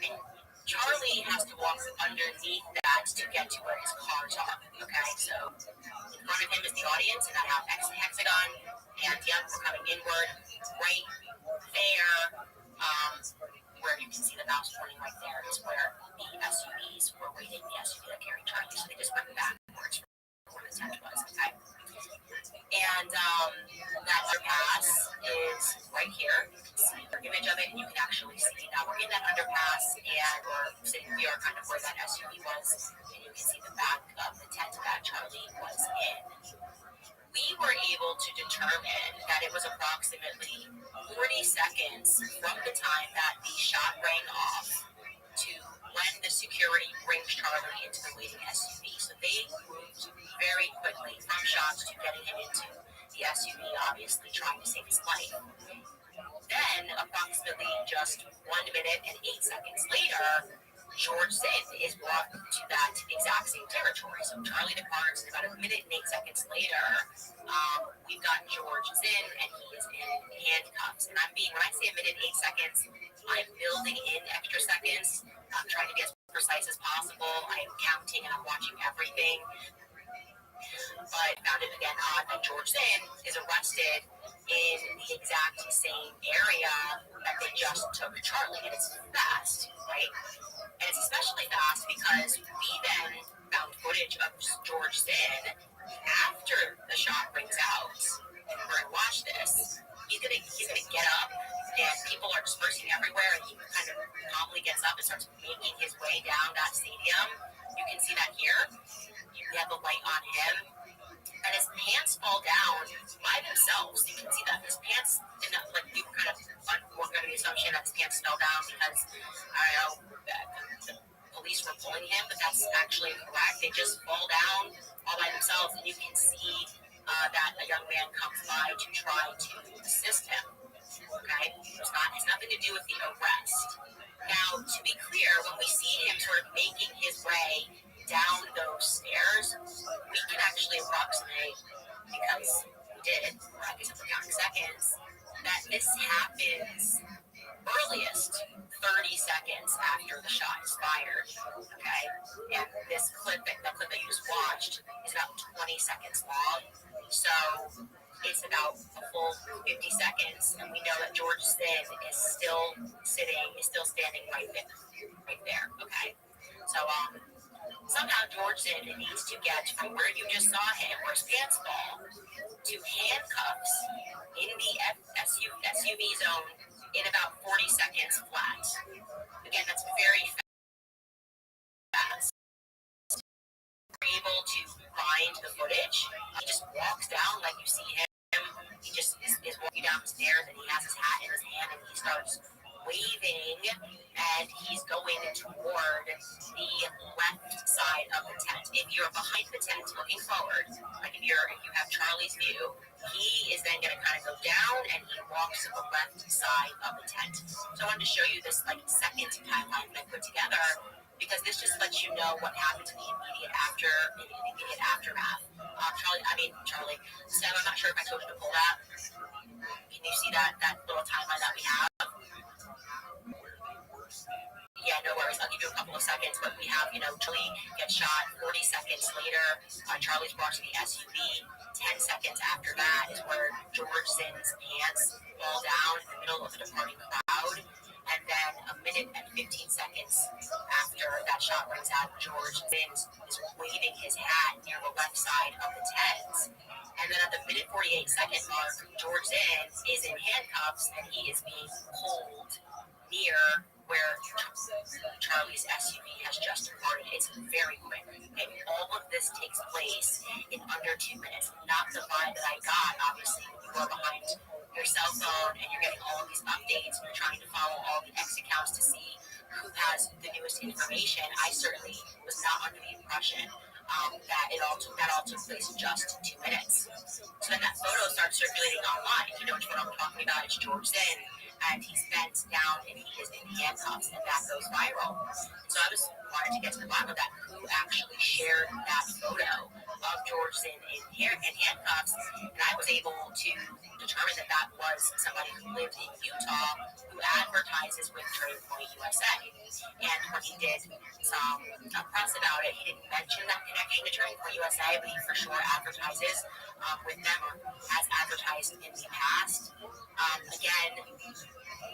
And Charlie has to walk underneath that to get to where his cars are, okay? So in front of him is the audience, and I have hexagon, and yep, we're coming inward, right there, where you can see the mouse pointing right there is where the SUVs were waiting, the SUV that carried Charlie, so they just went backwards from where the tent was, okay? And that underpass is right here. You can see the image of it, and you can actually see now we're in that underpass, and we're sitting here kind of where that SUV was, and you can see the back of the tent that Charlie was in. We were able to determine that it was approximately 40 seconds from the time that the shot rang off to when the security brings Charlie into the waiting SUV. So they moved very quickly from shots to getting him into the SUV, obviously trying to save his life. Then, approximately just 1 minute and 8 seconds later, George Zinn is brought to that exact same territory. So Charlie departs, and about 1 minute and 8 seconds later, we've got George Zinn, and he is in handcuffs. And when I say 1 minute and 8 seconds, I'm building in extra seconds. I'm trying to be as precise as possible. I'm counting and I'm watching everything. But found it again odd that George Zinn is arrested in the exact same area that they just took Charlie. And it's fast, right? And it's especially fast because we then found footage of George Zinn after the shot rings out. And we're going to watch this. He's gonna get up, and people are dispersing everywhere, and he kind of calmly gets up and starts making his way down that stadium. You can see that here. You have the light on him, and his pants fall down by themselves. You can see that his pants did not, like, we were kind of under the assumption that his pants fell down because, I don't know, the police were pulling him, but that's actually incorrect. They just fall down all by themselves, and you can see that a young man comes by to try to assist him. Okay? It's nothing to do with the arrest. Now, to be clear, when we see him sort of making his way down those stairs, we can actually approximate, because we did, I guess for counting seconds, that this happens earliest 30 seconds after the shot is fired. Okay? And this clip, the clip that you just watched, is about 20 seconds long. So it's about a full 50 seconds, and we know that George Zinn is still standing right there, okay? So, somehow George Zinn needs to get from where you just saw him, where his pants fall, to handcuffs in the SUV zone in about 40 seconds flat. Again, that's very fast. We're able to find the footage. He just walks down like you see him. He just is walking down the stairs, and he has his hat in his hand, and he starts waving, and he's going toward the left side of the tent. If you're behind the tent looking forward, like if you have Charlie's view, he is then going to kind of go down, and he walks to the left side of the tent. So I wanted to show you this like second timeline that I put together, because this just lets you know what happened in the immediate aftermath. Charlie, Sam, I'm not sure if I told you to pull that. Can you see that little timeline that we have? Yeah, no worries. I'll give you a couple of seconds, but we have, Charlie gets shot 40 seconds later. Charlie's brought to the SUV. 10 seconds after that is where George Zinn's pants fall down in the middle of the departing crowd. And then a minute and 15 seconds after that shot rings out, George Zinn is waving his hat near the left side of the tent. And then at the minute 48-second mark, George Zinn is in handcuffs, and he is being pulled near where Charlie's SUV has just departed. It's very quick. And all of this takes place in under 2 minutes. Not the vibe that I got, obviously, when you are behind your cell phone and you're getting all of these updates and you're trying to follow all the X accounts to see who has the newest information. I certainly was not under the impression that all took place in just 2 minutes. So then that photo starts circulating online. If you know which one I'm talking about, it's George Zinn, and he's bent down and he is in handcuffs, and that goes viral. So I wanted to get to the bottom of that. Who actually shared that photo of George Zinn in handcuffs? And I was able to determine that was somebody who lived in Utah who advertises with Turning Point USA. And when he did some press about it, he didn't mention that connection to Turning Point USA, but he for sure advertises with them, or has advertised in the past. Again,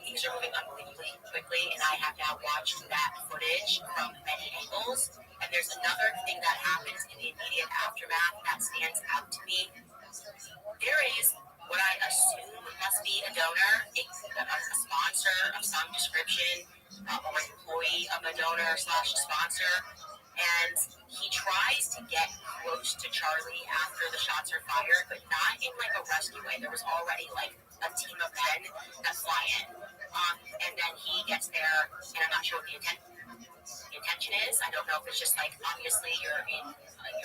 things are moving unbelievably quickly, and I have now watched that footage from many angles. And there's another thing that happens in the immediate aftermath that stands out to me. There is what I assume must be a donor, a sponsor of some description, or an employee of a donor / sponsor. And he tries to get close to Charlie after the shots are fired, but not in like a rescue way. There was already like a team of men that fly in. And then he gets there, and I'm not sure what the intention is. I don't know if it's just like, obviously you're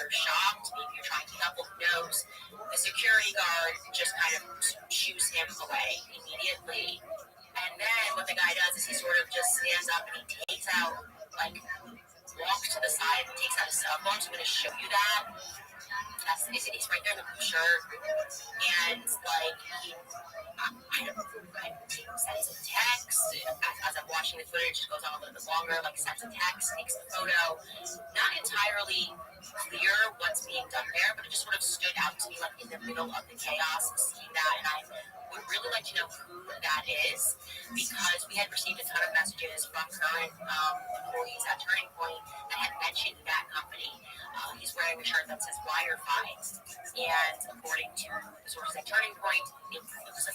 shocked, maybe you're trying to help, who knows. The security guard just kind of shoos him away immediately. And then what the guy does is he sort of just stands up and he takes out, like, walks to the side and takes out his cell phone. So I'm going to show you that. He's right there in the blue shirt. And, like, I don't know, sends a text. As I'm watching the footage, it goes on a little bit longer, like, sends a text, takes a photo. Not entirely clear what's being done there, but it just sort of stood out to me, like, in the middle of the chaos, seeing that. And I would really like to know who that is, because we had received a ton of messages from current employees at Turning Point that had mentioned that company. He's wearing a shirt that says Wire Finds, and according to the sources at Turning Point, it was a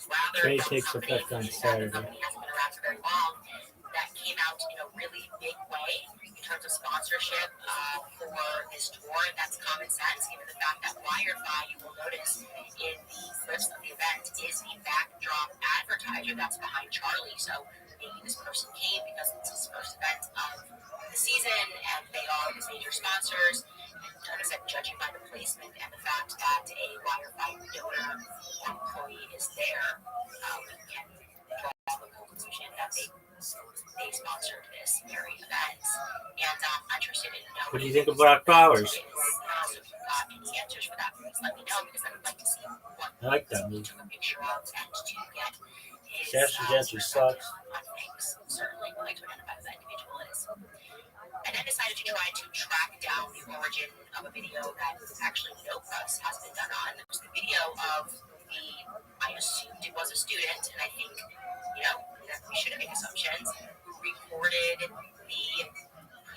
rather Trade takes effect on Saturday. The company hasn't been around for very long. That came out in a really big way in terms of sponsorship for this tour, and that's common sense, given the fact that Wi-Fi, you will notice in the clips of the event, is the backdrop advertiser that's behind Charlie. So maybe this person came because it's his first event of the season, and they are his major sponsors. And like I said, judging by the placement and the fact that a Wi-Fi donor employee is there, we can draw the conclusion that they sponsored this very event. And I'm interested in knowing. What do you think about Flowers? So if you've got any answers for that, please let me know, because I would like to see what I like that movie. took a picture of and to get his Sash Gentry sucks. on things. Certainly would like to identify who that individual is. I then decided to try to track down the origin of a video that actually no press has been done on. It was the video of I assumed it was a student, and I think, we shouldn't make assumptions, who recorded the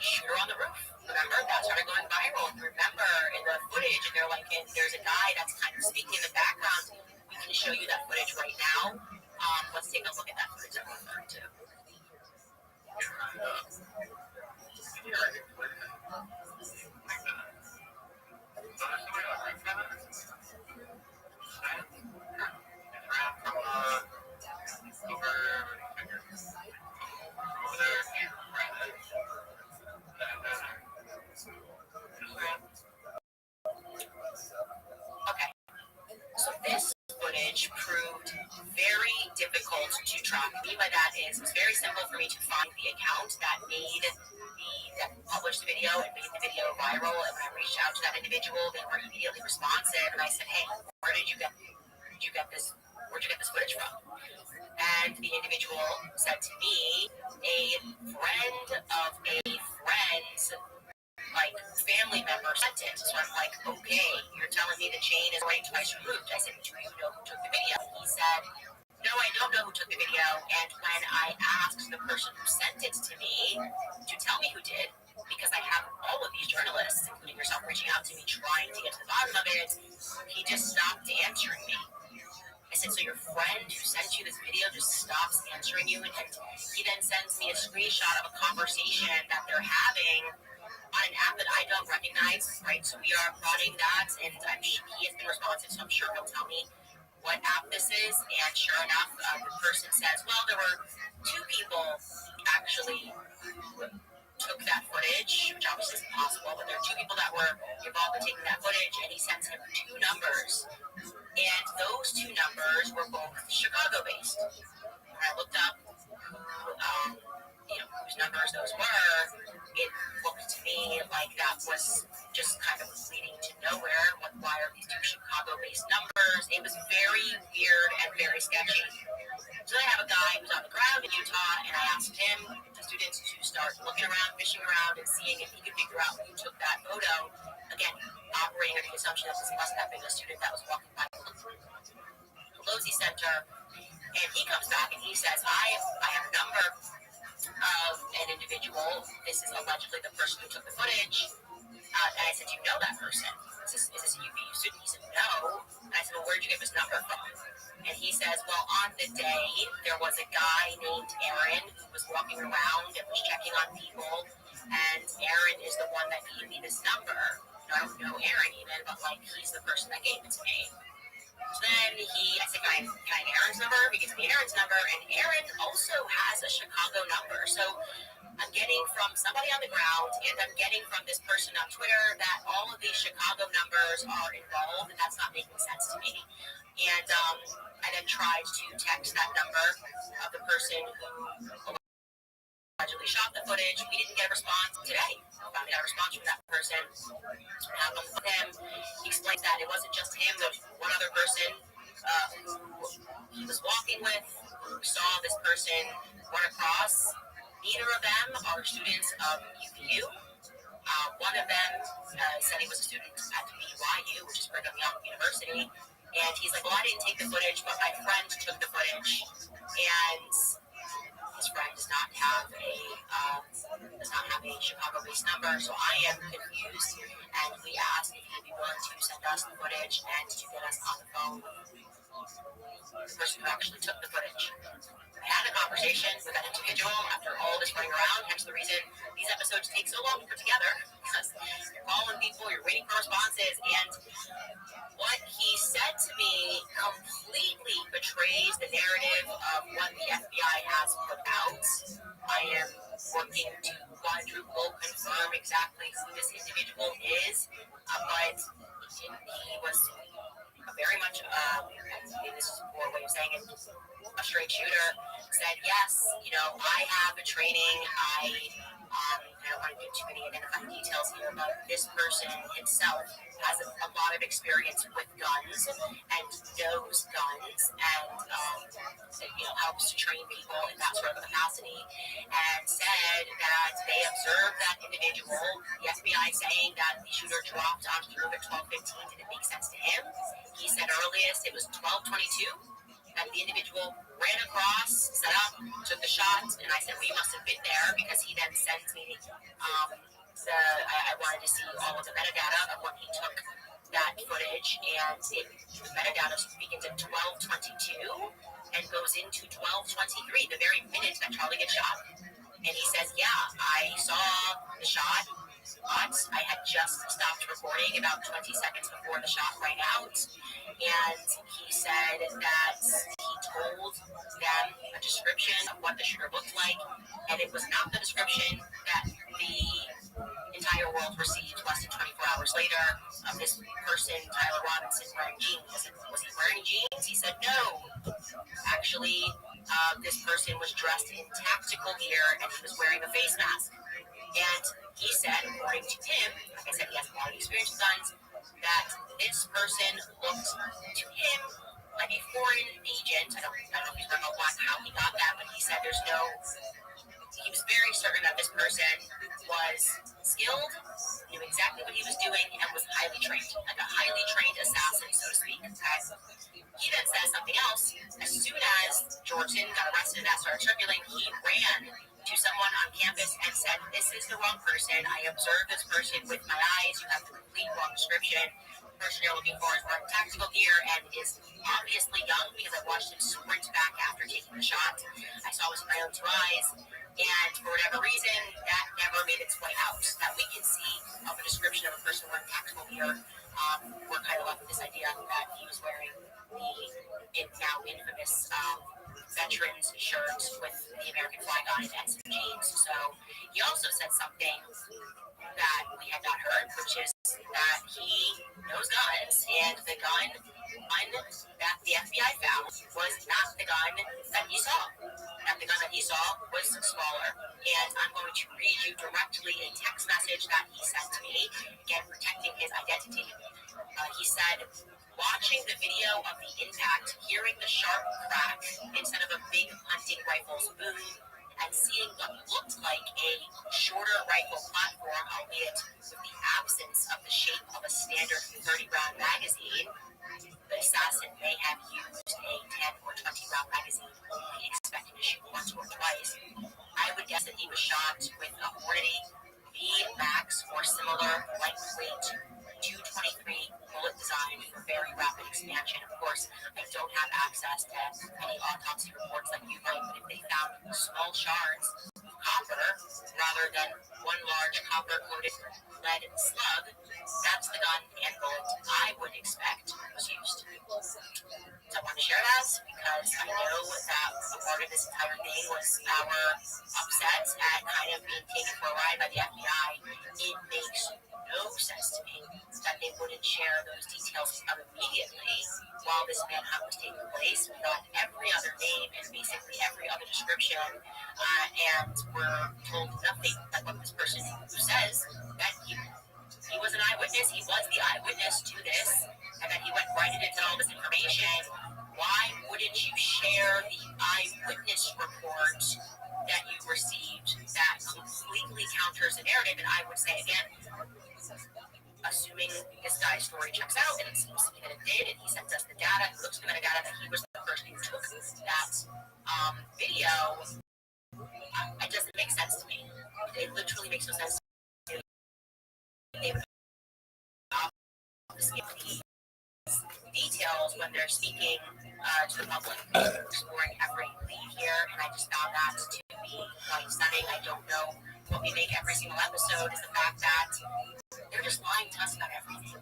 shooter on the roof. Remember, that started going viral. Remember, in the footage, and they're like, there's a guy that's kind of speaking in the background. We can show you that footage right now. Let's take a look at that footage I'm referring to. Okay, so this footage proved very difficult to track. What I mean by that is it's very simple for me to find the account that published the video and made the video viral. And when I reached out to that individual, they were immediately responsive, and I said, "Hey, where did you get this? Where'd you get this footage from?" And the individual said to me, "A friend of a friend's family member sent it." So I'm like, "Okay, you're telling me the chain is already twice removed." I said, "Do you know who took the video?" He said, "No, I don't know who took the video." And when I asked the person who sent it to me to tell me who did, because I have all of these journalists, including yourself, reaching out to me trying to get to the bottom of it, he just stopped answering me. I said, "So your friend who sent you this video just stops answering you?" And he then sends me a screenshot of a conversation that they're having on an app that I don't recognize, right? So we are prodding that, and he has been responsive, so I'm sure he'll tell me what app this is. And sure enough, the person says, "Well, there were two people actually who took that footage," which obviously is impossible, but there are two people that were involved in taking that footage, and he sends him two numbers. And those two numbers were both Chicago-based. When I looked up whose numbers those were, it looked to me like that was just kind of leading to nowhere. Why are these two Chicago-based numbers? It was very weird and very sketchy. So I have a guy who's on the ground in Utah, and I asked him, the students, to start looking around, fishing around, and seeing if he could figure out who took that photo. Again, operating under the assumption that this must have been a student that was walking by the Pelosi Center. And he comes back and he says, I have a number of an individual. This is allegedly the person who took the footage. And I said, "Do you know that person? Is this a UVU student?" He said, "No." And I said, "Well, where did you get this number from?" And he says, "Well, on the day, there was a guy named Aaron who was walking around and was checking on people. And Aaron is the one that gave me this number. I don't know Aaron even, but he's the person that gave it to me." So then I said, can I have Aaron's number? He gives me Aaron's number, and Aaron also has a Chicago number. So I'm getting from somebody on the ground, and I'm getting from this person on Twitter that all of these Chicago numbers are involved, and that's not making sense to me. And I then tried to text that number of the person who allegedly shot the footage. We didn't get a response today. I finally got a response from that person. With him, he explains that it wasn't just him. There was one other person who he was walking with who saw this person run across. Neither of them are students of UVU. One of them said he was a student at BYU, which is Brigham Young University. And he's like, "Well, I didn't take the footage, but my friend took the footage." And his friend does not have a Chicago-based number, so I am confused. And we asked if he'd be willing to send us the footage and to get us on the phone with the person who actually took the footage. I had a conversation with that individual after all this running around. Hence the reason these episodes take so long to put together, because you're calling people, you're waiting for responses, and what he said to me completely betrays the narrative of what the FBI has put out. I am working to quadruple confirm exactly who this individual is, but he was very much, this is a poor way of saying it, a straight shooter. Said, "Yes, I have a training. I I don't want to give too many identifying details here, but this person himself has a lot of experience with guns and knows guns and helps to train people in that sort of capacity, and said that they observed that individual, the FBI saying that the shooter dropped on the at 12:15 didn't make sense to him. He said earliest it was 12:22 that the individual ran across, set up, took the shot, and I said, well, you must have been there, because he then sent me I wanted to see all of the metadata of when he took that footage, and the metadata begins at 12:22 and goes into 12:23, the very minute that Charlie gets shot. And he says, yeah, I saw the shot, but I had just stopped recording about 20 seconds before the shot rang out. And he said that he told them a description of what the shooter looked like, and it was not the description that the entire world received less than 24 hours later of this person, Tyler Robinson, wearing jeans. Was he wearing jeans? He said no. Actually, this person was dressed in tactical gear and he was wearing a face mask. And he said, according to him, like I said, he has a lot of experience with guns, that this person looked to him like a foreign agent. I don't know if he's going to know how he got that, but he said he was very certain that this person was skilled, knew exactly what he was doing, and was highly trained, like a highly trained assassin, so to speak. He then says something else. As soon as Jordan got arrested and that started circulating, he ran to someone on campus and said, this is the wrong person. I observed this person with my eyes. You have the complete wrong description. The person you're looking for is wearing tactical gear and is obviously young, because I watched him sprint back after taking the shot. I saw it with my own two eyes. And for whatever reason, that never made its way out. That we can see of a description of a person wearing tactical gear. We're kind of left with this idea that he was wearing the now infamous veterans shirts with the American flag on it and some jeans. So he also said something that we had not heard, which is that he knows guns, and the gun that the FBI found was not the gun that he saw. That the gun that he saw was smaller. And I'm going to read you directly a text message that he sent to me, again, protecting his identity. He said, watching the video of the impact, hearing the sharp crack instead of a big hunting rifle's boom, and seeing what looked like a shorter rifle platform, albeit with the absence of the shape of a standard 30-round magazine, the assassin may have used a 10 or 20-round magazine, only expecting to shoot once or twice. I would guess that he was shot with a Hornady V-Max or similar lightweight 223 bullet design for very rapid expansion. Of course, I don't have access to any autopsy reports like you might, but if they found small shards of copper rather than one large copper-coated lead slug, that's the gun and bullet I would expect was used. So I want to share that because I know that a part of this entire thing was our upset at kind of being taken for a ride by the FBI. It makes no sense to me that they wouldn't share those details immediately while this manhunt was taking place. We got every other name and basically every other description, and we're told nothing like what this person who says that he was an eyewitness, he was the eyewitness to this, and that he went right into all this information. Why wouldn't you share the eyewitness report that you received that completely counters the narrative? And I would say again, assuming this guy's story checks out, and it seems to me that it did, and he sends us the data, it looks to the metadata that he was the person who took that video, it doesn't make sense to me. It literally makes no sense to me. They would obfuscate the details when they're speaking to the public, exploring every lead here, and I just found that to be quite stunning. I don't know what we make every single episode is the fact that they're just lying to us about everything,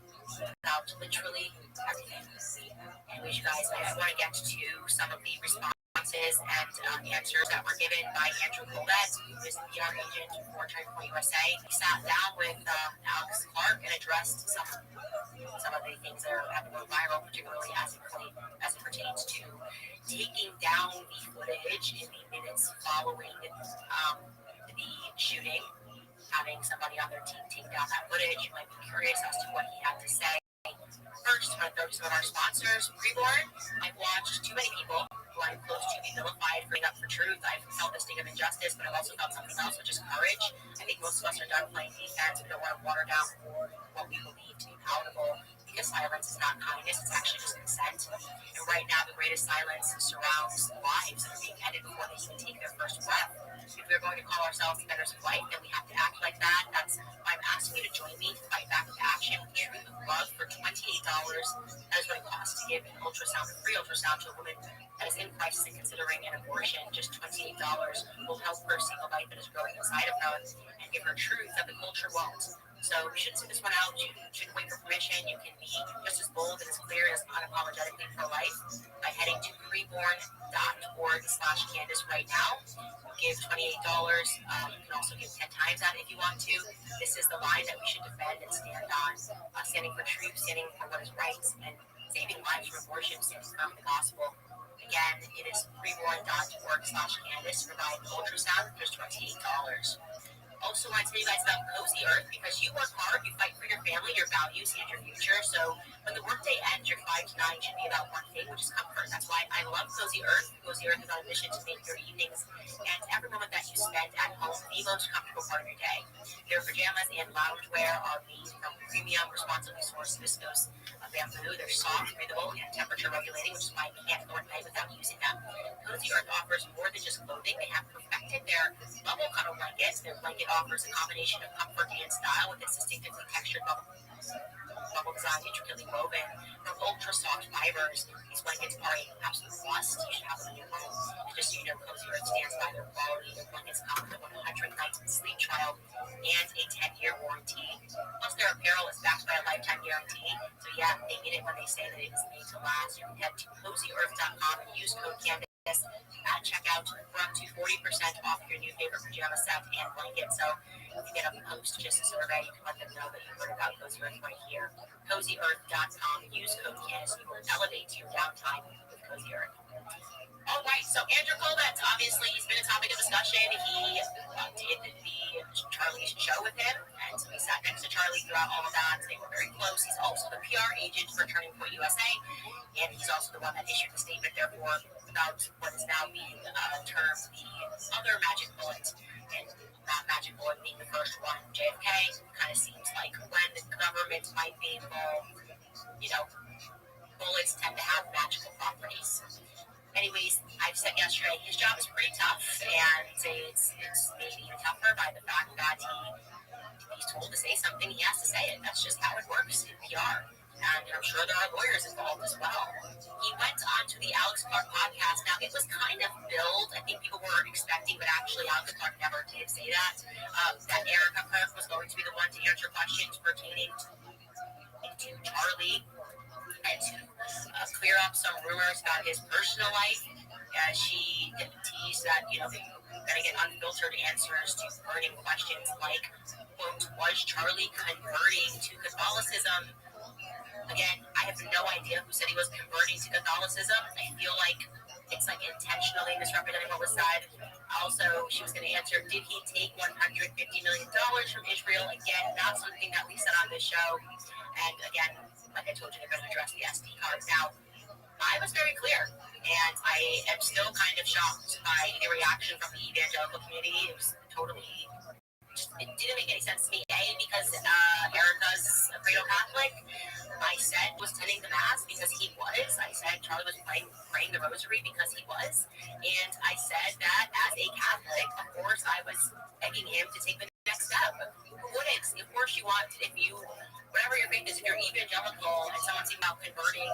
about literally everything. Anyways, you guys, I want to get to some of the responses and answers that were given by Andrew Colette, who is the PR agent for Transport USA. He sat down with Alex Clark and addressed some of the things that have been going viral, particularly as it pertains to taking down the footage in the minutes following the shooting. some of our sponsors. Preborn, I've watched too many people who I'm close to be vilified for being up for truth. I've felt the sting of injustice, but I've also felt something else, which is courage. I think most of us are done playing defense. We don't want to water down what we believe to be palatable, because silence is not kindness, it's actually just consent. And right now, the greatest silence surrounds lives that are being ended before they even take their first breath. If we're going to call ourselves defenders of life, then we have to act like that. That's why I'm asking you to join me to fight back with action with Truth of Love for $28. That is what it costs to give an ultrasound, a free ultrasound, to a woman that is in crisis and considering an abortion. Just $28 will help her see the life that is growing inside of her and give her truth that the culture won't. So you shouldn't sit this one out. You shouldn't wait for permission. You can be just as bold and as clear as unapologetically pro-life by heading to preborn.org/Candace right now. Give $28. You can also give 10 times that if you want to. This is the line that we should defend and stand on. Standing for truth, standing for what is right, and saving lives from abortion, standing firm with the gospel. Again, it is preborn.org/Candace. Provide ultrasound. There's $28. Also want to tell you guys about Cozy Earth, because you work hard, you fight for your family, your values, and your future. So when the workday ends, your 5 to 9 should be about one thing, which is comfort. That's why I love Cozy Earth. Cozy Earth is on a mission to make your evenings and every moment that you spend at home the most comfortable part of your day. Their pajamas and loungewear are made from premium, responsibly sourced viscose bamboo. They're soft, breathable, and temperature regulating, which is why you can't go at night without using them. Cozy Earth offers more than just clothing. They have perfected their bubble cuddle blankets. Their blanket offers a combination of comfort and style with its distinctively textured bubble design, intricately woven from ultra soft fibers. These blankets are an absolute must. You should have them in your home. And just so you know, Cozy Earth stands by their quality. Their blankets come with a 100-night sleep trial and a 10-year warranty. Plus, their apparel is backed by a lifetime guarantee. So yeah, they mean it when they say that it is made to last. You can head to CozyEarth.com and use code Candace at checkout for up to 40% off your new favorite pajama set and blanket. So if you get up and post just a survey, you can let them know that you heard about Cozy Earth right here. CozyEarth.com. Use code Candace. You will elevate your downtime with Cozy Earth. All right, so Andrew Colbert, obviously, he's been a topic of discussion. He did Charlie's show with him, and so he sat next to Charlie throughout all of that. They were very close. He's also the PR agent for Turning Point USA, and he's also the one that issued the statement, therefore, about what is now being termed the other magic bullet. And that magic bullet being the first one, JFK, kind of seems like when the government might be involved, you know, bullets tend to have magical properties. Anyways, I've said yesterday, his job is pretty tough, and it's made even tougher by the fact that he's told to say something, he has to say it. That's just how it works in PR. And I'm sure there are lawyers involved as well. He went on to the Alex Clark podcast. Now, it was kind of billed. I think people were expecting, but actually Alex Clark never did say that Erica Clark was going to be the one to answer questions pertaining to Charlie and to clear up some rumors about his personal life. She teased that, you know, they're going to get unfiltered answers to burning questions like, quote, was Charlie converting to Catholicism? Again, I have no idea who said he was converting to Catholicism. I feel like it's like intentionally misrepresenting what was said. Also, she was going to answer, did he take $150 million from Israel? Again, not something that we said on this show. And again, like I told you, they're going to address the SD cards. Now, I was very clear, and I am still kind of shocked by the reaction from the evangelical community. It was totally, it didn't make any sense to me. A, because Erica's a Credo-Catholic. I said was attending the Mass because he was. I said Charlie was praying the Rosary because he was. And I said that as a Catholic, of course, I was begging him to take the next step. Who wouldn't? Of course you want, if you, whatever your faith is, if you're evangelical and someone's thinking about converting,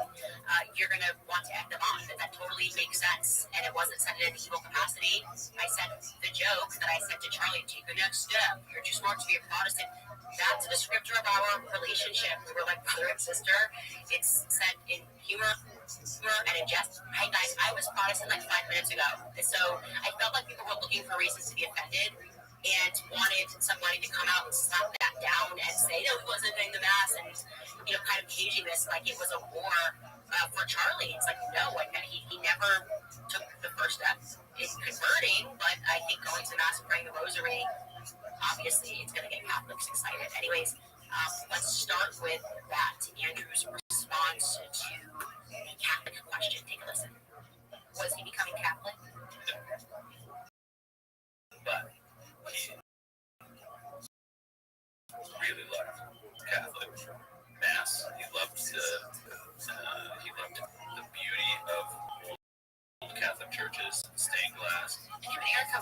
you're going to want to end them on. That totally makes sense. And it wasn't said in an evil capacity. I said the joke that I said to Charlie, take the next step. You're too smart to be a Protestant. That's a descriptor of our relationship. We were like brother and sister. It's said in humor and in jest. Hey guys, I was Protestant like 5 minutes ago. So I felt like people were looking for reasons to be offended and wanted somebody to come out and slap that down and say, no, he wasn't doing the Mass, and, you know, kind of caging this like it was a war for Charlie. It's like, no, he never took the first step in converting, but I think going to the Mass and praying the Rosary, obviously it's going to get Catholics excited. Anyways, let's start with that. Andrew's response to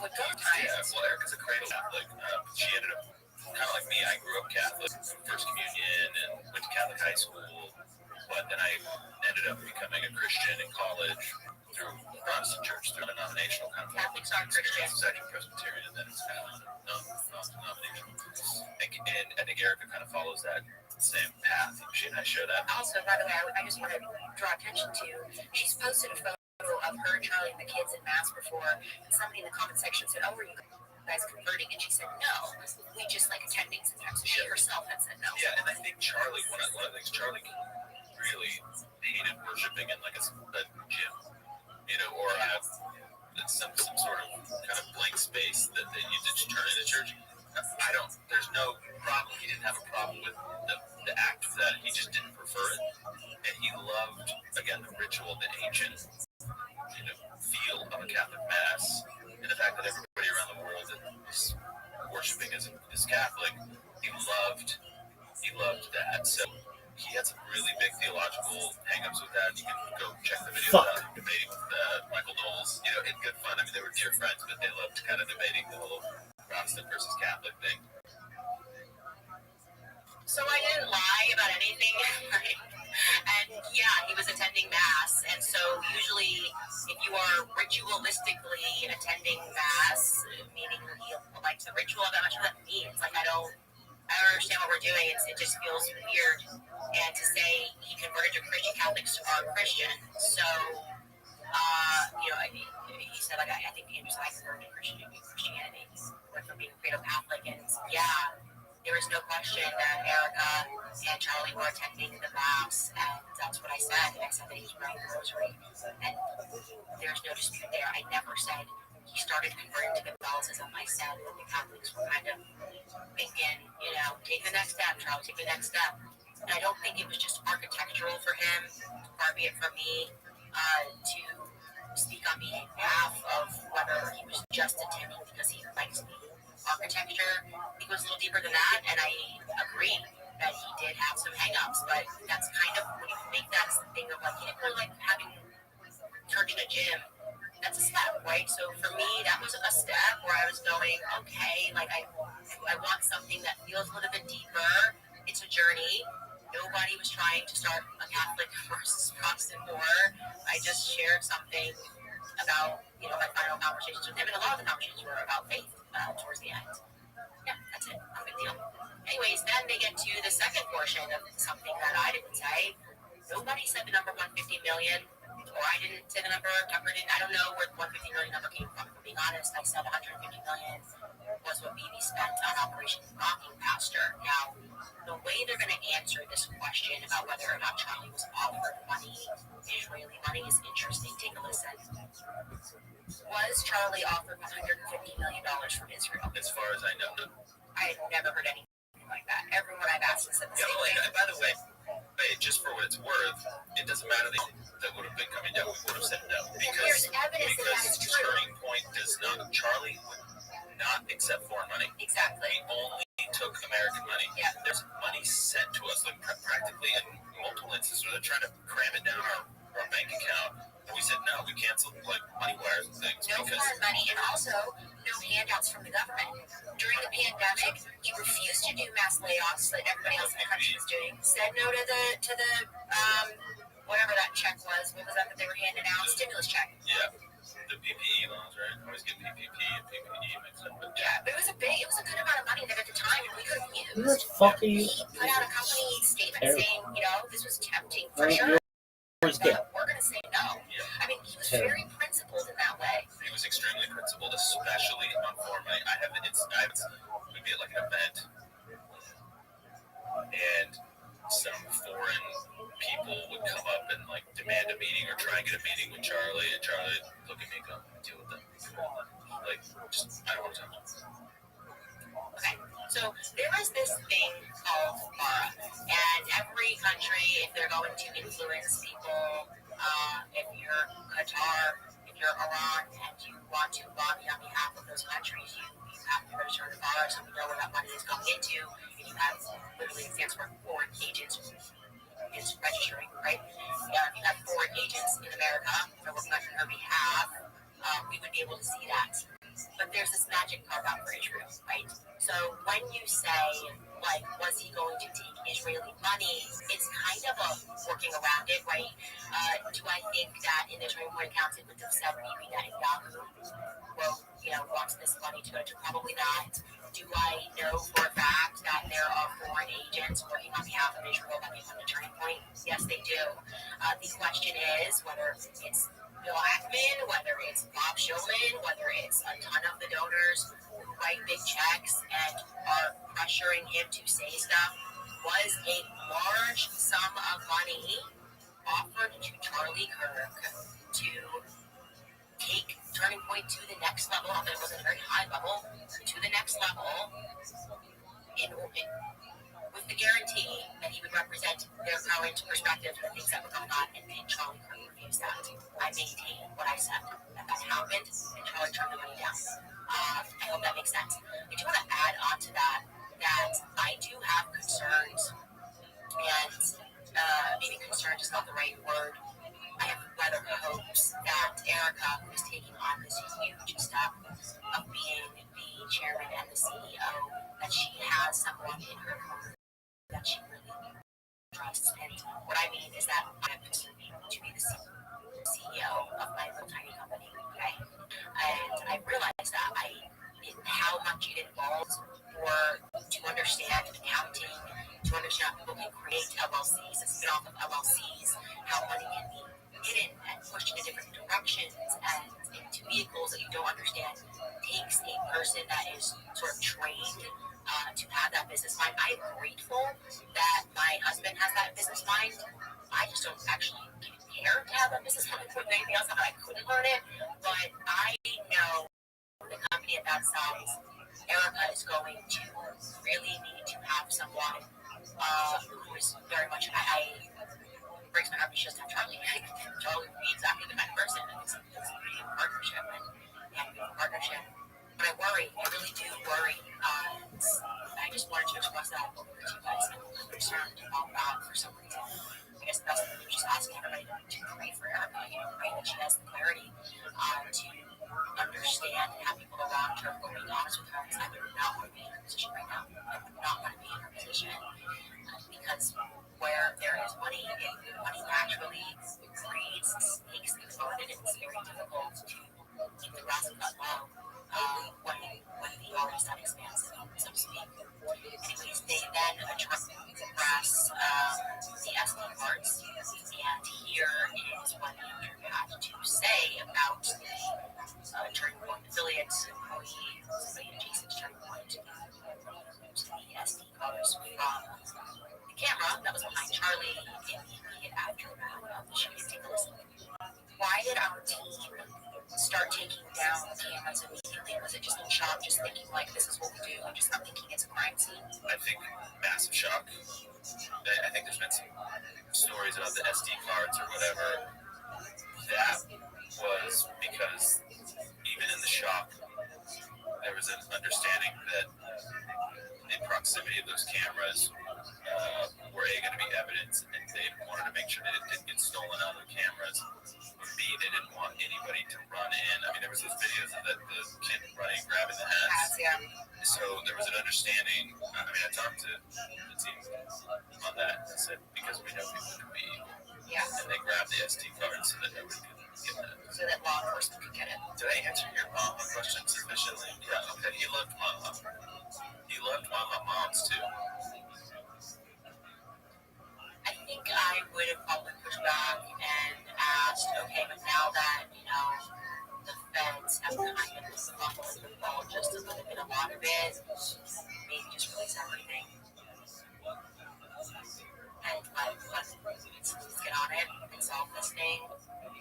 would go to. Yeah, well, Erica's a cradle Catholic. She ended up kind of like me. I grew up Catholic, First Communion, and went to Catholic high school. But then I ended up becoming a Christian in college through Protestant church, through a denominational kind of Catholics aren't Christian. Second Presbyterian, and then it's kind of non-denominational. And I think Erica kind of follows that same path. She and I share that. Also, by the way, I just want to draw attention to, she's posted a photo of her and Charlie and the kids in Mass before, and somebody in the comment section said, oh, were you guys converting? And she said, no, we just like attending sometimes. So she herself had said no. Yeah, and I think Charlie, one of the things Charlie really hated worshiping in like a gym, or have some sort of kind of blank space that you just turn into church. There's no problem. He didn't have a problem with the act of that. He just didn't prefer it. And he loved, again, the ritual, the ancient, feel of a Catholic Mass. And the fact that everybody around the world that was worshiping is Catholic, he loved that. So he had some really big theological hang-ups with that. You can go check the video about debating with Michael Knowles. It's good fun. I mean, they were dear friends, but they loved kind of debating the whole Protestant versus Catholic thing. So I didn't lie about anything. And yeah, he was attending Mass. And so usually if you are ritualistically attending Mass, meaning he likes the ritual of that much, what that means. Like, I don't understand what we're doing. It just feels weird. And to say he converted to Christian, Catholics are Christian. So, he said, like, I think Andrew said I converted to Christianity. Went from being a cradle Catholic. And yeah, there is no question that Erica and Charlie were attending the Mass, and that's what I said. I said that he was praying the rosary, and there's no dispute there. I never said he started converting to Catholicism. I said that the Catholics were kind of thinking, take the next step, Charlie, take the next step. And I don't think it was just architectural for him, far be it from me, to speak on behalf of whether he was just attending because he likes the architecture. It goes a little deeper than that, and I agree that he did have some hang-ups, but that's kind of, when you make that thing of like, he didn't really like having church in a gym, that's a step, right? So for me, that was a step where I was going, okay, like I want something that feels a little bit deeper. It's a journey. Nobody was trying to start a Catholic versus Protestant war. I just shared something about, my final conversations with him, and a lot of the conversations were about faith towards the end. Yeah, that's it. No big deal. Anyways, then they get to the second portion of something that I didn't say. Nobody said the number 150 million, or I didn't say the number, Tucker didn't. I don't know where the 150 million number came from. For being honest, I said 150 million was what BB spent on Operation Mocking Pastor. Now, the way they're going to answer this question about whether or not Charlie was offered money, Israeli money, is interesting. Take a listen. Was Charlie offered $150 million from Israel? As far as I know, no. I had never heard anything like that. Everyone I've asked has said the same thing. And by the way, just for what it's worth, it doesn't matter that would have been coming down. We would have said no. There's evidence that is true. Turning Point does not. Charlie would not accept foreign money. Exactly. He only took American money. Yeah. There's money sent to us, like practically in multiple instances where they're trying to cram it down our bank account. And we said no. We canceled like money wires and things. No foreign money, and also no handouts from the government. During the pandemic, he refused to do mass layoffs like everybody else in the country was doing. Said no to the whatever that check was. What was that they were handing out? Stimulus check. Yeah. The PPE loans, right? I always get PPP and PPE mixed up. But yeah, but it was a good amount of money that at the time we could have used. What the fuck are you? He put out a company statement saying, this was tempting for sure. We're going to say no. Yeah. I mean, he was very principled in that way. He was extremely principled, especially on foreign money. We'd be at like an event, and some foreign people would come up and like demand a meeting or try and get a meeting with Charlie, and Charlie would look at me and go, deal with them. Like, I don't want to talk to them. Okay, so there is this thing called FARA, and every country, if they're going to influence people, if you're Qatar, if you're Iran, and you want to lobby on behalf of those countries, you have to register to FARA, so we know where that money is going into, and you have, literally, it stands for foreign agents, is registering, right? If you have foreign agents in America, if they're working on your behalf, we would be able to see that. But there's this magic carve out for Israel, right? So when you say, like, was he going to take Israeli money? It's kind of a working around it, right? Do I think that in the Turning Point accounts it would have said maybe that Yahoo will, wants this money to go to? Probably not. Do I know for a fact that there are foreign agents working on behalf of Israel that they want the Turning Point? Yes, they do. The question is whether it's Bill Ackman, whether it's Bob Shulman, whether it's a ton of the donors who write big checks and are pressuring him to say stuff. Was a large sum of money offered to Charlie Kirk to take Turning Point to the next level, although it wasn't a very high level, to the next level, with the guarantee that he would represent their current perspective and the things that were going on, and Charlie Kirk refused that. I maintain what I said, that happened, and Charlie turned the money down. I hope that makes sense. I do want to add on to that I do have concerns, and maybe concerned is not the right word. I have rather hopes that Erica, who is taking on this huge step of being the chairman and the CEO, that she has someone in her corner that she really trusts. And what I mean is that I have to be the CEO of my little tiny company, okay? And I realized that how much it involves to understand accounting, to understand how people can create LLCs, a spin-off of LLCs, how money can be hidden and pushed in different directions and into vehicles that you don't understand. Takes a person that is sort of trained to have that business mind. I'm grateful that my husband has that business mind. I just don't actually care to have that business mind more than anything else. Not that I couldn't learn it, but I know the company at that size, Erica is going to really need to have someone who is very much, breaks my heart because she doesn't have Charlie. Charlie would be exactly the kind of person. It's a pretty good partnership and good partnership. But I worry, I really do worry. I just wanted to express that over to you guys. I'm concerned about that for some reason. I guess the best thing is just asking everybody to pray for Erica, pray that she has the clarity to understand and have people around her who are being honest with her. Because I would not want to be in her position right now. I would not want to be in her position because where there is money, money naturally creates snakes and exploded, and it's very difficult to keep the grass cut low when the yard is not expansive, so to speak. Anyways, they then address the SD cards, and here is what Andrew had to say about the Turning Point affiliates, employee, somebody adjacent to Turning Point, to the SD cards from the camera that was behind Charlie in the immediate aftermath of the shooting. Take a listen. Why did our team start taking down the cameras immediately? Was it just in shock, just thinking like this is what we do, just not thinking it's a crime scene? I think massive shock. I think there's been some stories about the SD cards or whatever. That was because even in the shock, there was an understanding that the proximity of those cameras were going to be evidence, and they wanted to make sure that it didn't get stolen out of the cameras. B, they didn't want anybody to run in. I mean, there was those videos of the kid running, grabbing the hats. Yeah. So there was an understanding. I mean, I talked to the team on that. I said, because we know people can be evil. Yeah. And they grabbed the SD card so that nobody could get that. So that law enforcement could get it. Did I answer your mom question sufficiently? Yeah, okay. He loved mama. He loved moms too. I think I would have probably pushed back and asked, okay, but now that, the feds have kind of fumbled the ball just a little bit, a lot of it, maybe just release everything. And let's get on it and solve this thing.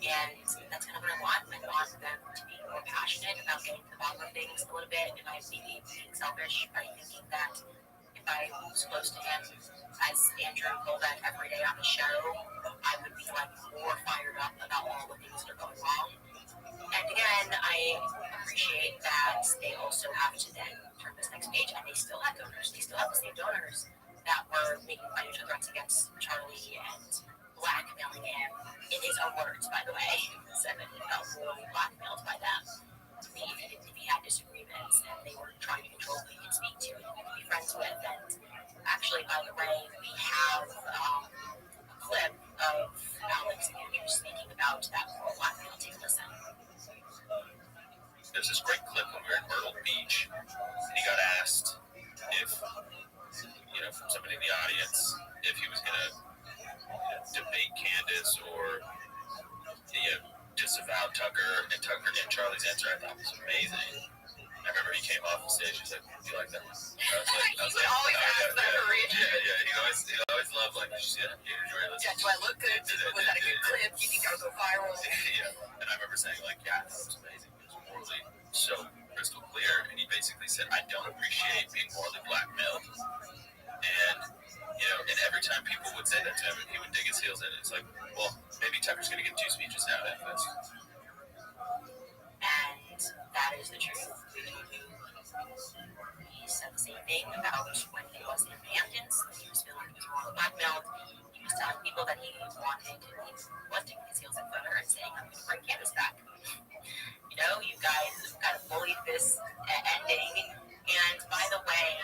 And that's kind of what I want. I want them to be more passionate about getting to the bottom of things a little bit. And I may be being selfish by thinking that if I was close to him, as Andrew told that every day on the show, I would be like more fired up about all the things that are going wrong. And again, I appreciate that they also have to then turn this next page, and they still have donors. They still have the same donors that were making financial threats against Charlie and blackmailing him, in his own words, by the way. Said that he felt really blackmailed by them. To me, if he had disagreed to that for a while. Take a listen. There's this great clip when we were in Myrtle Beach, and he got asked if, from somebody in the audience, if he was going to debate Candace or disavow Tucker, and Charlie's answer I thought was amazing. I remember he came off the stage and said, "Do you like that?" I was like, always ask that, Marie. Yeah. He always loved like, yeah, do I look good? Was that a good clip? Do you think I was go viral? Yeah. And I remember saying like, yeah, that was amazing. It was morally so crystal clear. And he basically said, I don't appreciate being morally blackmailed. And and every time people would say that to him, he would dig his heels in. It's like, well, maybe Tucker's going to give 2 speeches now after this. And that is the truth. He said the same thing about when he was in the Hamptons. He was feeling he was morally blackmailed. He was telling people that he was digging his heels in further and saying, I'm going to bring Candace back. You guys kind of bullied this ending. And by the way,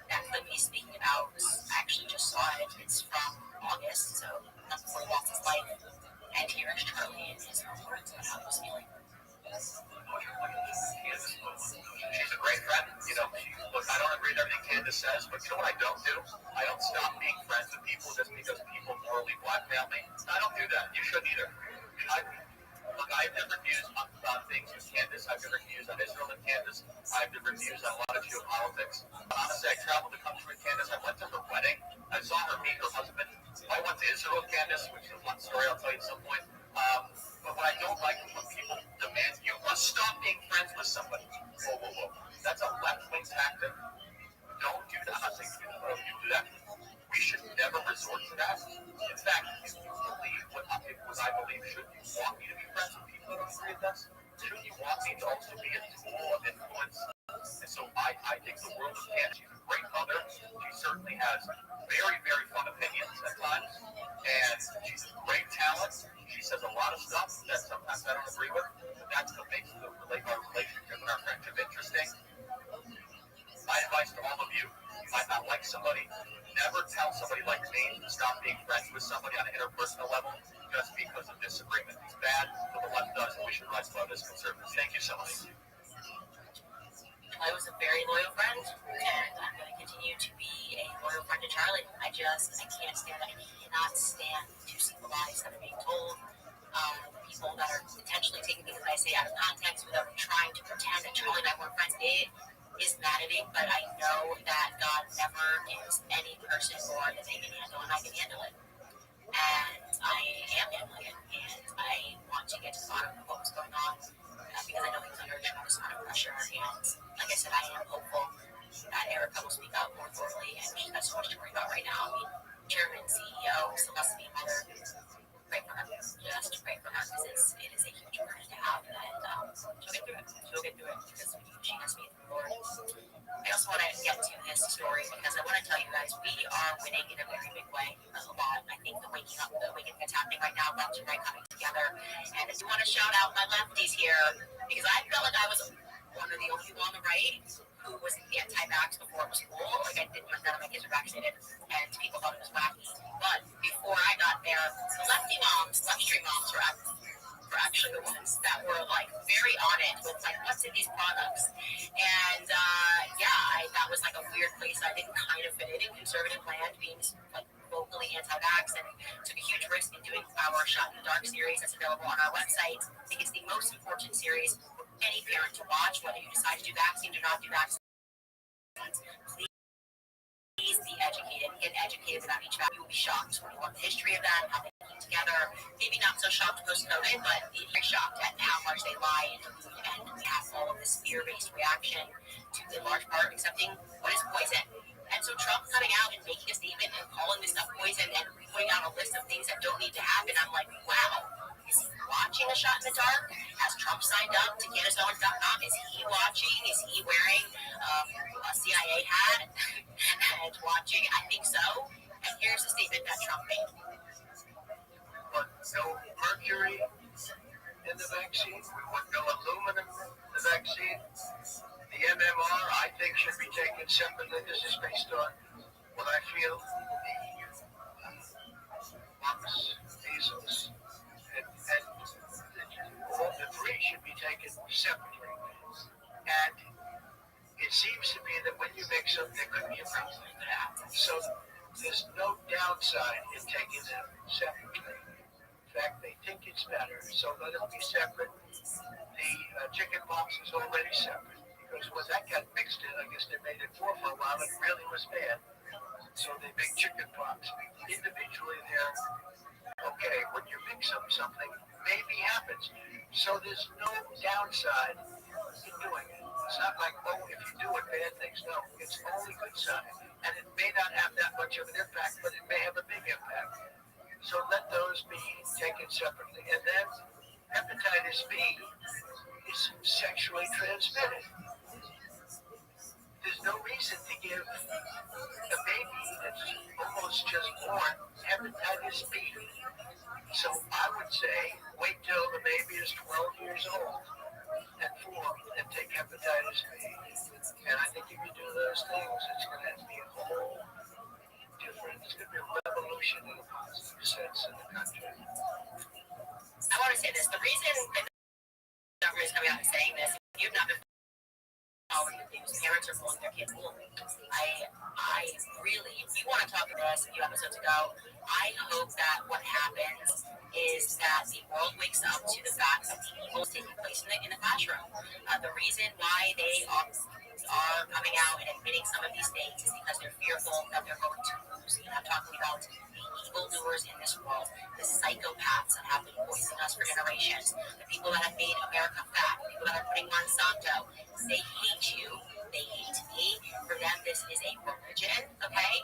that clip he's speaking about, I actually just saw it. It's from August, so not before he lost his life. And here is Charlie in his own words about how he was feeling. She's a great friend. Look, I don't agree with everything Candace says, but you know what I don't do? I don't stop being friends with people just because people morally blackmail me. I don't do that. You shouldn't either. I have different views on things with Candace. I have different views on Israel and Candace. I have different views on a lot of geopolitics. Honestly, I traveled the country with Candace. I went to her wedding. I saw her meet her husband. I went to Israel with Candace, which is one story I'll tell you at some point. But what I don't like is when people demand you must stop being friends with somebody. Whoa. That's a left-wing tactic. Don't do that. I'm not saying you do that. We should never resort to that. In fact, if you believe what I believe, should you want me to be friends with people who agree with us? Shouldn't you want me to also be a tool of influence? And so I think the world of Candace. She's a great mother. She certainly has very, very fun opinions at times. And she's a great talent. She says a lot of stuff that sometimes I don't agree with. But that's what makes our relationship and our friendship interesting. My advice to all of you might not like somebody. Never tell somebody like me to stop being friends with somebody on an interpersonal level just because of disagreement. It's bad, but the left does, and we should rise above as conservatives. Thank you so much. I was a very loyal friend, and I'm going to continue to be a loyal friend to Charlie. I cannot stand to see the lies that are being told. People that are intentionally taking things that I say out of context without trying to pretend that Charlie and I weren't friends. It is maddening, but I know that God never gives any person more than they can handle, and I can handle it. And I am handling it, and I want to get to the bottom of what was going on because I know he was under a tremendous amount of pressure. And like I said, I am hopeful that Erica will speak up more thoroughly, and she's got so much to worry about right now. Chairman, CEO, Celeste, mother. Pray for her. Just pray for her because it is a huge burden to have, and she'll get through it. She'll get through it because she has faith in the Lord. I also want to get to this story because I want to tell you guys we are winning in a very big way. A lot. I think the waking that's happening right now, left and right coming together. And I do want to shout out my lefties here because I felt like I was one of the only people on the right who was anti-vax before it was cool. Like none of my kids were vaccinated, and people thought it was wacky. But before I got there, the lefty moms, left stream moms were actually the ones that were like very on it with like what's in these products. And that was like a weird place I didn't kind of fit in conservative land, being like vocally anti-vax, and took a huge risk in doing our Shot in the Dark series that's available on our website. I think it's the most important series for any parent to watch, whether you decide to do vaccines or not do vaccines. Please be educated. Get educated about each vaccine. You will be shocked when you learn the history of that, how they came together. Maybe not so shocked post-COVID, but very shocked at how much they lie and have all of this fear-based reaction to, in large part, accepting what is poison. And so Trump coming out and making a statement and calling this stuff poison and putting out a list of things that don't need to happen, I'm like, wow. Is he watching A Shot in the Dark? Has Trump signed up to GetUsOwen.com? Is he watching? Is he wearing a CIA hat and watching? I think so. And here's the statement that Trump made. But no mercury in the vaccine. We want no aluminum in the vaccine. The MMR, I think, should be taken separately. This is based on what I feel the mumps, measles, and so let it be separate. The chicken pox is already separate because when that got mixed in, I guess they made it four for a while. It really was bad. So they make chicken pox. Individually, they're okay. When you mix up something, maybe happens. So there's no downside in doing it. It's not like, oh, if you do it, bad things. No, it's only good side. And it may not have that much of an impact, but it may have a big impact. So let those be taken separately. And then hepatitis B is sexually transmitted. There's no reason to give a baby that's almost just born hepatitis B. So I would say wait till the baby is 12 years old and 4 and take hepatitis B. And I think if you do those things, it's going to be a whole different, it's going to be a revolution in a positive sense in the country. I want to say this. The reason that the government is coming out and saying this, if you've not been following the news, parents are pulling their kids' wool. I really, if you want to talk about this a few episodes ago, I hope that what happens is that the world wakes up to the fact that the evil is taking place in the classroom. The reason why they are coming out and admitting some of these things is because they're fearful that they're going to lose. And I'm talking about the evildoers in this world, the psychopaths that have been poisoning us for generations, the people that have made America fat, the people that are putting Monsanto. They hate you. They hate me. For them, this is a religion, okay?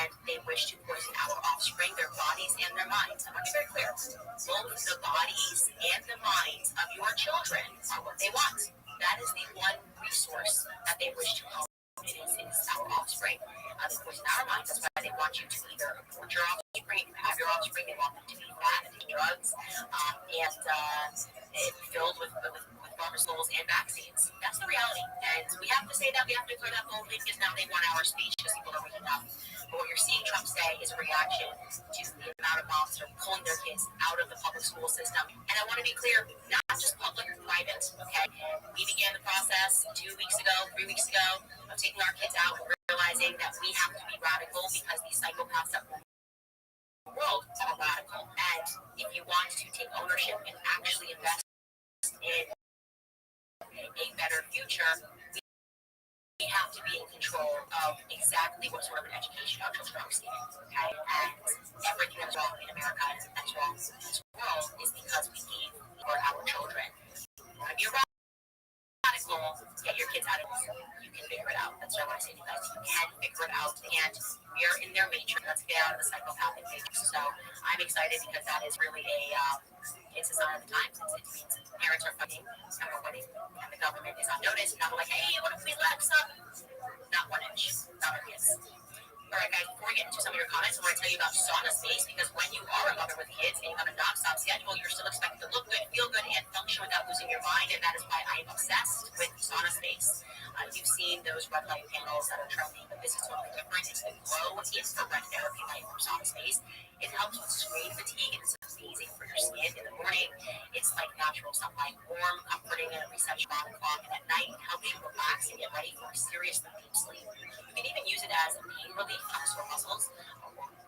And they wish to poison our offspring, their bodies, and their minds. I want to be very clear. Both the bodies and the minds of your children are what they want. That is the one resource that they wish to own. It is our offspring. They poison our minds. That's why they want you to either abort your offspring, have your offspring. They want them to be fat and take drugs, and filled with pharmaceuticals and vaccines. That's the reality. And we have to say that. We have to declare that boldly because now they want our speech because people are waking up. But what you're seeing Trump say is a reaction to the amount of moms that are pulling their kids out of the public school system. And I want to be clear, not just public, private, okay? We began the process 2 weeks ago, 3 weeks ago, of taking our kids out and realizing that we have to be radical because these psychopaths that rule the world are radical. And if you want to take ownership and actually invest in a better future, we have to be in control of exactly what sort of an education our children are receiving. Okay? And everything that's wrong in America and that's wrong in this world is because we gave for our children. You want to be radical, get your kids out of this. You can figure it out. That's what I want to say to you guys. You can figure it out. And we are in their matrix. Let's get out of the psychopathic matrix. So I'm excited because that is really it's a sign of the times. It means parents are fighting and we're winning. And the government is on notice. And I'm like, hey, what if we let some? Not 1 inch. Not our kids. All right, guys, before we get into some of your comments, I want to tell you about Sauna Space because when you are a mother with kids and you have a non-stop schedule, you're still expected to look good, feel good, and function without losing your mind, and that is why I am obsessed with Sauna Space. You've seen those red light panels that are trending, but this is totally different. It's the glow infrared therapy light from Sauna Space. It helps with screen fatigue, and it's amazing for your skin in the morning. It's like natural sunlight, warm, comforting, and it resets your body clock, and at night it helps you relax and get ready for a serious deep sleep. You can even use it as a pain relief on sore muscles,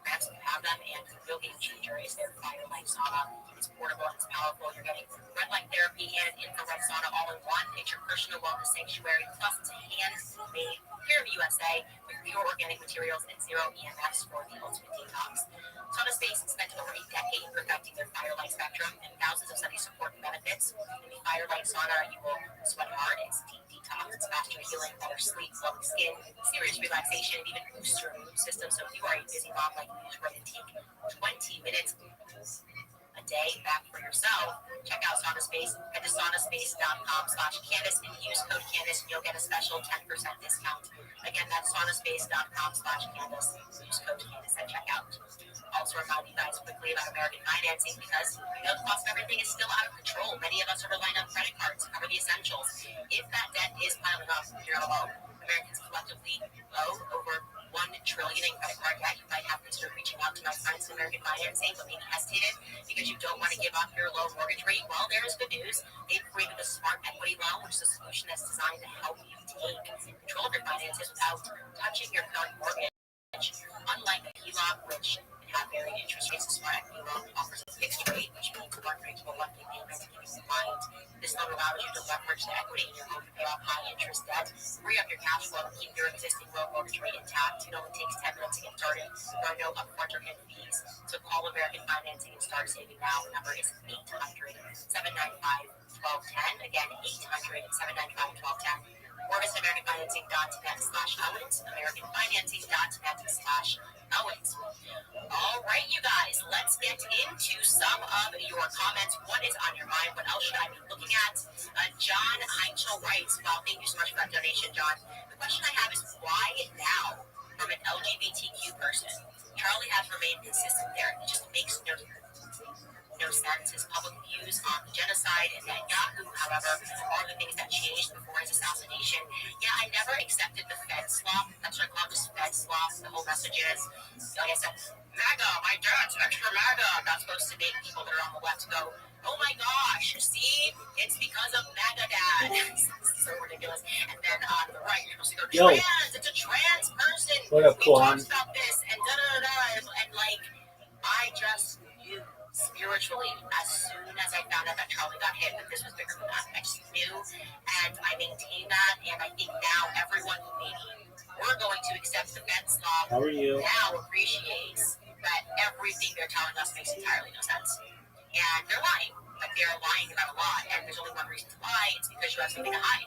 cramps if you have them, and the real game changer is their Firelight Sauna. It's portable, it's powerful. You're getting red light therapy and an infrared sauna all in one. It's your personal wellness sanctuary. Plus, it's a handmade here in the USA with pure organic materials and zero EMFs for the ultimate detox. Sauna Space spent over a decade perfecting their Firelight spectrum, and thousands of studies support the benefits. In the Firelight Sauna, you will sweat hard. It's deep detox. It's faster healing, better sleep, glowing skin, serious relaxation, and even boosts your immune system. So if you are a busy mom like me, who's ready to take 20 minutes a day back for yourself, check out Sauna Space. Head to saunaspace.com/Candace and use code Candace and you'll get a special 10% discount. Again, that's saunaspace.com/Candace. Use code Candace at checkout. Also remind you guys quickly about American financing because you know the cost of everything is still out of control. Many of us are relying on credit cards to cover the essentials. If that debt is piling up, you're not alone. Americans collectively owe over $1 trillion in credit card debt. You might have considered reaching out to my friends in American Financing, but maybe hesitated because you don't want to give up your low mortgage rate. Well, there is good news. They've created a smart equity loan, which is a solution that's designed to help you take control of your finances without touching your current mortgage. Unlike a HELOC, which have varying interest rates, a smart equity loan offers a fixed rate, which means one predictable monthly payment equity in your home to pay off high-interest debt, free up your cash flow, and keep your existing low mortgage rate intact. It only takes 10 minutes to get started. There are no upfront or hidden fees. So call American Financing and start saving now. The number is 800-795-1210. Again, 800-795-1210. Or visit AmericanFinancing.net/Owens. AmericanFinancing.net/Owens. All right, you guys, let's get into some of your comments. What is on your mind? What else should I be looking at? John Heinchel writes, well, thank you so much for that donation, John. The question I have is why now from an LGBTQ person? Charlie has remained consistent there. It just makes no sense. His public views on the genocide and Netanyahu, however, are the things that changed before his assassination. Yeah, I never accepted the Fed slop. That's what I call it, just Fed slop. The whole message is, like I said, MAGA, my dad's extra MAGA. That's supposed to make people that are on the left go, oh my gosh, see, it's because of MAGA dad. So ridiculous. And then on the right, you're supposed to go, trans, it's a trans person. What up, Kwan? He talks about this and da-da-da-da. And like, I just knew spiritually as soon as I found out that Charlie got hit that this was bigger than that. I just knew, and I maintain that, and I think now everyone who maybe we're going to accept the Fed slop now appreciates that everything they're telling us makes entirely no sense. And they're lying, but they're lying about a lot, and there's only one reason to lie, it's because you have something to hide.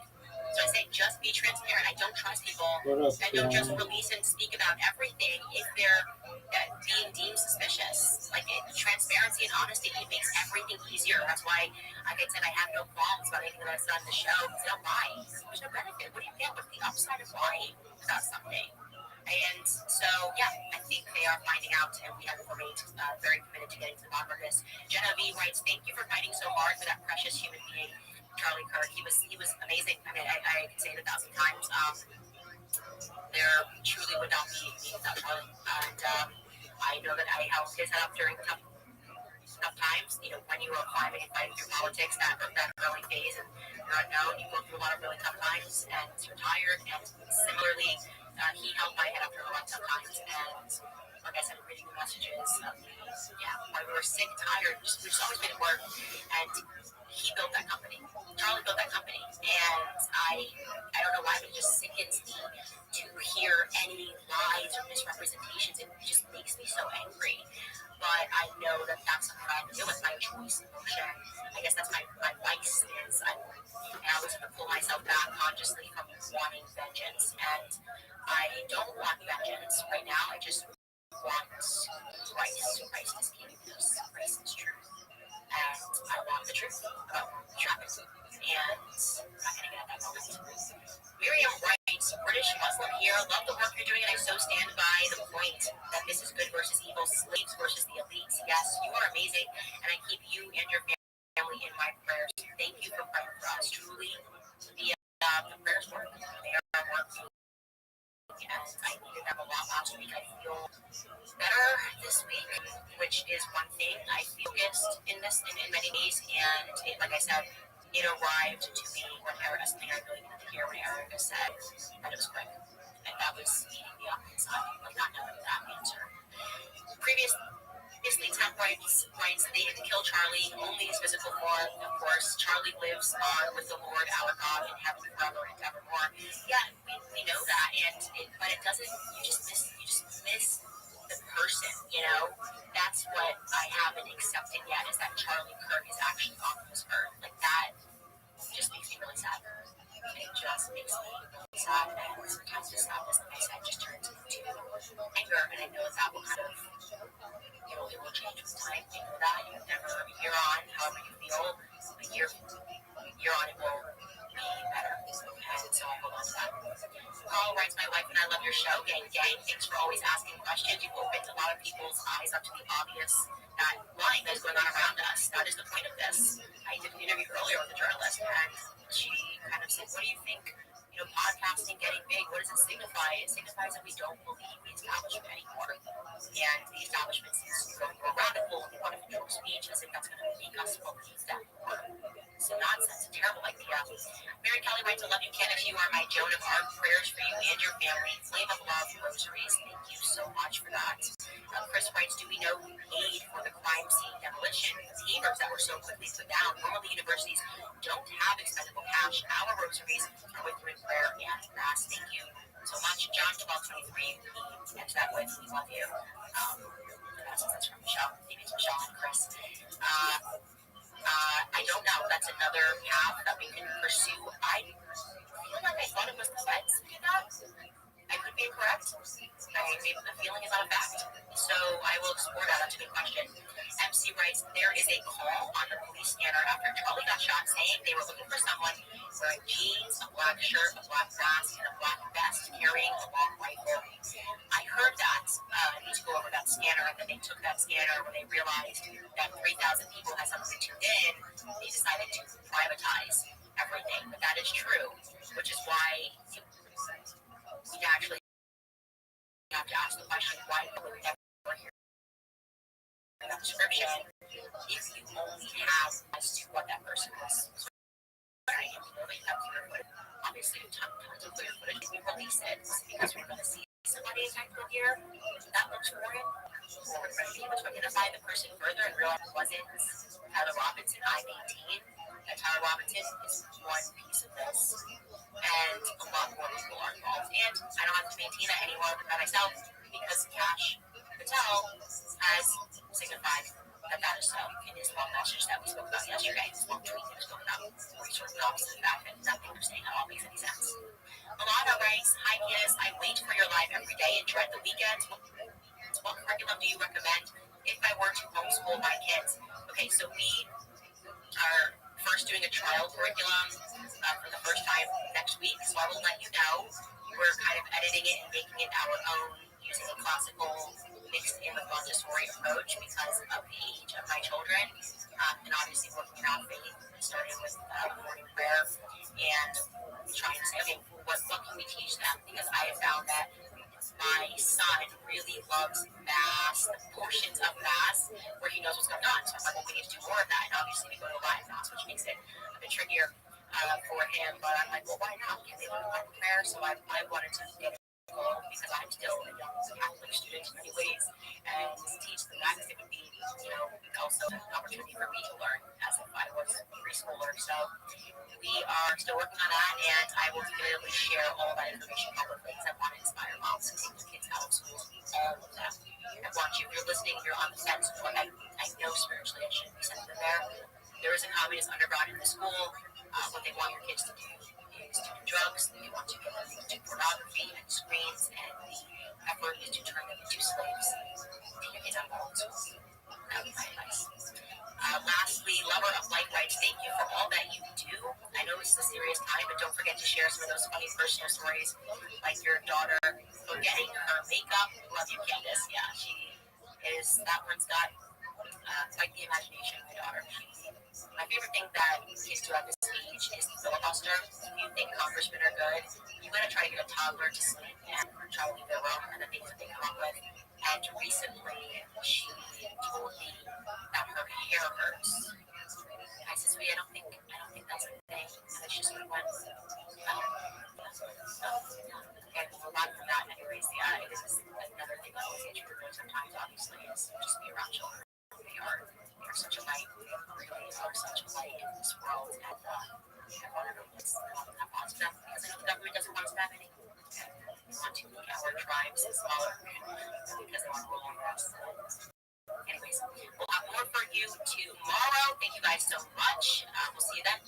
So I say, just be transparent. I don't trust people that don't just release and speak about everything if they're being deemed suspicious. Like, transparency and honesty, it makes everything easier. That's why, like I said, I have no qualms about anything that's done on the show. They don't lie. There's no benefit. What do you get? What's the upside of lying about something? And so, yeah, I think they are finding out, and we have remained very committed to getting to the bottom of this. Jenna V writes, thank you for fighting so hard for that precious human being, Charlie Kirk. He was amazing. I mean, I can say it 1,000 times. There truly would not be me without Charlie. And I know that I helped his head up during tough times. You know, when you were climbing and fighting through politics, that early phase, and you're unknown, you go through a lot of really tough times, and you're tired. And similarly, he held my head up through a lot of tough times. And like I said, reading the messages, when we were sick, tired, we've just always been at work. And he built that company. Charlie built that company. And I don't know why, but it just sickens me to hear any lies or misrepresentations. It just makes me so angry. But I know that that's something I have to deal with, my choice emotion. I guess that's my vice is I always have to pull myself back consciously from wanting vengeance. And I don't want vengeance right now. I just want Christ. Christ is king because Christ is truth. And I want the truth about traffic. And I'm not going to get at that moment. Miriam writes, British Muslim here, love the work you're doing, and I so stand by the point that this is good versus evil, slaves versus the elites. Yes, you are amazing, and I keep you and your family in my prayers. Thank you for praying for us. Truly, the prayers work. They are working. And I needed them a lot last week. I feel better this week, which is one thing. I focused in many ways, and like I said, it arrived to me when something I really needed to hear when Erica said that it was quick. And that was eating me up inside, like not knowing that answer. Previously, Temp writes, they didn't kill Charlie, only his physical form. Of course, Charlie lives on with the Lord, our God, in heaven forever and evermore. Yeah, we know that, but it doesn't. You just miss the person. You know, that's what I haven't accepted yet, is that Charlie Kirk is actually on this earth. Like that just makes me really sad. It just makes me really sad, and sometimes the sadness, like I said, just turns into anger, and I know that will kind of, it will change with time. You know that. You never, year on, however you feel, a year on, it will be better. And so I hold on to that. Carl writes, my wife and I love your show. Gang, thanks for always asking questions. You've opened a lot of people's eyes up to the obvious that lying that is going on around us. That is the point of this. I did an interview earlier with a journalist, and she kind of said, what do you think, podcasting getting big, what does it signify? It signifies that we don't believe the establishment anymore. And the establishment seems to go radical and want to control speech as if that's going to make us believe that more. It's a nonsense, a terrible idea. Mary Kelly writes, I love you, Kenneth. You are my Joan of Arc. Prayers for you and your family. Flame of love, rosaries. Thank you so much for that. Chris writes, do we know who paid for the crime scene demolition? The team numbers that were so quickly put down. Normally, universities don't have expendable cash. Our rosaries are with you in prayer and mass. Thank you so much. John 12:23. Answer that with, we love you. That's from Michelle. Maybe it's Michelle and Chris. I don't know. That's another path that we can pursue. I feel like I thought it was the feds who did that. I could be incorrect. Maybe the feeling is not a fact. So I will explore that. That's a good question. MC writes, there is a call on the police scanner after Charlie got shot saying they were looking for someone wearing jeans, a black shirt, a black mask, and a black vest carrying a long rifle. I heard that. I need to go over that scanner, and then they took that scanner when they realized that 3,000 people had suddenly tuned in. They decided to privatize everything. But that is true, which is why we actually have to ask the question, why would we never hear that description if you only have as to what that person was wearing? Obviously, tons of clear footage. If we release it because we're going to see somebody affected here that looks foreign, or we're going to be able to identify the person further and realize it wasn't Tyler Robinson, I-18. And Tyler Robinson is one piece of this. And a lot more people are involved. And I don't have to maintain that anymore by myself because Cash Patel has signified that that is so in his long message that we spoke about yesterday, his long tweet that we spoke about, where he sort of nods to the fact that nothing we're saying at all makes any sense. Alana writes, hi Candace, I wait for your live every day and dread the weekends. What curriculum do you recommend if I were to homeschool my kids? Okay, so we are first doing a trial curriculum for the first time next week, so I will let you know. We're kind of editing it and making it our own, using a classical mixed in with Montessori approach because of the age of my children, and obviously working in our faith, starting with morning prayer and trying to say, okay, what can we teach them? Because I have found that my son really loves math, portions of math, where he knows what's going on. So I'm like, well, we need to do more of that. And obviously we go to live math, which makes it a bit trickier for him. But I'm like, well, why not? Can they learn Latin prayer? So I wanted to get it because I'm still a young Catholic student in many ways, and teach them that because it would be, also an opportunity for me to learn as if I was a preschooler. So we are still working on that, and I will definitively share all that information publicly because I want to inspire moms to take their kids out of school. All of that. I want you, if you're listening, you're on the fence. I know spiritually I shouldn't be sending them there. There is a communist underground in the school. What they want your kids to do is to do drugs. They want to get them into pornography and screens, and the effort is to turn them into slaves. Take your kids out of the school. That would be my advice. Lastly, Lover of Light writes, thank you for all that you do. I know this is a serious time, but don't forget to share some of those funny personal stories, like your daughter forgetting her makeup. Love you, Candace. Yeah, she is. That one's got quite the imagination, my daughter. My favorite thing that kids do at this age is filibuster. If you think congressmen are good, you got to try to get a toddler to sleep and try to leave their room and the things that they come up with. And recently, she told me that her hair hurts. I said, sweetie, I don't think that's a thing. And then she sort of went, and a lot from that, anyways. Yeah, it is another thing that always gets you sometimes, obviously, is just be around children. They are such a light, really are such a light in this world, and I want to know what's that positive, because I know the government doesn't want us to have any. They want to make our tribes smaller because they want to rule over us. Anyways, we'll have more for you tomorrow. Thank you guys so much. We'll see you then.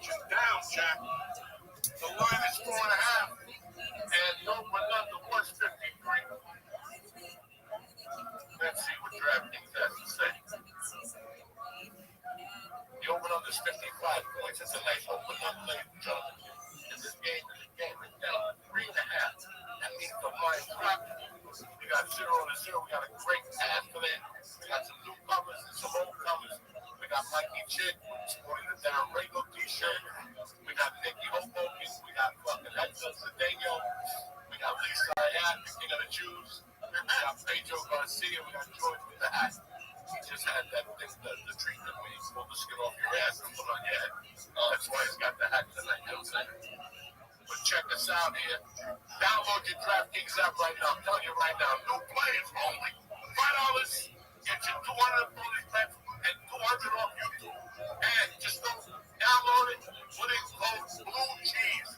you down, Jack. The line is 4.5. And no, but not the worst 53. Let's see what DraftKings has to say. The over-under is 55 points. It's a nice over-under, ladies and gentlemen. In this game is down 3.5. That means the line dropped. We got 0-0. We got a great pass for that. We got some newcomers and some old comers. We got Mikey Chick sporting the Down Ringo t-shirt. We got Nicky Hoboken. We got fucking Hector Cedeno. We got Lisa Ayat, the King of the Jews. We got Pedro Garcia. We got George with the hat. He just had that thing, the treatment where you pull the skin off your ass and put on your head. That's why he's got the hat tonight, you know what I'm saying? But check us out here. Download your DraftKings app right now. I'm telling you right now, new players only. $5. Get you 200 bonus bets and 200 off YouTube. And just go download it. Put in code Blue Cheese.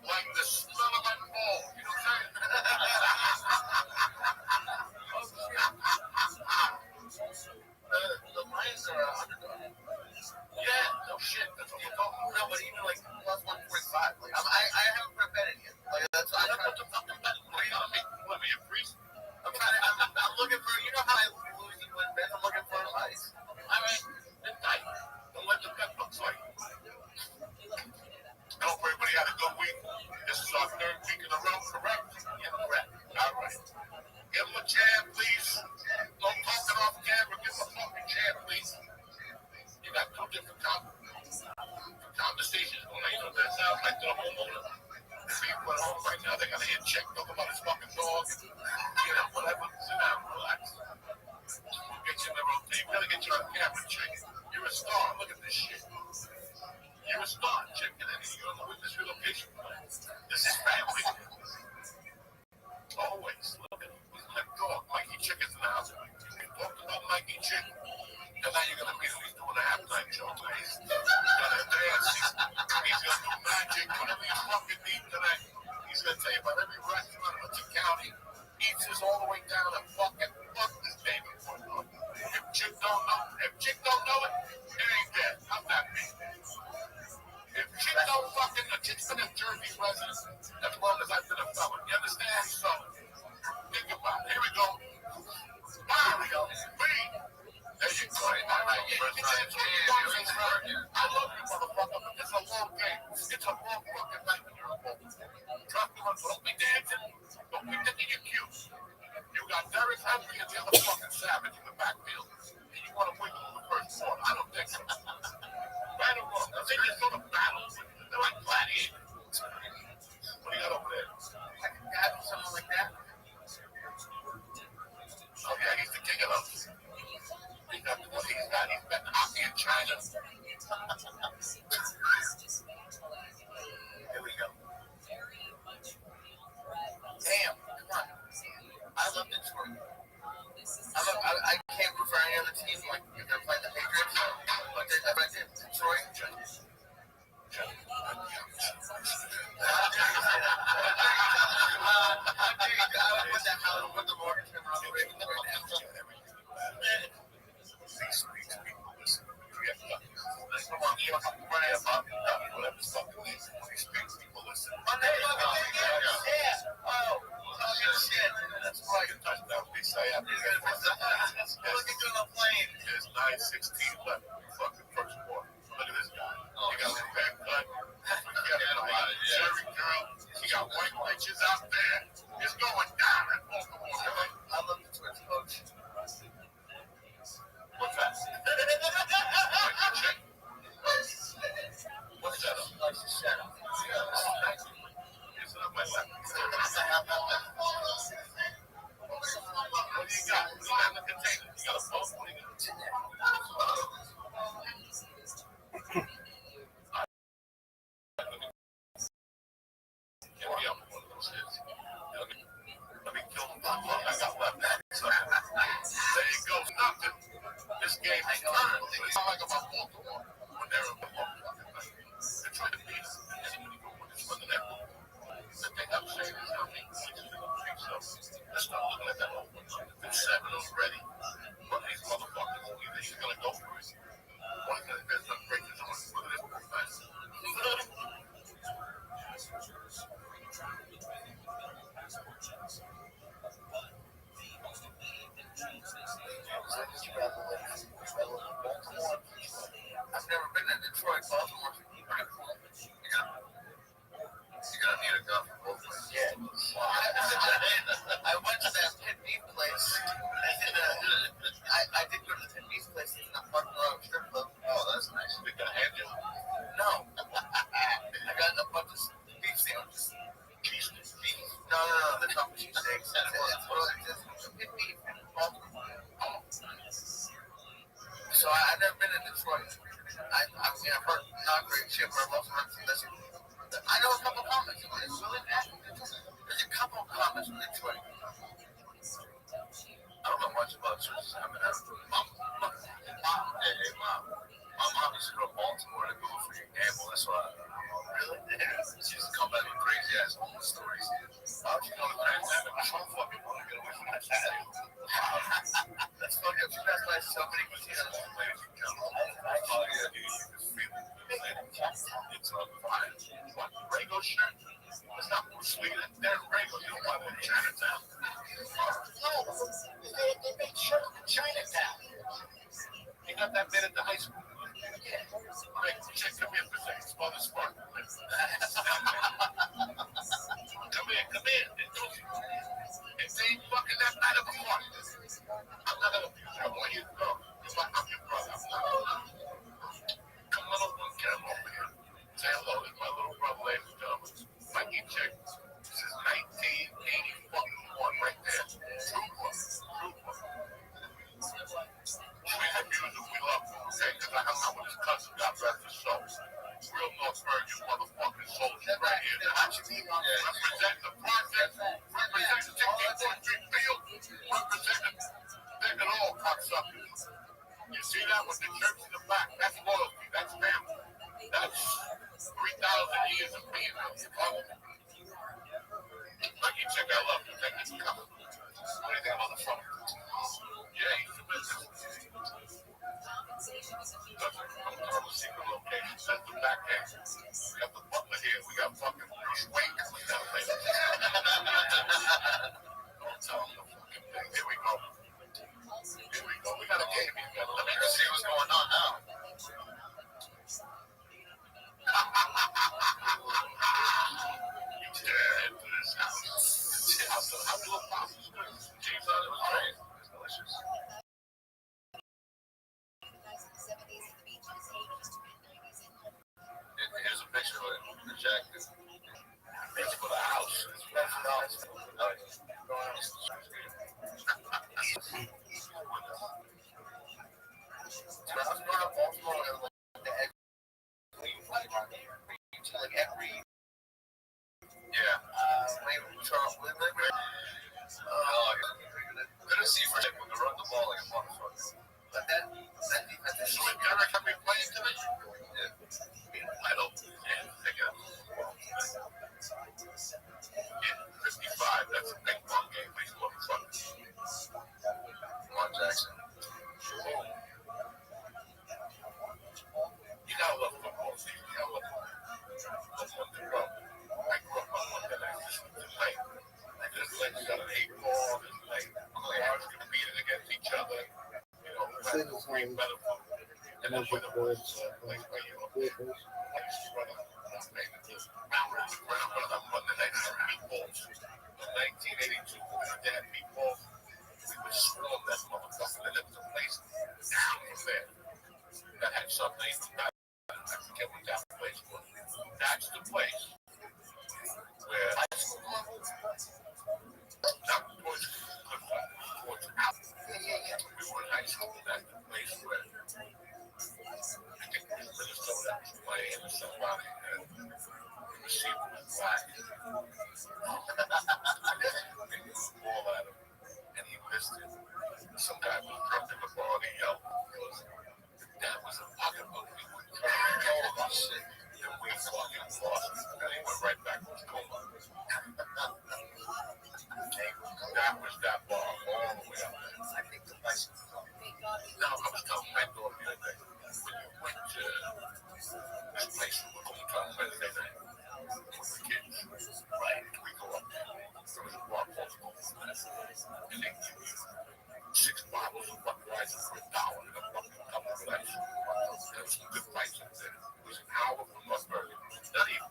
Like the smell of my ball. You know what I'm saying? The Lions are underdog. Yeah, no shit. That's what we're talking about. No, but even like plus 145. Like, I haven't put a bet in yet. Like, that's what I'm trying to fucking bet. What are you gonna make? What, be a priest? I'm looking for, you know how I lose and win bets? I'm looking for advice. I mean, it's tight. Don't let the bet look like. I hope everybody had a good week. This is our third week in a row, correct? Yeah, correct. All right. Give him a jab, please. Don't talk it off camera. Give him a fucking jab, please. You got two different conversations going on. You know what that sounds like to the homeowner. The people at home right now, they got to hit check, talk about his fucking dog. You know, whatever. Sit down, relax. We'll get you in the rotate. You gotta get you on camera, chick. You're a star. Look at this shit. You're a star, chick. And then you're on the witness relocation plan. This is family. Always. Look at him. He's like dog. Mikey Chick is in the house. We talked about Mikey Chick. And now you're gonna meet him. He's doing a halftime show. He's gonna dance. He's gonna do magic. Whatever you fucking need tonight. He's gonna tell you about every restaurant in Hudson County. Eats us all the way down and fucking fuck this baby. If Chick don't know it, it ain't dead. How's that mean? If Chick don't fucking, the Chick's been a Jersey resident as long as I've been a felon. You understand? So, think about it. Here we go. Here we go. Breathe. There you go. All right, yeah, you can say it's I love you, motherfucker, but it's a long game. It's a long fucking night when you're a woman. Trust me, don't be dancing. Don't be thinking you're cute. You got Derek Henry and the other fucking savage in the backfield. And you want to win the first quarter. I don't think so. Right or wrong. They just go to battle. They're like gladiators. What do you got over there? I can have something like that. Oh, yeah, he's the king of those. He's been hockey in China. Here we go. Damn, come on. I love Detroit. I can't root for any other team. Like, you're going to play the Patriots. But I did Detroit. There's 9:16 left. Fucking first quarter. Look at this guy. He got a bad cut. Jerry girl. He got white bitches out there. It's going down at Baltimore. I love the Twins coach. What's that? What's that? Like the shadow. It's not my left. What do you got? What do you got in the container? You got a phone? What do you got? Get me up with one of those hits. shit where most of them listen. I know a couple comments. It's really bad. There's a couple of comments from Detroit. I don't know much about churches. I mean, mom. Hey, mom. My mom used to go to Baltimore to go for your gamble. That's why. Really? Yeah. She used to come back with crazy ass homeless stories. How would you know the pandemic? Trump fucking want to get away from that shit. That's fucking. That's why somebody was here. Ladies and gentlemen. Oh yeah, dude. You can feel it. It's on fire. What? Rego shirt? It's not Bruce Lee. That's Rego. You don't want to Chinatown. No. They made shirts in Chinatown. You got that bit at the high school. Yeah. Right, check, come here for a second. Spell the smart. Come here. If they ain't fucking that night of a morning, I'm not gonna abuse you. I want you to go. I'm your brother. Come on over and get him over here. Say hello to my little brother, ladies and gentlemen. Mikey check. This is 1981 right there. Trooper. Sweet music, we love him, okay? Because I hung out with his cousin, God rest his soul. Real Northburg, you motherfucking soldiers right here. Represent the project, represent the 16th Street Field, represent it all, cocksuckers. You see that with the church in the back? That's loyalty, that's family. That's 3,000 years of being out here. Like you check, I love you. Thank you for coming. What do you think about the phone? Yeah, he's the business. I'm going to secret location. That's the back end. We got the butler here. We got fucking Bruce Wayne coming down later. Don't tell him the fucking thing. Here we go. We got a game. Let me just see what's going on now. You dare into this house. How do a pop? James thought it was great. It's delicious. Here's a picture of the jacket. It's for the house. It's for the house. Gonna see for a second when we run the ball like a motherfucker. But that defense is so Derek have been playing today? Yeah. I don't. Yeah, they got. Yeah, 55. That's a big ball game. Makes a lot of fun. Come on, Jackson. You gotta love football, Steve. You gotta love football. I grew up on Monday night. This legs got an 8-ball. Players competing against each other. You know, great metaphor. And then with the words, like you know, Monday night meatballs. In 1982, when they had meatballs, we would swarm that motherfucker. And there was a place down there that had something I forget what that place was. That's the place where high school level, not towards out. We were in high school. That's the place where I think it was Minnesota was playing or somebody, and the receiver was black. They threw the ball at him, and he missed it. Some guy was drunk in the bar and he yelled because that was a pocketbook. He would tell all of us shit, and we fucking lost it. And he went right back to his coma. That was that bar all the way up there. I think the place was up. No, I was telling my daughter the other day, when you went to this place we were going to on Wednesday night with the kids, right? We go up there. There was a bar called and they give you 6 bottles of Budweiser for $1 and a fucking couple of ice. There was some good fights in there. It was an hour from Northburg. Not even.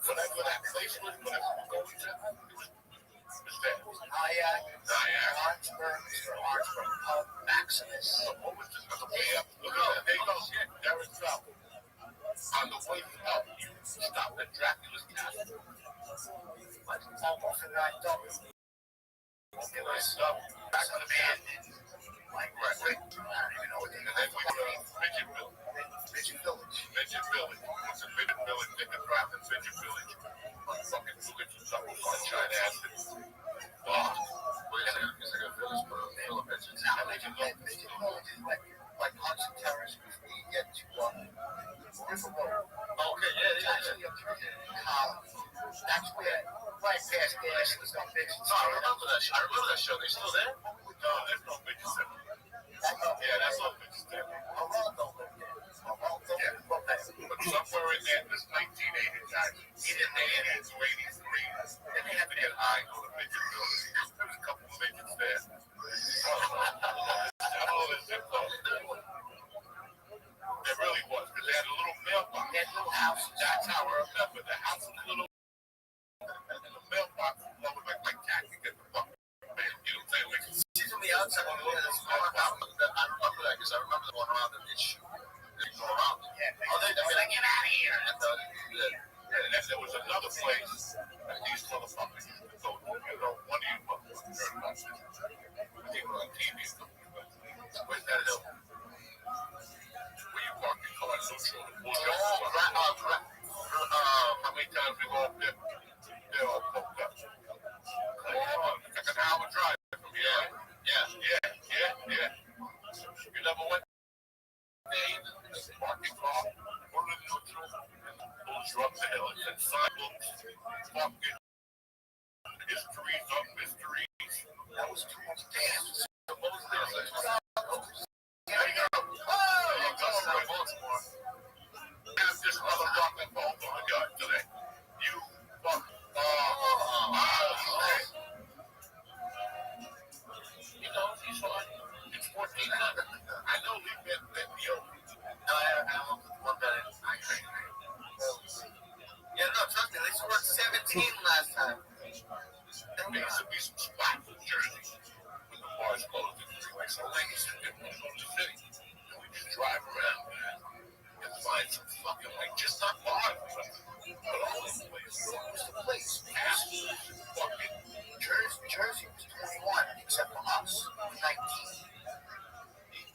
Whatever that place was, whatever we were going to, it was there. Orangeburg, Maximus. What was this on the way up? Look at that. There you go. There it go. On the way up, you stopped at Dracula's castle. Almost a 9W. Okay, let's go. Back to the band. Right. I don't even know what they do. And then we were Midgetville. Midget Village. Midget Village. It's a Midget Village. They can drive in Midget Village. Fucking village and stuff. Sunshine acid. Wow. Wait a second. Is it a village for midgets? Now, Midget Village is like Hudson Terrace before you get to River Road. Okay, yeah. Actually, up through College. That's where, right past gas, there's no midgets. No, I remember that show. They still there? No, there's no midgets there. Yeah, that's all midgets there. But somewhere in there, this 1980 guy, in the 80s or 83, and they had to get high on the midget building. There was a couple of midgets there. There really was, because they had a little mailbox. They had little houses. That's how I remember. The house was little, and the mailbox was lower like taxi. Get the fuck, man. You know what I'm saying? We can see from the outside when we look at this mailbox. I remember that because I remember going around and they shoot. They go around. Oh, they'd be like, get out of here. And then there was another place that these motherfuckers used to go to. You know, one of you motherfuckers heard about this. They were on TV. Where's that hill? Where you park your car so short? How many times we go up there? They're all poked up. It's like an hour drive from here. Yeah. You never went there? Park your car, go to the neutral, pull up the hill, and sidewalks, fucking histories on mysteries. That was too much dance. There you go. Baltimore. Have this motherfucking phone on the yard today. You fuck. You know, he's on. It's 1400. I know we've been yo. I don't want that. Yeah, no, trust me. They scored 17 last time. There used to be some spots in Jersey when the bars closed in the freeway. So ladies didn't want to go to the city. And we just drive around, man, and find some fucking, like, just not bars, but all the place. What was the place? Fucking Jersey was 21, except for us, 19.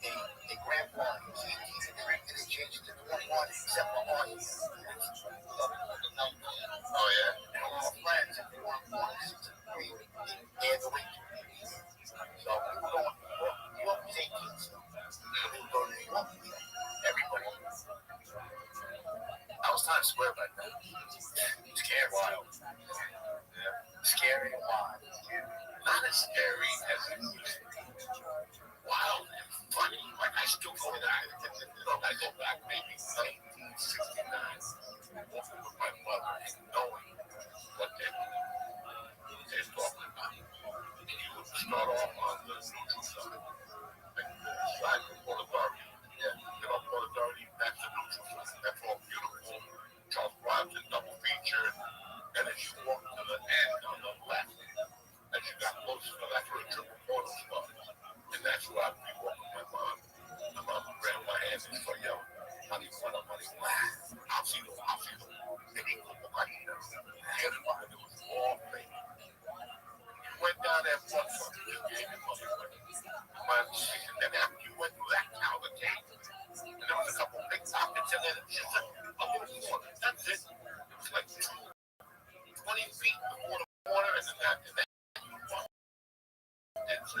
They grandpa was 18 and drink, and they changed it to 21, except for us. Oh, yeah? And all our friends, if they weren't born in 63, they had to wait 2 years. So we were going to New York. New York was 18 still. We would go to New York. Everybody. I was Times Square back then. Scary. Wild. Yeah. Scary and wild. Not as scary as it used to be. Wild and funny. Like, I still go there. I go back maybe 1969. Walking with my mother and knowing what they're talking about. And you would start off on the neutral side. Side from Port Authority. Yeah. You know, Port Authority, that's the neutral side. That's all beautiful. Charles Bronson double feature. And as you walk to the end on the left, as you got closer, that's where the triple portal started. And that's where I'd be walking with my mom. My mom would grab my hand and say, yo, honey, what up, honey? I'll see them. And he put the money down. Everybody, it was all fake. You went down there once, you gave him money. And then after you went through that cavalcade, and there was a couple of big pockets, and then just a little corner. That's it. It was like 20 feet before the corner, and then after that, it's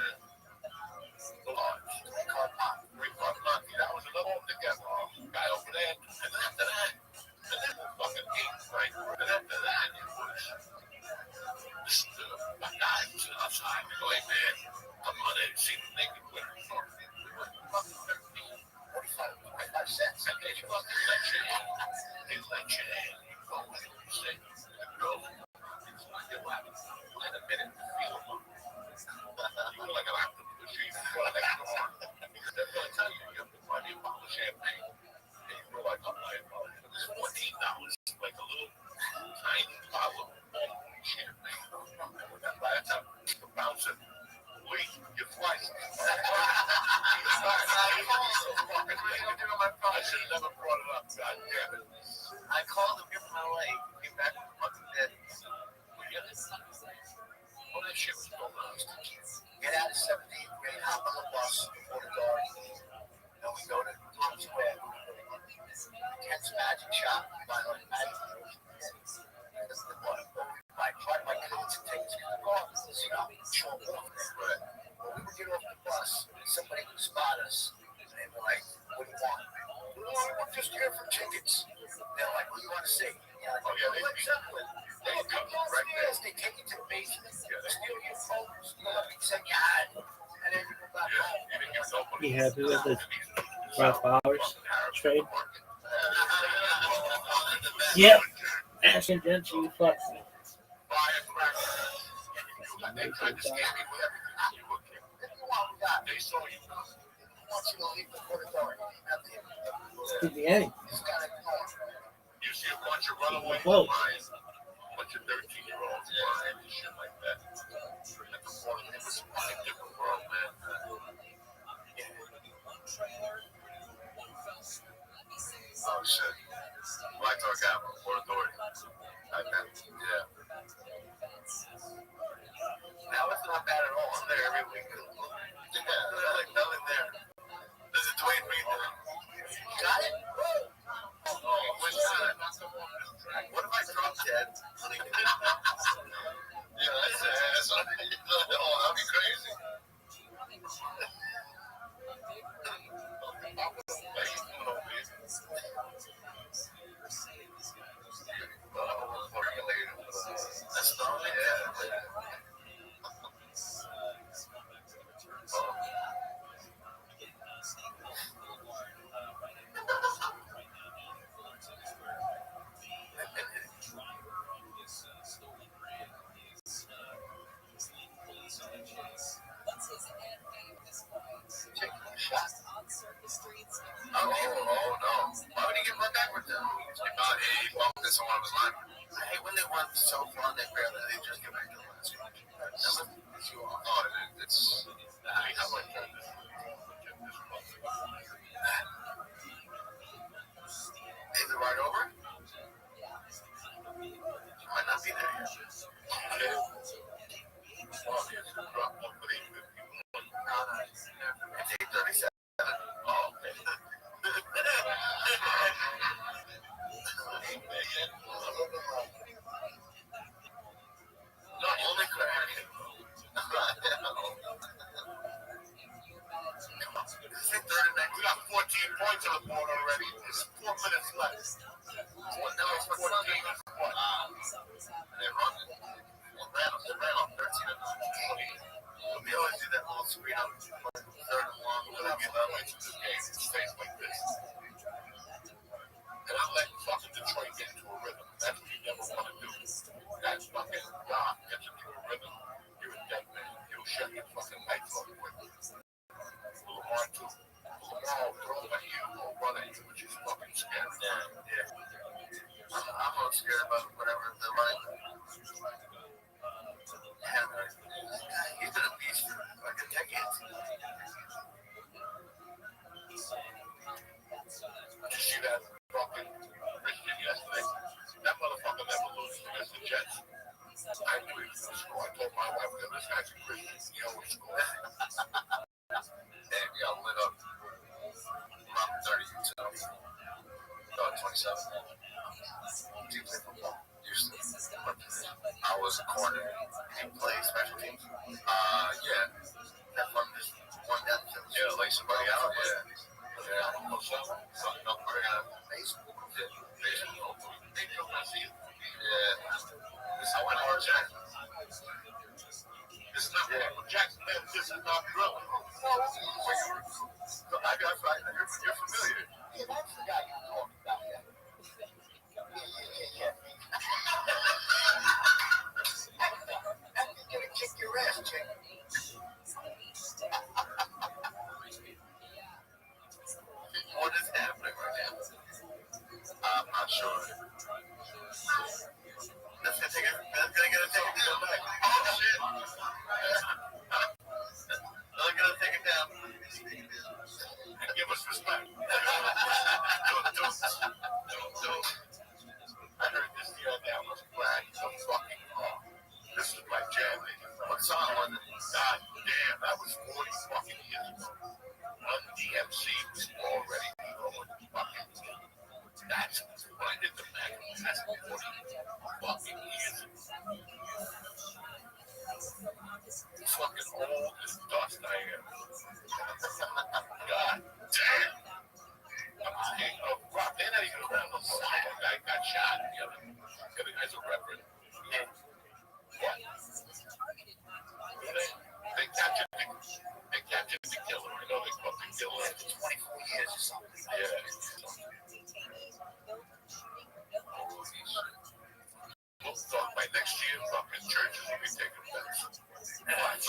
the lodge. Three-car Monty. That was another one together. Guy over there, and then after that, and then we'll fucking eat, right? And after that, it was a guy was outside. They go, hey, man, come on in, see the naked women. Fucking 13, 45 cents. And they fucking let you in. They let you in. You go in, you sit, and the girls, it's like you're laughing. In a minute, you feel them. You were like an octopus machine. They're going to tell you, you have to buy me a bottle of champagne. And you were like, I'm buying a bottle. It was $14, like a little tiny bottle of champagne. That's how the bouncer, wait, you flight. I should have never brought it up. God damn it. I called him here from LA. Came back with a fucking dead. All that shit was going on. Get out of 17th grade, hop on the bus before the guard. And we go to Times Square. You happy with the rough hours trade? Yep. Ashton Dempsey, you fuck me. Could be any. You see a bunch of runaway Whoa. lines, a bunch of 13-year-olds and shit like that. It was a fucking different world, man. Oh shit. Black Dog Apple, Port Authority. Yeah. Now it's not bad at all. I'm there every week. Yeah, there's like nothing there. There's a Dwayne Reed there. Got it? Oh, one time. What if I drop dead? Yeah, that's what that'd be crazy. That's not Oh no. Why would he get run back with them? He bumped this on one of his linemen. I hate when they run so far they just get back to the last one. It's I mean, how much is it right over? Might not be there yet. It's 8:37. Oh, okay. No, only crack. We got 14 points on the board already. There's 4 minutes left. Now it's 14. They run it. They ran off 13 and 20. We always do that little screen up. Third and long. We're going to get that way to this game. It stays like this. And I'm letting fucking Detroit get into a rhythm. That's what you never want to do. That's fucking God gets into a rhythm. You're a dead man. You'll shut your fucking lights off quickly. Lamar too. Lamar will throw at you or run at you, which is fucking scary. Yeah. I'm not scared about whatever they're like. Yeah, he's been a beast for like a decade. Did you see that fucking Christian yesterday? That motherfucker never loses against the Jets. I knew he was going to score. I told my wife, this guy's a Christian. He always scores. Hey, we got lit up. Around 32. No, 27. Do you play football? Usually. I was a corner. Do you play special teams? Yeah. That fun just one down. Yeah, lay somebody out. Yeah. Yeah. No, we're gonna baseball. Baseball. Yeah. I went to Jackson. This is not Jackson. This is not drill. I got right. You're familiar. Yeah, that's the guy you're talking about. Yeah. I'm gonna kick your ass, chick. What is happening right now? I'm not sure. That's gonna take it down. Oh shit! They're gonna take it down. And give us respect. Don't. I heard this the other day. I was glad so fucking wrong. This is my jam. What song was it? God damn, that was 40 fucking years ago. Run DMC was already going fucking. That's when I did the back. That's 40 fucking years ago. Fucking old as dust I am. God damn. I'm saying, rock. They're not even around the side. The guy got shot. The other guy's a reverend. Yeah. What? They captured the killer. You know, they caught the 24 years or something. We'll talk by next year, fucking churches will be taking bets. I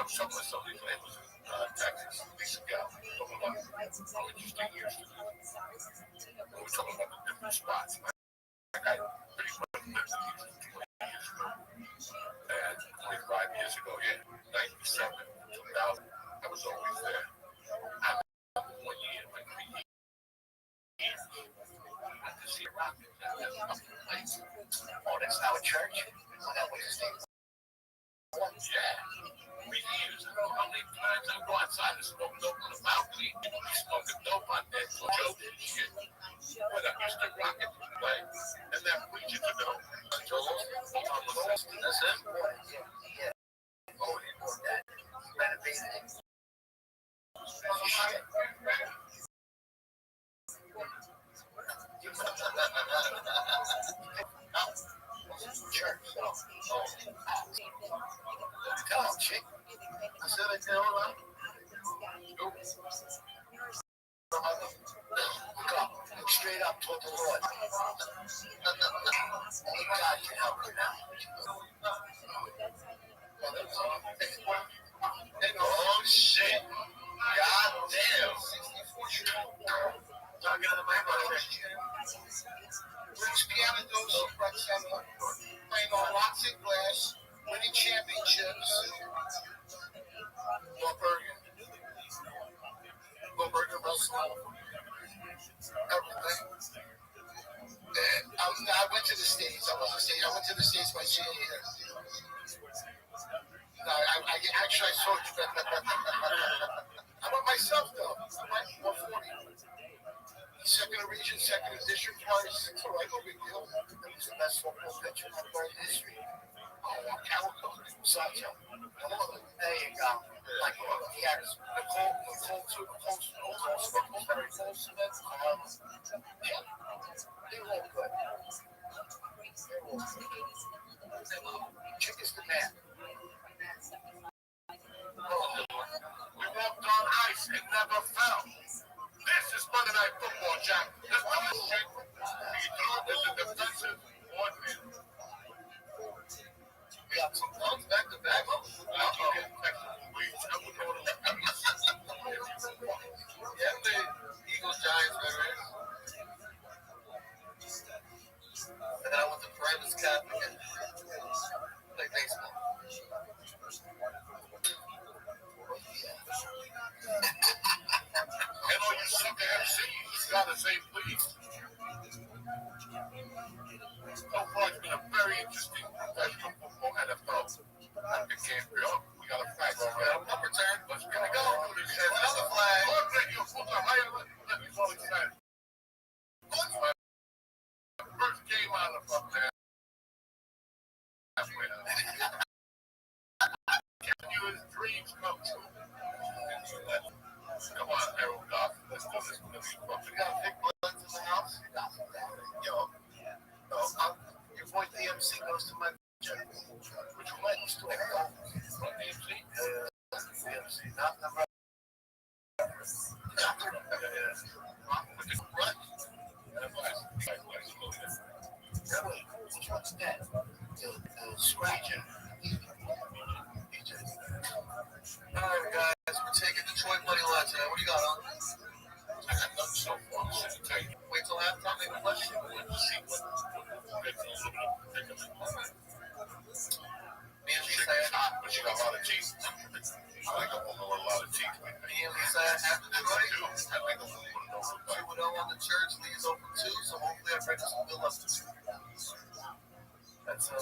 was talking with somebody today was in Texas, weeks ago. Talking about how interesting years to do. We were talking about the different spots. Like I pretty much lived in these 20 years ago. And 25 years ago, 97, 2000, I was always there. I was 1 year, like 3 years. To see a rocket. Oh, that's now a church? Oh, that was his name. Yeah. 3 years. I don't know how many times I go outside and smoke dope on the balcony. People be smoking dope on there. So Joe did shit. But I used to rock it, right? And that preacher to know. That's him? Yeah. Oh, he bought that. Renovated it. Shit. Church. Come on, chick. I said I tell her. Look straight up toward the Lord. Only God can help her now. Oh, shit. God damn. 64 talking to my brother. Rich piano goes to front center, playing on lots of glass, winning championships. Burger, Russell, everything. And I went to the States. I went to the States my senior year. No, I saw you. I went myself, though. I went 140. Second region, second district twice. It's all right, no big deal. It was the best football pitcher in history. Oh, Calico, Sacha. There you go. Like, he had Nicole, very close to that. Yeah, they were all good. Chick is the man. We walked on ice and never fell. This is Monday Night Football, Jack. Let's go. He threw it in the defensive coordinator. We got some thumbs back to back. Yeah, man. Eagles, Giants, man. And then I went to private Catholic and played baseball. And all you sucker MCs gotta say please. So far, it's been a very interesting professional football NFL. It came real. We got a flag over there. I'm returned, but we're gonna go. There's another flag. Let me go excited. First game out of up there. Can you his dreams come true? Come on, Harold Goff. Let's do this. We got big bullets in the house. Yo, your boy DMC goes to my gym. Which one is to DMC? DMC, not number. What's that? Scratcher. All right, guys, we're taking Detroit money line tonight. What do you got on? I got nothing so far. Wait till halftime, make a question. Me and Lisa had hot, but you got a lot of teeth. I like a woman with a lot of teeth. Me and Lisa had Detroit. I like a woman with a lot of teeth. 2-0 on the church, leads open 2, so hopefully I bring us some good luck. That's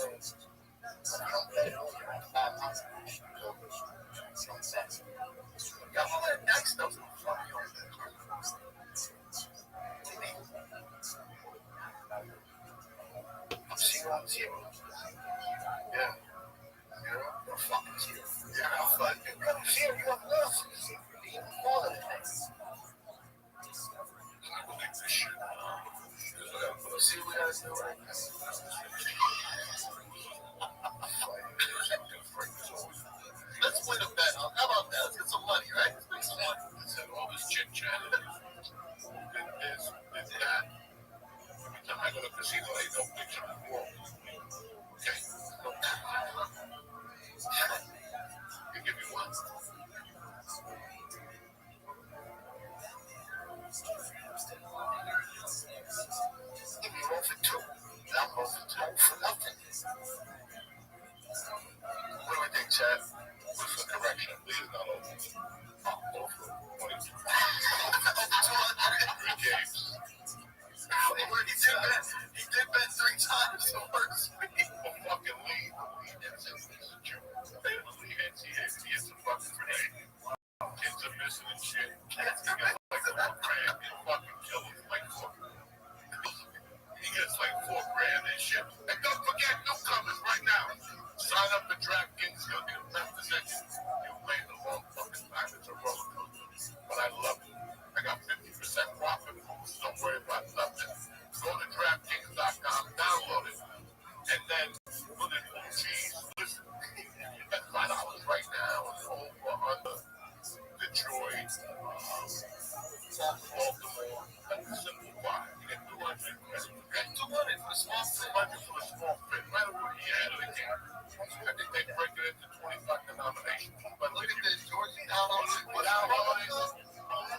Baltimore, simplify. You can do it. And 200 for a small fit. 200 for a small fit. Right over the end of the game. I think they break it into 25 denominations. But look at this, Georgetown without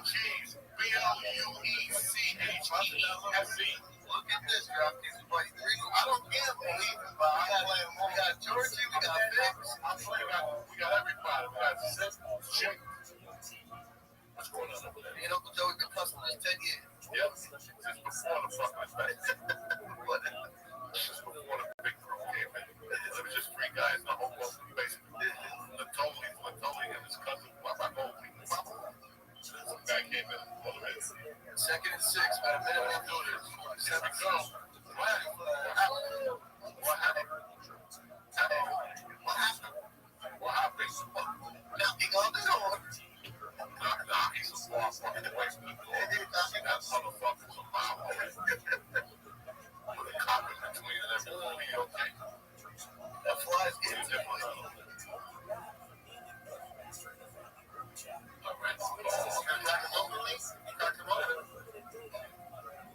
cheese. BLUECHESE. Look at this, DraftKings. I don't gamble either, but we got Georgie, we got Fix. We got everybody. We got Zip, Chick. What's going on over there? Me and Uncle Joe have been customers 10 years. Yep. Since before the fucking event. Since before the big group came in. There was just three guys in the whole world, basically. Latoli and his cousin, my whole team. Some guy came in and pulled him in. Second and 6, man. A minute to do this. Here we go. What happened? Knocking on the door. Knock, he's a far fucking away from the door. Knocking that motherfucker's a mile away. With a cop in between and everything will be okay. That fly's getting different.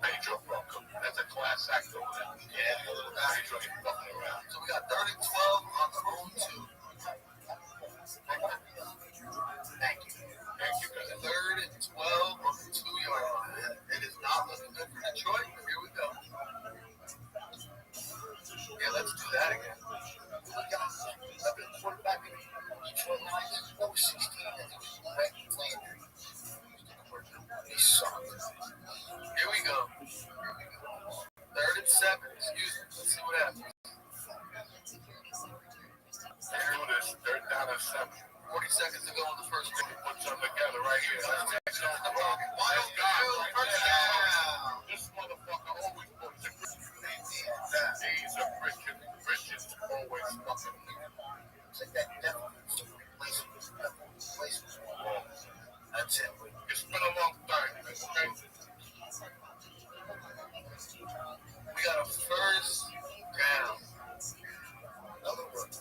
Pedro Bronco. That's a class act over there. Yeah, Pedro ain't fucking around. So we got 3rd and 12 on the own 2. Thank you. 3rd and 12 on the 2-yard line. It is not looking good for Detroit. Here we go. Yeah, let's do that again. We got 7 quarterback in Detroit Lions. Over 16. He sucked. Here we go. 3rd and 7. Excuse me. Let's see what happens. Here it is. 3rd down and 7. 40 seconds to go in the first quarter. Put something together right here. Let's take it on the road. Wild guy. First down. This motherfucker always puts the He's a Christian. Christians always fucking. That definitely replaces wrong. That's it. It's been a long time. Okay? We got a first down. Another one.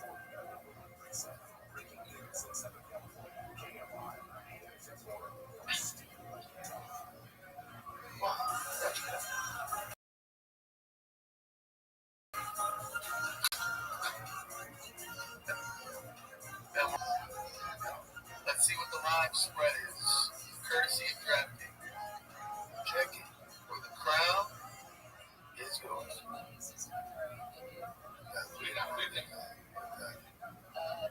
Let's see what the live spread is. Courtesy of DraftKings. Check it. For the crowd is yours.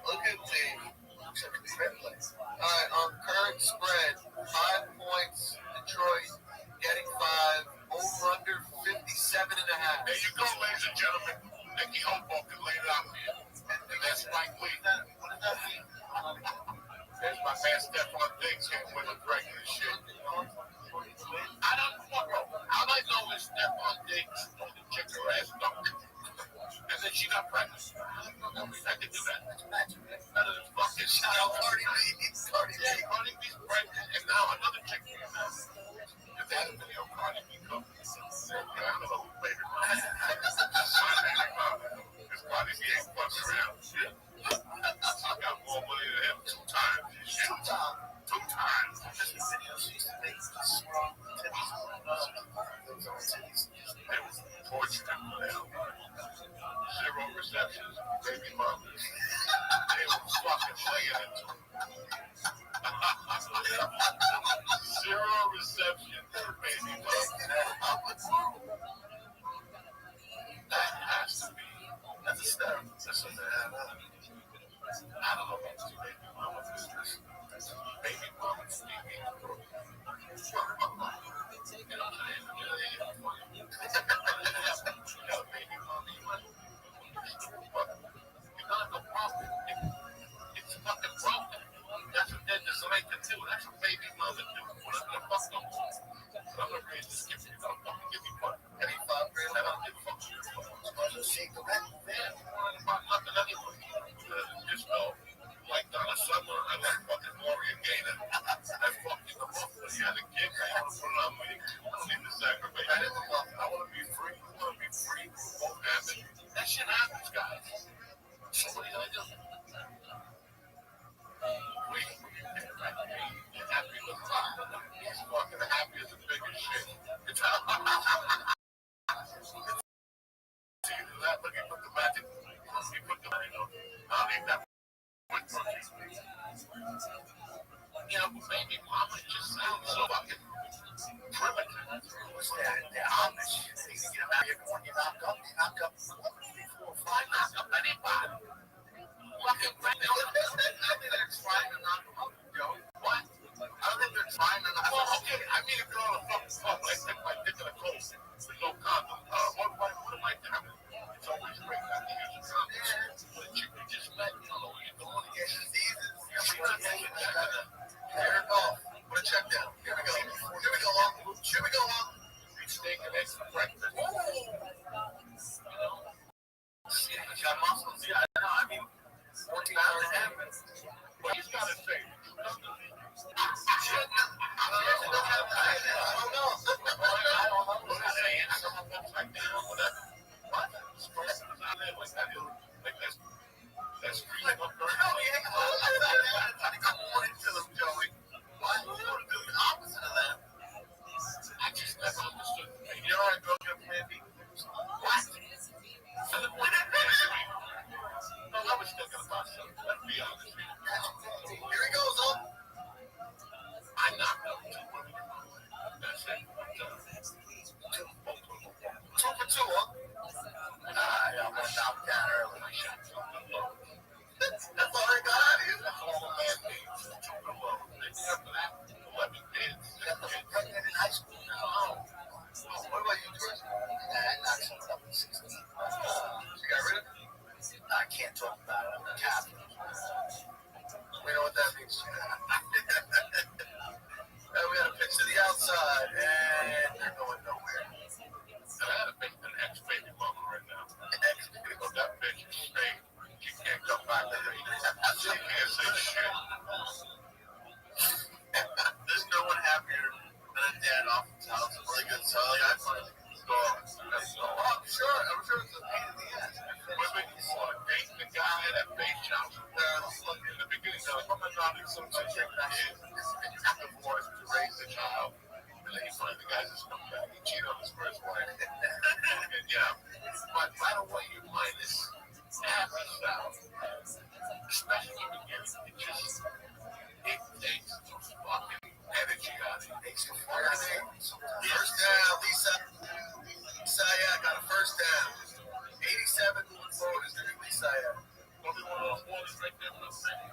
Look at me. Alright, on current spread, 5 points, Detroit getting 5, over under 57.5. There you go, ladies and gentlemen. Nicky Hoboken laid it out here. And that's Mike Lee. What does that mean? There's my man Stephon Diggs here with a regular shit. I don't know. All I know is Stephon Diggs told the chick her ass dunk. And then she got pregnant. I can do that. Better than fucking shout out Cardi B. Cardi B's pregnant. And now another chick came out. If they had a video, Cardi B comes. I don't know who played her. Because Cardi B ain't fucking around. Shit. I got more money than him 2 times. Shit. 2 times. This video, she used to make strong titties. They was torturing him for that. 0 receptions, baby mama. They were fucking laying into him. Yeah, but maybe Mama just sounds so fucking primitive. What's that? The Amish. They get them out here when you knock up, they knock up 4 or 5 knock up anybody. Fucking I think they're trying to knock them up, Joe. What? I don't think they're trying to knock them up. Well, okay, I mean, if you're on a fucking club, I stick my dick in a coat with no condom. What am I doing? It's always great not to use a condom. But you just met, you don't know what you're doing. You get diseases. Here it goes. Put a check down. Here we go. Here we go, Long. Here we go, Long. Big steak and eggs for breakfast. You know? Shit, you got muscles. Yeah, I know. I mean, 14 hours a half. Well, he's got his face. Here he goes, huh? I knocked out 2 women. That's it. 2 for 2, huh? I almost knocked down early. That's all I got out of you. That's all the man needs. 2 below. After that, 11 kids. You're pregnant in high school now. What about you, George? I knocked some up in 16. You got rid of it? I can't talk about it. I'm a Catholic. We know what that means. We got a picture of the outside, and they're going nowhere. I had a big ex-baby mama right now. Ex-baby mama, that bitch is straight. She can't come back to me. She can't say shit. There's no one happier than a dad off the house. It's really good. So I find it. I'm sure it's a pain in the ass. Women want to date the guy that face jumps. In the beginning, they're like, oh my God, there's some chick that is divorced to raise the child. And then you find the guy just comes back. He cheated on his first wife. And yeah, but no matter what you find this happy style, especially in the beginning, it takes fucking energy out of it. It takes the fire out of it. First down, Lisa. Lisa, got a first down. 87 moving forward is the new Lisa. Only one of those boys right there with the thing.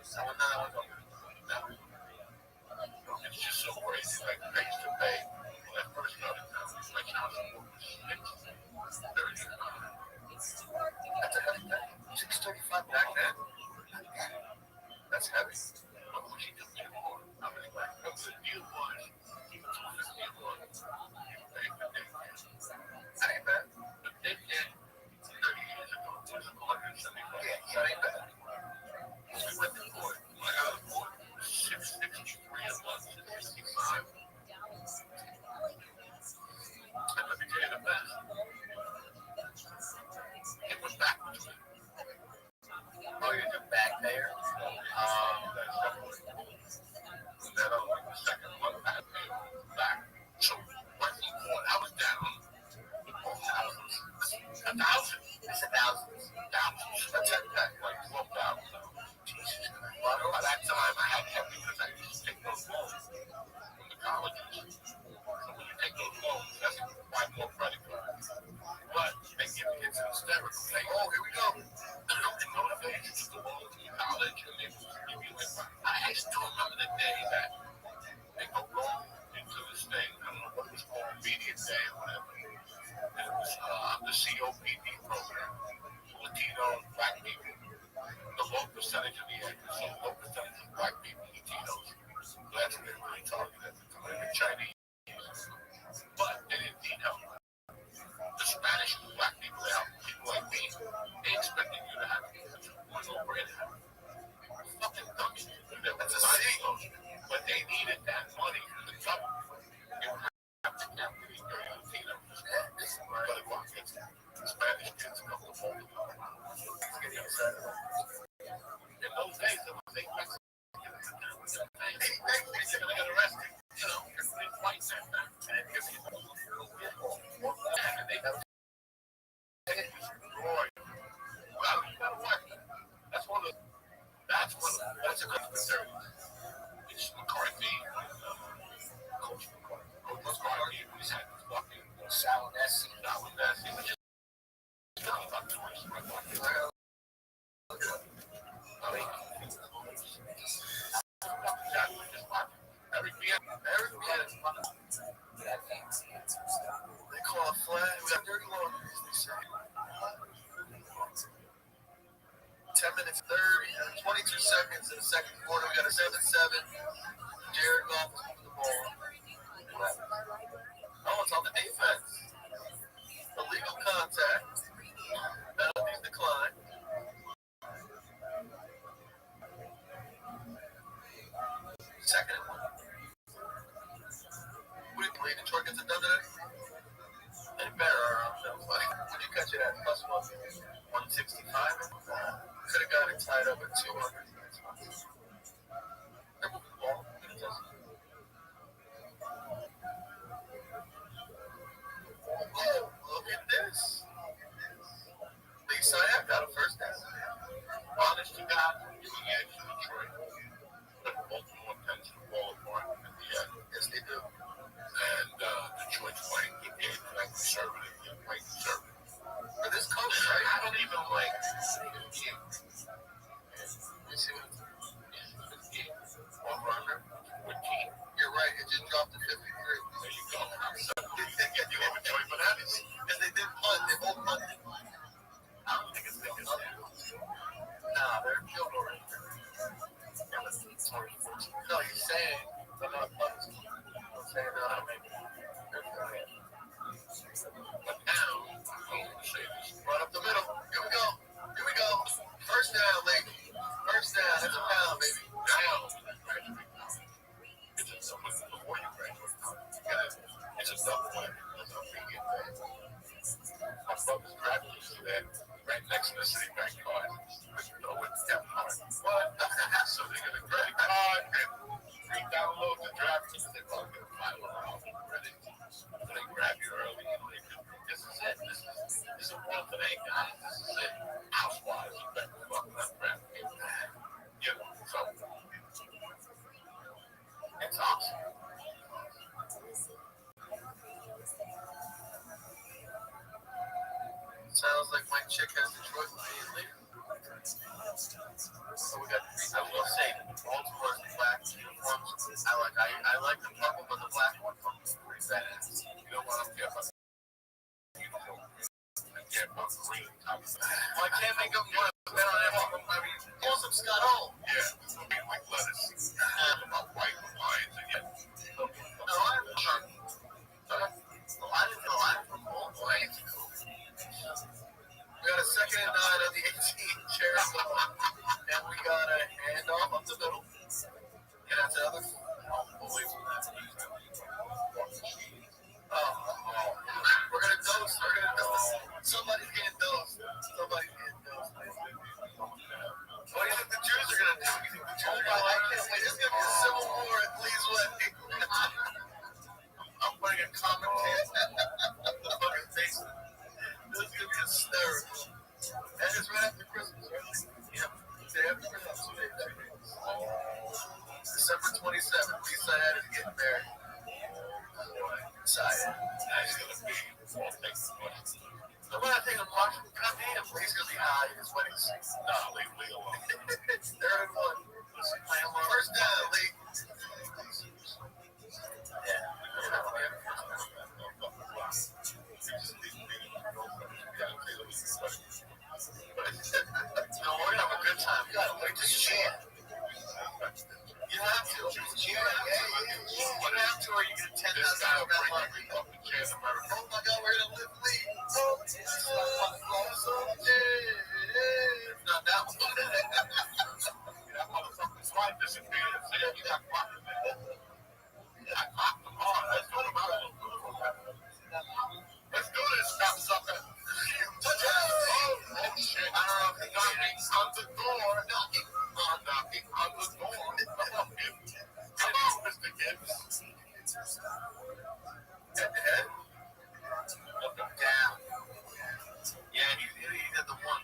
That one, no. It's just so crazy, like face to pay. When I first got it down, it's like how the book was 6:35. That's a heavy pay. 6:35 back then. That's heavy. But what she took too more. I mean, like, what the deal was, even 250 a month, you pay for day. That ain't bad. But they did 30 years ago, it was 175. Yeah, that ain't bad. We went to court. I got a court. 663 a month, 65. And let me tell you the best. It was backwards. Oh, you're the back there? That's definitely. That like the second one I had paid back. So when he won, I was down 1,000. 1,000? It's 1,000. I checked back like 12,000. Jesus Christ. Well, by that time I had kept because I used to take those loans from the colleges. So when you take those loans, that's why more credit cards. But they give kids an hysterical. Like, oh, here we go. They motivate you to go on to college and they give you advice. I still remember the day that they go wrong into this thing. I don't know what it was called, Obedience Day or whatever. And it was the COPD program. Latino black people. The low percentage of the actors, so low percentage of black people, Latinos. So that's what they really targeted at the time. The Chinese. But they didn't need help. The Spanish and black people help. People like me, they expected you to have one over it. Fucking dummies. That's a society. But they needed that money from the government. You have to have these dirty Latinos. But it was Spanish kids come to hold them. In those days, it was 8 Mexicans. They got arrested. You know, it's white that time. And they got Roy. Well, you gotta watch. That's one of What's it called? It's McCarthy. Coach McCarthy was had fucking Salinesi. which is about 20. They call a flag. We got dirty laundry, they say. 10 minutes 30, 22 seconds in the second quarter. We got a 7-7. Jared Goff is moving the ball. Oh, it's on the defense. Illegal contact. Penalties decline. Second and 1. What do you believe Detroit gets it done today? They better. Would you catch it at plus 165? Could have got it tied up at 200. They're moving the ball. Oh, look at this. Lisa, I got a first down. Honest to God, in the edge of Detroit, but Baltimore tends to fall apart at the end. Yes, they do. And Detroit's playing good game, playing conservative, playing conservative. For this coach, right? I don't even like this game. Let me see what it's This game, over-under, 14. You're right. It just dropped to 53. There you go. So, you have a joy bananas. And they did punt. They both punted. I don't think it's big as that. Nah, they're field goal range. No, he's saying they're not punting. I'm saying they're not making it. But now, I'm going to say this. Run up the middle. Here we go. Here we go. First down, lady. First down. That's a pound, baby. Now, graduate. It's a double before you graduate. It's a double win. It's a big impact. My brother's graduating today, right next to the Citibank card. With debit card. What? So they get a credit card and re-download the draft. They're going to get a file around credit. So they grab you early and they do. This is it. This is a world today, guys. This is it. Housewives, you better fuck that draft. You know, so it's awesome. Sounds like my chick has Detroit immediately. So we got, I will say, Baltimore's black uniforms. I like the purple, but the black one comes pretty badass. You know what? I don't care about uniform. I care about green. Why can't they go more than on I mean, awesome Scott Hall. Yeah, like lettuce. About white lines again. No, I didn't know I from Baltimore. We got a 2nd and 9 on the 18. Jericho. And we got a handoff up the middle. And that's another. We're going to dose. Somebody's getting dosed. What do you think the Jews are going to do? You think the Jews are going to I can't wait. This is going to be a civil war at Lee's wedding. I'm putting a commentator on the fucking face. This is going to be hysterical. And it's right after Christmas, right? Yep. Day after Christmas. 2 days. December 27th. Lisa had it getting married. Excited. That's going to be all things much. The one I think I'm watching, goddamn, Lee's going to be high in his wedding season. Nah, leave Lee alone. 3rd and 1. First down, Lee. No, we're going to have a good time. You got to wait to cheer. You have to. What have to, or you get 10,000 out of that money? Oh my God, we're going to live Lee. It's not that one. That motherfucker's life disappeared. See, you got clocked in there. I clocked them hard. Let's go to my Let's do this, stop sucker. Oh, shit. I don't know if he got me on the door. Knocking on the door. Come on, Mr. Gibbs. Head to head. Up and down. Yeah, he did the one.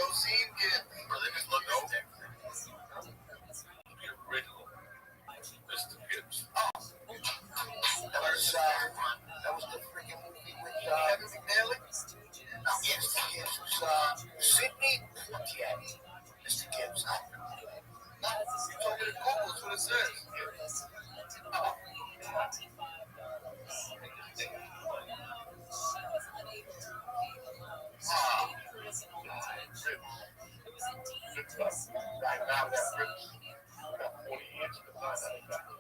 Josine Gibbs. Or they just look over. The original. Mr. Gibbs. That was the freaking movie with Kevin McNally. No, yes, Mr. Gibbs was Sidney Poitier. Mr. Gibbs. You told me to Google. That's what it says. Right now, that rips. Got 40 years to find out about it.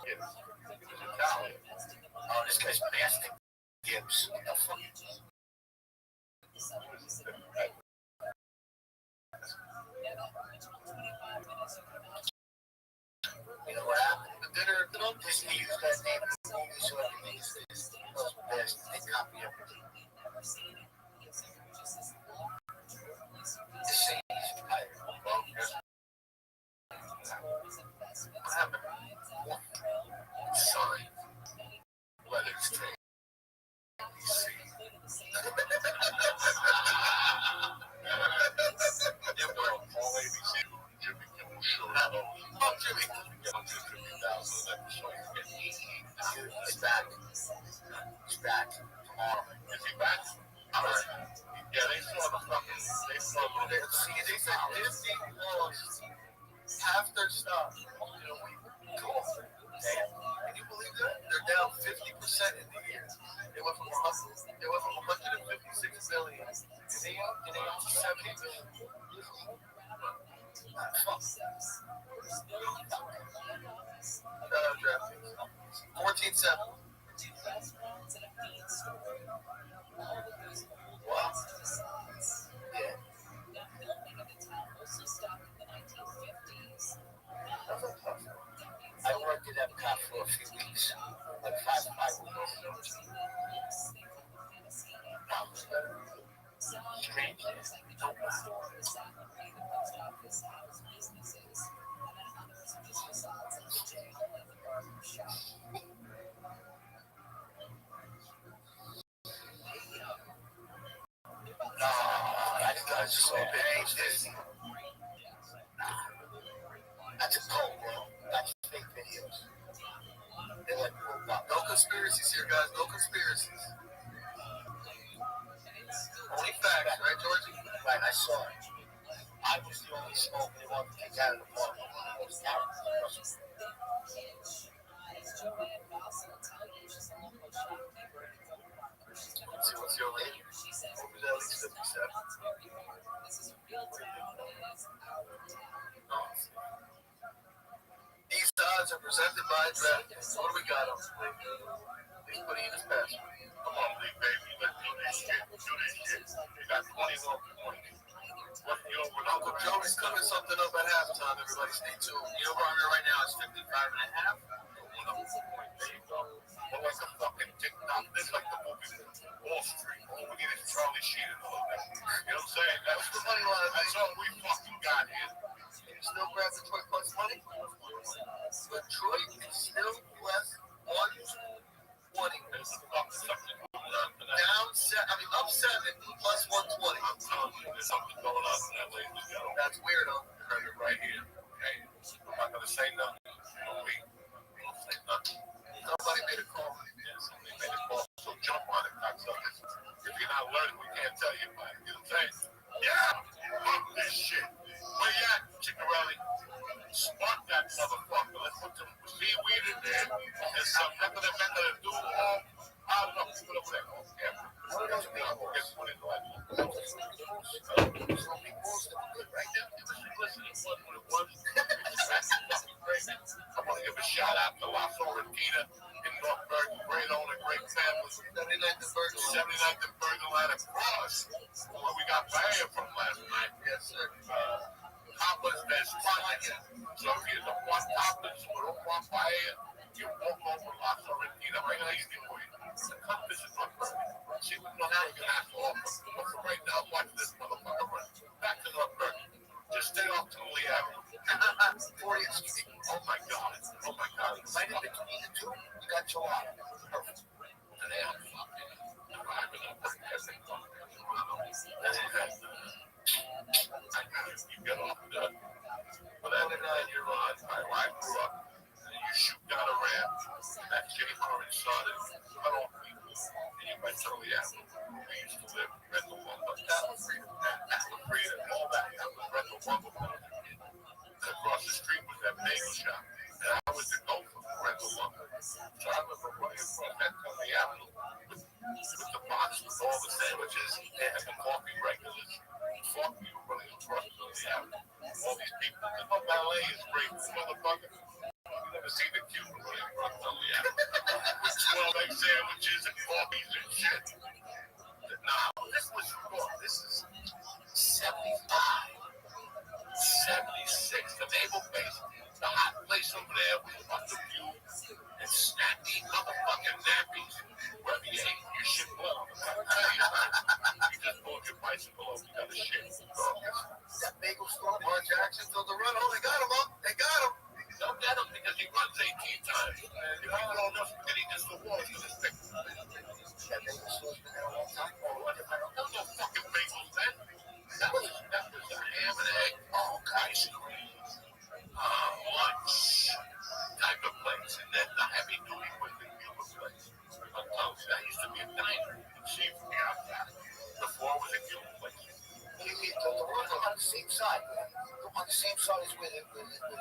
Gibbs. He was Italian. Oh, this guy's bastard. Gibbs. What the fuck? You know what happened? The dinner, Disney used that name in the movie, so everything was best. They copy everything. The same type. What happened? Sorry. Letters to All ABC, Jimmy Kimmel Show. Oh, Jimmy. He's back. He's back tomorrow. Is he back? Yeah, they saw the fucking. They saw a little bit. See, they said Disney lost half their stuff in a week. Cool. Damn. Can you believe that? They're down 50% in the year. They went from 156 million. And they own 70 million. Fuck. 14-7. Wow. Yeah. I worked at Epcot for a few weeks. Like 5 weeks. Strange. No, that guy's so big. Disney. That's a cult, bro. That's fake videos. They're like, No conspiracies here, guys. No conspiracies. Only facts, right, Georgie? right, I saw it. I was the only smoke they wanted to take out of the park. What's your name? What was at least 57? These odds are presented by DraftKings. What do we got on? He's putting in his password. Come on, big baby, let's do this shit. They got 20 more points. What, when Uncle Joey's cooking something up at halftime. Everybody stay tuned. You know where I'm at right now? It's 55 and a half. There you go. Well, like a fucking TikTok. This like the movie Wall Street. All we need is Charlie Sheen and all that. You know what I'm saying? That's the money line. That's all we fucking got here. You still grab Detroit plus money? Detroit is still plus 120. There's something going on for that. Up 7 plus 120. I'm telling you, there's something going on for that, ladies and gentlemen. That's weird, huh? Heard it right here. Okay? I'm not going to say nothing. You know me. I don't say nothing. Somebody made a call. Yeah, somebody made a call. So jump on it, cocksuckers. If you're not learning, we can't tell you about it. You know what I'm saying? Yeah! Fuck this shit. Where you at, Chickarelli? Spark that motherfucker. Let's put some seaweed in there. There's some nothing to do. I don't know. People over there. Oh, yeah. Guess what it was? Right now, listen, it was what it was. I want to give a shout out to La Sorrentina in North Bergen. Great owner, great family. 79th and Bergen. 79th and Bergen line across where we got Bayer from last night. Yes, sir. Papa's best spot. So if you're the one Papa's or one Bayer, you walk over La Sorrentina right now, you can go in. Come visit North Bergen. See what North Bergen has to offer. But for right now, watch this motherfucker run. same size with a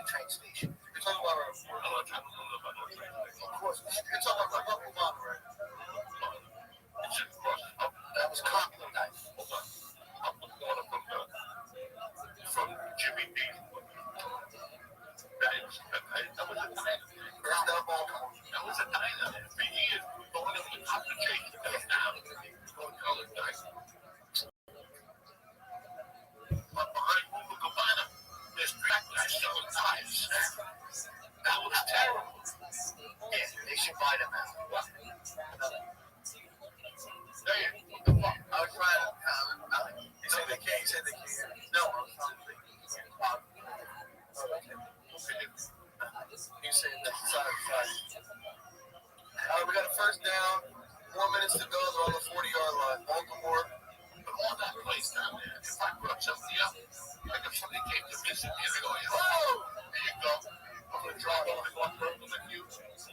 train station. You're talking about I don't know about no train station. Of course, you're talking about Uncle Mama, right? It's just across up. That was Conklin knife. Hold on. Up the corner from Jimmy B. That was a diner. That was a diner for years. Going up the top of the chain. Down. Going colored diner. But behind Google Cabana, there's black guys selling tires. That was terrible. Yeah, they should buy them out. What? Hey, what the fuck? I was trying to. He said they can't. He said they can't. No, I was trying to think. He said that. Sorry. We got a first down. 4 minutes to go. They're on the 40-yard line. Baltimore. On that place down there, if I brought somebody up, like if somebody came to visit me, they go, oh, there you go. I'm going to drive over to North Brooklyn with you.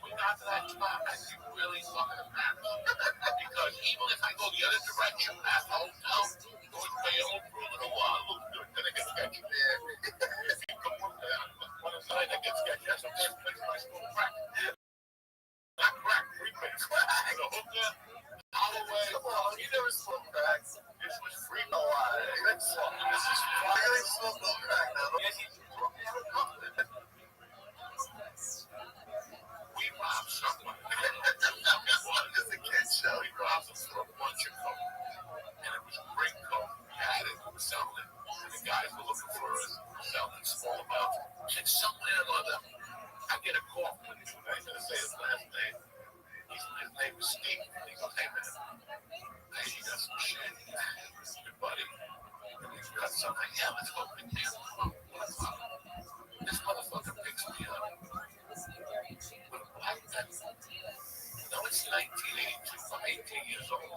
We got to that spot, and you really fucking embarrassed. Because even if I go the other direction, that hotel, going to pay home for a little while, look good, then I get sketchy there. If you come on one side, I get sketchy. That's a good place where I smoke crack. Not crack, freebase. The hooker, Holloway, you never smoked crack. This was free. No, this is really smoked no crack now. We robbed someone. As a kid show, we robbed them for a bunch of coke. And it was great coke. We had it, we were selling it. And the guys were looking for us, selling small amounts. And somewhere or other, I get a call from the dude. I ain't gonna say his last name. His name was Steve. And he goes, hey man, hey, you got some shit. Good buddy. And we got something. Yeah, let's go. This motherfucker picks me up. With a black pen. No, it's 1982. I'm 18 years old.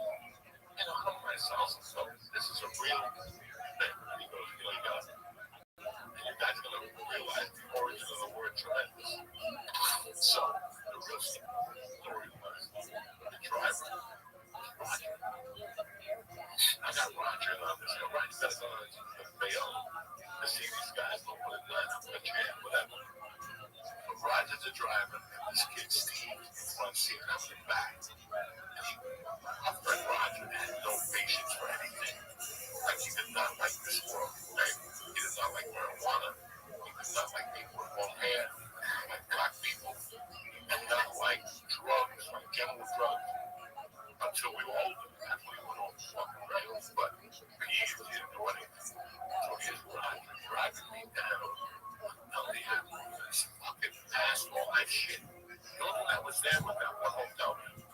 And I'm on myself. So this is a real thing. And he goes, you got it. And you guys are going to realize the origin of the word tremendous. So, the real story was the driver. Roger. I got Roger on this. Roger's got to go to the Bayonne to see these guys open at 9 up a chair, whatever. But Roger's the driver, and this kid Steve in front seat, and I'm in the back. My friend Roger had no patience for anything. Like he did not like this world. Right? He did not like marijuana. He did not like people with long hair, like black people. He did not like drugs, like general drugs. Until we were older, that's when he went on the fucking rails. But for years, he didn't do anything. So here's Roger driving me down. This fucking asshole, that shit. The only thing that was there was that one hotel room.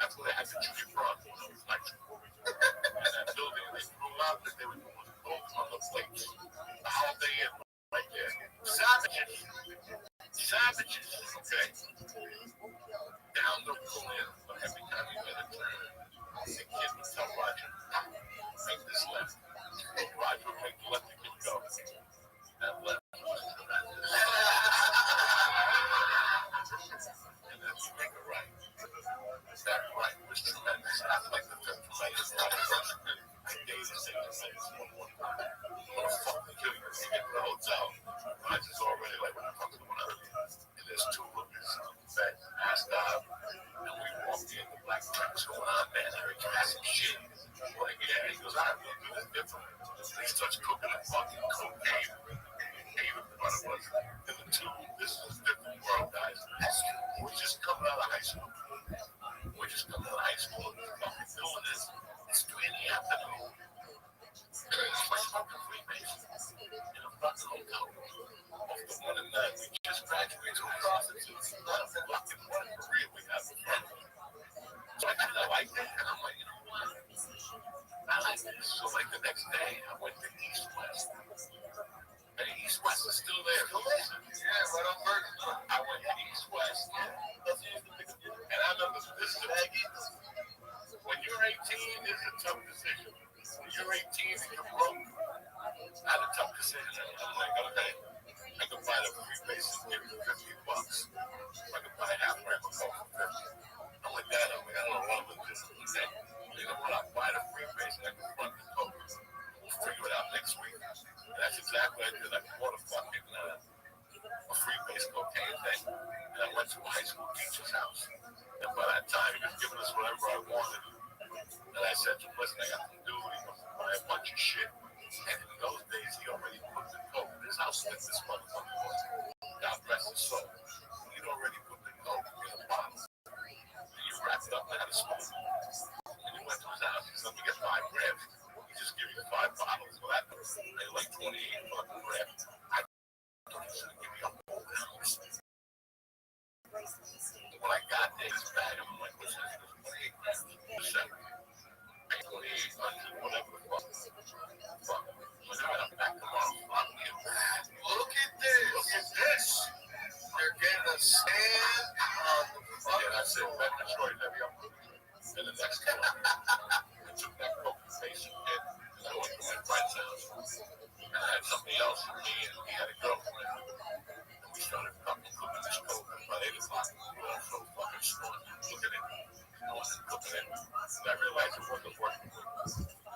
That's where they had the Junior Bronx when it was like and that building, they threw out that they were doing gold on the plates. The Holiday Inn right there. Savages, okay? Down the Korean, but every time you made a turn, the kid would tell Roger, make this left. Roger would make the left, the kid would go. That left was tremendous. And then you make a right. That right was tremendous. I like the term tremendous. I dated tremendous one time. What the fuck are you doing? You get to the hotel. Roger's already like, when I talk to one other, and there's two hookers that passed out. And we walked in, the black truck's going on, man. I heard you had some shit. Like, yeah, he goes, I'm going to do this different. He starts cooking a fucking cocaine. Even in front of us. And the two, this is a different world, guys. We're just coming out of high school. We're just coming out of high school and we're fucking doing this. It's 3 in the afternoon. We're smoking Freemason in a fucking hotel room. Off the 1 and 9, we just graduated from prostitutes. Not a fucking one career we have in front of us. So I kind of like that. And I'm like, you know what? I like this. So like the next day, I went to East West. And East West is still there. Yeah, right on Burger. I went to East West. And I remember this is when you're 18, it's a tough decision. When you're 18 and you're broke, I had a tough decision. I'm like, okay, I can buy the Freebase and give you $50. I can buy half gram of coke for 50. I'm like, Dad, I don't know what I'm going to do. Okay, you know what? I'll buy the Freebase and I can front the coke. We'll figure it out next week. And that's exactly what I did. I bought a fucking shit. And in those days, he already put the coke. This is how slick this motherfucker was. God bless his soul. He'd already put the coke in a bottle. And you wrapped it up and had a spoon. And you went to his house. He said, let me get 5 grams. He just give you 5 bottles. Well, that they like 28 fucking grams. I thought he should give me a whole ounce. When I got there, this bag, I'm like, what's this? 28 grams. 2800, whatever the fuck. Fuck. When I'm back tomorrow, I'm getting mad. Look at this. Look at this. They're getting a stand on the fuck. Yeah, that's it. That Detroit, every up. And the next one, I took that coke station kid and I went to my friend's house. And I had somebody else with me and he had a girlfriend. And we started fucking cooking this coke. By 8 o'clock, we were all so fucking smart. Look at it. I wasn't cooking it. And I realized it wasn't working.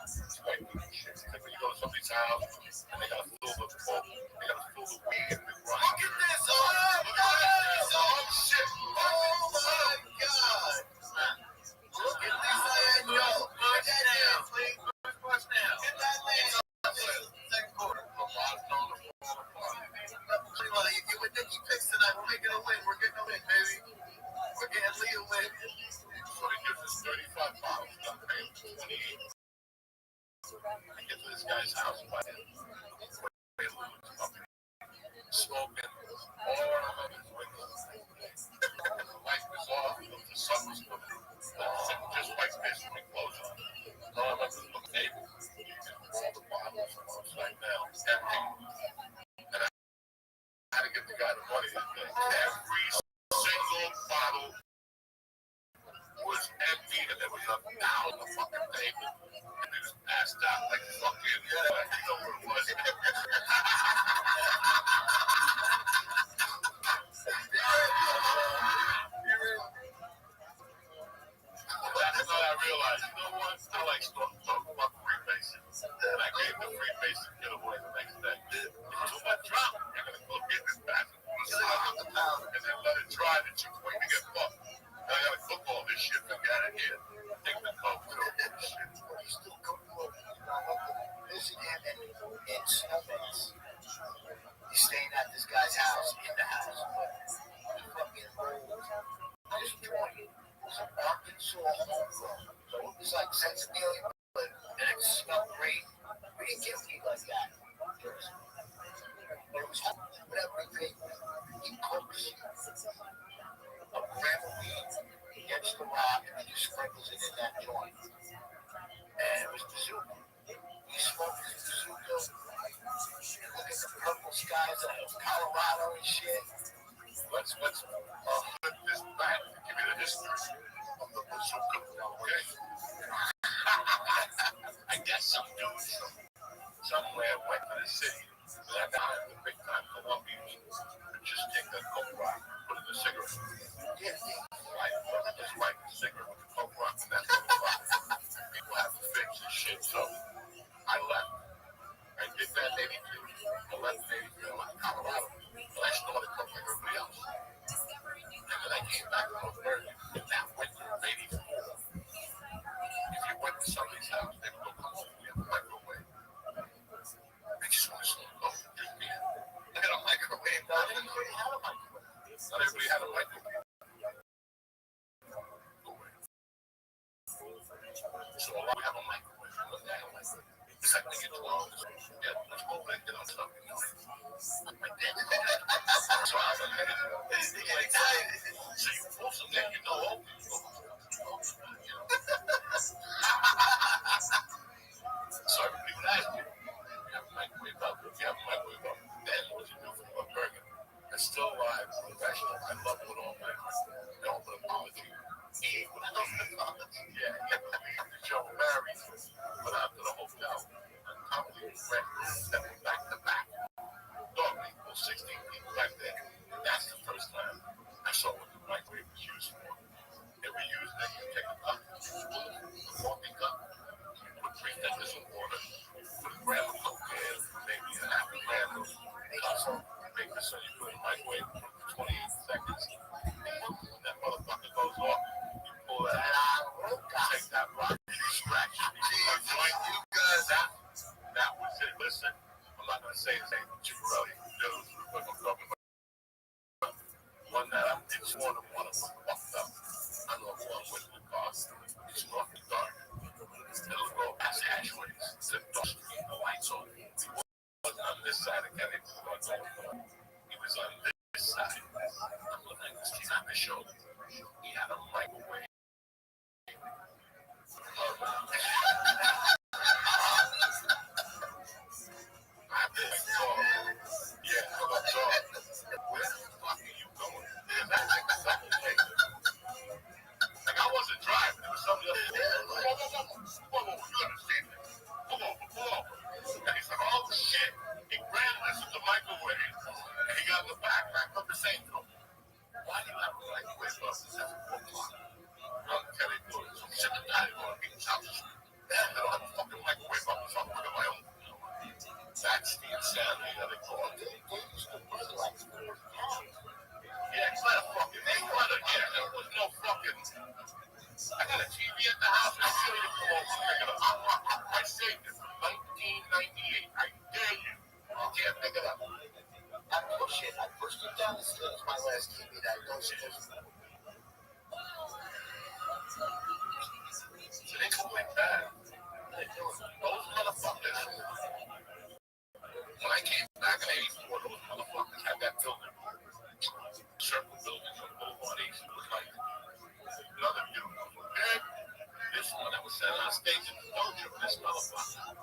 It's white people shit. It's like when you go to somebody's house and they got a full of coke, they got a full of weed. Look at this! Oh, look at this! Oh, shit! Oh, my God! Look at this! Yo, push down, please. Push down. Get that man. Second quarter. You with Nicky picks tonight. We're making a win. We're getting a win, baby. We're getting Lee a win. So he gives us 35 bottles. I'm paying 28. I get to this guy's house by smoking all around his windows. The light was off, the sun was coming. Just like this when we close on. All of us on the table. All the bottles are upside down. Empty. And I had to get the guy the money that day. Every single bottle was empty and there was nothing down on the fucking table. And they just passed out like fucking, you know what it was. That's what I realized. You know what? I like fuck free basic. And I gave the free basic giveaway the next day. So I dropped. I'm going to go get this bastard. And then let it dry. The chick's waiting to get fucked. And I got to cook all this shit and get it here. Take the coke to it. Shit. You still come to visit him in Snowmass. He's staying at this guy's house, in the house. He fucking this joint was an Arkansas homegrown. So it was like Sensibility, and it smelled great. We didn't get weed like that. But it was whatever he paid. He cooks a gram of weed, he gets the rock, and he just sprinkles it in that joint. And it was bazooka. He smoked his bazooka. Look at the purple skies of Colorado and shit. Let's flip this back. Give me the history of the bazooka, okay? I guess some dude somewhere went to the city. That guy in the big time Colombians would just take that coke rock, put it in a cigarette. Yeah, right. Just light the cigarette with the coke rock and that coke rock. People have to fix this shit. So I left. I did that in 82. I left in 82. I went to Colorado. But I started cooking like everybody else. And then I came back to North in that winter of 84. If you went to somebody's house, they would go come over to the microwave. I just want to smoke coke. Just me. I got a microwave. Not everybody had a microwave. Not everybody had a microwave. So a lot have a microwave. The second thing it's wrong is, let's go back and get on stuff. I did. So I was like, so you pull something, you know, so everybody would ask you, you have a microwave up, if you have a microwave up, then what you do for a burger? It's still alive, professional. I love it with all my apology. Yeah. Joe Barry went out to the hotel and probably went back to back. Dog people, 16 people back there. That's the first time I saw what the microwave was used for. They were using it to take a cup, a coffee cup, put 3 fingers of water, put a gram of coke in, maybe a half a gram of muscle, make it so you put it in the microwave for 28 seconds. When that motherfucker goes off, you pull that out, take that rock, you scratch it. You guys, listen, I'm not going to say his name, Chicarelli, dude, but I'm talking about one that I did one of them fucked up. I know one with the car. It's off the dark. It'll go past hatchways. It's a dust. The lights on. He wasn't on this side of Kennedy. He was on this side. I'm looking at this thing on his shoulder. He had a microwave. Yeah, I'm talking. Where the fuck are you going? Like I wasn't driving. It was somebody else. Whoa, you understand that? Pull over. And he's like, oh shit. He ran this with the microwave. And he got in the backpack of the same thing. Why do you have a microwave bus? It's at 4 o'clock. I'm telling you, some shit that I didn't want to be in South Street. I don't have a fucking microwave up. So I'm putting my own. That's the insanity that they call it. Yeah, it's not a fucking thing. Yeah, there was no fucking. I got a TV at the house. I still didn't come over and pick it up. I saved it from 1998. I dare you. You can't pick it up. I pushed it down the stairs. My last TV that goes to this. So they come like that. Those motherfuckers. When I came back in 84, those motherfuckers had that building. Circle building on Boulevard East. It was like another dude. And this one that was set on stage in the dojo, this motherfucker.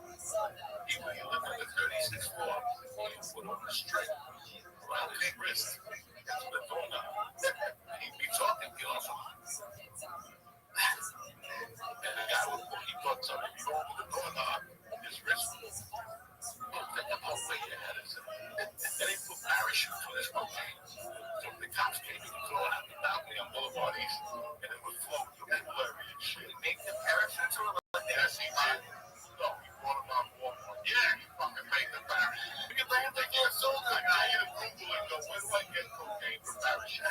He lived on the 36th floor. He put on a strip around his wrist. That's what they're doing now. He'd be talking, you know, and the guy would, he thought something, he go over the doorknob, his wrist. Think about where your head is. Then he put parachutes on his cocaine. So the cops came, he could throw it out the balcony on Boulevard East, and it would float to that blurry and shit. Make the parachutes or what? Yes, he did. No, he brought him on board. Yeah, he fucking made the parachute. Because they have to get sold to the guy in Google and go, where do I get cocaine for parachute?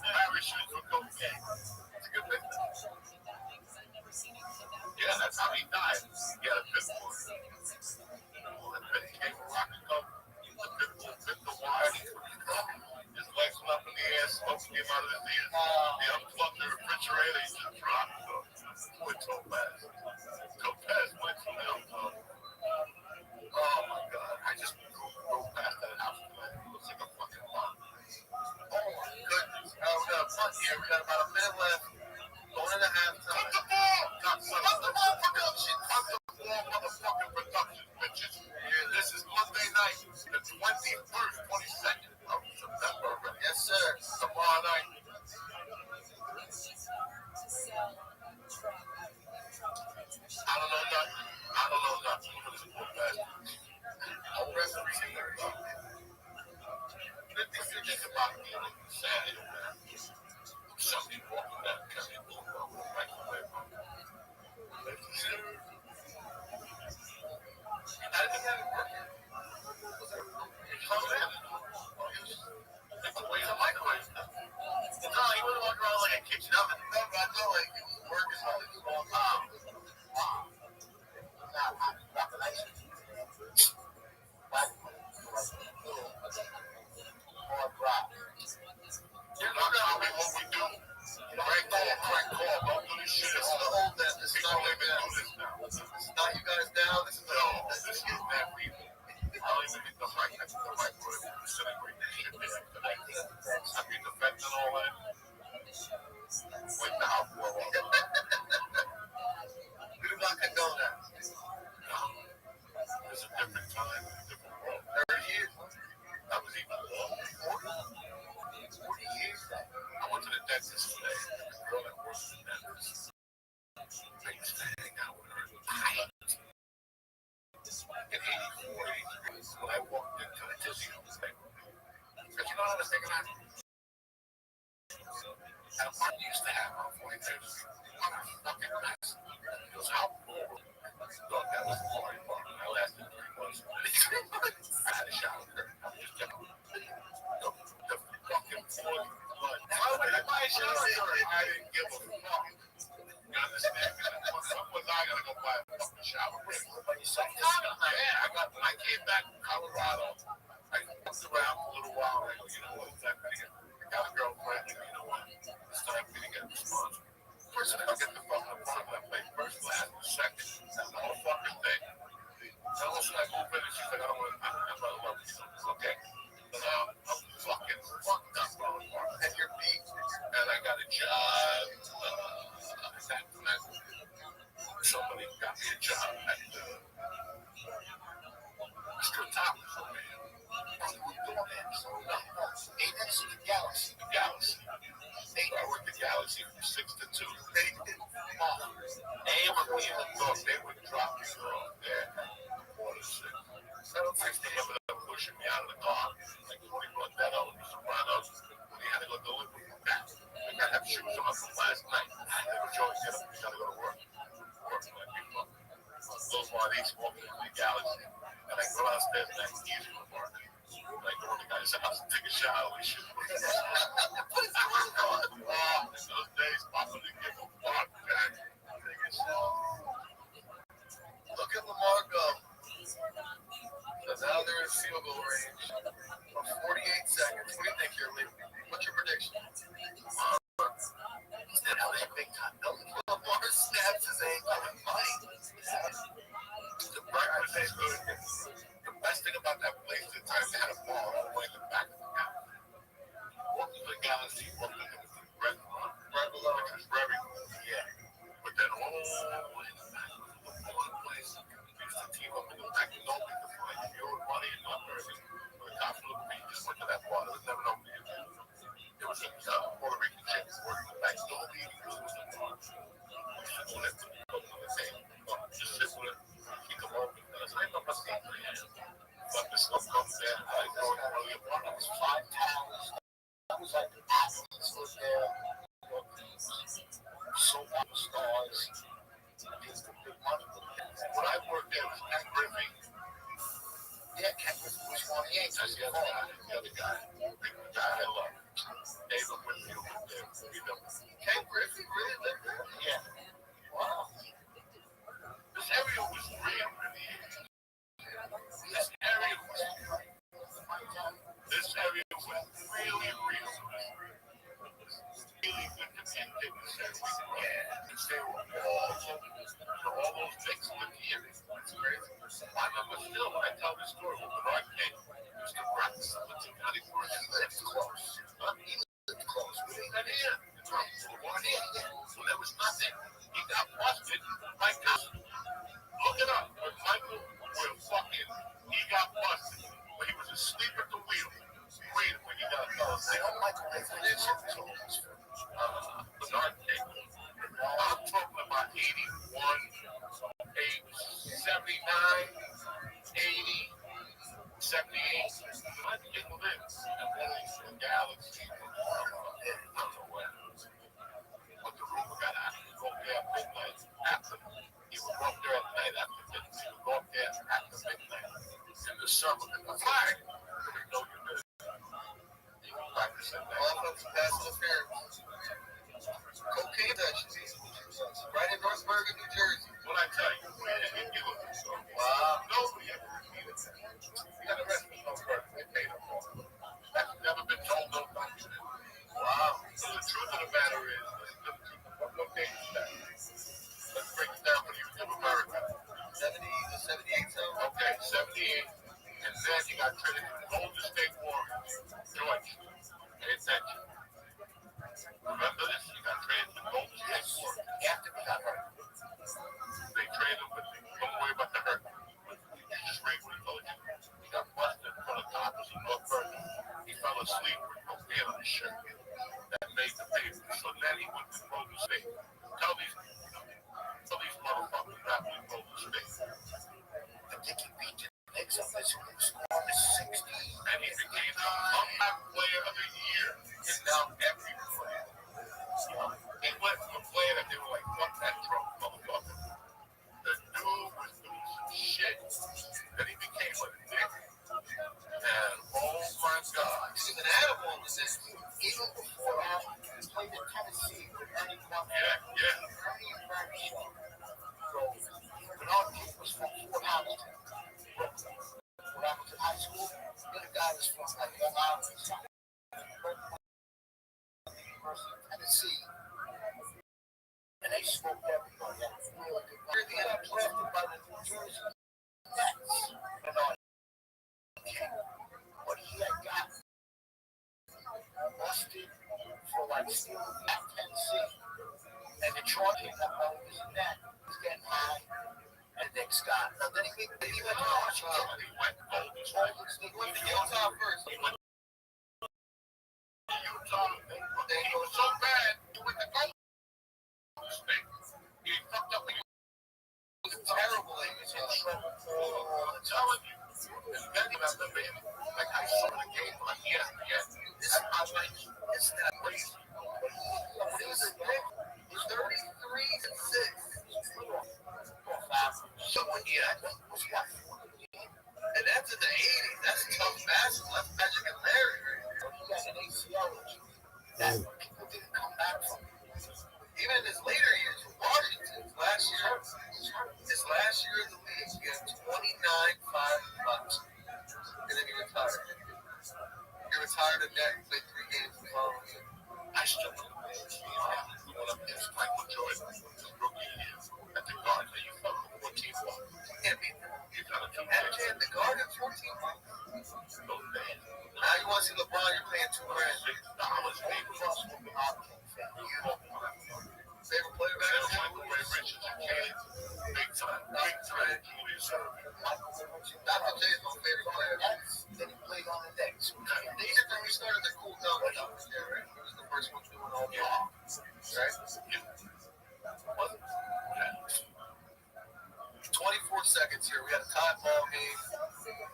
Parachute for cocaine. It's a good thing. Yeah, that's how he died. He had a pit bull. The pit came a rocket up. The pit bull bit the wire. His legs went up in the air, smoke came out of his ears. He unplugged the refrigerator, he just dropped. With Topaz. Topaz went from the unplug. Oh my God. I just drove past that house. It looks like a fucking bomb. Oh my goodness. We got a punt here. We got about a minute left. Going into halftime. Cut the ball! Cut the ball production! Cut the ball motherfucking production, bitches. Yeah, this is Monday night, the 21st, 22nd of September. Yes, sir. Tomorrow night. I don't know nothing. I'll rest the receiver. 50 about me on Saturday, man. Something walking down Kennedy Boulevard with a microwave. I didn't have it working. He comes in. Where's the microwave? No, he wasn't walking around like a kitchen oven. No, but I know like he was working on it. You're not telling me what we do. Right call. Don't do this shit. This is the old that. This is not even do this now. This is not you guys down. This is this is bad people. I don't even get the mic next to the microwave. I'm celebrating this shit there tonight. I mean, the vets and all that. Wait the house blow up. We do not condone that. No. It's a different time, a different world. 30 years. That was even longer. 40 years. I went to the dentist today. The girl that works in the dentist. I used to hang out with her. In 84, 83. When I walked into the dentist, she was like, because you know what I was thinking of? And I used to have on 42nd Street. What a fucking mess. It was how poor. Look, that was the party part. I lasted 3 months. I had a shower. I'm just kidding. The fucking floor. Why would I buy a shower? I didn't give a fuck. You understand? When was I gonna go buy a fucking shower? Yeah, I got But when I came back from Colorado, I fucked around for a little while. I go, you know what? It's time for me to get. I got a girlfriend. You know what? It's time for me to get a response. First, I get the fucking front of that place. First, last, second, that whole fucking thing. So all of a sudden, I move in and she's like, I don't want to. I'm not love you. Okay. So now I'm fucking fucked up, bro. And you're beat. And I got a job. Somebody got me a job at Mr. Thomas. The Galaxy. I worked at Galaxy from 6 to 2. They were me in the thought they would drop me off there. I don't think they ever pushing me out of the car. Like when he brought that over to Sopranos, when he had to go deliver me back. I gotta have shoes on from last night. They were showing get up, you gotta go to work. Those were these walking into the Galaxy. And I go downstairs and I easy in the park. And I go to the guy's house and take a shower and shit. In those days, Papa didn't give a fuck, Jack. Look at Lamar go. So now they're in field goal range for 48 seconds. What do you think here, Lee? What's your prediction? He's not out that big time. No, Lamar snaps his ankle and bites. The breakfast is good. The best thing about that place is the time they had a ball all the way in the back of the house. Walked to the Galaxy, walked into the Red Below, which is very good. Yeah. But then all the way in the back of the place, used to team up in the back and nobody could find you. You were money and not earning. The cops looked at me, just went to that bar. There was never nobody in there. There was a Puerto Rican chick working in the back. Nobody even knew it was a bar. We should go there. Just sit with it. Keep them open. I know my stuff. But this stuff comes in. I go in early apartment. It was 5 towels. That was like the athletes was there. So many stars. When I worked there, it was Ken Griffey. Yeah, Ken Griffey was one. He ain't just the other guy. The guy I love. David Whitfield was there. Ken Griffey really lived there? Yeah. Wow. This area was real in the 80s. This area was really real. Really good to see this area. Yeah. And they were all those things lived here. It's crazy. I remember still when I tell this story with Bernard King, used to practice on the County Court. He lived close. He lived close. We didn't get in. When there was nothing, he got busted by cops. Look it up. When Michael was fucking, he got busted. When he was asleep at the wheel. Wait, when he got busted. They don't like when they finish it. Bernard King. I'm talking about 81, 79, 80, 78. I think it lives. And then he's in Galaxy. I don't know where. But the rumor got out. He would go up there at midnight after. He would go up there at night after midnight. He would go up there after midnight. In the summer, in the flag. We know you did. He would practice at night. All of them pass the fair. Cocaine industry. Right in Northburg, New Jersey. What I tell you, wow. Nobody ever repeated that. He got arrested in Northburg. They paid him for it. That's never been told nobody. Wow. So the truth of the matter is, what day is that? Let's break it down for you in America. 70 to 78, so. Okay, 78. And then you got traded to the Golden State Warriors. George, pay attention. Remember this? You got traded to the Golden State Warriors. After we got hurt. They traded him, but don't worry about the hurt. You just read what he told you. He got busted in front of Thomas and Northburg. He fell asleep with no pin on his shirt. That made the paper. So then he went to Golden State. Tell these motherfuckers that we Golden State. I think he beat the Knicks on this one. Scored the 60. And he became the comeback player of the year. And now every player. He went from a player that they were like, fuck that drunk. like stealing back Tennessee. And the truck came up over his neck. He's getting high. And Nick Scott. Now, then he went to Washington. He went to Utah first. He went to Utah. Then he was so bad, he went to Golden State. He fucked up. He was terrible. He was in trouble. I'm telling you. And then he got the baby. Like, I saw the game on ESPN. This is my life. Isn't that crazy? He's 33-6. So when you was what? And that's in the 80s. That's tough basketball. That's Magic and Larry. He got an ACL that people didn't come back from. Even in his later years in Washington, his last year in the league, he had 29-5 and then he retired. He retired and then played 3 games the following year. I still remember one of his Michael Jordan, his rookie year at the guard. You felt 14 bucks. Yeah, you got a MJ at the guard at 14 bucks. No man. Now you want to see LeBron? You're paying $2,000. Favorite player back then? Michael Ray Richards and Kane. Big time. Julius Erving. Dr. J is my favorite player. Then he played on the Knicks. They said that we started to cool down when he was there, right? He was the first one doing all the right? Yeah. 24 seconds here. We got a tie ball game.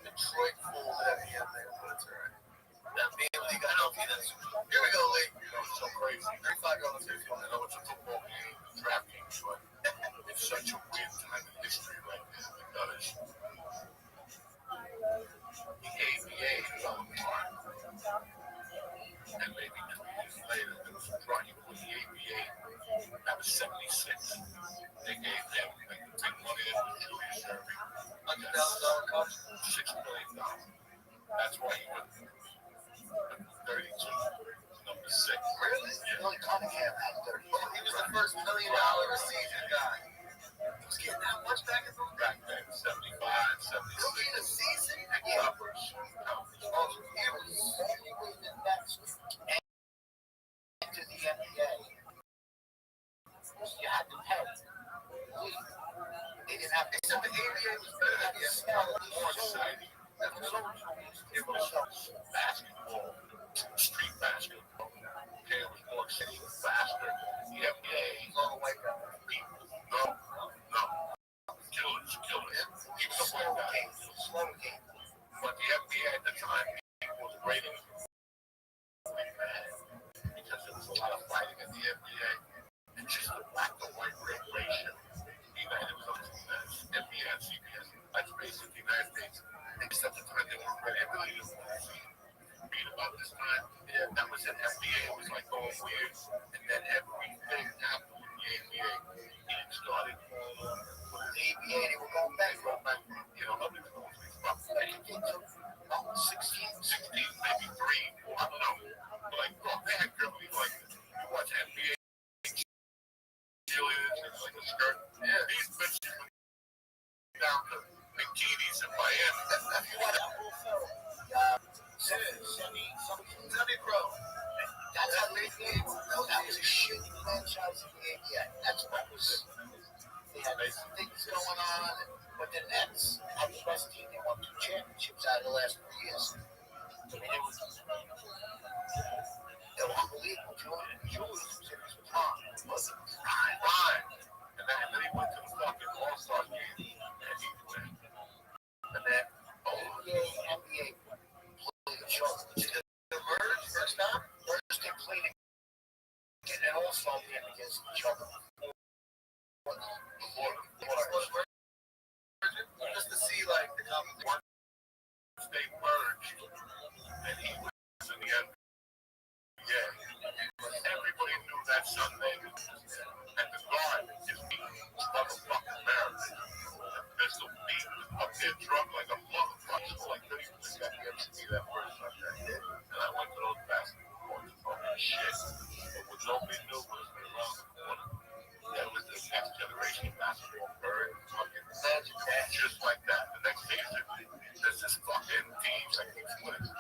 Detroit folded at the end there, but it's all right. That being league, I know that's. Here we go, Lee. You know, it's so crazy. 35 on the field. I know it's a football game, draft game, but it's such a weird time in history right now because the ABA fell apart. And maybe 2 years later, there was a drawing for the ABA. That was 76. They gave them big money into Julius Erving. $100,000 cost, $6 million. That's why he went 32, number 6. Really? Yeah. Billy Cunningham had 30. He was the first $1 million a season guy. He was getting that much back in those back then, 75, 76. $1 million a season? Yeah. He was the next into the NBA. You had to pay. They didn't have. They said the ABA was better than the NFL. More exciting. It was basketball, street basketball. Okay, it was more exciting, faster. The NBA, all the way down. People, no. Killers. Even the white guys. Slow game. But the NBA at the time was rating because there was a lot of fighting in the NBA. And just the black and white ratio. United was on NBA and CBS. That's basically the United States. Except the time they were ready. Everybody didn't want to see beat about this time. Yeah, that was an NBA. It was like going weird. And then everything happened with the ABA. It started with the ABA. They were going bankrupt. You know, nobody was going to be fucked. They took about 16, maybe 3, 4, I don't know. But like, bro, they had girls like, you watch NBA. Like a skirt. Yeah, these bitches went down to bikinis in Miami. Semi-pro. That's how they did. That was a shitty franchise in the ABA. That's what was. They had things going on, but the Nets had the best team. They won 2 championships out of the last 4 years. I mean, it was. They were unbelievable. Julius was in his prime. It wasn't prime. And then he went to the fucking All-Star game, and he went. And then NBA played each other. The merge, first time, first they played in an All-Star game against each other. Just to see, like, the competition. They merged, and he was in the NBA. Everybody knew that Sunday. And the guard is beating motherfucking Maryland. Missile beat up there drunk like a motherfucker. Like 30 minutes got the MC that first Sunday. And I went to those basketball courts talking shit. But what nobody knew was around the corner. That was the next generation basketball bird. Fucking magic. Just like that. The next day there's this fucking teams that keeps winning.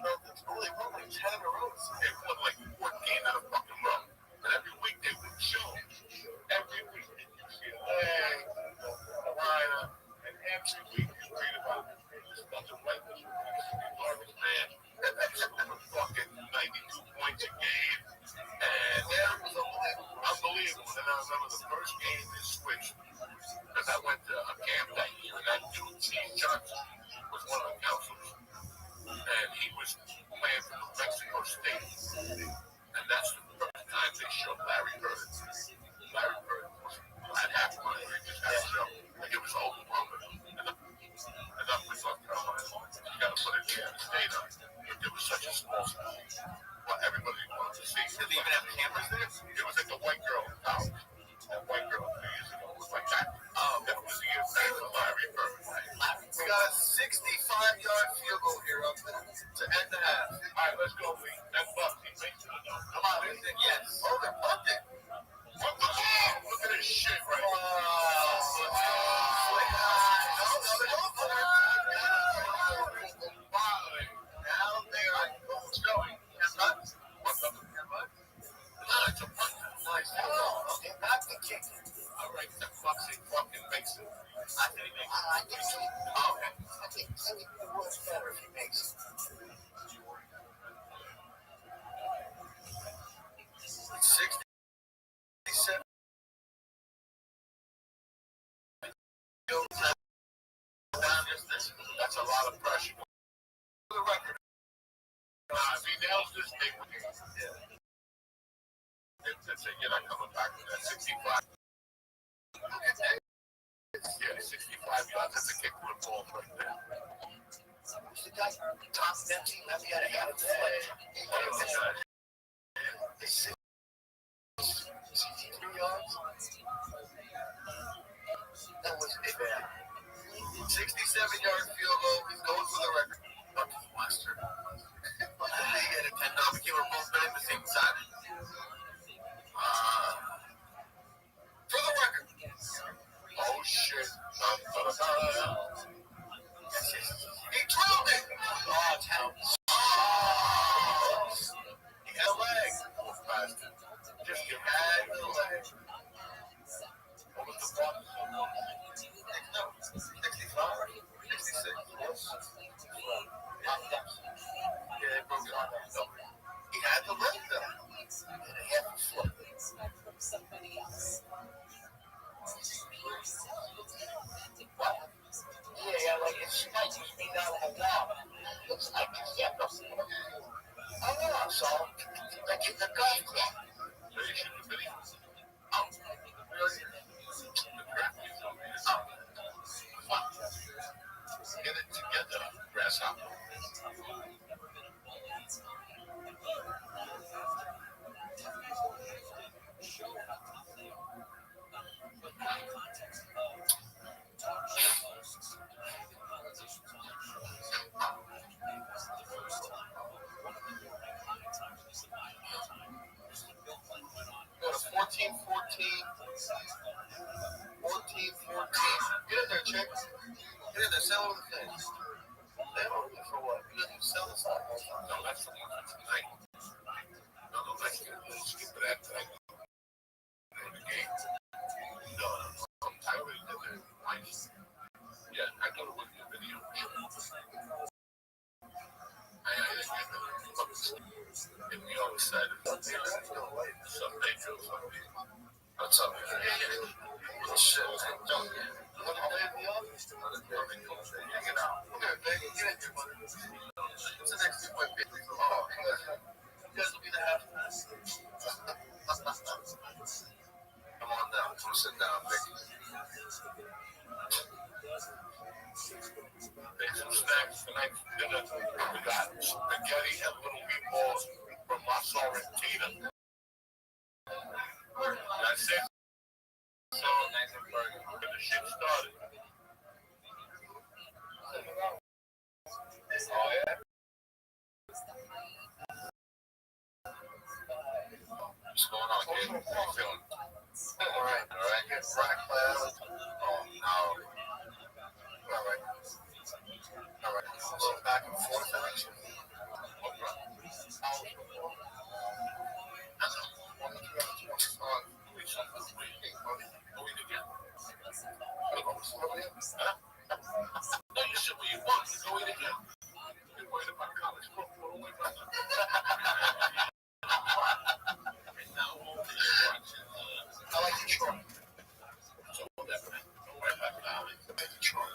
They won like 10 in a row. They won like 14 out of 5. he was playing for Mexico State. And that's the first time they showed Larry Bird. Larry Bird was at halftime. He just had a show. Like it was Oklahoma. And up with North Carolina. You got to put it in the state up. It was such a small school. Well, everybody wanted to see. Did they even have cameras there? It was like a white girl in college. That white girl 2 years ago was like that. That was the year for Larry Bird. We got a 65-yard field goal here up to end the half. All right, let's go. That's Bucky. Come on, yes. Oh, they're bumped it. Look at this shit right here. Now they are going. It's a punt. Nice. Okay, back to kick. All right, that fucking makes it. I think he makes it. I think so. Okay. I think the world's better if he makes it. 67. That's a lot of pressure. For the record, if he nails this, they win. You're not coming back to that 65. Yeah, 65 yards. That's a kick for the ball right there. Who's the guy? Tom Dempsey. Let me out of here. 63 yards. That wasn't bad. 67-yard field goal. He's going for the record. Bucky Western. He had a 10 number. They were both at the same time. For the record. Oh, shit. He drilled it. Oh, it's out. He had a leg. Just He had the leg. what was the ball? 65? 66? Yeah, they broke it on that. He had the leg, though. And a half a foot. Yeah, like it's nice. He's made out of a wall. Looks like it's oh, so like it's a golf club. They should have been. Oh, really? Get it together, grasshopper. Go to 14-14. 14-14. Get in there, chick. Get in there, sell all the things. They don't do for what? You didn't sell the side. No, that's the one for tonight. No, let's get a little skip of that thing. The game. No, I'm tired of it. Yeah, I go to look at the video. And we all decided someday, Joe, someday. What's up? Well, shit, don't get it. Hanging out. Here, baby, get in here, buddy. What's the next 2 point pick? Oh, you guys will be the half. Come on down. Come sit down, Vicky. There's some snacks tonight for dinner. We got spaghetti and little meatballs from La Sorrentina. That's it. So nice and burger. Get the shit started. Oh, yeah? What's going on, kid? How you feeling? All right. Get Brock Cloud. Oh, no. All right. So back and forth action. No, you should be want to go in again. You're worried about college football. I like Detroit. So definitely. Don't worry about college. Detroit.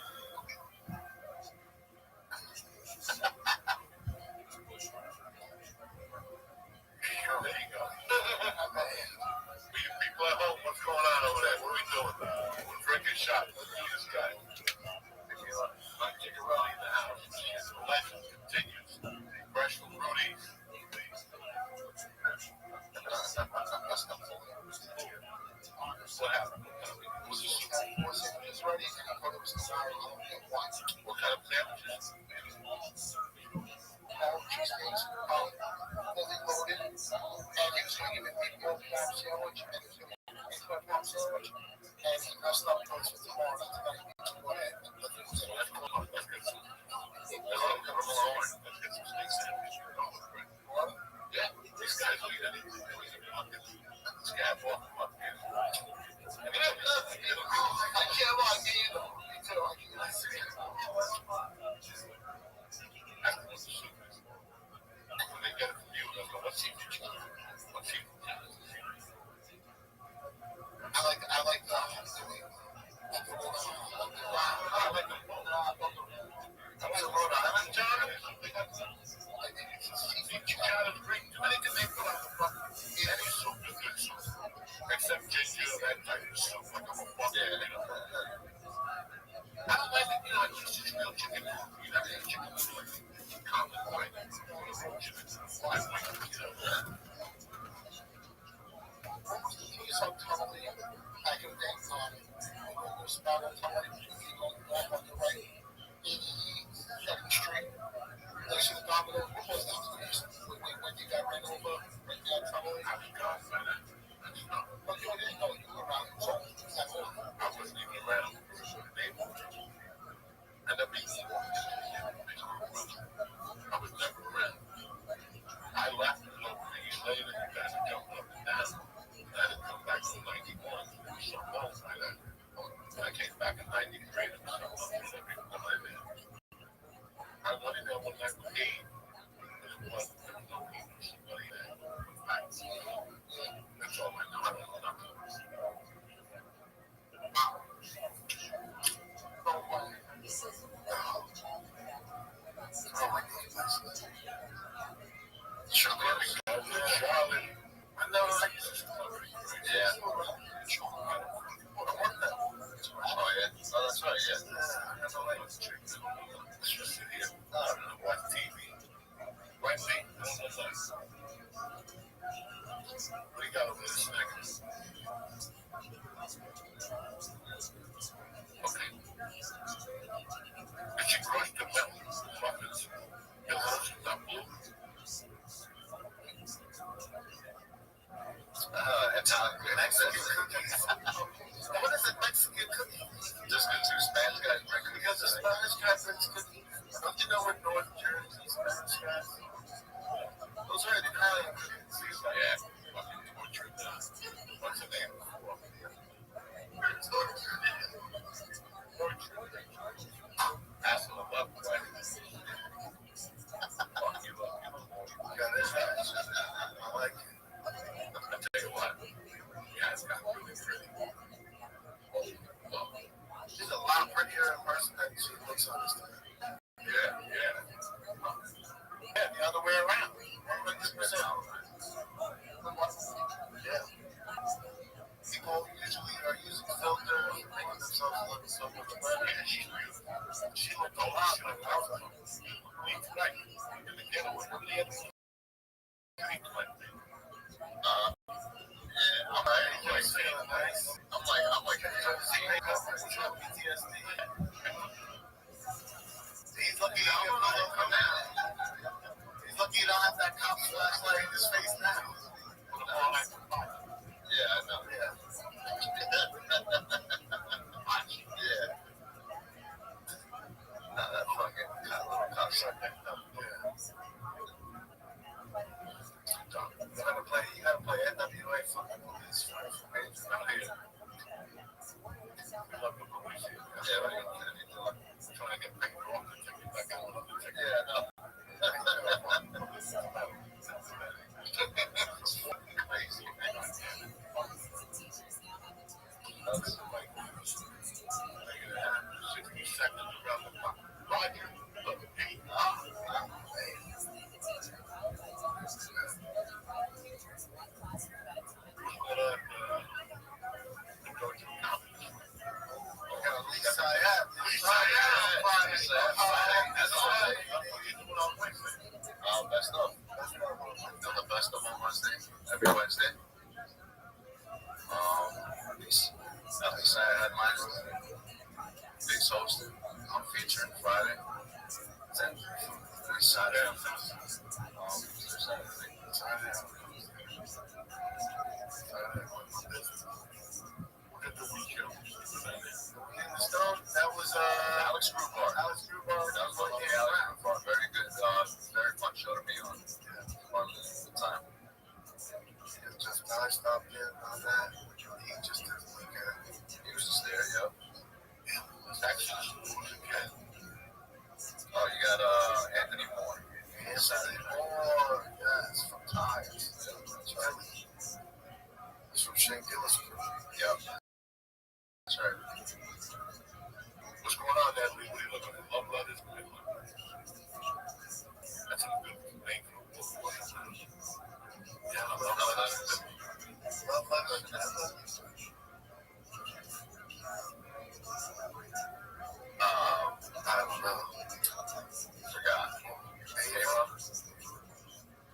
Forgot.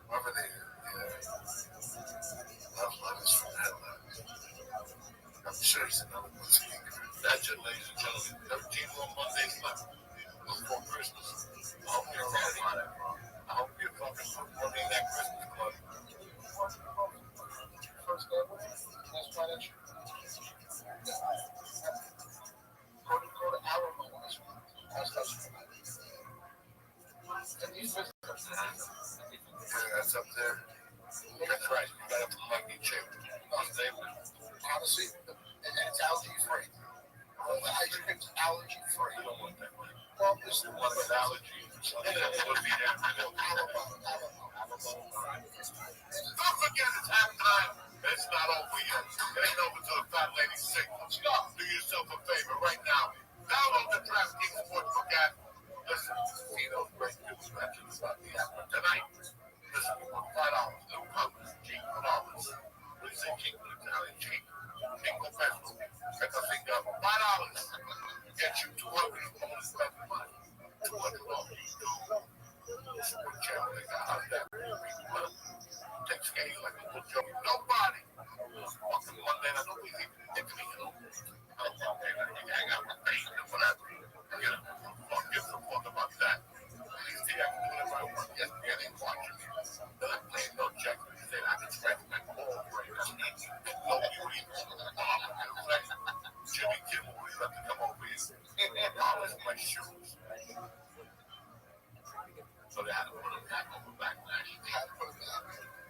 Whoever they love is from that left. I'm sure he's another one speaker. That's it, ladies and gentlemen. 13 more Mondays left before Christmas. I hope you're ready. I hope you're fucking putting money in that Christmas club. First go to financial. Go to Alamo. That's up there. That's right. You got to make me check. Honestly, and it's allergy free. Ice cream's allergy free. You don't want that one. Well, this is one with allergy. Don't forget it's halftime. It's not over yet. It ain't over till the fat lady sings. Do yourself a favor right now. Download the DraftKings Sportsbook app. Listen, see those great news matches about the app tonight. Listen, you want $5. No problems. Cheap $4. What do you say, cheap? Italian cheap. Cheap professional. Get the finger up. $5. Get you 200 bonus bet money. $200. Super challenge. How's that? Take skate like a little joke. Nobody. Fucking Monday. I don't believe it. It's me. I got my face and whatever. You know, don't give a fuck about that. Please see, I can do whatever I want. Yes, they ain't watching me. Then I'm playing no check. They say I can scratch my ball for you. No beauty. Jimmy Kimmel will have to come over here. Polish my shoes. So they had to put them back on the backlash.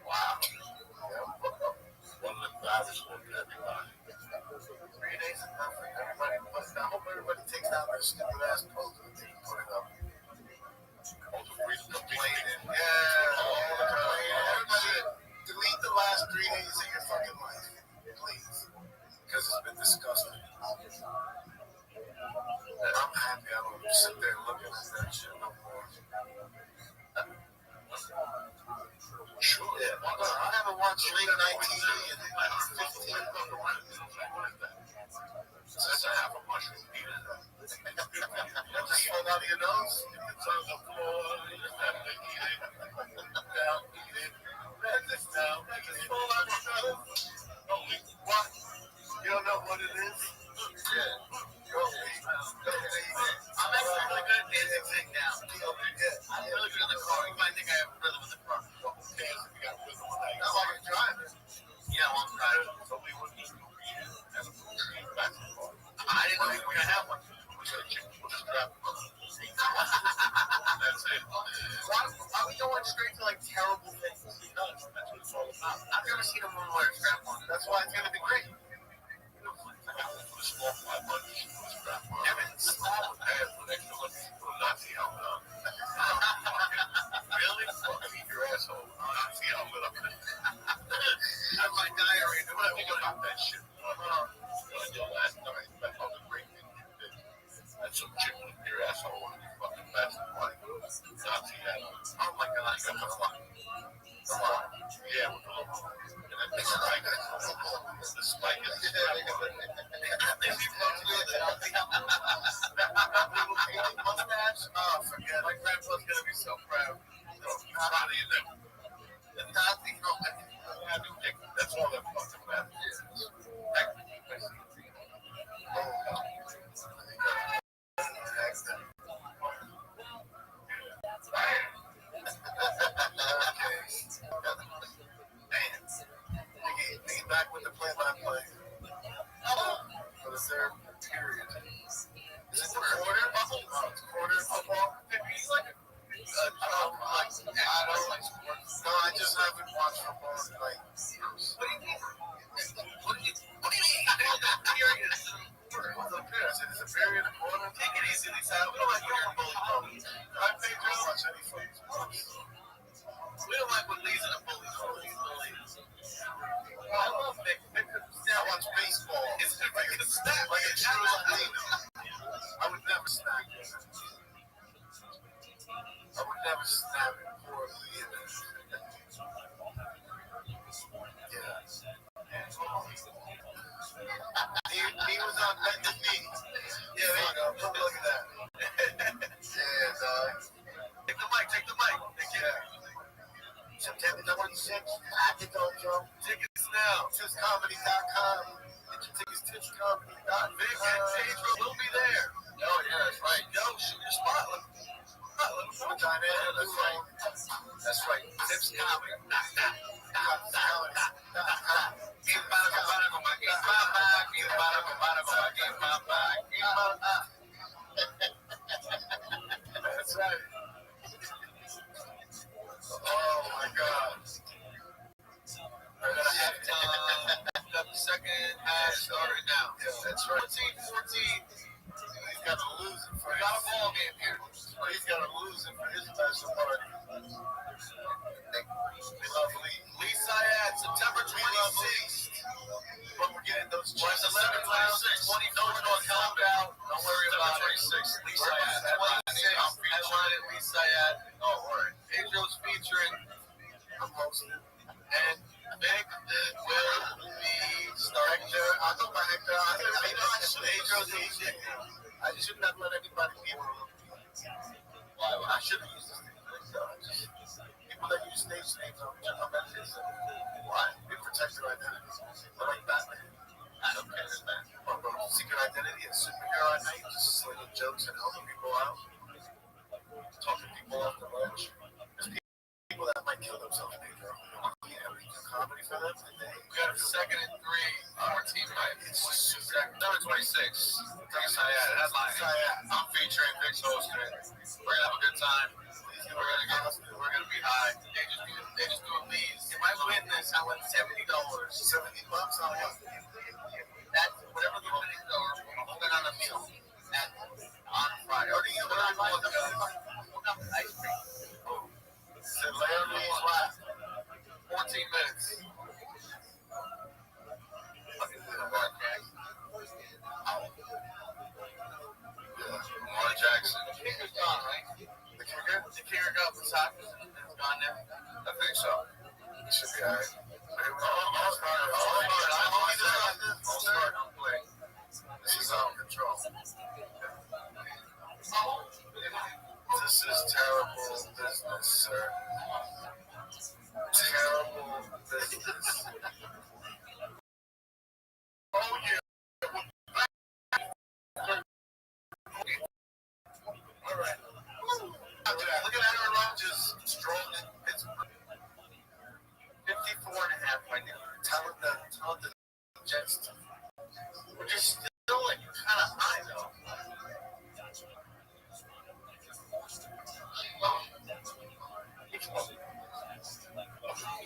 Wow. One of the drivers for everybody. 3 days is nothing. Everybody puts down. I hope everybody takes down their stupid ass post and put it up. All the free complaining. Yeah. Everybody delete the last 3 days of your fucking life. Please. Because it's been disgusting. And I'm happy I don't sit there and look at that shit no more. Sure. Yeah. I haven't watched late night TV in 15 years. That's a half a mushroom. That just fall out of your nose? It's on the floor. You just have to eat it. Down, eat it. That just fall out of your nose. Only what? You don't know what it is? Yeah. I'm actually really good at dancing thing now. I'm really good in the car. You might think I have rhythm in the car. Well, who cares if you got rhythm? That's why you're driving. Yeah, well, I'm driving. So we would need to read it as a basketball. I didn't know you were going to have one. We should just grab one. That's it. Why are we going straight to like terrible things? That's what it's all about. I've never seen a woman wear a strap on. That's why it's going to be great. Small my money, strap on. Everything's small with pants with extra lips. Nazi helmet on. Really? Fucking eat your asshole. Nazi helmet up. That's my diary. What I think about that shit. Your last night, that's all the great things you did. That's some chick with your asshole on your fucking basketball. Nazi helmet. Oh my god, I got the fuck. Come on. Yeah, with the little. And then the spike. The spike is oh, forget. My grandpa's gonna be so proud. How do you know? The Nazi helmet. That's all that fucking matters. Back with the play-by-play for the third period. Is it the quarter? Oh, it's quarter football. He's like I don't like sports. No, I just haven't watched football in like years. What do you mean? tips at the dojo. Tickets now. TipsComedy.com. Get your tickets, TipsComedy.com. Vic and Pedro will be there. Oh, yeah, that's right. Yo, shoot your spot. Let them know. That's right. That's right. Tips Comedy. That's right. Oh my God. We're gonna have got the second half started now. Yeah, that's right. 14-14. He's got to lose it for We got a ball game here. He's got to lose it for his special party. We love Lee. Lee Syed, September 26th. But we're getting those West 11 rounds, 24 North Compound. Don't worry about it. 26th. Lee Syed. Headlining Lee Syed. Oh, word. Pedro's featuring. I'm hosting. And Vic will be starting. I'll go by Hector. Pedro's DJ. I shouldn't have let anybody be able to. Why? I should have used this thing. People that use stage names on messages. Why? Be protected identity. Like Batman. I don't care about that. Or secret identity and superhero at night. Just slinging jokes and helping people out. Talking people off the ledge. There's people that might kill themselves, Pedro. Yeah, we do comedy for them. And they We got a second and 3. Our team night. It's just Number 26. Lee Syed. Headline. I'm featuring Vic's hosting. We're gonna have a good time. We're gonna be high. They just do a leads. If I win this, I win $70. $70 on what? That's whatever the winnings are. I'm holding on a meal on Friday. Or do you want to ice cream? Said Larry's last. 14 minutes. Lamar Jackson. The kicker's gone, right? The kicker got the top. It's gone now. I think so. He should be alright. Don't play. This is out of control. This is terrible business, sir. Terrible business. Oh, yeah. All right. Look at Aaron Rodgers strolling in Pittsburgh. 54.5 right now. Tell the Jets. We're just still like kind of high though.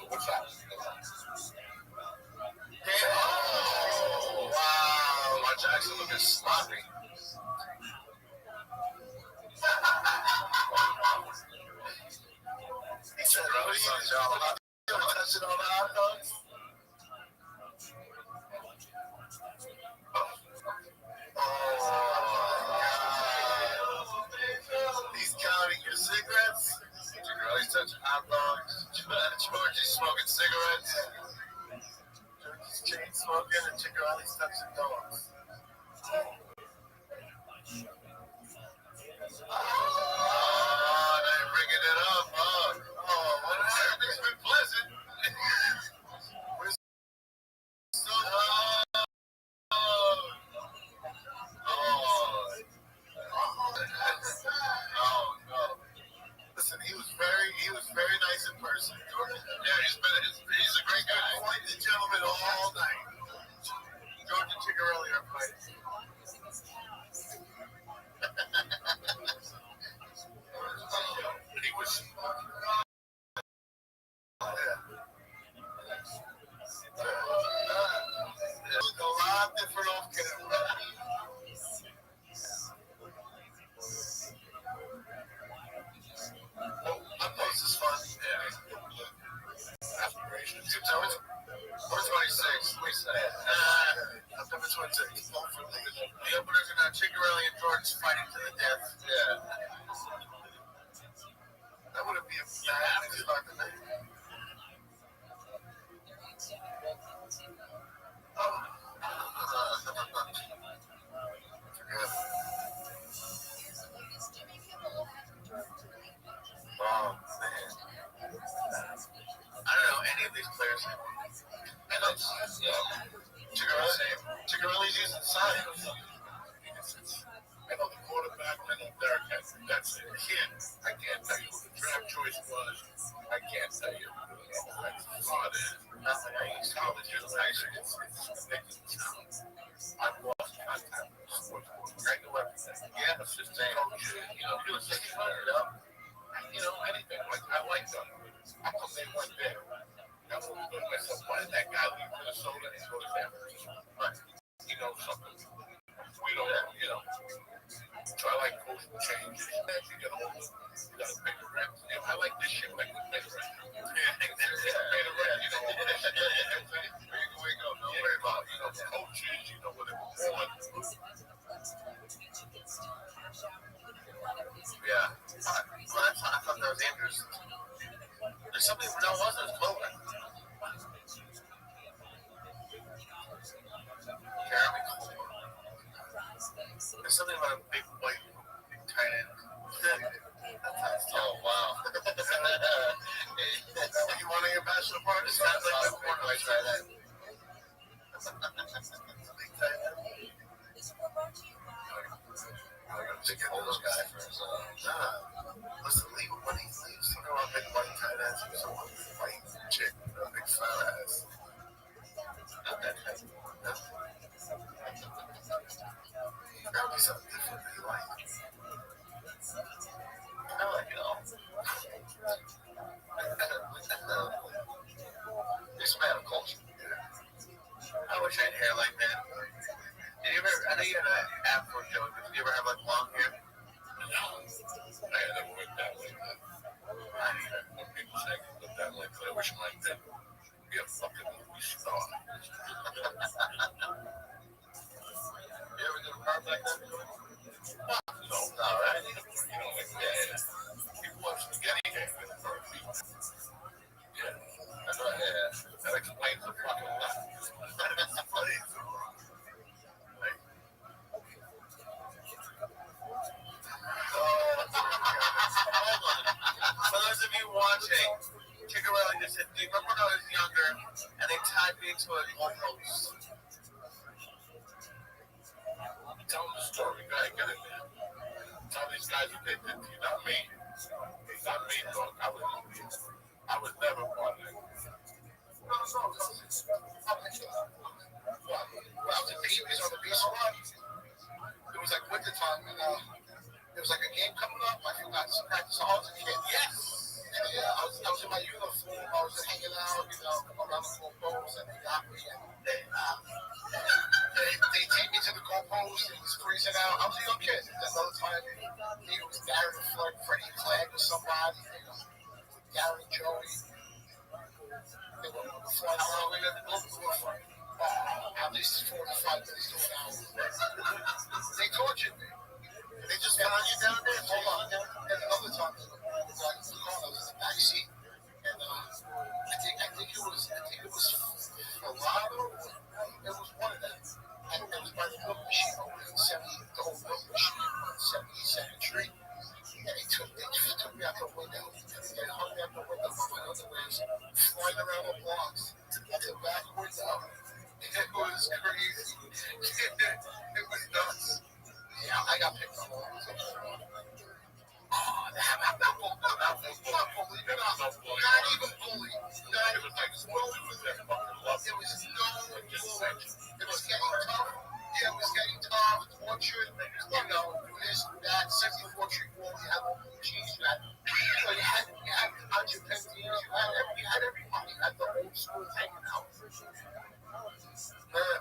What's that? Oh, wow. Lamar Jackson looking sloppy. He said, "Really? You gonna touch it on the hot dogs?" He's counting your cigarettes. He's touching hot dogs. Georgie's smoking cigarettes. Georgie's chain smoking and Chicarelli's touching dogs. Oh, they're bringing it up. Oh, what happened? It's been pleasant. Listen, he was very nice in person. Yeah, he's a great guy. Quite the gentleman all night. choice was, I can't tell you. That's all it is. Nothing I used to call it just actually it's ridiculous. I've lost contact with sports. I know everything. Yeah, it's just saying, you know, just anything. Like, I like them. I thought they weren't there. I was doing myself, why did that guy leave Minnesota and go to San Francisco? Right. You know something. We don't know, So I like coastal changes. You get older, you got a bigger rent. I like this shit like a bigger rent. Where you go, don't worry about, coaches, what they were on. Yeah. Well, I thought that was Andrews. There's something that wasn't clothing. Jeremy Cole. There's something about a big white tight end. Oh, wow. You want to get bachelor party? It sounds like a corner like tight end. Big tight end. I'm going to take all those guys for his listen, leave when he leaves. Talking about big white tight ends and someone white chick, big fat ass. That'll be something different that you like. I like it all. It's a matter of culture. I wish I had hair like that. Did you ever, I know you had an afro, Joe, but did you ever have like long hair? No. I had never went that way. I mean, when people say I can look that way, but I wish mine did. Be a fucking movie star. You ever get a part like that? No, right? People watch spaghetti game in the first week. Yeah. I know, yeah. That explains the fucking lot. That's funny. For those of you watching, Chicarelli just said, do you remember when I was younger and they tied me to a goalpost? Tell them the story. Go ahead, get it, man. Tell these guys what they did to you. Not me. Not me, dog. I was never part of it. Well, I was in Peavy's on the beach squad. It was like winter time, and there was like a game coming up. I forgot to practice. I was a kid. Yes. And I was in my uniform. I was just hanging out, around the goalpost, and they got me. And they take me to the goalpost. It was freezing out. I was a young kid. Another time, it was Darren Flood, Freddie Clegg, or somebody. Darren Joey. They were flying around. We got the goalpost. At least 45 minutes to an hour. They tortured me. They just found you down there. Hold on. And another time, I was in the back seat, and I think it was Ferraro. It was one of them. And it was by the milk machine over in the old milk machine on 72nd Street. And they took me out the window. They hung me out the window with my underwears, flying around the blocks at the back window. It was crazy. It was nuts. Yeah, I got picked on all the time. Not bullied. Not even bullied. It was like, well, it was that fucking love. It was no bullying. It was getting tough. Yeah, it was getting tough. Tortured. This, that, 64 Street Wall. You had all the cheese. You had Andre Penzies. You had everybody. You had the old school hanging out. Yeah.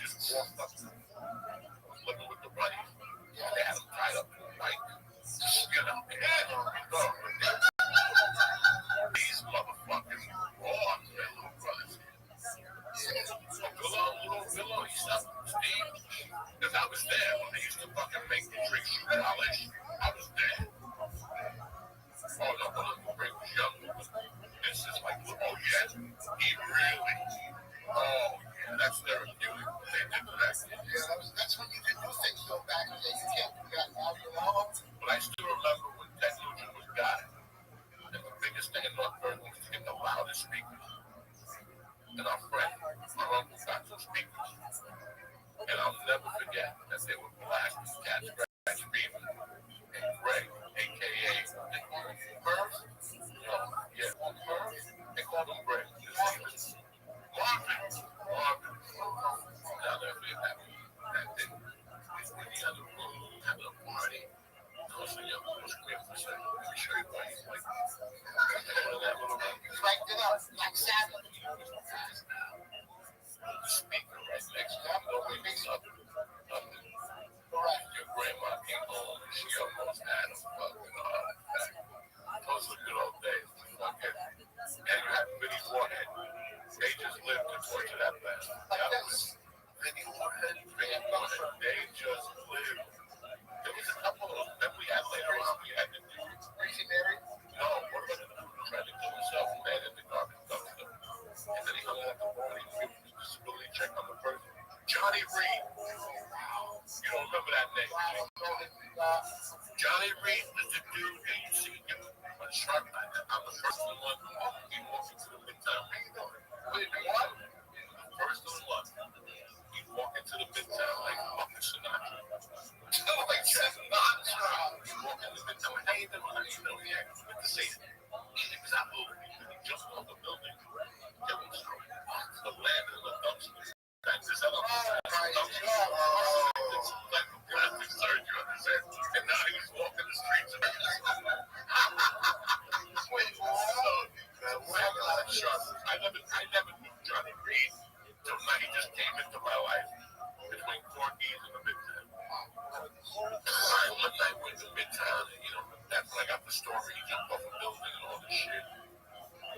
just walked up to him. I was living with the buddies. They had him tied up to a bike. You know, these motherfuckers raw, their little brothers. Pillow, he stopped Steve. Because I was there when they used to fucking make the drink shoe polish. I was there. Oh, no, but Rick was young. This is like, oh, yeah, he really, oh, yeah, that's therapeutic. They did that. Yeah, that's when you could do things though back in the day. You can't do that now. You know? But I still remember when Ted Nugent was got it. And the biggest thing in North Bergen was to get the loudest speakers. And our friend, my uncle, got some speakers. And I'll never forget that they were blasting Cat Scratch Beaver and Greg, a.k.a. they called him Merv. Yeah, Merv. They called him Greg. His name is Marvin. Now they're that thing. When he had a room, having a party. I was a young boy, screaming for a second. Let me show you what he's like. Cranked it up, like Sabbath. The speaker right next to him, nobody makes up. Your grandma came home and she almost had a fucking heart attack. Those were good old days. Fucking. And you had Vinnie Warhead. They just lived to torture that band. That was Vinnie Warhead. They just lived. There was a couple of them that we had later on. We had to do. Crazy Mary? No, what about the dude who tried to kill himself and made it the garbage dumpster? And then he hung out the wall and he gave his disability check on the person. Johnny Reed. You don't remember that name? Johnny Reed was the dude that you see him on Shark Night. I'm the first in London. He walked into the Midtown. Wait, what? First in London. He walked into the Midtown like fucking Sinatra. Like Sinatra. He walked into the Midtown. How you doing? Yeah, good to see you. He was out moving. He jumped off the building. There was the land in the dumpster. That's his other plastic surgery on his head. And now he's walking the streets of I never knew Johnny Reed till now. He just came into my life between Corky's and the Midtown. One night went to Midtown, and that's when I got the story. He jumped off a building and all this shit.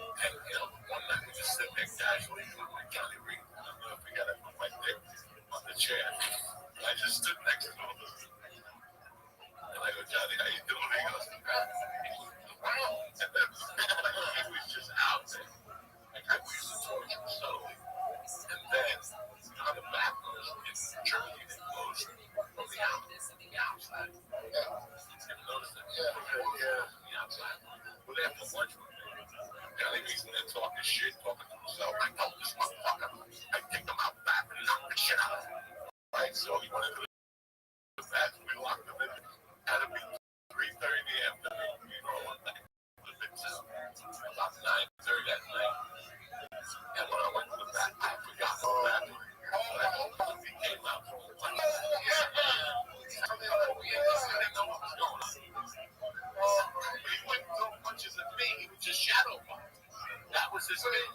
And one night we just sitting there casually with Johnny Reed. I'll never forget it. I'm right there on the chair. I just stood next to him. And I go, Johnny, how you doing? He goes, wow. And then he was just out there. Like I used to torture him subtly. And then on the back rows in Germany, they closed from the outside. Yeah. You ever notice that? Yeah. From the outside. Well, they have the lunchroom. Johnny Reed's in there talking shit, talking to himself. I told this motherfucker, I take him out back and knock the shit out of him. Right, so he went into the bathroom, we locked him in. Had to be 3:30 in the afternoon, one night. About 9:30 at night. And when I went to the bathroom, I forgot the bathroom. But I told him he came out from the lunch. I didn't know what was going on. He wouldn't throw punches at me, he would just shadow box. That was his thing.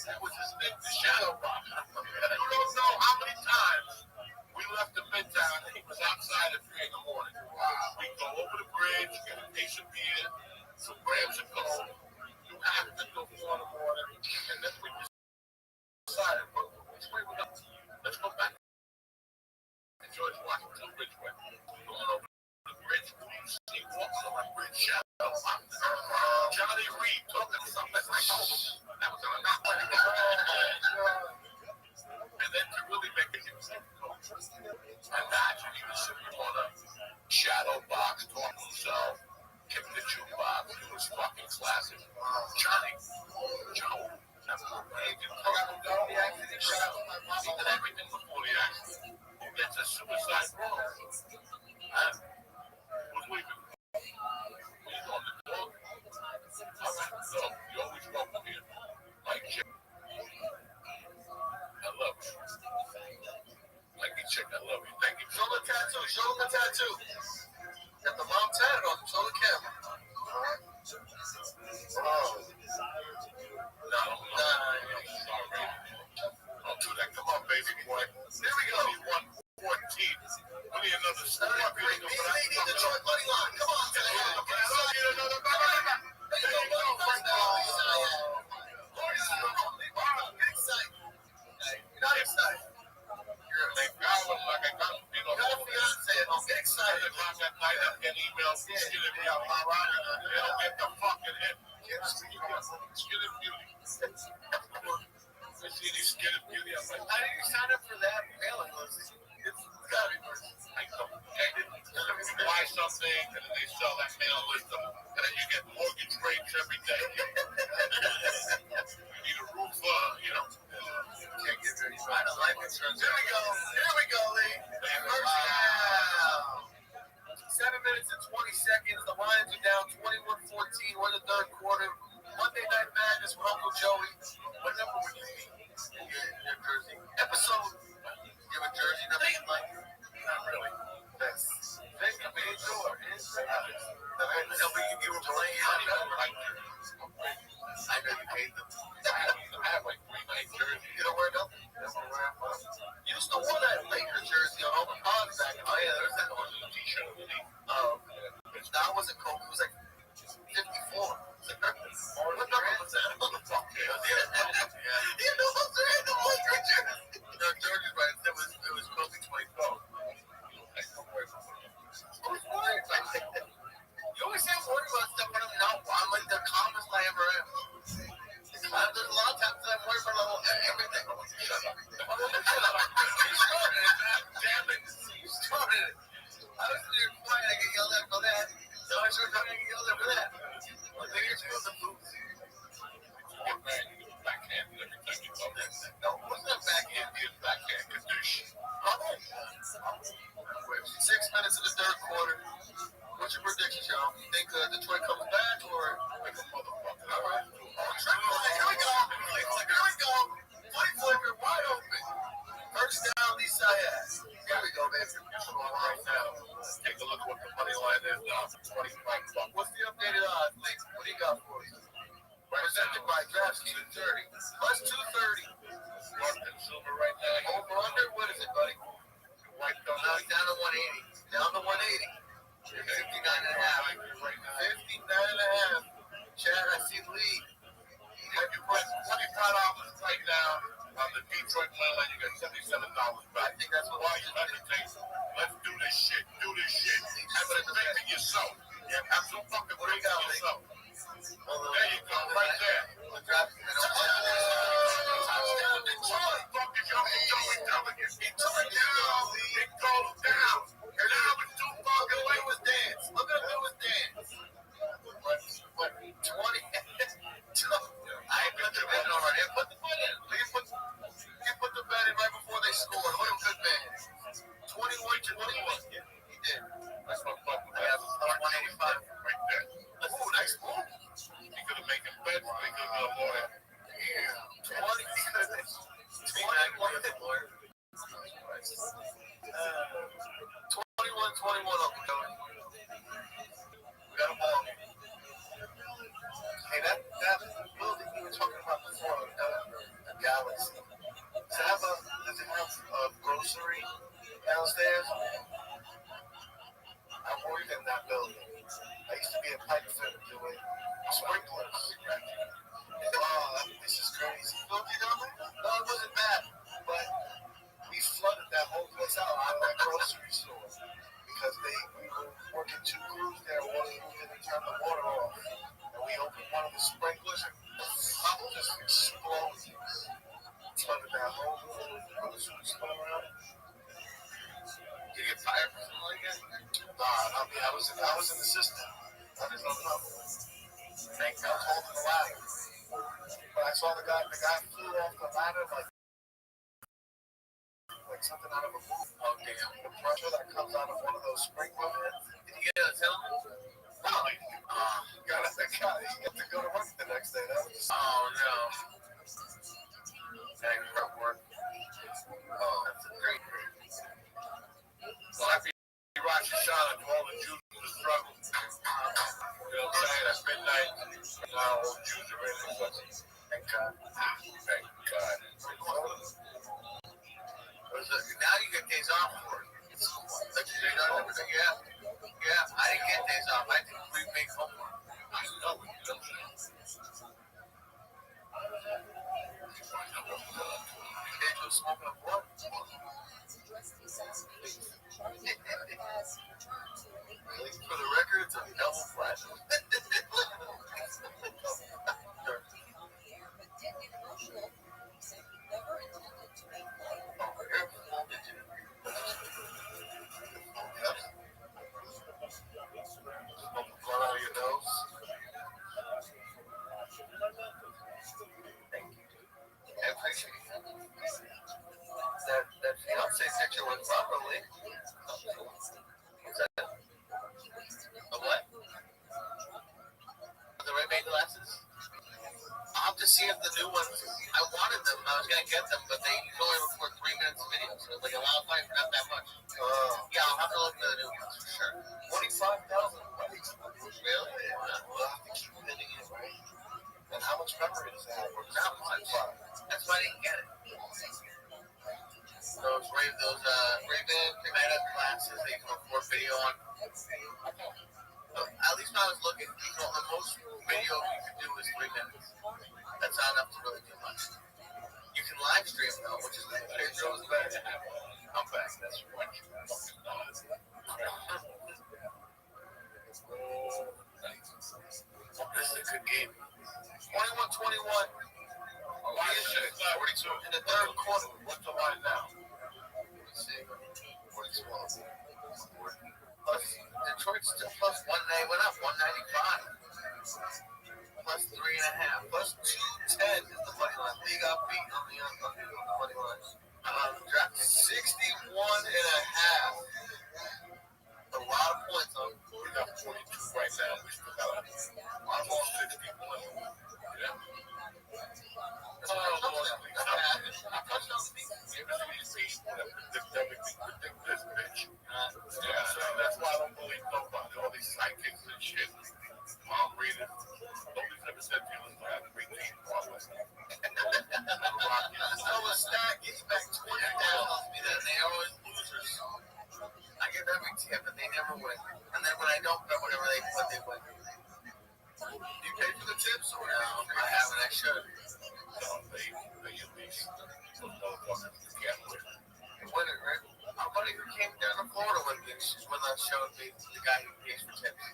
That was his thing, the shadow box. You don't know how many times we left the Midtown and he was outside at 3 in the morning. We'd go over the bridge, get a case of beer, some grams of coke. You have to go 4 in the morning, and then we decided, well, which way we go? Let's go back to George Washington Bridgeway. Going over the bridge, he walks on the bridge, shadow box. Johnny Reed talking to something like, that was on a knock. And then to really make it, he was like, imagine he was sitting on a shadow box, talking to himself, giving the jukebox, it was fucking classic. Johnny, Joe, that's what he did. He did everything before the accident. Who gets a suicide wrong? Who's leaving? He's on the dog. All right, so you always welcome here. Like Chick. I love you. Like you, Chick, I love you. Thank you. Show the tattoo. Show them the tattoo. Got the mom tatted on him. Show the camera. No, sorry. Don't do that. Come on, baby boy. 11 o'clock at night, I get emails, skin and beauty. They'll get the fucking hit. Skin and beauty. I see these skin and beauty. I'm like, How did you sign up for that mailing list? It's gotta be worth it. I know. You buy something, and then they sell that mail list, and then you get mortgage rates every day. You need a roof, Can't get very fine on life insurance. Here we go, Lee. First down. 7 minutes and 20 seconds. The Lions are down 21-14. We're in the third quarter. Monday Night Madness with Uncle Joey. What number would you be? Your jersey. Episode. You have a jersey number you like? Not really. That's they can be sure. You were playing. I know you hate them. I have like 3 nice jerseys. You don't wear them? You used to wear that Lakers jersey on Open Ponds back. Oh yeah, there's that one t-shirt. That wasn't cold. It was like 54. What number was that? What the fuck? Yeah. You know what's there in the Lakers jersey? No, George's right. It was supposed to be 24. You always say I'm worried about stuff, but I'm like the calmest I ever am. There's a lot of times I'm worried about everything. Shut up. You started it. Damn it. You started it. I was sitting here quiet. I get yelled at for that. So I started talking. I get yelled at for that. Well, maybe you're supposed to move. Get back, you get backhanded every time you talk. No, what's that backhand? It's backhand. Kadoosh. 6 minutes in the third quarter. What's your prediction, Sean? You think Detroit comes back or like a motherfucker? All right. Here we go. Flea flicker wide open. First down, East Side. Here we go, man. Right now, take a look at what the money line is now. $25. What's the updated odds, Nick? What do you got for us? Presented by DraftKings. 230. Plus 230. One consumer right now. Over under, what is it, buddy? Right down. Now he's down to 180. Down to 180. 59 and a half. 59 and a half. Chad, I see Lee. If you put $25 right now on the Detroit money line, you get $77 back. I think that's what Why you hesitate? Let's do this shit. Have some faith in yourself. Have some fucking faith in yourself. There you go, right there. Touchdown, Detroit. Fuck is your Joey telling you? It goes down. And now it's too fucking Look at late. his dance. Look at his dance. 20. I ain't put the bet already. Put the bet in. He put the bet in right before they scored. What a good man. 21-21. Yeah, he did. That's my fucking I have 185. right there. Ooh, nice move. He could have made him bet, but he could have been a lawyer. 21-21, Uncle Tony. We got a ball. Hey, that building you were talking about before, the Galaxy. Does it have a grocery downstairs? I'm worried in that building. I used to be a pipe fitter doing sprinklers. Oh, this is crazy. No, it wasn't bad, but we flooded that whole place out of that grocery store because we were working 2 crews there. One crew didn't turn the water off, and we opened one of the sprinklers and bubbles just exploded. Flooded that whole grocery store around. Did you get fired for something like that? Nah, I mean, I was in the system. I just don't know. Thank God. I was holding the ladder. But I saw the guy flew off the ladder like something out of a movie. Oh, damn. The pressure that comes out of one of those sprinklers. Did you get a helmet? No. You got to go to work the next day. That was no. Dang, rough work. Oh, that's a great. Well, happy Rosh Hashanah to all the Jews in the struggle. You know what I'm saying? At midnight, now all Jews are in it. Thank God. Thank God. Now you get days off for it. Yeah, I didn't get days off. I did remake homework. I know it. You know what I'm saying? Kids were smoking a blunt. picture with properly. What's that? A what? The Ray-Ban glasses? I'll have to see if the new ones. I wanted them. I was gonna get them, but they only record 3 minutes of video, so it's like a lot of time for not that much. Yeah, I'll have to look at the new ones for sure. 25,000. Really? Yeah. We'll have to keep pinning it, right? And how much memory does that have? That's why I didn't get it. Those Ray-Ban Premeta glasses that you can record video on. At least when I was looking, the most video you can do is 3 minutes. That's not enough to really do much. You can live stream though, which is better. I'm back. That's right. This is a good game. 21-21. 42 in the third quarter. What's the line now? Let's see. 42. Plus Detroit's still plus 1. They went up 195. Plus 3.5. Plus 210 is the money line. They got beat on the money line. Dropped 61.5. A lot of points on. We got 42 right now. We still got almost 61. Yeah. That's why I don't believe nobody. All these sidekicks and shit. Mom reading. Nobody's ever said feelings to have to retain Broadway. So a stack gets back 20 tells me that they are always losers. I give every tip and they never win. And then when I don't bet whatever they put, they win. Do you pay for the tips or no? I haven't. I should. No, they at least. Those motherfuckers can't win. Win it, right? Our buddy who came down to Florida with me, she's when I showed me the guy who pays for tips.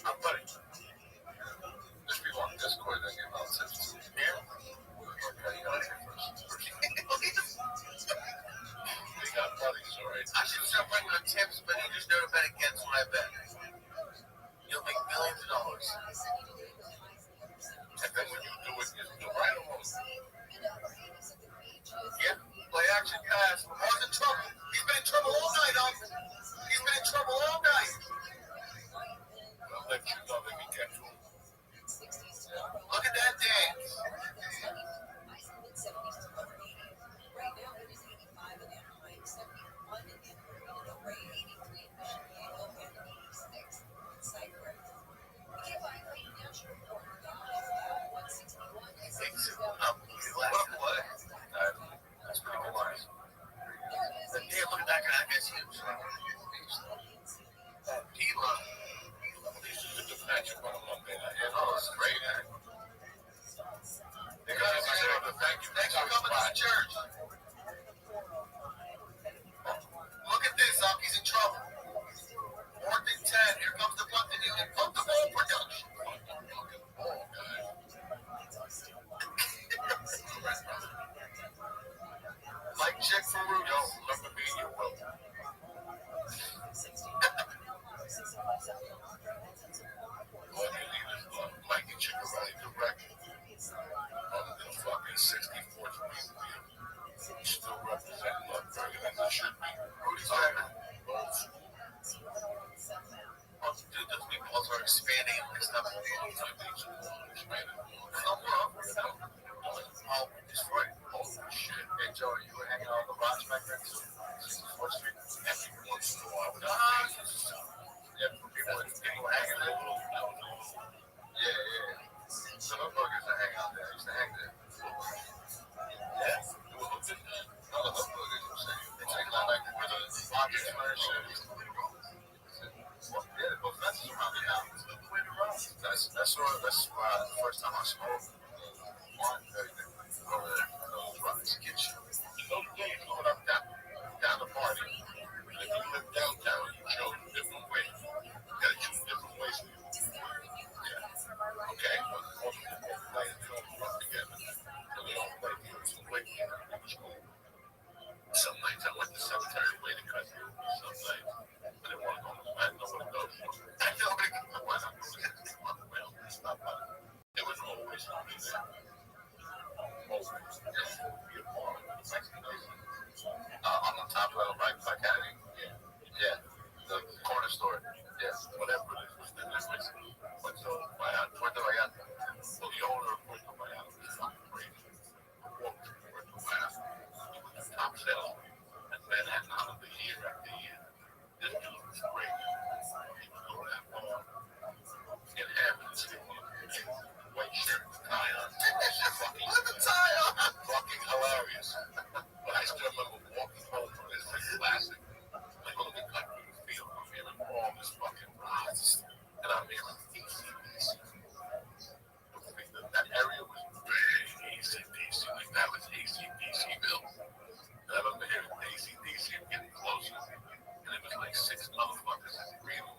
Our buddy. There's people on Discord that give out tips. Yeah? Okay, you got it first. They got buddies, alright? I should start bringing on tips, but you just know to bet against what I bet. You'll make millions of dollars. And then when you do it, you do right or wrong. Yeah, play action pass. Lamar's in trouble. He's been in trouble all night, He's been in trouble all night. I'll let you know that he gets him. Look at that dance. That's pretty good lines. Yeah, look at that guy. That's huge. D-Line. This is the defensive one on Monday night. Oh, it's great, man. Thanks for coming to the church. Look at this, he's in trouble. 4th and 10. Here comes the punting unit. Punt the ball production. Like check for Rudy. Yo, remember me and you, bro. Mike and Chicken Rally direct. Other than fucking 64 to me. Still represent love better than I should be. Rudy's back. Dude, those people are expanding and mixed up. Expanding. Oh, destroyed. Oh, shit. Hey, Joe, you were hanging out on the rocks back there too? 64th Street? Every once in a while. Yeah, people were hanging there. Yeah. Some of the buggers that hang out there. I used to hang there. Yeah. No, the hook buggers, I'm saying. They take a lot back for the pockets and that shit. Yeah, those fences around the house. That's the first time I smoked. Everything. Over there. Those rocks get you. You going up down the party. If you live downtown, you chose a different way. You gotta choose different ways. Yeah. Okay, but most people play and they don't run together. So they don't play the way together. Some nights I went to the cemetery way to cut. Some nights. hilarious. But I still remember walking home from this classic. Like, look at cut through the field. I'm hearing all this fucking blast. And I'm hearing ACDC. That area was big ACDC. Like, that was ACDCville. And I remember hearing ACDC getting closer. And it was like 6 motherfuckers in the green room.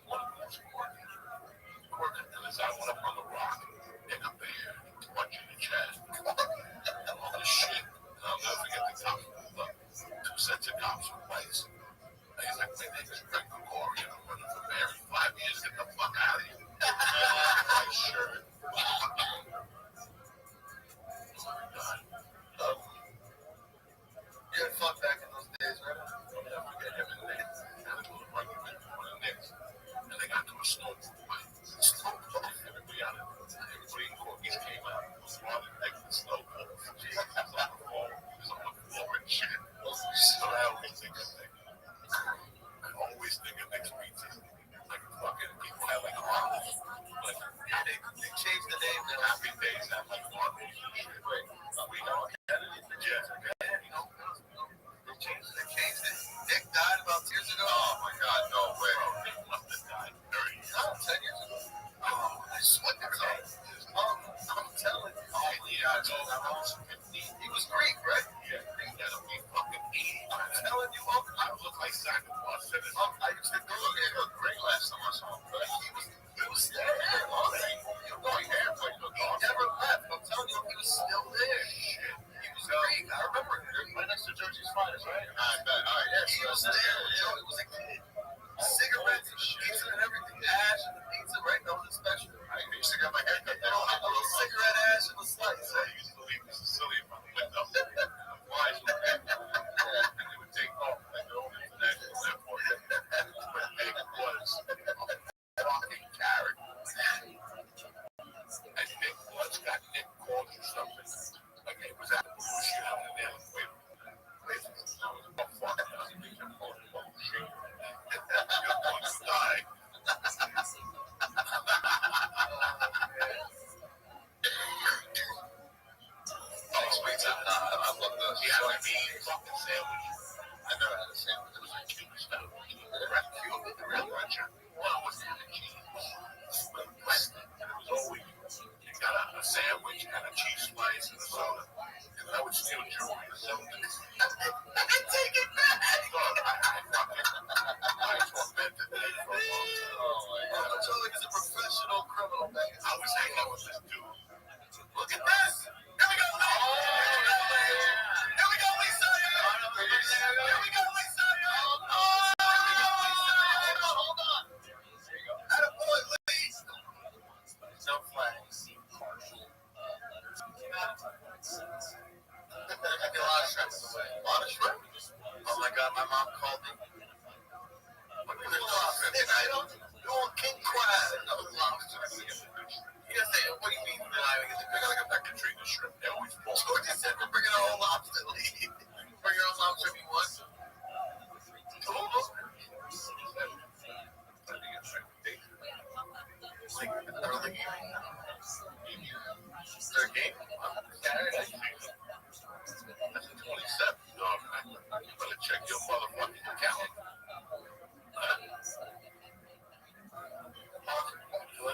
One of them was Corbin. And as I went up on the rock, they got there, punching the chest. And all this shit. And I'll never forget the cops. Look, 2 sets of cops with lights. And he's like, man, they just drank the Corey and I'm running for mayor in 5 years. Get the fuck out of here. White shirt. You had fun back in those days, right? I'll never forget him and Nick. And they were running with one of Nick's. And they got to a snow fight. Everybody out of it. Everybody in Corky's came out. It was on the next to snow cold. Jesus, it was on the floor. It was on the floor and shit. So I always think of Nick. I always think of Nick's pizza. Like fucking people have like Harley. Like they changed the name to Happy Days. Have like Harley and shit. Wait, we know Kennedy for Jeff. You know, they changed it. Nick died about 2 years ago. Oh my God, no way. Nick must have died 30 years ago. 10 years ago. I swear to God. I'm telling you. Oh yeah, I was 15. He was Greek, right? Yeah, they got to be fucking 80. I'm telling you, I look like Santa Claus. I used to go there. He looked great last time I saw him. But he was still there. He never left. I'm telling you, he was still there. He was Greek. I remember him. Right next to Jersey's Finest, right? I bet. All right, yeah. He was there. Joey was a kid. Cigarettes and pizza and everything. Ash and the pizza, right? That was a special. I used to get my haircut. A little cigarette ash and a slice. I used to leave Sicily from the window. Flies would be and they would take off like their own international airport. But Nick was a fucking character. And Nick got Nick called you something. Like it was at the bullshit out in there. Wait. I was a fuck. I was thinking, oh, bullshit. You're going to die. I love those. He had a mean fucking sandwich. I never had a sandwich. It was like Cuban style. The real luncheon. Well, it wasn't the cheese. But it was always, you got a sandwich and a cheese slice and a soda. And I would steal jewelry or something. Take it back. I tormented that for a long time. Oh my God. Joey is a professional criminal, man. I was hanging out with this dude. Look at this. Here we go. Here we go, Lisa. Here we go, Lisa. Hold on. There you go. Attaboy, Lisa. No flags. A lot of shrimp. A lot of shrimp. Oh my God, my mom called me. You want king crab? No, lobster. He doesn't say, what do you mean? They're going to go back to treating the shrimp. They always fall. George said, we're bringing our own lobster. Bring your own lobster if you want. Come on. Like early evening. Third game? Saturday. That's the 27th. No, man. You better check your motherfucking calendar.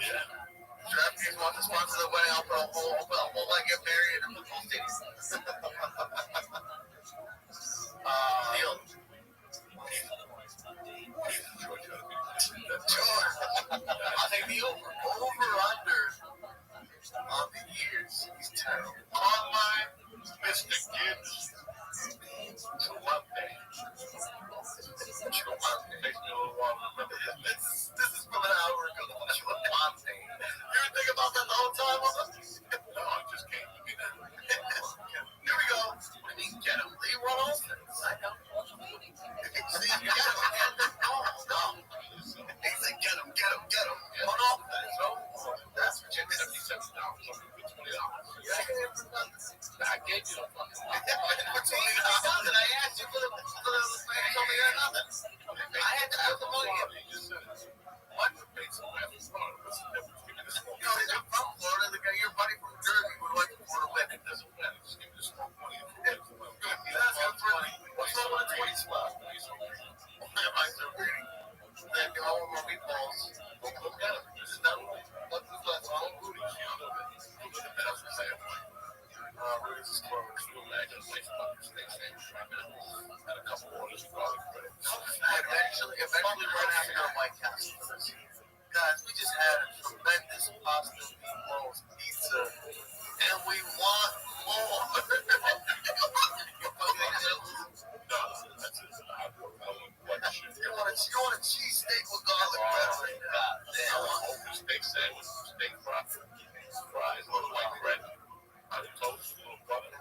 Yeah. DraftKings wants to sponsor the wedding. I'll put a whole like get married in the whole stadium. Deal. I'll take the over. Over under on the years. He's terrible. Online, Mr. Gibbs. Chumante. Makes me a little while to remember this. This is from an hour ago. Chumante. You ever think about that the whole time? No, it just came to me now. Here we go. I mean, get him. Lee Ronald. I know. See, you got him. No. He said, get him. One offense. So, that's what you did. $77 for $20. I gave you a fucking for $20,000. I asked you for the thing. Told me you're nothing. I had to put the money in. What? Based on that, what's the difference? Give me the small. You're from Florida. The guy, your buddy from Jersey would like to Florida win. It doesn't matter. Just give me the small. swell. Am I so pretty? Then go home with meatballs. We'll cook together. This is not what the that's all Rudy's, you know. Look at the best for example. Rudy's is closed. You imagine a nice butter steak sandwich right now. And a couple orders of garlic bread. Eventually run after a White Castle. Guys, we just had a tremendous pasta meatballs pizza. And we want more. No, that's it. You want a cheesesteak with garlic bread? God damn. I want open steak sandwich, steak fries, little white bread, toast, little butter.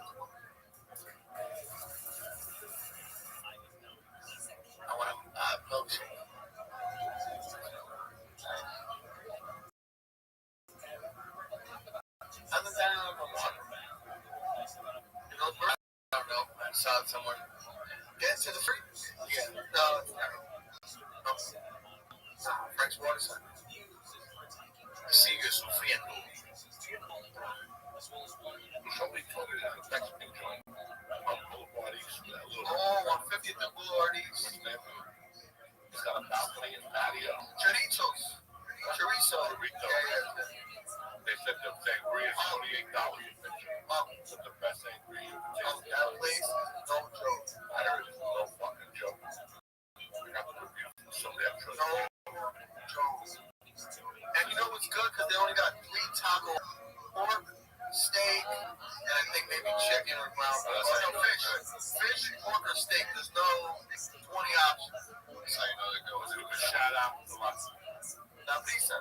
I want a milkshake. Other than that, I'm water. You know, I don't know. I saw it somewhere. Get to the free. Yeah. No, it's terrible. Frank's water sign. Sigue sufriendo. Somebody told me there's a Mexican joint on Boulevard East. On 50th and Boulevard East. It's got a balcony and patio. Chorizo. Yeah. They said the sangria is $28 a picture. It's the best sangria you can taste. That place is no joke. There is no fucking joke. We have to review some of that truth. No joke. And you know what's good? Because they only got 3 tacos. Pork, steak, and I think maybe chicken or ground beef. No fish, pork, or steak. There's no 20 options. That's how you know they go. It's a shout out to lots. Now, pizza.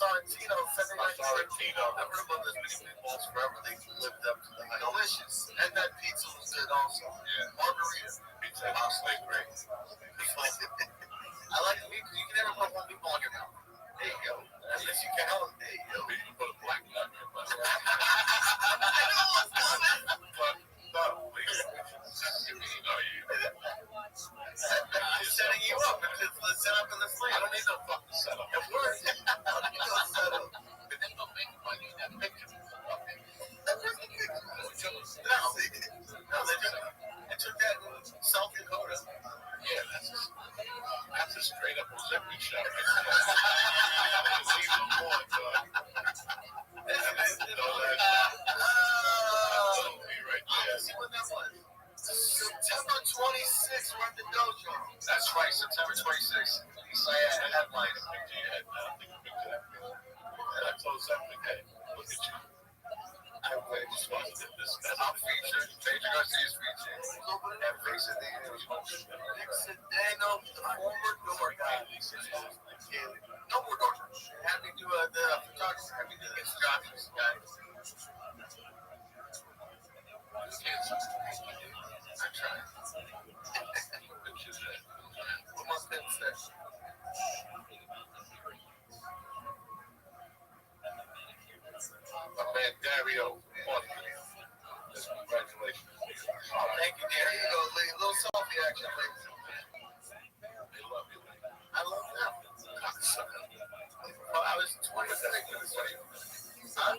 Sorrentino, Sorrentino. I've heard about this many meatballs forever. They lived up to the hype. Delicious. And that pizza was good also. Yeah. Margarita. Pizza house, like great. I like the meat because you can never put one meatball in your mouth. There you go. Unless you can. There you go. You can put a black nut in your mouth. I know what's coming. But, no, please. I'm setting you up. It's the setup and the sleep. I don't need no fucking setup. It works. I don't need no setup. But then don't make money in that picture. No, they took that in South Dakota. Yeah, that's a straight up Ozempic shot right there. Even more, dog. See what that was? September 26th, we're at the dojo. That's right, September 26th. So yeah, headline. I don't think you've been to that. And I told something, hey, look at you. I just wanted to discuss. I'm featured. Major Garcia's featured. And Vic Sedano, the former door guy. No more door. Had me do the photography. Had me do the instructions, guys. I tried. What my pen says. My man Dario, congratulations. Thank you, Dario. There you go, Lee. A little selfie action, ladies and gentlemen. They love you, Lee. I love them. Well, I was 26 when this video. Huh?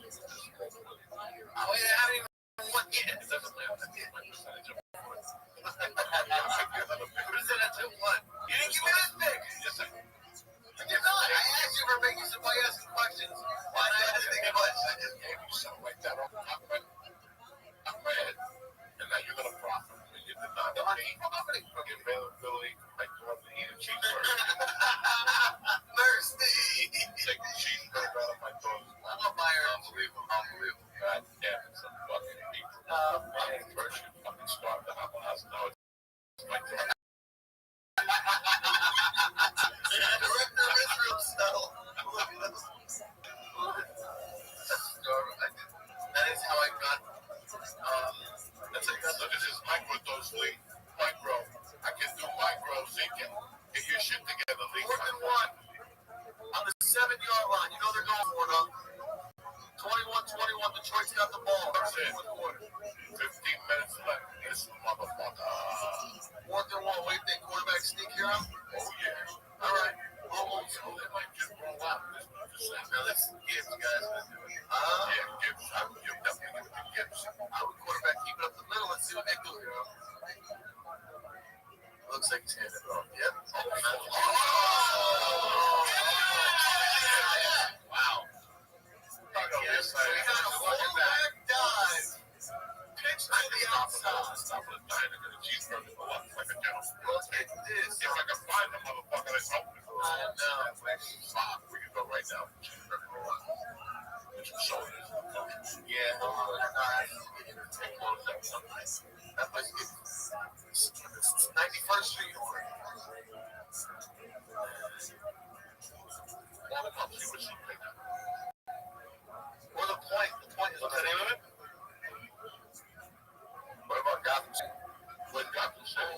Oh, yeah, I haven't even won yet. It doesn't matter. Percentage of percentage of what? You didn't give me this pick. Yes, I did. You did not. I asked you for making somebody asking questions. Why not asking questions? I just gave you something like that. I'm mad. And now you're going to profit. You did not. I'm profiting from your availability to make you want to eat a cheeseburger. Thirsty. Take the cheeseburger out of my toes. I'm a buyer. Unbelievable. God damn it. Some fucking people. I'm first you fucking starved to have a house. Now it's like that. Director of Israel style. That is how I Looks like he's handed off. Yep. Wow. Yes, we got a fullback dive. Pitch to the outside. Stop with a diner and a cheeseburger. Like a gentleman. Look at this. If I can find the motherfucker that's open. I know. Fuck, we can go right now. Cheeseburger. Get some sodas. Yeah. That place is 91st Street. Or the point. The point is what's the name of it? What about Gotham City? What Gotham City?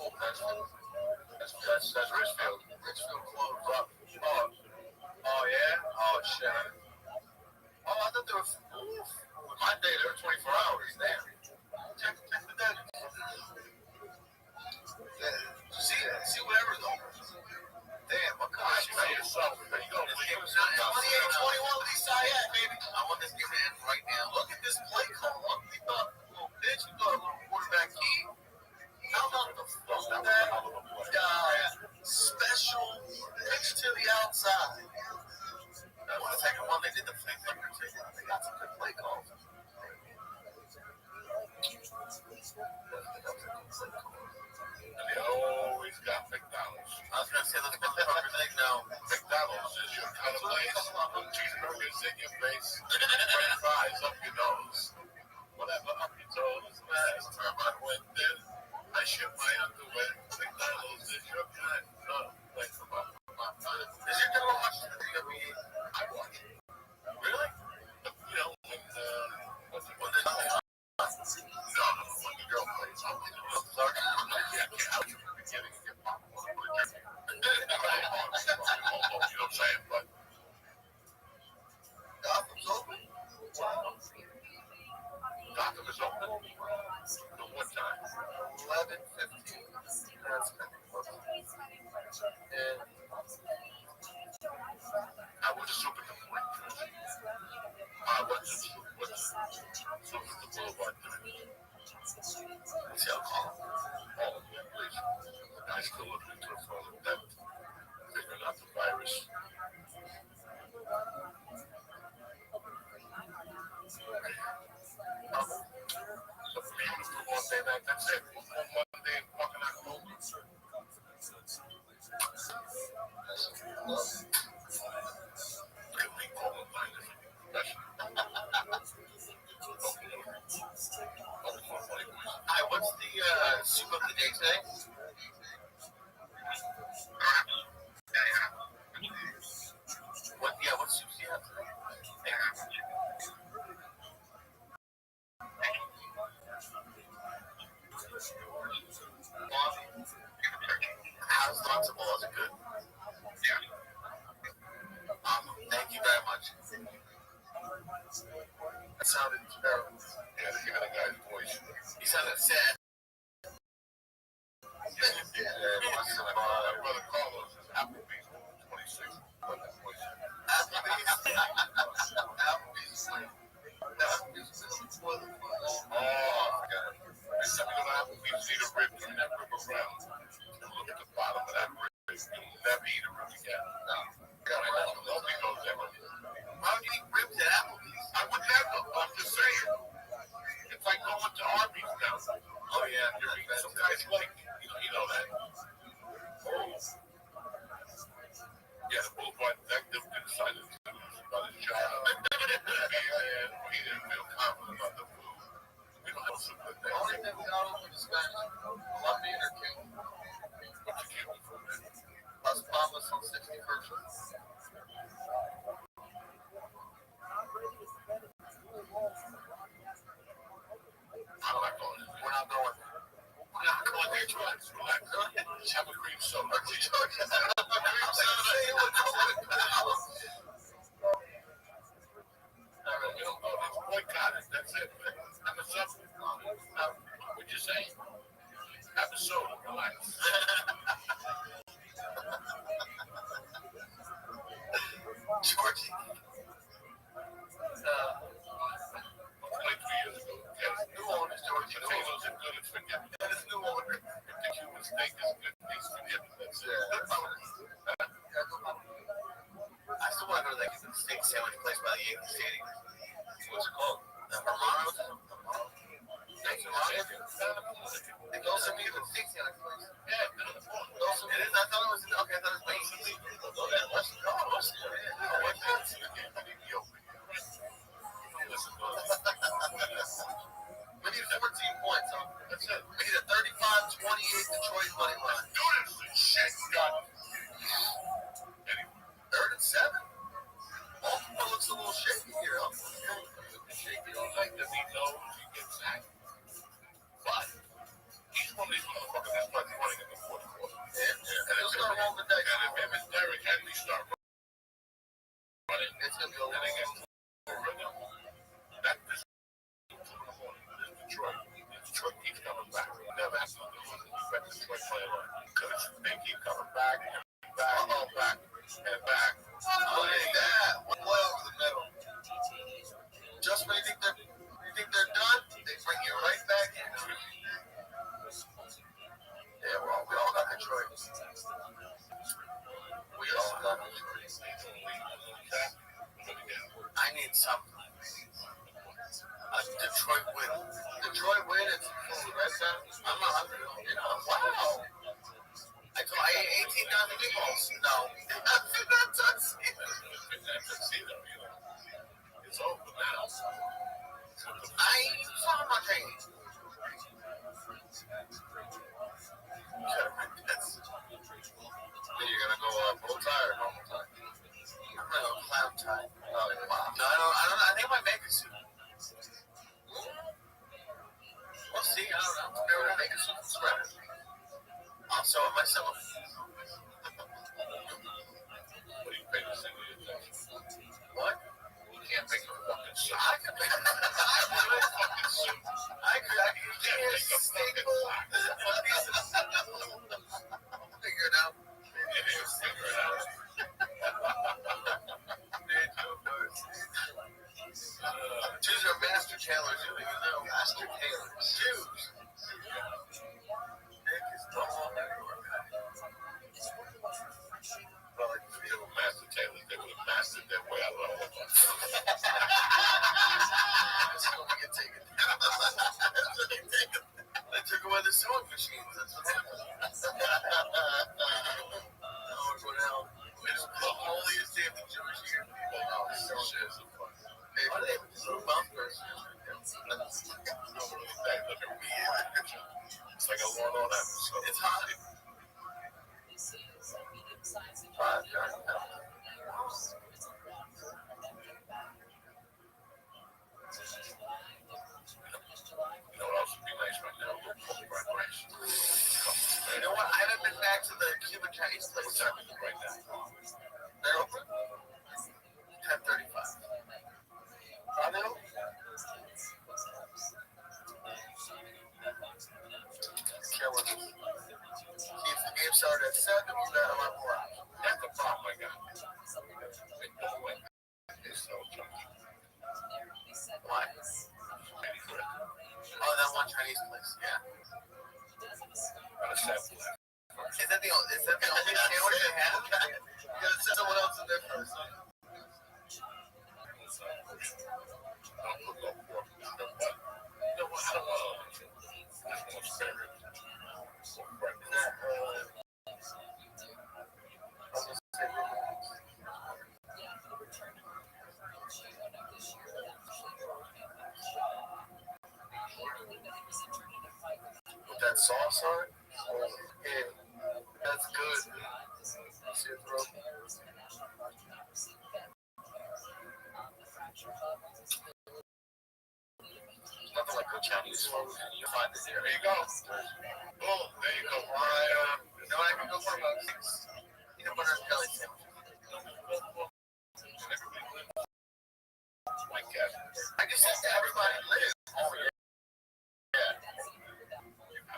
That's Richfield. Richfield closed up. Oh yeah? Oh shit. Oh, I thought there was. Oof. With my day, there were 24 hours. Damn. Check the data. See whatever though. Damn, what kind of shit yourself? There you go. 28-21 East Side, baby. I want this game to end right now. Look at this play call. Look, we thought a little bitch. We thought a little quarterback key. How about the fuck that special pitch to the outside? That was the second one. They did the flea flicker too. They got some good play calls. And they always got McDonald's. I was gonna say those motherfuckers ain't no. McDonald's is your kind of place. Cheeseburgers in your face. French fries up your nose. Whatever up your toes. Last time I went there, I shipped my underwear. McDonald's is your kind. No, thanks for my time. Is your dad watch the WWE? I watch it. Really? You know, when the girl plays, I'm like, sorry. Yeah, how you beginning to get popcorn? You know what I'm saying? But Gotham's open. Gotham is open. At what time? 11:15. That's kind of close. And I was just hoping to point. What's the boulevard doing? See how calm. Oh, please. The guy's still looking into a phone of death. Figuring out the virus. So for me, it was one day night. That's it. One day in fucking October. Look at me calling mine as a professional. Hi, what's the soup of the day today? What soup do you have today? How's lots of balls? Is it good? Yeah. Thank you very much. That sounded terrible. Yeah, to give it a guy's voice. He sounded sad. Brother Carlos is Applebee's 26. Applebee's. Oh, I got it. Next time you go to Applebee's, you need a rib, turn that rib around. And look at the bottom of that rib. You'll never eat a rib again. No. God, I know. Nobody goes ever. Why would you eat ribs at Applebee's? I would never. I'm just saying. It's like going to Arby's now. Oh, yeah. Some guys like, you know that. Oh. Yeah, the boulevard detective decided to lose about his job. He didn't feel confident about the food. We don't have some good things. The only thing we got open is Spanish. Colombian or Cuban. What's a Cuban food, man? Las Palmas on 61st. I'm not going. We're not going. We're not going there. Relax. Have a cream soda. Cream soda. All right, we don't go. Let's boycott it. That's it. Have a soda. What'd you say? Have a soda. Relax. I'm 100. You know, wow. I ate 18,000 meatballs. No. That's tuxedo. It's over now. I saw how much I ate. You're gonna go full tie or normal tie? I'm gonna go clown tie. Oh, wow. No, I don't. I think I might make a suit. We'll see. I don't know. Maybe we'll make a suit from scratch. I'll sew it myself. What do you pay to sing with your What? You can't make a fucking suit. I can make a fucking suit. I can make a staple. Figure it out. Figure it out. Choose our master tailors. You know, master tailors. Choose. Nick is all everywhere. Well, if you have a master tailor, they would have mastered their way out of the whole. That's when we get taken down. They took away the sewing machines. That's what happened. Oh, what hell? It's the holiest day of the Jewish year. Oh, so shit. Hey, why do they have this little mouth first? It's like a one-on episode. It's hot. You know what else would be nice right now? A little cold fried rice. You know what? I haven't been back to the Cuban Chinese place. What's happening right now? They're open? 10:35. Are they open? Care what it is. See, if the game started at 7, we got a lot more. That's the problem I got. They go away. It's so tough. Why? Oh, that one Chinese place, yeah. Is that the only sandwich they have? You gotta send someone else in there first. I'll put no pork. You know what? I don't want to. I just want spare ribs. With that sauce on it? Yeah, that's good. See it, bro? Nothing like good Chinese food. You find it there. There you go. Boom. There you go. Right. You know what I can go for about 6 peanut butter and jelly sandwiches. I just said to everybody live. Oh, yeah.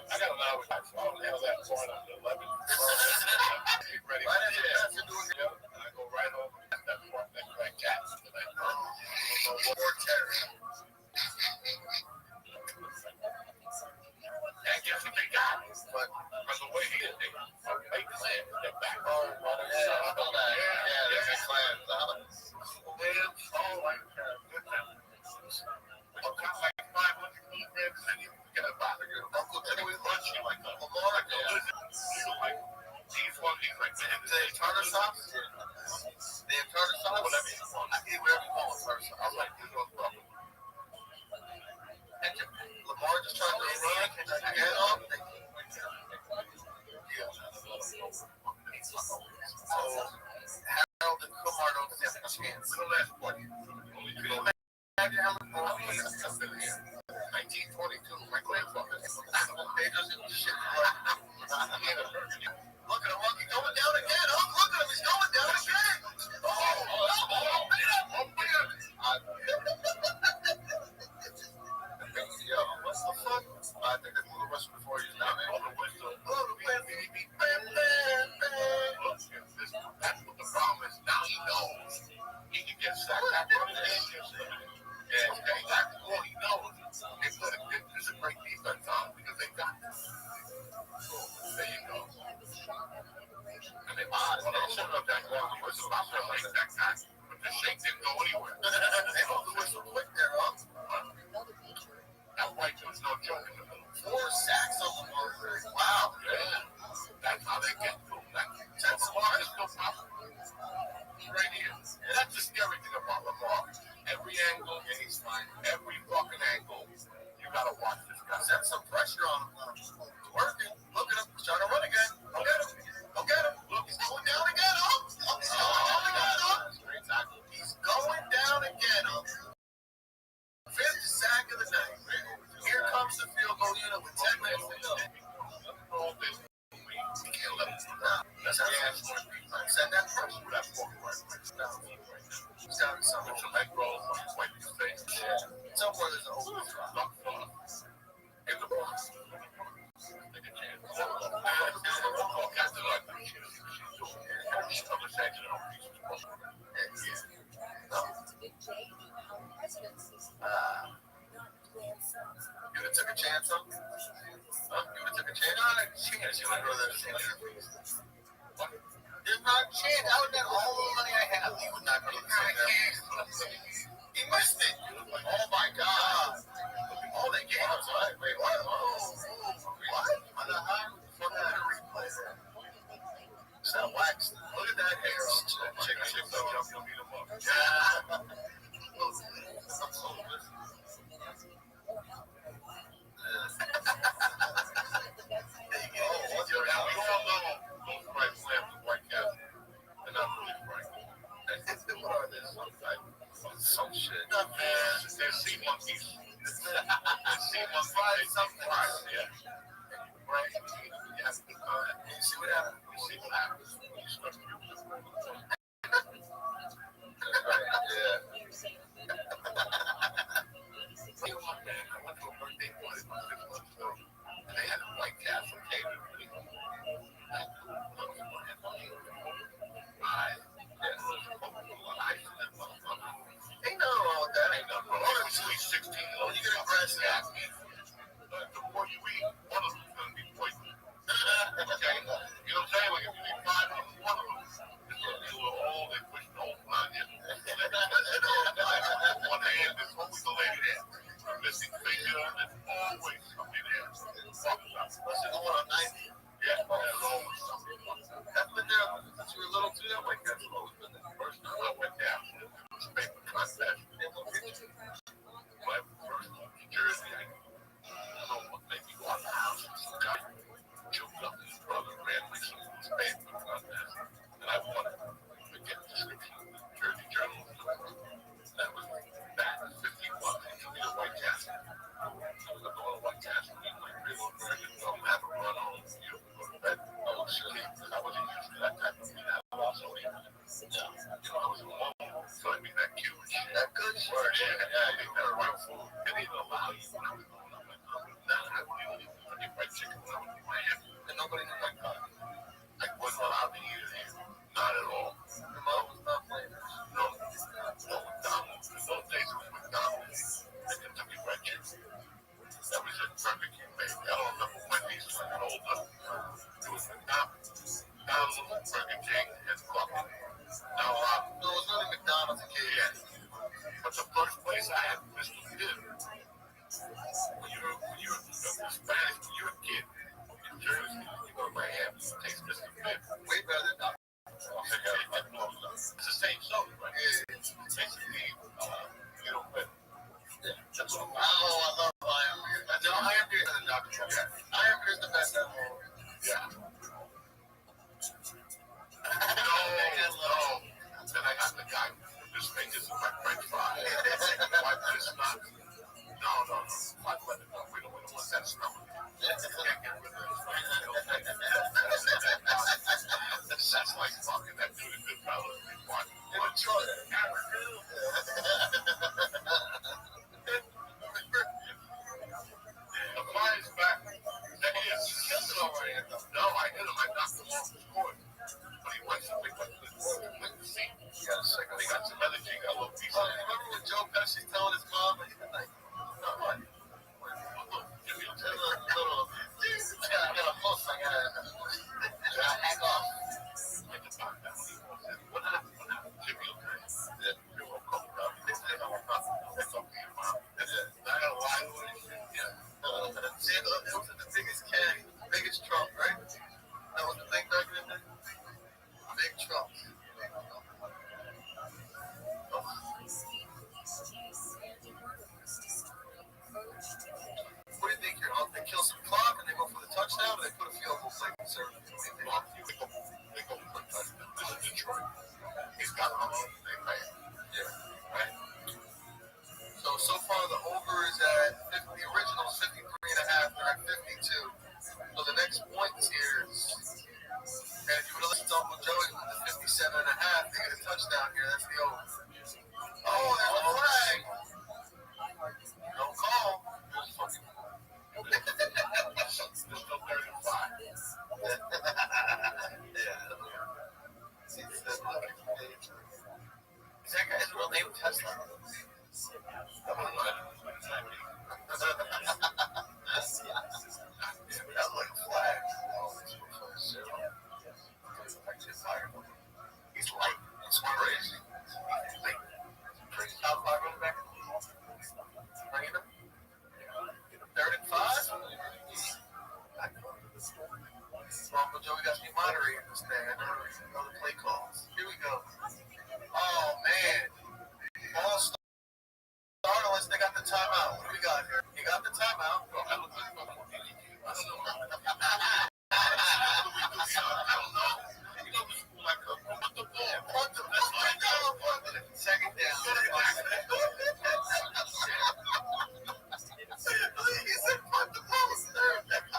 I got an hour. I'll nail that point on the 11th. Get ready. Right after that, I go right home at that point. That's like cats. Or terror. And guess what they got? But from the way he did, they make clams. They're back. Oh, yeah, there's clams. Clams. Oh, my God. Good time. I'll cut like 500 meat ribs and you get a bottle of your Uncle Jimmy crunchy like a Lamar. Like these ones, he's like, man, they have tartar sauce? They have tartar sauce? Whatever you want. I eat whatever you want with tartar sauce. I was like, this one's problem. Lamar just trying to run and get up. So, Harold and Kumar don't stand a chance. The last one. Imagine how much more 1922, my grandfather. They just shit. Look at him, he's going down again. Oh, look at him, he's going down again. Yo, what's the fuck? I think that's the whistle before he's down there. Oh, the whistle. Oh, the whistle. That's what the problem is. Now he knows. He can get sacked back from the yeah, okay. That's all he knows. It's a great defense on because they got this. There you go. And they shouldn't have done well. The whistle about to shake that guy. But the shake didn't go anywhere. They hold the whistle quick there, huh? That white dude's no joke in the middle. sacks on the marker. Wow, yeah. That's how they get through. That's smart. There's no problem. Right here. That's the scary thing about Lamar. Every angle, and he's fine. Every fucking angle. You gotta watch this guy. Set some pressure on him. It's working. Look at him. He's trying to run again. Go get him. Go get him. Look, he's going down again. He's going down again. He's going down again. Fifth sack of the night. Here comes the field goal unit with 10 minutes to go. All this. You can't let him down. That's how you have to send that pressure with that forward right. He's got some leg roll from his way to his face. Somewhere there's an open drop. In the box. Take a chance. All kinds of like You would took a chance on? You would took a chance on it? Chance. You would rather say what? There's not a chance. I would bet all the money I have. He would not go to the same. He missed it. Oh my God. Oh, they gave us right. Wait, what? What? On the high? Fuck that replay. It's that wax. Look at that hair. Chick, you'll beat him up. Yeah. Some shit. They're sea monkeys. They're sea monkeys. Something. Yeah. Right? Yeah. You see what happens? You see what happens when you start to use this. Right. Yeah. I went to a birthday party about 6 months ago, and they had a White Castle catered. Ain't nothing wrong with that. Ain't nothing wrong. Only sweet 16. Oh, you get a grass cat. The more you eat, one of them's going to be poisonous. Okay? You know what I'm saying? Like if you eat 5 of them, one of them is going to be all they push the whole line in. One hand, there's always a lady there. Missing finger, there's always somebody there. What's it going on 90? Yeah, there's always somebody. That's been there since you were little too. That White Castle always been there. First time I went down, paper contest. My first New Jersey, I don't know what made me go out of the house. Some guy choked up his brother, ran me some paper contest, and I won it. I get the description of the Jersey Journal. That was that. $50. He took me to White Castle. I was going to White Castle, eating like real American. So I'm having a run on. You know, go to bed. Oh, shit. Because I wasn't used to that type of thing. I was also eating. I was alone, so I mean that cute shit. That good shit. Yeah, they got real food. They didn't allow you when I was growing up. Like, I wouldn't even eat fried chicken when I was in Miami. And nobody knew my God. I wasn't allowed to eat it here. Not at all. Your mom was not flavors. No McDonald's. In those days, it was McDonald's. And Kentucky Fried Chicken. That was just Burger King, baby. I don't remember Wendy's when I was older. It was McDonald's, Burger King, and Club. Now, there was really McDonald's in KS. But the first place I had Mr. Pibb, when you're Spanish, when you're a kid in Jersey, you go to Miami, you taste Mr. Pibb. Way better than that. It's the same soda, right? Yeah. Basically, you know, but that's what I love Iron Beer. No, Iron Beer is the Dr. Yeah. Iron Beer is the best of all. Yeah. No. Then I got the guy with his fingers in my French fry. Wipe this not. No. Wipe let it go. We don't want that smell. Can't get rid of it. That's like fucking that dude in Goodfellas. What choice? The fire's back. There he is. He's killed it already. No, I hit him. I knocked him off the court. But he went to the seat. He got a second. He got some energy. Got a little piece of it. Remember when Joe Pesci telling his mom, and he was like, no, what? Give me a little. they put a field goal like service. They go for touchdown. This is Detroit. He's got them on. They pay. Yeah. Right? So far the over is at 50, the original is 53 and a half. They're at 52. So the next points here is, and if you would have listened to Uncle Joey with the 57 and a half, they get a touchdown here. That's the over. Oh, there's a flag. No call. There's fucking. There's still 35. Yeah. Is that guy's real name Tesla? That was like a flag. He's light. It's crazy. Crazy how far goes back. Bring it up. 3rd and 5. Uncle Joey got me moderating this thing. I know the play calls. Here we go. Oh, man. Ball start unless they got the timeout. What do we got here? You got the timeout. Oh, that looks like I don't know. You know, like put the ball. Put the ball. Second down. He said put the ball.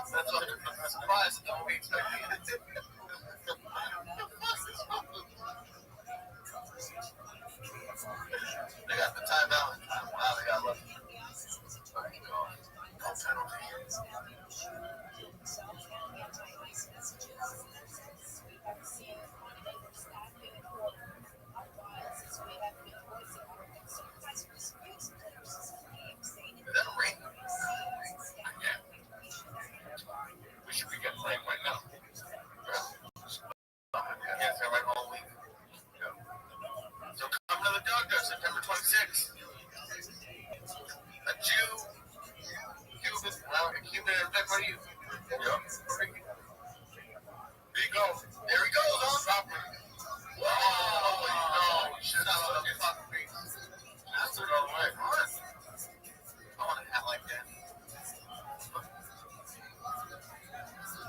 That's what I'm surprised. Don't be expecting it. They got the timeout. Wow, they got lucky. Is that a ring? Yeah. We should be getting rain right now. Yes, they're right all week. Yeah. So come to the Dogger, September 26th. A Jew, Cuban, what are you? Yeah. There you go. There he goes on top of it. Whoa, no, he should have done a fucking face. That's the wrong way. I want a hat like that.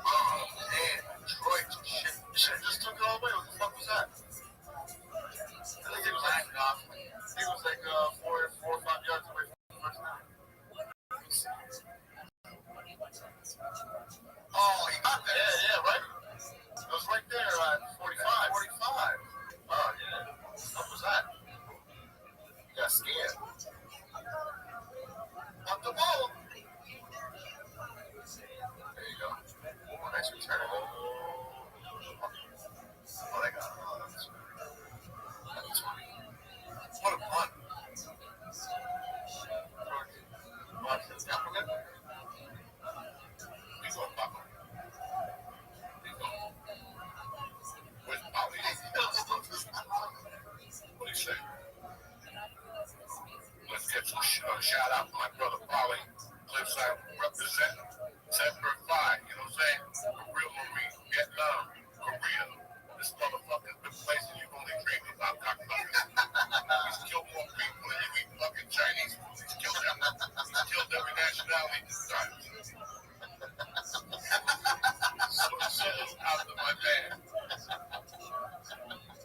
Oh, man, Detroit, shit. Just took it all away. What the fuck was that? I think it was like, he was like 4 or 5 yards away from the first down. Oh, he got that. Yeah, right. It was right there at 45. 45. Oh, yeah. What was that? He got scared. On the ball. There you go. Oh, nice return. Oh, they got it. Oh, that's funny. What a punt. Watch this. Yeah, we're good. He's on Buckle. Where's Polly? What do you say? Let's get some shout out to my brother Polly. Cliffside representing. Semper Fi, you know what I'm saying? A real Marine, Vietnam, Korea. This motherfucker's been places you've only dreamed about talking about. He's killed more people than you eat fucking Chinese food. He's killed them. He's killed every nationality this time. So out of my man.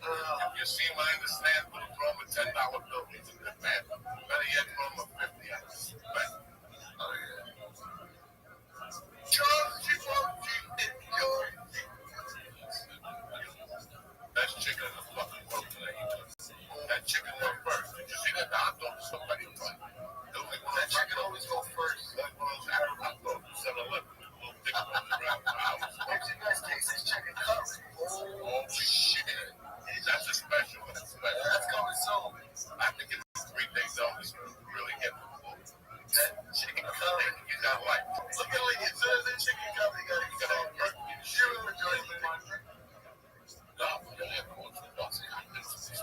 If you see him, I understand, but throw him a $10 bill. He's a good man. Better yet, throw him a 50. Right? Oh, yeah. That's chicken in the fucking boat today. That chicken went first. Did you see that hot dog? Somebody was like, that chicken always go first. That's one of those Arab hot dogs, 7-Eleven, with a little thick on the ground for hours. What did you guys taste this chicken curry? Oh, shit. That's a special. That's special. That's coming soon. I have to get 3 days off to really get the boat. That chicken curry, you got like, look at what you said, that chicken curry, you got all turkey and shit. You enjoy it, man. No, I'm going to have one for the dogs. Now, this is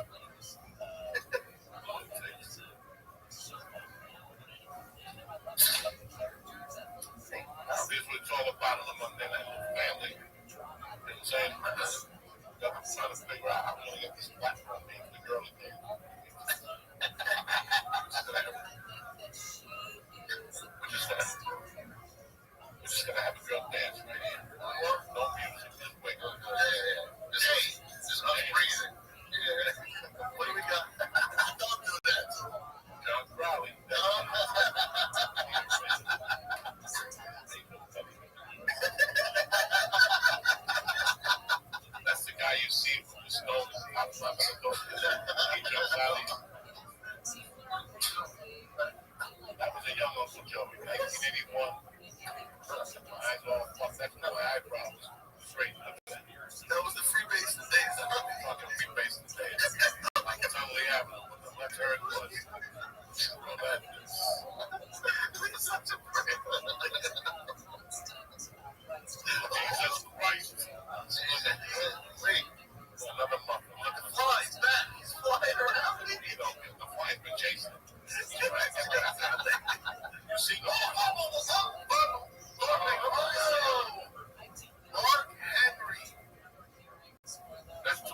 what it's all about on a Monday night with family. You know what I'm saying? I'm trying to figure out how I'm going to get this platform being for the girly thing. We're just gonna have a girl dance right here. No music, just wait. Just unbreathing. Yeah. What do we got? Don't do that. John Crowley. That's the guy you see from the stone that pops up in the door. He jumps out. That was a young Uncle Joey, 1981. Eyes all fucked up, no eyebrows. Straight. That was the freebasing days. Fucking freebasing days. Totally happened. Let's hear it was. Such a prick. Jesus Christ. Wait. Another month. Look, the fly's back. He's flying around. You know, the fly's been chasing him. You see the Mark Henry. That's 2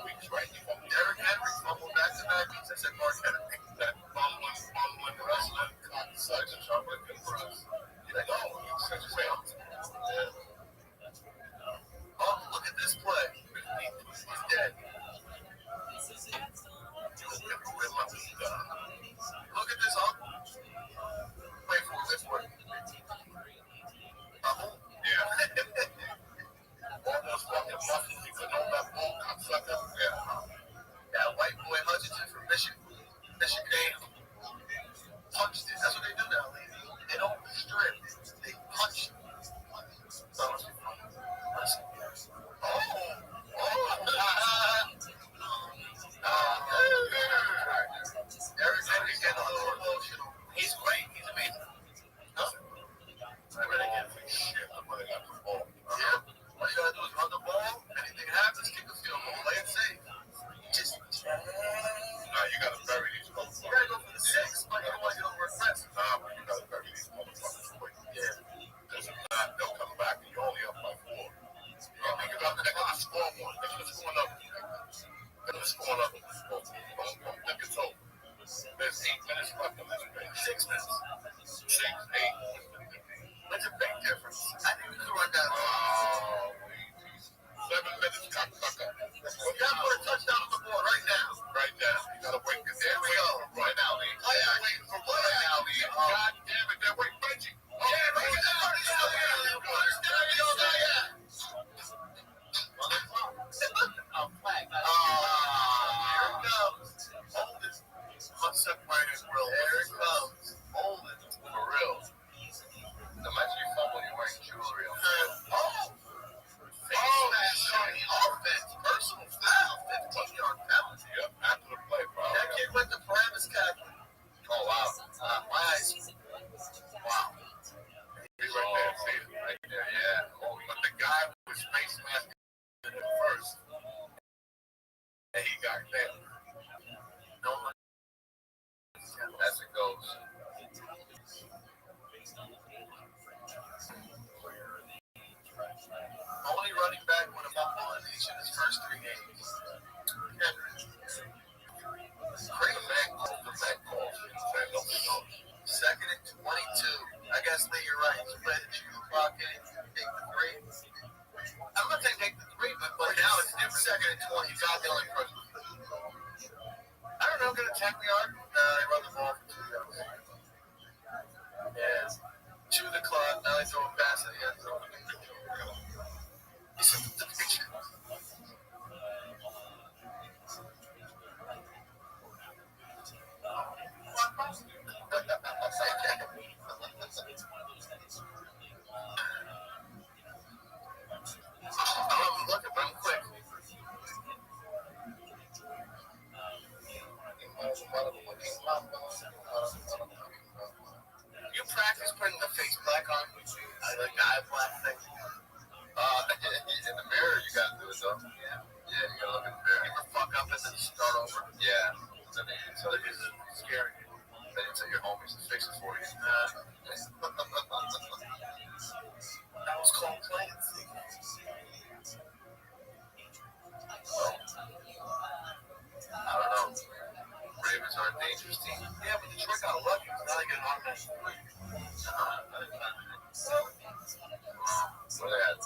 weeks, right? Derrick Henry fumbled back to back. I said Mark Henry. That fumbling wrestling such a chocolate compress. You're like, oh, he's such a fail. Yeah. Oh, look at this play. He's dead. Look at this, huh? Wait for this one. Yeah. Almost fucking muscles. You could know that ball cocksucker. Yeah. That white boy Hutchinson from Michigan punched it. That's what they do now. They don't strip. They punch. Derrick Henry's getting a little emotional. He's great. He's amazing. I really get shit. I'm going to get the ball. Yeah. All you got to do is run the ball. Anything happens, kick the field goal. Play it safe. Just. Nah, you got to bury these motherfuckers. You got to go for the 6, but you don't want to get over a press. Nah, but you got to bury these motherfuckers quick. Yeah. Because if not, they'll come back and you're only up by 4. Yeah, think about that. They're going to score one. They're going to score another. They're going to score another. Don't think it's over. There's 8 minutes left in this game. 6 minutes. 6, 8. That's a big difference. I think we could run down. 7 minutes, cocksucker. We got to put a touchdown on the board right now. Right now. You got to wait. There we go. Right now, Lee. Oh, yeah. Waiting for what now, Lee? God damn it. They're waiting for Reggie. Oh, yeah, right now. Flag. Here it comes. Hold it. Unseparated real. There it comes. Hold it. For real. Imagine you fumble, you're wearing jewelry on. That's shiny offense. Personal foul. 15-yard penalty. Yep, after the play, bro. That kid went to Paramus Catholic. Oh, wow. My eyes. Wow. Be right there. See it? Right there, yeah. Oh, but the guy with face mask in it first. And he got there. No one. As it goes. Only running back with a fumble in each of his first 3 games. Great back calls. Second and 22. I guess, Lee, you're right. You play the chew pocket, take the 3. I'm not saying take the 3, but now it's different. Second and 20. He's not the only person. I don't know. Get a 10-yard. They run the ball for 2 yards. Yeah. Chew the clock. Now they throw a pass in the end zone. The picture. Look at them quick. You practice putting the face black on? I like the eye black thing. In the mirror, you gotta do it though. Yeah, you gotta look in the mirror. You ever fuck up and then start over? Yeah. So it is scary. Then you tell your homies to fix it for you. That was called playing. Well, I don't know. Ravens are a dangerous team. Yeah, but Detroit got lucky. Now they get an automatic. What are they at?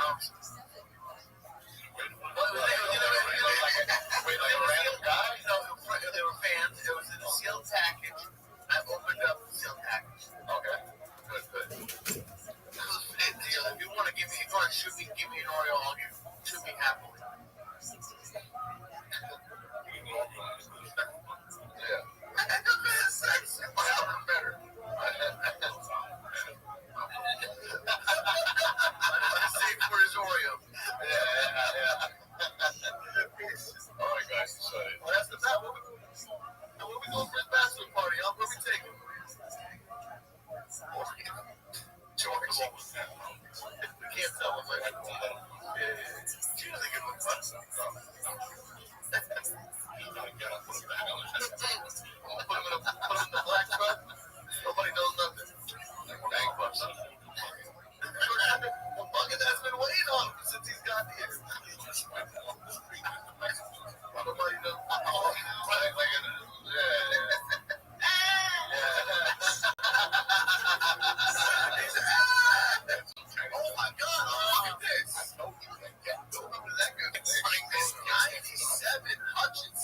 pounds. Wait, like a random guy? No, they were fans. It was in a sealed package. I opened up the sealed package. Okay. Good. If you want to give me, if you want to shoot me, give me an Oreo. I'll shoot me happily. Yeah. Sex. My album better. Safe for his Oreo. Yeah. Oh my gosh, sorry. Well, that's the bad one. Where we going for his bachelor party? Huh? Where we taking? George. We can't tell him. Like, she doesn't give a fuck. Put him in the black truck. Nobody knows nothing. Dang, bucks. Well, fucking that's been waiting on him since he's got here. Nobody knows. Oh my God! Look at this. Remember that guy? 97 Hutchins.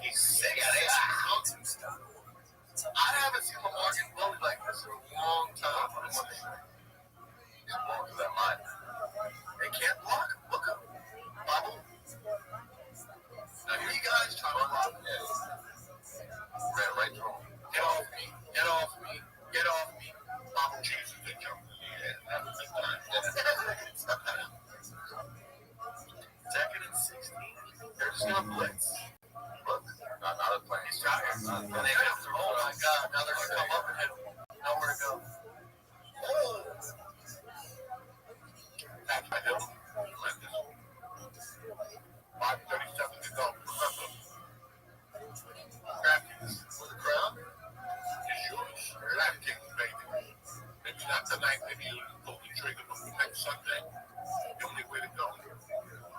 He's sick. I haven't seen Lamar get blown like this in a long time. He's blown to that line. They can't block. Look up. Bubble. Now, you guys try to block. Ran right through him. Get off me. Get off me. Get off me. Bubble. Jesus, they jumped. Second and 16. They're just going to blitz. Look. Not a play. He's tired. And they have to. Oh, my God. Now they're going to come up and hit him. Nowhere to go. Oh. That's my hill. 5:37 to go. DraftKings for the crowd. It's yours. DraftKings, baby. Maybe not tonight. Maybe you pull the trigger next Sunday. The only way to go.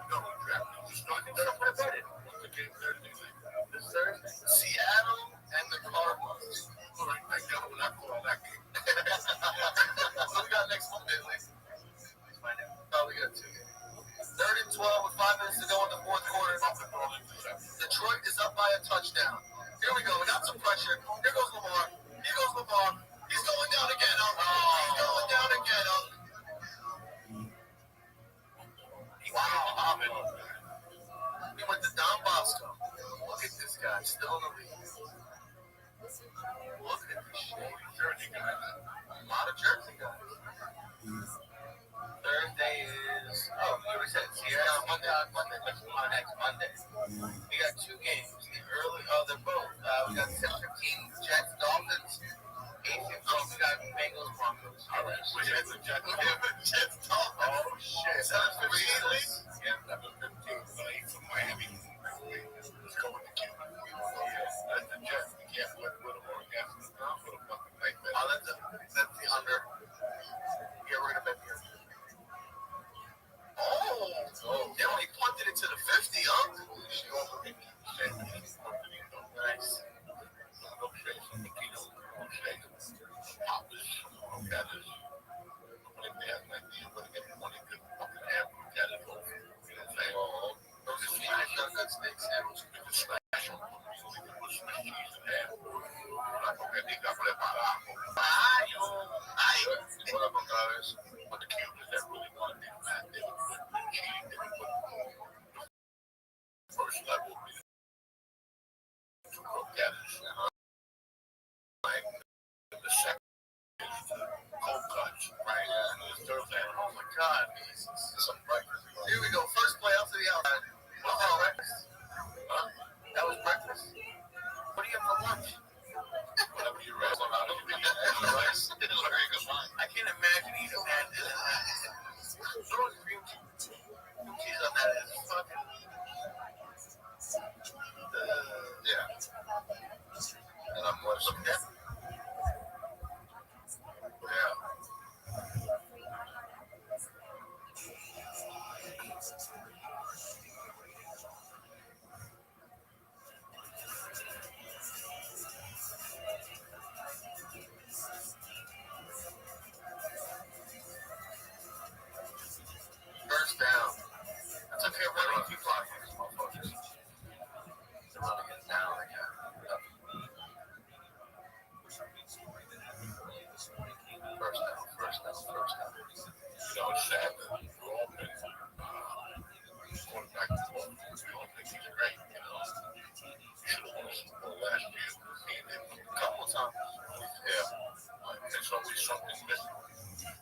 Go to DraftKings. Just not going to bet it. What's the game Thursday night? This Thursday? Seattle and the Cardinals. All right, thank God we're not calling that game. What we got next Monday, Lee? Oh, we got 2 games. 3rd and 12 with 5 minutes to go in the fourth quarter. Detroit is up by a touchdown. Here we go. We got some pressure. Here goes Lamar. He's going down again. He's going down again. Wow. He went to Don Bosco. Look at this guy. Still in the league. Look at this shit. Jersey guy. A lot of Jersey guys. Thursday is, we already said Seattle. Monday. Next Monday. We got 2 games. They're both. We got 6:15 Jets, Dolphins. 8:15 we got Bengals, Broncos. All right. Jets, Dolphins. Oh, shit. 7:15. Yeah, 7:15. From Miami. Let's go with the Q. That's the Jets. We can't put them on gas. Put a fucking like that. Oh, that's the under. Yeah, we're going to bet the under. Oh, they only punted it to the 50, huh? Nice. First level, the second is cold cuts, right? And the third thing, oh my God, this is some breakfast. Here we go, first play out to the outside. What's that, breakfast? That was breakfast? What do you have for lunch? Whatever you rest on, I don't really eat rice. I can't imagine eating that. Throw cream cheese on that. It's fucking. Yeah. And I'm watching that. Yeah.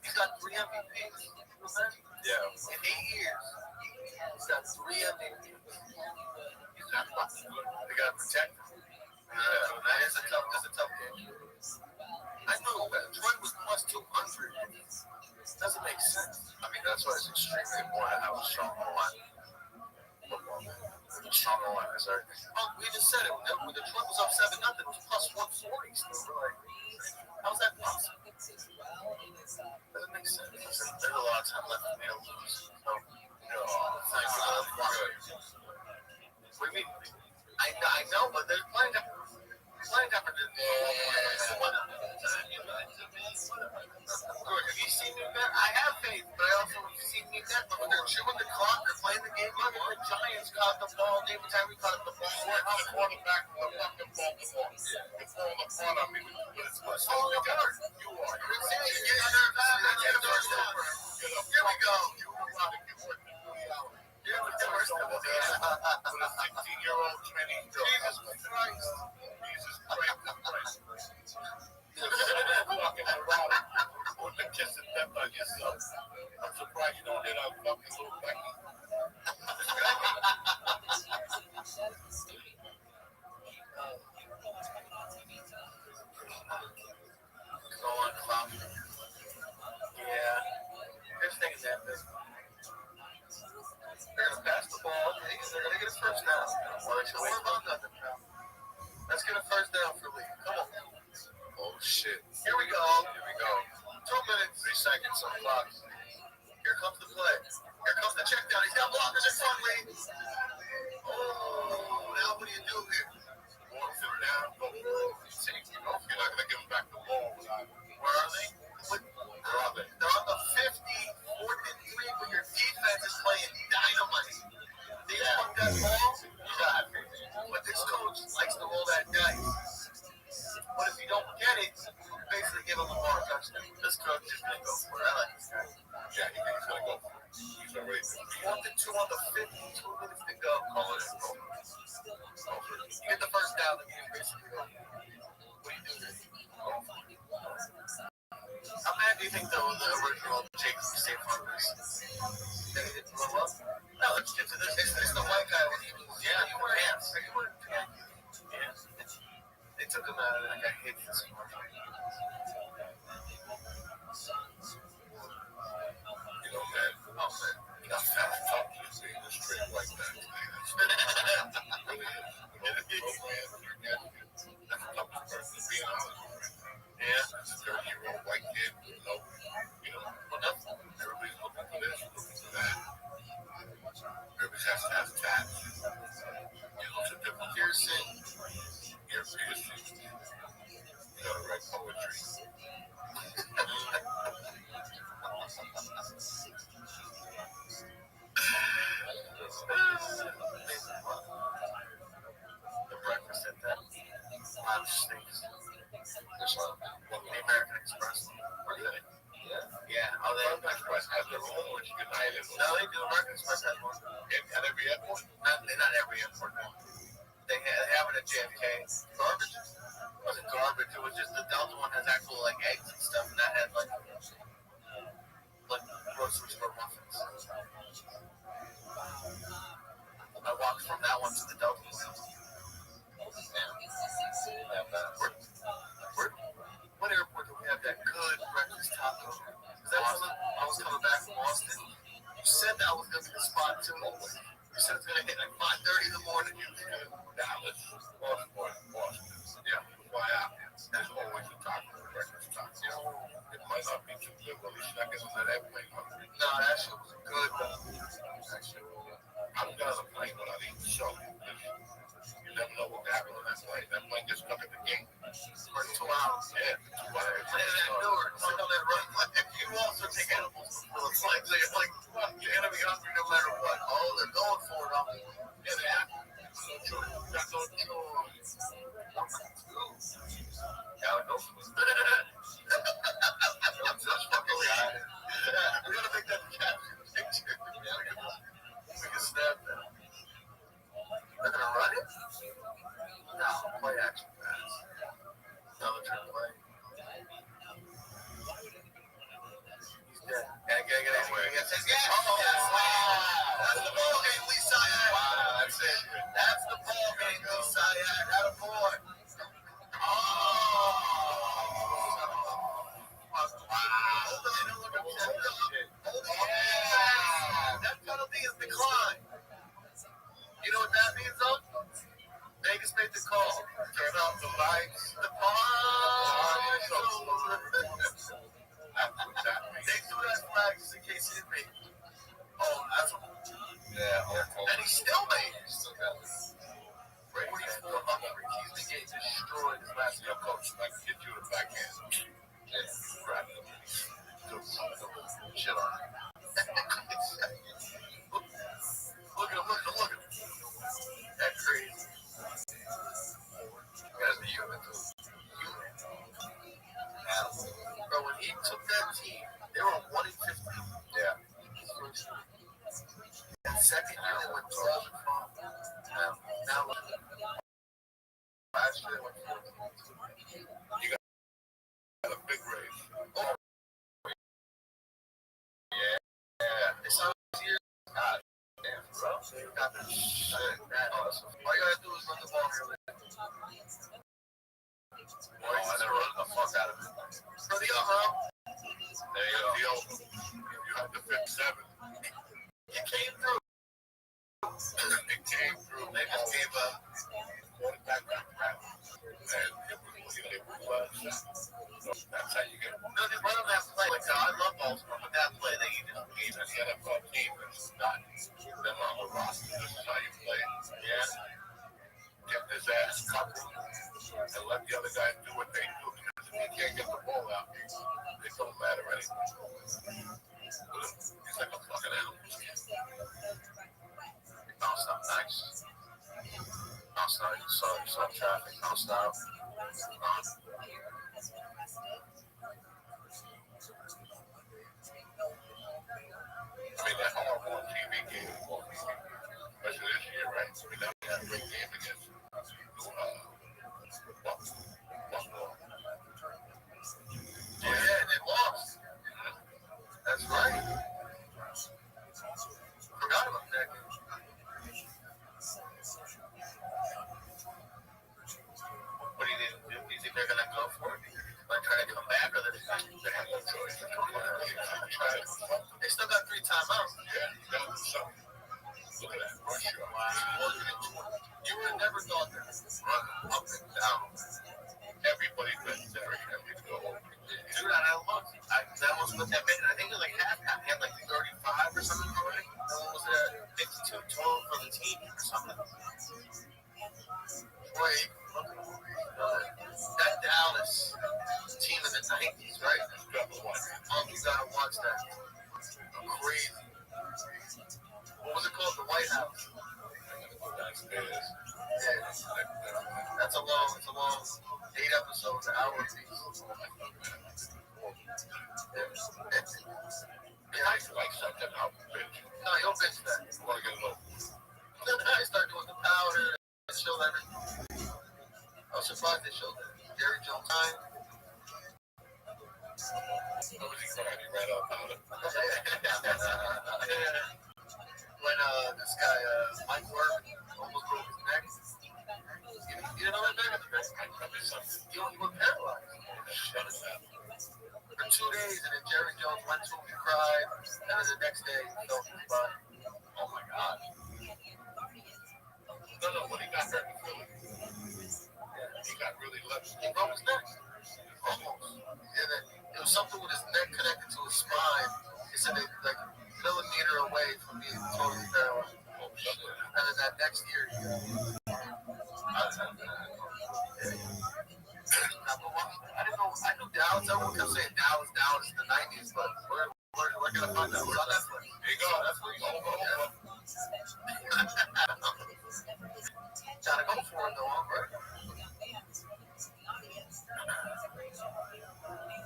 He's got 3 MVPs. Yeah. In 8 years, he's got 3 MVPs. They got to protect him. That's a tough game. I know that Detroit was plus 200. Doesn't make sense. I mean, that's why it's extremely important to have a strong line. Football. Strong line is everything. Well, we just said it. When Detroit was up 7-0, it was plus 140. So we're like, how's that possible? Doesn't make sense. There's a lot of time left for me to lose. So, Thanks. What do you mean? I know, but they're playing different. Have you seen me bet? I have faith, but I also have seen me bet. But when they're chewing the clock, they're playing the game. Look, the Giants caught the ball. David Tyree caught the ball. how the quarterback will fucking ball before. It's falling apart on me. It's falling apart. You are. You're getting nervous. Here we go. Here we go. With a 16-year-old training girl. Jesus Christ. Jesus Christ. Fucking erotic. With the kiss and death on yourself. I'm surprised you don't hit out fucking little Becky. Go on, Clown. Yeah. Here's the thing is that they're going to pass the ball. They're going to get a first down. Well, they should worry about nothing now. Let's get a first down for Lee. Come on. Oh, shit. Here we go. 2 minutes. 3 seconds on the clock. Here comes the play. Here comes the check down. He's got blockers in front, Lee. Oh, now what do you do here? Walks him down. See, you're not going to give him back the ball. Where are they? They're on the 50, 4th and 3, but your defense is playing dynamite. They want that ball, you got it. But this coach likes to roll that dice. But if you don't get it, basically give him a more touchdown. This coach is going to go for it. I like this guy. Yeah, he's going to go for it. He's already 4th and 2 on the 50, 2 minutes to go. Call it. You get the first down, then you basically go. What do you do there? How mad do you think, though, the original Jake's safe runners? Did he hit the blow up? No, let's get to this. It's the white guy when he was, he wore pants. He wore pants. Yeah. They took him out and I got hit this morning. You know, man. Oh, man. He got fat talk to you in the straight like that. Really is. That's the toughest person to be honest. Yeah. That's a 30-year-old white kid, well, nothing. Everybody's looking for this, looking for that. Everybody has to have tats. It's a different Pearson. You're piercing. You gotta write poetry. The breakfast at that lounge stinks. The American Express. Where are they? Yeah. Oh, they Express has their own, which you can hide in. No, they do. American Express has one. At every airport? Not every airport. They have it at JFK. Garbage? It wasn't garbage. It was just the Delta one has actual like eggs and stuff, and that had like grocery store muffins. I walked from that one to the Delta one. What airport do we have that good breakfast taco? Is that I was coming back from Austin? You said that was going to be the spot too. You said it's going to hit like 5:30 in the morning. Dallas, Boston. Yeah, why out? There's always a taco, breakfast taco. It might not be too good, but at least I guess on that airplane. No, that shit was good though. I'm down the plane when I leave the show. You never know what happened on that plane. That plane gets stuck at the gate. For 2 hours. Yeah, 2 hours. You also take animals for the flight. So you're like, fuck, you're going to be hungry no matter what. Oh, they're going for it. Yeah, they have to. No choice. That's no choice. Yeah, I know. That's fucking weird. We got to make that the caption. That penalty is declined. You know what that means, though? Vegas made the call. Turn off the lights, the party. They threw that flag just in case he didn't make it. Oh, that's a... Yeah, and he still made it. Right when he's 4 up, he's been getting destroyed this last year. Coach, I can get you a backhand. Yeah, grab him. Shit on him. Look at him. That's crazy. Guys, the human too. Bro, when he took that team, they were 1-15. Yeah. That second year they went 12 and 5. Now last year they went 14. You got a big race. Oh. Yeah. It's all years. God damn, bro. You got that shit. Awesome. All you gotta do is run the ball here. Boy, I never run the fuck out of it. For the over. There you go. You had the 57. You came through. It came through. They just gave up. Quarterback got crap. And it was that's how you get it. No, they run on that play. Like, I love Baltimore, but that play they just gave us the NFL team. It's not them on the roster. This is how you play. Yeah. Get his ass covered and let the other guys do what they do. Because if you can't get the ball out, it don't matter anyway. He's like a fucking animal. Bounced up nice. Bounced out. You saw traffic. Bounced out. I mean, that horrible TV game, especially this year, right? I mean, that was a great game against Buffalo. Yeah, and they lost. That's right. Forgot about that game. What do you think? Do you think they're going to go for it? Like, try to come back, or they have no choice? They still got 3 timeouts. Yeah, you got to do something. Look at that. You would have never thought that. Run up and down. Everybody been there. Dude, I looked. That was what that meant. I think it was like halftime. He had like 35 or something already. That one was at 52 total for the team or something. Boy, that Dallas team in the 90s, right? You gotta watch that. Crazy. What was it called? The White House. That's a long 8 episodes, an hour piece. Yeah, I like something out bitch. No, you don't bitch that. You want to get low. They start doing the powder and show that. I was surprised they showed that. Jerry Jones time. What was he crying? He ran out of powder. When this guy, Mike Ward, almost broke his neck. You didn't know that back in the day? He was paralyzed. For 2 days, and then Jerry Jones went to him and cried, and then the next day, he felt his body. Oh my God. No, when he got hurt in Philly, he got really lucky. He broke his neck. Almost. And then it was something with his neck connected to his spine. He said they like a millimeter away from being totally paralyzed. And then that next year, I knew Dallas. Everyone kept saying Dallas in the 90s, but we're going to find out. We're on Netflix. There you go. That's where you go. Gotta go for it, though, right?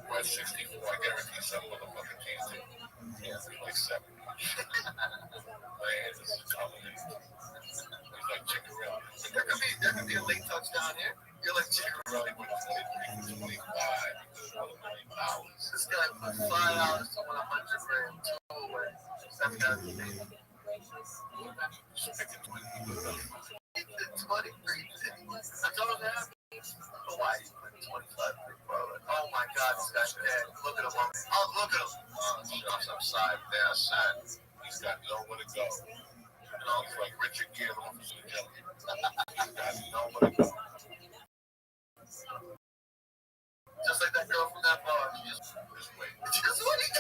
We're at 64. I guarantee some motherfucking teams do. Yeah, like 7. Man, this is coming. It's like Chicken-Rally. There could be a late touchdown here. You're like Chicken-Rally with 25. This guy put $5 to win $100,000 2 away. That's gotta be me. 23. I told him that. Hawaii put 25. Oh my my God, this guy's dead. Look at him. Oh, look at him. Shucks, I'm sorry. They're sad. He's got nowhere to go. You know, he's like Richard Gere, Officer of the Gentleman. He's got nowhere to go. Just like that girl from that bar. Just wait. Just wait.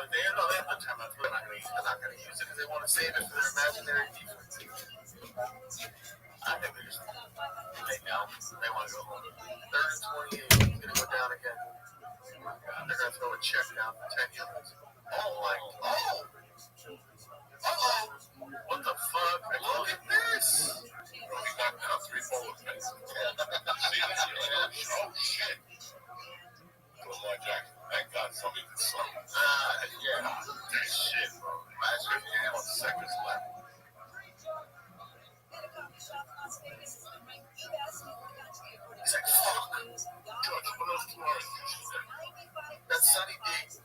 They have the time. They're not going to use it because they want to save it for their imaginary defense. I think they just they want to go home. 3rd and 28. He's going to go down again. They're going to throw a check down for 10 yards. Oh my! What the fuck? Look at this! He got now 3 bullets. See that? Oh shit! Lamar Jackson. Thank God somebody did something. Yeah. That shit, bro. Imagine if you had 1 seconds left. He's like, fuck. George, what else do I do? That's Sunny D.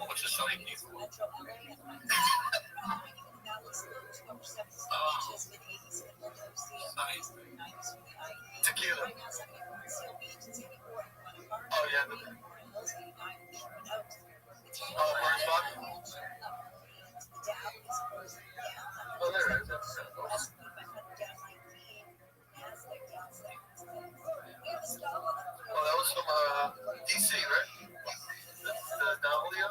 What's your Sunny D for? Tequila. Oh, yeah. Oh, where's vodka? Oh, there it is. Oh, that was from DC, right? The Dahlia?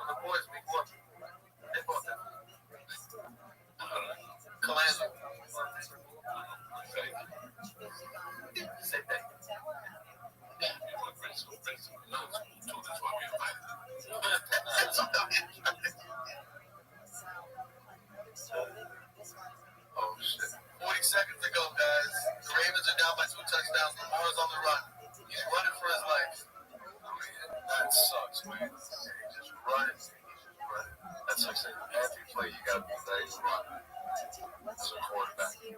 The boys, big one. They bought that. Calamity. Say that. Oh, shit. 40 seconds to go, guys. The Ravens are down by 2 touchdowns. Lamar's on the run. He's running for his life. That sucks, man. Just running. That sucks. Every play you got to be ready to run. As a quarterback. Look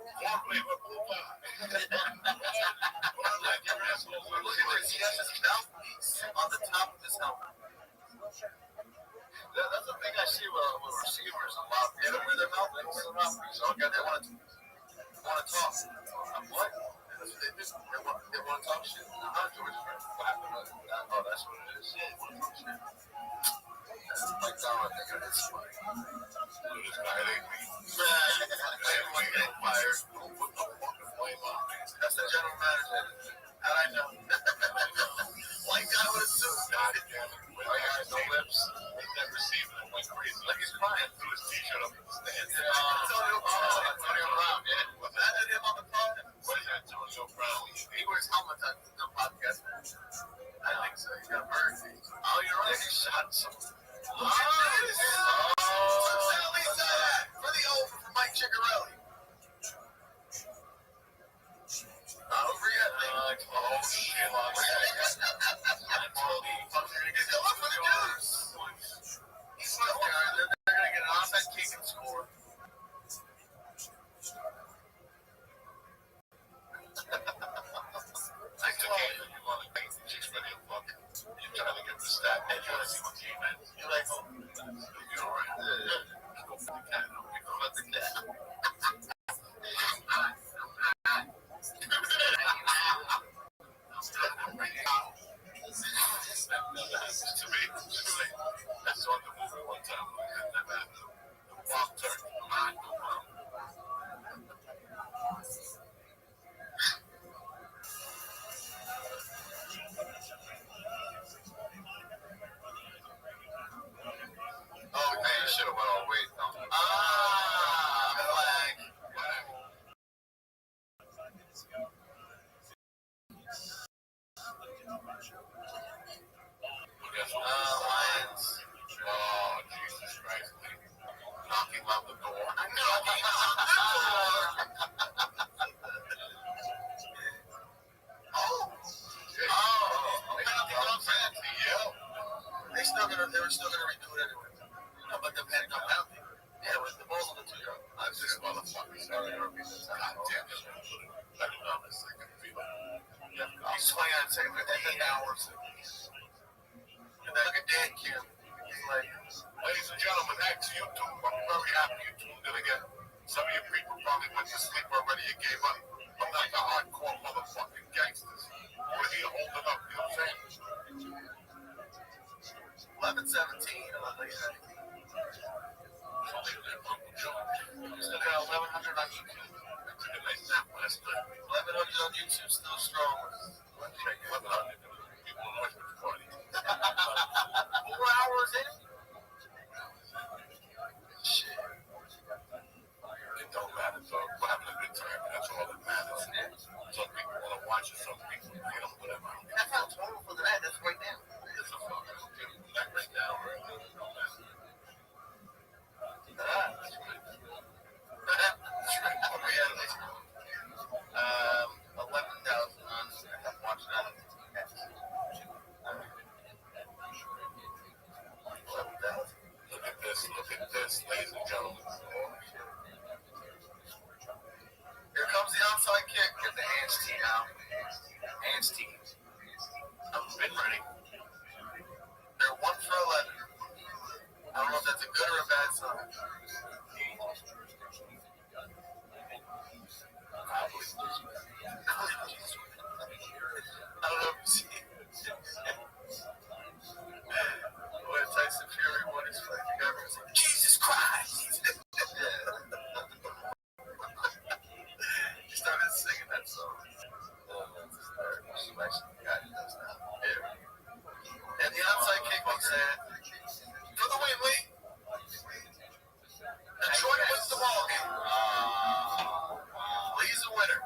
at this. He has his mouthpiece on the top of his helmet. That's the thing I see with receivers a lot. They don't wear their mouthpiece. Oh, God, they want to talk. I'm what? They want to talk shit. George is right. What happened? Oh, that's what it is. Yeah, they want to talk shit. Like, I think it is funny. This guy ain't me. Everybody getting fired. What the fuck is blame on? That's the general manager. How'd I know? White guy with a suit. God damn it. White guy, no lips. He's never seen it. Went crazy. Like he's crying. Threw his t-shirt up in the stands. Antonio Brown. Yeah. Was that him on the pod? What is that, Antonio Brown? He wears helmets on the podcast. I think so. He got burned. Oh, you're right. He shot someone. Look at this. For the over from Mike Ciccarelli. Over yet, oh shit. Look for the news. He's still there. They're going to get an onside kick and score. I took it. You want to make the chicks ready to fuck. You're trying to get the stat. And you want to see what team is. You're like, oh, you're all right. Go for the cat. Go let the cat. To me, I saw the movie one time. The walk turned. Oh, man, you should have went all the way, though. Flag. Lions. Oh, Jesus Christ. Knocking on the door. Knocking on the door. They were still gonna redo it anyway. No, but the penalty got penalty. Yeah, it was the ball's on the 2 yard. I was just motherfuckers. God damn it. I don't know. It's like a feeling. He's swinging on second, and then now we're and then look at Dan Kim. He's like, ladies and gentlemen, thanks to YouTube. I'm very happy you tuned in again. Some of you people probably went jujitsu still strong. Let's check it. People watch the party. 4 hours in? Shit. It don't matter, so we're having a good time. That's all that matters. Some people want to watch it, some people, whatever. That's not total for the night. That's right now. It's a fucking that right now, right? That's right. 11,000 on. I'm watching that. 11,000. Look at this, ladies and gentlemen. Here comes the outside kick. Get the hands tee now. Hands tee. I've been ready. They're 1 for 11. I don't know if that's a good or a bad sign. I don't know if you see it. When Tyson Fury won his fight, the guy was like, Jesus Christ! He started singing that song. And the outside kick was for the win, Lee. Detroit wins the ball game. Lee's a winner.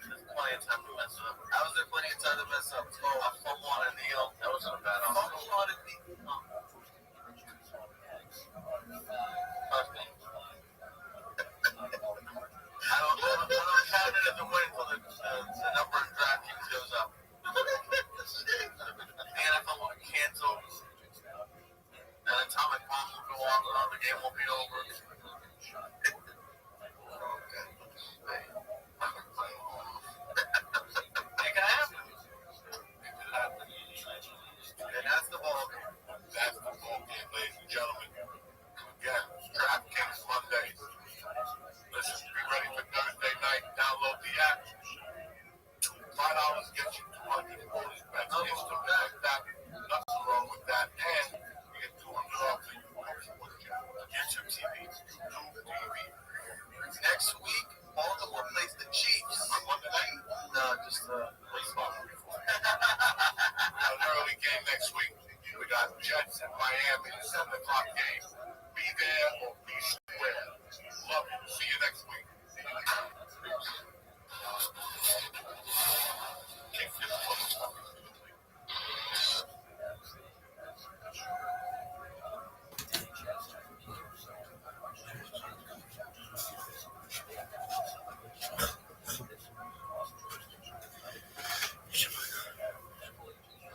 There's plenty of time to mess up. How was there plenty of time to mess up? Oh, I fumble on a kneel. That wasn't a bad one. Fumble on a kneel. I don't count it as a win until the number in DraftKings goes up. The NFL will cancel. An atomic bomb will go off, and the game will be over. It can happen. And that's the ball game. That's the ball game, ladies and gentlemen. Again, DraftKings Monday. Listen, be ready for Thursday night. Download the app. $5 gets you 200 bonus bets. Instant like that. Nothing wrong with that. And you get 200 off the YouTube TV. YouTube TV. Next week, Baltimore plays the Chiefs on Monday night. No, just baseball. An early game next week. We got Jets in Miami, 7 o'clock game. Be there or be square. Love you. See you next week.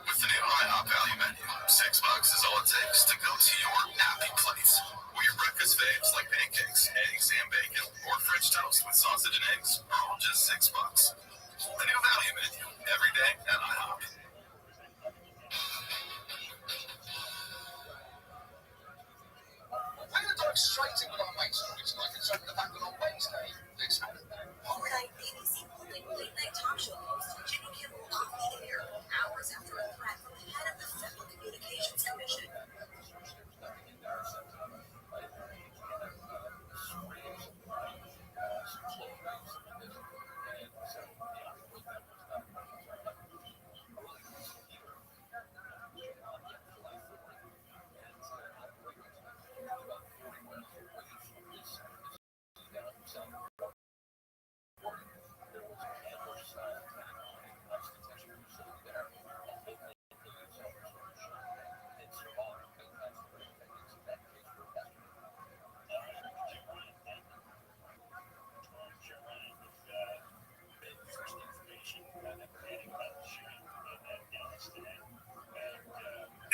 With the new IHOP value menu, $6 is all it takes to go to your happy place. Where your breakfast faves like pancakes, eggs, and bacon, or French toast with sausage and eggs are all just $6. The new value menu, every day at IHOP. We're going to dive straight in with our main stories, like it's over the back on Wednesday. This happened. Overnight, ABC holding late-night talk show host Jimmy Kimmel off the air hours after a threat from the head of the Federal Communications Commission.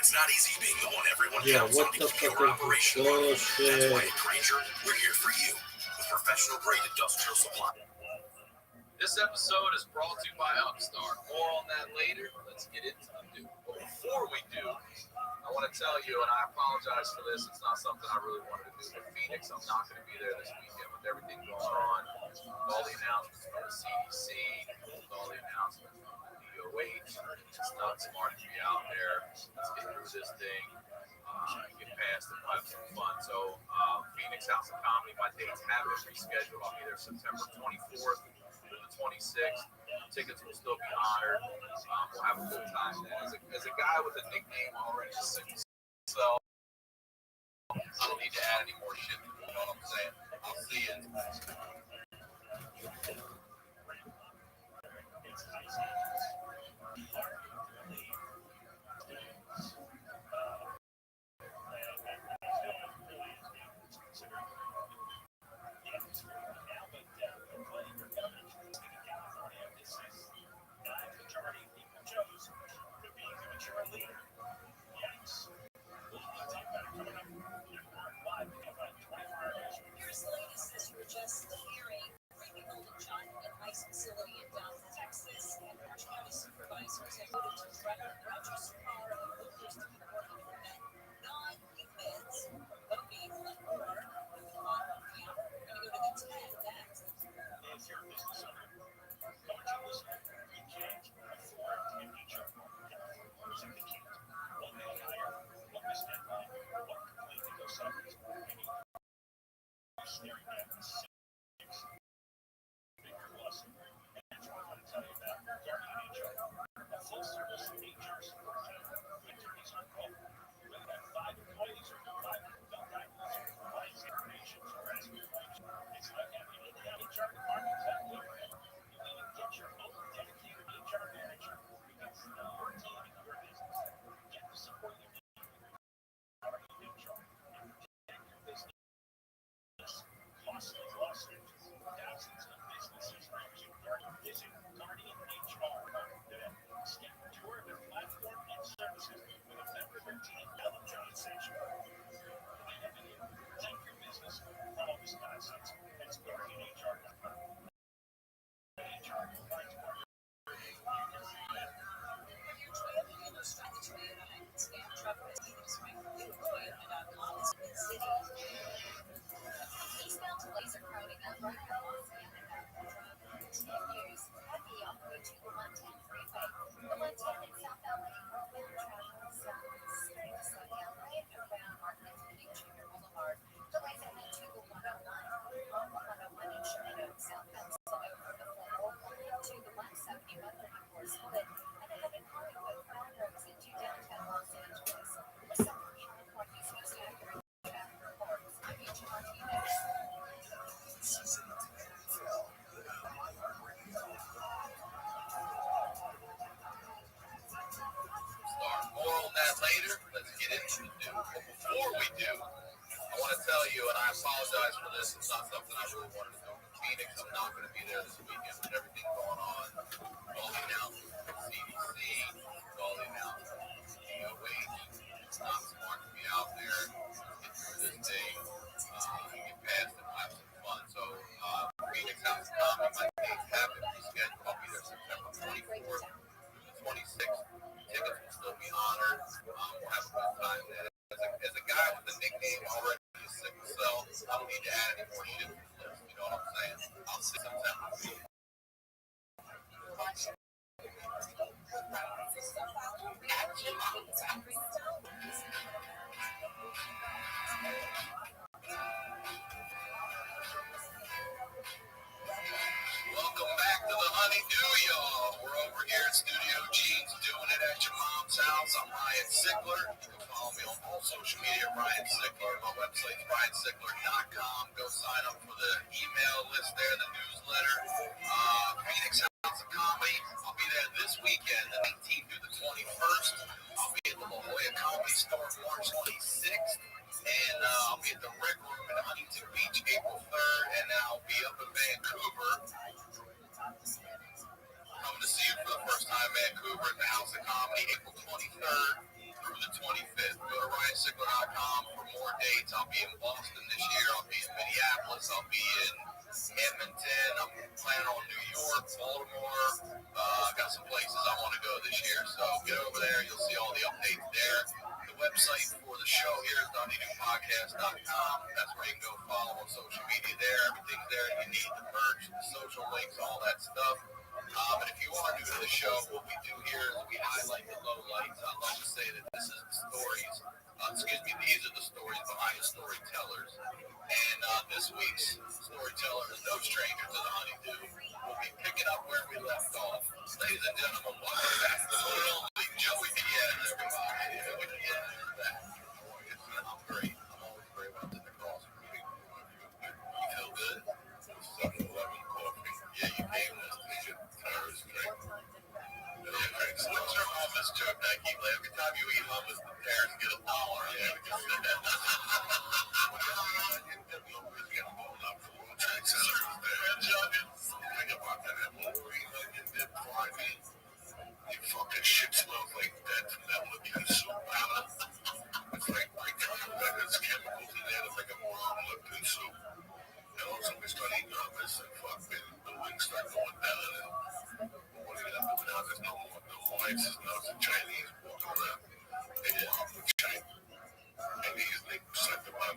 It's not easy being the one everyone Yeah, counts what on to the keep your fuck operation is running. bullshit? That's why at Granger, we're here for you with professional grade industrial supply. This episode is brought to you by Upstart. More on that later. Let's get into the do. But before we do, I want to tell you, and I apologize for this, it's not something I really wanted to do with Phoenix. I'm not going to be there this weekend with everything going on, with all the announcements from the CDC, with all the announcements from the DOH. It's not smart to be out there. Let's get through this thing. Get past it, have some fun. So, Phoenix House of Comedy, my dates have been rescheduled. I'll be there September 24th through the 26th. Tickets will still be honored. We'll have a good time. As a guy with a nickname already sick to sell, I don't need to add any more shit. You know what I'm saying? I'll see you. Here's the latest as you were just hearing. Creepy Golden John, an ICE facility in Dallas, Texas, and Orange County supervisors have voted to register car and workers to be working for men, non-humans, voting on more with the clock on the hour. We're going to go to the 10 next. Is your business owner? Don't you listen? You can't afford to be charged. Simply can't. What may hire? What may stand by? What completely goes subject? Staring at the 6 figure plus. And that's what I want to tell you about Guardian HR, a full service HR solution with attorneys on call. Whether you have 5 employees or 5 self-diagnosed provides information for harassment claims. It's like having an HR department exactly overhead. You even get your own dedicated HR manager because your team and your business get the support you need. Guardian HR. Protect your business. Costly lawsuits. Thousands of businesses using Guardian. Visit guardianhr.com today. Step tour their platform and services with a member of their team. Tell them John sent you. Protect your business from all this nonsense. That's guardianhr.com. HR provides more. Your Toyota dealer strike the Toyota Scam truck with Toyota.com is in the city. Eastbound to laser crowding up right now. 10 years, heavy on route to the 110 freeway. The 110 in South LA, northbound travel south, starting to slow down right around Martin Luther King Jr. Boulevard. Delays ahead to the 101, on the 101 in Sherman Oaks, southbound Silver from the 401 to the 170 134 split, and ahead in Hollywood, Melrose into downtown Los Angeles. The Southern California's most accurate traffic reports. I'm HRT News. Start more on that later. Let's get into the news. But before we do, I want to tell you, and I apologize for this, it's not something I really wanted to do in Phoenix. I'm not going to be there this weekend with everything going on. All the announcements from the CDC, all the announcements from the DOH. It's not smart to be out there. Get through this thing, get past it, have some fun. So, Phoenix House of Comedy, my dates have been rescheduled. I'll be there September 24th through the 26th. Tickets will still be honored. We'll have a good time there. As a guy with a nickname already sick to sell, I don't need to add any more shit to the list. You know what I'm saying? I'll see September. Welcome back to the Honeydew, y'all. We're over here at Studio G's doing it at your mom's house. I'm Ryan Sickler. You can follow me on all social media, Ryan Sickler. My website's ryansickler.com. Go sign up for the email list there, the newsletter. Phoenix House of Comedy. I'll be there this weekend, the 19th through the 21st. I'll be at the La Jolla Comedy Store March 26th. And I'll be at the Red Room in Huntington Beach April 3rd. And then I'll be up in Vancouver. Coming to see you for the first time in Vancouver at the House of Comedy, April 23rd through the 25th. Go to ryansickler.com for more dates. I'll be in Boston this year. I'll be in Minneapolis. I'll be in Edmonton. I'm planning on New York, Baltimore. I've got some places I want to go this year. So get over there. You'll see all the updates there. The website for the show here is DonnieNewPodcast.com. That's where you can go follow on social media there. Everything's there you need, the merch, the social links, all that stuff. And if you are new to the show, what we do here is we highlight the low lights. I love to say that this is the stories Excuse me, these are the stories behind the storytellers. And this week's storyteller is no stranger to the honeydew. We'll be picking up where we left off. Ladies and gentlemen, welcome back to the one and only Joey Diaz, everybody. Joey Diaz is back. How are you, son? I'm great. I'm always great when I'm sitting across from you. You feel good? 7-Eleven coffee. Yeah, you gave us to your terrorist drink. What's your hummus joke that I keep like, every time you eat hummus, the parents get $1. Yeah, because you fucking shit smells like that from that looking soup. It's like there's chemicals in there. It's like a raw looking soup. And also we start eating hummus and fucking the wings start going down. And what do you have to do now? There's no more ISIS now. It's the Chinese walking around. They did Chinese. Chinese, they sent them out.